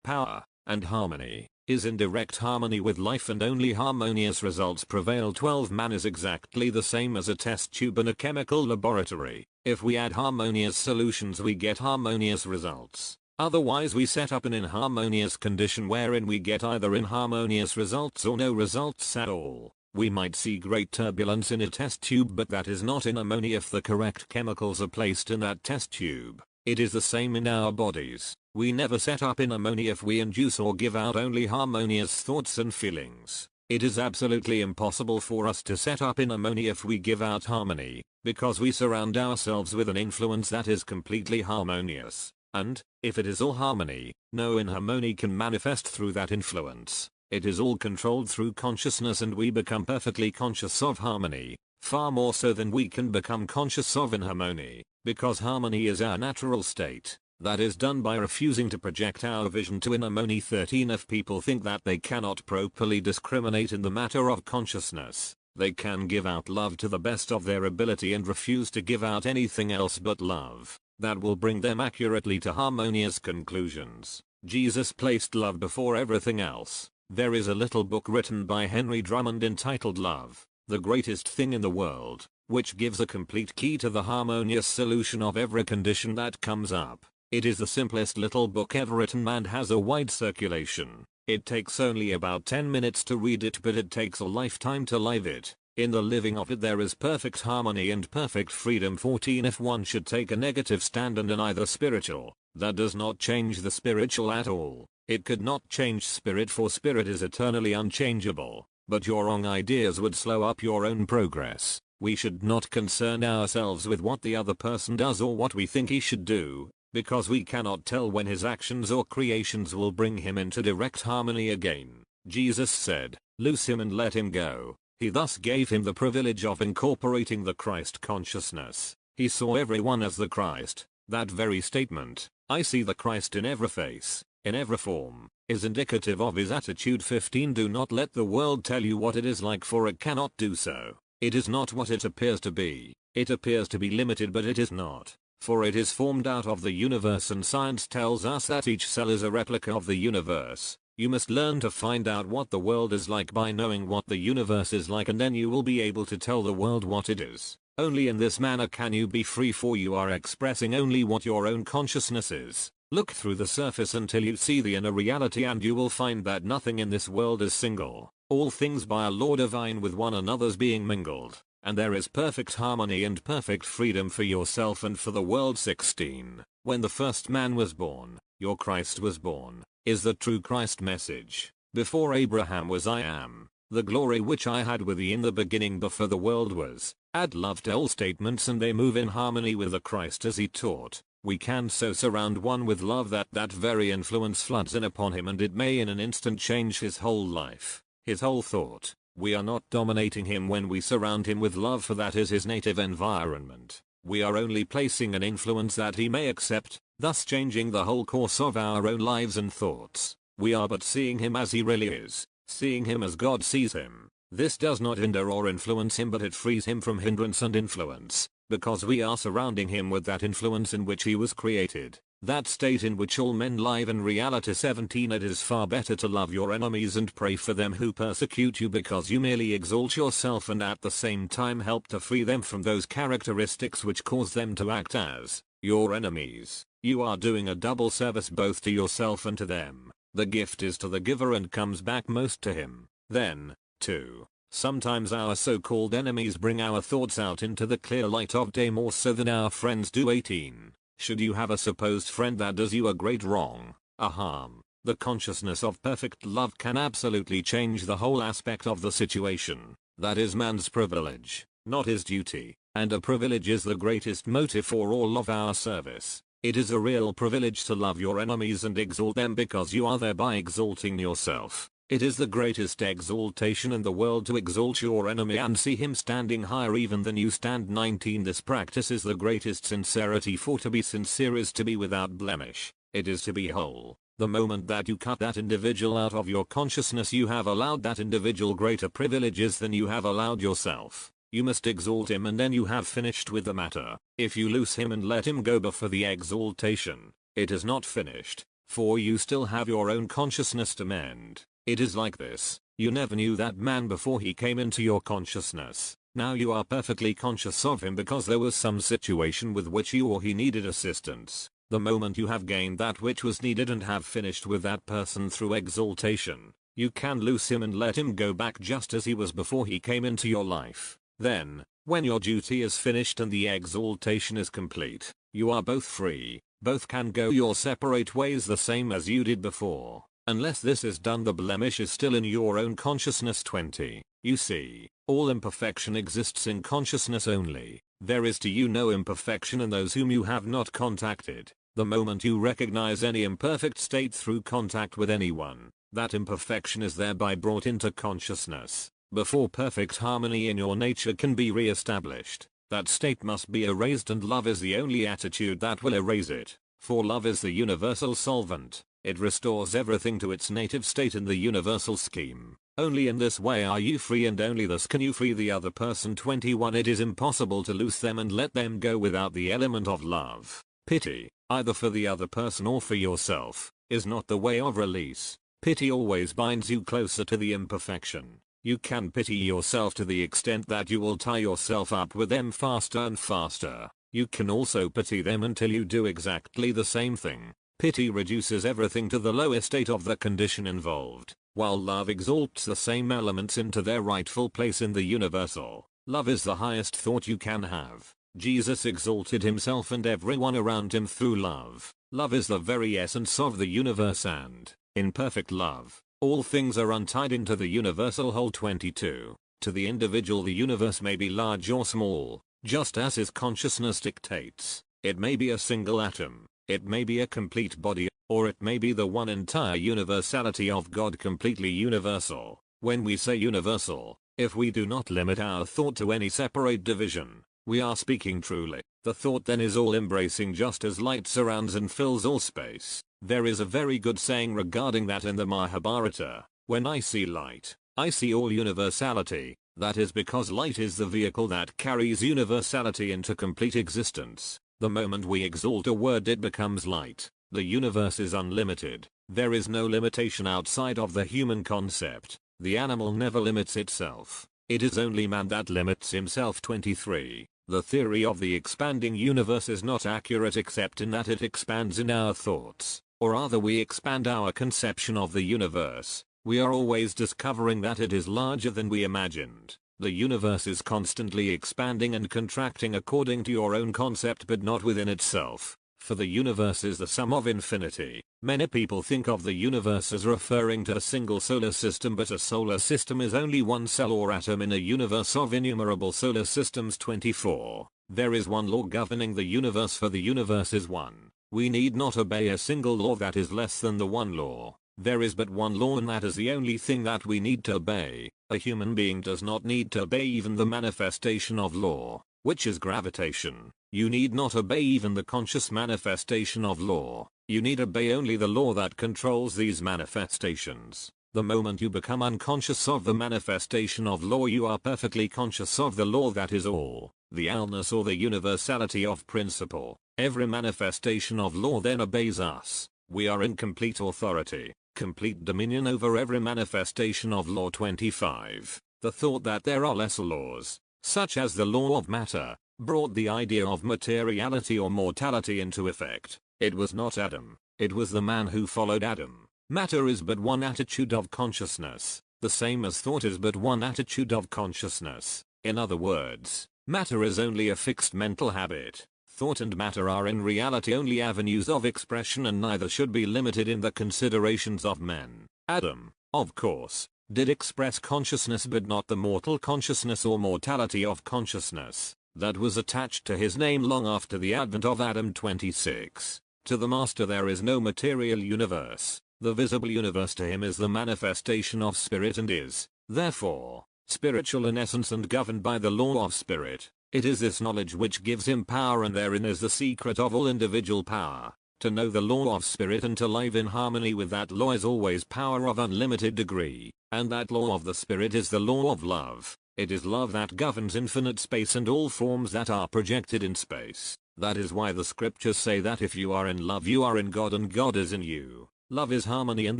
power, and harmony, is in direct harmony with life, and only harmonious results prevail. 12. Man is exactly the same as a test tube in a chemical laboratory. If we add harmonious solutions we get harmonious results. Otherwise we set up an inharmonious condition wherein we get either inharmonious results or no results at all. We might see great turbulence in a test tube, but that is not inharmony if the correct chemicals are placed in that test tube. It is the same in our bodies. We never set up inharmony if we induce or give out only harmonious thoughts and feelings. It is absolutely impossible for us to set up inharmony if we give out harmony, because we surround ourselves with an influence that is completely harmonious. And, if it is all harmony, no inharmony can manifest through that influence. It is all controlled through consciousness, and we become perfectly conscious of harmony, far more so than we can become conscious of inharmony, because harmony is our natural state. That is done by refusing to project our vision to inharmony. 13. If people think that they cannot properly discriminate in the matter of consciousness, they can give out love to the best of their ability and refuse to give out anything else but love. That will bring them accurately to harmonious conclusions. Jesus placed love before everything else. There is a little book written by Henry Drummond entitled Love, the Greatest Thing in the World, which gives a complete key to the harmonious solution of every condition that comes up. It is the simplest little book ever written and has a wide circulation. It takes only about 10 minutes to read it, but it takes a lifetime to live it. In the living of it there is perfect harmony and perfect freedom. 14. If one should take a negative stand and either spiritual, that does not change the spiritual at all. It could not change spirit, for spirit is eternally unchangeable. But your wrong ideas would slow up your own progress. We should not concern ourselves with what the other person does or what we think he should do, because we cannot tell when his actions or creations will bring him into direct harmony again. Jesus said, "Loose him and let him go." He thus gave him the privilege of incorporating the Christ consciousness. He saw everyone as the Christ. That very statement, "I see the Christ in every face, in every form," is indicative of his attitude. 15. Do not let the world tell you what it is like, for it cannot do so. It is not what it appears to be. It appears to be limited, but it is not. For it is formed out of the universe, and science tells us that each cell is a replica of the universe. You must learn to find out what the world is like by knowing what the universe is like, and then you will be able to tell the world what it is. Only in this manner can you be free, for you are expressing only what your own consciousness is. Look through the surface until you see the inner reality, and you will find that nothing in this world is single. All things by a law divine with one another's being mingled, and there is perfect harmony and perfect freedom for yourself and for the world. 16. When the first man was born, your Christ was born, is the true Christ message. Before Abraham was I am. The glory which I had with thee in the beginning before the world was. Add love to all statements and they move in harmony with the Christ as he taught. We can so surround one with love that that very influence floods in upon him, and it may in an instant change his whole life, his whole thought. We are not dominating him when we surround him with love, for that is his native environment. We are only placing an influence that he may accept, thus changing the whole course of our own lives and thoughts. We are but seeing him as he really is, seeing him as God sees him. This does not hinder or influence him, but it frees him from hindrance and influence, because we are surrounding him with that influence in which he was created, that state in which all men live in reality. 17 It is far better to love your enemies and pray for them who persecute you, because you merely exalt yourself and at the same time help to free them from those characteristics which cause them to act as your enemies. You are doing a double service both to yourself and to them. The gift is to the giver and comes back most to him. Then, too, sometimes our so-called enemies bring our thoughts out into the clear light of day more so than our friends do. 18. Should you have a supposed friend that does you a great wrong, a harm, the consciousness of perfect love can absolutely change the whole aspect of the situation. That is man's privilege, not his duty, and a privilege is the greatest motive for all of our service. It is a real privilege to love your enemies and exalt them because you are thereby exalting yourself. It is the greatest exaltation in the world to exalt your enemy and see him standing higher even than you stand. 19 This practice is the greatest sincerity, for to be sincere is to be without blemish. It is to be whole. The moment that you cut that individual out of your consciousness, you have allowed that individual greater privileges than you have allowed yourself. You must exalt him and then you have finished with the matter. If you lose him and let him go before the exaltation, it is not finished, for you still have your own consciousness to mend. It is like this: you never knew that man before he came into your consciousness. Now you are perfectly conscious of him because there was some situation with which you or he needed assistance. The moment you have gained that which was needed and have finished with that person through exaltation, you can loose him and let him go back just as he was before he came into your life. Then, when your duty is finished and the exaltation is complete, you are both free, both can go your separate ways the same as you did before. Unless this is done, the blemish is still in your own consciousness. 20. You see, all imperfection exists in consciousness only. There is to you no imperfection in those whom you have not contacted. The moment you recognize any imperfect state through contact with anyone, that imperfection is thereby brought into consciousness. Before perfect harmony in your nature can be re-established, that state must be erased, and love is the only attitude that will erase it. For love is the universal solvent. It restores everything to its native state in the universal scheme. Only in this way are you free, and only thus can you free the other person. 21. It is impossible to loose them and let them go without the element of love. Pity, either for the other person or for yourself, is not the way of release. Pity always binds you closer to the imperfection. You can pity yourself to the extent that you will tie yourself up with them faster and faster. You can also pity them until you do exactly the same thing. Pity reduces everything to the lowest state of the condition involved, while love exalts the same elements into their rightful place in the universal. Love is the highest thought you can have. Jesus exalted himself and everyone around him through love. Love is the very essence of the universe, and, in perfect love, all things are untied into the universal whole. 22. To the individual, the universe may be large or small, just as his consciousness dictates. It may be a single atom, it may be a complete body, or it may be the one entire universality of God, completely universal. When we say universal, if we do not limit our thought to any separate division, we are speaking truly. The thought then is all embracing, just as light surrounds and fills all space. There is a very good saying regarding that in the Mahabharata: when I see light, I see all universality. That is because light is the vehicle that carries universality into complete existence. The moment we exalt a word, it becomes light. The universe is unlimited. There is no limitation outside of the human concept. The animal never limits itself. It is only man that limits himself. 23. The theory of the expanding universe is not accurate except in that it expands in our thoughts, or rather we expand our conception of the universe. We are always discovering that it is larger than we imagined. The universe is constantly expanding and contracting according to your own concept, but not within itself. For the universe is the sum of infinity. Many people think of the universe as referring to a single solar system, but a solar system is only one cell or atom in a universe of innumerable solar systems. 24. There is one law governing the universe, for the universe is one. We need not obey a single law that is less than the one law. There is but one law, and that is the only thing that we need to obey. A human being does not need to obey even the manifestation of law, which is gravitation. You need not obey even the conscious manifestation of law. You need obey only the law that controls these manifestations. The moment you become unconscious of the manifestation of law, you are perfectly conscious of the law that is all, the allness or the universality of principle. Every manifestation of law then obeys us. We are in complete authority, complete dominion over every manifestation of law. 25. The thought that there are lesser laws, such as the law of matter, brought the idea of materiality or mortality into effect. It was not Adam, it was the man who followed Adam. Matter is but one attitude of consciousness, the same as thought is but one attitude of consciousness. In other words, matter is only a fixed mental habit. Thought and matter are in reality only avenues of expression, and neither should be limited in the considerations of men. Adam, of course, did express consciousness, but not the mortal consciousness or mortality of consciousness that was attached to his name long after the advent of Adam. 26. To the master there is no material universe. The visible universe to him is the manifestation of spirit and is, therefore, spiritual in essence and governed by the law of spirit. It is this knowledge which gives him power, and therein is the secret of all individual power. To know the law of spirit and to live in harmony with that law is always power of unlimited degree, and that law of the spirit is the law of love. It is love that governs infinite space and all forms that are projected in space. That is why the scriptures say that if you are in love, you are in God and God is in you. Love is harmony and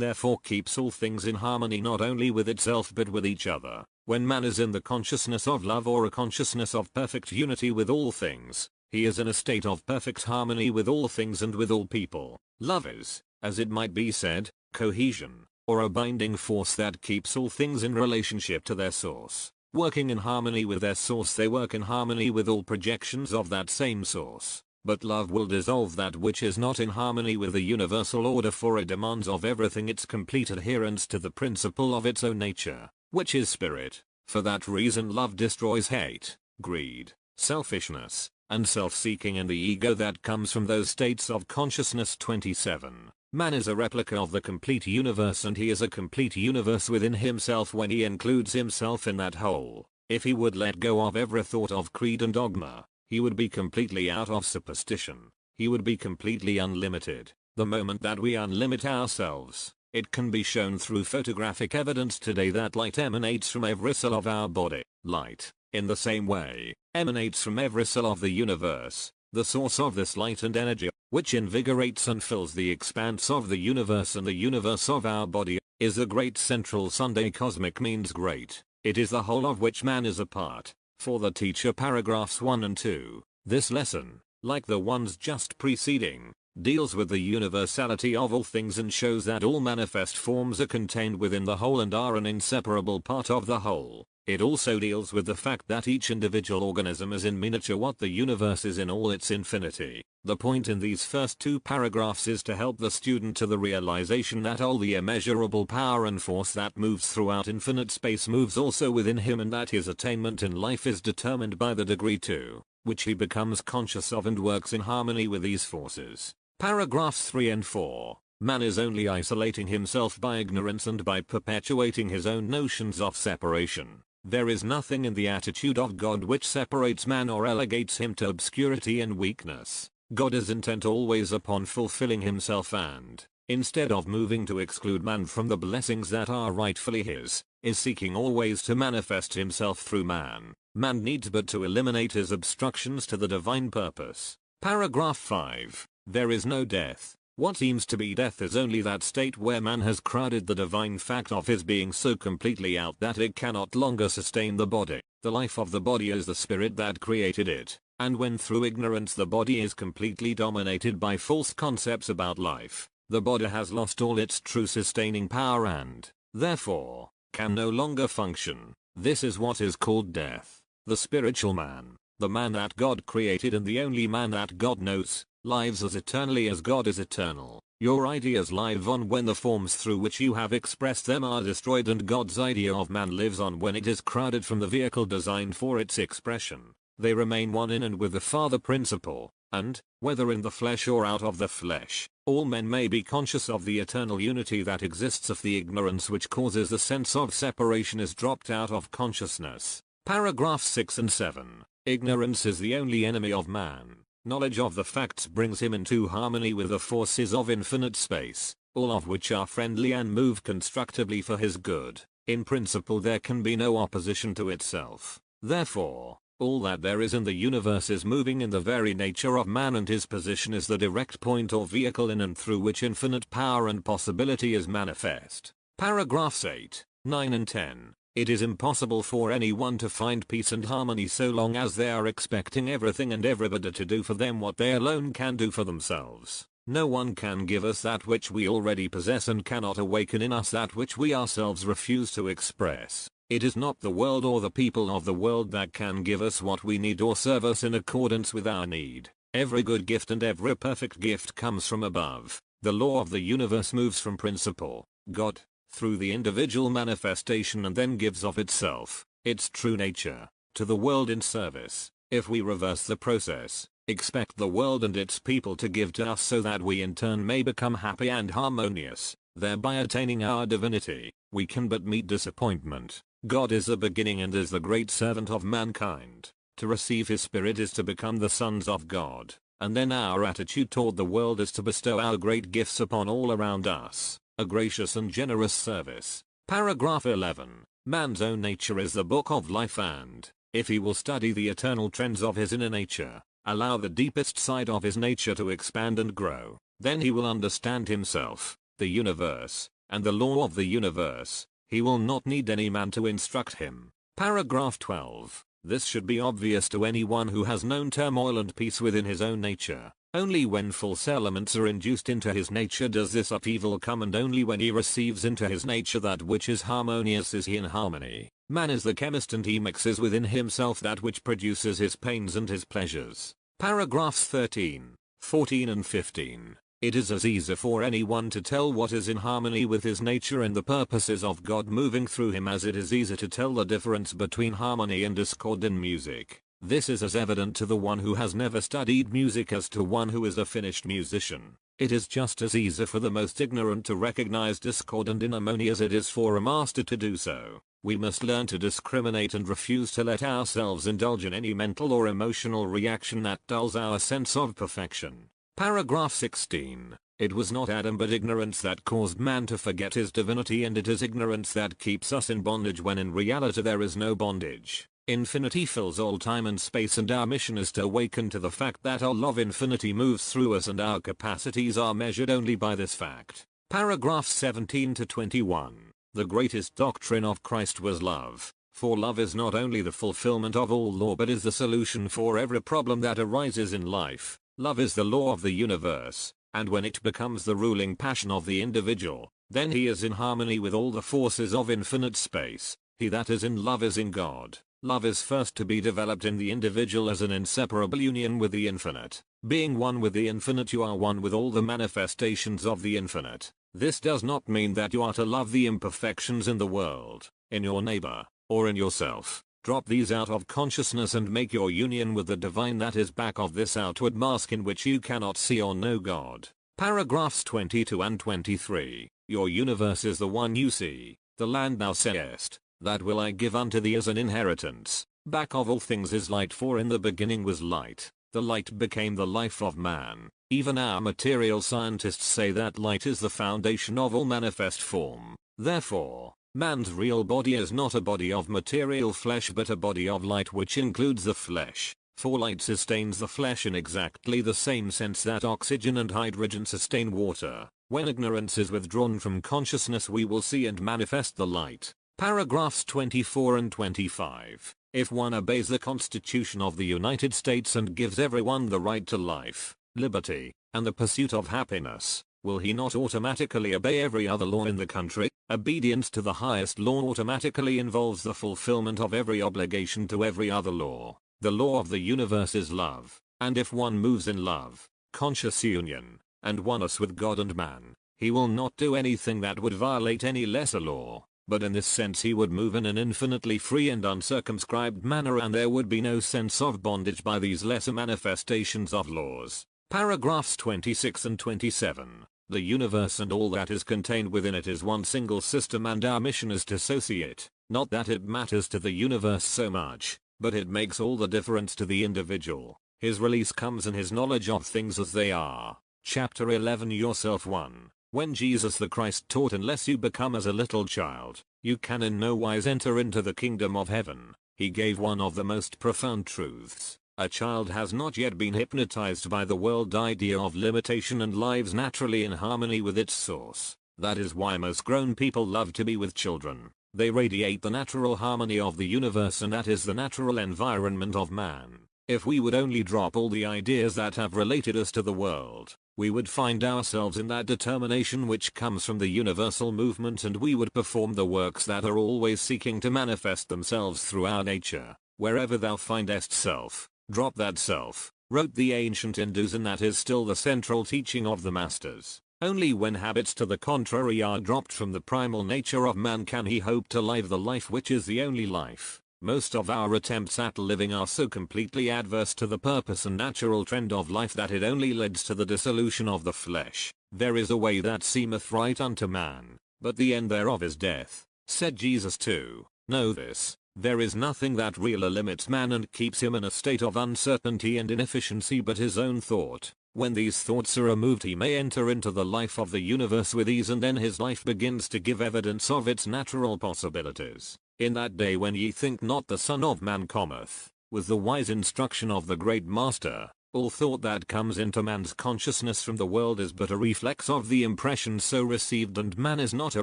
therefore keeps all things in harmony, not only with itself but with each other. When man is in the consciousness of love, or a consciousness of perfect unity with all things, he is in a state of perfect harmony with all things and with all people. Love is, as it might be said, cohesion, or a binding force that keeps all things in relationship to their source. Working in harmony with their source, they work in harmony with all projections of that same source. But love will dissolve that which is not in harmony with the universal order, for it demands of everything its complete adherence to the principle of its own nature, which is spirit. For that reason love destroys hate, greed, selfishness, and self-seeking and the ego that comes from those states of consciousness. 27. Man is a replica of the complete universe, and he is a complete universe within himself when he includes himself in that whole. If he would let go of every thought of creed and dogma, he would be completely out of superstition. He would be completely unlimited. The moment that we unlimit ourselves, it can be shown through photographic evidence today that light emanates from every cell of our body. Light, in the same way, emanates from every cell of the universe. The source of this light and energy, which invigorates and fills the expanse of the universe and the universe of our body, is the great central Sunday. Cosmic means great. It is the whole of which man is a part. For the teacher, paragraphs 1 and 2. This lesson, like the ones just preceding, deals with the universality of all things and shows that all manifest forms are contained within the whole and are an inseparable part of the whole. It also deals with the fact that each individual organism is in miniature what the universe is in all its infinity. The point in these first 2 paragraphs is to help the student to the realization that all the immeasurable power and force that moves throughout infinite space moves also within him, and that his attainment in life is determined by the degree to which he becomes conscious of and works in harmony with these forces. Paragraphs 3 and 4. Man is only isolating himself by ignorance and by perpetuating his own notions of separation. There is nothing in the attitude of God which separates man or relegates him to obscurity and weakness. God is intent always upon fulfilling himself and, instead of moving to exclude man from the blessings that are rightfully his, is seeking always to manifest himself through man. Man needs but to eliminate his obstructions to the divine purpose. Paragraph 5. There is no death. What seems to be death is only that state where man has crowded the divine fact of his being so completely out that it cannot longer sustain the body. The life of the body is the spirit that created it, and when through ignorance the body is completely dominated by false concepts about life, the body has lost all its true sustaining power and, therefore, can no longer function. This is what is called death. The spiritual man, the man that God created and the only man that God knows, lives as eternally as God is eternal. Your ideas live on when the forms through which you have expressed them are destroyed, and God's idea of man lives on when it is crowded from the vehicle designed for its expression. They remain one in and with the Father principle, and, whether in the flesh or out of the flesh, all men may be conscious of the eternal unity that exists if the ignorance which causes the sense of separation is dropped out of consciousness. Paragraphs 6 and 7. Ignorance is the only enemy of man. Knowledge of the facts brings him into harmony with the forces of infinite space. all of which are friendly and move constructively for his good. In principle there can be no opposition to itself. Therefore, all that there is in the universe is moving in the very nature of man, and his position is the direct point or vehicle in and through which infinite power and possibility is manifest. Paragraphs 8, 9 and 10. It is impossible for anyone to find peace and harmony so long as they are expecting everything and everybody to do for them what they alone can do for themselves. No one can give us that which we already possess and cannot awaken in us that which we ourselves refuse to express. It is not the world or the people of the world that can give us what we need or serve us in accordance with our need. Every good gift and every perfect gift comes from above. The law of the universe moves from principle, God, through the individual manifestation and then gives of itself, its true nature, to the world in service. If we reverse the process, expect the world and its people to give to us so that we in turn may become happy and harmonious, thereby attaining our divinity, we can but meet disappointment. God is the beginning and is the great servant of mankind. To receive his spirit is to become the sons of God, and then our attitude toward the world is to bestow our great gifts upon all around us, a gracious and generous service. Paragraph 11. Man's own nature is the book of life, and, if he will study the eternal trends of his inner nature, allow the deepest side of his nature to expand and grow, then he will understand himself, the universe, and the law of the universe. He will not need any man to instruct him. Paragraph 12. This should be obvious to anyone who has known turmoil and peace within his own nature. Only when false elements are induced into his nature does this upheaval come, and only when he receives into his nature that which is harmonious is he in harmony. Man is the chemist, and he mixes within himself that which produces his pains and his pleasures. Paragraphs 13, 14 and 15. It is as easy for anyone to tell what is in harmony with his nature and the purposes of God moving through him as it is easy to tell the difference between harmony and discord in music. This is as evident to the one who has never studied music as to one who is a finished musician. It is just as easy for the most ignorant to recognize discord and inharmony as it is for a master to do so. We must learn to discriminate and refuse to let ourselves indulge in any mental or emotional reaction that dulls our sense of perfection. Paragraph 16. It was not Adam but ignorance that caused man to forget his divinity, and it is ignorance that keeps us in bondage when in reality there is no bondage. Infinity fills all time and space, and our mission is to awaken to the fact that our love infinity moves through us and our capacities are measured only by this fact. Paragraphs 17 to 21. The greatest doctrine of Christ was love, for love is not only the fulfillment of all law but is the solution for every problem that arises in life. Love is the law of the universe, and when it becomes the ruling passion of the individual, then he is in harmony with all the forces of infinite space. He that is in love is in God. Love is first to be developed in the individual as an inseparable union with the infinite. Being one with the infinite, you are one with all the manifestations of the infinite. This does not mean that you are to love the imperfections in the world, in your neighbor, or in yourself. Drop these out of consciousness and make your union with the divine that is back of this outward mask in which you cannot see or know God. Paragraphs 22 and 23. Your universe is the one you see. The land thou sayest, that will I give unto thee as an inheritance. Back of all things is light, for in the beginning was light. The light became the life of man. Even our material scientists say that light is the foundation of all manifest form. Therefore, man's real body is not a body of material flesh but a body of light which includes the flesh, for light sustains the flesh in exactly the same sense that oxygen and hydrogen sustain water. When ignorance is withdrawn from consciousness we will see and manifest the light. Paragraphs 24 and 25. If one obeys the Constitution of the United States and gives everyone the right to life, liberty, and the pursuit of happiness, will he not automatically obey every other law in the country? Obedience to the highest law automatically involves the fulfillment of every obligation to every other law. The law of the universe is love, and if one moves in love, conscious union, and oneness with God and man, he will not do anything that would violate any lesser law, but in this sense he would move in an infinitely free and uncircumscribed manner, and there would be no sense of bondage by these lesser manifestations of laws. Paragraphs 26 and 27. The universe and all that is contained within it is one single system, and our mission is to associate it. Not that it matters to the universe so much, but it makes all the difference to the individual. His release comes in his knowledge of things as they are. Chapter 11 Yourself 1. When Jesus the Christ taught, unless you become as a little child, you can in no wise enter into the kingdom of heaven, he gave one of the most profound truths. A child has not yet been hypnotized by the world idea of limitation and lives naturally in harmony with its source. That is why most grown people love to be with children. They radiate the natural harmony of the universe, and that is the natural environment of man. If we would only drop all the ideas that have related us to the world, we would find ourselves in that determination which comes from the universal movement, and we would perform the works that are always seeking to manifest themselves through our nature. Wherever thou findest self, drop that self, wrote the ancient Hindus, and that is still the central teaching of the masters. Only when habits to the contrary are dropped from the primal nature of man can he hope to live the life which is the only life. Most of our attempts at living are so completely adverse to the purpose and natural trend of life that it only leads to the dissolution of the flesh. There is a way that seemeth right unto man, but the end thereof is death, said Jesus too. Know this. There is nothing that really limits man and keeps him in a state of uncertainty and inefficiency but his own thought. When these thoughts are removed, he may enter into the life of the universe with ease, and then his life begins to give evidence of its natural possibilities. In that day when ye think not the Son of Man cometh, with the wise instruction of the great Master, all thought that comes into man's consciousness from the world is but a reflex of the impression so received, and man is not a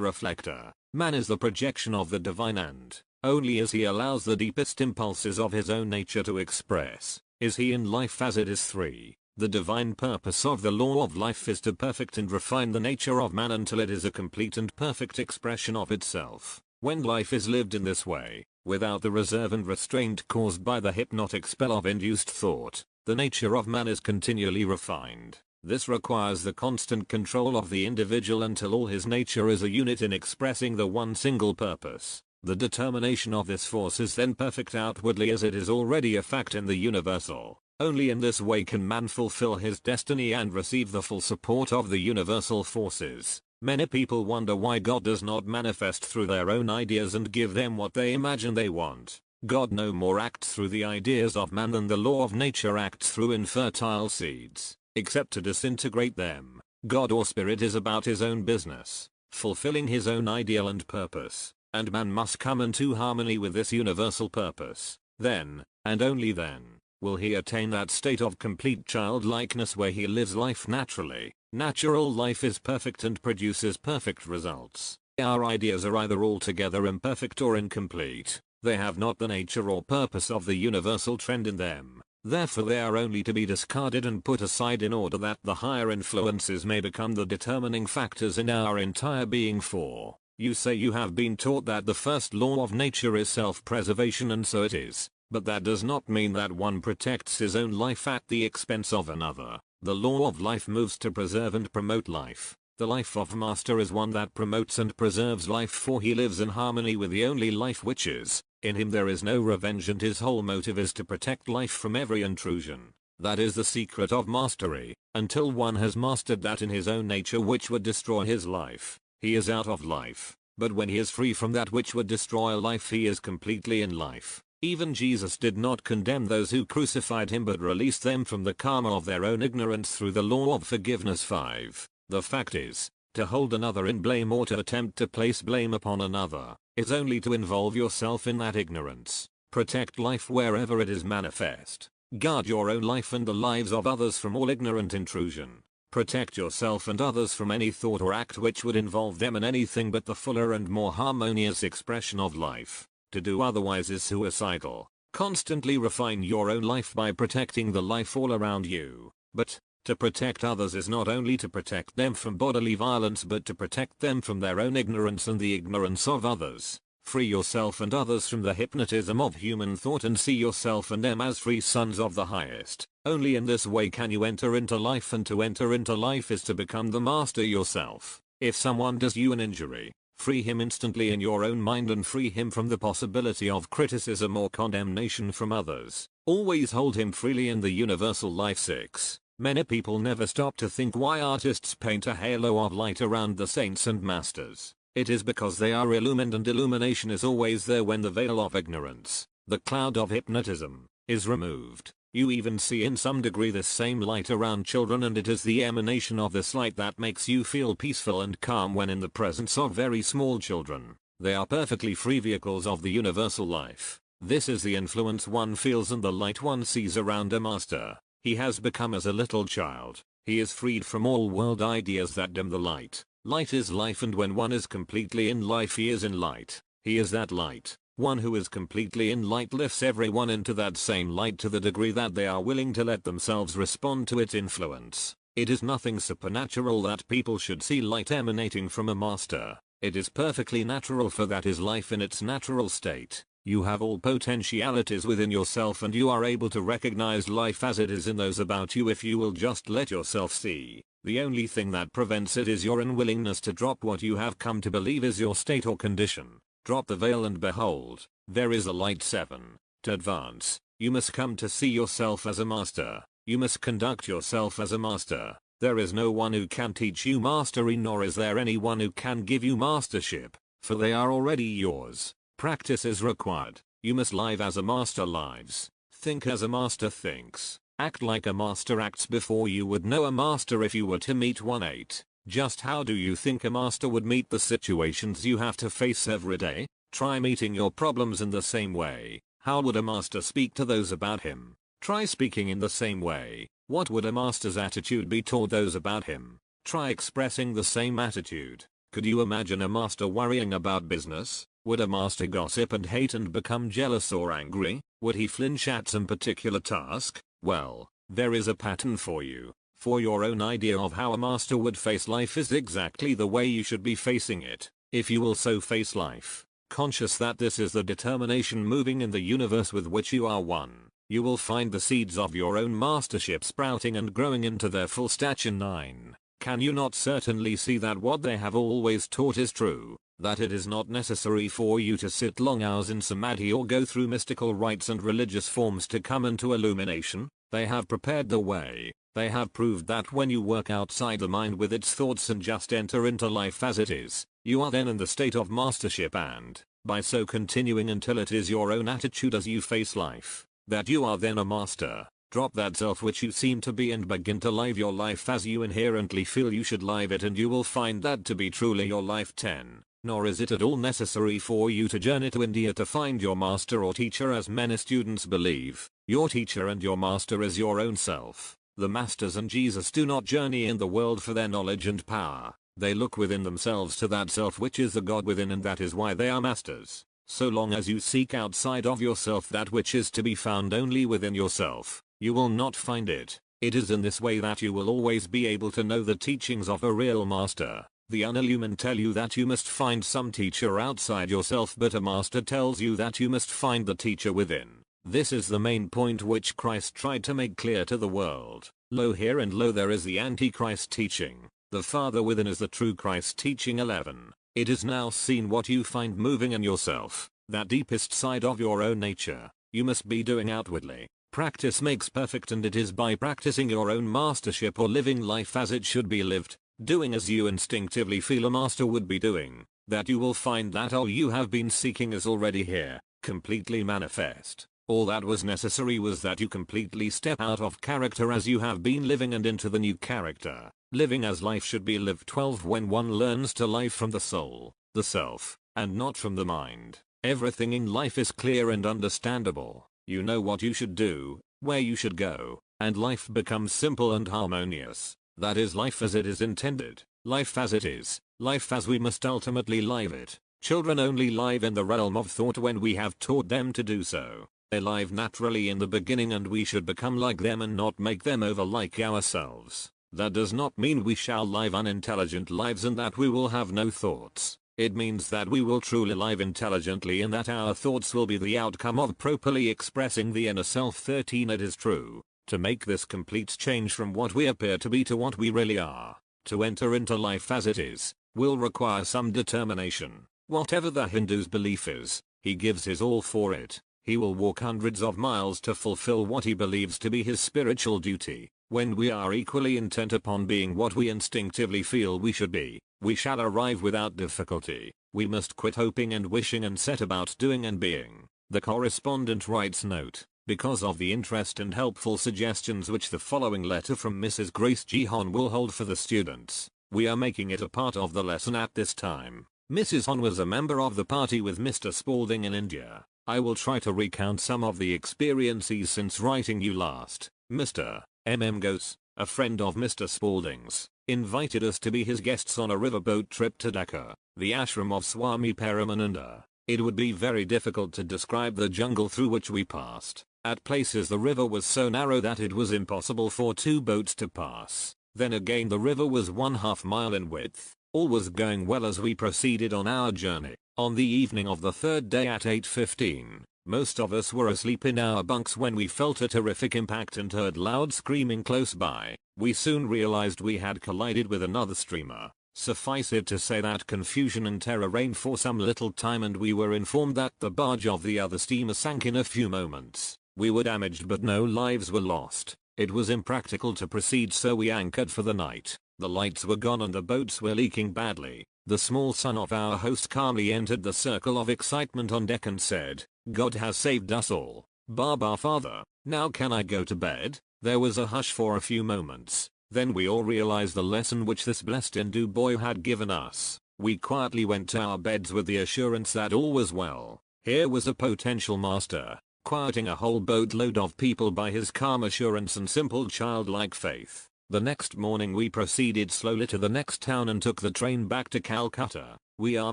reflector. Man is the projection of the divine, and only as he allows the deepest impulses of his own nature to express, is he in life as it is free. The divine purpose of the law of life is to perfect and refine the nature of man until it is a complete and perfect expression of itself. When life is lived in this way, without the reserve and restraint caused by the hypnotic spell of induced thought, the nature of man is continually refined. This requires the constant control of the individual until all his nature is a unit in expressing the one single purpose. The determination of this force is then perfect outwardly as it is already a fact in the universal. Only in this way can man fulfill his destiny and receive the full support of the universal forces. Many people wonder why God does not manifest through their own ideas and give them what they imagine they want. God no more acts through the ideas of man than the law of nature acts through infertile seeds, except to disintegrate them. God or spirit is about his own business, fulfilling his own ideal and purpose, and man must come into harmony with this universal purpose. Then, and only then, will he attain that state of complete childlikeness where he lives life naturally. Natural life is perfect and produces perfect results. Our ideas are either altogether imperfect or incomplete. They have not the nature or purpose of the universal trend in them. Therefore they are only to be discarded and put aside in order that the higher influences may become the determining factors in our entire being. For you say you have been taught that the first law of nature is self-preservation, and so it is. But that does not mean that one protects his own life at the expense of another. The law of life moves to preserve and promote life. The life of Master is one that promotes and preserves life, for he lives in harmony with the only life which is. In him there is no revenge, and his whole motive is to protect life from every intrusion. That is the secret of mastery. Until one has mastered that in his own nature which would destroy his life, he is out of life. But when he is free from that which would destroy life, he is completely in life. Even Jesus did not condemn those who crucified him, but released them from the karma of their own ignorance through the law of forgiveness. 5. The fact is, to hold another in blame or to attempt to place blame upon another, is only to involve yourself in that ignorance. Protect life wherever it is manifest. Guard your own life and the lives of others from all ignorant intrusion. Protect yourself and others from any thought or act which would involve them in anything but the fuller and more harmonious expression of life. To do otherwise is suicidal. Constantly refine your own life by protecting the life all around you. But, to protect others is not only to protect them from bodily violence but to protect them from their own ignorance and the ignorance of others. Free yourself and others from the hypnotism of human thought and see yourself and them as free sons of the highest. Only in this way can you enter into life, and to enter into life is to become the master yourself. If someone does you an injury, free him instantly in your own mind and free him from the possibility of criticism or condemnation from others. Always hold him freely in the universal life. 6. Many people never stop to think why artists paint a halo of light around the saints and masters. It is because they are illumined, and illumination is always there when the veil of ignorance, the cloud of hypnotism, is removed. You even see in some degree this same light around children, and it is the emanation of this light that makes you feel peaceful and calm when in the presence of very small children. They are perfectly free vehicles of the universal life. This is the influence one feels and the light one sees around a master. He has become as a little child. He is freed from all world ideas that dim the light. Light is life, and when one is completely in life, he is in light. He is that light. One who is completely in light lifts everyone into that same light to the degree that they are willing to let themselves respond to its influence. It is nothing supernatural that people should see light emanating from a master. It is perfectly natural, for that is life in its natural state. You have all potentialities within yourself, and you are able to recognize life as it is in those about you if you will just let yourself see. The only thing that prevents it is your unwillingness to drop what you have come to believe is your state or condition. Drop the veil and behold, there is a light. 7. To advance, you must come to see yourself as a master. You must conduct yourself as a master. There is no one who can teach you mastery, nor is there anyone who can give you mastership, for they are already yours. Practice is required. You must live as a master lives. Think as a master thinks. Act like a master acts. Before you would know a master if you were to meet one. 8. Just how do you think a master would meet the situations you have to face every day? Try meeting your problems in the same way. How would a master speak to those about him? Try speaking in the same way. What would a master's attitude be toward those about him? Try expressing the same attitude. Could you imagine a master worrying about business? Would a master gossip and hate and become jealous or angry? Would he flinch at some particular task? Well, there is a pattern for you. For your own idea of how a master would face life is exactly the way you should be facing it. If you will so face life, conscious that this is the determination moving in the universe with which you are one, you will find the seeds of your own mastership sprouting and growing into their full stature. 9. Can you not certainly see that what they have always taught is true? That it is not necessary for you to sit long hours in samadhi or go through mystical rites and religious forms to come into illumination? They have prepared the way. They have proved that when you work outside the mind with its thoughts and just enter into life as it is, you are then in the state of mastership, and, by so continuing until it is your own attitude as you face life, that you are then a master. Drop that self which you seem to be and begin to live your life as you inherently feel you should live it, and you will find that to be truly your life. 10. Nor is it at all necessary for you to journey to India to find your master or teacher, as many students believe. Your teacher and your master is your own self. The masters and Jesus do not journey in the world for their knowledge and power. They look within themselves to that self which is the God within, and that is why they are masters. So long as you seek outside of yourself that which is to be found only within yourself, you will not find it. It is in this way that you will always be able to know the teachings of a real master. The unillumined tell you that you must find some teacher outside yourself, but a master tells you that you must find the teacher within. This is the main point which Christ tried to make clear to the world. Lo, here and lo, there is the Antichrist teaching. The Father within is the true Christ teaching. 11. It is now seen what you find moving in yourself, that deepest side of your own nature, you must be doing outwardly. Practice makes perfect, and it is by practicing your own mastership or living life as it should be lived, doing as you instinctively feel a master would be doing, that you will find that all you have been seeking is already here, completely manifest. All that was necessary was that you completely step out of character as you have been living and into the new character, living as life should be lived. 12. When one learns to live from the soul, the self, and not from the mind, everything in life is clear and understandable. You know what you should do, where you should go, and life becomes simple and harmonious. That is life as it is intended, life as it is, life as we must ultimately live it. Children only live in the realm of thought when we have taught them to do so. They live naturally in the beginning, and we should become like them and not make them over like ourselves. That does not mean we shall live unintelligent lives and that we will have no thoughts. It means that we will truly live intelligently and that our thoughts will be the outcome of properly expressing the inner self. 13. It is true, to make this complete change from what we appear to be to what we really are, to enter into life as it is, will require some determination. Whatever the Hindu's belief is, he gives his all for it. He will walk hundreds of miles to fulfill what he believes to be his spiritual duty. When we are equally intent upon being what we instinctively feel we should be, we shall arrive without difficulty. We must quit hoping and wishing and set about doing and being. The correspondent writes note. because of the interest and helpful suggestions which the following letter from Mrs. Grace G. Hon will hold for the students. We are making it a part of the lesson at this time. Mrs. Hon was a member of the party with Mr. Spalding in India. I will try to recount some of the experiences since writing you last. Mr. M.M. Ghose, a friend of Mr. Spalding's, invited us to be his guests on a riverboat trip to Dhaka, the ashram of Swami Paramananda. It would be very difficult to describe the jungle through which we passed. At places the river was so narrow that it was impossible for two boats to pass. Then again the river was 1/2 mile in width. All was going well as we proceeded on our journey. On the evening of the third day at 8:15, most of us were asleep in our bunks when we felt a terrific impact and heard loud screaming close by. We soon realized we had collided with another steamer. Suffice it to say that confusion and terror reigned for some little time, and we were informed that the barge of the other steamer sank in a few moments. We were damaged but no lives were lost. It was impractical to proceed, so we anchored for the night. The lights were gone and the boats were leaking badly. The small son of our host calmly entered the circle of excitement on deck and said, "God has saved us all. Baba father, now can I go to bed?" There was a hush for a few moments. Then we all realized the lesson which this blessed Hindu boy had given us. We quietly went to our beds with the assurance that all was well. Here was a potential master, quieting a whole boatload of people by his calm assurance and simple childlike faith. The next morning we proceeded slowly to the next town and took the train back to Calcutta. We are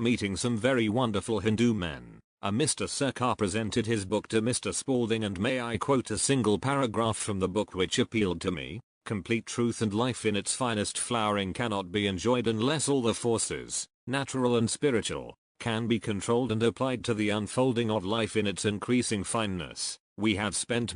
meeting some very wonderful Hindu men. A Mr. Sarkar presented his book to Mr. Spalding, and may I quote a single paragraph from the book which appealed to me? Complete truth and life in its finest flowering cannot be enjoyed unless all the forces, natural and spiritual, can be controlled and applied to the unfolding of life in its increasing fineness. We have spent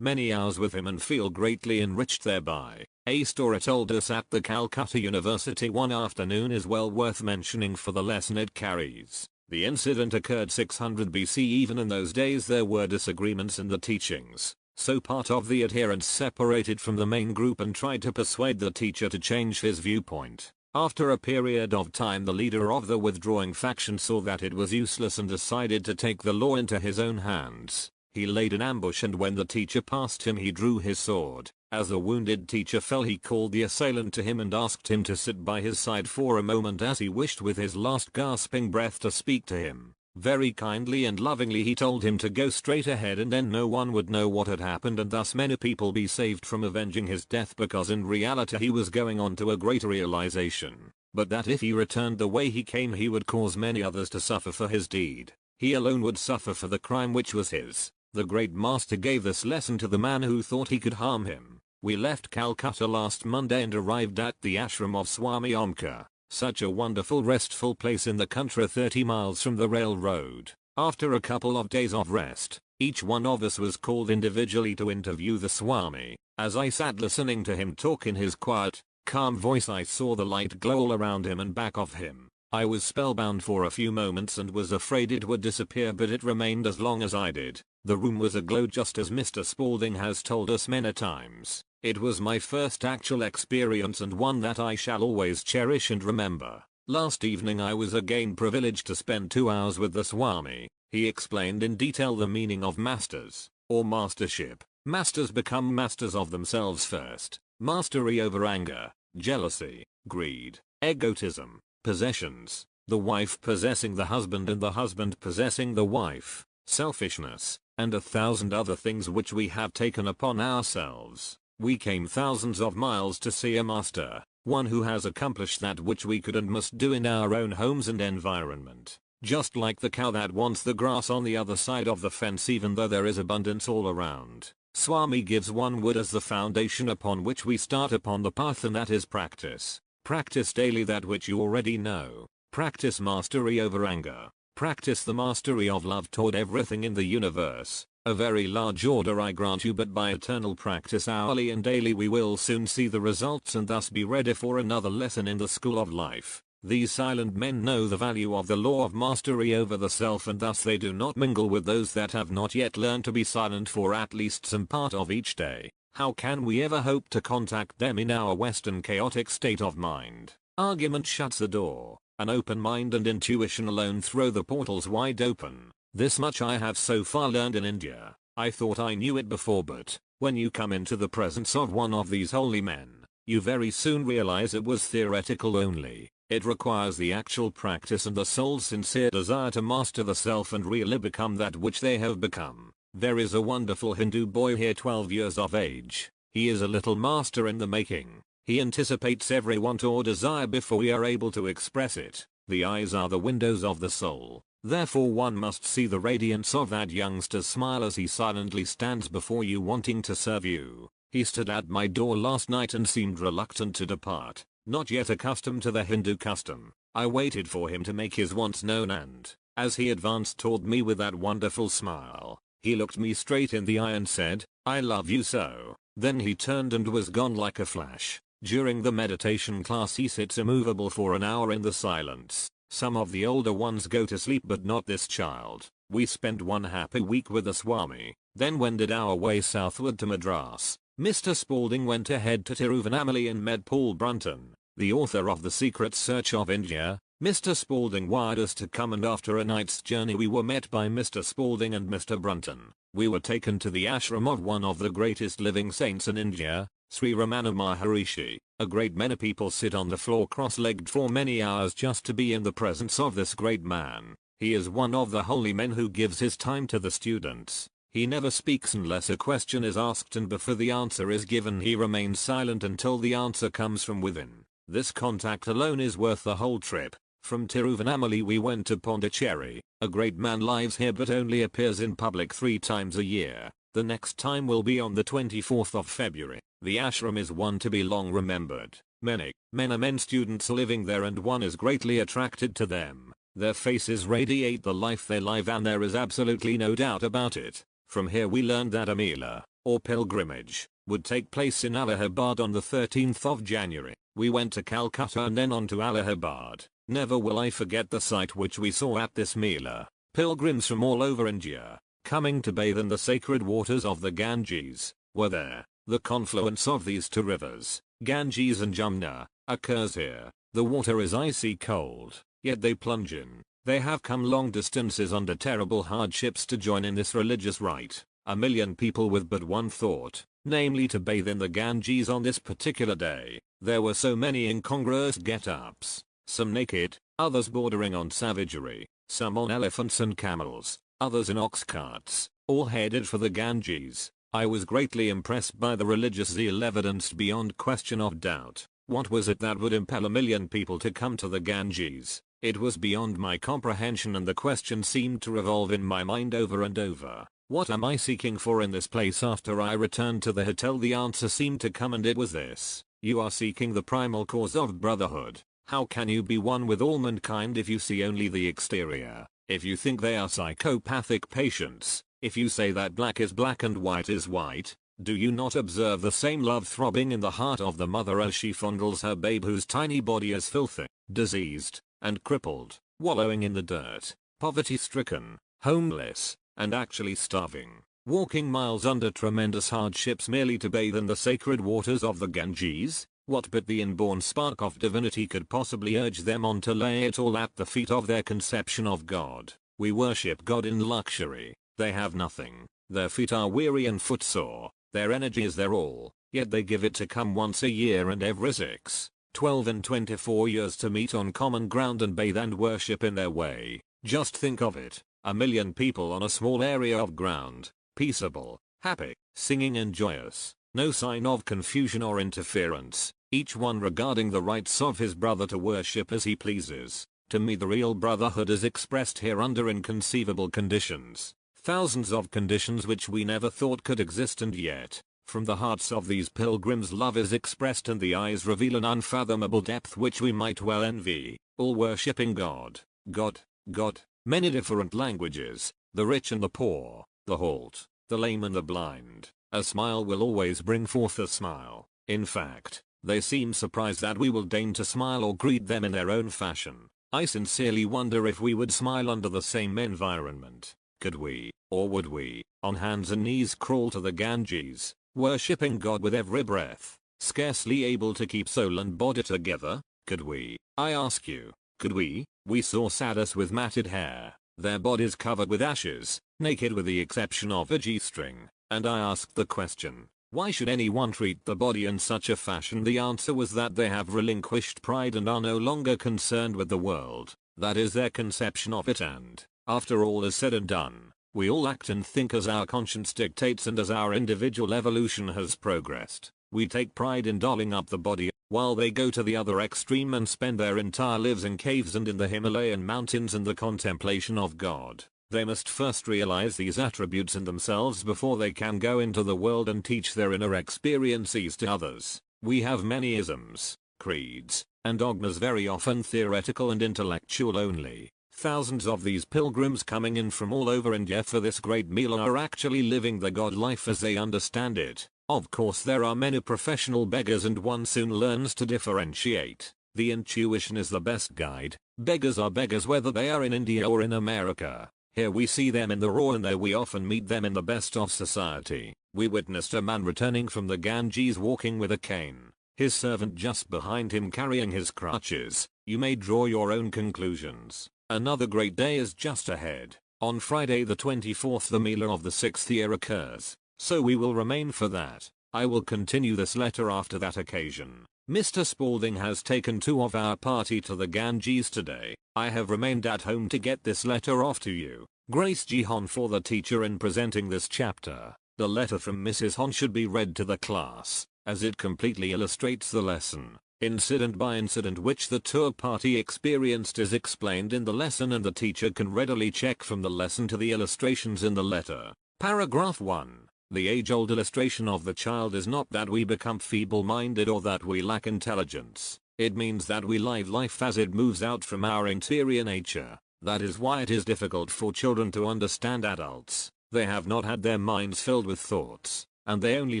many hours with him and feel greatly enriched thereby. A story told us at the Calcutta University one afternoon is well worth mentioning for the lesson it carries. The incident occurred 600 BC. Even in those days there were disagreements in the teachings, so part of the adherents separated from the main group and tried to persuade the teacher to change his viewpoint. After a period of time, the leader of the withdrawing faction saw that it was useless and decided to take the law into his own hands. He laid an ambush, and when the teacher passed him he drew his sword. As the wounded teacher fell, he called the assailant to him and asked him to sit by his side for a moment, as he wished with his last gasping breath to speak to him. Very kindly and lovingly he told him to go straight ahead, and then no one would know what had happened, and thus many people be saved from avenging his death, because in reality he was going on to a greater realization, but that if he returned the way he came he would cause many others to suffer for his deed. He alone would suffer for the crime which was his. The great master gave this lesson to the man who thought he could harm him. We left Calcutta last Monday and arrived at the ashram of Swami Omkar. Such a wonderful restful place in the country 30 miles from the railroad. After a couple of days of rest, each one of us was called individually to interview the Swami. As I sat listening to him talk in his quiet, calm voice, I saw the light glow all around him and back of him. I was spellbound for a few moments and was afraid it would disappear, but it remained as long as I did. The room was aglow just as Mr. Spalding has told us many times. It was my first actual experience and one that I shall always cherish and remember. Last evening I was again privileged to spend 2 hours with the Swami. He explained in detail the meaning of masters, or mastership. Masters become masters of themselves first. Mastery over anger, jealousy, greed, egotism, possessions, the wife possessing the husband and the husband possessing the wife, selfishness, and 1,000 other things which we have taken upon ourselves. We came thousands of miles to see a master, one who has accomplished that which we could and must do in our own homes and environment. Just like the cow that wants the grass on the other side of the fence even though there is abundance all around. Swami gives one word as the foundation upon which we start upon the path, and that is practice. Practice daily that which you already know. Practice mastery over anger. Practice the mastery of love toward everything in the universe. A very large order I grant you, but by eternal practice hourly and daily we will soon see the results and thus be ready for another lesson in the school of life. These silent men know the value of the law of mastery over the self, and thus they do not mingle with those that have not yet learned to be silent for at least some part of each day. How can we ever hope to contact them in our Western chaotic state of mind? Argument shuts the door. An open mind and intuition alone throw the portals wide open. This much I have so far learned in India. I thought I knew it before, but when you come into the presence of one of these holy men, you very soon realize it was theoretical only. It requires the actual practice and the soul's sincere desire to master the self and really become that which they have become. There is a wonderful Hindu boy here 12 years of age. He is a little master in the making. He anticipates every want or desire before we are able to express it. The eyes are the windows of the soul. Therefore one must see the radiance of that youngster's smile as he silently stands before you wanting to serve you. He stood at my door last night and seemed reluctant to depart, not yet accustomed to the Hindu custom. I waited for him to make his wants known, and, as he advanced toward me with that wonderful smile, he looked me straight in the eye and said, "I love you so." Then he turned and was gone like a flash. During the meditation class he sits immovable for an hour in the silence. Some of the older ones go to sleep, but not this child. We spent one happy week with the Swami, then wended our way southward to Madras. Mr. Spalding went ahead to Tiruvannamalai and met Paul Brunton, the author of The Secret Search of India. Mr. Spalding wired us to come, and after a night's journey we were met by Mr. Spalding and Mr. Brunton. We were taken to the ashram of one of the greatest living saints in India, Sri Ramana Maharishi. A great many people sit on the floor cross-legged for many hours just to be in the presence of this great man. He is one of the holy men who gives his time to the students. He never speaks unless a question is asked, and before the answer is given he remains silent until the answer comes from within. This contact alone is worth the whole trip. From Tiruvannamalai we went to Pondicherry. A great man lives here but only appears in public 3 times a year. The next time will be on the 24th of February. The ashram is one to be long remembered. Many men are men students living there, and one is greatly attracted to them. Their faces radiate the life they live, and there is absolutely no doubt about it. From here we learned that a Mela, or pilgrimage, would take place in Allahabad on the 13th of January. We went to Calcutta and then on to Allahabad. Never will I forget the sight which we saw at this Mela. Pilgrims from all over India, coming to bathe in the sacred waters of the Ganges, were there. The confluence of these 2 rivers, Ganges and Jamna, occurs here. The water is icy cold, yet they plunge in. They have come long distances under terrible hardships to join in this religious rite. 1 million people with but one thought, namely to bathe in the Ganges on this particular day. There were so many incongruous get-ups, some naked, others bordering on savagery, some on elephants and camels, others in ox carts, all headed for the Ganges. I was greatly impressed by the religious zeal evidenced beyond question of doubt. What was it that would impel 1 million people to come to the Ganges? It was beyond my comprehension, and the question seemed to revolve in my mind over and over. What am I seeking for in this place? After I returned to the hotel the answer seemed to come, and it was this: you are seeking the primal cause of brotherhood. How can you be one with all mankind if you see only the exterior? If you think they are psychopathic patients, if you say that black is black and white is white, do you not observe the same love throbbing in the heart of the mother as she fondles her babe whose tiny body is filthy, diseased, and crippled, wallowing in the dirt, poverty-stricken, homeless, and actually starving, walking miles under tremendous hardships merely to bathe in the sacred waters of the Ganges? What but the inborn spark of divinity could possibly urge them on to lay it all at the feet of their conception of God? We worship God in luxury. They have nothing. Their feet are weary and footsore. Their energy is their all, yet they give it to come once a year and every 6, 12 and 24 years to meet on common ground and bathe and worship in their way. Just think of it. 1 million people on a small area of ground, peaceable, happy, singing and joyous. No sign of confusion or interference, each one regarding the rights of his brother to worship as he pleases. To me the real brotherhood is expressed here under inconceivable conditions. Thousands of conditions which we never thought could exist, and yet, from the hearts of these pilgrims love is expressed, and the eyes reveal an unfathomable depth which we might well envy, all worshipping God, God, God. Many different languages, the rich and the poor, the halt, the lame and the blind. A smile will always bring forth a smile. In fact, they seem surprised that we will deign to smile or greet them in their own fashion. I sincerely wonder if we would smile under the same environment. Could we, or would we, on hands and knees crawl to the Ganges, worshipping God with every breath, scarcely able to keep soul and body together? Could we, I ask you, could we? We saw sadhus with matted hair, their bodies covered with ashes, naked with the exception of a G-string, and I asked the question, why should anyone treat the body in such a fashion? The answer was that they have relinquished pride and are no longer concerned with the world. That is their conception of it, and, after all is said and done, we all act and think as our conscience dictates and as our individual evolution has progressed. We take pride in dolling up the body, while they go to the other extreme and spend their entire lives in caves and in the Himalayan mountains in the contemplation of God. They must first realize these attributes in themselves before they can go into the world and teach their inner experiences to others. We have many isms, creeds, and dogmas, very often theoretical and intellectual only. Thousands of these pilgrims coming in from all over India for this great meal are actually living the God life as they understand it. Of course there are many professional beggars and one soon learns to differentiate. The intuition is the best guide. Beggars are beggars whether they are in India or in America. Here we see them in the raw and there we often meet them in the best of society. We witnessed a man returning from the Ganges walking with a cane. His servant just behind him carrying his crutches. You may draw your own conclusions. Another great day is just ahead. On Friday the 24th the Mela of the 6th year occurs. So we will remain for that. I will continue this letter after that occasion. Mr. Spalding has taken 2 of our party to the Ganges today. I have remained at home to get this letter off to you. Grace G. Hon for the teacher in presenting this chapter. The letter from Mrs. Hon should be read to the class, as it completely illustrates the lesson. Incident by incident which the tour party experienced is explained in the lesson and the teacher can readily check from the lesson to the illustrations in the letter. Paragraph 1. The age-old illustration of the child is not that we become feeble-minded or that we lack intelligence. It means that we live life as it moves out from our interior nature. That is why it is difficult for children to understand adults. They have not had their minds filled with thoughts, and they only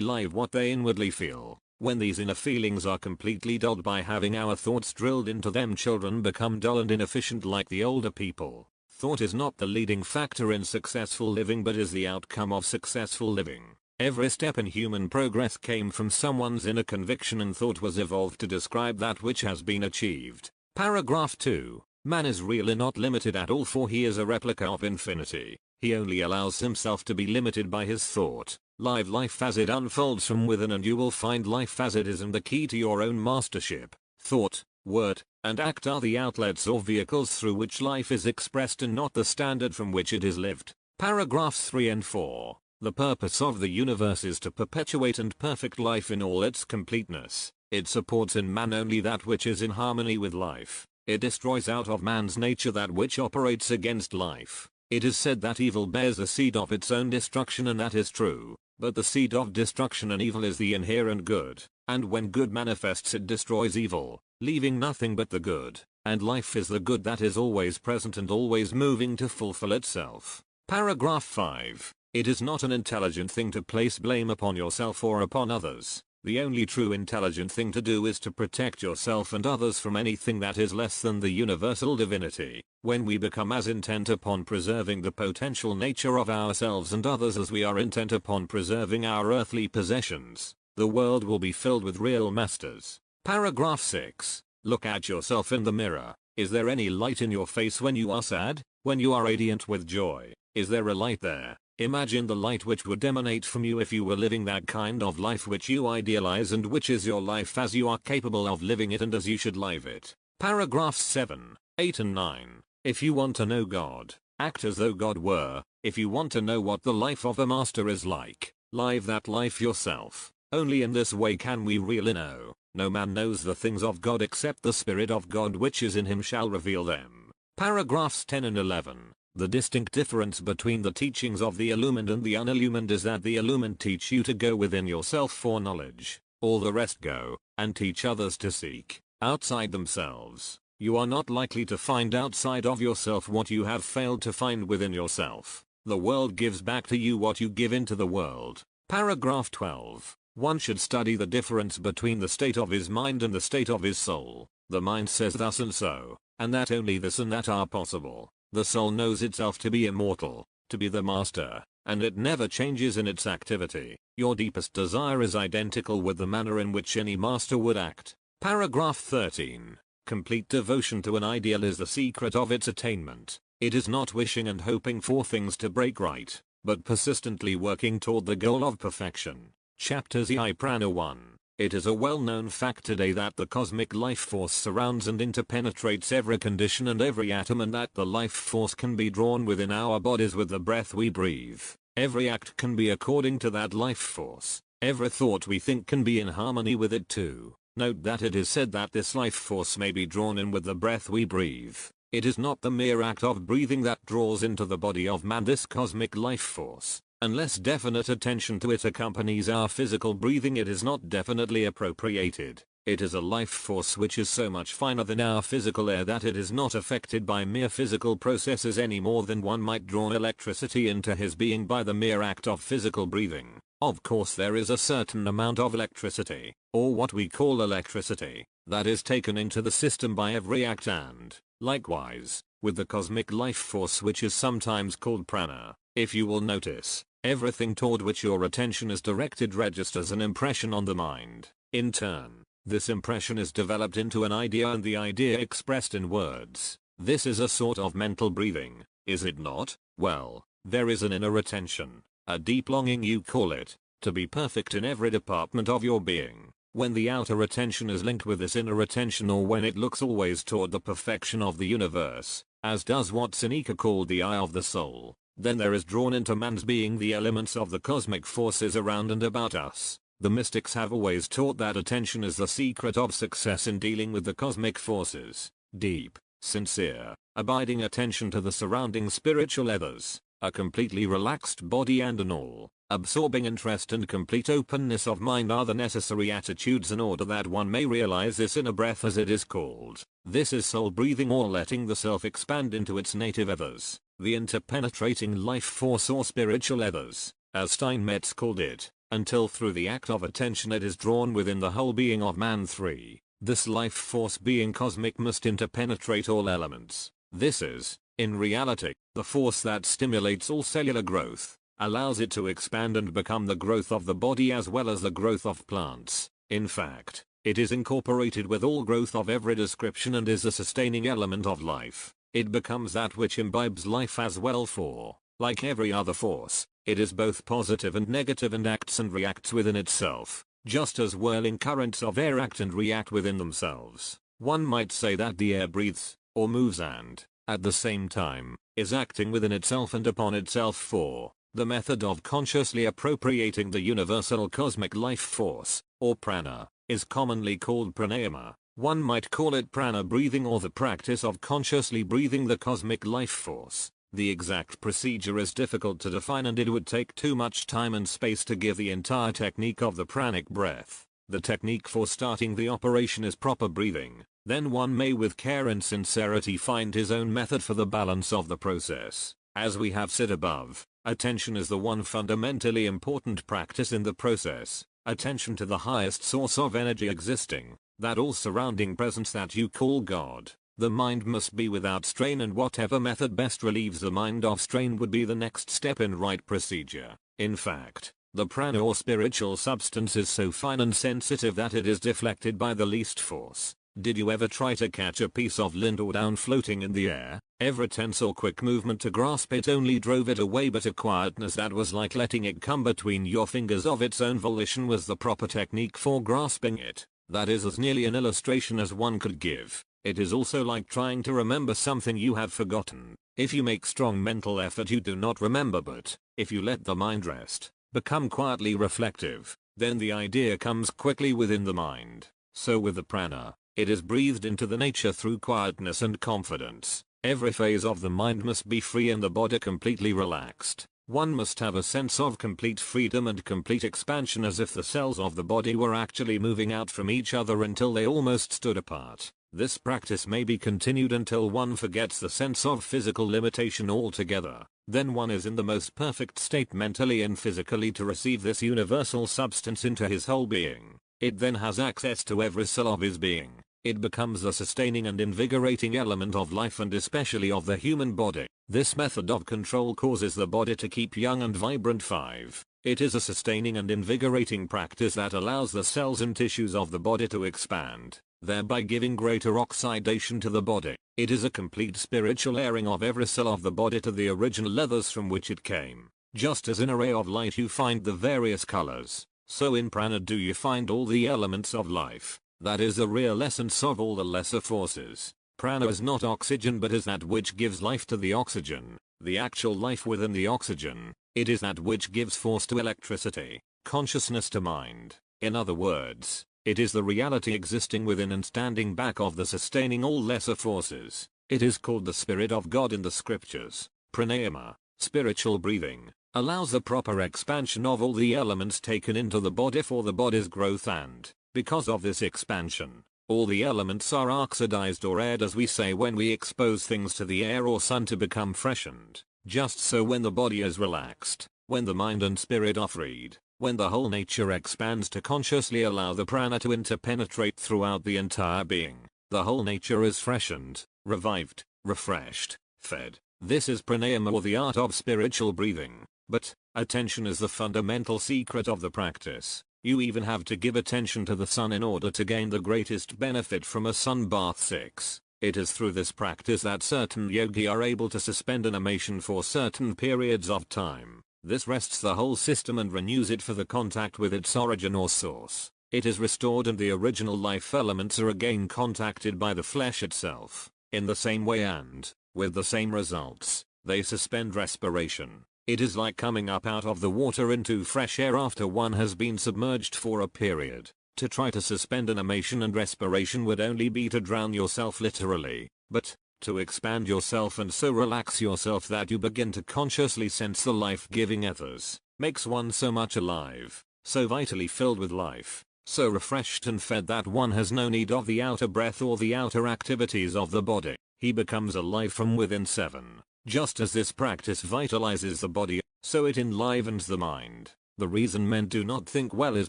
live what they inwardly feel. When these inner feelings are completely dulled by having our thoughts drilled into them, children become dull and inefficient like the older people. Thought is not the leading factor in successful living but is the outcome of successful living. Every step in human progress came from someone's inner conviction and thought was evolved to describe that which has been achieved. Paragraph 2. Man is really not limited at all, for he is a replica of infinity. He only allows himself to be limited by his thought. Live life as it unfolds from within and you will find life as it is, and the key to your own mastership. Thought, word, and act are the outlets or vehicles through which life is expressed and not the standard from which it is lived. Paragraphs 3 and 4. The purpose of the universe is to perpetuate and perfect life in all its completeness. It supports in man only that which is in harmony with life. It destroys out of man's nature that which operates against life. It is said that evil bears a seed of its own destruction, and that is true. But the seed of destruction and evil is the inherent good, and when good manifests it destroys evil, leaving nothing but the good, and life is the good that is always present and always moving to fulfill itself. Paragraph 5. It is not an intelligent thing to place blame upon yourself or upon others. The only true intelligent thing to do is to protect yourself and others from anything that is less than the universal divinity. When we become as intent upon preserving the potential nature of ourselves and others as we are intent upon preserving our earthly possessions, the world will be filled with real masters. Paragraph 6. Look at yourself in the mirror. Is there any light in your face when you are sad? When you are radiant with joy? Is there a light there? Imagine the light which would emanate from you if you were living that kind of life which you idealize and which is your life as you are capable of living it and as you should live it. Paragraphs 7, 8 and 9. If you want to know God, act as though God were. If you want to know what the life of a master is like, live that life yourself. Only in this way can we really know. No man knows the things of God except the Spirit of God which is in him shall reveal them. Paragraphs 10 and 11. The distinct difference between the teachings of the illumined and the unillumined is that the illumined teach you to go within yourself for knowledge. All the rest go and teach others to seek outside themselves. You are not likely to find outside of yourself what you have failed to find within yourself. The world gives back to you what you give into the world. Paragraph 12. One should study the difference between the state of his mind and the state of his soul. The mind says thus and so, and that only this and that are possible. The soul knows itself to be immortal, to be the master, and it never changes in its activity. Your deepest desire is identical with the manner in which any master would act. Paragraph 13. Complete devotion to an ideal is the secret of its attainment. It is not wishing and hoping for things to break right, but persistently working toward the goal of perfection. Chapter ZI Prana 1. It is a well-known fact today that the cosmic life force surrounds and interpenetrates every condition and every atom, and that the life force can be drawn within our bodies with the breath we breathe. Every act can be according to that life force. Every thought we think can be in harmony with it too. Note that it is said that this life force may be drawn in with the breath we breathe. It is not the mere act of breathing that draws into the body of man this cosmic life force. Unless definite attention to it accompanies our physical breathing, it is not definitely appropriated. It is a life force which is so much finer than our physical air that it is not affected by mere physical processes any more than one might draw electricity into his being by the mere act of physical breathing. Of course, there is a certain amount of electricity, or what we call electricity, that is taken into the system by every act, and, likewise, with the cosmic life force which is sometimes called prana. If you will notice, everything toward which your attention is directed registers an impression on the mind. In turn, this impression is developed into an idea, and the idea expressed in words. This is a sort of mental breathing, is it not? Well, there is an inner attention, a deep longing you call it, to be perfect in every department of your being. When the outer attention is linked with this inner attention, or when it looks always toward the perfection of the universe, as does what Seneca called the eye of the soul, then there is drawn into man's being the elements of the cosmic forces around and about us. The mystics have always taught that attention is the secret of success in dealing with the cosmic forces. Deep, sincere, abiding attention to the surrounding spiritual ethers, a completely relaxed body, and an all-absorbing interest and complete openness of mind are the necessary attitudes in order that one may realize this inner breath, as it is called. This is soul breathing, or letting the self expand into its native ethers, the interpenetrating life force or spiritual ethers, as Steinmetz called it, until through the act of attention it is drawn within the whole being of man. 3. This life force, being cosmic, must interpenetrate all elements. This is, in reality, the force that stimulates all cellular growth, allows it to expand and become the growth of the body as well as the growth of plants. In fact, it is incorporated with all growth of every description and is a sustaining element of life. It becomes that which imbibes life as well, for, like every other force, it is both positive and negative and acts and reacts within itself, just as whirling currents of air act and react within themselves. One might say that the air breathes, or moves, and, at the same time, is acting within itself and upon itself, for the method of consciously appropriating the universal cosmic life force, or prana, is commonly called pranayama. One might call it prana breathing, or the practice of consciously breathing the cosmic life force. The exact procedure is difficult to define, and it would take too much time and space to give the entire technique of the pranic breath. The technique for starting the operation is proper breathing. Then one may with care and sincerity find his own method for the balance of the process. As we have said above, attention is the one fundamentally important practice in the process. Attention to the highest source of energy existing, that all surrounding presence that you call God. The mind must be without strain, and whatever method best relieves the mind of strain would be the next step in right procedure. In fact, the prana or spiritual substance is so fine and sensitive that it is deflected by the least force. Did you ever try to catch a piece of lint or down floating in the air? Every tense or quick movement to grasp it only drove it away, but a quietness that was like letting it come between your fingers of its own volition was the proper technique for grasping it. That is as nearly an illustration as one could give. It is also like trying to remember something you have forgotten. If you make strong mental effort you do not remember, but if you let the mind rest, become quietly reflective, then the idea comes quickly within the mind. So with the prana, it is breathed into the nature through quietness and confidence. Every phase of the mind must be free and the body completely relaxed. One must have a sense of complete freedom and complete expansion, as if the cells of the body were actually moving out from each other until they almost stood apart. This practice may be continued until one forgets the sense of physical limitation altogether. Then one is in the most perfect state mentally and physically to receive this universal substance into his whole being. It then has access to every cell of his being. It becomes the sustaining and invigorating element of life, and especially of the human body. This method of control causes the body to keep young and vibrant. 5. It is a sustaining and invigorating practice that allows the cells and tissues of the body to expand, thereby giving greater oxidation to the body. It is a complete spiritual airing of every cell of the body to the original levels from which it came. Just as in a ray of light you find the various colors, so in prana do you find all the elements of life. That is the real essence of all the lesser forces. Prana is not oxygen but is that which gives life to the oxygen, the actual life within the oxygen. It is that which gives force to electricity, consciousness to mind. In other words, it is the reality existing within and standing back of the sustaining all lesser forces. It is called the Spirit of God in the scriptures. Pranayama, spiritual breathing, allows the proper expansion of all the elements taken into the body for the body's growth, and because of this expansion, all the elements are oxidized or aired, as we say when we expose things to the air or sun to become freshened. Just so when the body is relaxed, when the mind and spirit are freed, when the whole nature expands to consciously allow the prana to interpenetrate throughout the entire being, the whole nature is freshened, revived, refreshed, fed. This is pranayama, or the art of spiritual breathing. But attention is the fundamental secret of the practice. You even have to give attention to the sun in order to gain the greatest benefit from a sun bath. 6. It is through this practice that certain yogi are able to suspend animation for certain periods of time. This rests the whole system and renews it for the contact with its origin or source. It is restored and the original life elements are again contacted by the flesh itself. In the same way and with the same results, they suspend respiration. It is like coming up out of the water into fresh air after one has been submerged for a period. To try to suspend animation and respiration would only be to drown yourself literally, but to expand yourself and so relax yourself that you begin to consciously sense the life-giving ethers, makes one so much alive, so vitally filled with life, so refreshed and fed that one has no need of the outer breath or the outer activities of the body. He becomes alive from within. 7. Just as this practice vitalizes the body, so it enlivens the mind. The reason men do not think well is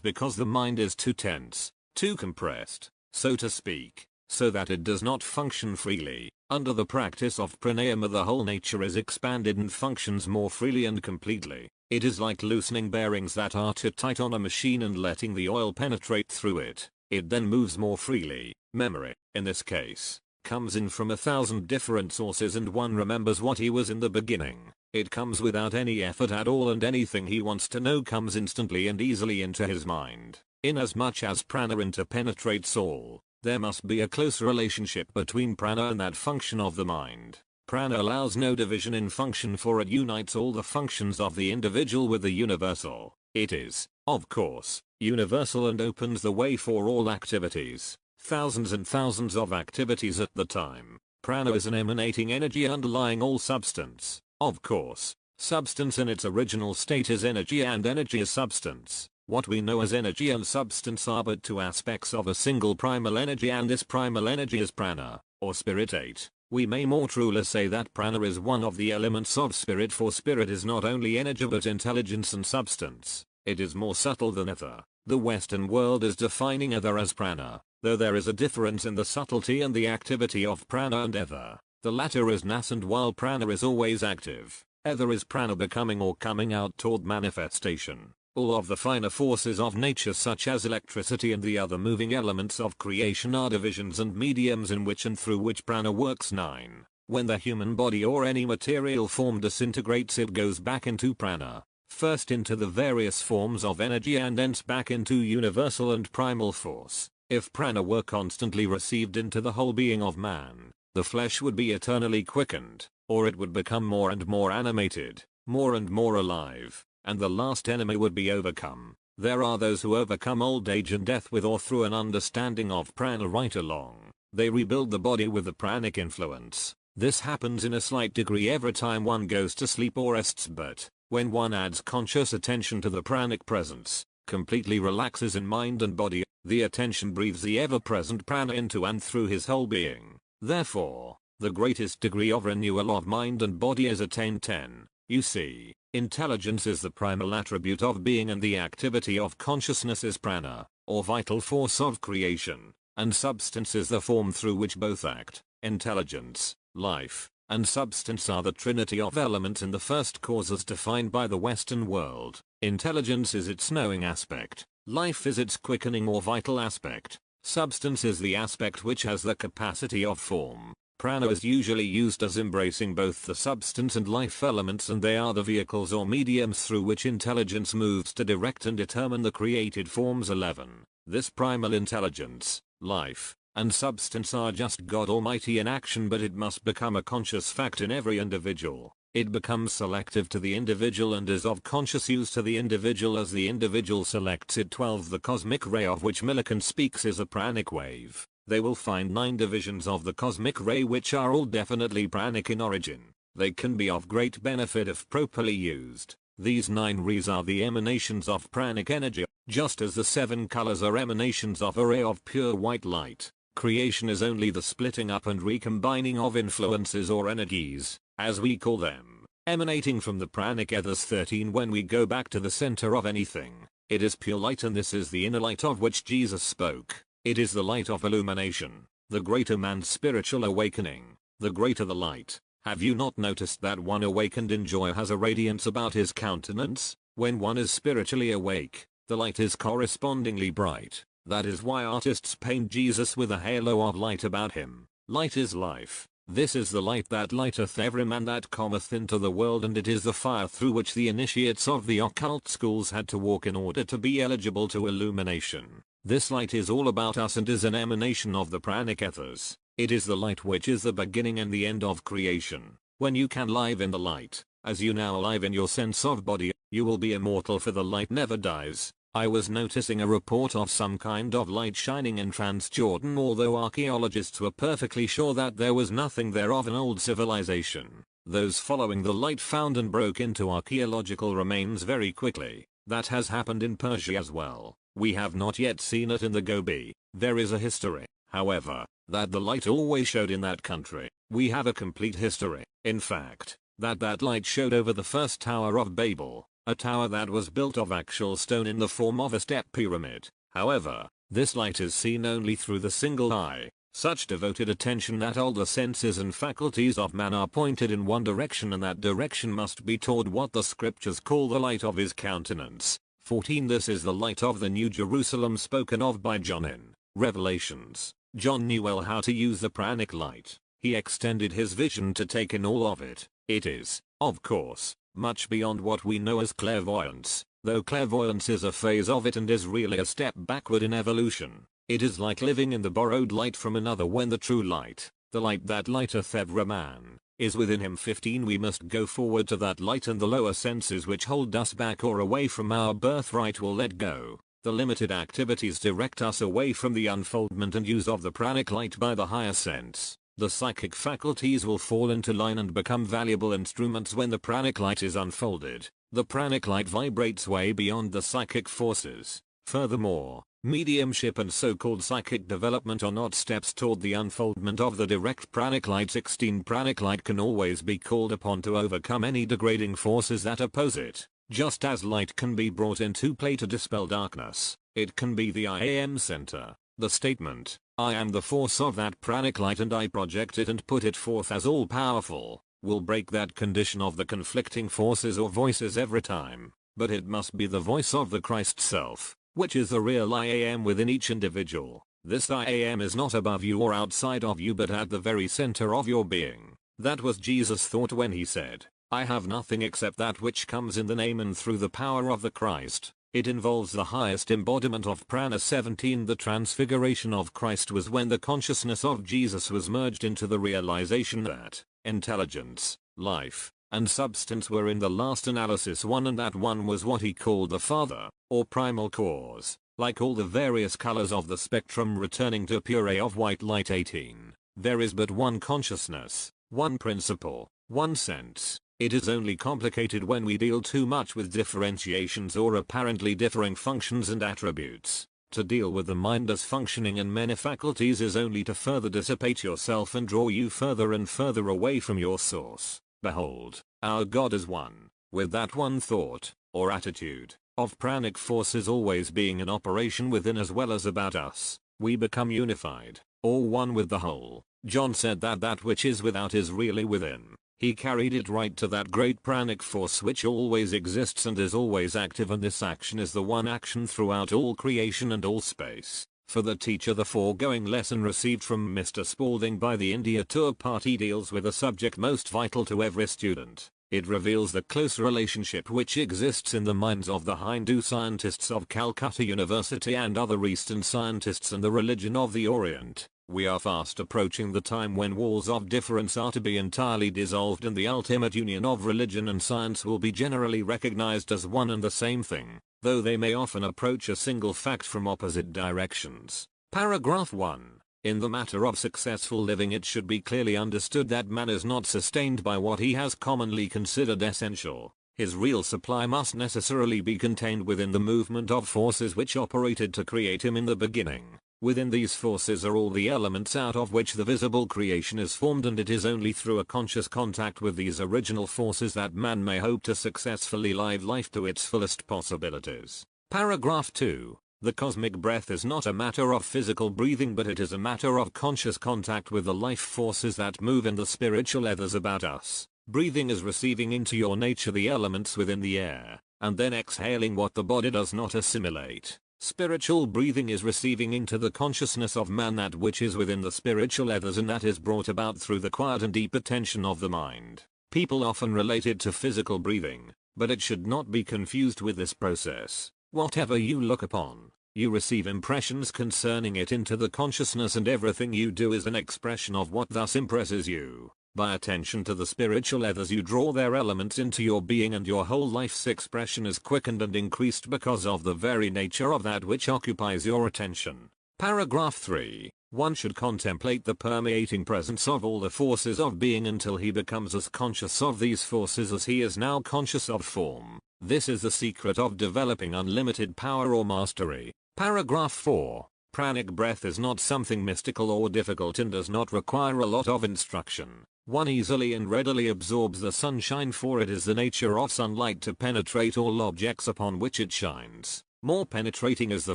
because the mind is too tense, too compressed, so to speak, so that it does not function freely. Under the practice of pranayama the whole nature is expanded and functions more freely and completely. It is like loosening bearings that are too tight on a machine and letting the oil penetrate through it. It then moves more freely. Memory, in this case, comes in from 1,000 different sources and one remembers what he was in the beginning. It comes without any effort at all and anything he wants to know comes instantly and easily into his mind. Inasmuch as prana interpenetrates all, there must be a close relationship between prana and that function of the mind. Prana allows no division in function, for it unites all the functions of the individual with the universal. It is, of course, universal and opens the way for all activities. Thousands and thousands of activities at the time. Prana is an emanating energy underlying all substance. Of course, substance in its original state is energy and energy is substance. What we know as energy and substance are but two aspects of a single primal energy, and this primal energy is prana, or spirit. 8. We may more truly say that prana is one of the elements of spirit, for spirit is not only energy but intelligence and substance. It is more subtle than ether. The Western world is defining ether as prana, though there is a difference in the subtlety and the activity of prana and ether. The latter is nascent while prana is always active. Ether is prana becoming or coming out toward manifestation. All of the finer forces of nature such as electricity and the other moving elements of creation are divisions and mediums in which and through which prana works. 9. When the human body or any material form disintegrates, it goes back into prana. First into the various forms of energy and thence back into universal and primal force. If prana were constantly received into the whole being of man, the flesh would be eternally quickened, or it would become more and more animated, more and more alive, and the last enemy would be overcome. There are those who overcome old age and death with or through an understanding of prana right along. They rebuild the body with the pranic influence. This happens in a slight degree every time one goes to sleep or rests, but when one adds conscious attention to the pranic presence, completely relaxes in mind and body, the attention breathes the ever-present prana into and through his whole being. Therefore, the greatest degree of renewal of mind and body is attained. 10. You see, intelligence is the primal attribute of being and the activity of consciousness is prana, or vital force of creation, and substance is the form through which both act. Intelligence, life, and substance are the trinity of elements in the first causes defined by the Western world. Intelligence is its knowing aspect, life is its quickening or vital aspect, substance is the aspect which has the capacity of form. prana is usually used as embracing both the substance and life elements, and they are the vehicles or mediums through which intelligence moves to direct and determine the created forms. 11. This primal intelligence, life, and substance are just God Almighty in action, but it must become a conscious fact in every individual. It becomes selective to the individual and is of conscious use to the individual as the individual selects it. 12. The cosmic ray of which Millikan speaks is a pranic wave. They will find 9 divisions of the cosmic ray which are all definitely pranic in origin. They can be of great benefit if properly used. These 9 rays are the emanations of pranic energy, just as the 7 colors are emanations of a ray of pure white light. Creation is only the splitting up and recombining of influences or energies, as we call them, emanating from the pranic ethers. 13. When we go back to the center of anything, it is pure light, and this is the inner light of which Jesus spoke. It is the light of illumination. The greater man's spiritual awakening, the greater the light. Have you not noticed that one awakened in joy has a radiance about his countenance? When one is spiritually awake, the light is correspondingly bright. That is why artists paint Jesus with a halo of light about him. Light is life. This is the light that lighteth every man that cometh into the world, and it is the fire through which the initiates of the occult schools had to walk in order to be eligible to illumination. This light is all about us and is an emanation of the pranic ethers. It is the light which is the beginning and the end of creation. When you can live in the light, as you now live in your sense of body, you will be immortal, for the light never dies. I was noticing a report of some kind of light shining in Transjordan, although archaeologists were perfectly sure that there was nothing there of an old civilization. Those following the light found and broke into archaeological remains very quickly. That has happened in Persia as well. We have not yet seen it in the Gobi. There is a history, however, that the light always showed in that country. We have a complete history, in fact, that light showed over the first Tower of Babel. A tower that was built of actual stone in the form of a step pyramid. However, this light is seen only through the single eye. Such devoted attention that all the senses and faculties of man are pointed in one direction, and that direction must be toward what the scriptures call the light of his countenance. 14. This is the light of the New Jerusalem spoken of by John in Revelations. John knew well how to use the pranic light. He extended his vision to take in all of it. It is, of course, much beyond what we know as clairvoyance, though clairvoyance is a phase of it and is really a step backward in evolution. It is like living in the borrowed light from another, when the true light, the light that lighteth every man, is within him. 15. We must go forward to that light, and the lower senses which hold us back or away from our birthright will let go. The limited activities direct us away from the unfoldment and use of the pranic light by the higher sense. The psychic faculties will fall into line and become valuable instruments when the pranic light is unfolded. The pranic light vibrates way beyond the psychic forces. Furthermore, mediumship and so-called psychic development are not steps toward the unfoldment of the direct pranic light. 16. Pranic light can always be called upon to overcome any degrading forces that oppose it. Just as light can be brought into play to dispel darkness, it can be the I am center. The statement, I am the force of that pranic light and I project it and put it forth as all-powerful, will break that condition of the conflicting forces or voices every time. But it must be the voice of the Christ self, which is the real I am within each individual. This I am is not above you or outside of you, but at the very center of your being. That was Jesus' thought when he said, I have nothing except that which comes in the name and through the power of the Christ. It involves the highest embodiment of prana. 17. The transfiguration of Christ was when the consciousness of Jesus was merged into the realization that intelligence, life, and substance were in the last analysis one, and that one was what he called the Father, or primal cause. Like all the various colors of the spectrum returning to a pure ray of white light. 18. There is but one consciousness, one principle, one sense. It is only complicated when we deal too much with differentiations or apparently differing functions and attributes. To deal with the mind as functioning in many faculties is only to further dissipate yourself and draw you further and further away from your source. Behold, our God is one, with that one thought, or attitude, of pranic forces always being in operation within as well as about us. We become unified, or one with the whole. John said that that which is without is really within. He carried it right to that great pranic force which always exists and is always active, and this action is the one action throughout all creation and all space. For the teacher, the foregoing lesson received from Mr. Spalding by the India tour party deals with a subject most vital to every student. It reveals the close relationship which exists in the minds of the Hindu scientists of Calcutta University and other Eastern scientists and the religion of the Orient. We are fast approaching the time when walls of difference are to be entirely dissolved and the ultimate union of religion and science will be generally recognized as one and the same thing, though they may often approach a single fact from opposite directions. Paragraph 1. In the matter of successful living, it should be clearly understood that man is not sustained by what he has commonly considered essential. His real supply must necessarily be contained within the movement of forces which operated to create him in the beginning. Within these forces are all the elements out of which the visible creation is formed, and it is only through a conscious contact with these original forces that man may hope to successfully live life to its fullest possibilities. Paragraph 2. The cosmic breath is not a matter of physical breathing, but it is a matter of conscious contact with the life forces that move in the spiritual ethers about us. Breathing is receiving into your nature the elements within the air, and then exhaling what the body does not assimilate. Spiritual breathing is receiving into the consciousness of man that which is within the spiritual ethers, and that is brought about through the quiet and deep attention of the mind. People often relate it to physical breathing, but it should not be confused with this process. Whatever you look upon, you receive impressions concerning it into the consciousness, and everything you do is an expression of what thus impresses you. By attention to the spiritual ethers, you draw their elements into your being, and your whole life's expression is quickened and increased because of the very nature of that which occupies your attention. Paragraph 3. One should contemplate the permeating presence of all the forces of being until he becomes as conscious of these forces as he is now conscious of form. This is the secret of developing unlimited power or mastery. Paragraph 4. Pranic breath is not something mystical or difficult and does not require a lot of instruction. One easily and readily absorbs the sunshine, for it is the nature of sunlight to penetrate all objects upon which it shines. More penetrating is the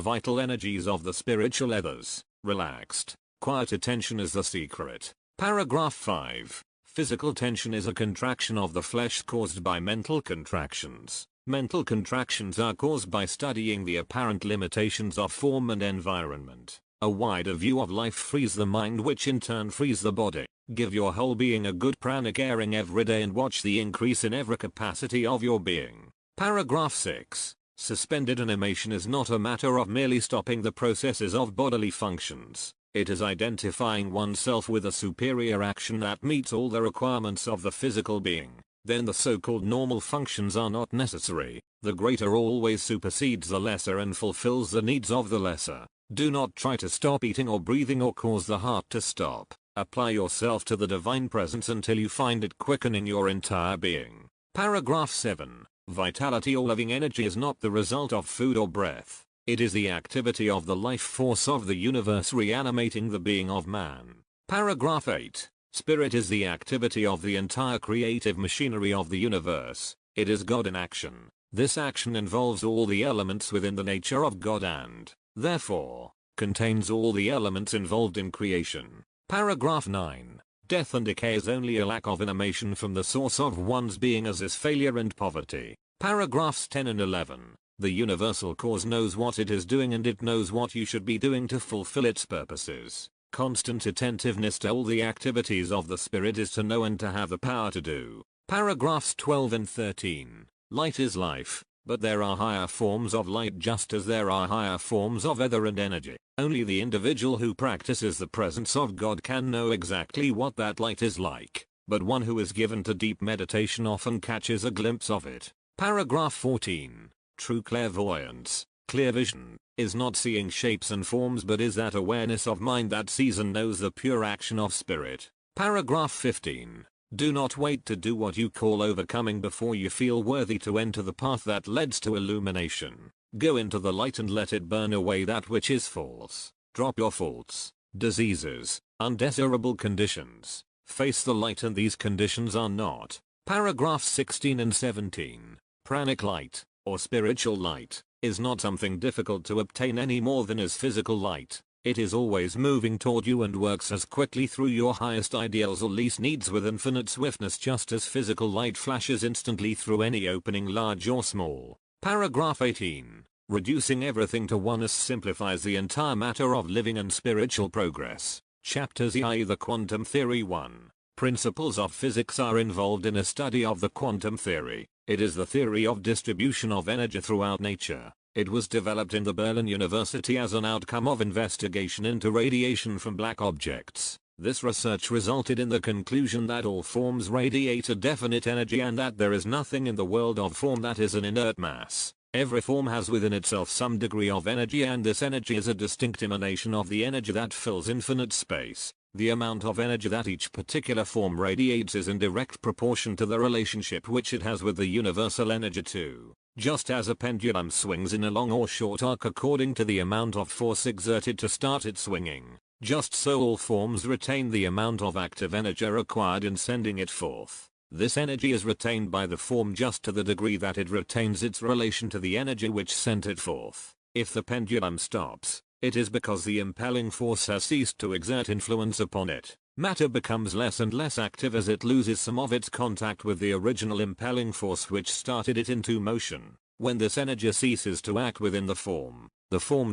vital energies of the spiritual ethers. Relaxed, quiet attention is the secret. Paragraph 5. Physical tension is a contraction of the flesh caused by mental contractions. Mental contractions are caused by studying the apparent limitations of form and environment. A wider view of life frees the mind, which in turn frees the body. Give your whole being a good pranic airing every day and watch the increase in every capacity of your being. Paragraph 6. Suspended animation is not a matter of merely stopping the processes of bodily functions. It is identifying oneself with a superior action that meets all the requirements of the physical being. Then the so-called normal functions are not necessary. The greater always supersedes the lesser and fulfills the needs of the lesser. Do not try to stop eating or breathing or cause the heart to stop. Apply yourself to the divine presence until you find it quickening your entire being. Paragraph 7. Vitality or living energy is not the result of food or breath. It is the activity of the life force of the universe reanimating the being of man. Paragraph 8. Spirit is the activity of the entire creative machinery of the universe. It is God in action. This action involves all the elements within the nature of God and, therefore, contains all the elements involved in creation. Paragraph 9. Death and decay is only a lack of animation from the source of one's being, as is failure and poverty. Paragraphs 10 and 11. The universal cause knows what it is doing, and it knows what you should be doing to fulfill its purposes. Constant attentiveness to all the activities of the spirit is to know and to have the power to do. Paragraphs 12 and 13. Light is life, but there are higher forms of light just as there are higher forms of ether and energy. Only the individual who practices the presence of God can know exactly what that light is like, but one who is given to deep meditation often catches a glimpse of it. Paragraph 14. True clairvoyance, clear vision, is not seeing shapes and forms, but is that awareness of mind that sees and knows the pure action of spirit. Paragraph 15. Do not wait to do what you call overcoming before you feel worthy to enter the path that leads to illumination. Go into the light and let it burn away that which is false. Drop your faults, diseases, undesirable conditions. Face the light, and these conditions are not. Paragraph 16 and 17. Pranic light, or spiritual light, is not something difficult to obtain any more than is physical light. It is always moving toward you and works as quickly through your highest ideals or least needs with infinite swiftness, just as physical light flashes instantly through any opening, large or small. Paragraph 18. Reducing everything to oneness simplifies the entire matter of living and spiritual progress. Chapter Z, i.e. the quantum theory. 1. Principles of physics are involved in a study of the quantum theory. It is the theory of distribution of energy throughout nature. It was developed in the Berlin University as an outcome of investigation into radiation from black objects. This research resulted in the conclusion that all forms radiate a definite energy and that there is nothing in the world of form that is an inert mass. Every form has within itself some degree of energy, and this energy is a distinct emanation of the energy that fills infinite space. The amount of energy that each particular form radiates is in direct proportion to the relationship which it has with the universal energy too. Just as a pendulum swings in a long or short arc according to the amount of force exerted to start it swinging, just so all forms retain the amount of active energy required in sending it forth. This energy is retained by the form just to the degree that it retains its relation to the energy which sent it forth. If the pendulum stops, it is because the impelling force has ceased to exert influence upon it. Matter becomes less and less active as it loses some of its contact with the original impelling force which started it into motion. When this energy ceases to act within the form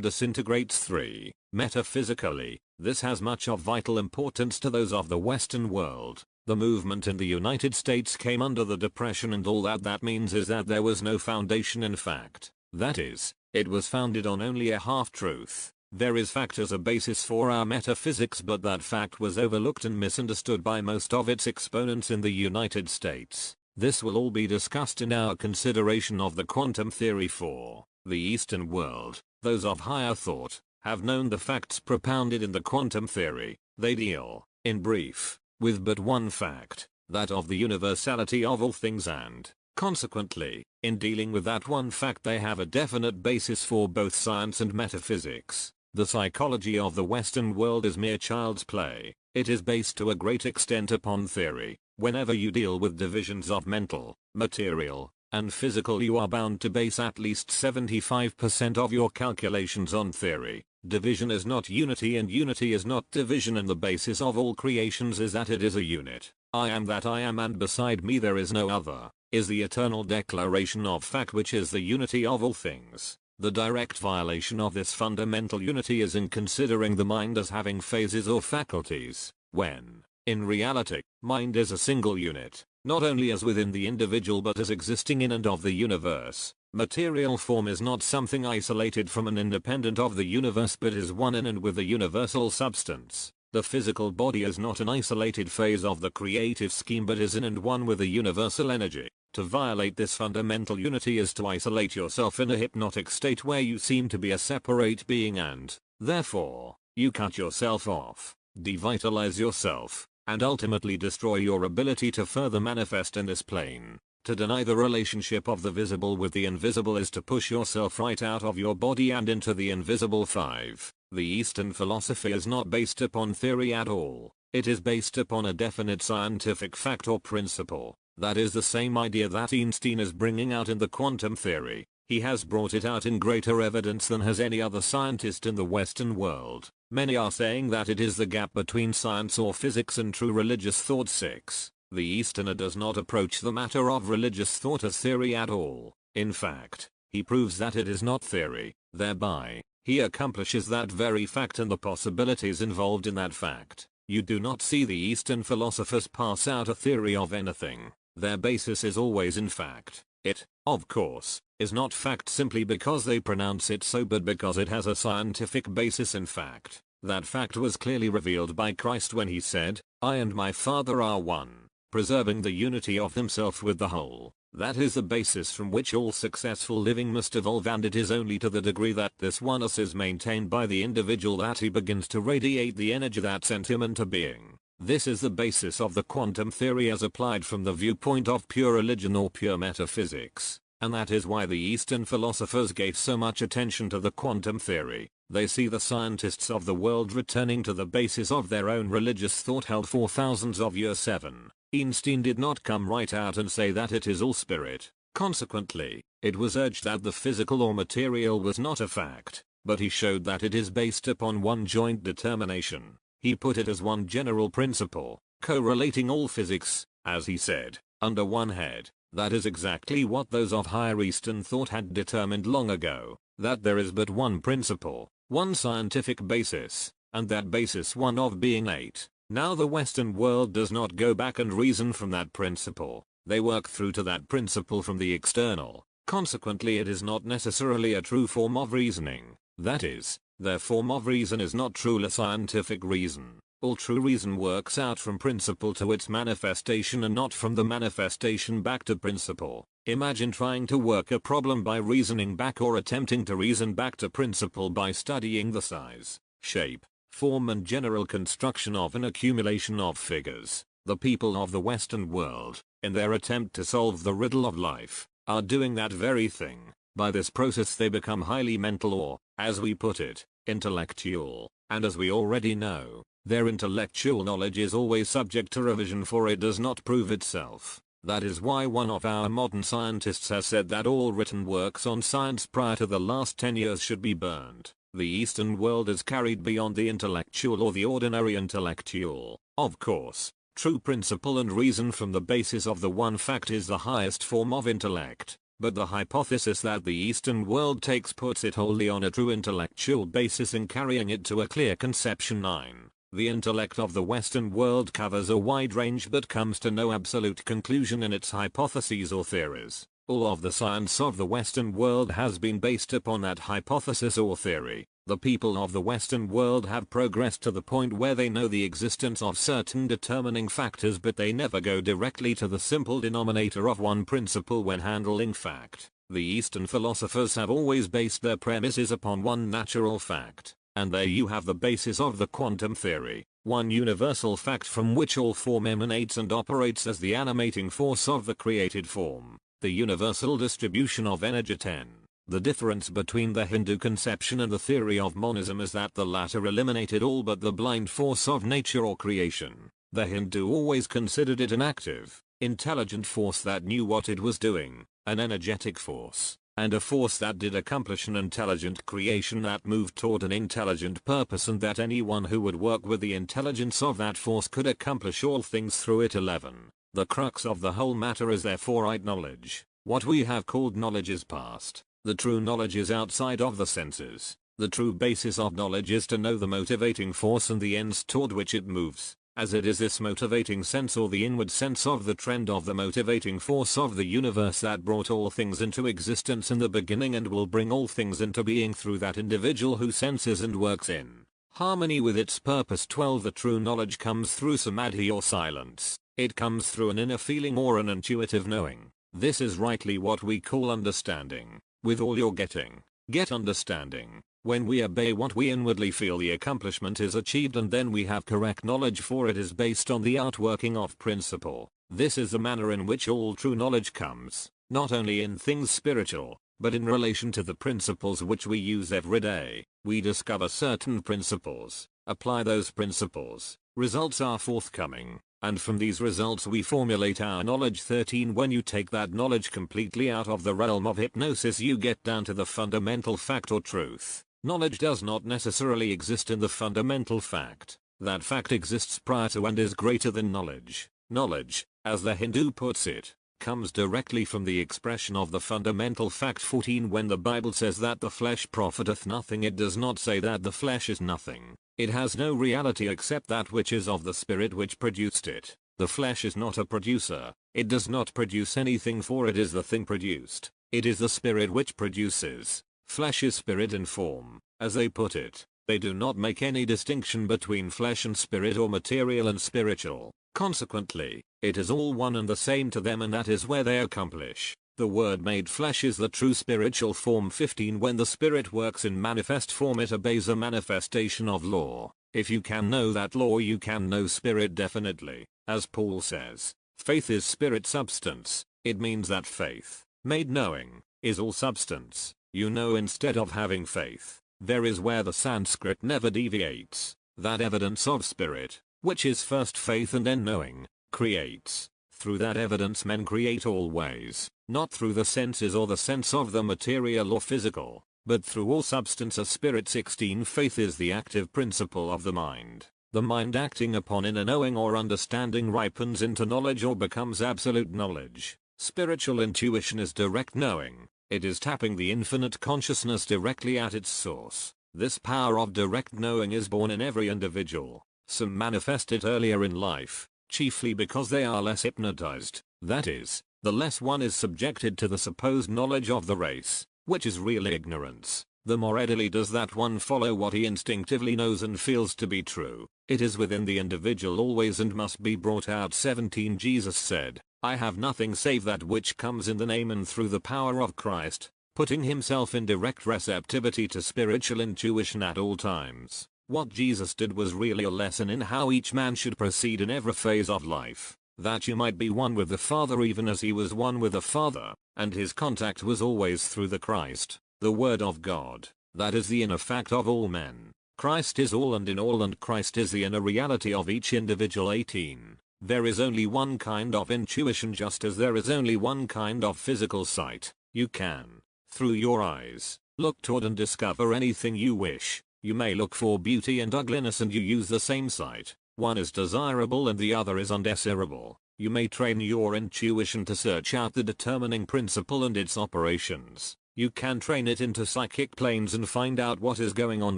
disintegrates. 3. Metaphysically, this has much of vital importance to those of the Western world. The movement in the United States came under the Depression, and all that means is that there was no foundation in fact. That is, it was founded on only a half-truth. There is fact as a basis for our metaphysics, but that fact was overlooked and misunderstood by most of its exponents in the United States. This will all be discussed in our consideration of the quantum theory. 4. The Eastern world, those of higher thought, have known the facts propounded in the quantum theory. They deal, in brief, with but one fact, that of the universality of all things, and, consequently, in dealing with that one fact they have a definite basis for both science and metaphysics. The psychology of the Western world is mere child's play. It is based to a great extent upon theory. Whenever you deal with divisions of mental, material, and physical, you are bound to base at least 75% of your calculations on theory. Division is not unity, and unity is not division, and the basis of all creations is that it is a unit. I am that I am, and beside me there is no other, is the eternal declaration of fact which is the unity of all things. The direct violation of this fundamental unity is in considering the mind as having phases or faculties, when, in reality, mind is a single unit, not only as within the individual but as existing in and of the universe. Material form is not something isolated from and independent of the universe, but is one in and with the universal substance. The physical body is not an isolated phase of the creative scheme, but is in and one with the universal energy. To violate this fundamental unity is to isolate yourself in a hypnotic state where you seem to be a separate being, and, therefore, you cut yourself off, devitalize yourself, and ultimately destroy your ability to further manifest in this plane. To deny the relationship of the visible with the invisible is to push yourself right out of your body and into the invisible. 5. The Eastern philosophy is not based upon theory at all. It is based upon a definite scientific fact or principle. That is the same idea that Einstein is bringing out in the quantum theory. He has brought it out in greater evidence than has any other scientist in the Western world. Many are saying that it is the gap between science or physics and true religious thought. 6. The Easterner does not approach the matter of religious thought as theory at all. In fact, he proves that it is not theory. Thereby, he accomplishes that very fact and the possibilities involved in that fact. You do not see the Eastern philosophers pass out a theory of anything. Their basis is always in fact. It, of course, is not fact simply because they pronounce it so, but because it has a scientific basis in fact. That fact was clearly revealed by Christ when he said, "I and my Father are one," preserving the unity of himself with the whole. That is the basis from which all successful living must evolve, and it is only to the degree that this oneness is maintained by the individual that he begins to radiate the energy that sent him into being. This is the basis of the quantum theory as applied from the viewpoint of pure religion or pure metaphysics, and that is why the Eastern philosophers gave so much attention to the quantum theory. They see the scientists of the world returning to the basis of their own religious thought held for thousands of years. 7. Einstein did not come right out and say that it is all spirit. Consequently, it was urged that the physical or material was not a fact, but he showed that it is based upon one joint determination. He put it as one general principle, correlating all physics, as he said, under one head. That is exactly what those of higher Eastern thought had determined long ago, that there is but one principle, one scientific basis, and that basis one of being 8. Now the Western world does not go back and reason from that principle, they work through to that principle from the external, consequently it is not necessarily a true form of reasoning, that is, their form of reason is not truly scientific reason. All true reason works out from principle to its manifestation and not from the manifestation back to principle. Imagine trying to work a problem by reasoning back or attempting to reason back to principle by studying the size, shape, form and general construction of an accumulation of figures. The people of the Western world, in their attempt to solve the riddle of life, are doing that very thing. By this process they become highly mental or, as we put it, intellectual, and as we already know, their intellectual knowledge is always subject to revision for it does not prove itself. That is why one of our modern scientists has said that all written works on science prior to the last 10 years should be burned. The Eastern world is carried beyond the intellectual or the ordinary intellectual. Of course, true principle and reason from the basis of the one fact is the highest form of intellect, but the hypothesis that the Eastern world takes puts it wholly on a true intellectual basis in carrying it to a clear conception. 9. The intellect of the Western world covers a wide range but comes to no absolute conclusion in its hypotheses or theories. All of the science of the Western world has been based upon that hypothesis or theory. The people of the Western world have progressed to the point where they know the existence of certain determining factors but they never go directly to the simple denominator of one principle when handling fact. The Eastern philosophers have always based their premises upon one natural fact. And there you have the basis of the quantum theory, one universal fact from which all form emanates and operates as the animating force of the created form, the universal distribution of energy. 10. The difference between the Hindu conception and the theory of monism is that the latter eliminated all but the blind force of nature or creation. The Hindu always considered it an active, intelligent force that knew what it was doing, an energetic force, and a force that did accomplish an intelligent creation that moved toward an intelligent purpose and that anyone who would work with the intelligence of that force could accomplish all things through it. 11. The crux of the whole matter is therefore right knowledge. What we have called knowledge is past. The true knowledge is outside of the senses. The true basis of knowledge is to know the motivating force and the ends toward which it moves, as it is this motivating sense or the inward sense of the trend of the motivating force of the universe that brought all things into existence in the beginning and will bring all things into being through that individual who senses and works in harmony with its purpose. 12. The true knowledge comes through samadhi or silence. It comes through an inner feeling or an intuitive knowing. This is rightly what we call understanding. With all your getting, get understanding. When we obey what we inwardly feel, the accomplishment is achieved and then we have correct knowledge, for it is based on the outworking of principle. This is the manner in which all true knowledge comes, not only in things spiritual, but in relation to the principles which we use every day. We discover certain principles, apply those principles, results are forthcoming, and from these results we formulate our knowledge. 13. When you take that knowledge completely out of the realm of hypnosis, you get down to the fundamental fact or truth. Knowledge does not necessarily exist in the fundamental fact. That fact exists prior to and is greater than knowledge. Knowledge, as the Hindu puts it, comes directly from the expression of the fundamental fact. 14. When the Bible says that the flesh profiteth nothing, it does not say that the flesh is nothing. It has no reality except that which is of the spirit which produced it. The flesh is not a producer. It does not produce anything, for it is the thing produced. It is the spirit which produces. Flesh is spirit in form, as they put it. They do not make any distinction between flesh and spirit or material and spiritual. Consequently, it is all one and the same to them, and that is where they accomplish. The word made flesh is the true spiritual form. 15. When the spirit works in manifest form, it obeys a manifestation of law. If you can know that law, you can know spirit definitely. As Paul says, faith is spirit substance. It means that faith, made knowing, is all substance. You know instead of having faith. There is where the Sanskrit never deviates. That evidence of spirit, which is first faith and then knowing, creates. Through that evidence men create always, not through the senses or the sense of the material or physical, but through all substance as spirit. 16. Faith is the active principle of the mind. The mind acting upon inner knowing or understanding ripens into knowledge or becomes absolute knowledge. Spiritual intuition is direct knowing. It is tapping the infinite consciousness directly at its source. This power of direct knowing is born in every individual. Some manifest it earlier in life, chiefly because they are less hypnotized. That is, the less one is subjected to the supposed knowledge of the race, which is really ignorance, the more readily does that one follow what he instinctively knows and feels to be true. It is within the individual always and must be brought out. 17 Jesus said, I have nothing save that which comes in the name and through the power of Christ, putting himself in direct receptivity to spiritual intuition at all times. What Jesus did was really a lesson in how each man should proceed in every phase of life, that you might be one with the Father even as he was one with the Father, and his contact was always through the Christ, the Word of God. That is the inner fact of all men. Christ is all and in all, and Christ is the inner reality of each individual. 18. There is only one kind of intuition, just as there is only one kind of physical sight. You can, through your eyes, look toward and discover anything you wish. You may look for beauty and ugliness and you use the same sight. One is desirable and the other is undesirable. You may train your intuition to search out the determining principle and its operations. You can train it into psychic planes and find out what is going on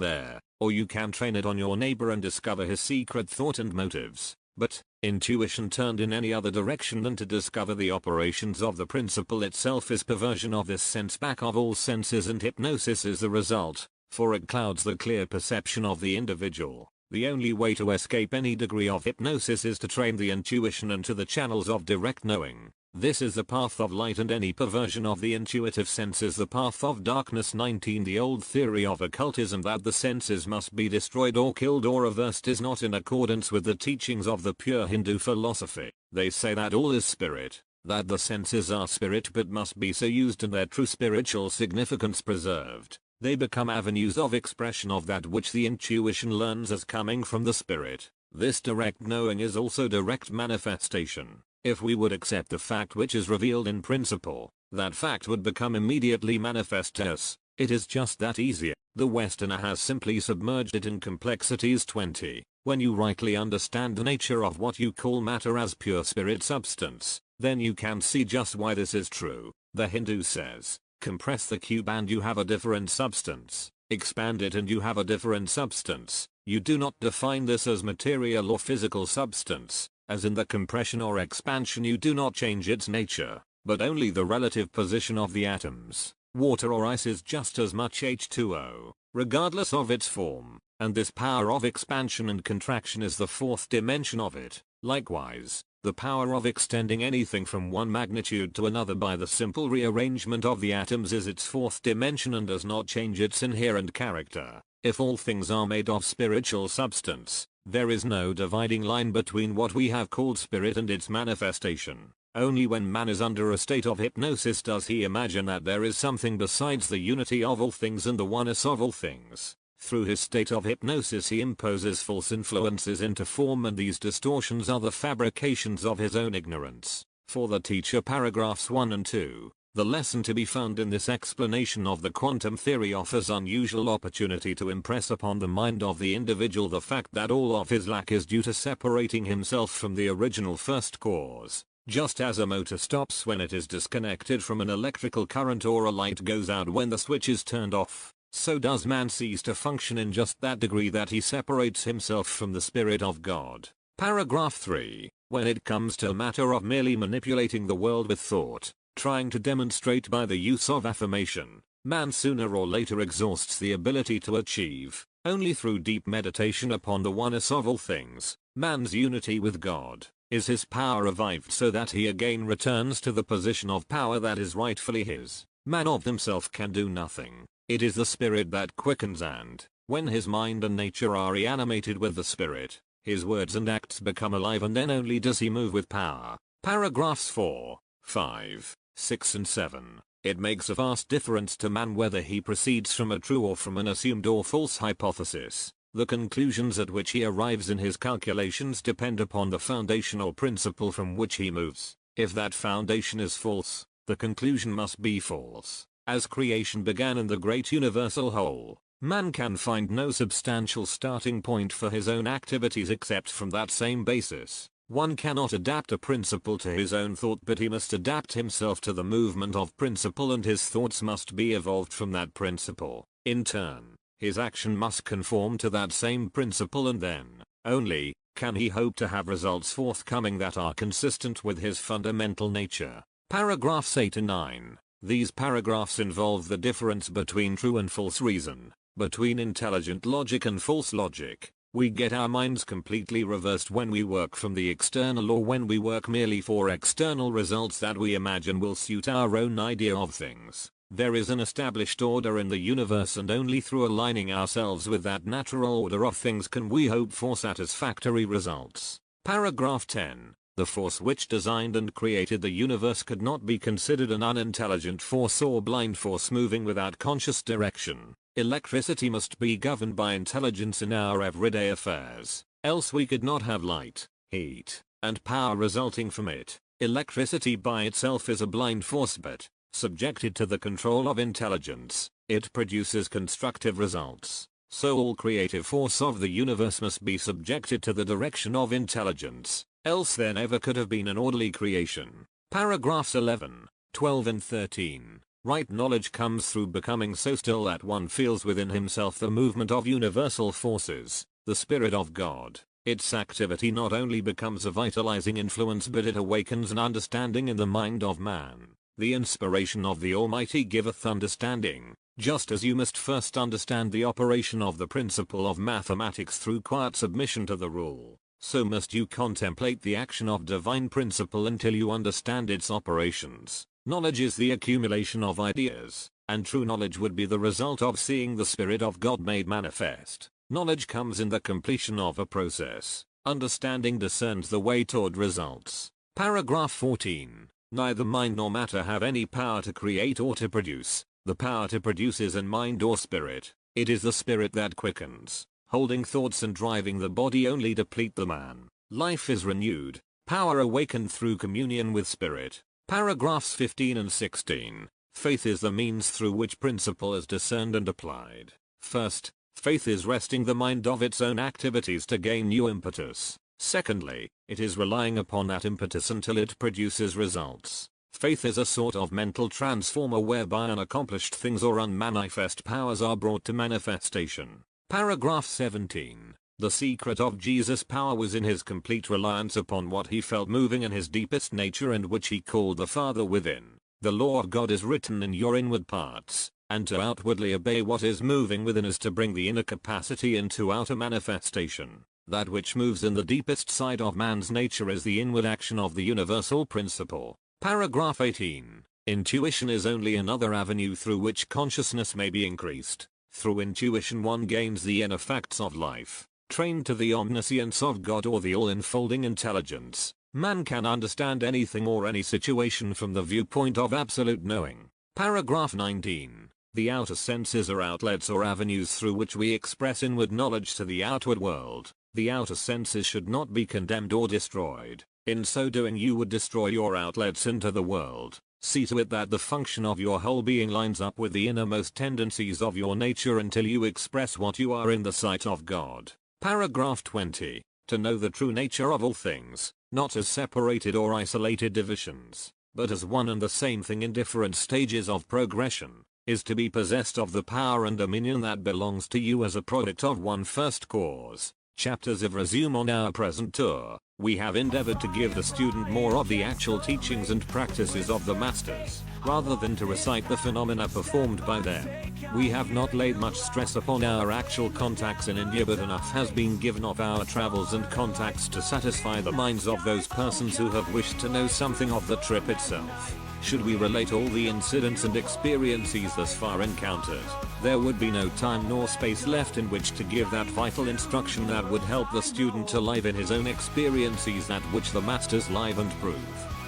there, or you can train it on your neighbor and discover his secret thought and motives. But, intuition turned in any other direction than to discover the operations of the principle itself is perversion of this sense back of all senses, and hypnosis is the result, for it clouds the clear perception of the individual. The only way to escape any degree of hypnosis is to train the intuition into the channels of direct knowing. This is the path of light, and any perversion of the intuitive sense is the path of darkness. 19. The old theory of occultism that the senses must be destroyed or killed or reversed is not in accordance with the teachings of the pure Hindu philosophy. They say that all is spirit, that the senses are spirit but must be so used and their true spiritual significance preserved. They become avenues of expression of that which the intuition learns as coming from the spirit. This direct knowing is also direct manifestation. If we would accept the fact which is revealed in principle, that fact would become immediately manifest to us. It is just that easier. The Westerner has simply submerged it in complexities. 20. When you rightly understand the nature of what you call matter as pure spirit substance, then you can see just why this is true. The Hindu says, compress the cube and you have a different substance. Expand it and you have a different substance. You do not define this as material or physical substance. As in the compression or expansion you do not change its nature, but only the relative position of the atoms. Water or ice is just as much H2O, regardless of its form, and this power of expansion and contraction is the fourth dimension of it. Likewise, the power of extending anything from one magnitude to another by the simple rearrangement of the atoms is its fourth dimension and does not change its inherent character. If all things are made of spiritual substance, there is no dividing line between what we have called spirit and its manifestation. Only when man is under a state of hypnosis does he imagine that there is something besides the unity of all things and the oneness of all things. Through his state of hypnosis he imposes false influences into form, and these distortions are the fabrications of his own ignorance. For the teacher, paragraphs 1 and 2. The lesson to be found in this explanation of the quantum theory offers unusual opportunity to impress upon the mind of the individual the fact that all of his lack is due to separating himself from the original first cause. Just as a motor stops when it is disconnected from an electrical current or a light goes out when the switch is turned off, so does man cease to function in just that degree that he separates himself from the Spirit of God. Paragraph 3. When it comes to a matter of merely manipulating the world with thought, trying to demonstrate by the use of affirmation, man sooner or later exhausts the ability to achieve, only through deep meditation upon the oneness of all things, man's unity with God, is his power revived so that he again returns to the position of power that is rightfully his. Man of himself can do nothing. It is the spirit that quickens, and, when his mind and nature are reanimated with the spirit, his words and acts become alive, and then only does he move with power. Paragraphs 4, 5, 6 and 7. It makes a vast difference to man whether he proceeds from a true or from an assumed or false hypothesis. The conclusions at which he arrives in his calculations depend upon the foundational principle from which he moves. If that foundation is false, the conclusion must be false. As creation began in the great universal whole, man can find no substantial starting point for his own activities except from that same basis. One cannot adapt a principle to his own thought, but he must adapt himself to the movement of principle, and his thoughts must be evolved from that principle. In turn, his action must conform to that same principle, and then, only, can he hope to have results forthcoming that are consistent with his fundamental nature. Paragraphs 8 and 9. These paragraphs involve the difference between true and false reason, between intelligent logic and false logic. We get our minds completely reversed when we work from the external, or when we work merely for external results that we imagine will suit our own idea of things. There is an established order in the universe, and only through aligning ourselves with that natural order of things can we hope for satisfactory results. Paragraph 10. The force which designed and created the universe could not be considered an unintelligent force or blind force moving without conscious direction. Electricity must be governed by intelligence in our everyday affairs, else we could not have light, heat, and power resulting from it. Electricity by itself is a blind force, but, subjected to the control of intelligence, it produces constructive results. So all creative force of the universe must be subjected to the direction of intelligence, else there never could have been an orderly creation. Paragraphs 11, 12 and 13. Right knowledge comes through becoming so still that one feels within himself the movement of universal forces, the Spirit of God. Its activity not only becomes a vitalizing influence, but it awakens an understanding in the mind of man. The inspiration of the Almighty giveth understanding, just as you must first understand the operation of the principle of mathematics through quiet submission to the rule, so must you contemplate the action of divine principle until you understand its operations. Knowledge is the accumulation of ideas, and true knowledge would be the result of seeing the Spirit of God made manifest. Knowledge comes in the completion of a process. Understanding discerns the way toward results. Paragraph 14. Neither mind nor matter have any power to create or to produce. The power to produce is in mind or spirit. It is the spirit that quickens. Holding thoughts and driving the body only deplete the man. Life is renewed. Power awakened through communion with spirit. Paragraphs 15 and 16. Faith is the means through which principle is discerned and applied. First, faith is resting the mind of its own activities to gain new impetus. Secondly, it is relying upon that impetus until it produces results. Faith is a sort of mental transformer whereby unaccomplished things or unmanifest powers are brought to manifestation. Paragraph 17. The secret of Jesus' power was in his complete reliance upon what he felt moving in his deepest nature, and which he called the Father within. The law of God is written in your inward parts, and to outwardly obey what is moving within is to bring the inner capacity into outer manifestation. That which moves in the deepest side of man's nature is the inward action of the universal principle. Paragraph 18. Intuition is only another avenue through which consciousness may be increased. Through intuition one gains the inner facts of life. Trained to the omniscience of God or the all-enfolding intelligence, man can understand anything or any situation from the viewpoint of absolute knowing. Paragraph 19. The outer senses are outlets or avenues through which we express inward knowledge to the outward world. The outer senses should not be condemned or destroyed. In so doing you would destroy your outlets into the world. See to it that the function of your whole being lines up with the innermost tendencies of your nature until you express what you are in the sight of God. Paragraph 20. To know the true nature of all things, not as separated or isolated divisions, but as one and the same thing in different stages of progression, is to be possessed of the power and dominion that belongs to you as a product of one first cause. Chapters of resume. On our present tour, we have endeavored to give the student more of the actual teachings and practices of the masters, rather than to recite the phenomena performed by them. We have not laid much stress upon our actual contacts in India, but enough has been given of our travels and contacts to satisfy the minds of those persons who have wished to know something of the trip itself. Should we relate all the incidents and experiences thus far encountered, there would be no time nor space left in which to give that vital instruction that would help the student to live in his own experiences that which the masters live and prove.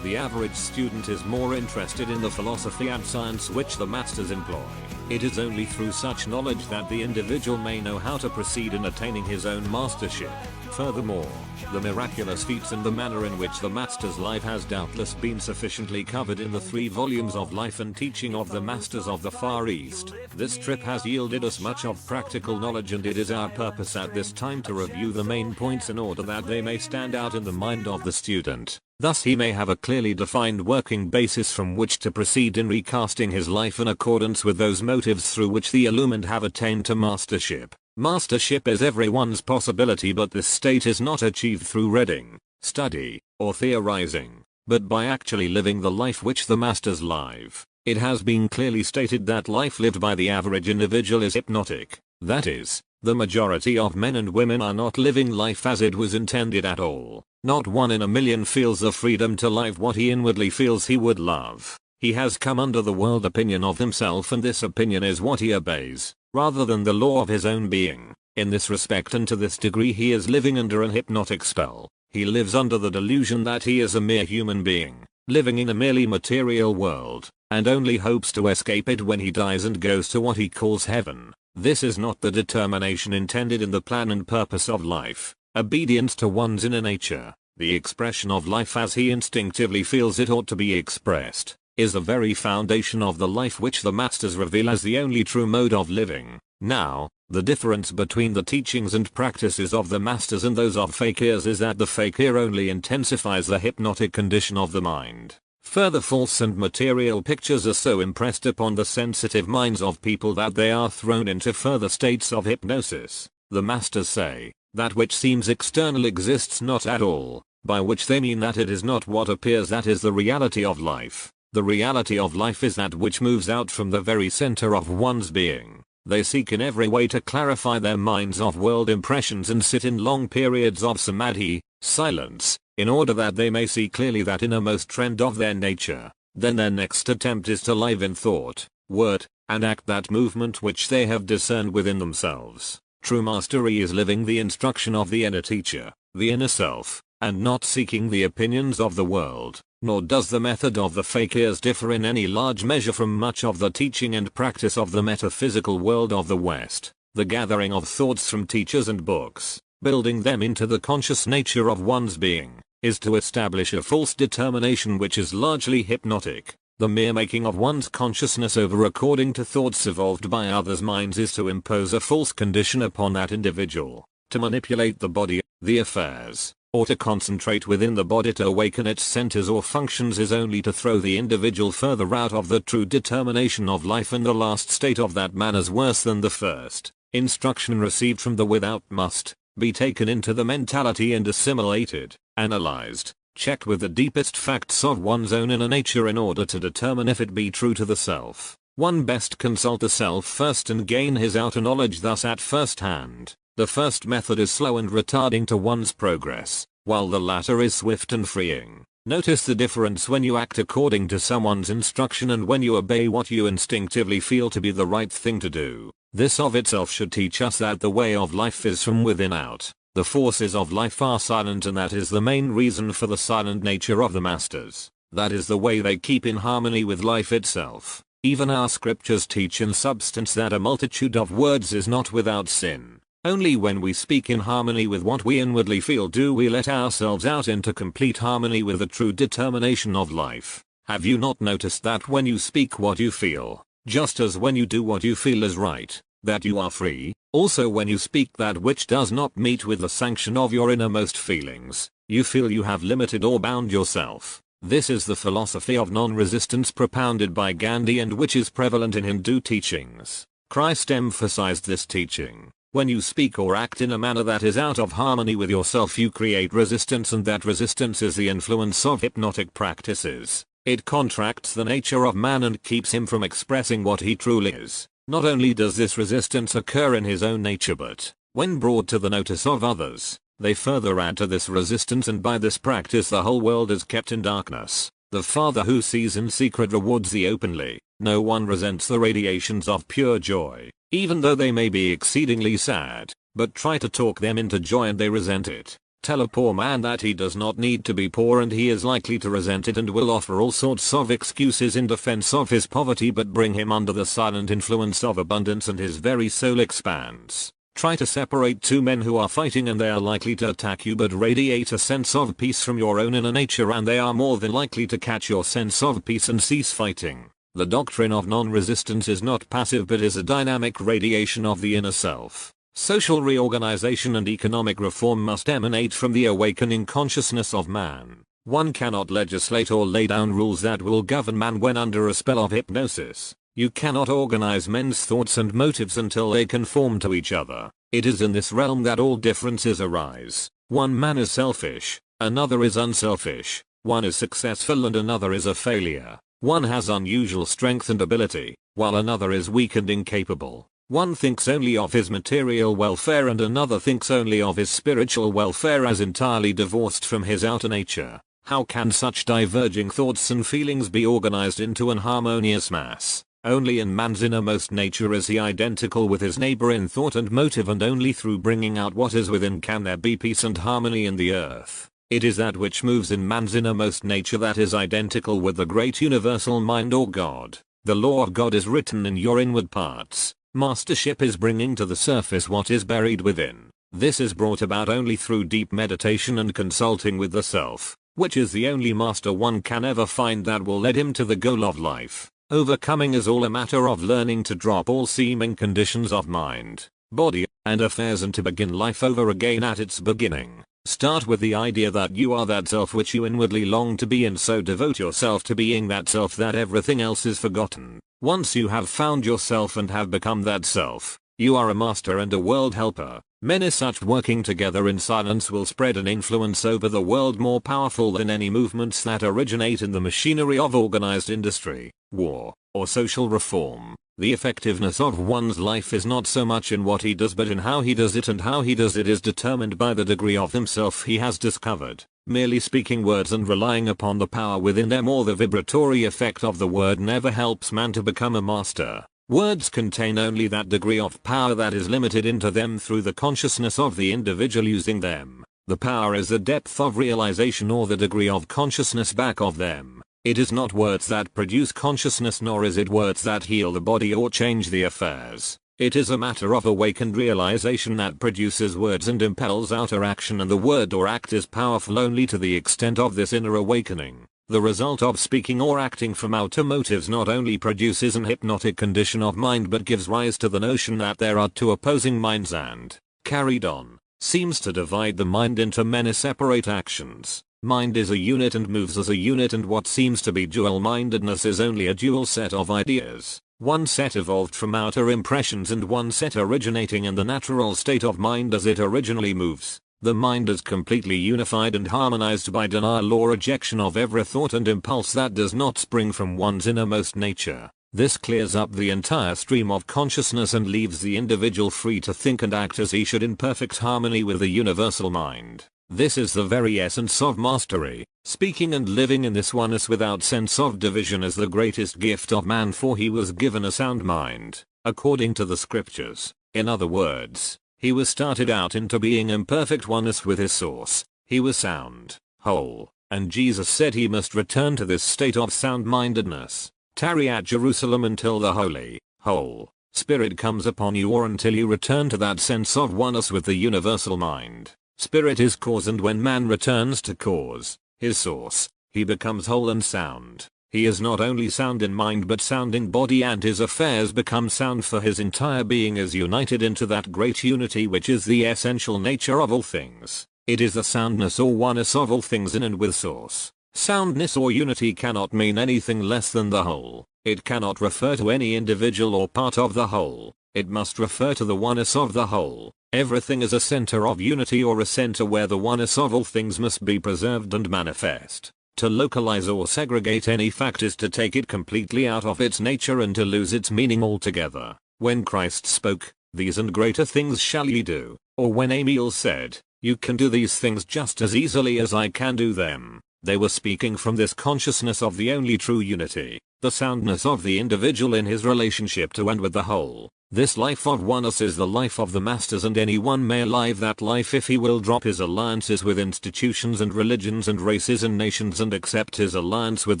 The average student is more interested in the philosophy and science which the masters employ. It is only through such knowledge that the individual may know how to proceed in attaining his own mastership. Furthermore, the miraculous feats and the manner in which the Master's life has doubtless been sufficiently covered in the 3 volumes of Life and Teaching of the Masters of the Far East. This trip has yielded us much of practical knowledge, and it is our purpose at this time to review the main points in order that they may stand out in the mind of the student. Thus he may have a clearly defined working basis from which to proceed in recasting his life in accordance with those motives through which the illumined have attained to mastership. Mastership is everyone's possibility, but this state is not achieved through reading, study, or theorizing, but by actually living the life which the Masters live. It has been clearly stated that life lived by the average individual is hypnotic. That is, the majority of men and women are not living life as it was intended at all. Not 1 in a million feels the freedom to live what he inwardly feels he would love. He has come under the world opinion of himself, and this opinion is what he obeys, rather than the law of his own being. In this respect and to this degree he is living under an hypnotic spell. He lives under the delusion that he is a mere human being, living in a merely material world, and only hopes to escape it when he dies and goes to what he calls heaven. This is not the determination intended in the plan and purpose of life. Obedience to one's inner nature, the expression of life as he instinctively feels it ought to be expressed, is the very foundation of the life which the Masters reveal as the only true mode of living. Now, the difference between the teachings and practices of the Masters and those of fakirs is that the fakir only intensifies the hypnotic condition of the mind. Further, false and material pictures are so impressed upon the sensitive minds of people that they are thrown into further states of hypnosis. The Masters say, that which seems external exists not at all, by which they mean that it is not what appears that is the reality of life. The reality of life is that which moves out from the very center of one's being. They seek in every way to clarify their minds of world impressions and sit in long periods of samadhi, silence, in order that they may see clearly that innermost trend of their nature. Then their next attempt is to live in thought, word, and act that movement which they have discerned within themselves. True mastery is living the instruction of the inner teacher, the inner self, and not seeking the opinions of the world. Nor does the method of the fakirs differ in any large measure from much of the teaching and practice of the metaphysical world of the West. The gathering of thoughts from teachers and books, building them into the conscious nature of one's being, is to establish a false determination which is largely hypnotic. The mere making of one's consciousness over according to thoughts evolved by others' minds is to impose a false condition upon that individual, to manipulate the body, the affairs, or to concentrate within the body to awaken its centers or functions is only to throw the individual further out of the true determination of life, and the last state of that man is worse than the first. Instruction received from the without must be taken into the mentality and assimilated, analyzed, checked with the deepest facts of one's own inner nature in order to determine if it be true to the self. One best consult the self first and gain his outer knowledge thus at first hand. The first method is slow and retarding to one's progress, while the latter is swift and freeing. Notice the difference when you act according to someone's instruction and when you obey what you instinctively feel to be the right thing to do. This of itself should teach us that the way of life is from within out. The forces of life are silent, and that is the main reason for the silent nature of the Masters. That is the way they keep in harmony with life itself. Even our scriptures teach in substance that a multitude of words is not without sin. Only when we speak in harmony with what we inwardly feel do we let ourselves out into complete harmony with the true determination of life. Have you not noticed that when you speak what you feel, just as when you do what you feel is right, that you are free? Also when you speak that which does not meet with the sanction of your innermost feelings, you feel you have limited or bound yourself. This is the philosophy of non-resistance propounded by Gandhi and which is prevalent in Hindu teachings. Christ emphasized this teaching. When you speak or act in a manner that is out of harmony with yourself, you create resistance, and that resistance is the influence of hypnotic practices. It contracts the nature of man and keeps him from expressing what he truly is. Not only does this resistance occur in his own nature, but, when brought to the notice of others, they further add to this resistance, and by this practice the whole world is kept in darkness. The Father who sees in secret rewards thee openly. No one resents the radiations of pure joy, even though they may be exceedingly sad, but try to talk them into joy and they resent it. Tell a poor man that he does not need to be poor and he is likely to resent it and will offer all sorts of excuses in defense of his poverty, but bring him under the silent influence of abundance and his very soul expands. Try to separate two men who are fighting and they are likely to attack you, but radiate a sense of peace from your own inner nature and they are more than likely to catch your sense of peace and cease fighting. The doctrine of non-resistance is not passive but is a dynamic radiation of the inner self. Social reorganization and economic reform must emanate from the awakening consciousness of man. One cannot legislate or lay down rules that will govern man when under a spell of hypnosis. You cannot organize men's thoughts and motives until they conform to each other. It is in this realm that all differences arise. One man is selfish, another is unselfish. One is successful and another is a failure. One has unusual strength and ability, while another is weak and incapable. One thinks only of his material welfare and another thinks only of his spiritual welfare as entirely divorced from his outer nature. How can such diverging thoughts and feelings be organized into an harmonious mass? Only in man's innermost nature is he identical with his neighbor in thought and motive, and only through bringing out what is within can there be peace and harmony in the earth. It is that which moves in man's innermost nature that is identical with the great universal mind or God. The law of God is written in your inward parts. Mastership is bringing to the surface what is buried within. This is brought about only through deep meditation and consulting with the self, which is the only master one can ever find that will lead him to the goal of life. Overcoming is all a matter of learning to drop all seeming conditions of mind, body, and affairs and to begin life over again at its beginning. Start with the idea that you are that self which you inwardly long to be, and so devote yourself to being that self that everything else is forgotten. Once you have found yourself and have become that self, you are a master and a world helper. Many such working together in silence will spread an influence over the world more powerful than any movements that originate in the machinery of organized industry, war, or social reform. The effectiveness of one's life is not so much in what he does but in how he does it, and how he does it is determined by the degree of himself he has discovered. Merely speaking words and relying upon the power within them or the vibratory effect of the word never helps man to become a master. Words contain only that degree of power that is limited into them through the consciousness of the individual using them. The power is the depth of realization or the degree of consciousness back of them. It is not words that produce consciousness, nor is it words that heal the body or change the affairs. It is a matter of awakened realization that produces words and impels outer action, and the word or act is powerful only to the extent of this inner awakening. The result of speaking or acting from outer motives not only produces an hypnotic condition of mind but gives rise to the notion that there are two opposing minds and, carried on, seems to divide the mind into many separate actions. Mind is a unit and moves as a unit, and what seems to be dual-mindedness is only a dual set of ideas. One set evolved from outer impressions and one set originating in the natural state of mind as it originally moves. The mind is completely unified and harmonized by denial or rejection of every thought and impulse that does not spring from one's innermost nature. This clears up the entire stream of consciousness and leaves the individual free to think and act as he should in perfect harmony with the universal mind. This is the very essence of mastery. Speaking and living in this oneness without sense of division is the greatest gift of man, for he was given a sound mind, according to the scriptures. In other words, he was started out into being in perfect oneness with his source. He was sound, whole, and Jesus said he must return to this state of sound-mindedness. Tarry at Jerusalem until the Holy, whole, Spirit comes upon you, or until you return to that sense of oneness with the universal mind. Spirit is cause, and when man returns to cause, his source, he becomes whole and sound. He is not only sound in mind but sound in body, and his affairs become sound, for his entire being is united into that great unity which is the essential nature of all things. It is the soundness or oneness of all things in and with source. Soundness or unity cannot mean anything less than the whole. It cannot refer to any individual or part of the whole. It must refer to the oneness of the whole. Everything is a center of unity, or a center where the oneness of all things must be preserved and manifest. To localize or segregate any fact is to take it completely out of its nature and to lose its meaning altogether. When Christ spoke, "These and greater things shall ye do," or when Emil said, "You can do these things just as easily as I can do them," they were speaking from this consciousness of the only true unity, the soundness of the individual in his relationship to and with the whole. This life of oneness is the life of the masters, and anyone may live that life if he will drop his alliances with institutions and religions and races and nations and accept his alliance with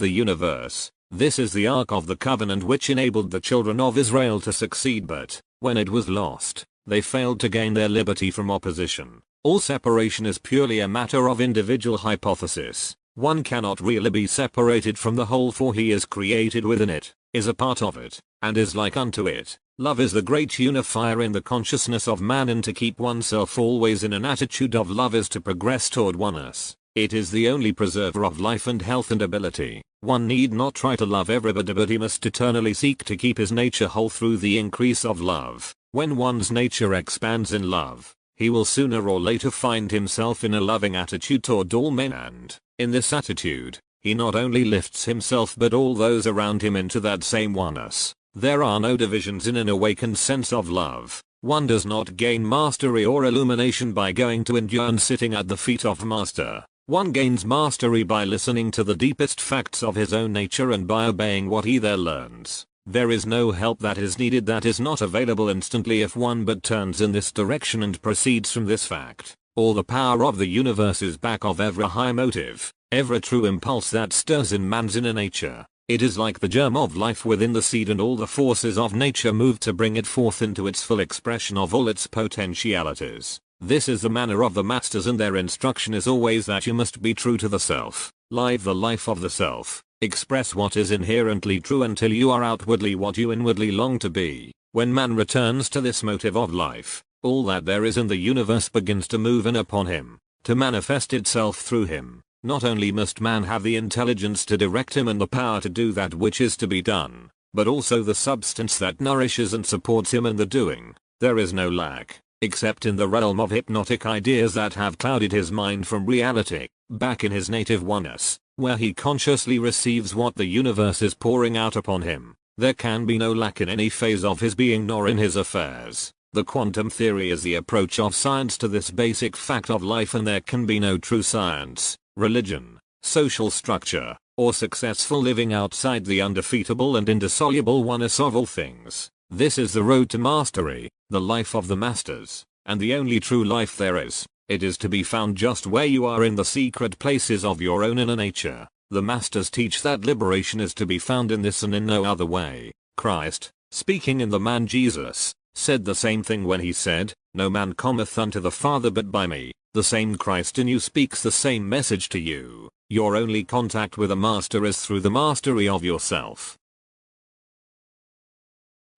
the universe. This is the Ark of the Covenant which enabled the children of Israel to succeed, but when it was lost, they failed to gain their liberty from opposition. All separation is purely a matter of individual hypothesis. One cannot really be separated from the whole, for he is created within it, is a part of it, and is like unto it. Love is the great unifier in the consciousness of man, and to keep oneself always in an attitude of love is to progress toward oneness. It is the only preserver of life and health and ability. One need not try to love everybody, but he must eternally seek to keep his nature whole through the increase of love. When one's nature expands in love, he will sooner or later find himself in a loving attitude toward all men, and, in this attitude, he not only lifts himself but all those around him into that same oneness. There are no divisions in an awakened sense of love. One does not gain mastery or illumination by going to and yearn sitting at the feet of Master. One gains mastery by listening to the deepest facts of his own nature and by obeying what he there learns. There is no help that is needed that is not available instantly if one but turns in this direction and proceeds from this fact. All the power of the universe is back of every high motive, every true impulse that stirs in man's inner nature. It is like the germ of life within the seed, and all the forces of nature move to bring it forth into its full expression of all its potentialities. This is the manner of the masters, and their instruction is always that you must be true to the self, live the life of the self, express what is inherently true until you are outwardly what you inwardly long to be. When man returns to this motive of life, all that there is in the universe begins to move in upon him, to manifest itself through him. Not only must man have the intelligence to direct him and the power to do that which is to be done, but also the substance that nourishes and supports him in the doing. There is no lack, except in the realm of hypnotic ideas that have clouded his mind from reality. Back in his native oneness, where he consciously receives what the universe is pouring out upon him, there can be no lack in any phase of his being nor in his affairs. The quantum theory is the approach of science to this basic fact of life, and there can be no true science, religion, social structure, or successful living outside the undefeatable and indissoluble oneness of all things. This is the road to mastery, the life of the masters, and the only true life there is. It is to be found just where you are, in the secret places of your own inner nature. The masters teach that liberation is to be found in this and in no other way. Christ, speaking in the man Jesus, said the same thing when he said, "No man cometh unto the Father but by me." The same Christ in you speaks the same message to you. Your only contact with a master is through the mastery of yourself.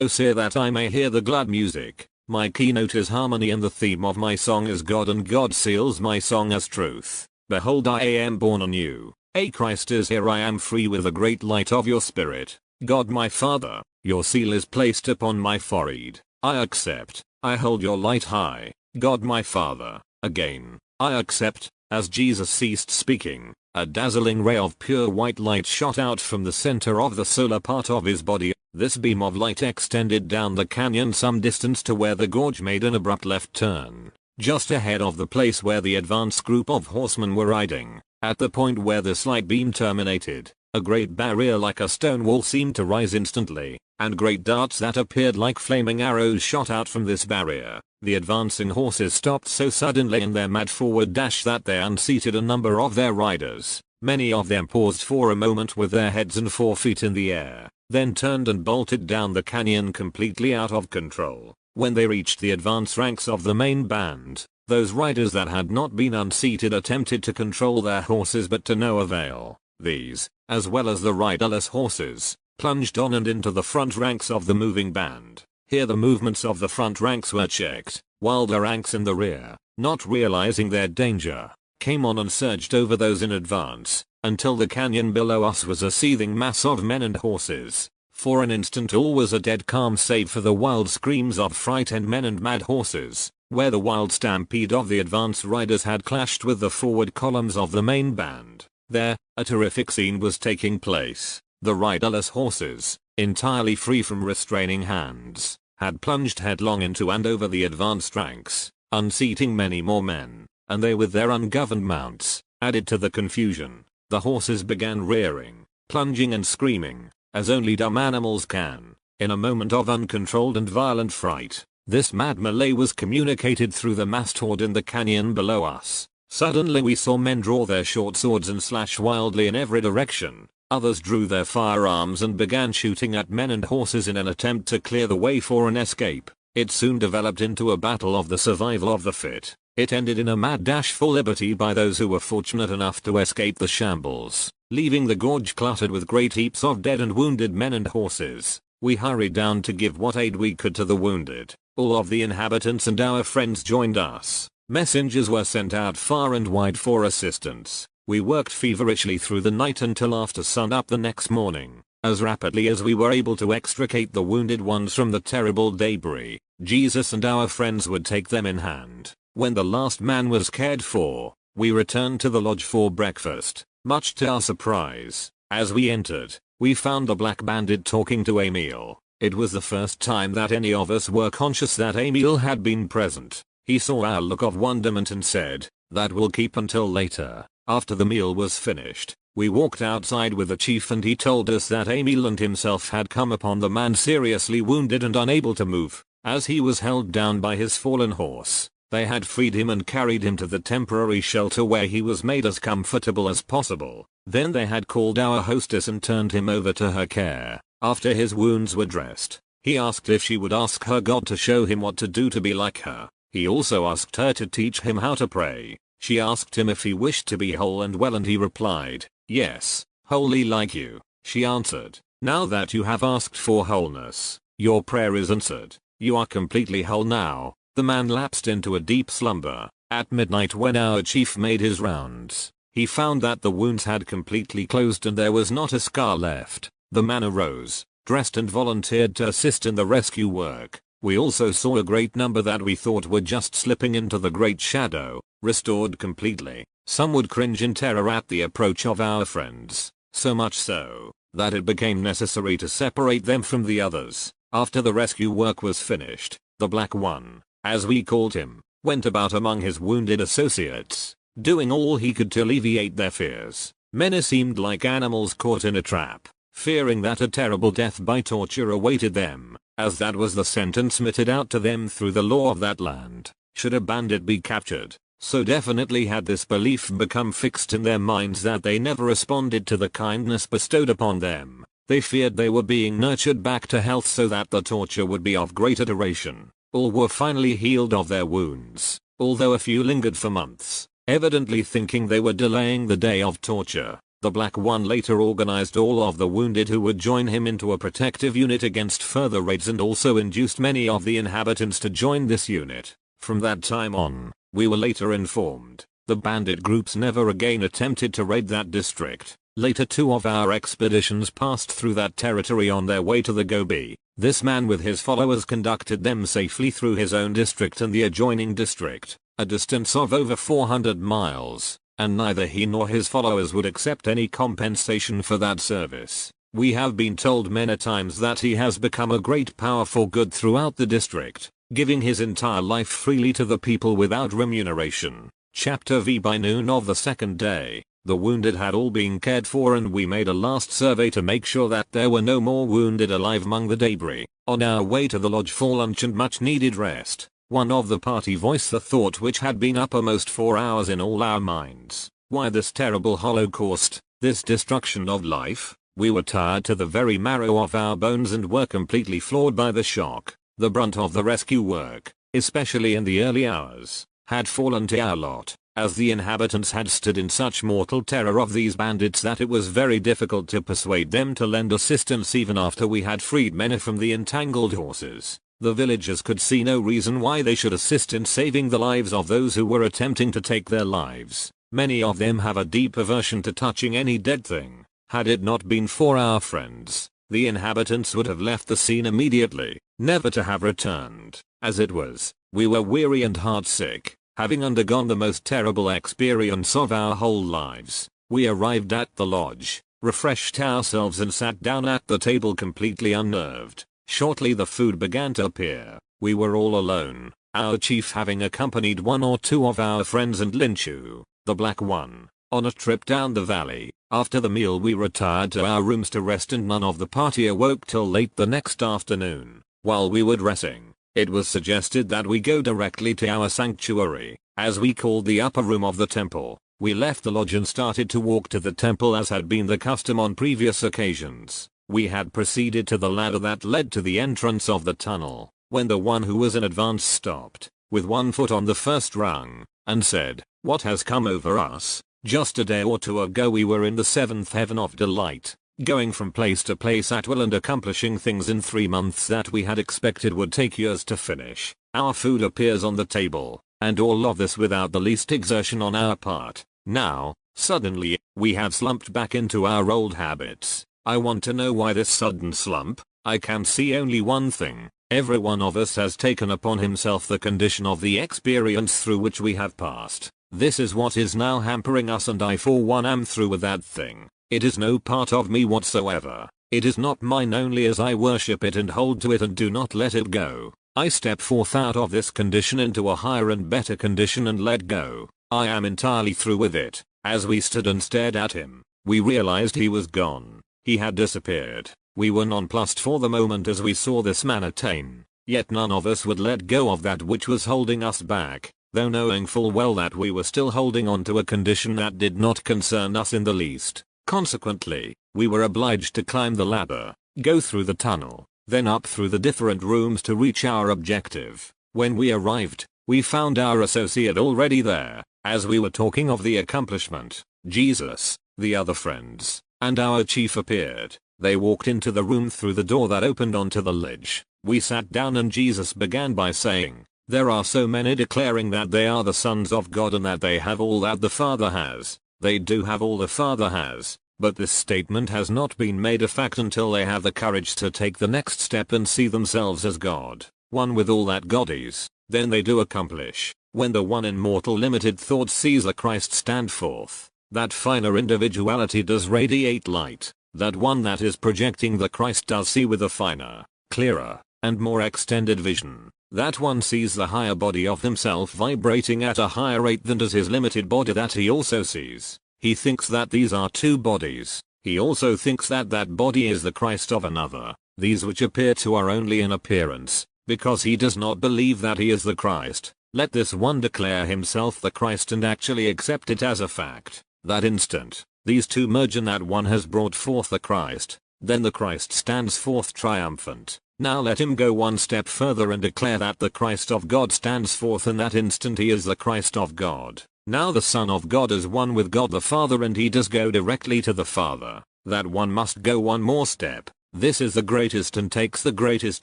O say that I may hear the glad music. My keynote is harmony, and the theme of my song is God, and God seals my song as truth. Behold, I am born anew. A Christ is here, I am free with the great light of your spirit. God my Father, your seal is placed upon my forehead. I accept, I hold your light high. God my Father, again, I accept. As Jesus ceased speaking, a dazzling ray of pure white light shot out from the center of the solar part of his body. This beam of light extended down the canyon some distance to where the gorge made an abrupt left turn, just ahead of the place where the advance group of horsemen were riding. At the point where the slight beam terminated, a great barrier like a stone wall seemed to rise instantly, and great darts that appeared like flaming arrows shot out from this barrier. The advancing horses stopped so suddenly in their mad forward dash that they unseated a number of their riders. Many of them paused for a moment with their heads and forefeet in the air, then turned and bolted down the canyon completely out of control. When they reached the advance ranks of the main band, those riders that had not been unseated attempted to control their horses, but to no avail. These, as well as the riderless horses, plunged on and into the front ranks of the moving band. Here the movements of the front ranks were checked, while the ranks in the rear, not realizing their danger, came on and surged over those in advance, until the canyon below us was a seething mass of men and horses. For an instant all was a dead calm save for the wild screams of frightened men and mad horses, where the wild stampede of the advance riders had clashed with the forward columns of the main band. There, a terrific scene was taking place. The riderless horses, entirely free from restraining hands, had plunged headlong into and over the advanced ranks, unseating many more men, and they with their ungoverned mounts, added to the confusion. The horses began rearing, plunging and screaming, as only dumb animals can. In a moment of uncontrolled and violent fright, this mad melee was communicated through the massed horde in the canyon below us. Suddenly we saw men draw their short swords and slash wildly in every direction. Others drew their firearms and began shooting at men and horses in an attempt to clear the way for an escape. It soon developed into a battle of the survival of the fit. It ended in a mad dash for liberty by those who were fortunate enough to escape the shambles, leaving the gorge cluttered with great heaps of dead and wounded men and horses. We hurried down to give what aid we could to the wounded. All of the inhabitants and our friends joined us. Messengers were sent out far and wide for assistance. We worked feverishly through the night until after sunup the next morning. As rapidly as we were able to extricate the wounded ones from the terrible debris, Jesus and our friends would take them in hand. When the last man was cared for, we returned to the lodge for breakfast. Much to our surprise, as we entered, we found the black bandit talking to Emil. It was the first time that any of us were conscious that Emil had been present. He saw our look of wonderment and said, "That will keep until later." After the meal was finished, we walked outside with the chief and he told us that Emil and himself had come upon the man seriously wounded and unable to move, as he was held down by his fallen horse. They had freed him and carried him to the temporary shelter where he was made as comfortable as possible. Then they had called our hostess and turned him over to her care. After his wounds were dressed, he asked if she would ask her God to show him what to do to be like her. He also asked her to teach him how to pray. She asked him if he wished to be whole and well and he replied, "Yes, wholly like you." She answered, "Now that you have asked for wholeness, your prayer is answered. You are completely whole now." The man lapsed into a deep slumber. At midnight when our chief made his rounds, he found that the wounds had completely closed and there was not a scar left. The man arose, dressed and volunteered to assist in the rescue work. We also saw a great number that we thought were just slipping into the great shadow, restored completely. Some would cringe in terror at the approach of our friends, so much so, that it became necessary to separate them from the others. After the rescue work was finished, the Black One, as we called him, went about among his wounded associates, doing all he could to alleviate their fears. Many seemed like animals caught in a trap, fearing that a terrible death by torture awaited them, as that was the sentence meted out to them through the law of that land, should a bandit be captured. So definitely had this belief become fixed in their minds that they never responded to the kindness bestowed upon them. They feared they were being nurtured back to health so that the torture would be of greater duration. All were finally healed of their wounds, although a few lingered for months, evidently thinking they were delaying the day of torture. The Black One later organized all of the wounded who would join him into a protective unit against further raids and also induced many of the inhabitants to join this unit. From that time on, we were later informed, the bandit groups never again attempted to raid that district. Later two of our expeditions passed through that territory on their way to the Gobi. This man with his followers conducted them safely through his own district and the adjoining district, a distance of over 400 miles, and neither he nor his followers would accept any compensation for that service. We have been told many times that he has become a great power for good throughout the district, giving his entire life freely to the people without remuneration. Chapter V. By noon of the second day, the wounded had all been cared for and we made a last survey to make sure that there were no more wounded alive among the debris. On our way to the lodge for lunch and much needed rest, one of the party voiced the thought which had been uppermost for hours in all our minds. Why this terrible holocaust, this destruction of life? We were tired to the very marrow of our bones and were completely floored by the shock. The brunt of the rescue work, especially in the early hours, had fallen to our lot, as the inhabitants had stood in such mortal terror of these bandits that it was very difficult to persuade them to lend assistance even after we had freed many from the entangled horses. The villagers could see no reason why they should assist in saving the lives of those who were attempting to take their lives. Many of them have a deep aversion to touching any dead thing. Had it not been for our friends, the inhabitants would have left the scene immediately, never to have returned. As it was, we were weary and heartsick, having undergone the most terrible experience of our whole lives. We arrived at the lodge, refreshed ourselves and sat down at the table completely unnerved. Shortly the food began to appear. We were all alone, our chief having accompanied one or two of our friends and Linchu, the Black One, on a trip down the valley. After the meal we retired to our rooms to rest and none of the party awoke till late the next afternoon. While we were dressing, it was suggested that we go directly to our sanctuary, as we called the upper room of the temple. We left the lodge and started to walk to the temple as had been the custom on previous occasions. We had proceeded to the ladder that led to the entrance of the tunnel, when the one who was in advance stopped, with one foot on the first rung, and said, "What has come over us? Just a day or two ago we were in the seventh heaven of delight, going from place to place at will and accomplishing things in 3 months that we had expected would take years to finish. Our food appears on the table, and all of this without the least exertion on our part. Now, suddenly, we have slumped back into our old habits. I want to know why this sudden slump. I can see only one thing. Every one of us has taken upon himself the condition of the experience through which we have passed. This is what is now hampering us, and I for one am through with that thing. It is no part of me whatsoever. It is not mine only as I worship it and hold to it and do not let it go. I step forth out of this condition into a higher and better condition and let go. I am entirely through with it." As we stood and stared at him, we realized he was gone. He had disappeared. We were nonplussed for the moment as we saw this man attain. Yet none of us would let go of that which was holding us back, though knowing full well that we were still holding on to a condition that did not concern us in the least. Consequently, we were obliged to climb the ladder, go through the tunnel, then up through the different rooms to reach our objective. When we arrived, we found our associate already there. As we were talking of the accomplishment, Jesus, the other friends, and our chief appeared. They walked into the room through the door that opened onto the ledge. We sat down and Jesus began by saying, "There are so many declaring that they are the sons of God and that they have all that the Father has. They do have all the Father has, but this statement has not been made a fact until they have the courage to take the next step and see themselves as God, one with all that God is. Then they do accomplish. When the one in mortal limited thought sees the Christ stand forth, that finer individuality does radiate light. That one that is projecting the Christ does see with a finer, clearer, and more extended vision. That one sees the higher body of himself vibrating at a higher rate than does his limited body that he also sees. He thinks that these are two bodies. He also thinks that that body is the Christ of another. These which appear to are only in appearance, because he does not believe that he is the Christ. Let this one declare himself the Christ and actually accept it as a fact. That instant, these two merge and that one has brought forth the Christ. Then the Christ stands forth triumphant. Now let him go one step further and declare that the Christ of God stands forth, and that instant he is the Christ of God. Now the Son of God is one with God the Father and he does go directly to the Father. That one must go one more step. This is the greatest and takes the greatest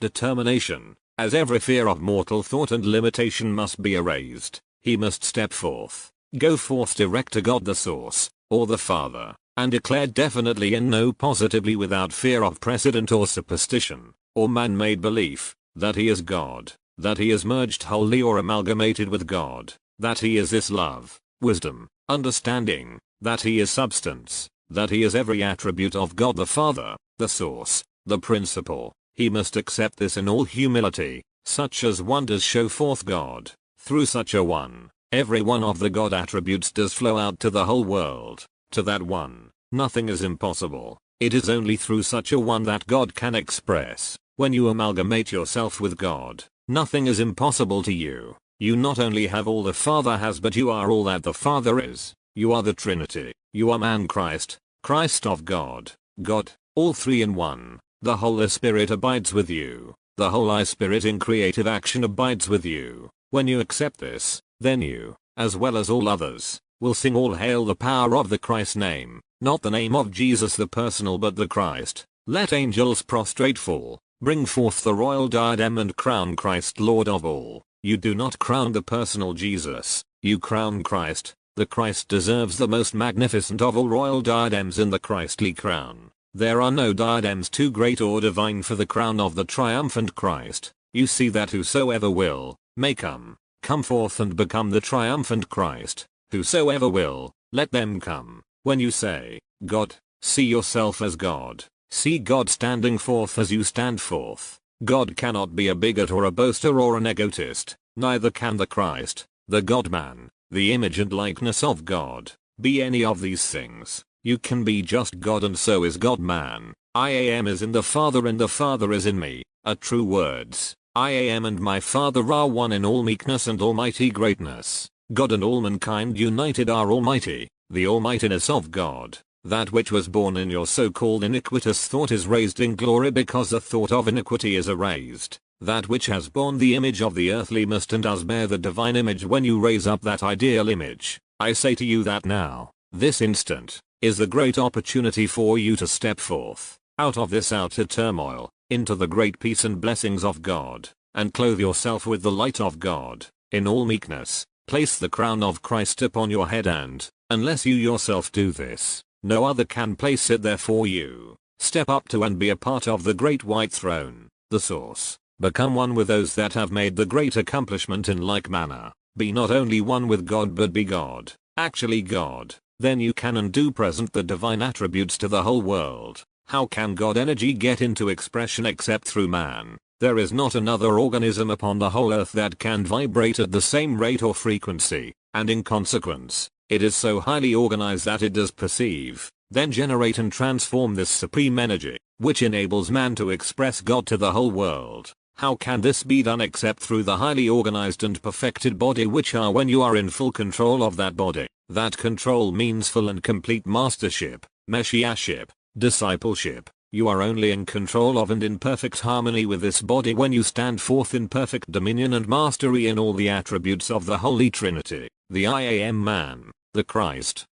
determination, as every fear of mortal thought and limitation must be erased. He must step forth, go forth direct to God the Source, or the Father, and declare definitely and no positively without fear of precedent or superstition, or man-made belief, that he is God, that he is merged wholly or amalgamated with God, that he is this love, wisdom, understanding, that he is substance, that he is every attribute of God the Father, the Source, the Principle. He must accept this in all humility, such as one does show forth God. Through such a one, every one of the God attributes does flow out to the whole world. To that one, nothing is impossible. It is only through such a one that God can express. When you amalgamate yourself with God, nothing is impossible to you. You not only have all the Father has, but you are all that the Father is. You are the Trinity. You are man Christ, Christ of God, God, all three in one. The Holy Spirit abides with you. The Holy Spirit in creative action abides with you. When you accept this, then you, as well as all others, will sing all hail the power of the Christ name, not the name of Jesus the personal but the Christ. Let angels prostrate fall, bring forth the royal diadem and crown Christ Lord of all. You do not crown the personal Jesus, you crown Christ. The Christ deserves the most magnificent of all royal diadems in the Christly crown. There are no diadems too great or divine for the crown of the triumphant Christ. You see that whosoever will, may come forth and become the triumphant Christ. Whosoever will, let them come. When you say, God, see yourself as God. See God standing forth as you stand forth. God cannot be a bigot or a boaster or an egotist. Neither can the Christ, the God-man, the image and likeness of God, be any of these things. You can be just God and so is God man. I am is in the Father and the Father is in me, are true words. I am and my Father are one in all meekness and almighty greatness. God and all mankind united are almighty, the almightiness of God. That which was born in your so-called iniquitous thought is raised in glory because the thought of iniquity is erased. That which has borne the image of the earthly must and does bear the divine image when you raise up that ideal image. I say to you that now, this instant, is the great opportunity for you to step forth, out of this outer turmoil, into the great peace and blessings of God, and clothe yourself with the light of God, in all meekness, place the crown of Christ upon your head and, unless you yourself do this, no other can place it there for you. Step up to and be a part of the great white throne, the source. Become one with those that have made the great accomplishment in like manner. Be not only one with God but be God, actually God. Then you can and do present the divine attributes to the whole world. How can God energy get into expression except through man? There is not another organism upon the whole earth that can vibrate at the same rate or frequency, and in consequence, it is so highly organized that it does perceive, then generate and transform this supreme energy, which enables man to express God to the whole world. How can this be done except through the highly organized and perfected body which are when you are in full control of that body? That control means full and complete mastership, messiahship, discipleship. You are only in control of and in perfect harmony with this body when you stand forth in perfect dominion and mastery in all the attributes of the Holy Trinity, the I Am man, the Christ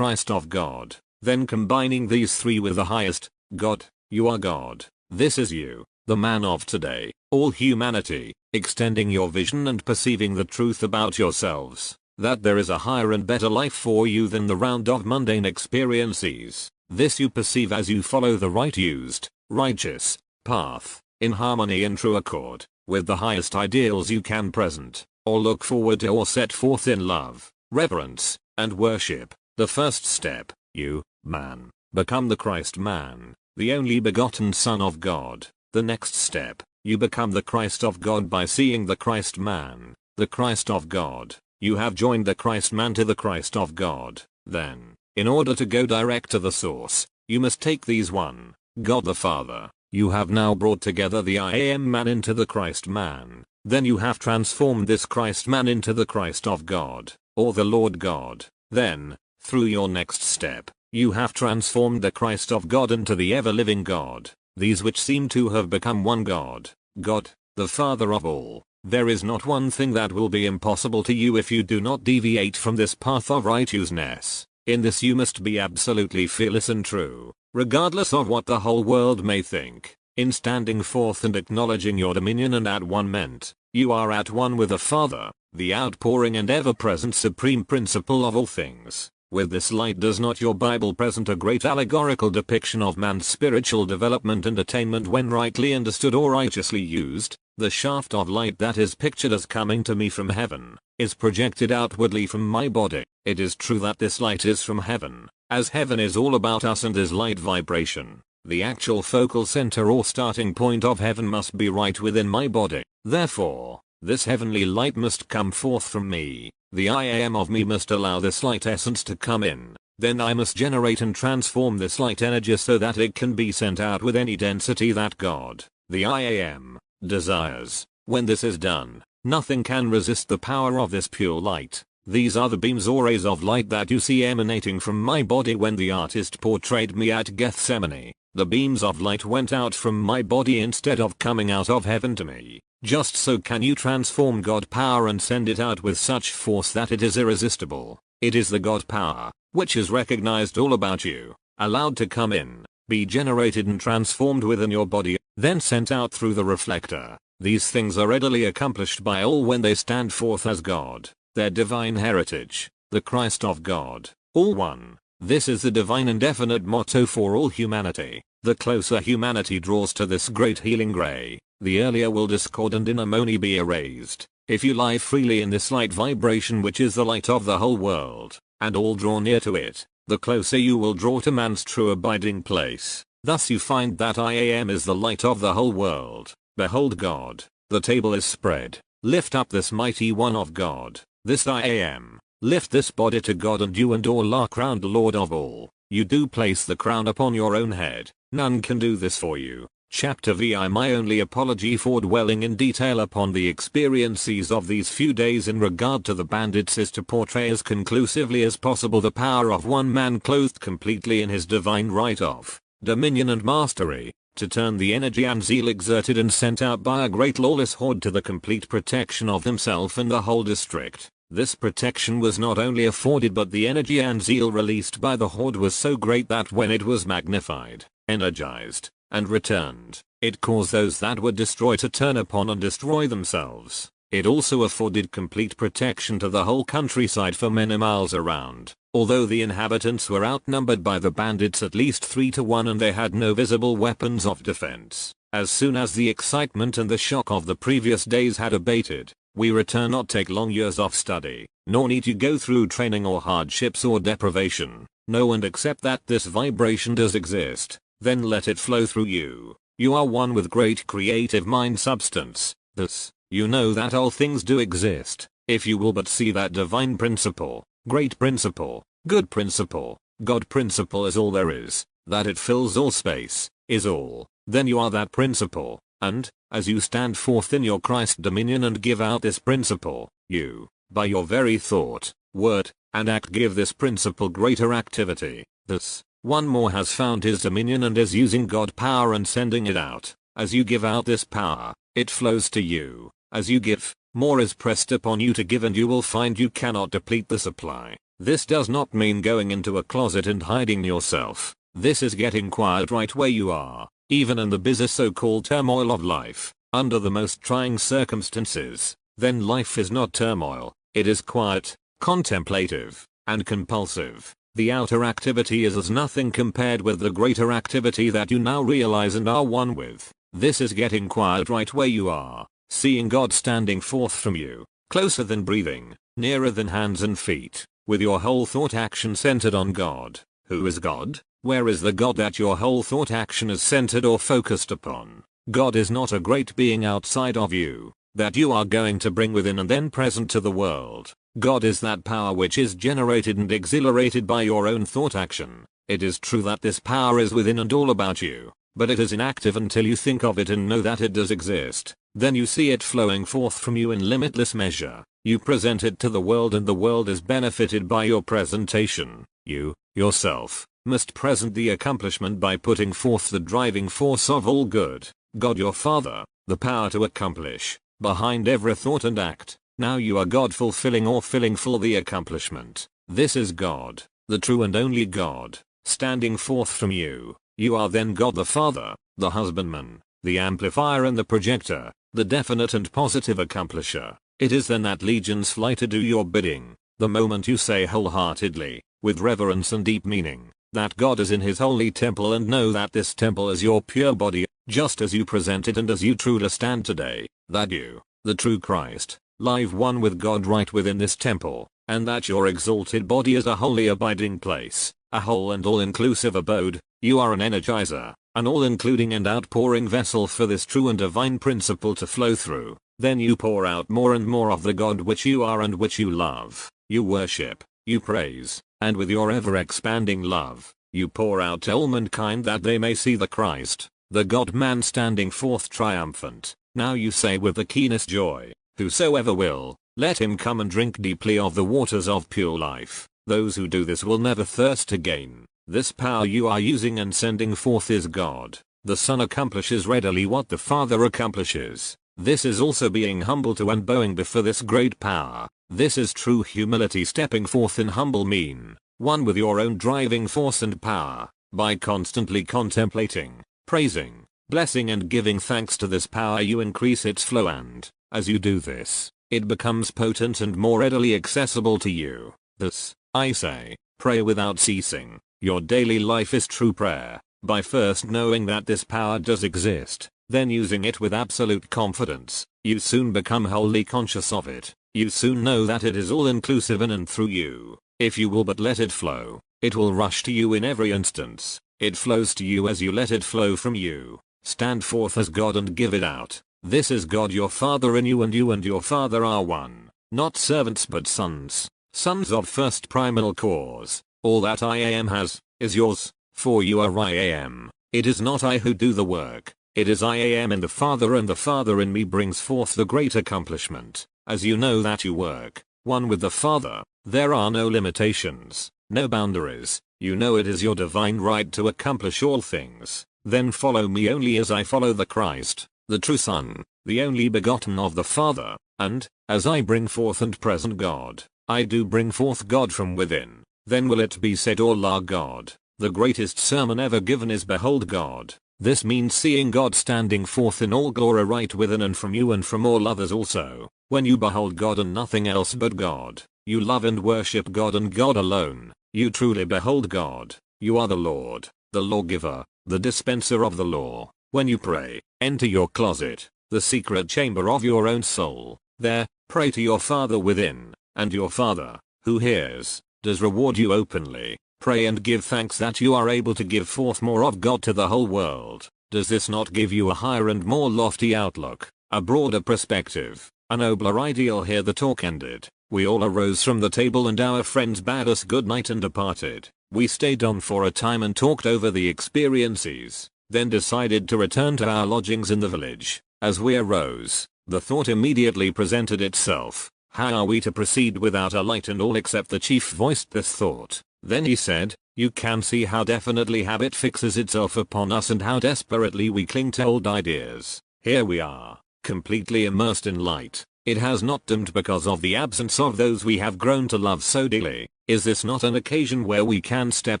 of God. Then combining these three with the highest, God, you are God. This is you, the man of today, all humanity, extending your vision and perceiving the truth about yourselves, that there is a higher and better life for you than the round of mundane experiences. This you perceive as you follow the right used, righteous, path, in harmony and true accord, with the highest ideals you can present, or look forward to or set forth in love, reverence, and worship. The first step, you, man, become the Christ man, the only begotten Son of God. The next step, you become the Christ of God by seeing the Christ man, the Christ of God. You have joined the Christ man to the Christ of God. Then, in order to go direct to the source, you must take these one, God the Father. You have now brought together the I Am man into the Christ man. Then you have transformed this Christ man into the Christ of God, or the Lord God. Then, through your next step, you have transformed the Christ of God into the ever-living God. These which seem to have become one God, God, the Father of all. There is not one thing that will be impossible to you if you do not deviate from this path of righteousness. In this you must be absolutely fearless and true, regardless of what the whole world may think. In standing forth and acknowledging your dominion and at one ment, you are at one with the Father, the outpouring and ever-present supreme principle of all things. With this light does not your Bible present a great allegorical depiction of man's spiritual development and attainment when rightly understood or righteously used? The shaft of light that is pictured as coming to me from heaven, is projected outwardly from my body. It is true that this light is from heaven, as heaven is all about us and is light vibration. The actual focal center or starting point of heaven must be right within my body. Therefore, this heavenly light must come forth from me. The I Am of me must allow this light essence to come in. Then I must generate and transform this light energy so that it can be sent out with any density that God, the I Am, desires. When this is done, nothing can resist the power of this pure light. These are the beams or rays of light that you see emanating from my body when the artist portrayed me at Gethsemane. The beams of light went out from my body instead of coming out of heaven to me. Just so can you transform God power and send it out with such force that it is irresistible. It is the God power, which is recognized all about you, allowed to come in, be generated and transformed within your body, then sent out through the reflector. These things are readily accomplished by all when they stand forth as God, their divine heritage, the Christ of God, all one. This is the divine and definite motto for all humanity. The closer humanity draws to this great healing ray, the earlier will discord and inharmony be erased. If you lie freely in this light vibration which is the light of the whole world, and all draw near to it, the closer you will draw to man's true abiding place. Thus you find that I Am is the light of the whole world. Behold God, the table is spread. Lift up this mighty one of God, this I Am. Lift this body to God and you and all are crowned Lord of all. You do place the crown upon your own head. None can do this for you. Chapter VI. My only apology for dwelling in detail upon the experiences of these few days in regard to the bandits is to portray as conclusively as possible the power of one man clothed completely in his divine right of dominion and mastery, to turn the energy and zeal exerted and sent out by a great lawless horde to the complete protection of himself and the whole district. This protection was not only afforded, but the energy and zeal released by the horde was so great that when it was magnified, energized, and returned, it caused those that were destroyed to turn upon and destroy themselves. It also afforded complete protection to the whole countryside for many miles around, although the inhabitants were outnumbered by the bandits at least 3 to 1 and they had no visible weapons of defense. As soon as the excitement and the shock of the previous days had abated, we return. Not take long years of study, nor need you go through training or hardships or deprivation. Know and accept that this vibration does exist. Then let it flow through you. You are one with great creative mind substance. Thus, you know that all things do exist, if you will but see that divine principle, great principle, good principle, God principle is all there is, that it fills all space, is all. Then you are that principle, and, as you stand forth in your Christ dominion and give out this principle, you, by your very thought, word, and act give this principle greater activity. Thus, one more has found his dominion and is using God power and sending it out. As you give out this power, it flows to you. As you give, more is pressed upon you to give, and you will find you cannot deplete the supply. This does not mean going into a closet and hiding yourself. This is getting quiet right where you are, even in the busy so-called turmoil of life, under the most trying circumstances. Then life is not turmoil, it is quiet, contemplative, and compulsive. The outer activity is as nothing compared with the greater activity that you now realize and are one with. This is getting quiet right where you are, seeing God standing forth from you, closer than breathing, nearer than hands and feet, with your whole thought action centered on God. Who is God? Where is the God that your whole thought action is centered or focused upon? God is not a great being outside of you, that you are going to bring within and then present to the world. God is that power which is generated and exhilarated by your own thought action. It is true that this power is within and all about you, but it is inactive until you think of it and know that it does exist. Then you see it flowing forth from you in limitless measure. You present it to the world and the world is benefited by your presentation. You, yourself, must present the accomplishment by putting forth the driving force of all good, God your Father, the power to accomplish, behind every thought and act. Now you are God fulfilling or filling full the accomplishment. This is God, the true and only God, standing forth from you. You are then God the Father, the husbandman, the amplifier and the projector, the definite and positive accomplisher. It is then that legions fly to do your bidding, the moment you say wholeheartedly, with reverence and deep meaning, that God is in his holy temple, and know that this temple is your pure body, just as you present it and as you truly stand today, that you, the true Christ, live one with God right within this temple, and that your exalted body is a holy abiding place, a whole and all-inclusive abode. You are an energizer, an all-including and outpouring vessel for this true and divine principle to flow through. Then you pour out more and more of the God which you are and which you love. You worship, you praise, and with your ever-expanding love, you pour out to all mankind that they may see the Christ, the God-man standing forth triumphant. Now you say with the keenest joy, whosoever will, let him come and drink deeply of the waters of pure life. Those who do this will never thirst again. This power you are using and sending forth is God. The Son accomplishes readily what the Father accomplishes. This is also being humble to and bowing before this great power. This is true humility, stepping forth in humble mien, one with your own driving force and power, by constantly contemplating, praising, blessing and giving thanks to this power you increase its flow, and, as you do this, it becomes potent and more readily accessible to you. Thus, I say, pray without ceasing. Your daily life is true prayer, by first knowing that this power does exist, then using it with absolute confidence. You soon become wholly conscious of it. You soon know that it is all inclusive in and through you. If you will but let it flow, it will rush to you in every instance. It flows to you as you let it flow from you. Stand forth as God and give it out. This is God your Father in you and your Father are one. Not servants but sons. Sons of first primal cause. All that I am has, is yours, for you are I am. It is not I who do the work, it is I am in the Father, and the Father in me brings forth the great accomplishment. As you know that you work, one with the Father, there are no limitations, no boundaries. You know it is your divine right to accomplish all things. Then follow me only as I follow the Christ, the true Son, the only begotten of the Father, and, as I bring forth and present God, I do bring forth God from within. Then will it be said, all are God. The greatest sermon ever given is Behold God. This means seeing God standing forth in all glory right within and from you and from all others also. When you behold God and nothing else but God, you love and worship God and God alone. You truly behold God. You are the Lord, the lawgiver, the dispenser of the law. When you pray, enter your closet, the secret chamber of your own soul. There, pray to your Father within, and your Father, who hears, does reward you openly. Pray and give thanks that you are able to give forth more of God to the whole world. Does this not give you a higher and more lofty outlook, a broader perspective, a nobler ideal? Here the talk ended. We all arose from the table and our friends bade us good night and departed. We stayed on for a time and talked over the experiences, then decided to return to our lodgings in the village. As we arose, the thought immediately presented itself. How are we to proceed without a light? And all except the chief voiced this thought. Then he said, you can see how definitely habit fixes itself upon us and how desperately we cling to old ideas. Here we are, completely immersed in light. It has not dimmed because of the absence of those we have grown to love so dearly. Is this not an occasion where we can step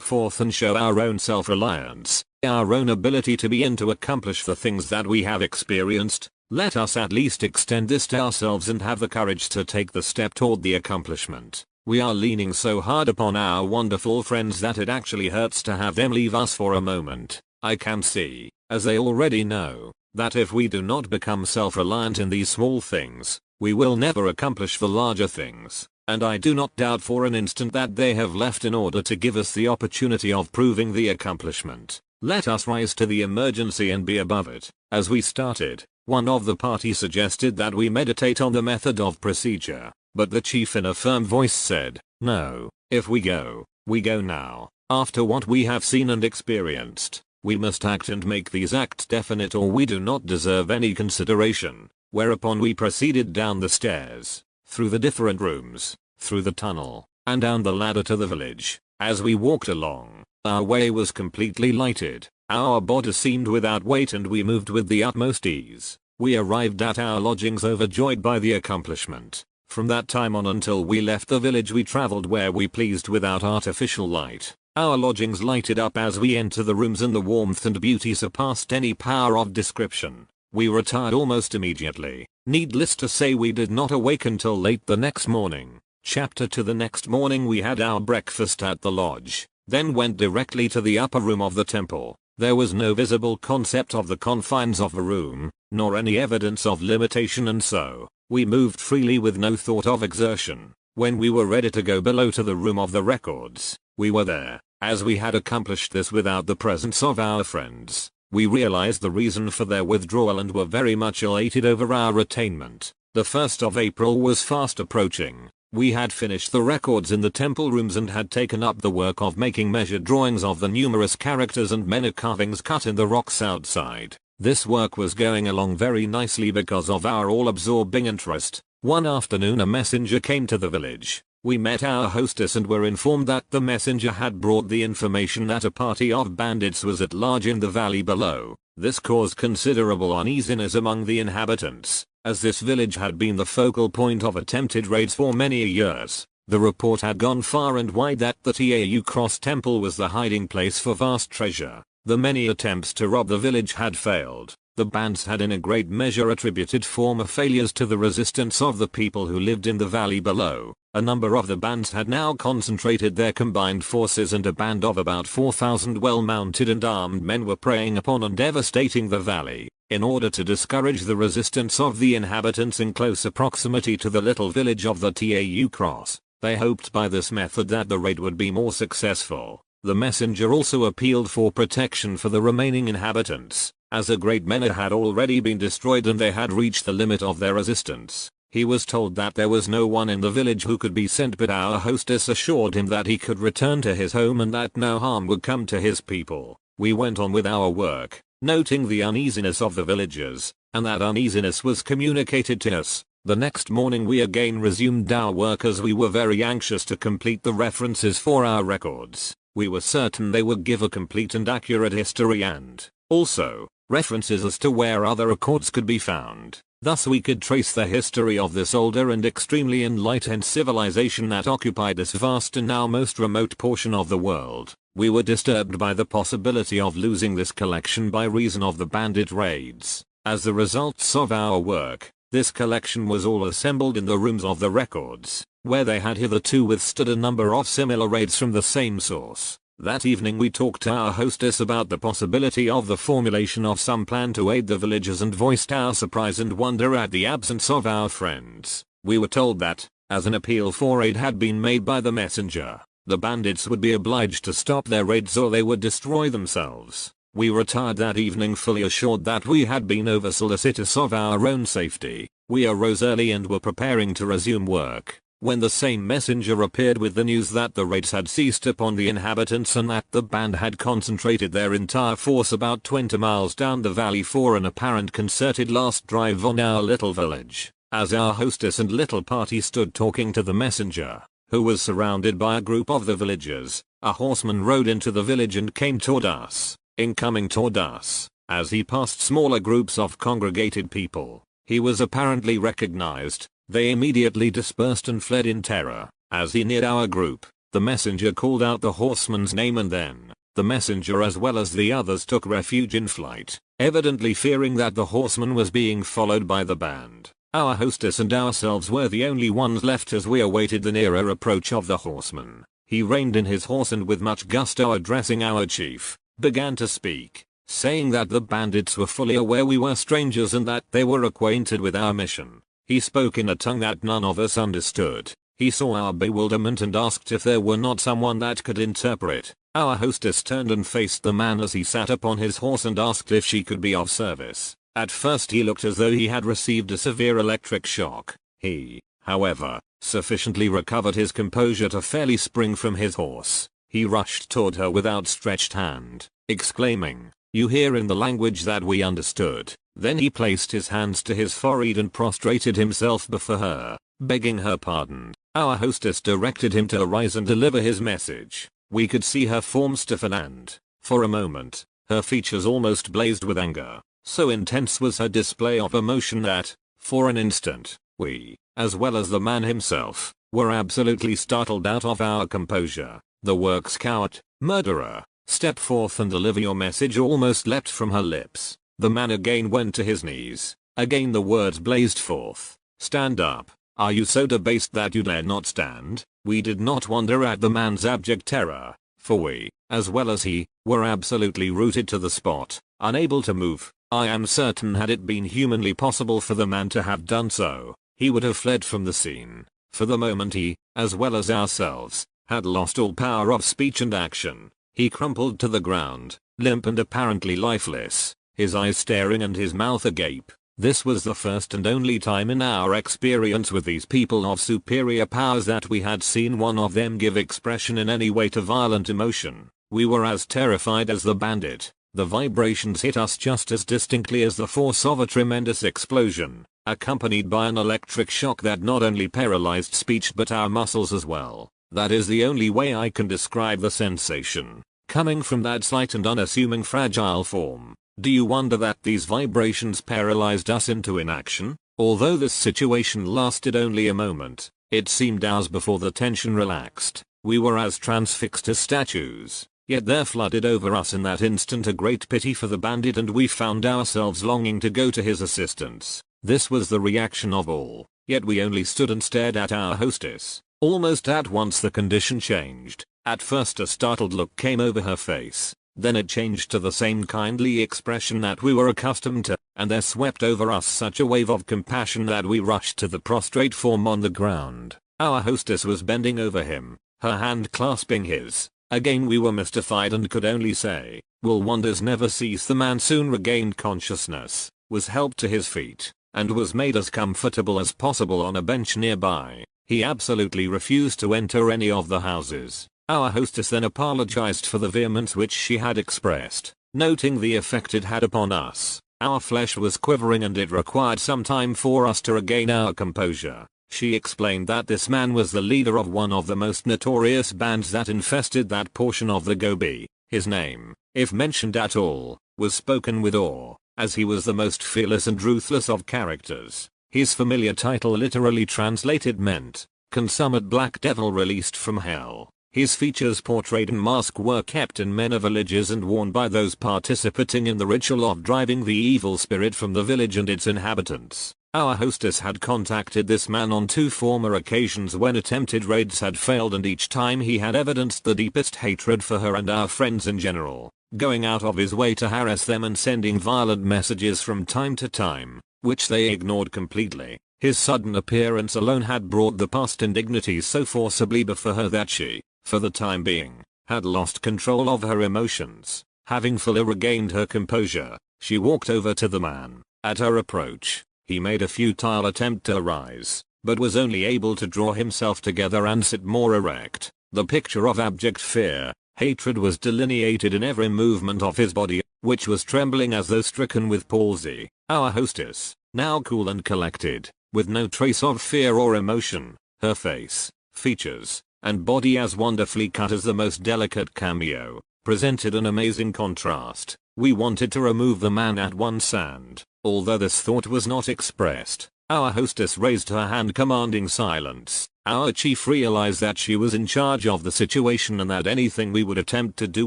forth and show our own self-reliance, our own ability to be and to accomplish the things that we have experienced? Let us at least extend this to ourselves and have the courage to take the step toward the accomplishment. We are leaning so hard upon our wonderful friends that it actually hurts to have them leave us for a moment. I can see, as they already know, that if we do not become self-reliant in these small things, we will never accomplish the larger things, and I do not doubt for an instant that they have left in order to give us the opportunity of proving the accomplishment. Let us rise to the emergency and be above it. As we started, one of the party suggested that we meditate on the method of procedure, but the chief in a firm voice said, no, if we go now. After what we have seen and experienced, we must act and make these acts definite or we do not deserve any consideration. Whereupon we proceeded down the stairs, through the different rooms, through the tunnel, and down the ladder to the village. As we walked along, our way was completely lighted, our bodies seemed without weight and we moved with the utmost ease. We arrived at our lodgings overjoyed by the accomplishment. From that time on until we left the village we traveled where we pleased without artificial light. Our lodgings lighted up as we entered the rooms and the warmth and beauty surpassed any power of description. We retired almost immediately. Needless to say we did not awake until late the next morning. Chapter 2. The next morning we had our breakfast at the lodge, then went directly to the upper room of the temple. There was no visible concept of the confines of a room, nor any evidence of limitation, and so we moved freely with no thought of exertion. When we were ready to go below to the room of the records, we were there. As we had accomplished this without the presence of our friends, we realized the reason for their withdrawal and were very much elated over our attainment. The 1st of April was fast approaching. We had finished the records in the temple rooms and had taken up the work of making measured drawings of the numerous characters and many carvings cut in the rocks outside. This work was going along very nicely because of our all-absorbing interest. One afternoon a messenger came to the village. We met our hostess and were informed that the messenger had brought the information that a party of bandits was at large in the valley below. This caused considerable uneasiness among the inhabitants, as this village had been the focal point of attempted raids for many years. The report had gone far and wide that the Tau Cross Temple was the hiding place for vast treasure. The many attempts to rob the village had failed. The bands had in a great measure attributed former failures to the resistance of the people who lived in the valley below. A number of the bands had now concentrated their combined forces and a band of about 4,000 well-mounted and armed men were preying upon and devastating the valley. In order to discourage the resistance of the inhabitants in closer proximity to the little village of the Tau Cross, they hoped by this method that the raid would be more successful. The messenger also appealed for protection for the remaining inhabitants, as a great many had already been destroyed and they had reached the limit of their resistance. He was told that there was no one in the village who could be sent, but our hostess assured him that he could return to his home and that no harm would come to his people. We went on with our work, noting the uneasiness of the villagers, and that uneasiness was communicated to us. The next morning we again resumed our work as we were very anxious to complete the references for our records. We were certain they would give a complete and accurate history and, also, references as to where other records could be found. Thus we could trace the history of this older and extremely enlightened civilization that occupied this vast and now most remote portion of the world. We were disturbed by the possibility of losing this collection by reason of the bandit raids. As the results of our work, this collection was all assembled in the rooms of the records, where they had hitherto withstood a number of similar raids from the same source. That evening we talked to our hostess about the possibility of the formulation of some plan to aid the villagers and voiced our surprise and wonder at the absence of our friends. We were told that, as an appeal for aid had been made by the messenger, the bandits would be obliged to stop their raids or they would destroy themselves. We retired that evening fully assured that we had been over-solicitous of our own safety. We arose early and were preparing to resume work, when the same messenger appeared with the news that the raids had ceased upon the inhabitants and that the band had concentrated their entire force about 20 miles down the valley for an apparent concerted last drive on our little village. As our hostess and little party stood talking to the messenger, who was surrounded by a group of the villagers, a horseman rode into the village and came toward us. In coming toward us, as he passed smaller groups of congregated people, he was apparently recognized. They immediately dispersed and fled in terror. As he neared our group, the messenger called out the horseman's name and then, the messenger as well as the others took refuge in flight, evidently fearing that the horseman was being followed by the band. Our hostess and ourselves were the only ones left as we awaited the nearer approach of the horseman. He reined in his horse and with much gusto addressing our chief, began to speak, saying that the bandits were fully aware we were strangers and that they were acquainted with our mission. He spoke in a tongue that none of us understood. He saw our bewilderment and asked if there were not someone that could interpret. Our hostess turned and faced the man as he sat upon his horse and asked if she could be of service. At first he looked as though he had received a severe electric shock. He, however, sufficiently recovered his composure to fairly spring from his horse. He rushed toward her with outstretched hand, exclaiming, "You hear in the language that we understood." Then he placed his hands to his forehead and prostrated himself before her, begging her pardon. Our hostess directed him to arise and deliver his message. We could see her form stiffen and, for a moment, her features almost blazed with anger. So intense was her display of emotion that, for an instant, we, as well as the man himself, were absolutely startled out of our composure. "The works, coward, murderer, step forth and deliver your message," almost leapt from her lips. The man again went to his knees. Again the words blazed forth. "Stand up. Are you so debased that you dare not stand?" We did not wonder at the man's abject terror, for we, as well as he, were absolutely rooted to the spot, unable to move. I am certain had it been humanly possible for the man to have done so, he would have fled from the scene. For the moment he, as well as ourselves, had lost all power of speech and action. He crumpled to the ground, limp and apparently lifeless, his eyes staring and his mouth agape. This was the first and only time in our experience with these people of superior powers that we had seen one of them give expression in any way to violent emotion. We were as terrified as the bandit. The vibrations hit us just as distinctly as the force of a tremendous explosion, accompanied by an electric shock that not only paralyzed speech but our muscles as well. That is the only way I can describe the sensation, coming from that slight and unassuming fragile form. Do you wonder that these vibrations paralyzed us into inaction? Although this situation lasted only a moment, it seemed hours before the tension relaxed. We were as transfixed as statues. Yet there flooded over us in that instant a great pity for the bandit and we found ourselves longing to go to his assistance. This was the reaction of all, yet we only stood and stared at our hostess. Almost at once the condition changed. At first a startled look came over her face, then it changed to the same kindly expression that we were accustomed to, and there swept over us such a wave of compassion that we rushed to the prostrate form on the ground. Our hostess was bending over him, her hand clasping his. Again we were mystified and could only say, "Will wonders never cease?" The man soon regained consciousness, was helped to his feet, and was made as comfortable as possible on a bench nearby. He absolutely refused to enter any of the houses. Our hostess then apologized for the vehemence which she had expressed, noting the effect it had upon us. Our flesh was quivering and it required some time for us to regain our composure. She explained that this man was the leader of one of the most notorious bands that infested that portion of the Gobi. His name, if mentioned at all, was spoken with awe, as he was the most fearless and ruthless of characters. His familiar title literally translated meant, consummate black devil released from hell. His features portrayed in mask were kept in many villages and worn by those participating in the ritual of driving the evil spirit from the village and its inhabitants. Our hostess had contacted this man on 2 former occasions when attempted raids had failed, and each time he had evidenced the deepest hatred for her and our friends in general, going out of his way to harass them and sending violent messages from time to time, which they ignored completely. His sudden appearance alone had brought the past indignities so forcibly before her that she, for the time being, had lost control of her emotions. Having fully regained her composure, she walked over to the man. At her approach, he made a futile attempt to rise, but was only able to draw himself together and sit more erect. The picture of abject fear, hatred was delineated in every movement of his body, which was trembling as though stricken with palsy. Our hostess, now cool and collected, with no trace of fear or emotion, her face, features, and body as wonderfully cut as the most delicate cameo, presented an amazing contrast. We wanted to remove the man at once, and, although this thought was not expressed, our hostess raised her hand commanding silence. Our chief realized that she was in charge of the situation and that anything we would attempt to do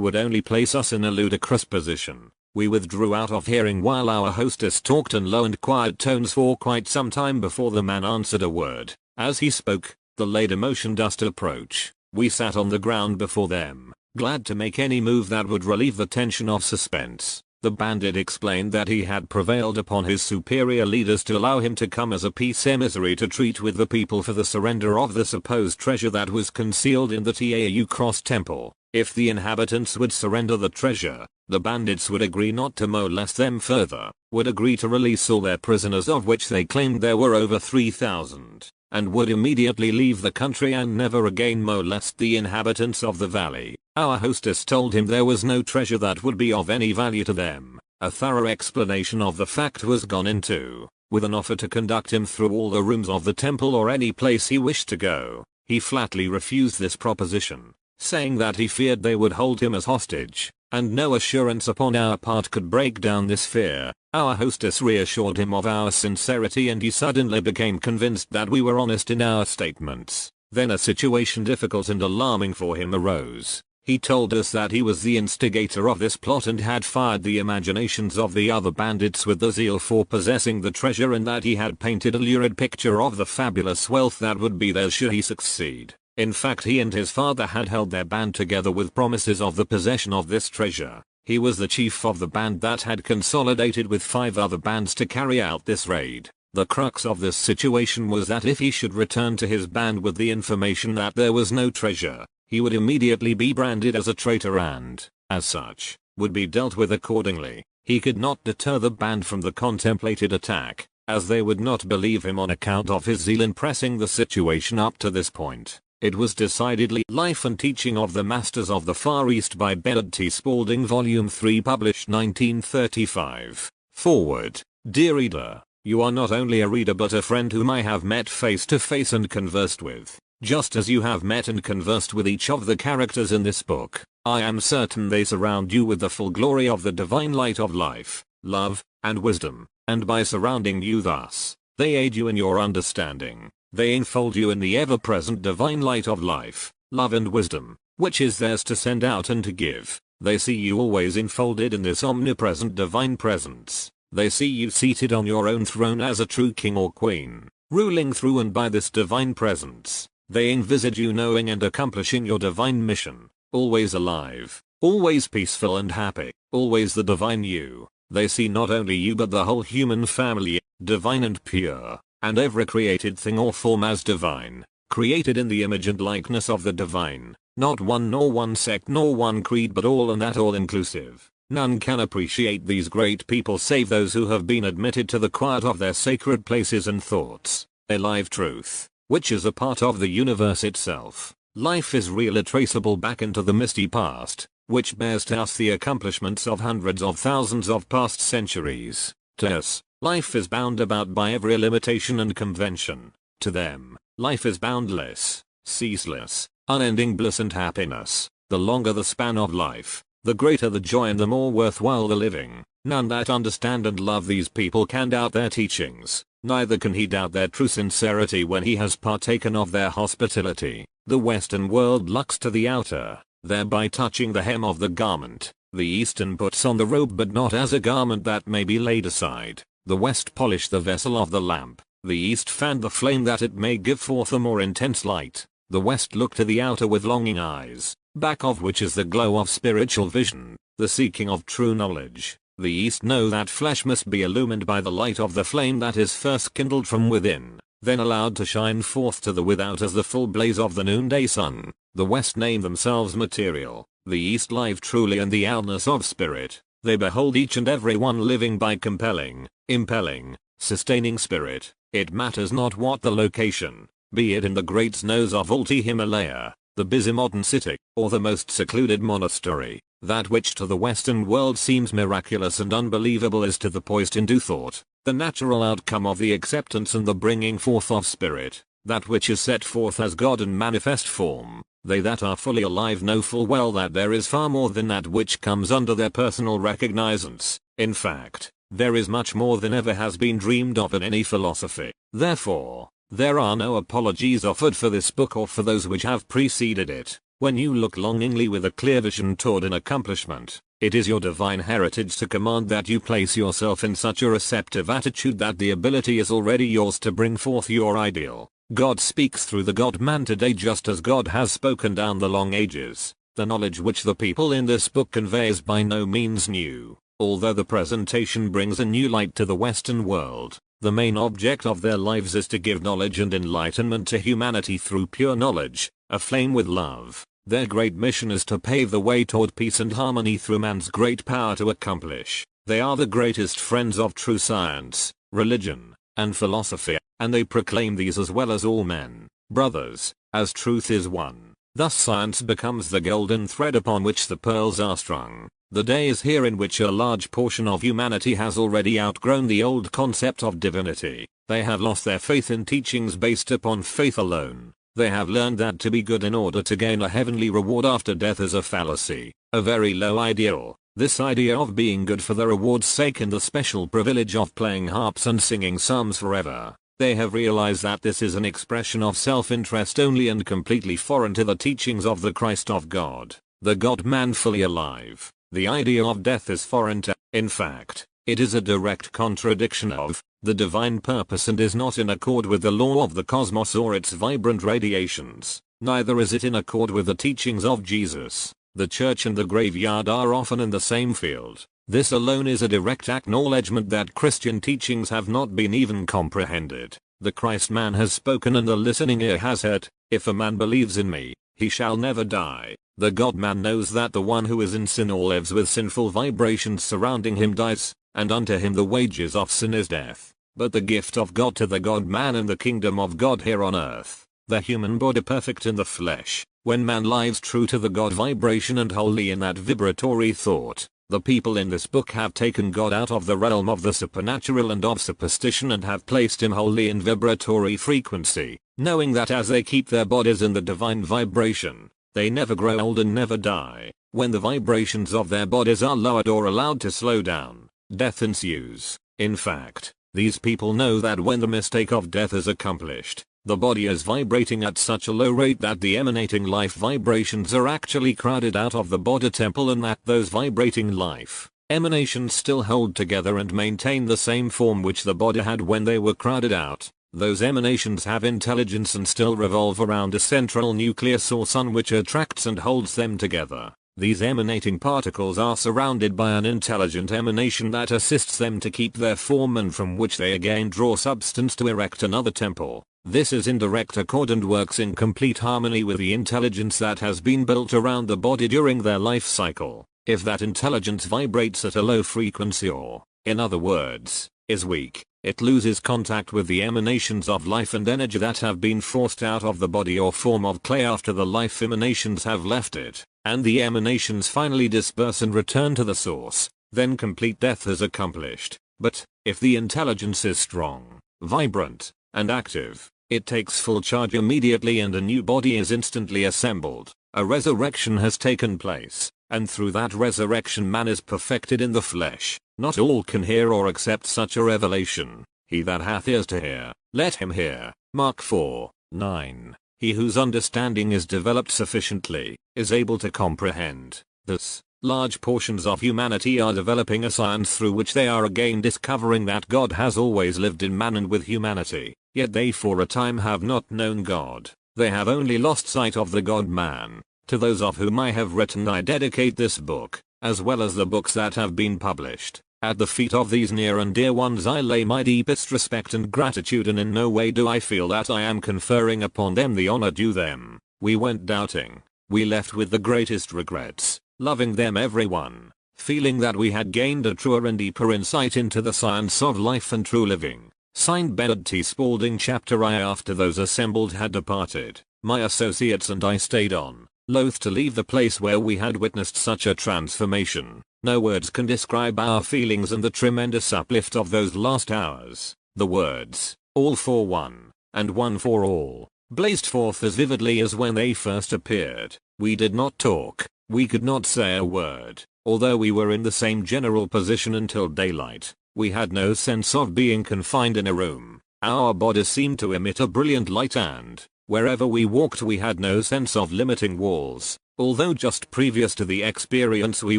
would only place us in a ludicrous position. We withdrew out of hearing while our hostess talked in low and quiet tones for quite some time before the man answered a word. As he spoke, the lady motioned us to approach. We sat on the ground before them, glad to make any move that would relieve the tension of suspense. The bandit explained that he had prevailed upon his superior leaders to allow him to come as a peace emissary to treat with the people for the surrender of the supposed treasure that was concealed in the Tau Cross Temple. If the inhabitants would surrender the treasure, the bandits would agree not to molest them further, would agree to release all their prisoners, of which they claimed there were over 3,000, and would immediately leave the country and never again molest the inhabitants of the valley. Our hostess told him there was no treasure that would be of any value to them. A thorough explanation of the fact was gone into, with an offer to conduct him through all the rooms of the temple or any place he wished to go. He flatly refused this proposition, saying that he feared they would hold him as hostage, and no assurance upon our part could break down this fear. Our hostess reassured him of our sincerity and he suddenly became convinced that we were honest in our statements. Then a situation difficult and alarming for him arose. He told us that he was the instigator of this plot and had fired the imaginations of the other bandits with the zeal for possessing the treasure, and that he had painted a lurid picture of the fabulous wealth that would be theirs should he succeed. In fact, he and his father had held their band together with promises of the possession of this treasure. He was the chief of the band that had consolidated with 5 other bands to carry out this raid. The crux of this situation was that if he should return to his band with the information that there was no treasure, he would immediately be branded as a traitor and, as such, would be dealt with accordingly. He could not deter the band from the contemplated attack, as they would not believe him on account of his zeal in pressing the situation up to this point. It was decidedly Life and Teaching of the Masters of the Far East by Baird T. Spalding, Volume 3, published 1935. Forward. Dear reader, you are not only a reader but a friend whom I have met face to face and conversed with. Just as you have met and conversed with each of the characters in this book, I am certain they surround you with the full glory of the divine light of life, love, and wisdom, and by surrounding you thus, they aid you in your understanding. They enfold you in the ever-present divine light of life, love and wisdom, which is theirs to send out and to give. They see you always enfolded in this omnipresent divine presence. They see you seated on your own throne as a true king or queen, ruling through and by this divine presence. They envisage you knowing and accomplishing your divine mission, always alive, always peaceful and happy, always the divine you. They see not only you but the whole human family, divine and pure, and every created thing or form as divine, created in the image and likeness of the divine, not one nor one sect nor one creed but all and that all inclusive. None can appreciate these great people save those who have been admitted to the quiet of their sacred places and thoughts. A live truth, which is a part of the universe itself. Life is really traceable back into the misty past, which bears to us the accomplishments of hundreds of thousands of past centuries. To us, life is bound about by every limitation and convention. To them, life is boundless, ceaseless, unending bliss and happiness. The longer the span of life, the greater the joy and the more worthwhile the living. None that understand and love these people can doubt their teachings, neither can he doubt their true sincerity when he has partaken of their hospitality. The Western world looks to the outer, thereby touching the hem of the garment. The Eastern puts on the robe but not as a garment that may be laid aside. The West polish the vessel of the lamp. The East fan the flame that it may give forth a more intense light. The West look to the outer with longing eyes, back of which is the glow of spiritual vision, the seeking of true knowledge. The East know that flesh must be illumined by the light of the flame that is first kindled from within, then allowed to shine forth to the without as the full blaze of the noonday sun. The West name themselves material, the East live truly in the outness of spirit. They behold each and every one living by compelling, impelling, sustaining spirit. It matters not what the location, be it in the great snows of Alti Himalaya, the busy modern city, or the most secluded monastery. That which to the Western world seems miraculous and unbelievable is to the poised Hindu thought the natural outcome of the acceptance and the bringing forth of spirit. That which is set forth as God in manifest form. They that are fully alive know full well that there is far more than that which comes under their personal recognizance. In fact, there is much more than ever has been dreamed of in any philosophy. Therefore, there are no apologies offered for this book or for those which have preceded it. When you look longingly with a clear vision toward an accomplishment, it is your divine heritage to command that you place yourself in such a receptive attitude that the ability is already yours to bring forth your ideal. God speaks through the God-man today just as God has spoken down the long ages. The knowledge which the people in this book convey is by no means new, although the presentation brings a new light to the Western world. The main object of their lives is to give knowledge and enlightenment to humanity through pure knowledge, aflame with love. Their great mission is to pave the way toward peace and harmony through man's great power to accomplish. They are the greatest friends of true science, religion, and philosophy, and they proclaim these as well as all men, brothers, as truth is one. Thus science becomes the golden thread upon which the pearls are strung. The day is here in which a large portion of humanity has already outgrown the old concept of divinity. They have lost their faith in teachings based upon faith alone. They have learned that to be good in order to gain a heavenly reward after death is a fallacy, a very low ideal. This idea of being good for the reward's sake and the special privilege of playing harps and singing psalms forever. They have realized that this is an expression of self-interest only and completely foreign to the teachings of the Christ of God, the God-man fully alive. The idea of death is foreign to, in fact, it is a direct contradiction of the divine purpose and is not in accord with the law of the cosmos or its vibrant radiations. Neither is it in accord with the teachings of Jesus. The church and the graveyard are often in the same field. This alone is a direct acknowledgement that Christian teachings have not been even comprehended. The Christ man has spoken and the listening ear has heard. If a man believes in me, he shall never die. The God-man knows that the one who is in sin or lives with sinful vibrations surrounding him dies, and unto him the wages of sin is death. But the gift of God to the God-man and the kingdom of God here on earth, the human body perfect in the flesh, when man lives true to the God vibration and wholly in that vibratory thought. The people in this book have taken God out of the realm of the supernatural and of superstition and have placed him wholly in vibratory frequency, knowing that as they keep their bodies in the divine vibration, they never grow old and never die. When the vibrations of their bodies are lowered or allowed to slow down, death ensues. In fact, these people know that when the mistake of death is accomplished, the body is vibrating at such a low rate that the emanating life vibrations are actually crowded out of the body temple and that those vibrating life emanations still hold together and maintain the same form which the body had when they were crowded out. Those emanations have intelligence and still revolve around a central nuclear source on which attracts and holds them together. These emanating particles are surrounded by an intelligent emanation that assists them to keep their form and from which they again draw substance to erect another temple. This is in direct accord and works in complete harmony with the intelligence that has been built around the body during their life cycle. If that intelligence vibrates at a low frequency or, in other words, is weak, it loses contact with the emanations of life and energy that have been forced out of the body or form of clay after the life emanations have left it, and the emanations finally disperse and return to the source, then complete death is accomplished. But, if the intelligence is strong, vibrant, and active, it takes full charge immediately and a new body is instantly assembled. A resurrection has taken place, and through that resurrection man is perfected in the flesh. Not all can hear or accept such a revelation. He that hath ears to hear, let him hear. Mark 4:9. He whose understanding is developed sufficiently, is able to comprehend. Thus, large portions of humanity are developing a science through which they are again discovering that God has always lived in man and with humanity, yet they for a time have not known God. They have only lost sight of the God-man. To those of whom I have written I dedicate this book, as well as the books that have been published. At the feet of these near and dear ones I lay my deepest respect and gratitude, and in no way do I feel that I am conferring upon them the honor due them. We went doubting. We left with the greatest regrets, loving them everyone, feeling that we had gained a truer and deeper insight into the science of life and true living. Signed, Baird T. Spalding. Chapter I. After those assembled had departed, my associates and I stayed on, loath to leave the place where we had witnessed such a transformation. No words can describe our feelings and the tremendous uplift of those last hours. The words, all for one, and one for all, blazed forth as vividly as when they first appeared. We did not talk, we could not say a word, although we were in the same general position until daylight. We had no sense of being confined in a room. Our bodies seemed to emit a brilliant light, and, wherever we walked, we had no sense of limiting walls. Although just previous to the experience we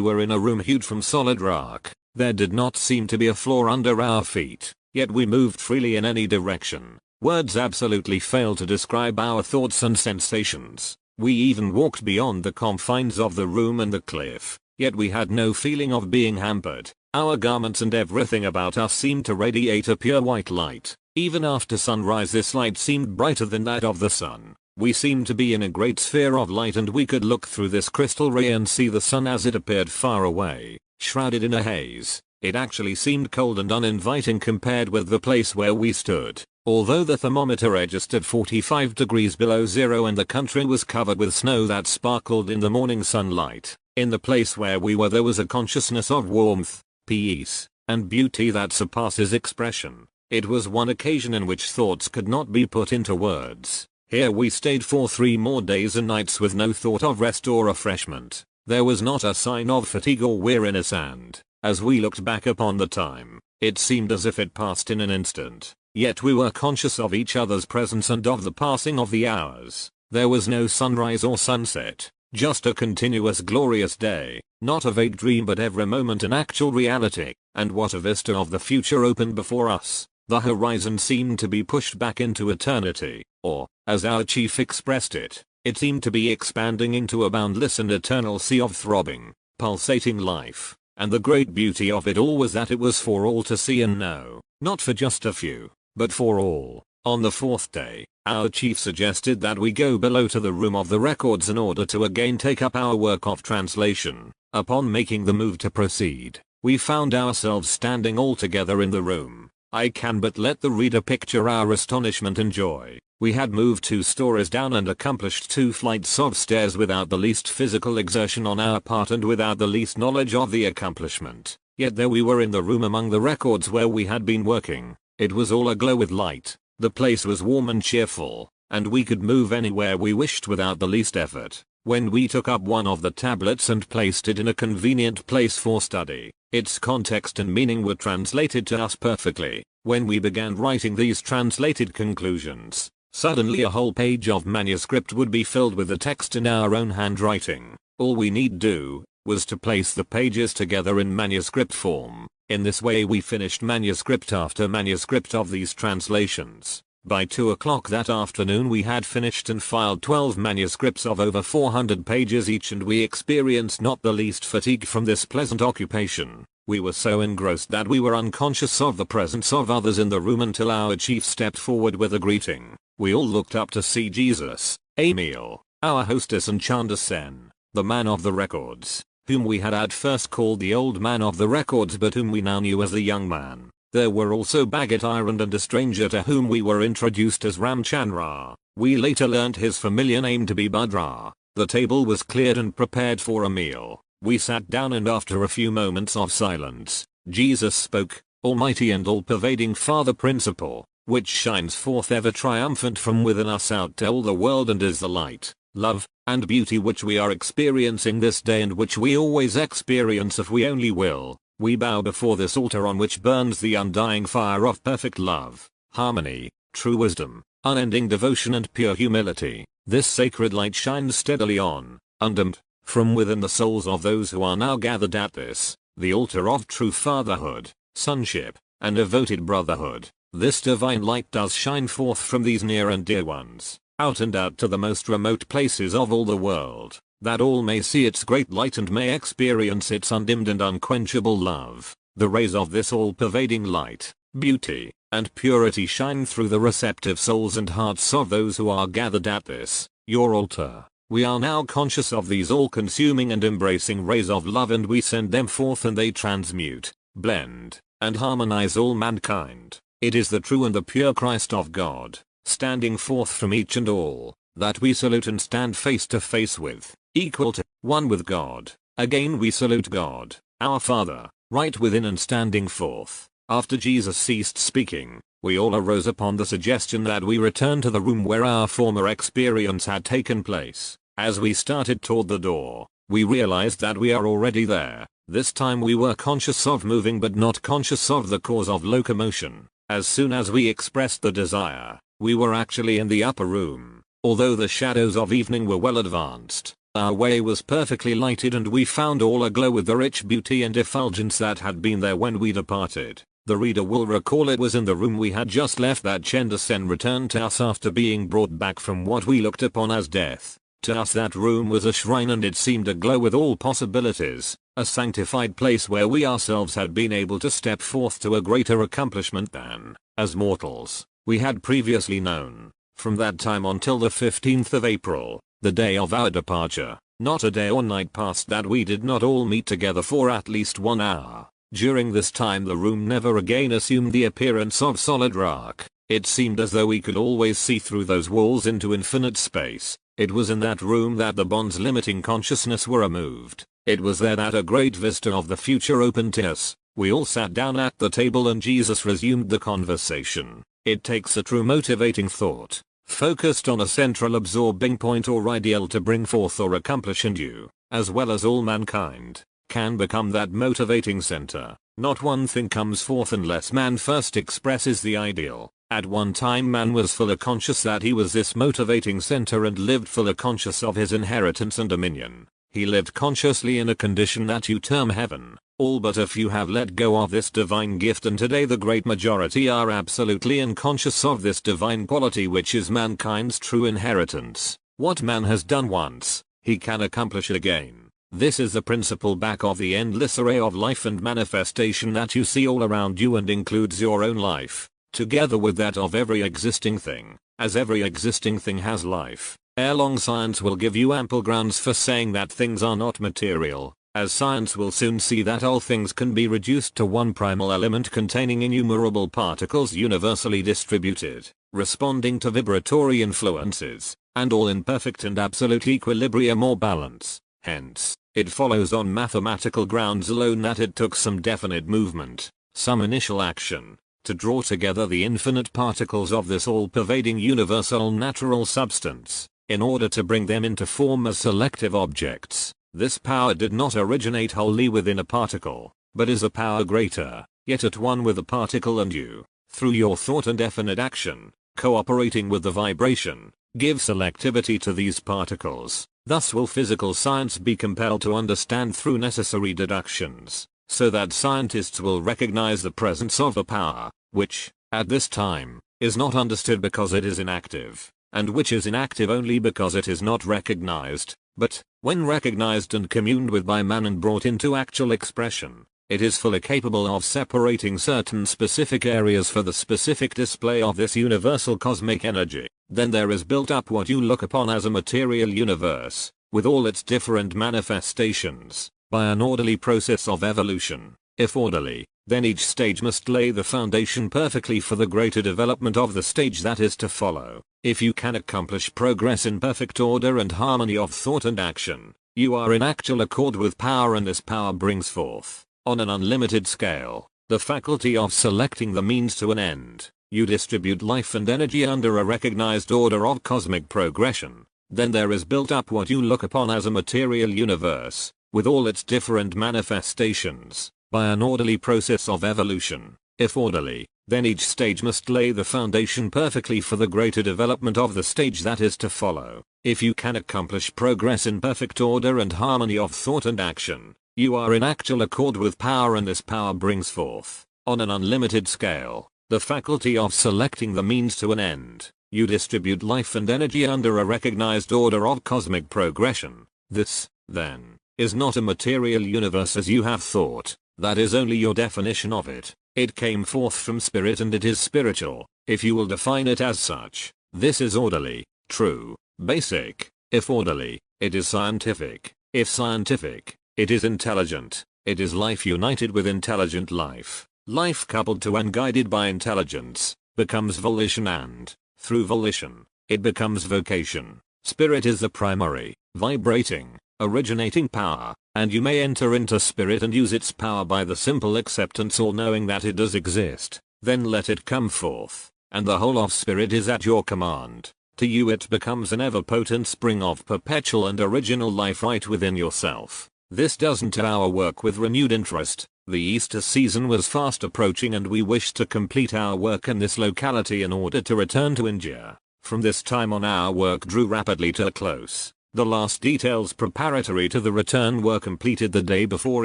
were in a room hewed from solid rock, there did not seem to be a floor under our feet, yet we moved freely in any direction. Words absolutely fail to describe our thoughts and sensations. We even walked beyond the confines of the room and the cliff, yet we had no feeling of being hampered. Our garments and everything about us seemed to radiate a pure white light. Even after sunrise this light seemed brighter than that of the sun. We seemed to be in a great sphere of light, and we could look through this crystal ray and see the sun as it appeared far away, shrouded in a haze. It actually seemed cold and uninviting compared with the place where we stood. Although the thermometer registered 45 degrees below zero and the country was covered with snow that sparkled in the morning sunlight, in the place where we were there was a consciousness of warmth, peace, and beauty that surpasses expression. It was one occasion in which thoughts could not be put into words. Here we stayed for 3 more days and nights with no thought of rest or refreshment. There was not a sign of fatigue or weariness, and, as we looked back upon the time, it seemed as if it passed in an instant. Yet we were conscious of each other's presence and of the passing of the hours. There was no sunrise or sunset, just a continuous glorious day, not a vague dream but every moment an actual reality. And what a vista of the future opened before us. The horizon seemed to be pushed back into eternity, or, as our chief expressed it, it seemed to be expanding into a boundless and eternal sea of throbbing, pulsating life. And the great beauty of it all was that it was for all to see and know, not for just a few, but for all. On the 4th day, our chief suggested that we go below to the room of the records in order to again take up our work of translation. Upon making the move to proceed, we found ourselves standing all together in the room. I can but let the reader picture our astonishment and joy. We had moved 2 stories down and accomplished 2 flights of stairs without the least physical exertion on our part and without the least knowledge of the accomplishment. Yet there we were in the room among the records where we had been working. It was all aglow with light. The place was warm and cheerful, and we could move anywhere we wished without the least effort. When we took up one of the tablets and placed it in a convenient place for study, its context and meaning were translated to us perfectly. When we began writing these translated conclusions, suddenly a whole page of manuscript would be filled with the text in our own handwriting. All we need do was to place the pages together in manuscript form. In this way we finished manuscript after manuscript of these translations. By 2 o'clock that afternoon we had finished and filed 12 manuscripts of over 400 pages each, and we experienced not the least fatigue from this pleasant occupation. We were so engrossed that we were unconscious of the presence of others in the room until our chief stepped forward with a greeting. We all looked up to see Jesus, Emil, our hostess, and Chanda Sen, the man of the records. whom we had at first called the old man of the records but whom we now knew as the young man. There were also Baird and a stranger to whom we were introduced as Ramchandra. We later learnt his familiar name to be Bhadra. The table was cleared and prepared for a meal. We sat down, and after a few moments of silence, Jesus spoke, Almighty and all-pervading Father principle, which shines forth ever triumphant from within us out to all the world and is the light, love, and beauty which we are experiencing this day and which we always experience if we only will. We bow before this altar on which burns the undying fire of perfect love, harmony, true wisdom, unending devotion and pure humility. This sacred light shines steadily on, undimmed, from within the souls of those who are now gathered at this, the altar of true fatherhood, sonship, and devoted brotherhood. This divine light does shine forth from these near and dear ones, out and out to the most remote places of all the world, that all may see its great light and may experience its undimmed and unquenchable love. The rays of this all-pervading light, beauty, and purity shine through the receptive souls and hearts of those who are gathered at this, your altar. We are now conscious of these all-consuming and embracing rays of love, and we send them forth and they transmute, blend, and harmonize all mankind. It is the true and the pure Christ of God, standing forth from each and all, that we salute and stand face to face with, equal to, one with God. Again we salute God, our Father, right within and standing forth. After Jesus ceased speaking, we all arose upon the suggestion that we return to the room where our former experience had taken place. As we started toward the door, we realized that we are already there. This time we were conscious of moving but not conscious of the cause of locomotion. As soon as we expressed the desire, we were actually in the upper room. Although the shadows of evening were well advanced, our way was perfectly lighted and we found all aglow with the rich beauty and effulgence that had been there when we departed. The reader will recall it was in the room we had just left that Chenda Sen returned to us after being brought back from what we looked upon as death. To us that room was a shrine, and it seemed aglow with all possibilities, a sanctified place where we ourselves had been able to step forth to a greater accomplishment than, as mortals, we had previously known. From that time until the 15th of April, the day of our departure, not a day or night passed that we did not all meet together for at least 1 hour. During this time the room never again assumed the appearance of solid rock. It seemed as though we could always see through those walls into infinite space. It was in that room that the bonds limiting consciousness were removed. It was there that a great vista of the future opened to us. We all sat down at the table and Jesus resumed the conversation. It takes a true motivating thought, focused on a central absorbing point or ideal to bring forth or accomplish, and you, as well as all mankind, can become that motivating center. Not one thing comes forth unless man first expresses the ideal. At one time man was fully conscious that he was this motivating center and lived fully conscious of his inheritance and dominion. He lived consciously in a condition that you term heaven. All but a few have let go of this divine gift, and today the great majority are absolutely unconscious of this divine quality which is mankind's true inheritance. What man has done once, he can accomplish again. This is the principle back of the endless array of life and manifestation that you see all around you and includes your own life, together with that of every existing thing, as every existing thing has life. Ere long science will give you ample grounds for saying that things are not material, as science will soon see that all things can be reduced to one primal element containing innumerable particles universally distributed, responding to vibratory influences, and all in perfect and absolute equilibrium or balance. Hence, it follows on mathematical grounds alone that it took some definite movement, some initial action, to draw together the infinite particles of this all-pervading universal natural substance, in order to bring them into form as selective objects. This power did not originate wholly within a particle, but is a power greater, yet at one with the particle, and you, through your thought and definite action, cooperating with the vibration, give selectivity to these particles. Thus will physical science be compelled to understand through necessary deductions, so that scientists will recognize the presence of a power, which, at this time, is not understood because it is inactive, and which is inactive only because it is not recognized, but, when recognized and communed with by man and brought into actual expression, it is fully capable of separating certain specific areas for the specific display of this universal cosmic energy. Then there is built up what you look upon as a material universe, with all its different manifestations. by an orderly process of evolution. If orderly, then each stage must lay the foundation perfectly for the greater development of the stage that is to follow. If you can accomplish progress in perfect order and harmony of thought and action, you are in actual accord with power, and this power brings forth, on an unlimited scale, the faculty of selecting the means to an end. You distribute life and energy under a recognized order of cosmic progression. Then there is built up what you look upon as a material universe, with all its different manifestations, by an orderly process of evolution. If orderly, then each stage must lay the foundation perfectly for the greater development of the stage that is to follow. If you can accomplish progress in perfect order and harmony of thought and action, you are in actual accord with power, and this power brings forth, on an unlimited scale, the faculty of selecting the means to an end. You distribute life and energy under a recognized order of cosmic progression. This, then, is not a material universe as you have thought. That is only your definition of it. It came forth from spirit and it is spiritual, if you will define it as such. This is orderly, true, basic. If orderly, it is scientific. If scientific, it is intelligent. It is life united with intelligent life. Life coupled to and guided by intelligence, becomes volition, and, through volition, it becomes vocation. Spirit is the primary, vibrating, originating power, and you may enter into spirit and use its power by the simple acceptance or knowing that it does exist. Then let it come forth, and the whole of spirit is at your command. To you it becomes an ever-potent spring of perpetual and original life right within yourself. This doesn't our work with renewed interest. The Easter season was fast approaching and we wished to complete our work in this locality in order to return to India. From this time on our work drew rapidly to a close. The last details preparatory to the return were completed the day before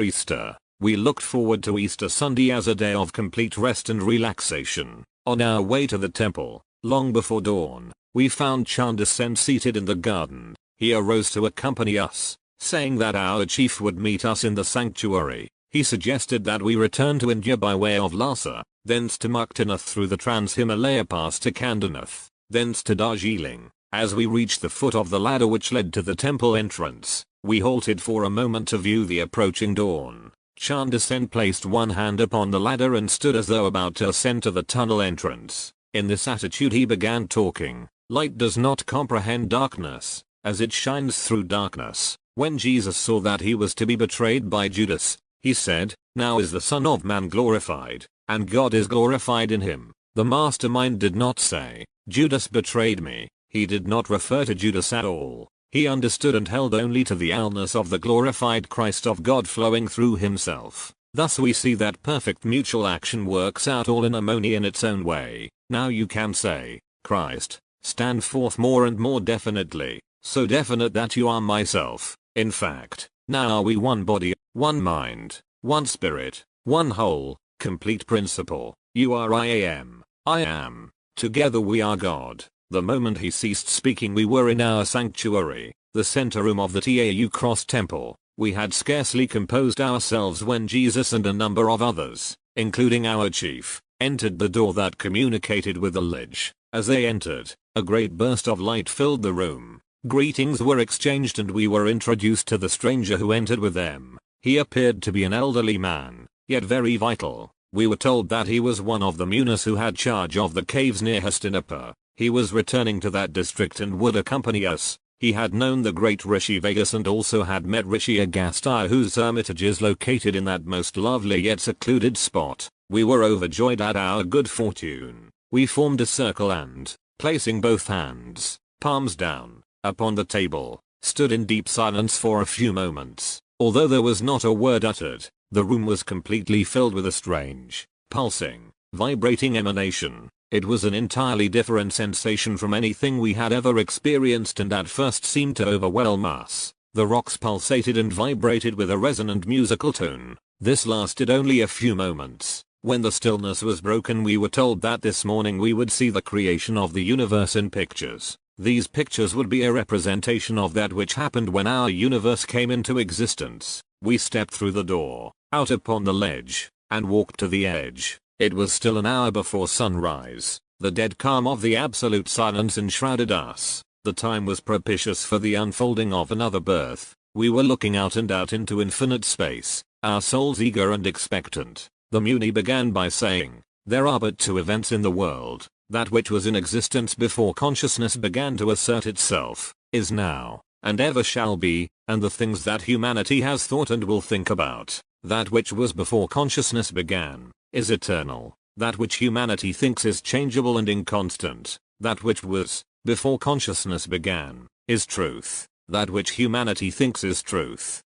Easter. We looked forward to Easter Sunday as a day of complete rest and relaxation. On our way to the temple, long before dawn, we found Chanda Sen seated in the garden. He arose to accompany us, saying that our chief would meet us in the sanctuary. He suggested that we return to India by way of Lhasa, thence to Muktanath through the Trans-Himalaya Pass to Kandanath, thence to Darjeeling. As we reached the foot of the ladder which led to the temple entrance, we halted for a moment to view the approaching dawn. Chanda Sen placed one hand upon the ladder and stood as though about to ascend to the tunnel entrance. In this attitude he began talking. Light does not comprehend darkness, as it shines through darkness. When Jesus saw that he was to be betrayed by Judas, he said, "Now is the Son of Man glorified, and God is glorified in him." The mastermind did not say, "Judas betrayed me." He did not refer to Judas at all. He understood and held only to the allness of the glorified Christ of God flowing through himself. Thus we see that perfect mutual action works out all in harmony in its own way. Now you can say, Christ, stand forth more and more definitely, so definite that you are myself. In fact, now are we one body, one mind, one spirit, one whole, complete principle. You are I am. Together we are God. The moment he ceased speaking we were in our sanctuary, the center room of the Tau Cross Temple. We had scarcely composed ourselves when Jesus and a number of others, including our chief, entered the door that communicated with the ledge. As they entered, a great burst of light filled the room. Greetings were exchanged and we were introduced to the stranger who entered with them. He appeared to be an elderly man, yet very vital. We were told that he was one of the munis who had charge of the caves near Hastinapur. He was returning to that district and would accompany us. He had known the great Rishi Vegas and also had met Rishi Agastya, whose hermitage is located in that most lovely yet secluded spot. We were overjoyed at our good fortune. We formed a circle and, placing both hands, palms down, upon the table, stood in deep silence for a few moments. Although there was not a word uttered, the room was completely filled with a strange, pulsing, vibrating emanation. It was an entirely different sensation from anything we had ever experienced and at first seemed to overwhelm us. The rocks pulsated and vibrated with a resonant musical tone. This lasted only a few moments. When the stillness was broken we were told that this morning we would see the creation of the universe in pictures. These pictures would be a representation of that which happened when our universe came into existence. We stepped through the door, out upon the ledge, and walked to the edge. It was still an hour before sunrise. The dead calm of the absolute silence enshrouded us. The time was propitious for the unfolding of another birth. We were looking out and out into infinite space, our souls eager and expectant. The Muni began by saying, there are but two events in the world, that which was in existence before consciousness began to assert itself, is now, and ever shall be, and the things that humanity has thought and will think about, that which was before consciousness began, is eternal, that which humanity thinks is changeable and inconstant, that which was, before consciousness began, is truth, that which humanity thinks is truth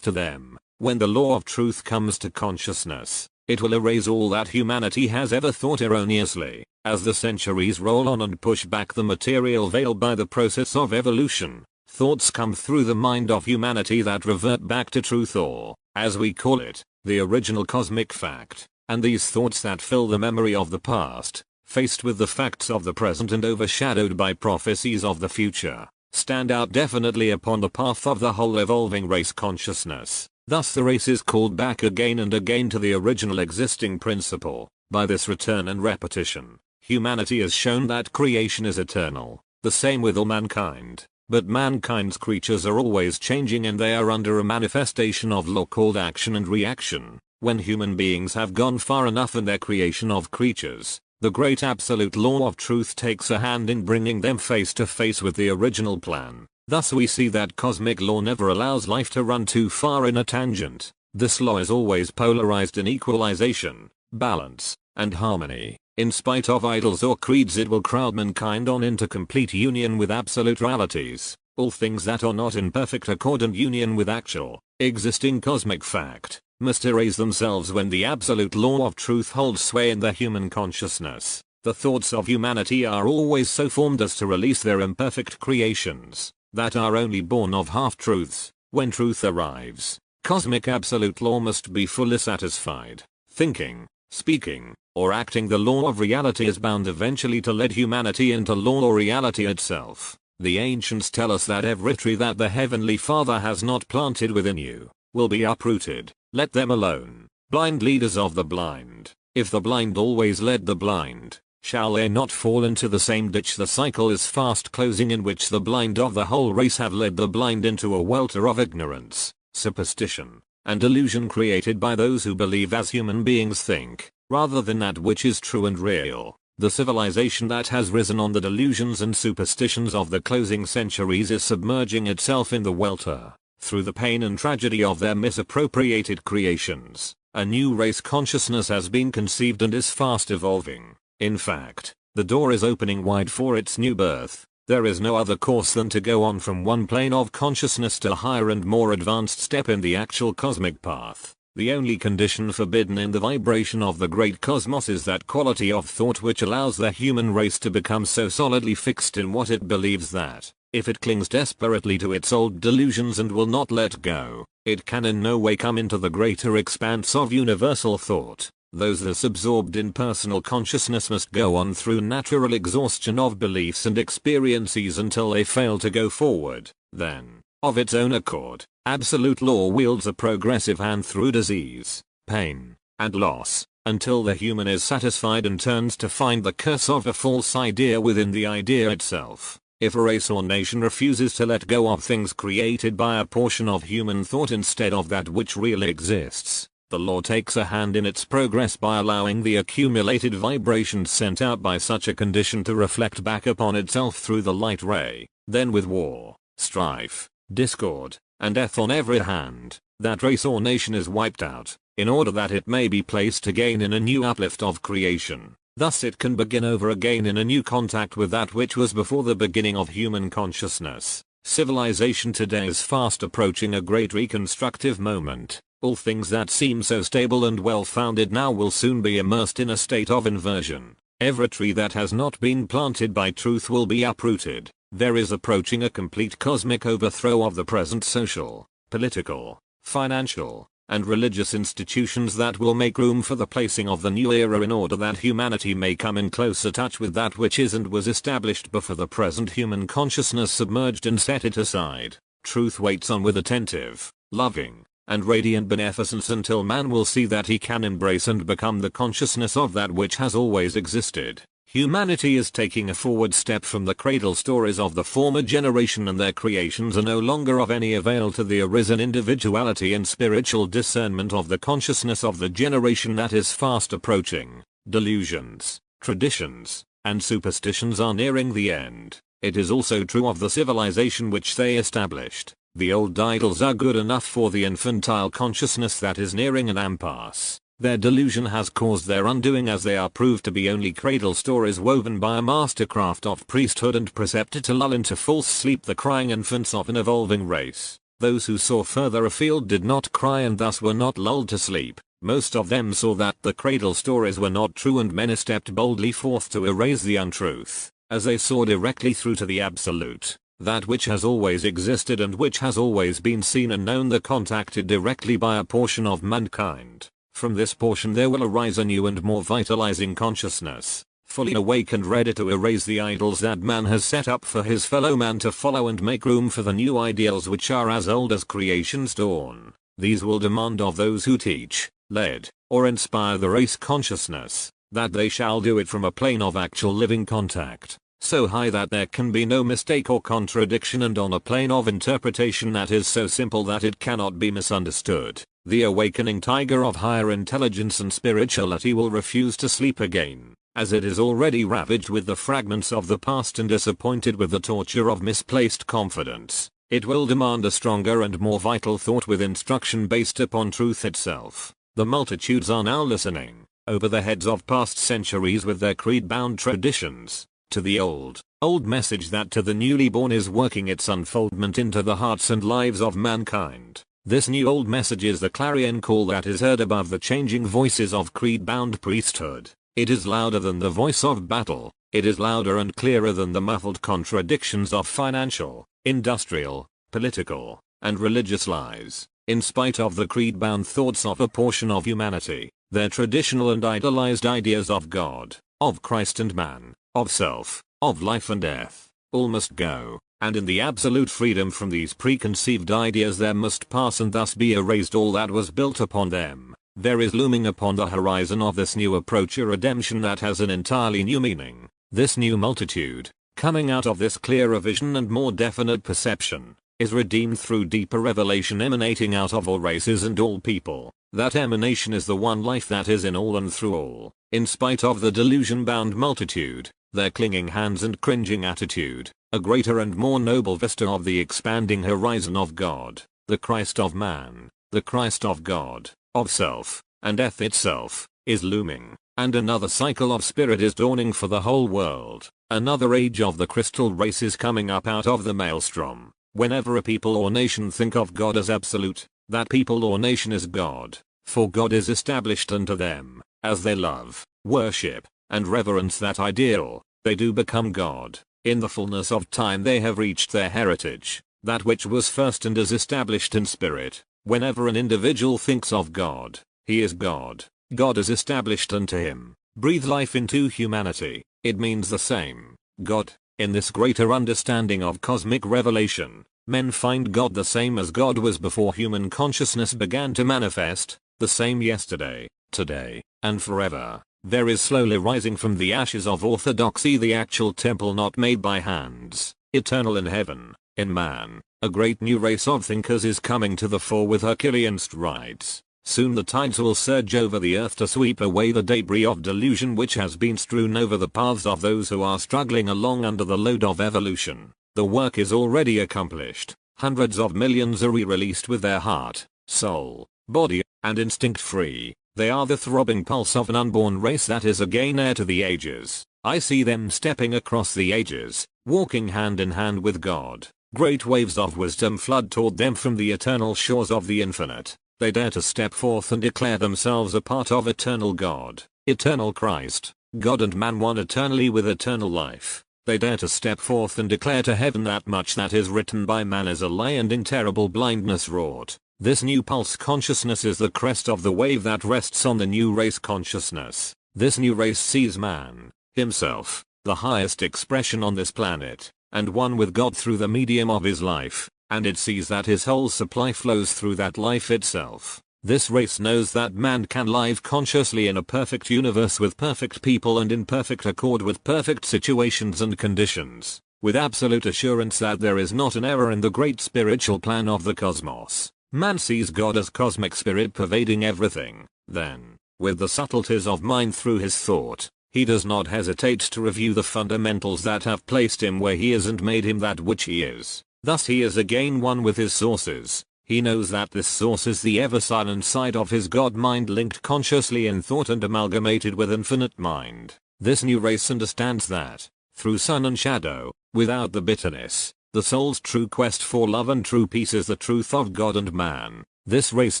to them. When the law of truth comes to consciousness, it will erase all that humanity has ever thought erroneously. As the centuries roll on and push back the material veil by the process of evolution, thoughts come through the mind of humanity that revert back to truth, or, as we call it, the original cosmic fact, and these thoughts that fill the memory of the past, faced with the facts of the present and overshadowed by prophecies of the future, stand out definitely upon the path of the whole evolving race consciousness. Thus the race is called back again and again to the original existing principle. By this return and repetition, humanity has shown that creation is eternal, the same with all mankind. But mankind's creatures are always changing and they are under a manifestation of law called action and reaction. When human beings have gone far enough in their creation of creatures, the great absolute law of truth takes a hand in bringing them face to face with the original plan. Thus we see that cosmic law never allows life to run too far in a tangent. This law is always polarized in equalization, balance, and harmony. In spite of idols or creeds, it will crowd mankind on into complete union with absolute realities. All things that are not in perfect accord and union with actual, existing cosmic fact, must erase themselves when the absolute law of truth holds sway in the human consciousness. The thoughts of humanity are always so formed as to release their imperfect creations, that are only born of half-truths. When truth arrives, cosmic absolute law must be fully satisfied. Thinking, speaking, or acting the law of reality is bound eventually to lead humanity into law or reality itself. The ancients tell us that every tree that the Heavenly Father has not planted within you, will be uprooted. Let them alone, blind leaders of the blind. If the blind always led the blind, shall they not fall into the same ditch? The cycle is fast closing in which the blind of the whole race have led the blind into a welter of ignorance, superstition, and delusion created by those who believe as human beings think, rather than that which is true and real. The civilization that has risen on the delusions and superstitions of the closing centuries is submerging itself in the welter. Through the pain and tragedy of their misappropriated creations, a new race consciousness has been conceived and is fast evolving. In fact, the door is opening wide for its new birth. There is no other course than to go on from one plane of consciousness to a higher and more advanced step in the actual cosmic path. The only condition forbidden in the vibration of the great cosmos is that quality of thought which allows the human race to become so solidly fixed in what it believes that, if it clings desperately to its old delusions and will not let go, it can in no way come into the greater expanse of universal thought. Those thus absorbed in personal consciousness must go on through natural exhaustion of beliefs and experiences until they fail to go forward. Then, of its own accord, absolute law wields a progressive hand through disease, pain, and loss, until the human is satisfied and turns to find the curse of a false idea within the idea itself. If a race or nation refuses to let go of things created by a portion of human thought instead of that which really exists, the law takes a hand in its progress by allowing the accumulated vibrations sent out by such a condition to reflect back upon itself through the light ray. Then with war, strife, discord, and death on every hand, that race or nation is wiped out, in order that it may be placed again in a new uplift of creation. Thus it can begin over again in a new contact with that which was before the beginning of human consciousness. Civilization today is fast approaching a great reconstructive moment. All things that seem so stable and well-founded now will soon be immersed in a state of inversion. Every tree that has not been planted by truth will be uprooted. There is approaching a complete cosmic overthrow of the present social, political, financial, and religious institutions that will make room for the placing of the new era in order that humanity may come in closer touch with that which is and was established before the present human consciousness submerged and set it aside. Truth waits on with attentive, loving, and radiant beneficence until man will see that he can embrace and become the consciousness of that which has always existed. Humanity is taking a forward step from the cradle stories of the former generation, and their creations are no longer of any avail to the arisen individuality and spiritual discernment of the consciousness of the generation that is fast approaching. Delusions, traditions, and superstitions are nearing the end. It is also true of the civilization which they established. The old idols are good enough for the infantile consciousness that is nearing an impasse. Their delusion has caused their undoing, as they are proved to be only cradle stories woven by a mastercraft of priesthood and preceptor to lull into false sleep the crying infants of an evolving race. Those who saw further afield did not cry and thus were not lulled to sleep. Most of them saw that the cradle stories were not true, and many stepped boldly forth to erase the untruth, as they saw directly through to the absolute, that which has always existed and which has always been seen and known, the contacted directly by a portion of mankind. From this portion there will arise a new and more vitalizing consciousness, fully awake and ready to erase the idols that man has set up for his fellow man to follow, and make room for the new ideals which are as old as creation's dawn. These will demand of those who teach, lead, or inspire the race consciousness, that they shall do it from a plane of actual living contact, so high that there can be no mistake or contradiction, and on a plane of interpretation that is so simple that it cannot be misunderstood. The awakening tiger of higher intelligence and spirituality will refuse to sleep again, as it is already ravaged with the fragments of the past and disappointed with the torture of misplaced confidence. It will demand a stronger and more vital thought with instruction based upon truth itself. The multitudes are now listening, over the heads of past centuries with their creed-bound traditions, to the old message that to the newly born is working its unfoldment into the hearts and lives of mankind. This new old message is the clarion call that is heard above the changing voices of creed-bound priesthood. It is louder than the voice of battle. It is louder and clearer than the muffled contradictions of financial, industrial, political, and religious lies. In spite of the creed-bound thoughts of a portion of humanity, their traditional and idolized ideas of God, of Christ and man, of self, of life and death, all must go. And in the absolute freedom from these preconceived ideas there must pass and thus be erased all that was built upon them. There is looming upon the horizon of this new approach a redemption that has an entirely new meaning. This new multitude, coming out of this clearer vision and more definite perception, is redeemed through deeper revelation emanating out of all races and all people. That emanation is the one life that is in all and through all. In spite of the delusion-bound multitude, their clinging hands and cringing attitude, a greater and more noble vista of the expanding horizon of God, the Christ of man, the Christ of God, of self, and death itself, is looming, and another cycle of spirit is dawning for the whole world. Another age of the crystal race is coming up out of the maelstrom. Whenever a people or nation think of God as absolute, that people or nation is God, for God is established unto them, as they love, worship, and reverence that ideal, they do become God. In the fullness of time they have reached their heritage, that which was first and is established in spirit. Whenever an individual thinks of God, he is God. God is established unto him. Breathe life into humanity. It means the same. God. In this greater understanding of cosmic revelation, men find God the same as God was before human consciousness began to manifest, the same yesterday, today, and forever. There is slowly rising from the ashes of orthodoxy the actual temple not made by hands, eternal in heaven, in man. A great new race of thinkers is coming to the fore with Herculean strides. Soon the tides will surge over the earth to sweep away the debris of delusion which has been strewn over the paths of those who are struggling along under the load of evolution. The work is already accomplished. Hundreds of millions are re-released with their heart, soul, body, and instinct free. They are the throbbing pulse of an unborn race that is again heir to the ages. I see them stepping across the ages, walking hand in hand with God. Great waves of wisdom flood toward them from the eternal shores of the infinite. They dare to step forth and declare themselves a part of eternal God, eternal Christ, God and man one eternally with eternal life. They dare to step forth and declare to heaven that much that is written by man is a lie and in terrible blindness wrought. This new pulse consciousness is the crest of the wave that rests on the new race consciousness. This new race sees man, himself, the highest expression on this planet, and one with God through the medium of his life, and it sees that his whole supply flows through that life itself. This race knows that man can live consciously in a perfect universe with perfect people and in perfect accord with perfect situations and conditions, with absolute assurance that there is not an error in the great spiritual plan of the cosmos. Man sees God as cosmic spirit pervading everything. Then, with the subtleties of mind through his thought, he does not hesitate to review the fundamentals that have placed him where he is and made him that which he is. Thus he is again one with his sources. He knows that this source is the ever-silent side of his God mind linked consciously in thought and amalgamated with infinite mind. This new race understands that, through sun and shadow, without the bitterness, the soul's true quest for love and true peace is the truth of God and man. This race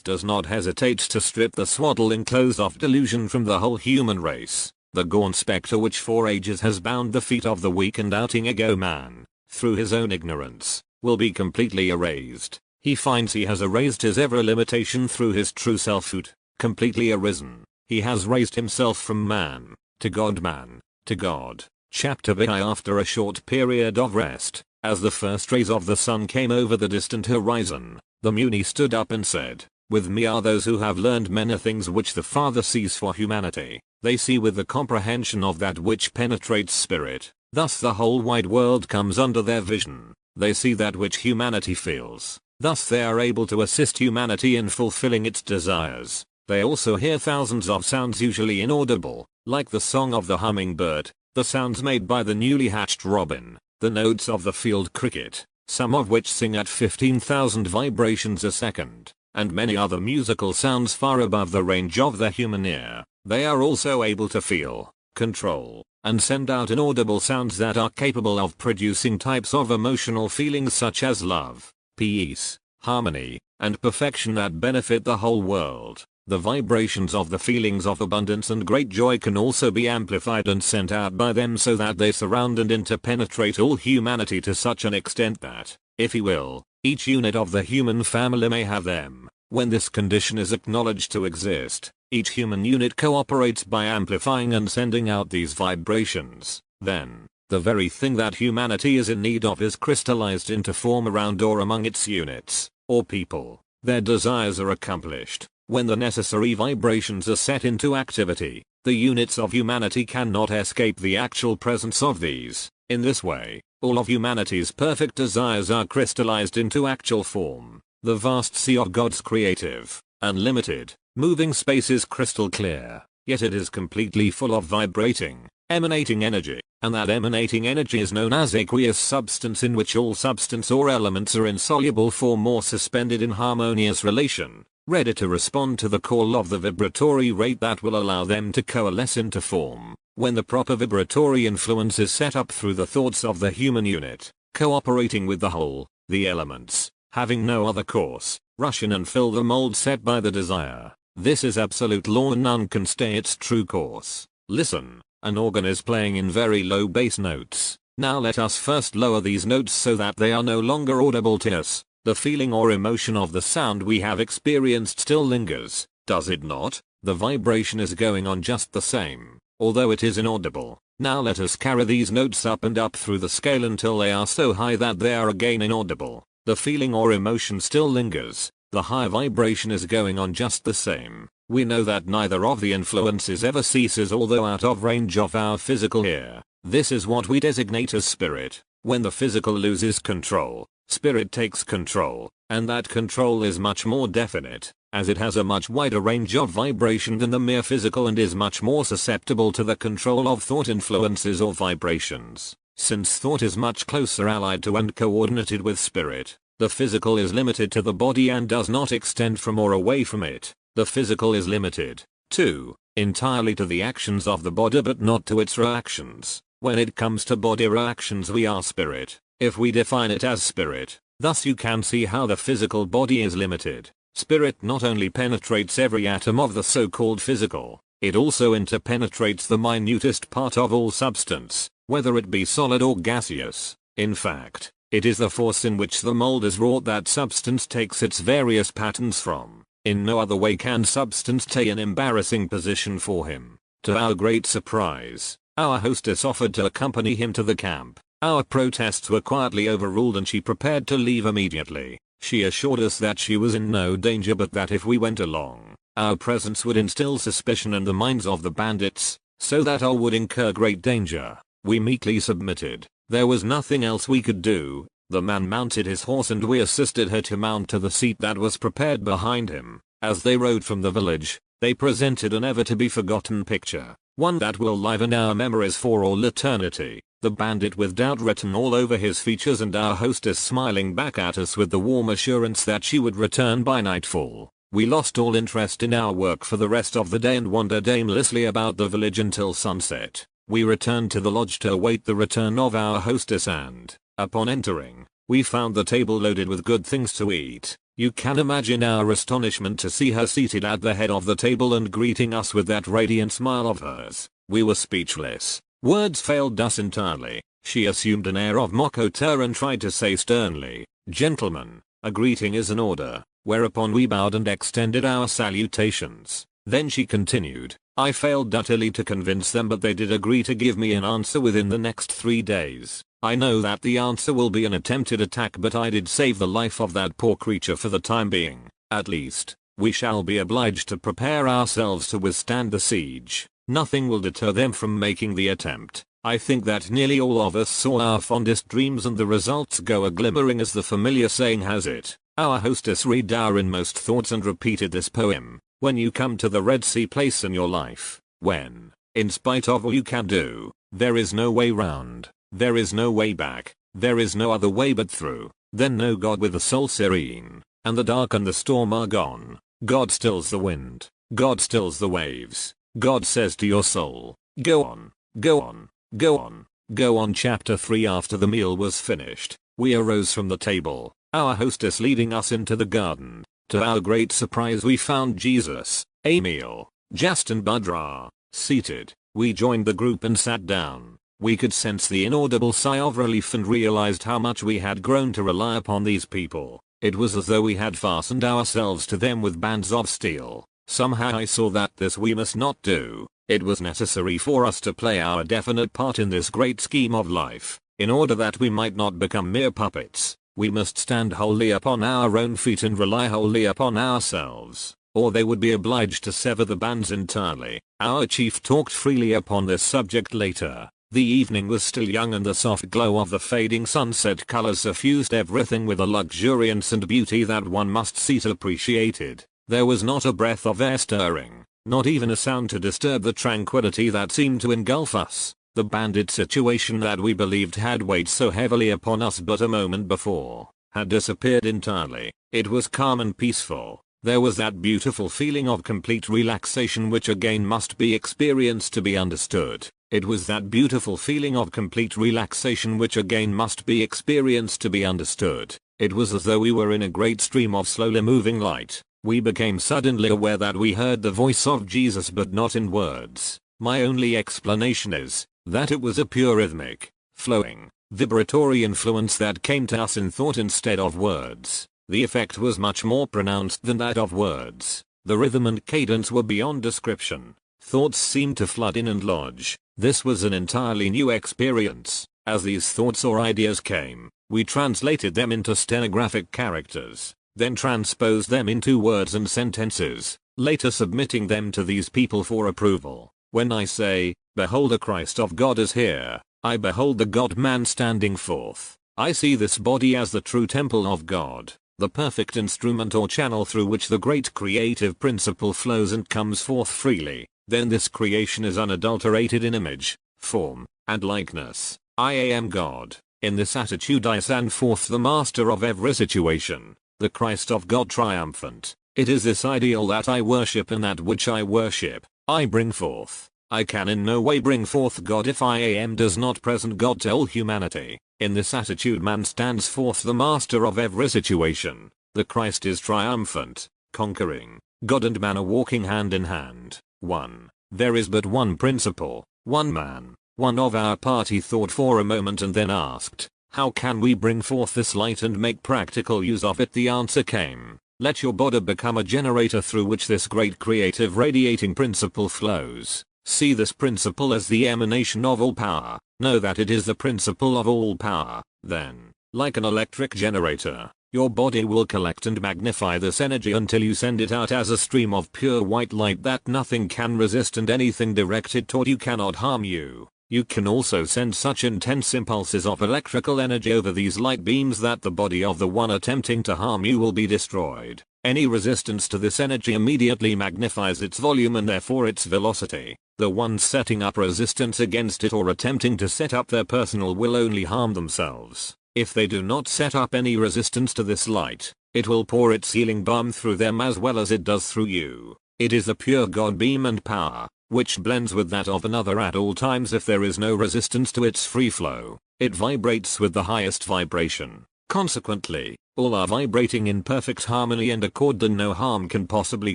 does not hesitate to strip the swaddling clothes of delusion from the whole human race. The gaunt spectre which for ages has bound the feet of the weak and doubting ego man, through his own ignorance, will be completely erased. He finds he has erased his ever limitation through his true selfhood, completely arisen. He has raised himself from man, to God. Chapter B. After a short period of rest, as the first rays of the sun came over the distant horizon, the Muni stood up and said, "With me are those who have learned many things which the Father sees for humanity. They see with the comprehension of that which penetrates spirit. Thus the whole wide world comes under their vision. They see that which humanity feels. Thus they are able to assist humanity in fulfilling its desires. They also hear thousands of sounds usually inaudible, like the song of the hummingbird, the sounds made by the newly hatched robin, the notes of the field cricket, some of which sing at 15,000 vibrations a second, and many other musical sounds far above the range of the human ear. They are also able to feel, control, and send out inaudible sounds that are capable of producing types of emotional feelings such as love, peace, harmony, and perfection that benefit the whole world. The vibrations of the feelings of abundance and great joy can also be amplified and sent out by them so that they surround and interpenetrate all humanity to such an extent that, if he will, each unit of the human family may have them. When this condition is acknowledged to exist, each human unit cooperates by amplifying and sending out these vibrations. Then, the very thing that humanity is in need of is crystallized into form around or among its units, or people. Their desires are accomplished. When the necessary vibrations are set into activity, the units of humanity cannot escape the actual presence of these. In this way, all of humanity's perfect desires are crystallized into actual form. The vast sea of God's creative, unlimited, moving space is crystal clear, yet it is completely full of vibrating, emanating energy, and that emanating energy is known as aqueous substance, in which all substance or elements are in soluble form or suspended in harmonious relation, ready to respond to the call of the vibratory rate that will allow them to coalesce into form. When the proper vibratory influence is set up through the thoughts of the human unit, cooperating with the whole, the elements, having no other course, rush in and fill the mold set by the desire. This is absolute law and none can stay its true course. Listen, an organ is playing in very low bass notes. Now let us first lower these notes so that they are no longer audible to us. The feeling or emotion of the sound we have experienced still lingers, does it not? The vibration is going on just the same, although it is inaudible. Now let us carry these notes up and up through the scale until they are so high that they are again inaudible. The feeling or emotion still lingers, the high vibration is going on just the same. We know that neither of the influences ever ceases although out of range of our physical ear. This is what we designate as spirit. When the physical loses control, spirit takes control, and that control is much more definite, as it has a much wider range of vibration than the mere physical and is much more susceptible to the control of thought influences or vibrations. Since thought is much closer allied to and coordinated with spirit, the physical is limited to the body and does not extend from or away from it. The physical is limited, too, entirely to the actions of the body but not to its reactions. When it comes to body reactions we are spirit, if we define it as spirit. Thus you can see how the physical body is limited. Spirit not only penetrates every atom of the so-called physical, it also interpenetrates the minutest part of all substance, whether it be solid or gaseous. In fact, it is the force in which the mold is wrought that substance takes its various patterns from. In no other way can substance take an embarrassing position for him. To our great surprise, our hostess offered to accompany him to the camp. Our protests were quietly overruled and she prepared to leave immediately. She assured us that she was in no danger but that if we went along, our presence would instill suspicion in the minds of the bandits, so that all would incur great danger. We meekly submitted. There was nothing else we could do. The man mounted his horse and we assisted her to mount to the seat that was prepared behind him. As they rode from the village, they presented a never-to-be-forgotten picture, one that will live in our memories for all eternity. The bandit with doubt written all over his features and our hostess smiling back at us with the warm assurance that she would return by nightfall. We lost all interest in our work for the rest of the day and wandered aimlessly about the village until sunset. We returned to the lodge to await the return of our hostess and, upon entering, we found the table loaded with good things to eat. You can imagine our astonishment to see her seated at the head of the table and greeting us with that radiant smile of hers. We were speechless. Words failed us entirely. She assumed an air of mock hauteur and tried to say sternly, "Gentlemen, a greeting is an order," whereupon we bowed and extended our salutations. Then she continued, "I failed utterly to convince them but they did agree to give me an answer within the next 3 days. I know that the answer will be an attempted attack but I did save the life of that poor creature for the time being. At least, we shall be obliged to prepare ourselves to withstand the siege. Nothing will deter them from making the attempt." I think that nearly all of us saw our fondest dreams and the results go a-glimmering as the familiar saying has it. Our hostess read our inmost thoughts and repeated this poem. When you come to the Red Sea place in your life, when, in spite of all you can do, there is no way round, there is no way back, there is no other way but through, then know God with the soul serene, and the dark and the storm are gone. God stills the wind, God stills the waves, God says to your soul, go on, go on, go on, go on. Chapter 3. After the meal was finished, we arose from the table, our hostess leading us into the garden. To our great surprise we found Jesus, Emil, Just and Budra, seated. We joined the group and sat down. We could sense the inaudible sigh of relief and realized how much we had grown to rely upon these people. It was as though we had fastened ourselves to them with bands of steel. Somehow I saw that this we must not do. It was necessary for us to play our definite part in this great scheme of life, in order that we might not become mere puppets. We must stand wholly upon our own feet and rely wholly upon ourselves, or they would be obliged to sever the bands entirely. Our chief talked freely upon this subject later. The evening was still young and the soft glow of the fading sunset colors suffused everything with a luxuriance and beauty that one must see to appreciate it. There was not a breath of air stirring, not even a sound to disturb the tranquility that seemed to engulf us. The bandit situation that we believed had weighed so heavily upon us but a moment before, had disappeared entirely. It was calm and peaceful. There was that beautiful feeling of complete relaxation which again must be experienced to be understood. It was that beautiful feeling of complete relaxation which again must be experienced to be understood. It was as though we were in a great stream of slowly moving light. We became suddenly aware that we heard the voice of Jesus but not in words. My only explanation is that it was a pure rhythmic, flowing, vibratory influence that came to us in thought instead of words. The effect was much more pronounced than that of words. The rhythm and cadence were beyond description. Thoughts seemed to flood in and lodge. This was an entirely new experience. As these thoughts or ideas came, we translated them into stenographic characters, then transposed them into words and sentences, later submitting them to these people for approval. When I say, "Behold, the Christ of God is here," I behold the God-man standing forth. I see this body as the true temple of God, the perfect instrument or channel through which the great creative principle flows and comes forth freely. Then this creation is unadulterated in image, form, and likeness. I am God. In this attitude I stand forth the master of every situation, the Christ of God triumphant. It is this ideal that I worship and that which I worship, I bring forth. I can in no way bring forth God if I am does not present God to all humanity. In this attitude man stands forth the master of every situation. The Christ is triumphant, conquering. God and man are walking hand in hand. 1. There is but one principle, one man. One of our party thought for a moment and then asked, how can we bring forth this light and make practical use of it? The answer came, let your body become a generator through which this great creative radiating principle flows. See this principle as the emanation of all power. Know that it is the principle of all power. Then, like an electric generator, Your body will collect and magnify this energy until you send it out as a stream of pure white light that nothing can resist, and anything directed toward you cannot harm you. You can also send such intense impulses of electrical energy over these light beams that the body of the one attempting to harm you will be destroyed. Any resistance to this energy immediately magnifies its volume and therefore its velocity. The ones setting up resistance against it or attempting to set up their personal will only harm themselves. If they do not set up any resistance to this light, it will pour its healing balm through them as well as it does through you. It is a pure God beam and power, which blends with that of another at all times if there is no resistance to its free flow. It vibrates with the highest vibration. Consequently, all are vibrating in perfect harmony and accord, and no harm can possibly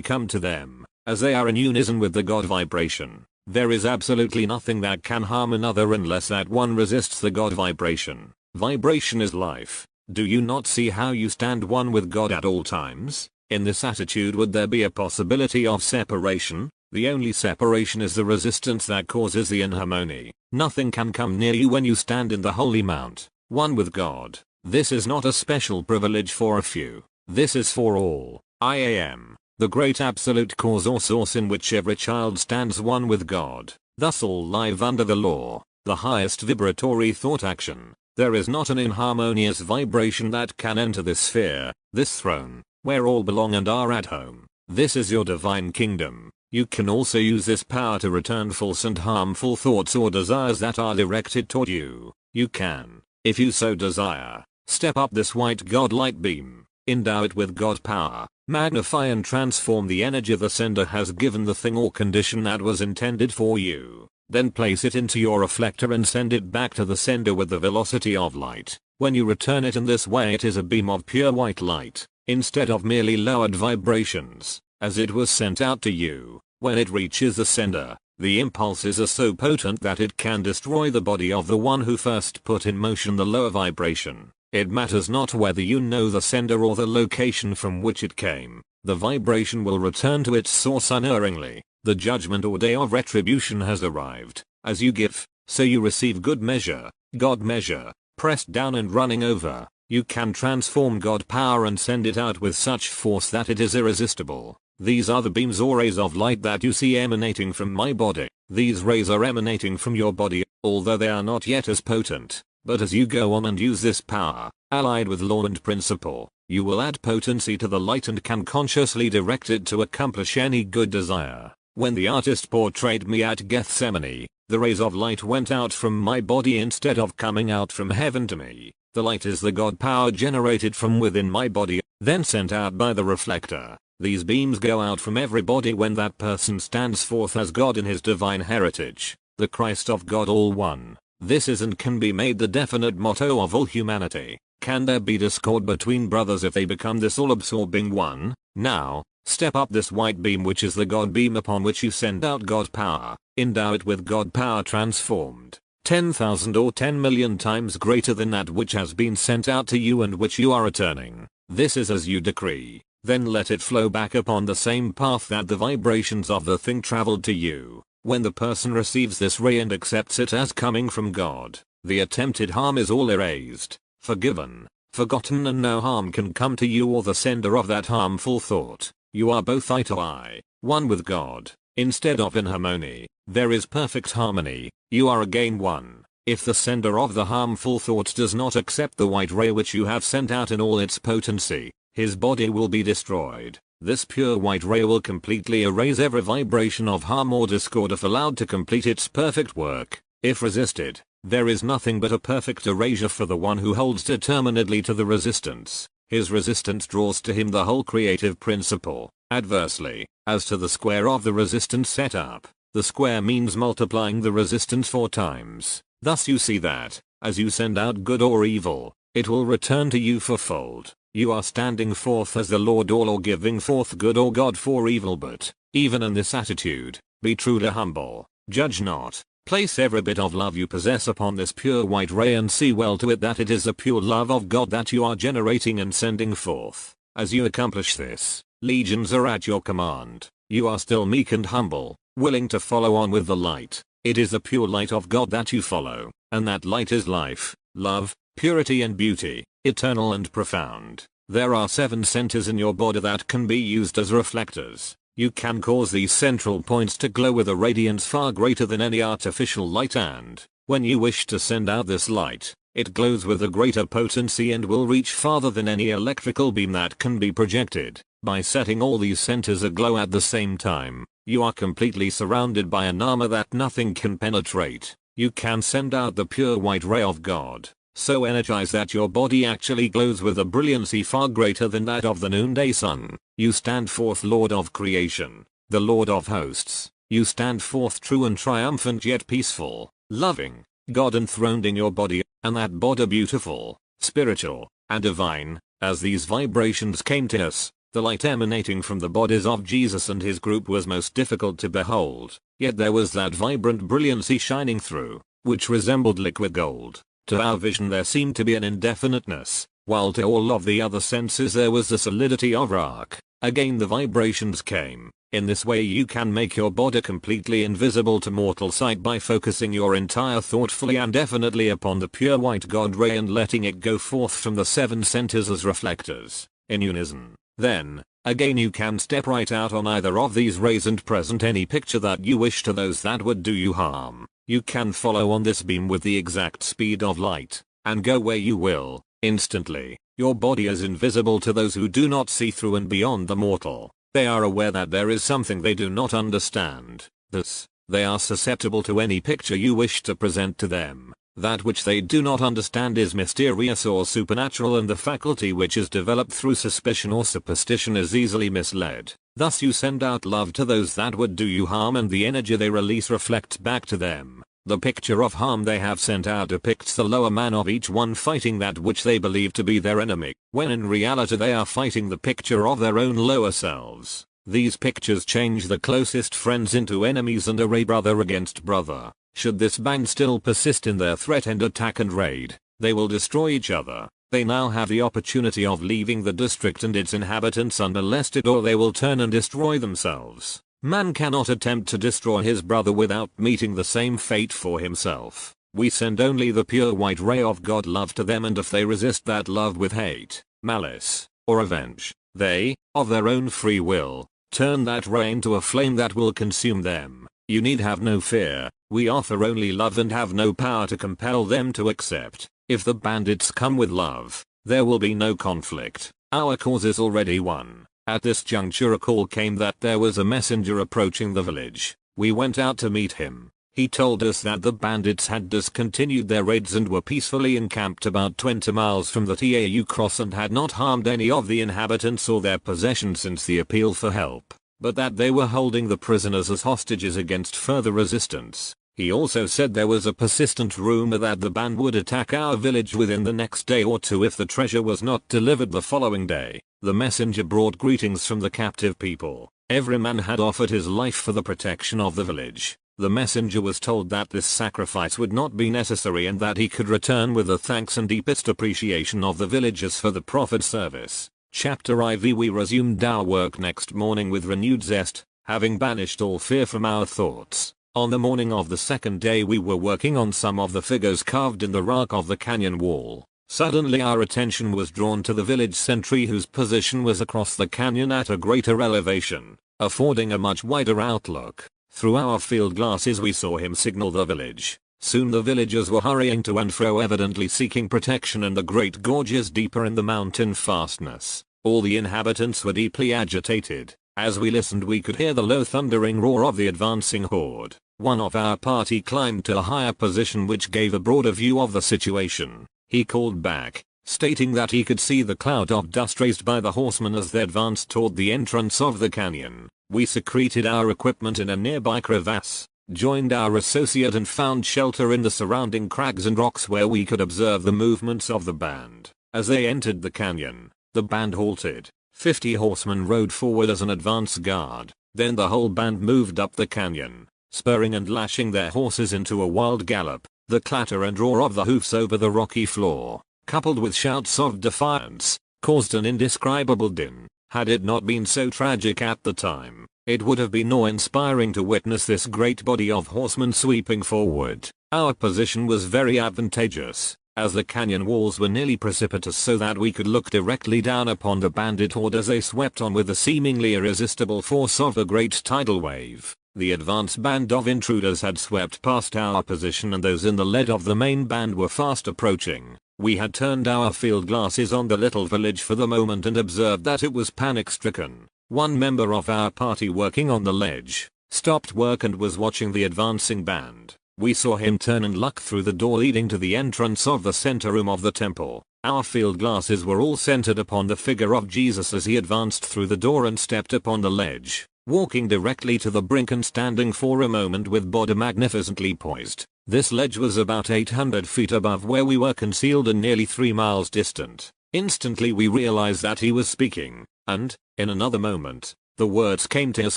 come to them, as they are in unison with the God vibration. There is absolutely nothing that can harm another unless that one resists the God vibration. Vibration is life. Do you not see how you stand one with God at all times? In this attitude, would there be a possibility of separation? The only separation is the resistance that causes the inharmony. Nothing can come near you when you stand in the holy mount, one with God. This is not a special privilege for a few. This is for all. I am the great absolute cause or source in which every child stands one with God. Thus all live under the law, the highest vibratory thought action. There is not an inharmonious vibration that can enter this sphere, this throne, where all belong and are at home. This is your divine kingdom. You can also use this power to return false and harmful thoughts or desires that are directed toward you. You can, if you so desire, step up this white God light beam, endow it with God power, magnify and transform the energy the sender has given the thing or condition that was intended for you. Then place it into your reflector and send it back to the sender with the velocity of light. When you return it in this way, it is a beam of pure white light, instead of merely lowered vibrations, as it was sent out to you. When it reaches the sender, the impulses are so potent that it can destroy the body of the one who first put in motion the lower vibration. It matters not whether you know the sender or the location from which it came. The vibration will return to its source unerringly. The judgment or day of retribution has arrived. As you give, so you receive good measure, God measure, pressed down and running over. You can transform God power and send it out with such force that it is irresistible. These are the beams or rays of light that you see emanating from my body. These rays are emanating from your body, although they are not yet as potent. But as you go on and use this power, allied with law and principle, you will add potency to the light and can consciously direct it to accomplish any good desire. When the artist portrayed me at Gethsemane, the rays of light went out from my body instead of coming out from heaven to me. The light is the God power generated from within my body, then sent out by the reflector. These beams go out from every body when that person stands forth as God in his divine heritage, the Christ of God all one. This is and can be made the definite motto of all humanity. Can there be discord between brothers if they become this all-absorbing one? Now, step up this white beam, which is the God beam upon which you send out God power. Endow it with God power transformed 10,000 or 10 million times greater than that which has been sent out to you and which you are returning. This is as you decree. Then let it flow back upon the same path that the vibrations of the thing traveled to you. When the person receives this ray and accepts it as coming from God, the attempted harm is all erased, forgiven, forgotten, and no harm can come to you or the sender of that harmful thought. You are both eye to eye, one with God. Instead of inharmony, there is perfect harmony. You are again one. If the sender of the harmful thought does not accept the white ray which you have sent out in all its potency, his body will be destroyed. This pure white ray will completely erase every vibration of harm or discord if allowed to complete its perfect work. If resisted, there is nothing but a perfect erasure for the one who holds determinedly to the resistance. His resistance draws to him the whole creative principle. Adversely, as to the square of the resistance set up, the square means multiplying the resistance 4 times. Thus you see that, as you send out good or evil, it will return to you fourfold. You are standing forth as the Lord or giving forth good or God for evil, but, even in this attitude, be truly humble, judge not, place every bit of love you possess upon this pure white ray and see well to it that it is the pure love of God that you are generating and sending forth. As you accomplish this, legions are at your command. You are still meek and humble, willing to follow on with the light. It is the pure light of God that you follow, and that light is life, love, purity and beauty, eternal and profound. There are 7 centers in your body that can be used as reflectors. You can cause these central points to glow with a radiance far greater than any artificial light, and when you wish to send out this light, it glows with a greater potency and will reach farther than any electrical beam that can be projected. By setting all these centers aglow at the same time, you are completely surrounded by an armor that nothing can penetrate. You can send out the pure white ray of God, so energized that your body actually glows with a brilliancy far greater than that of the noonday sun. You stand forth Lord of creation, the Lord of hosts. You stand forth true and triumphant, yet peaceful, loving, God enthroned in your body, and that body beautiful, spiritual, and divine. As these vibrations came to us, the light emanating from the bodies of Jesus and his group was most difficult to behold, yet there was that vibrant brilliancy shining through, which resembled liquid gold. To our vision there seemed to be an indefiniteness, while to all of the other senses there was the solidity of rock. Again the vibrations came. In this way you can make your body completely invisible to mortal sight by focusing your entire thought fully and definitely upon the pure white God ray and letting it go forth from the 7 centers as reflectors, in unison. Then, again you can step right out on either of these rays and present any picture that you wish to those that would do you harm. You can follow on this beam with the exact speed of light, and go where you will. Instantly, your body is invisible to those who do not see through and beyond the mortal. They are aware that there is something they do not understand. Thus, they are susceptible to any picture you wish to present to them. That which they do not understand is mysterious or supernatural, and the faculty which is developed through suspicion or superstition is easily misled. Thus you send out love to those that would do you harm, and the energy they release reflects back to them. The picture of harm they have sent out depicts the lower man of each one fighting that which they believe to be their enemy, when in reality they are fighting the picture of their own lower selves. These pictures change the closest friends into enemies and array brother against brother. Should this band still persist in their threat and attack and raid, they will destroy each other. They now have the opportunity of leaving the district and its inhabitants unmolested, or they will turn and destroy themselves. Man cannot attempt to destroy his brother without meeting the same fate for himself. We send only the pure white ray of God love to them, and if they resist that love with hate, malice, or revenge, they, of their own free will, turn that ray into a flame that will consume them. You need have no fear. We offer only love and have no power to compel them to accept. If the bandits come with love, there will be no conflict. Our cause is already won. At this juncture a call came that there was a messenger approaching the village. We went out to meet him. He told us that the bandits had discontinued their raids and were peacefully encamped about 20 miles from the Tau cross and had not harmed any of the inhabitants or their possessions since the appeal for help, but that they were holding the prisoners as hostages against further resistance. He also said there was a persistent rumor that the band would attack our village within the next day or two if the treasure was not delivered the following day. The messenger brought greetings from the captive people. Every man had offered his life for the protection of the village. The messenger was told that this sacrifice would not be necessary and that he could return with the thanks and deepest appreciation of the villagers for the prophet's service. Chapter IV. We resumed our work next morning with renewed zest, having banished all fear from our thoughts. On the morning of the second day we were working on some of the figures carved in the rock of the canyon wall. Suddenly our attention was drawn to the village sentry, whose position was across the canyon at a greater elevation, affording a much wider outlook. Through our field glasses we saw him signal the village. Soon the villagers were hurrying to and fro, evidently seeking protection in the great gorges deeper in the mountain fastness. All the inhabitants were deeply agitated. As we listened we could hear the low thundering roar of the advancing horde. One of our party climbed to a higher position which gave a broader view of the situation. He called back, stating that he could see the cloud of dust raised by the horsemen as they advanced toward the entrance of the canyon. We secreted our equipment in a nearby crevasse, joined our associate and found shelter in the surrounding crags and rocks where we could observe the movements of the band. As they entered the canyon, the band halted. 50 horsemen rode forward as an advance guard. Then the whole band moved up the canyon, spurring and lashing their horses into a wild gallop. The clatter and roar of the hoofs over the rocky floor, coupled with shouts of defiance, caused an indescribable din. Had it not been so tragic at the time, it would have been awe-inspiring to witness this great body of horsemen sweeping forward. Our position was very advantageous, as the canyon walls were nearly precipitous so that we could look directly down upon the bandit horde as they swept on with the seemingly irresistible force of a great tidal wave. The advance band of intruders had swept past our position and those in the lead of the main band were fast approaching. We had turned our field glasses on the little village for the moment and observed that it was panic-stricken. One member of our party working on the ledge stopped work and was watching the advancing band. We saw him turn and luck through the door leading to the entrance of the center room of the temple. Our field glasses were all centered upon the figure of Jesus as he advanced through the door and stepped upon the ledge, walking directly to the brink and standing for a moment with body magnificently poised. This ledge was about 800 feet above where we were concealed and nearly 3 miles distant. Instantly we realized that he was speaking, and, in another moment, the words came to us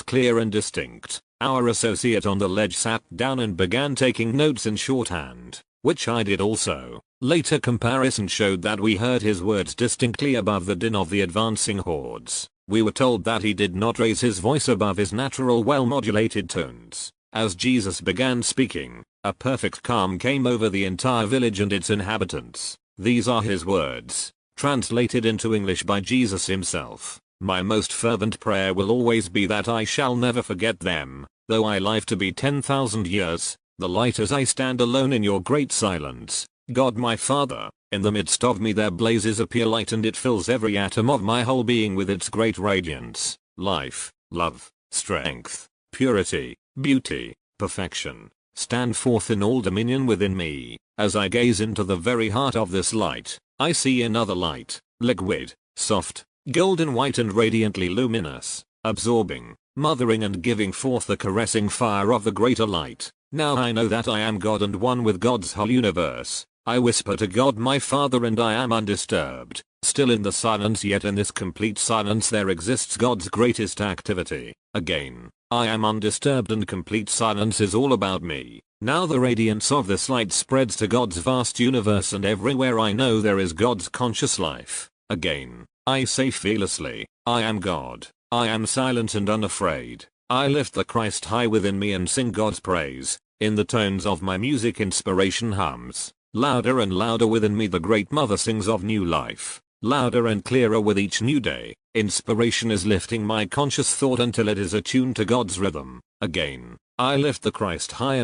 clear and distinct. Our associate on the ledge sat down and began taking notes in shorthand, which I did also. Later comparison showed that we heard his words distinctly above the din of the advancing hordes. We were told that he did not raise his voice above his natural well-modulated tones. As Jesus began speaking, a perfect calm came over the entire village and its inhabitants. These are his words, translated into English by Jesus himself. My most fervent prayer will always be that I shall never forget them, though I live to be 10,000 years, the light as I stand alone in your great silence. God my Father, in the midst of me there blazes a pure light and it fills every atom of my whole being with its great radiance, life, love, strength, purity, beauty, perfection, stand forth in all dominion within me. As I gaze into the very heart of this light, I see another light, liquid, soft, golden white and radiantly luminous, absorbing, mothering and giving forth the caressing fire of the greater light. Now I know that I am God and one with God's whole universe. I whisper to God my Father and I am undisturbed, still in the silence, yet in this complete silence there exists God's greatest activity. Again, I am undisturbed and complete silence is all about me. Now the radiance of this light spreads to God's vast universe and everywhere I know there is God's conscious life. Again, I say fearlessly, I am God. I am silent and unafraid. I lift the Christ high within me and sing God's praise. In the tones of my music inspiration hums. Louder and louder within me the great mother sings of new life. Louder and clearer with each new day. Inspiration is lifting my conscious thought until it is attuned to God's rhythm. Again, I lift the Christ high.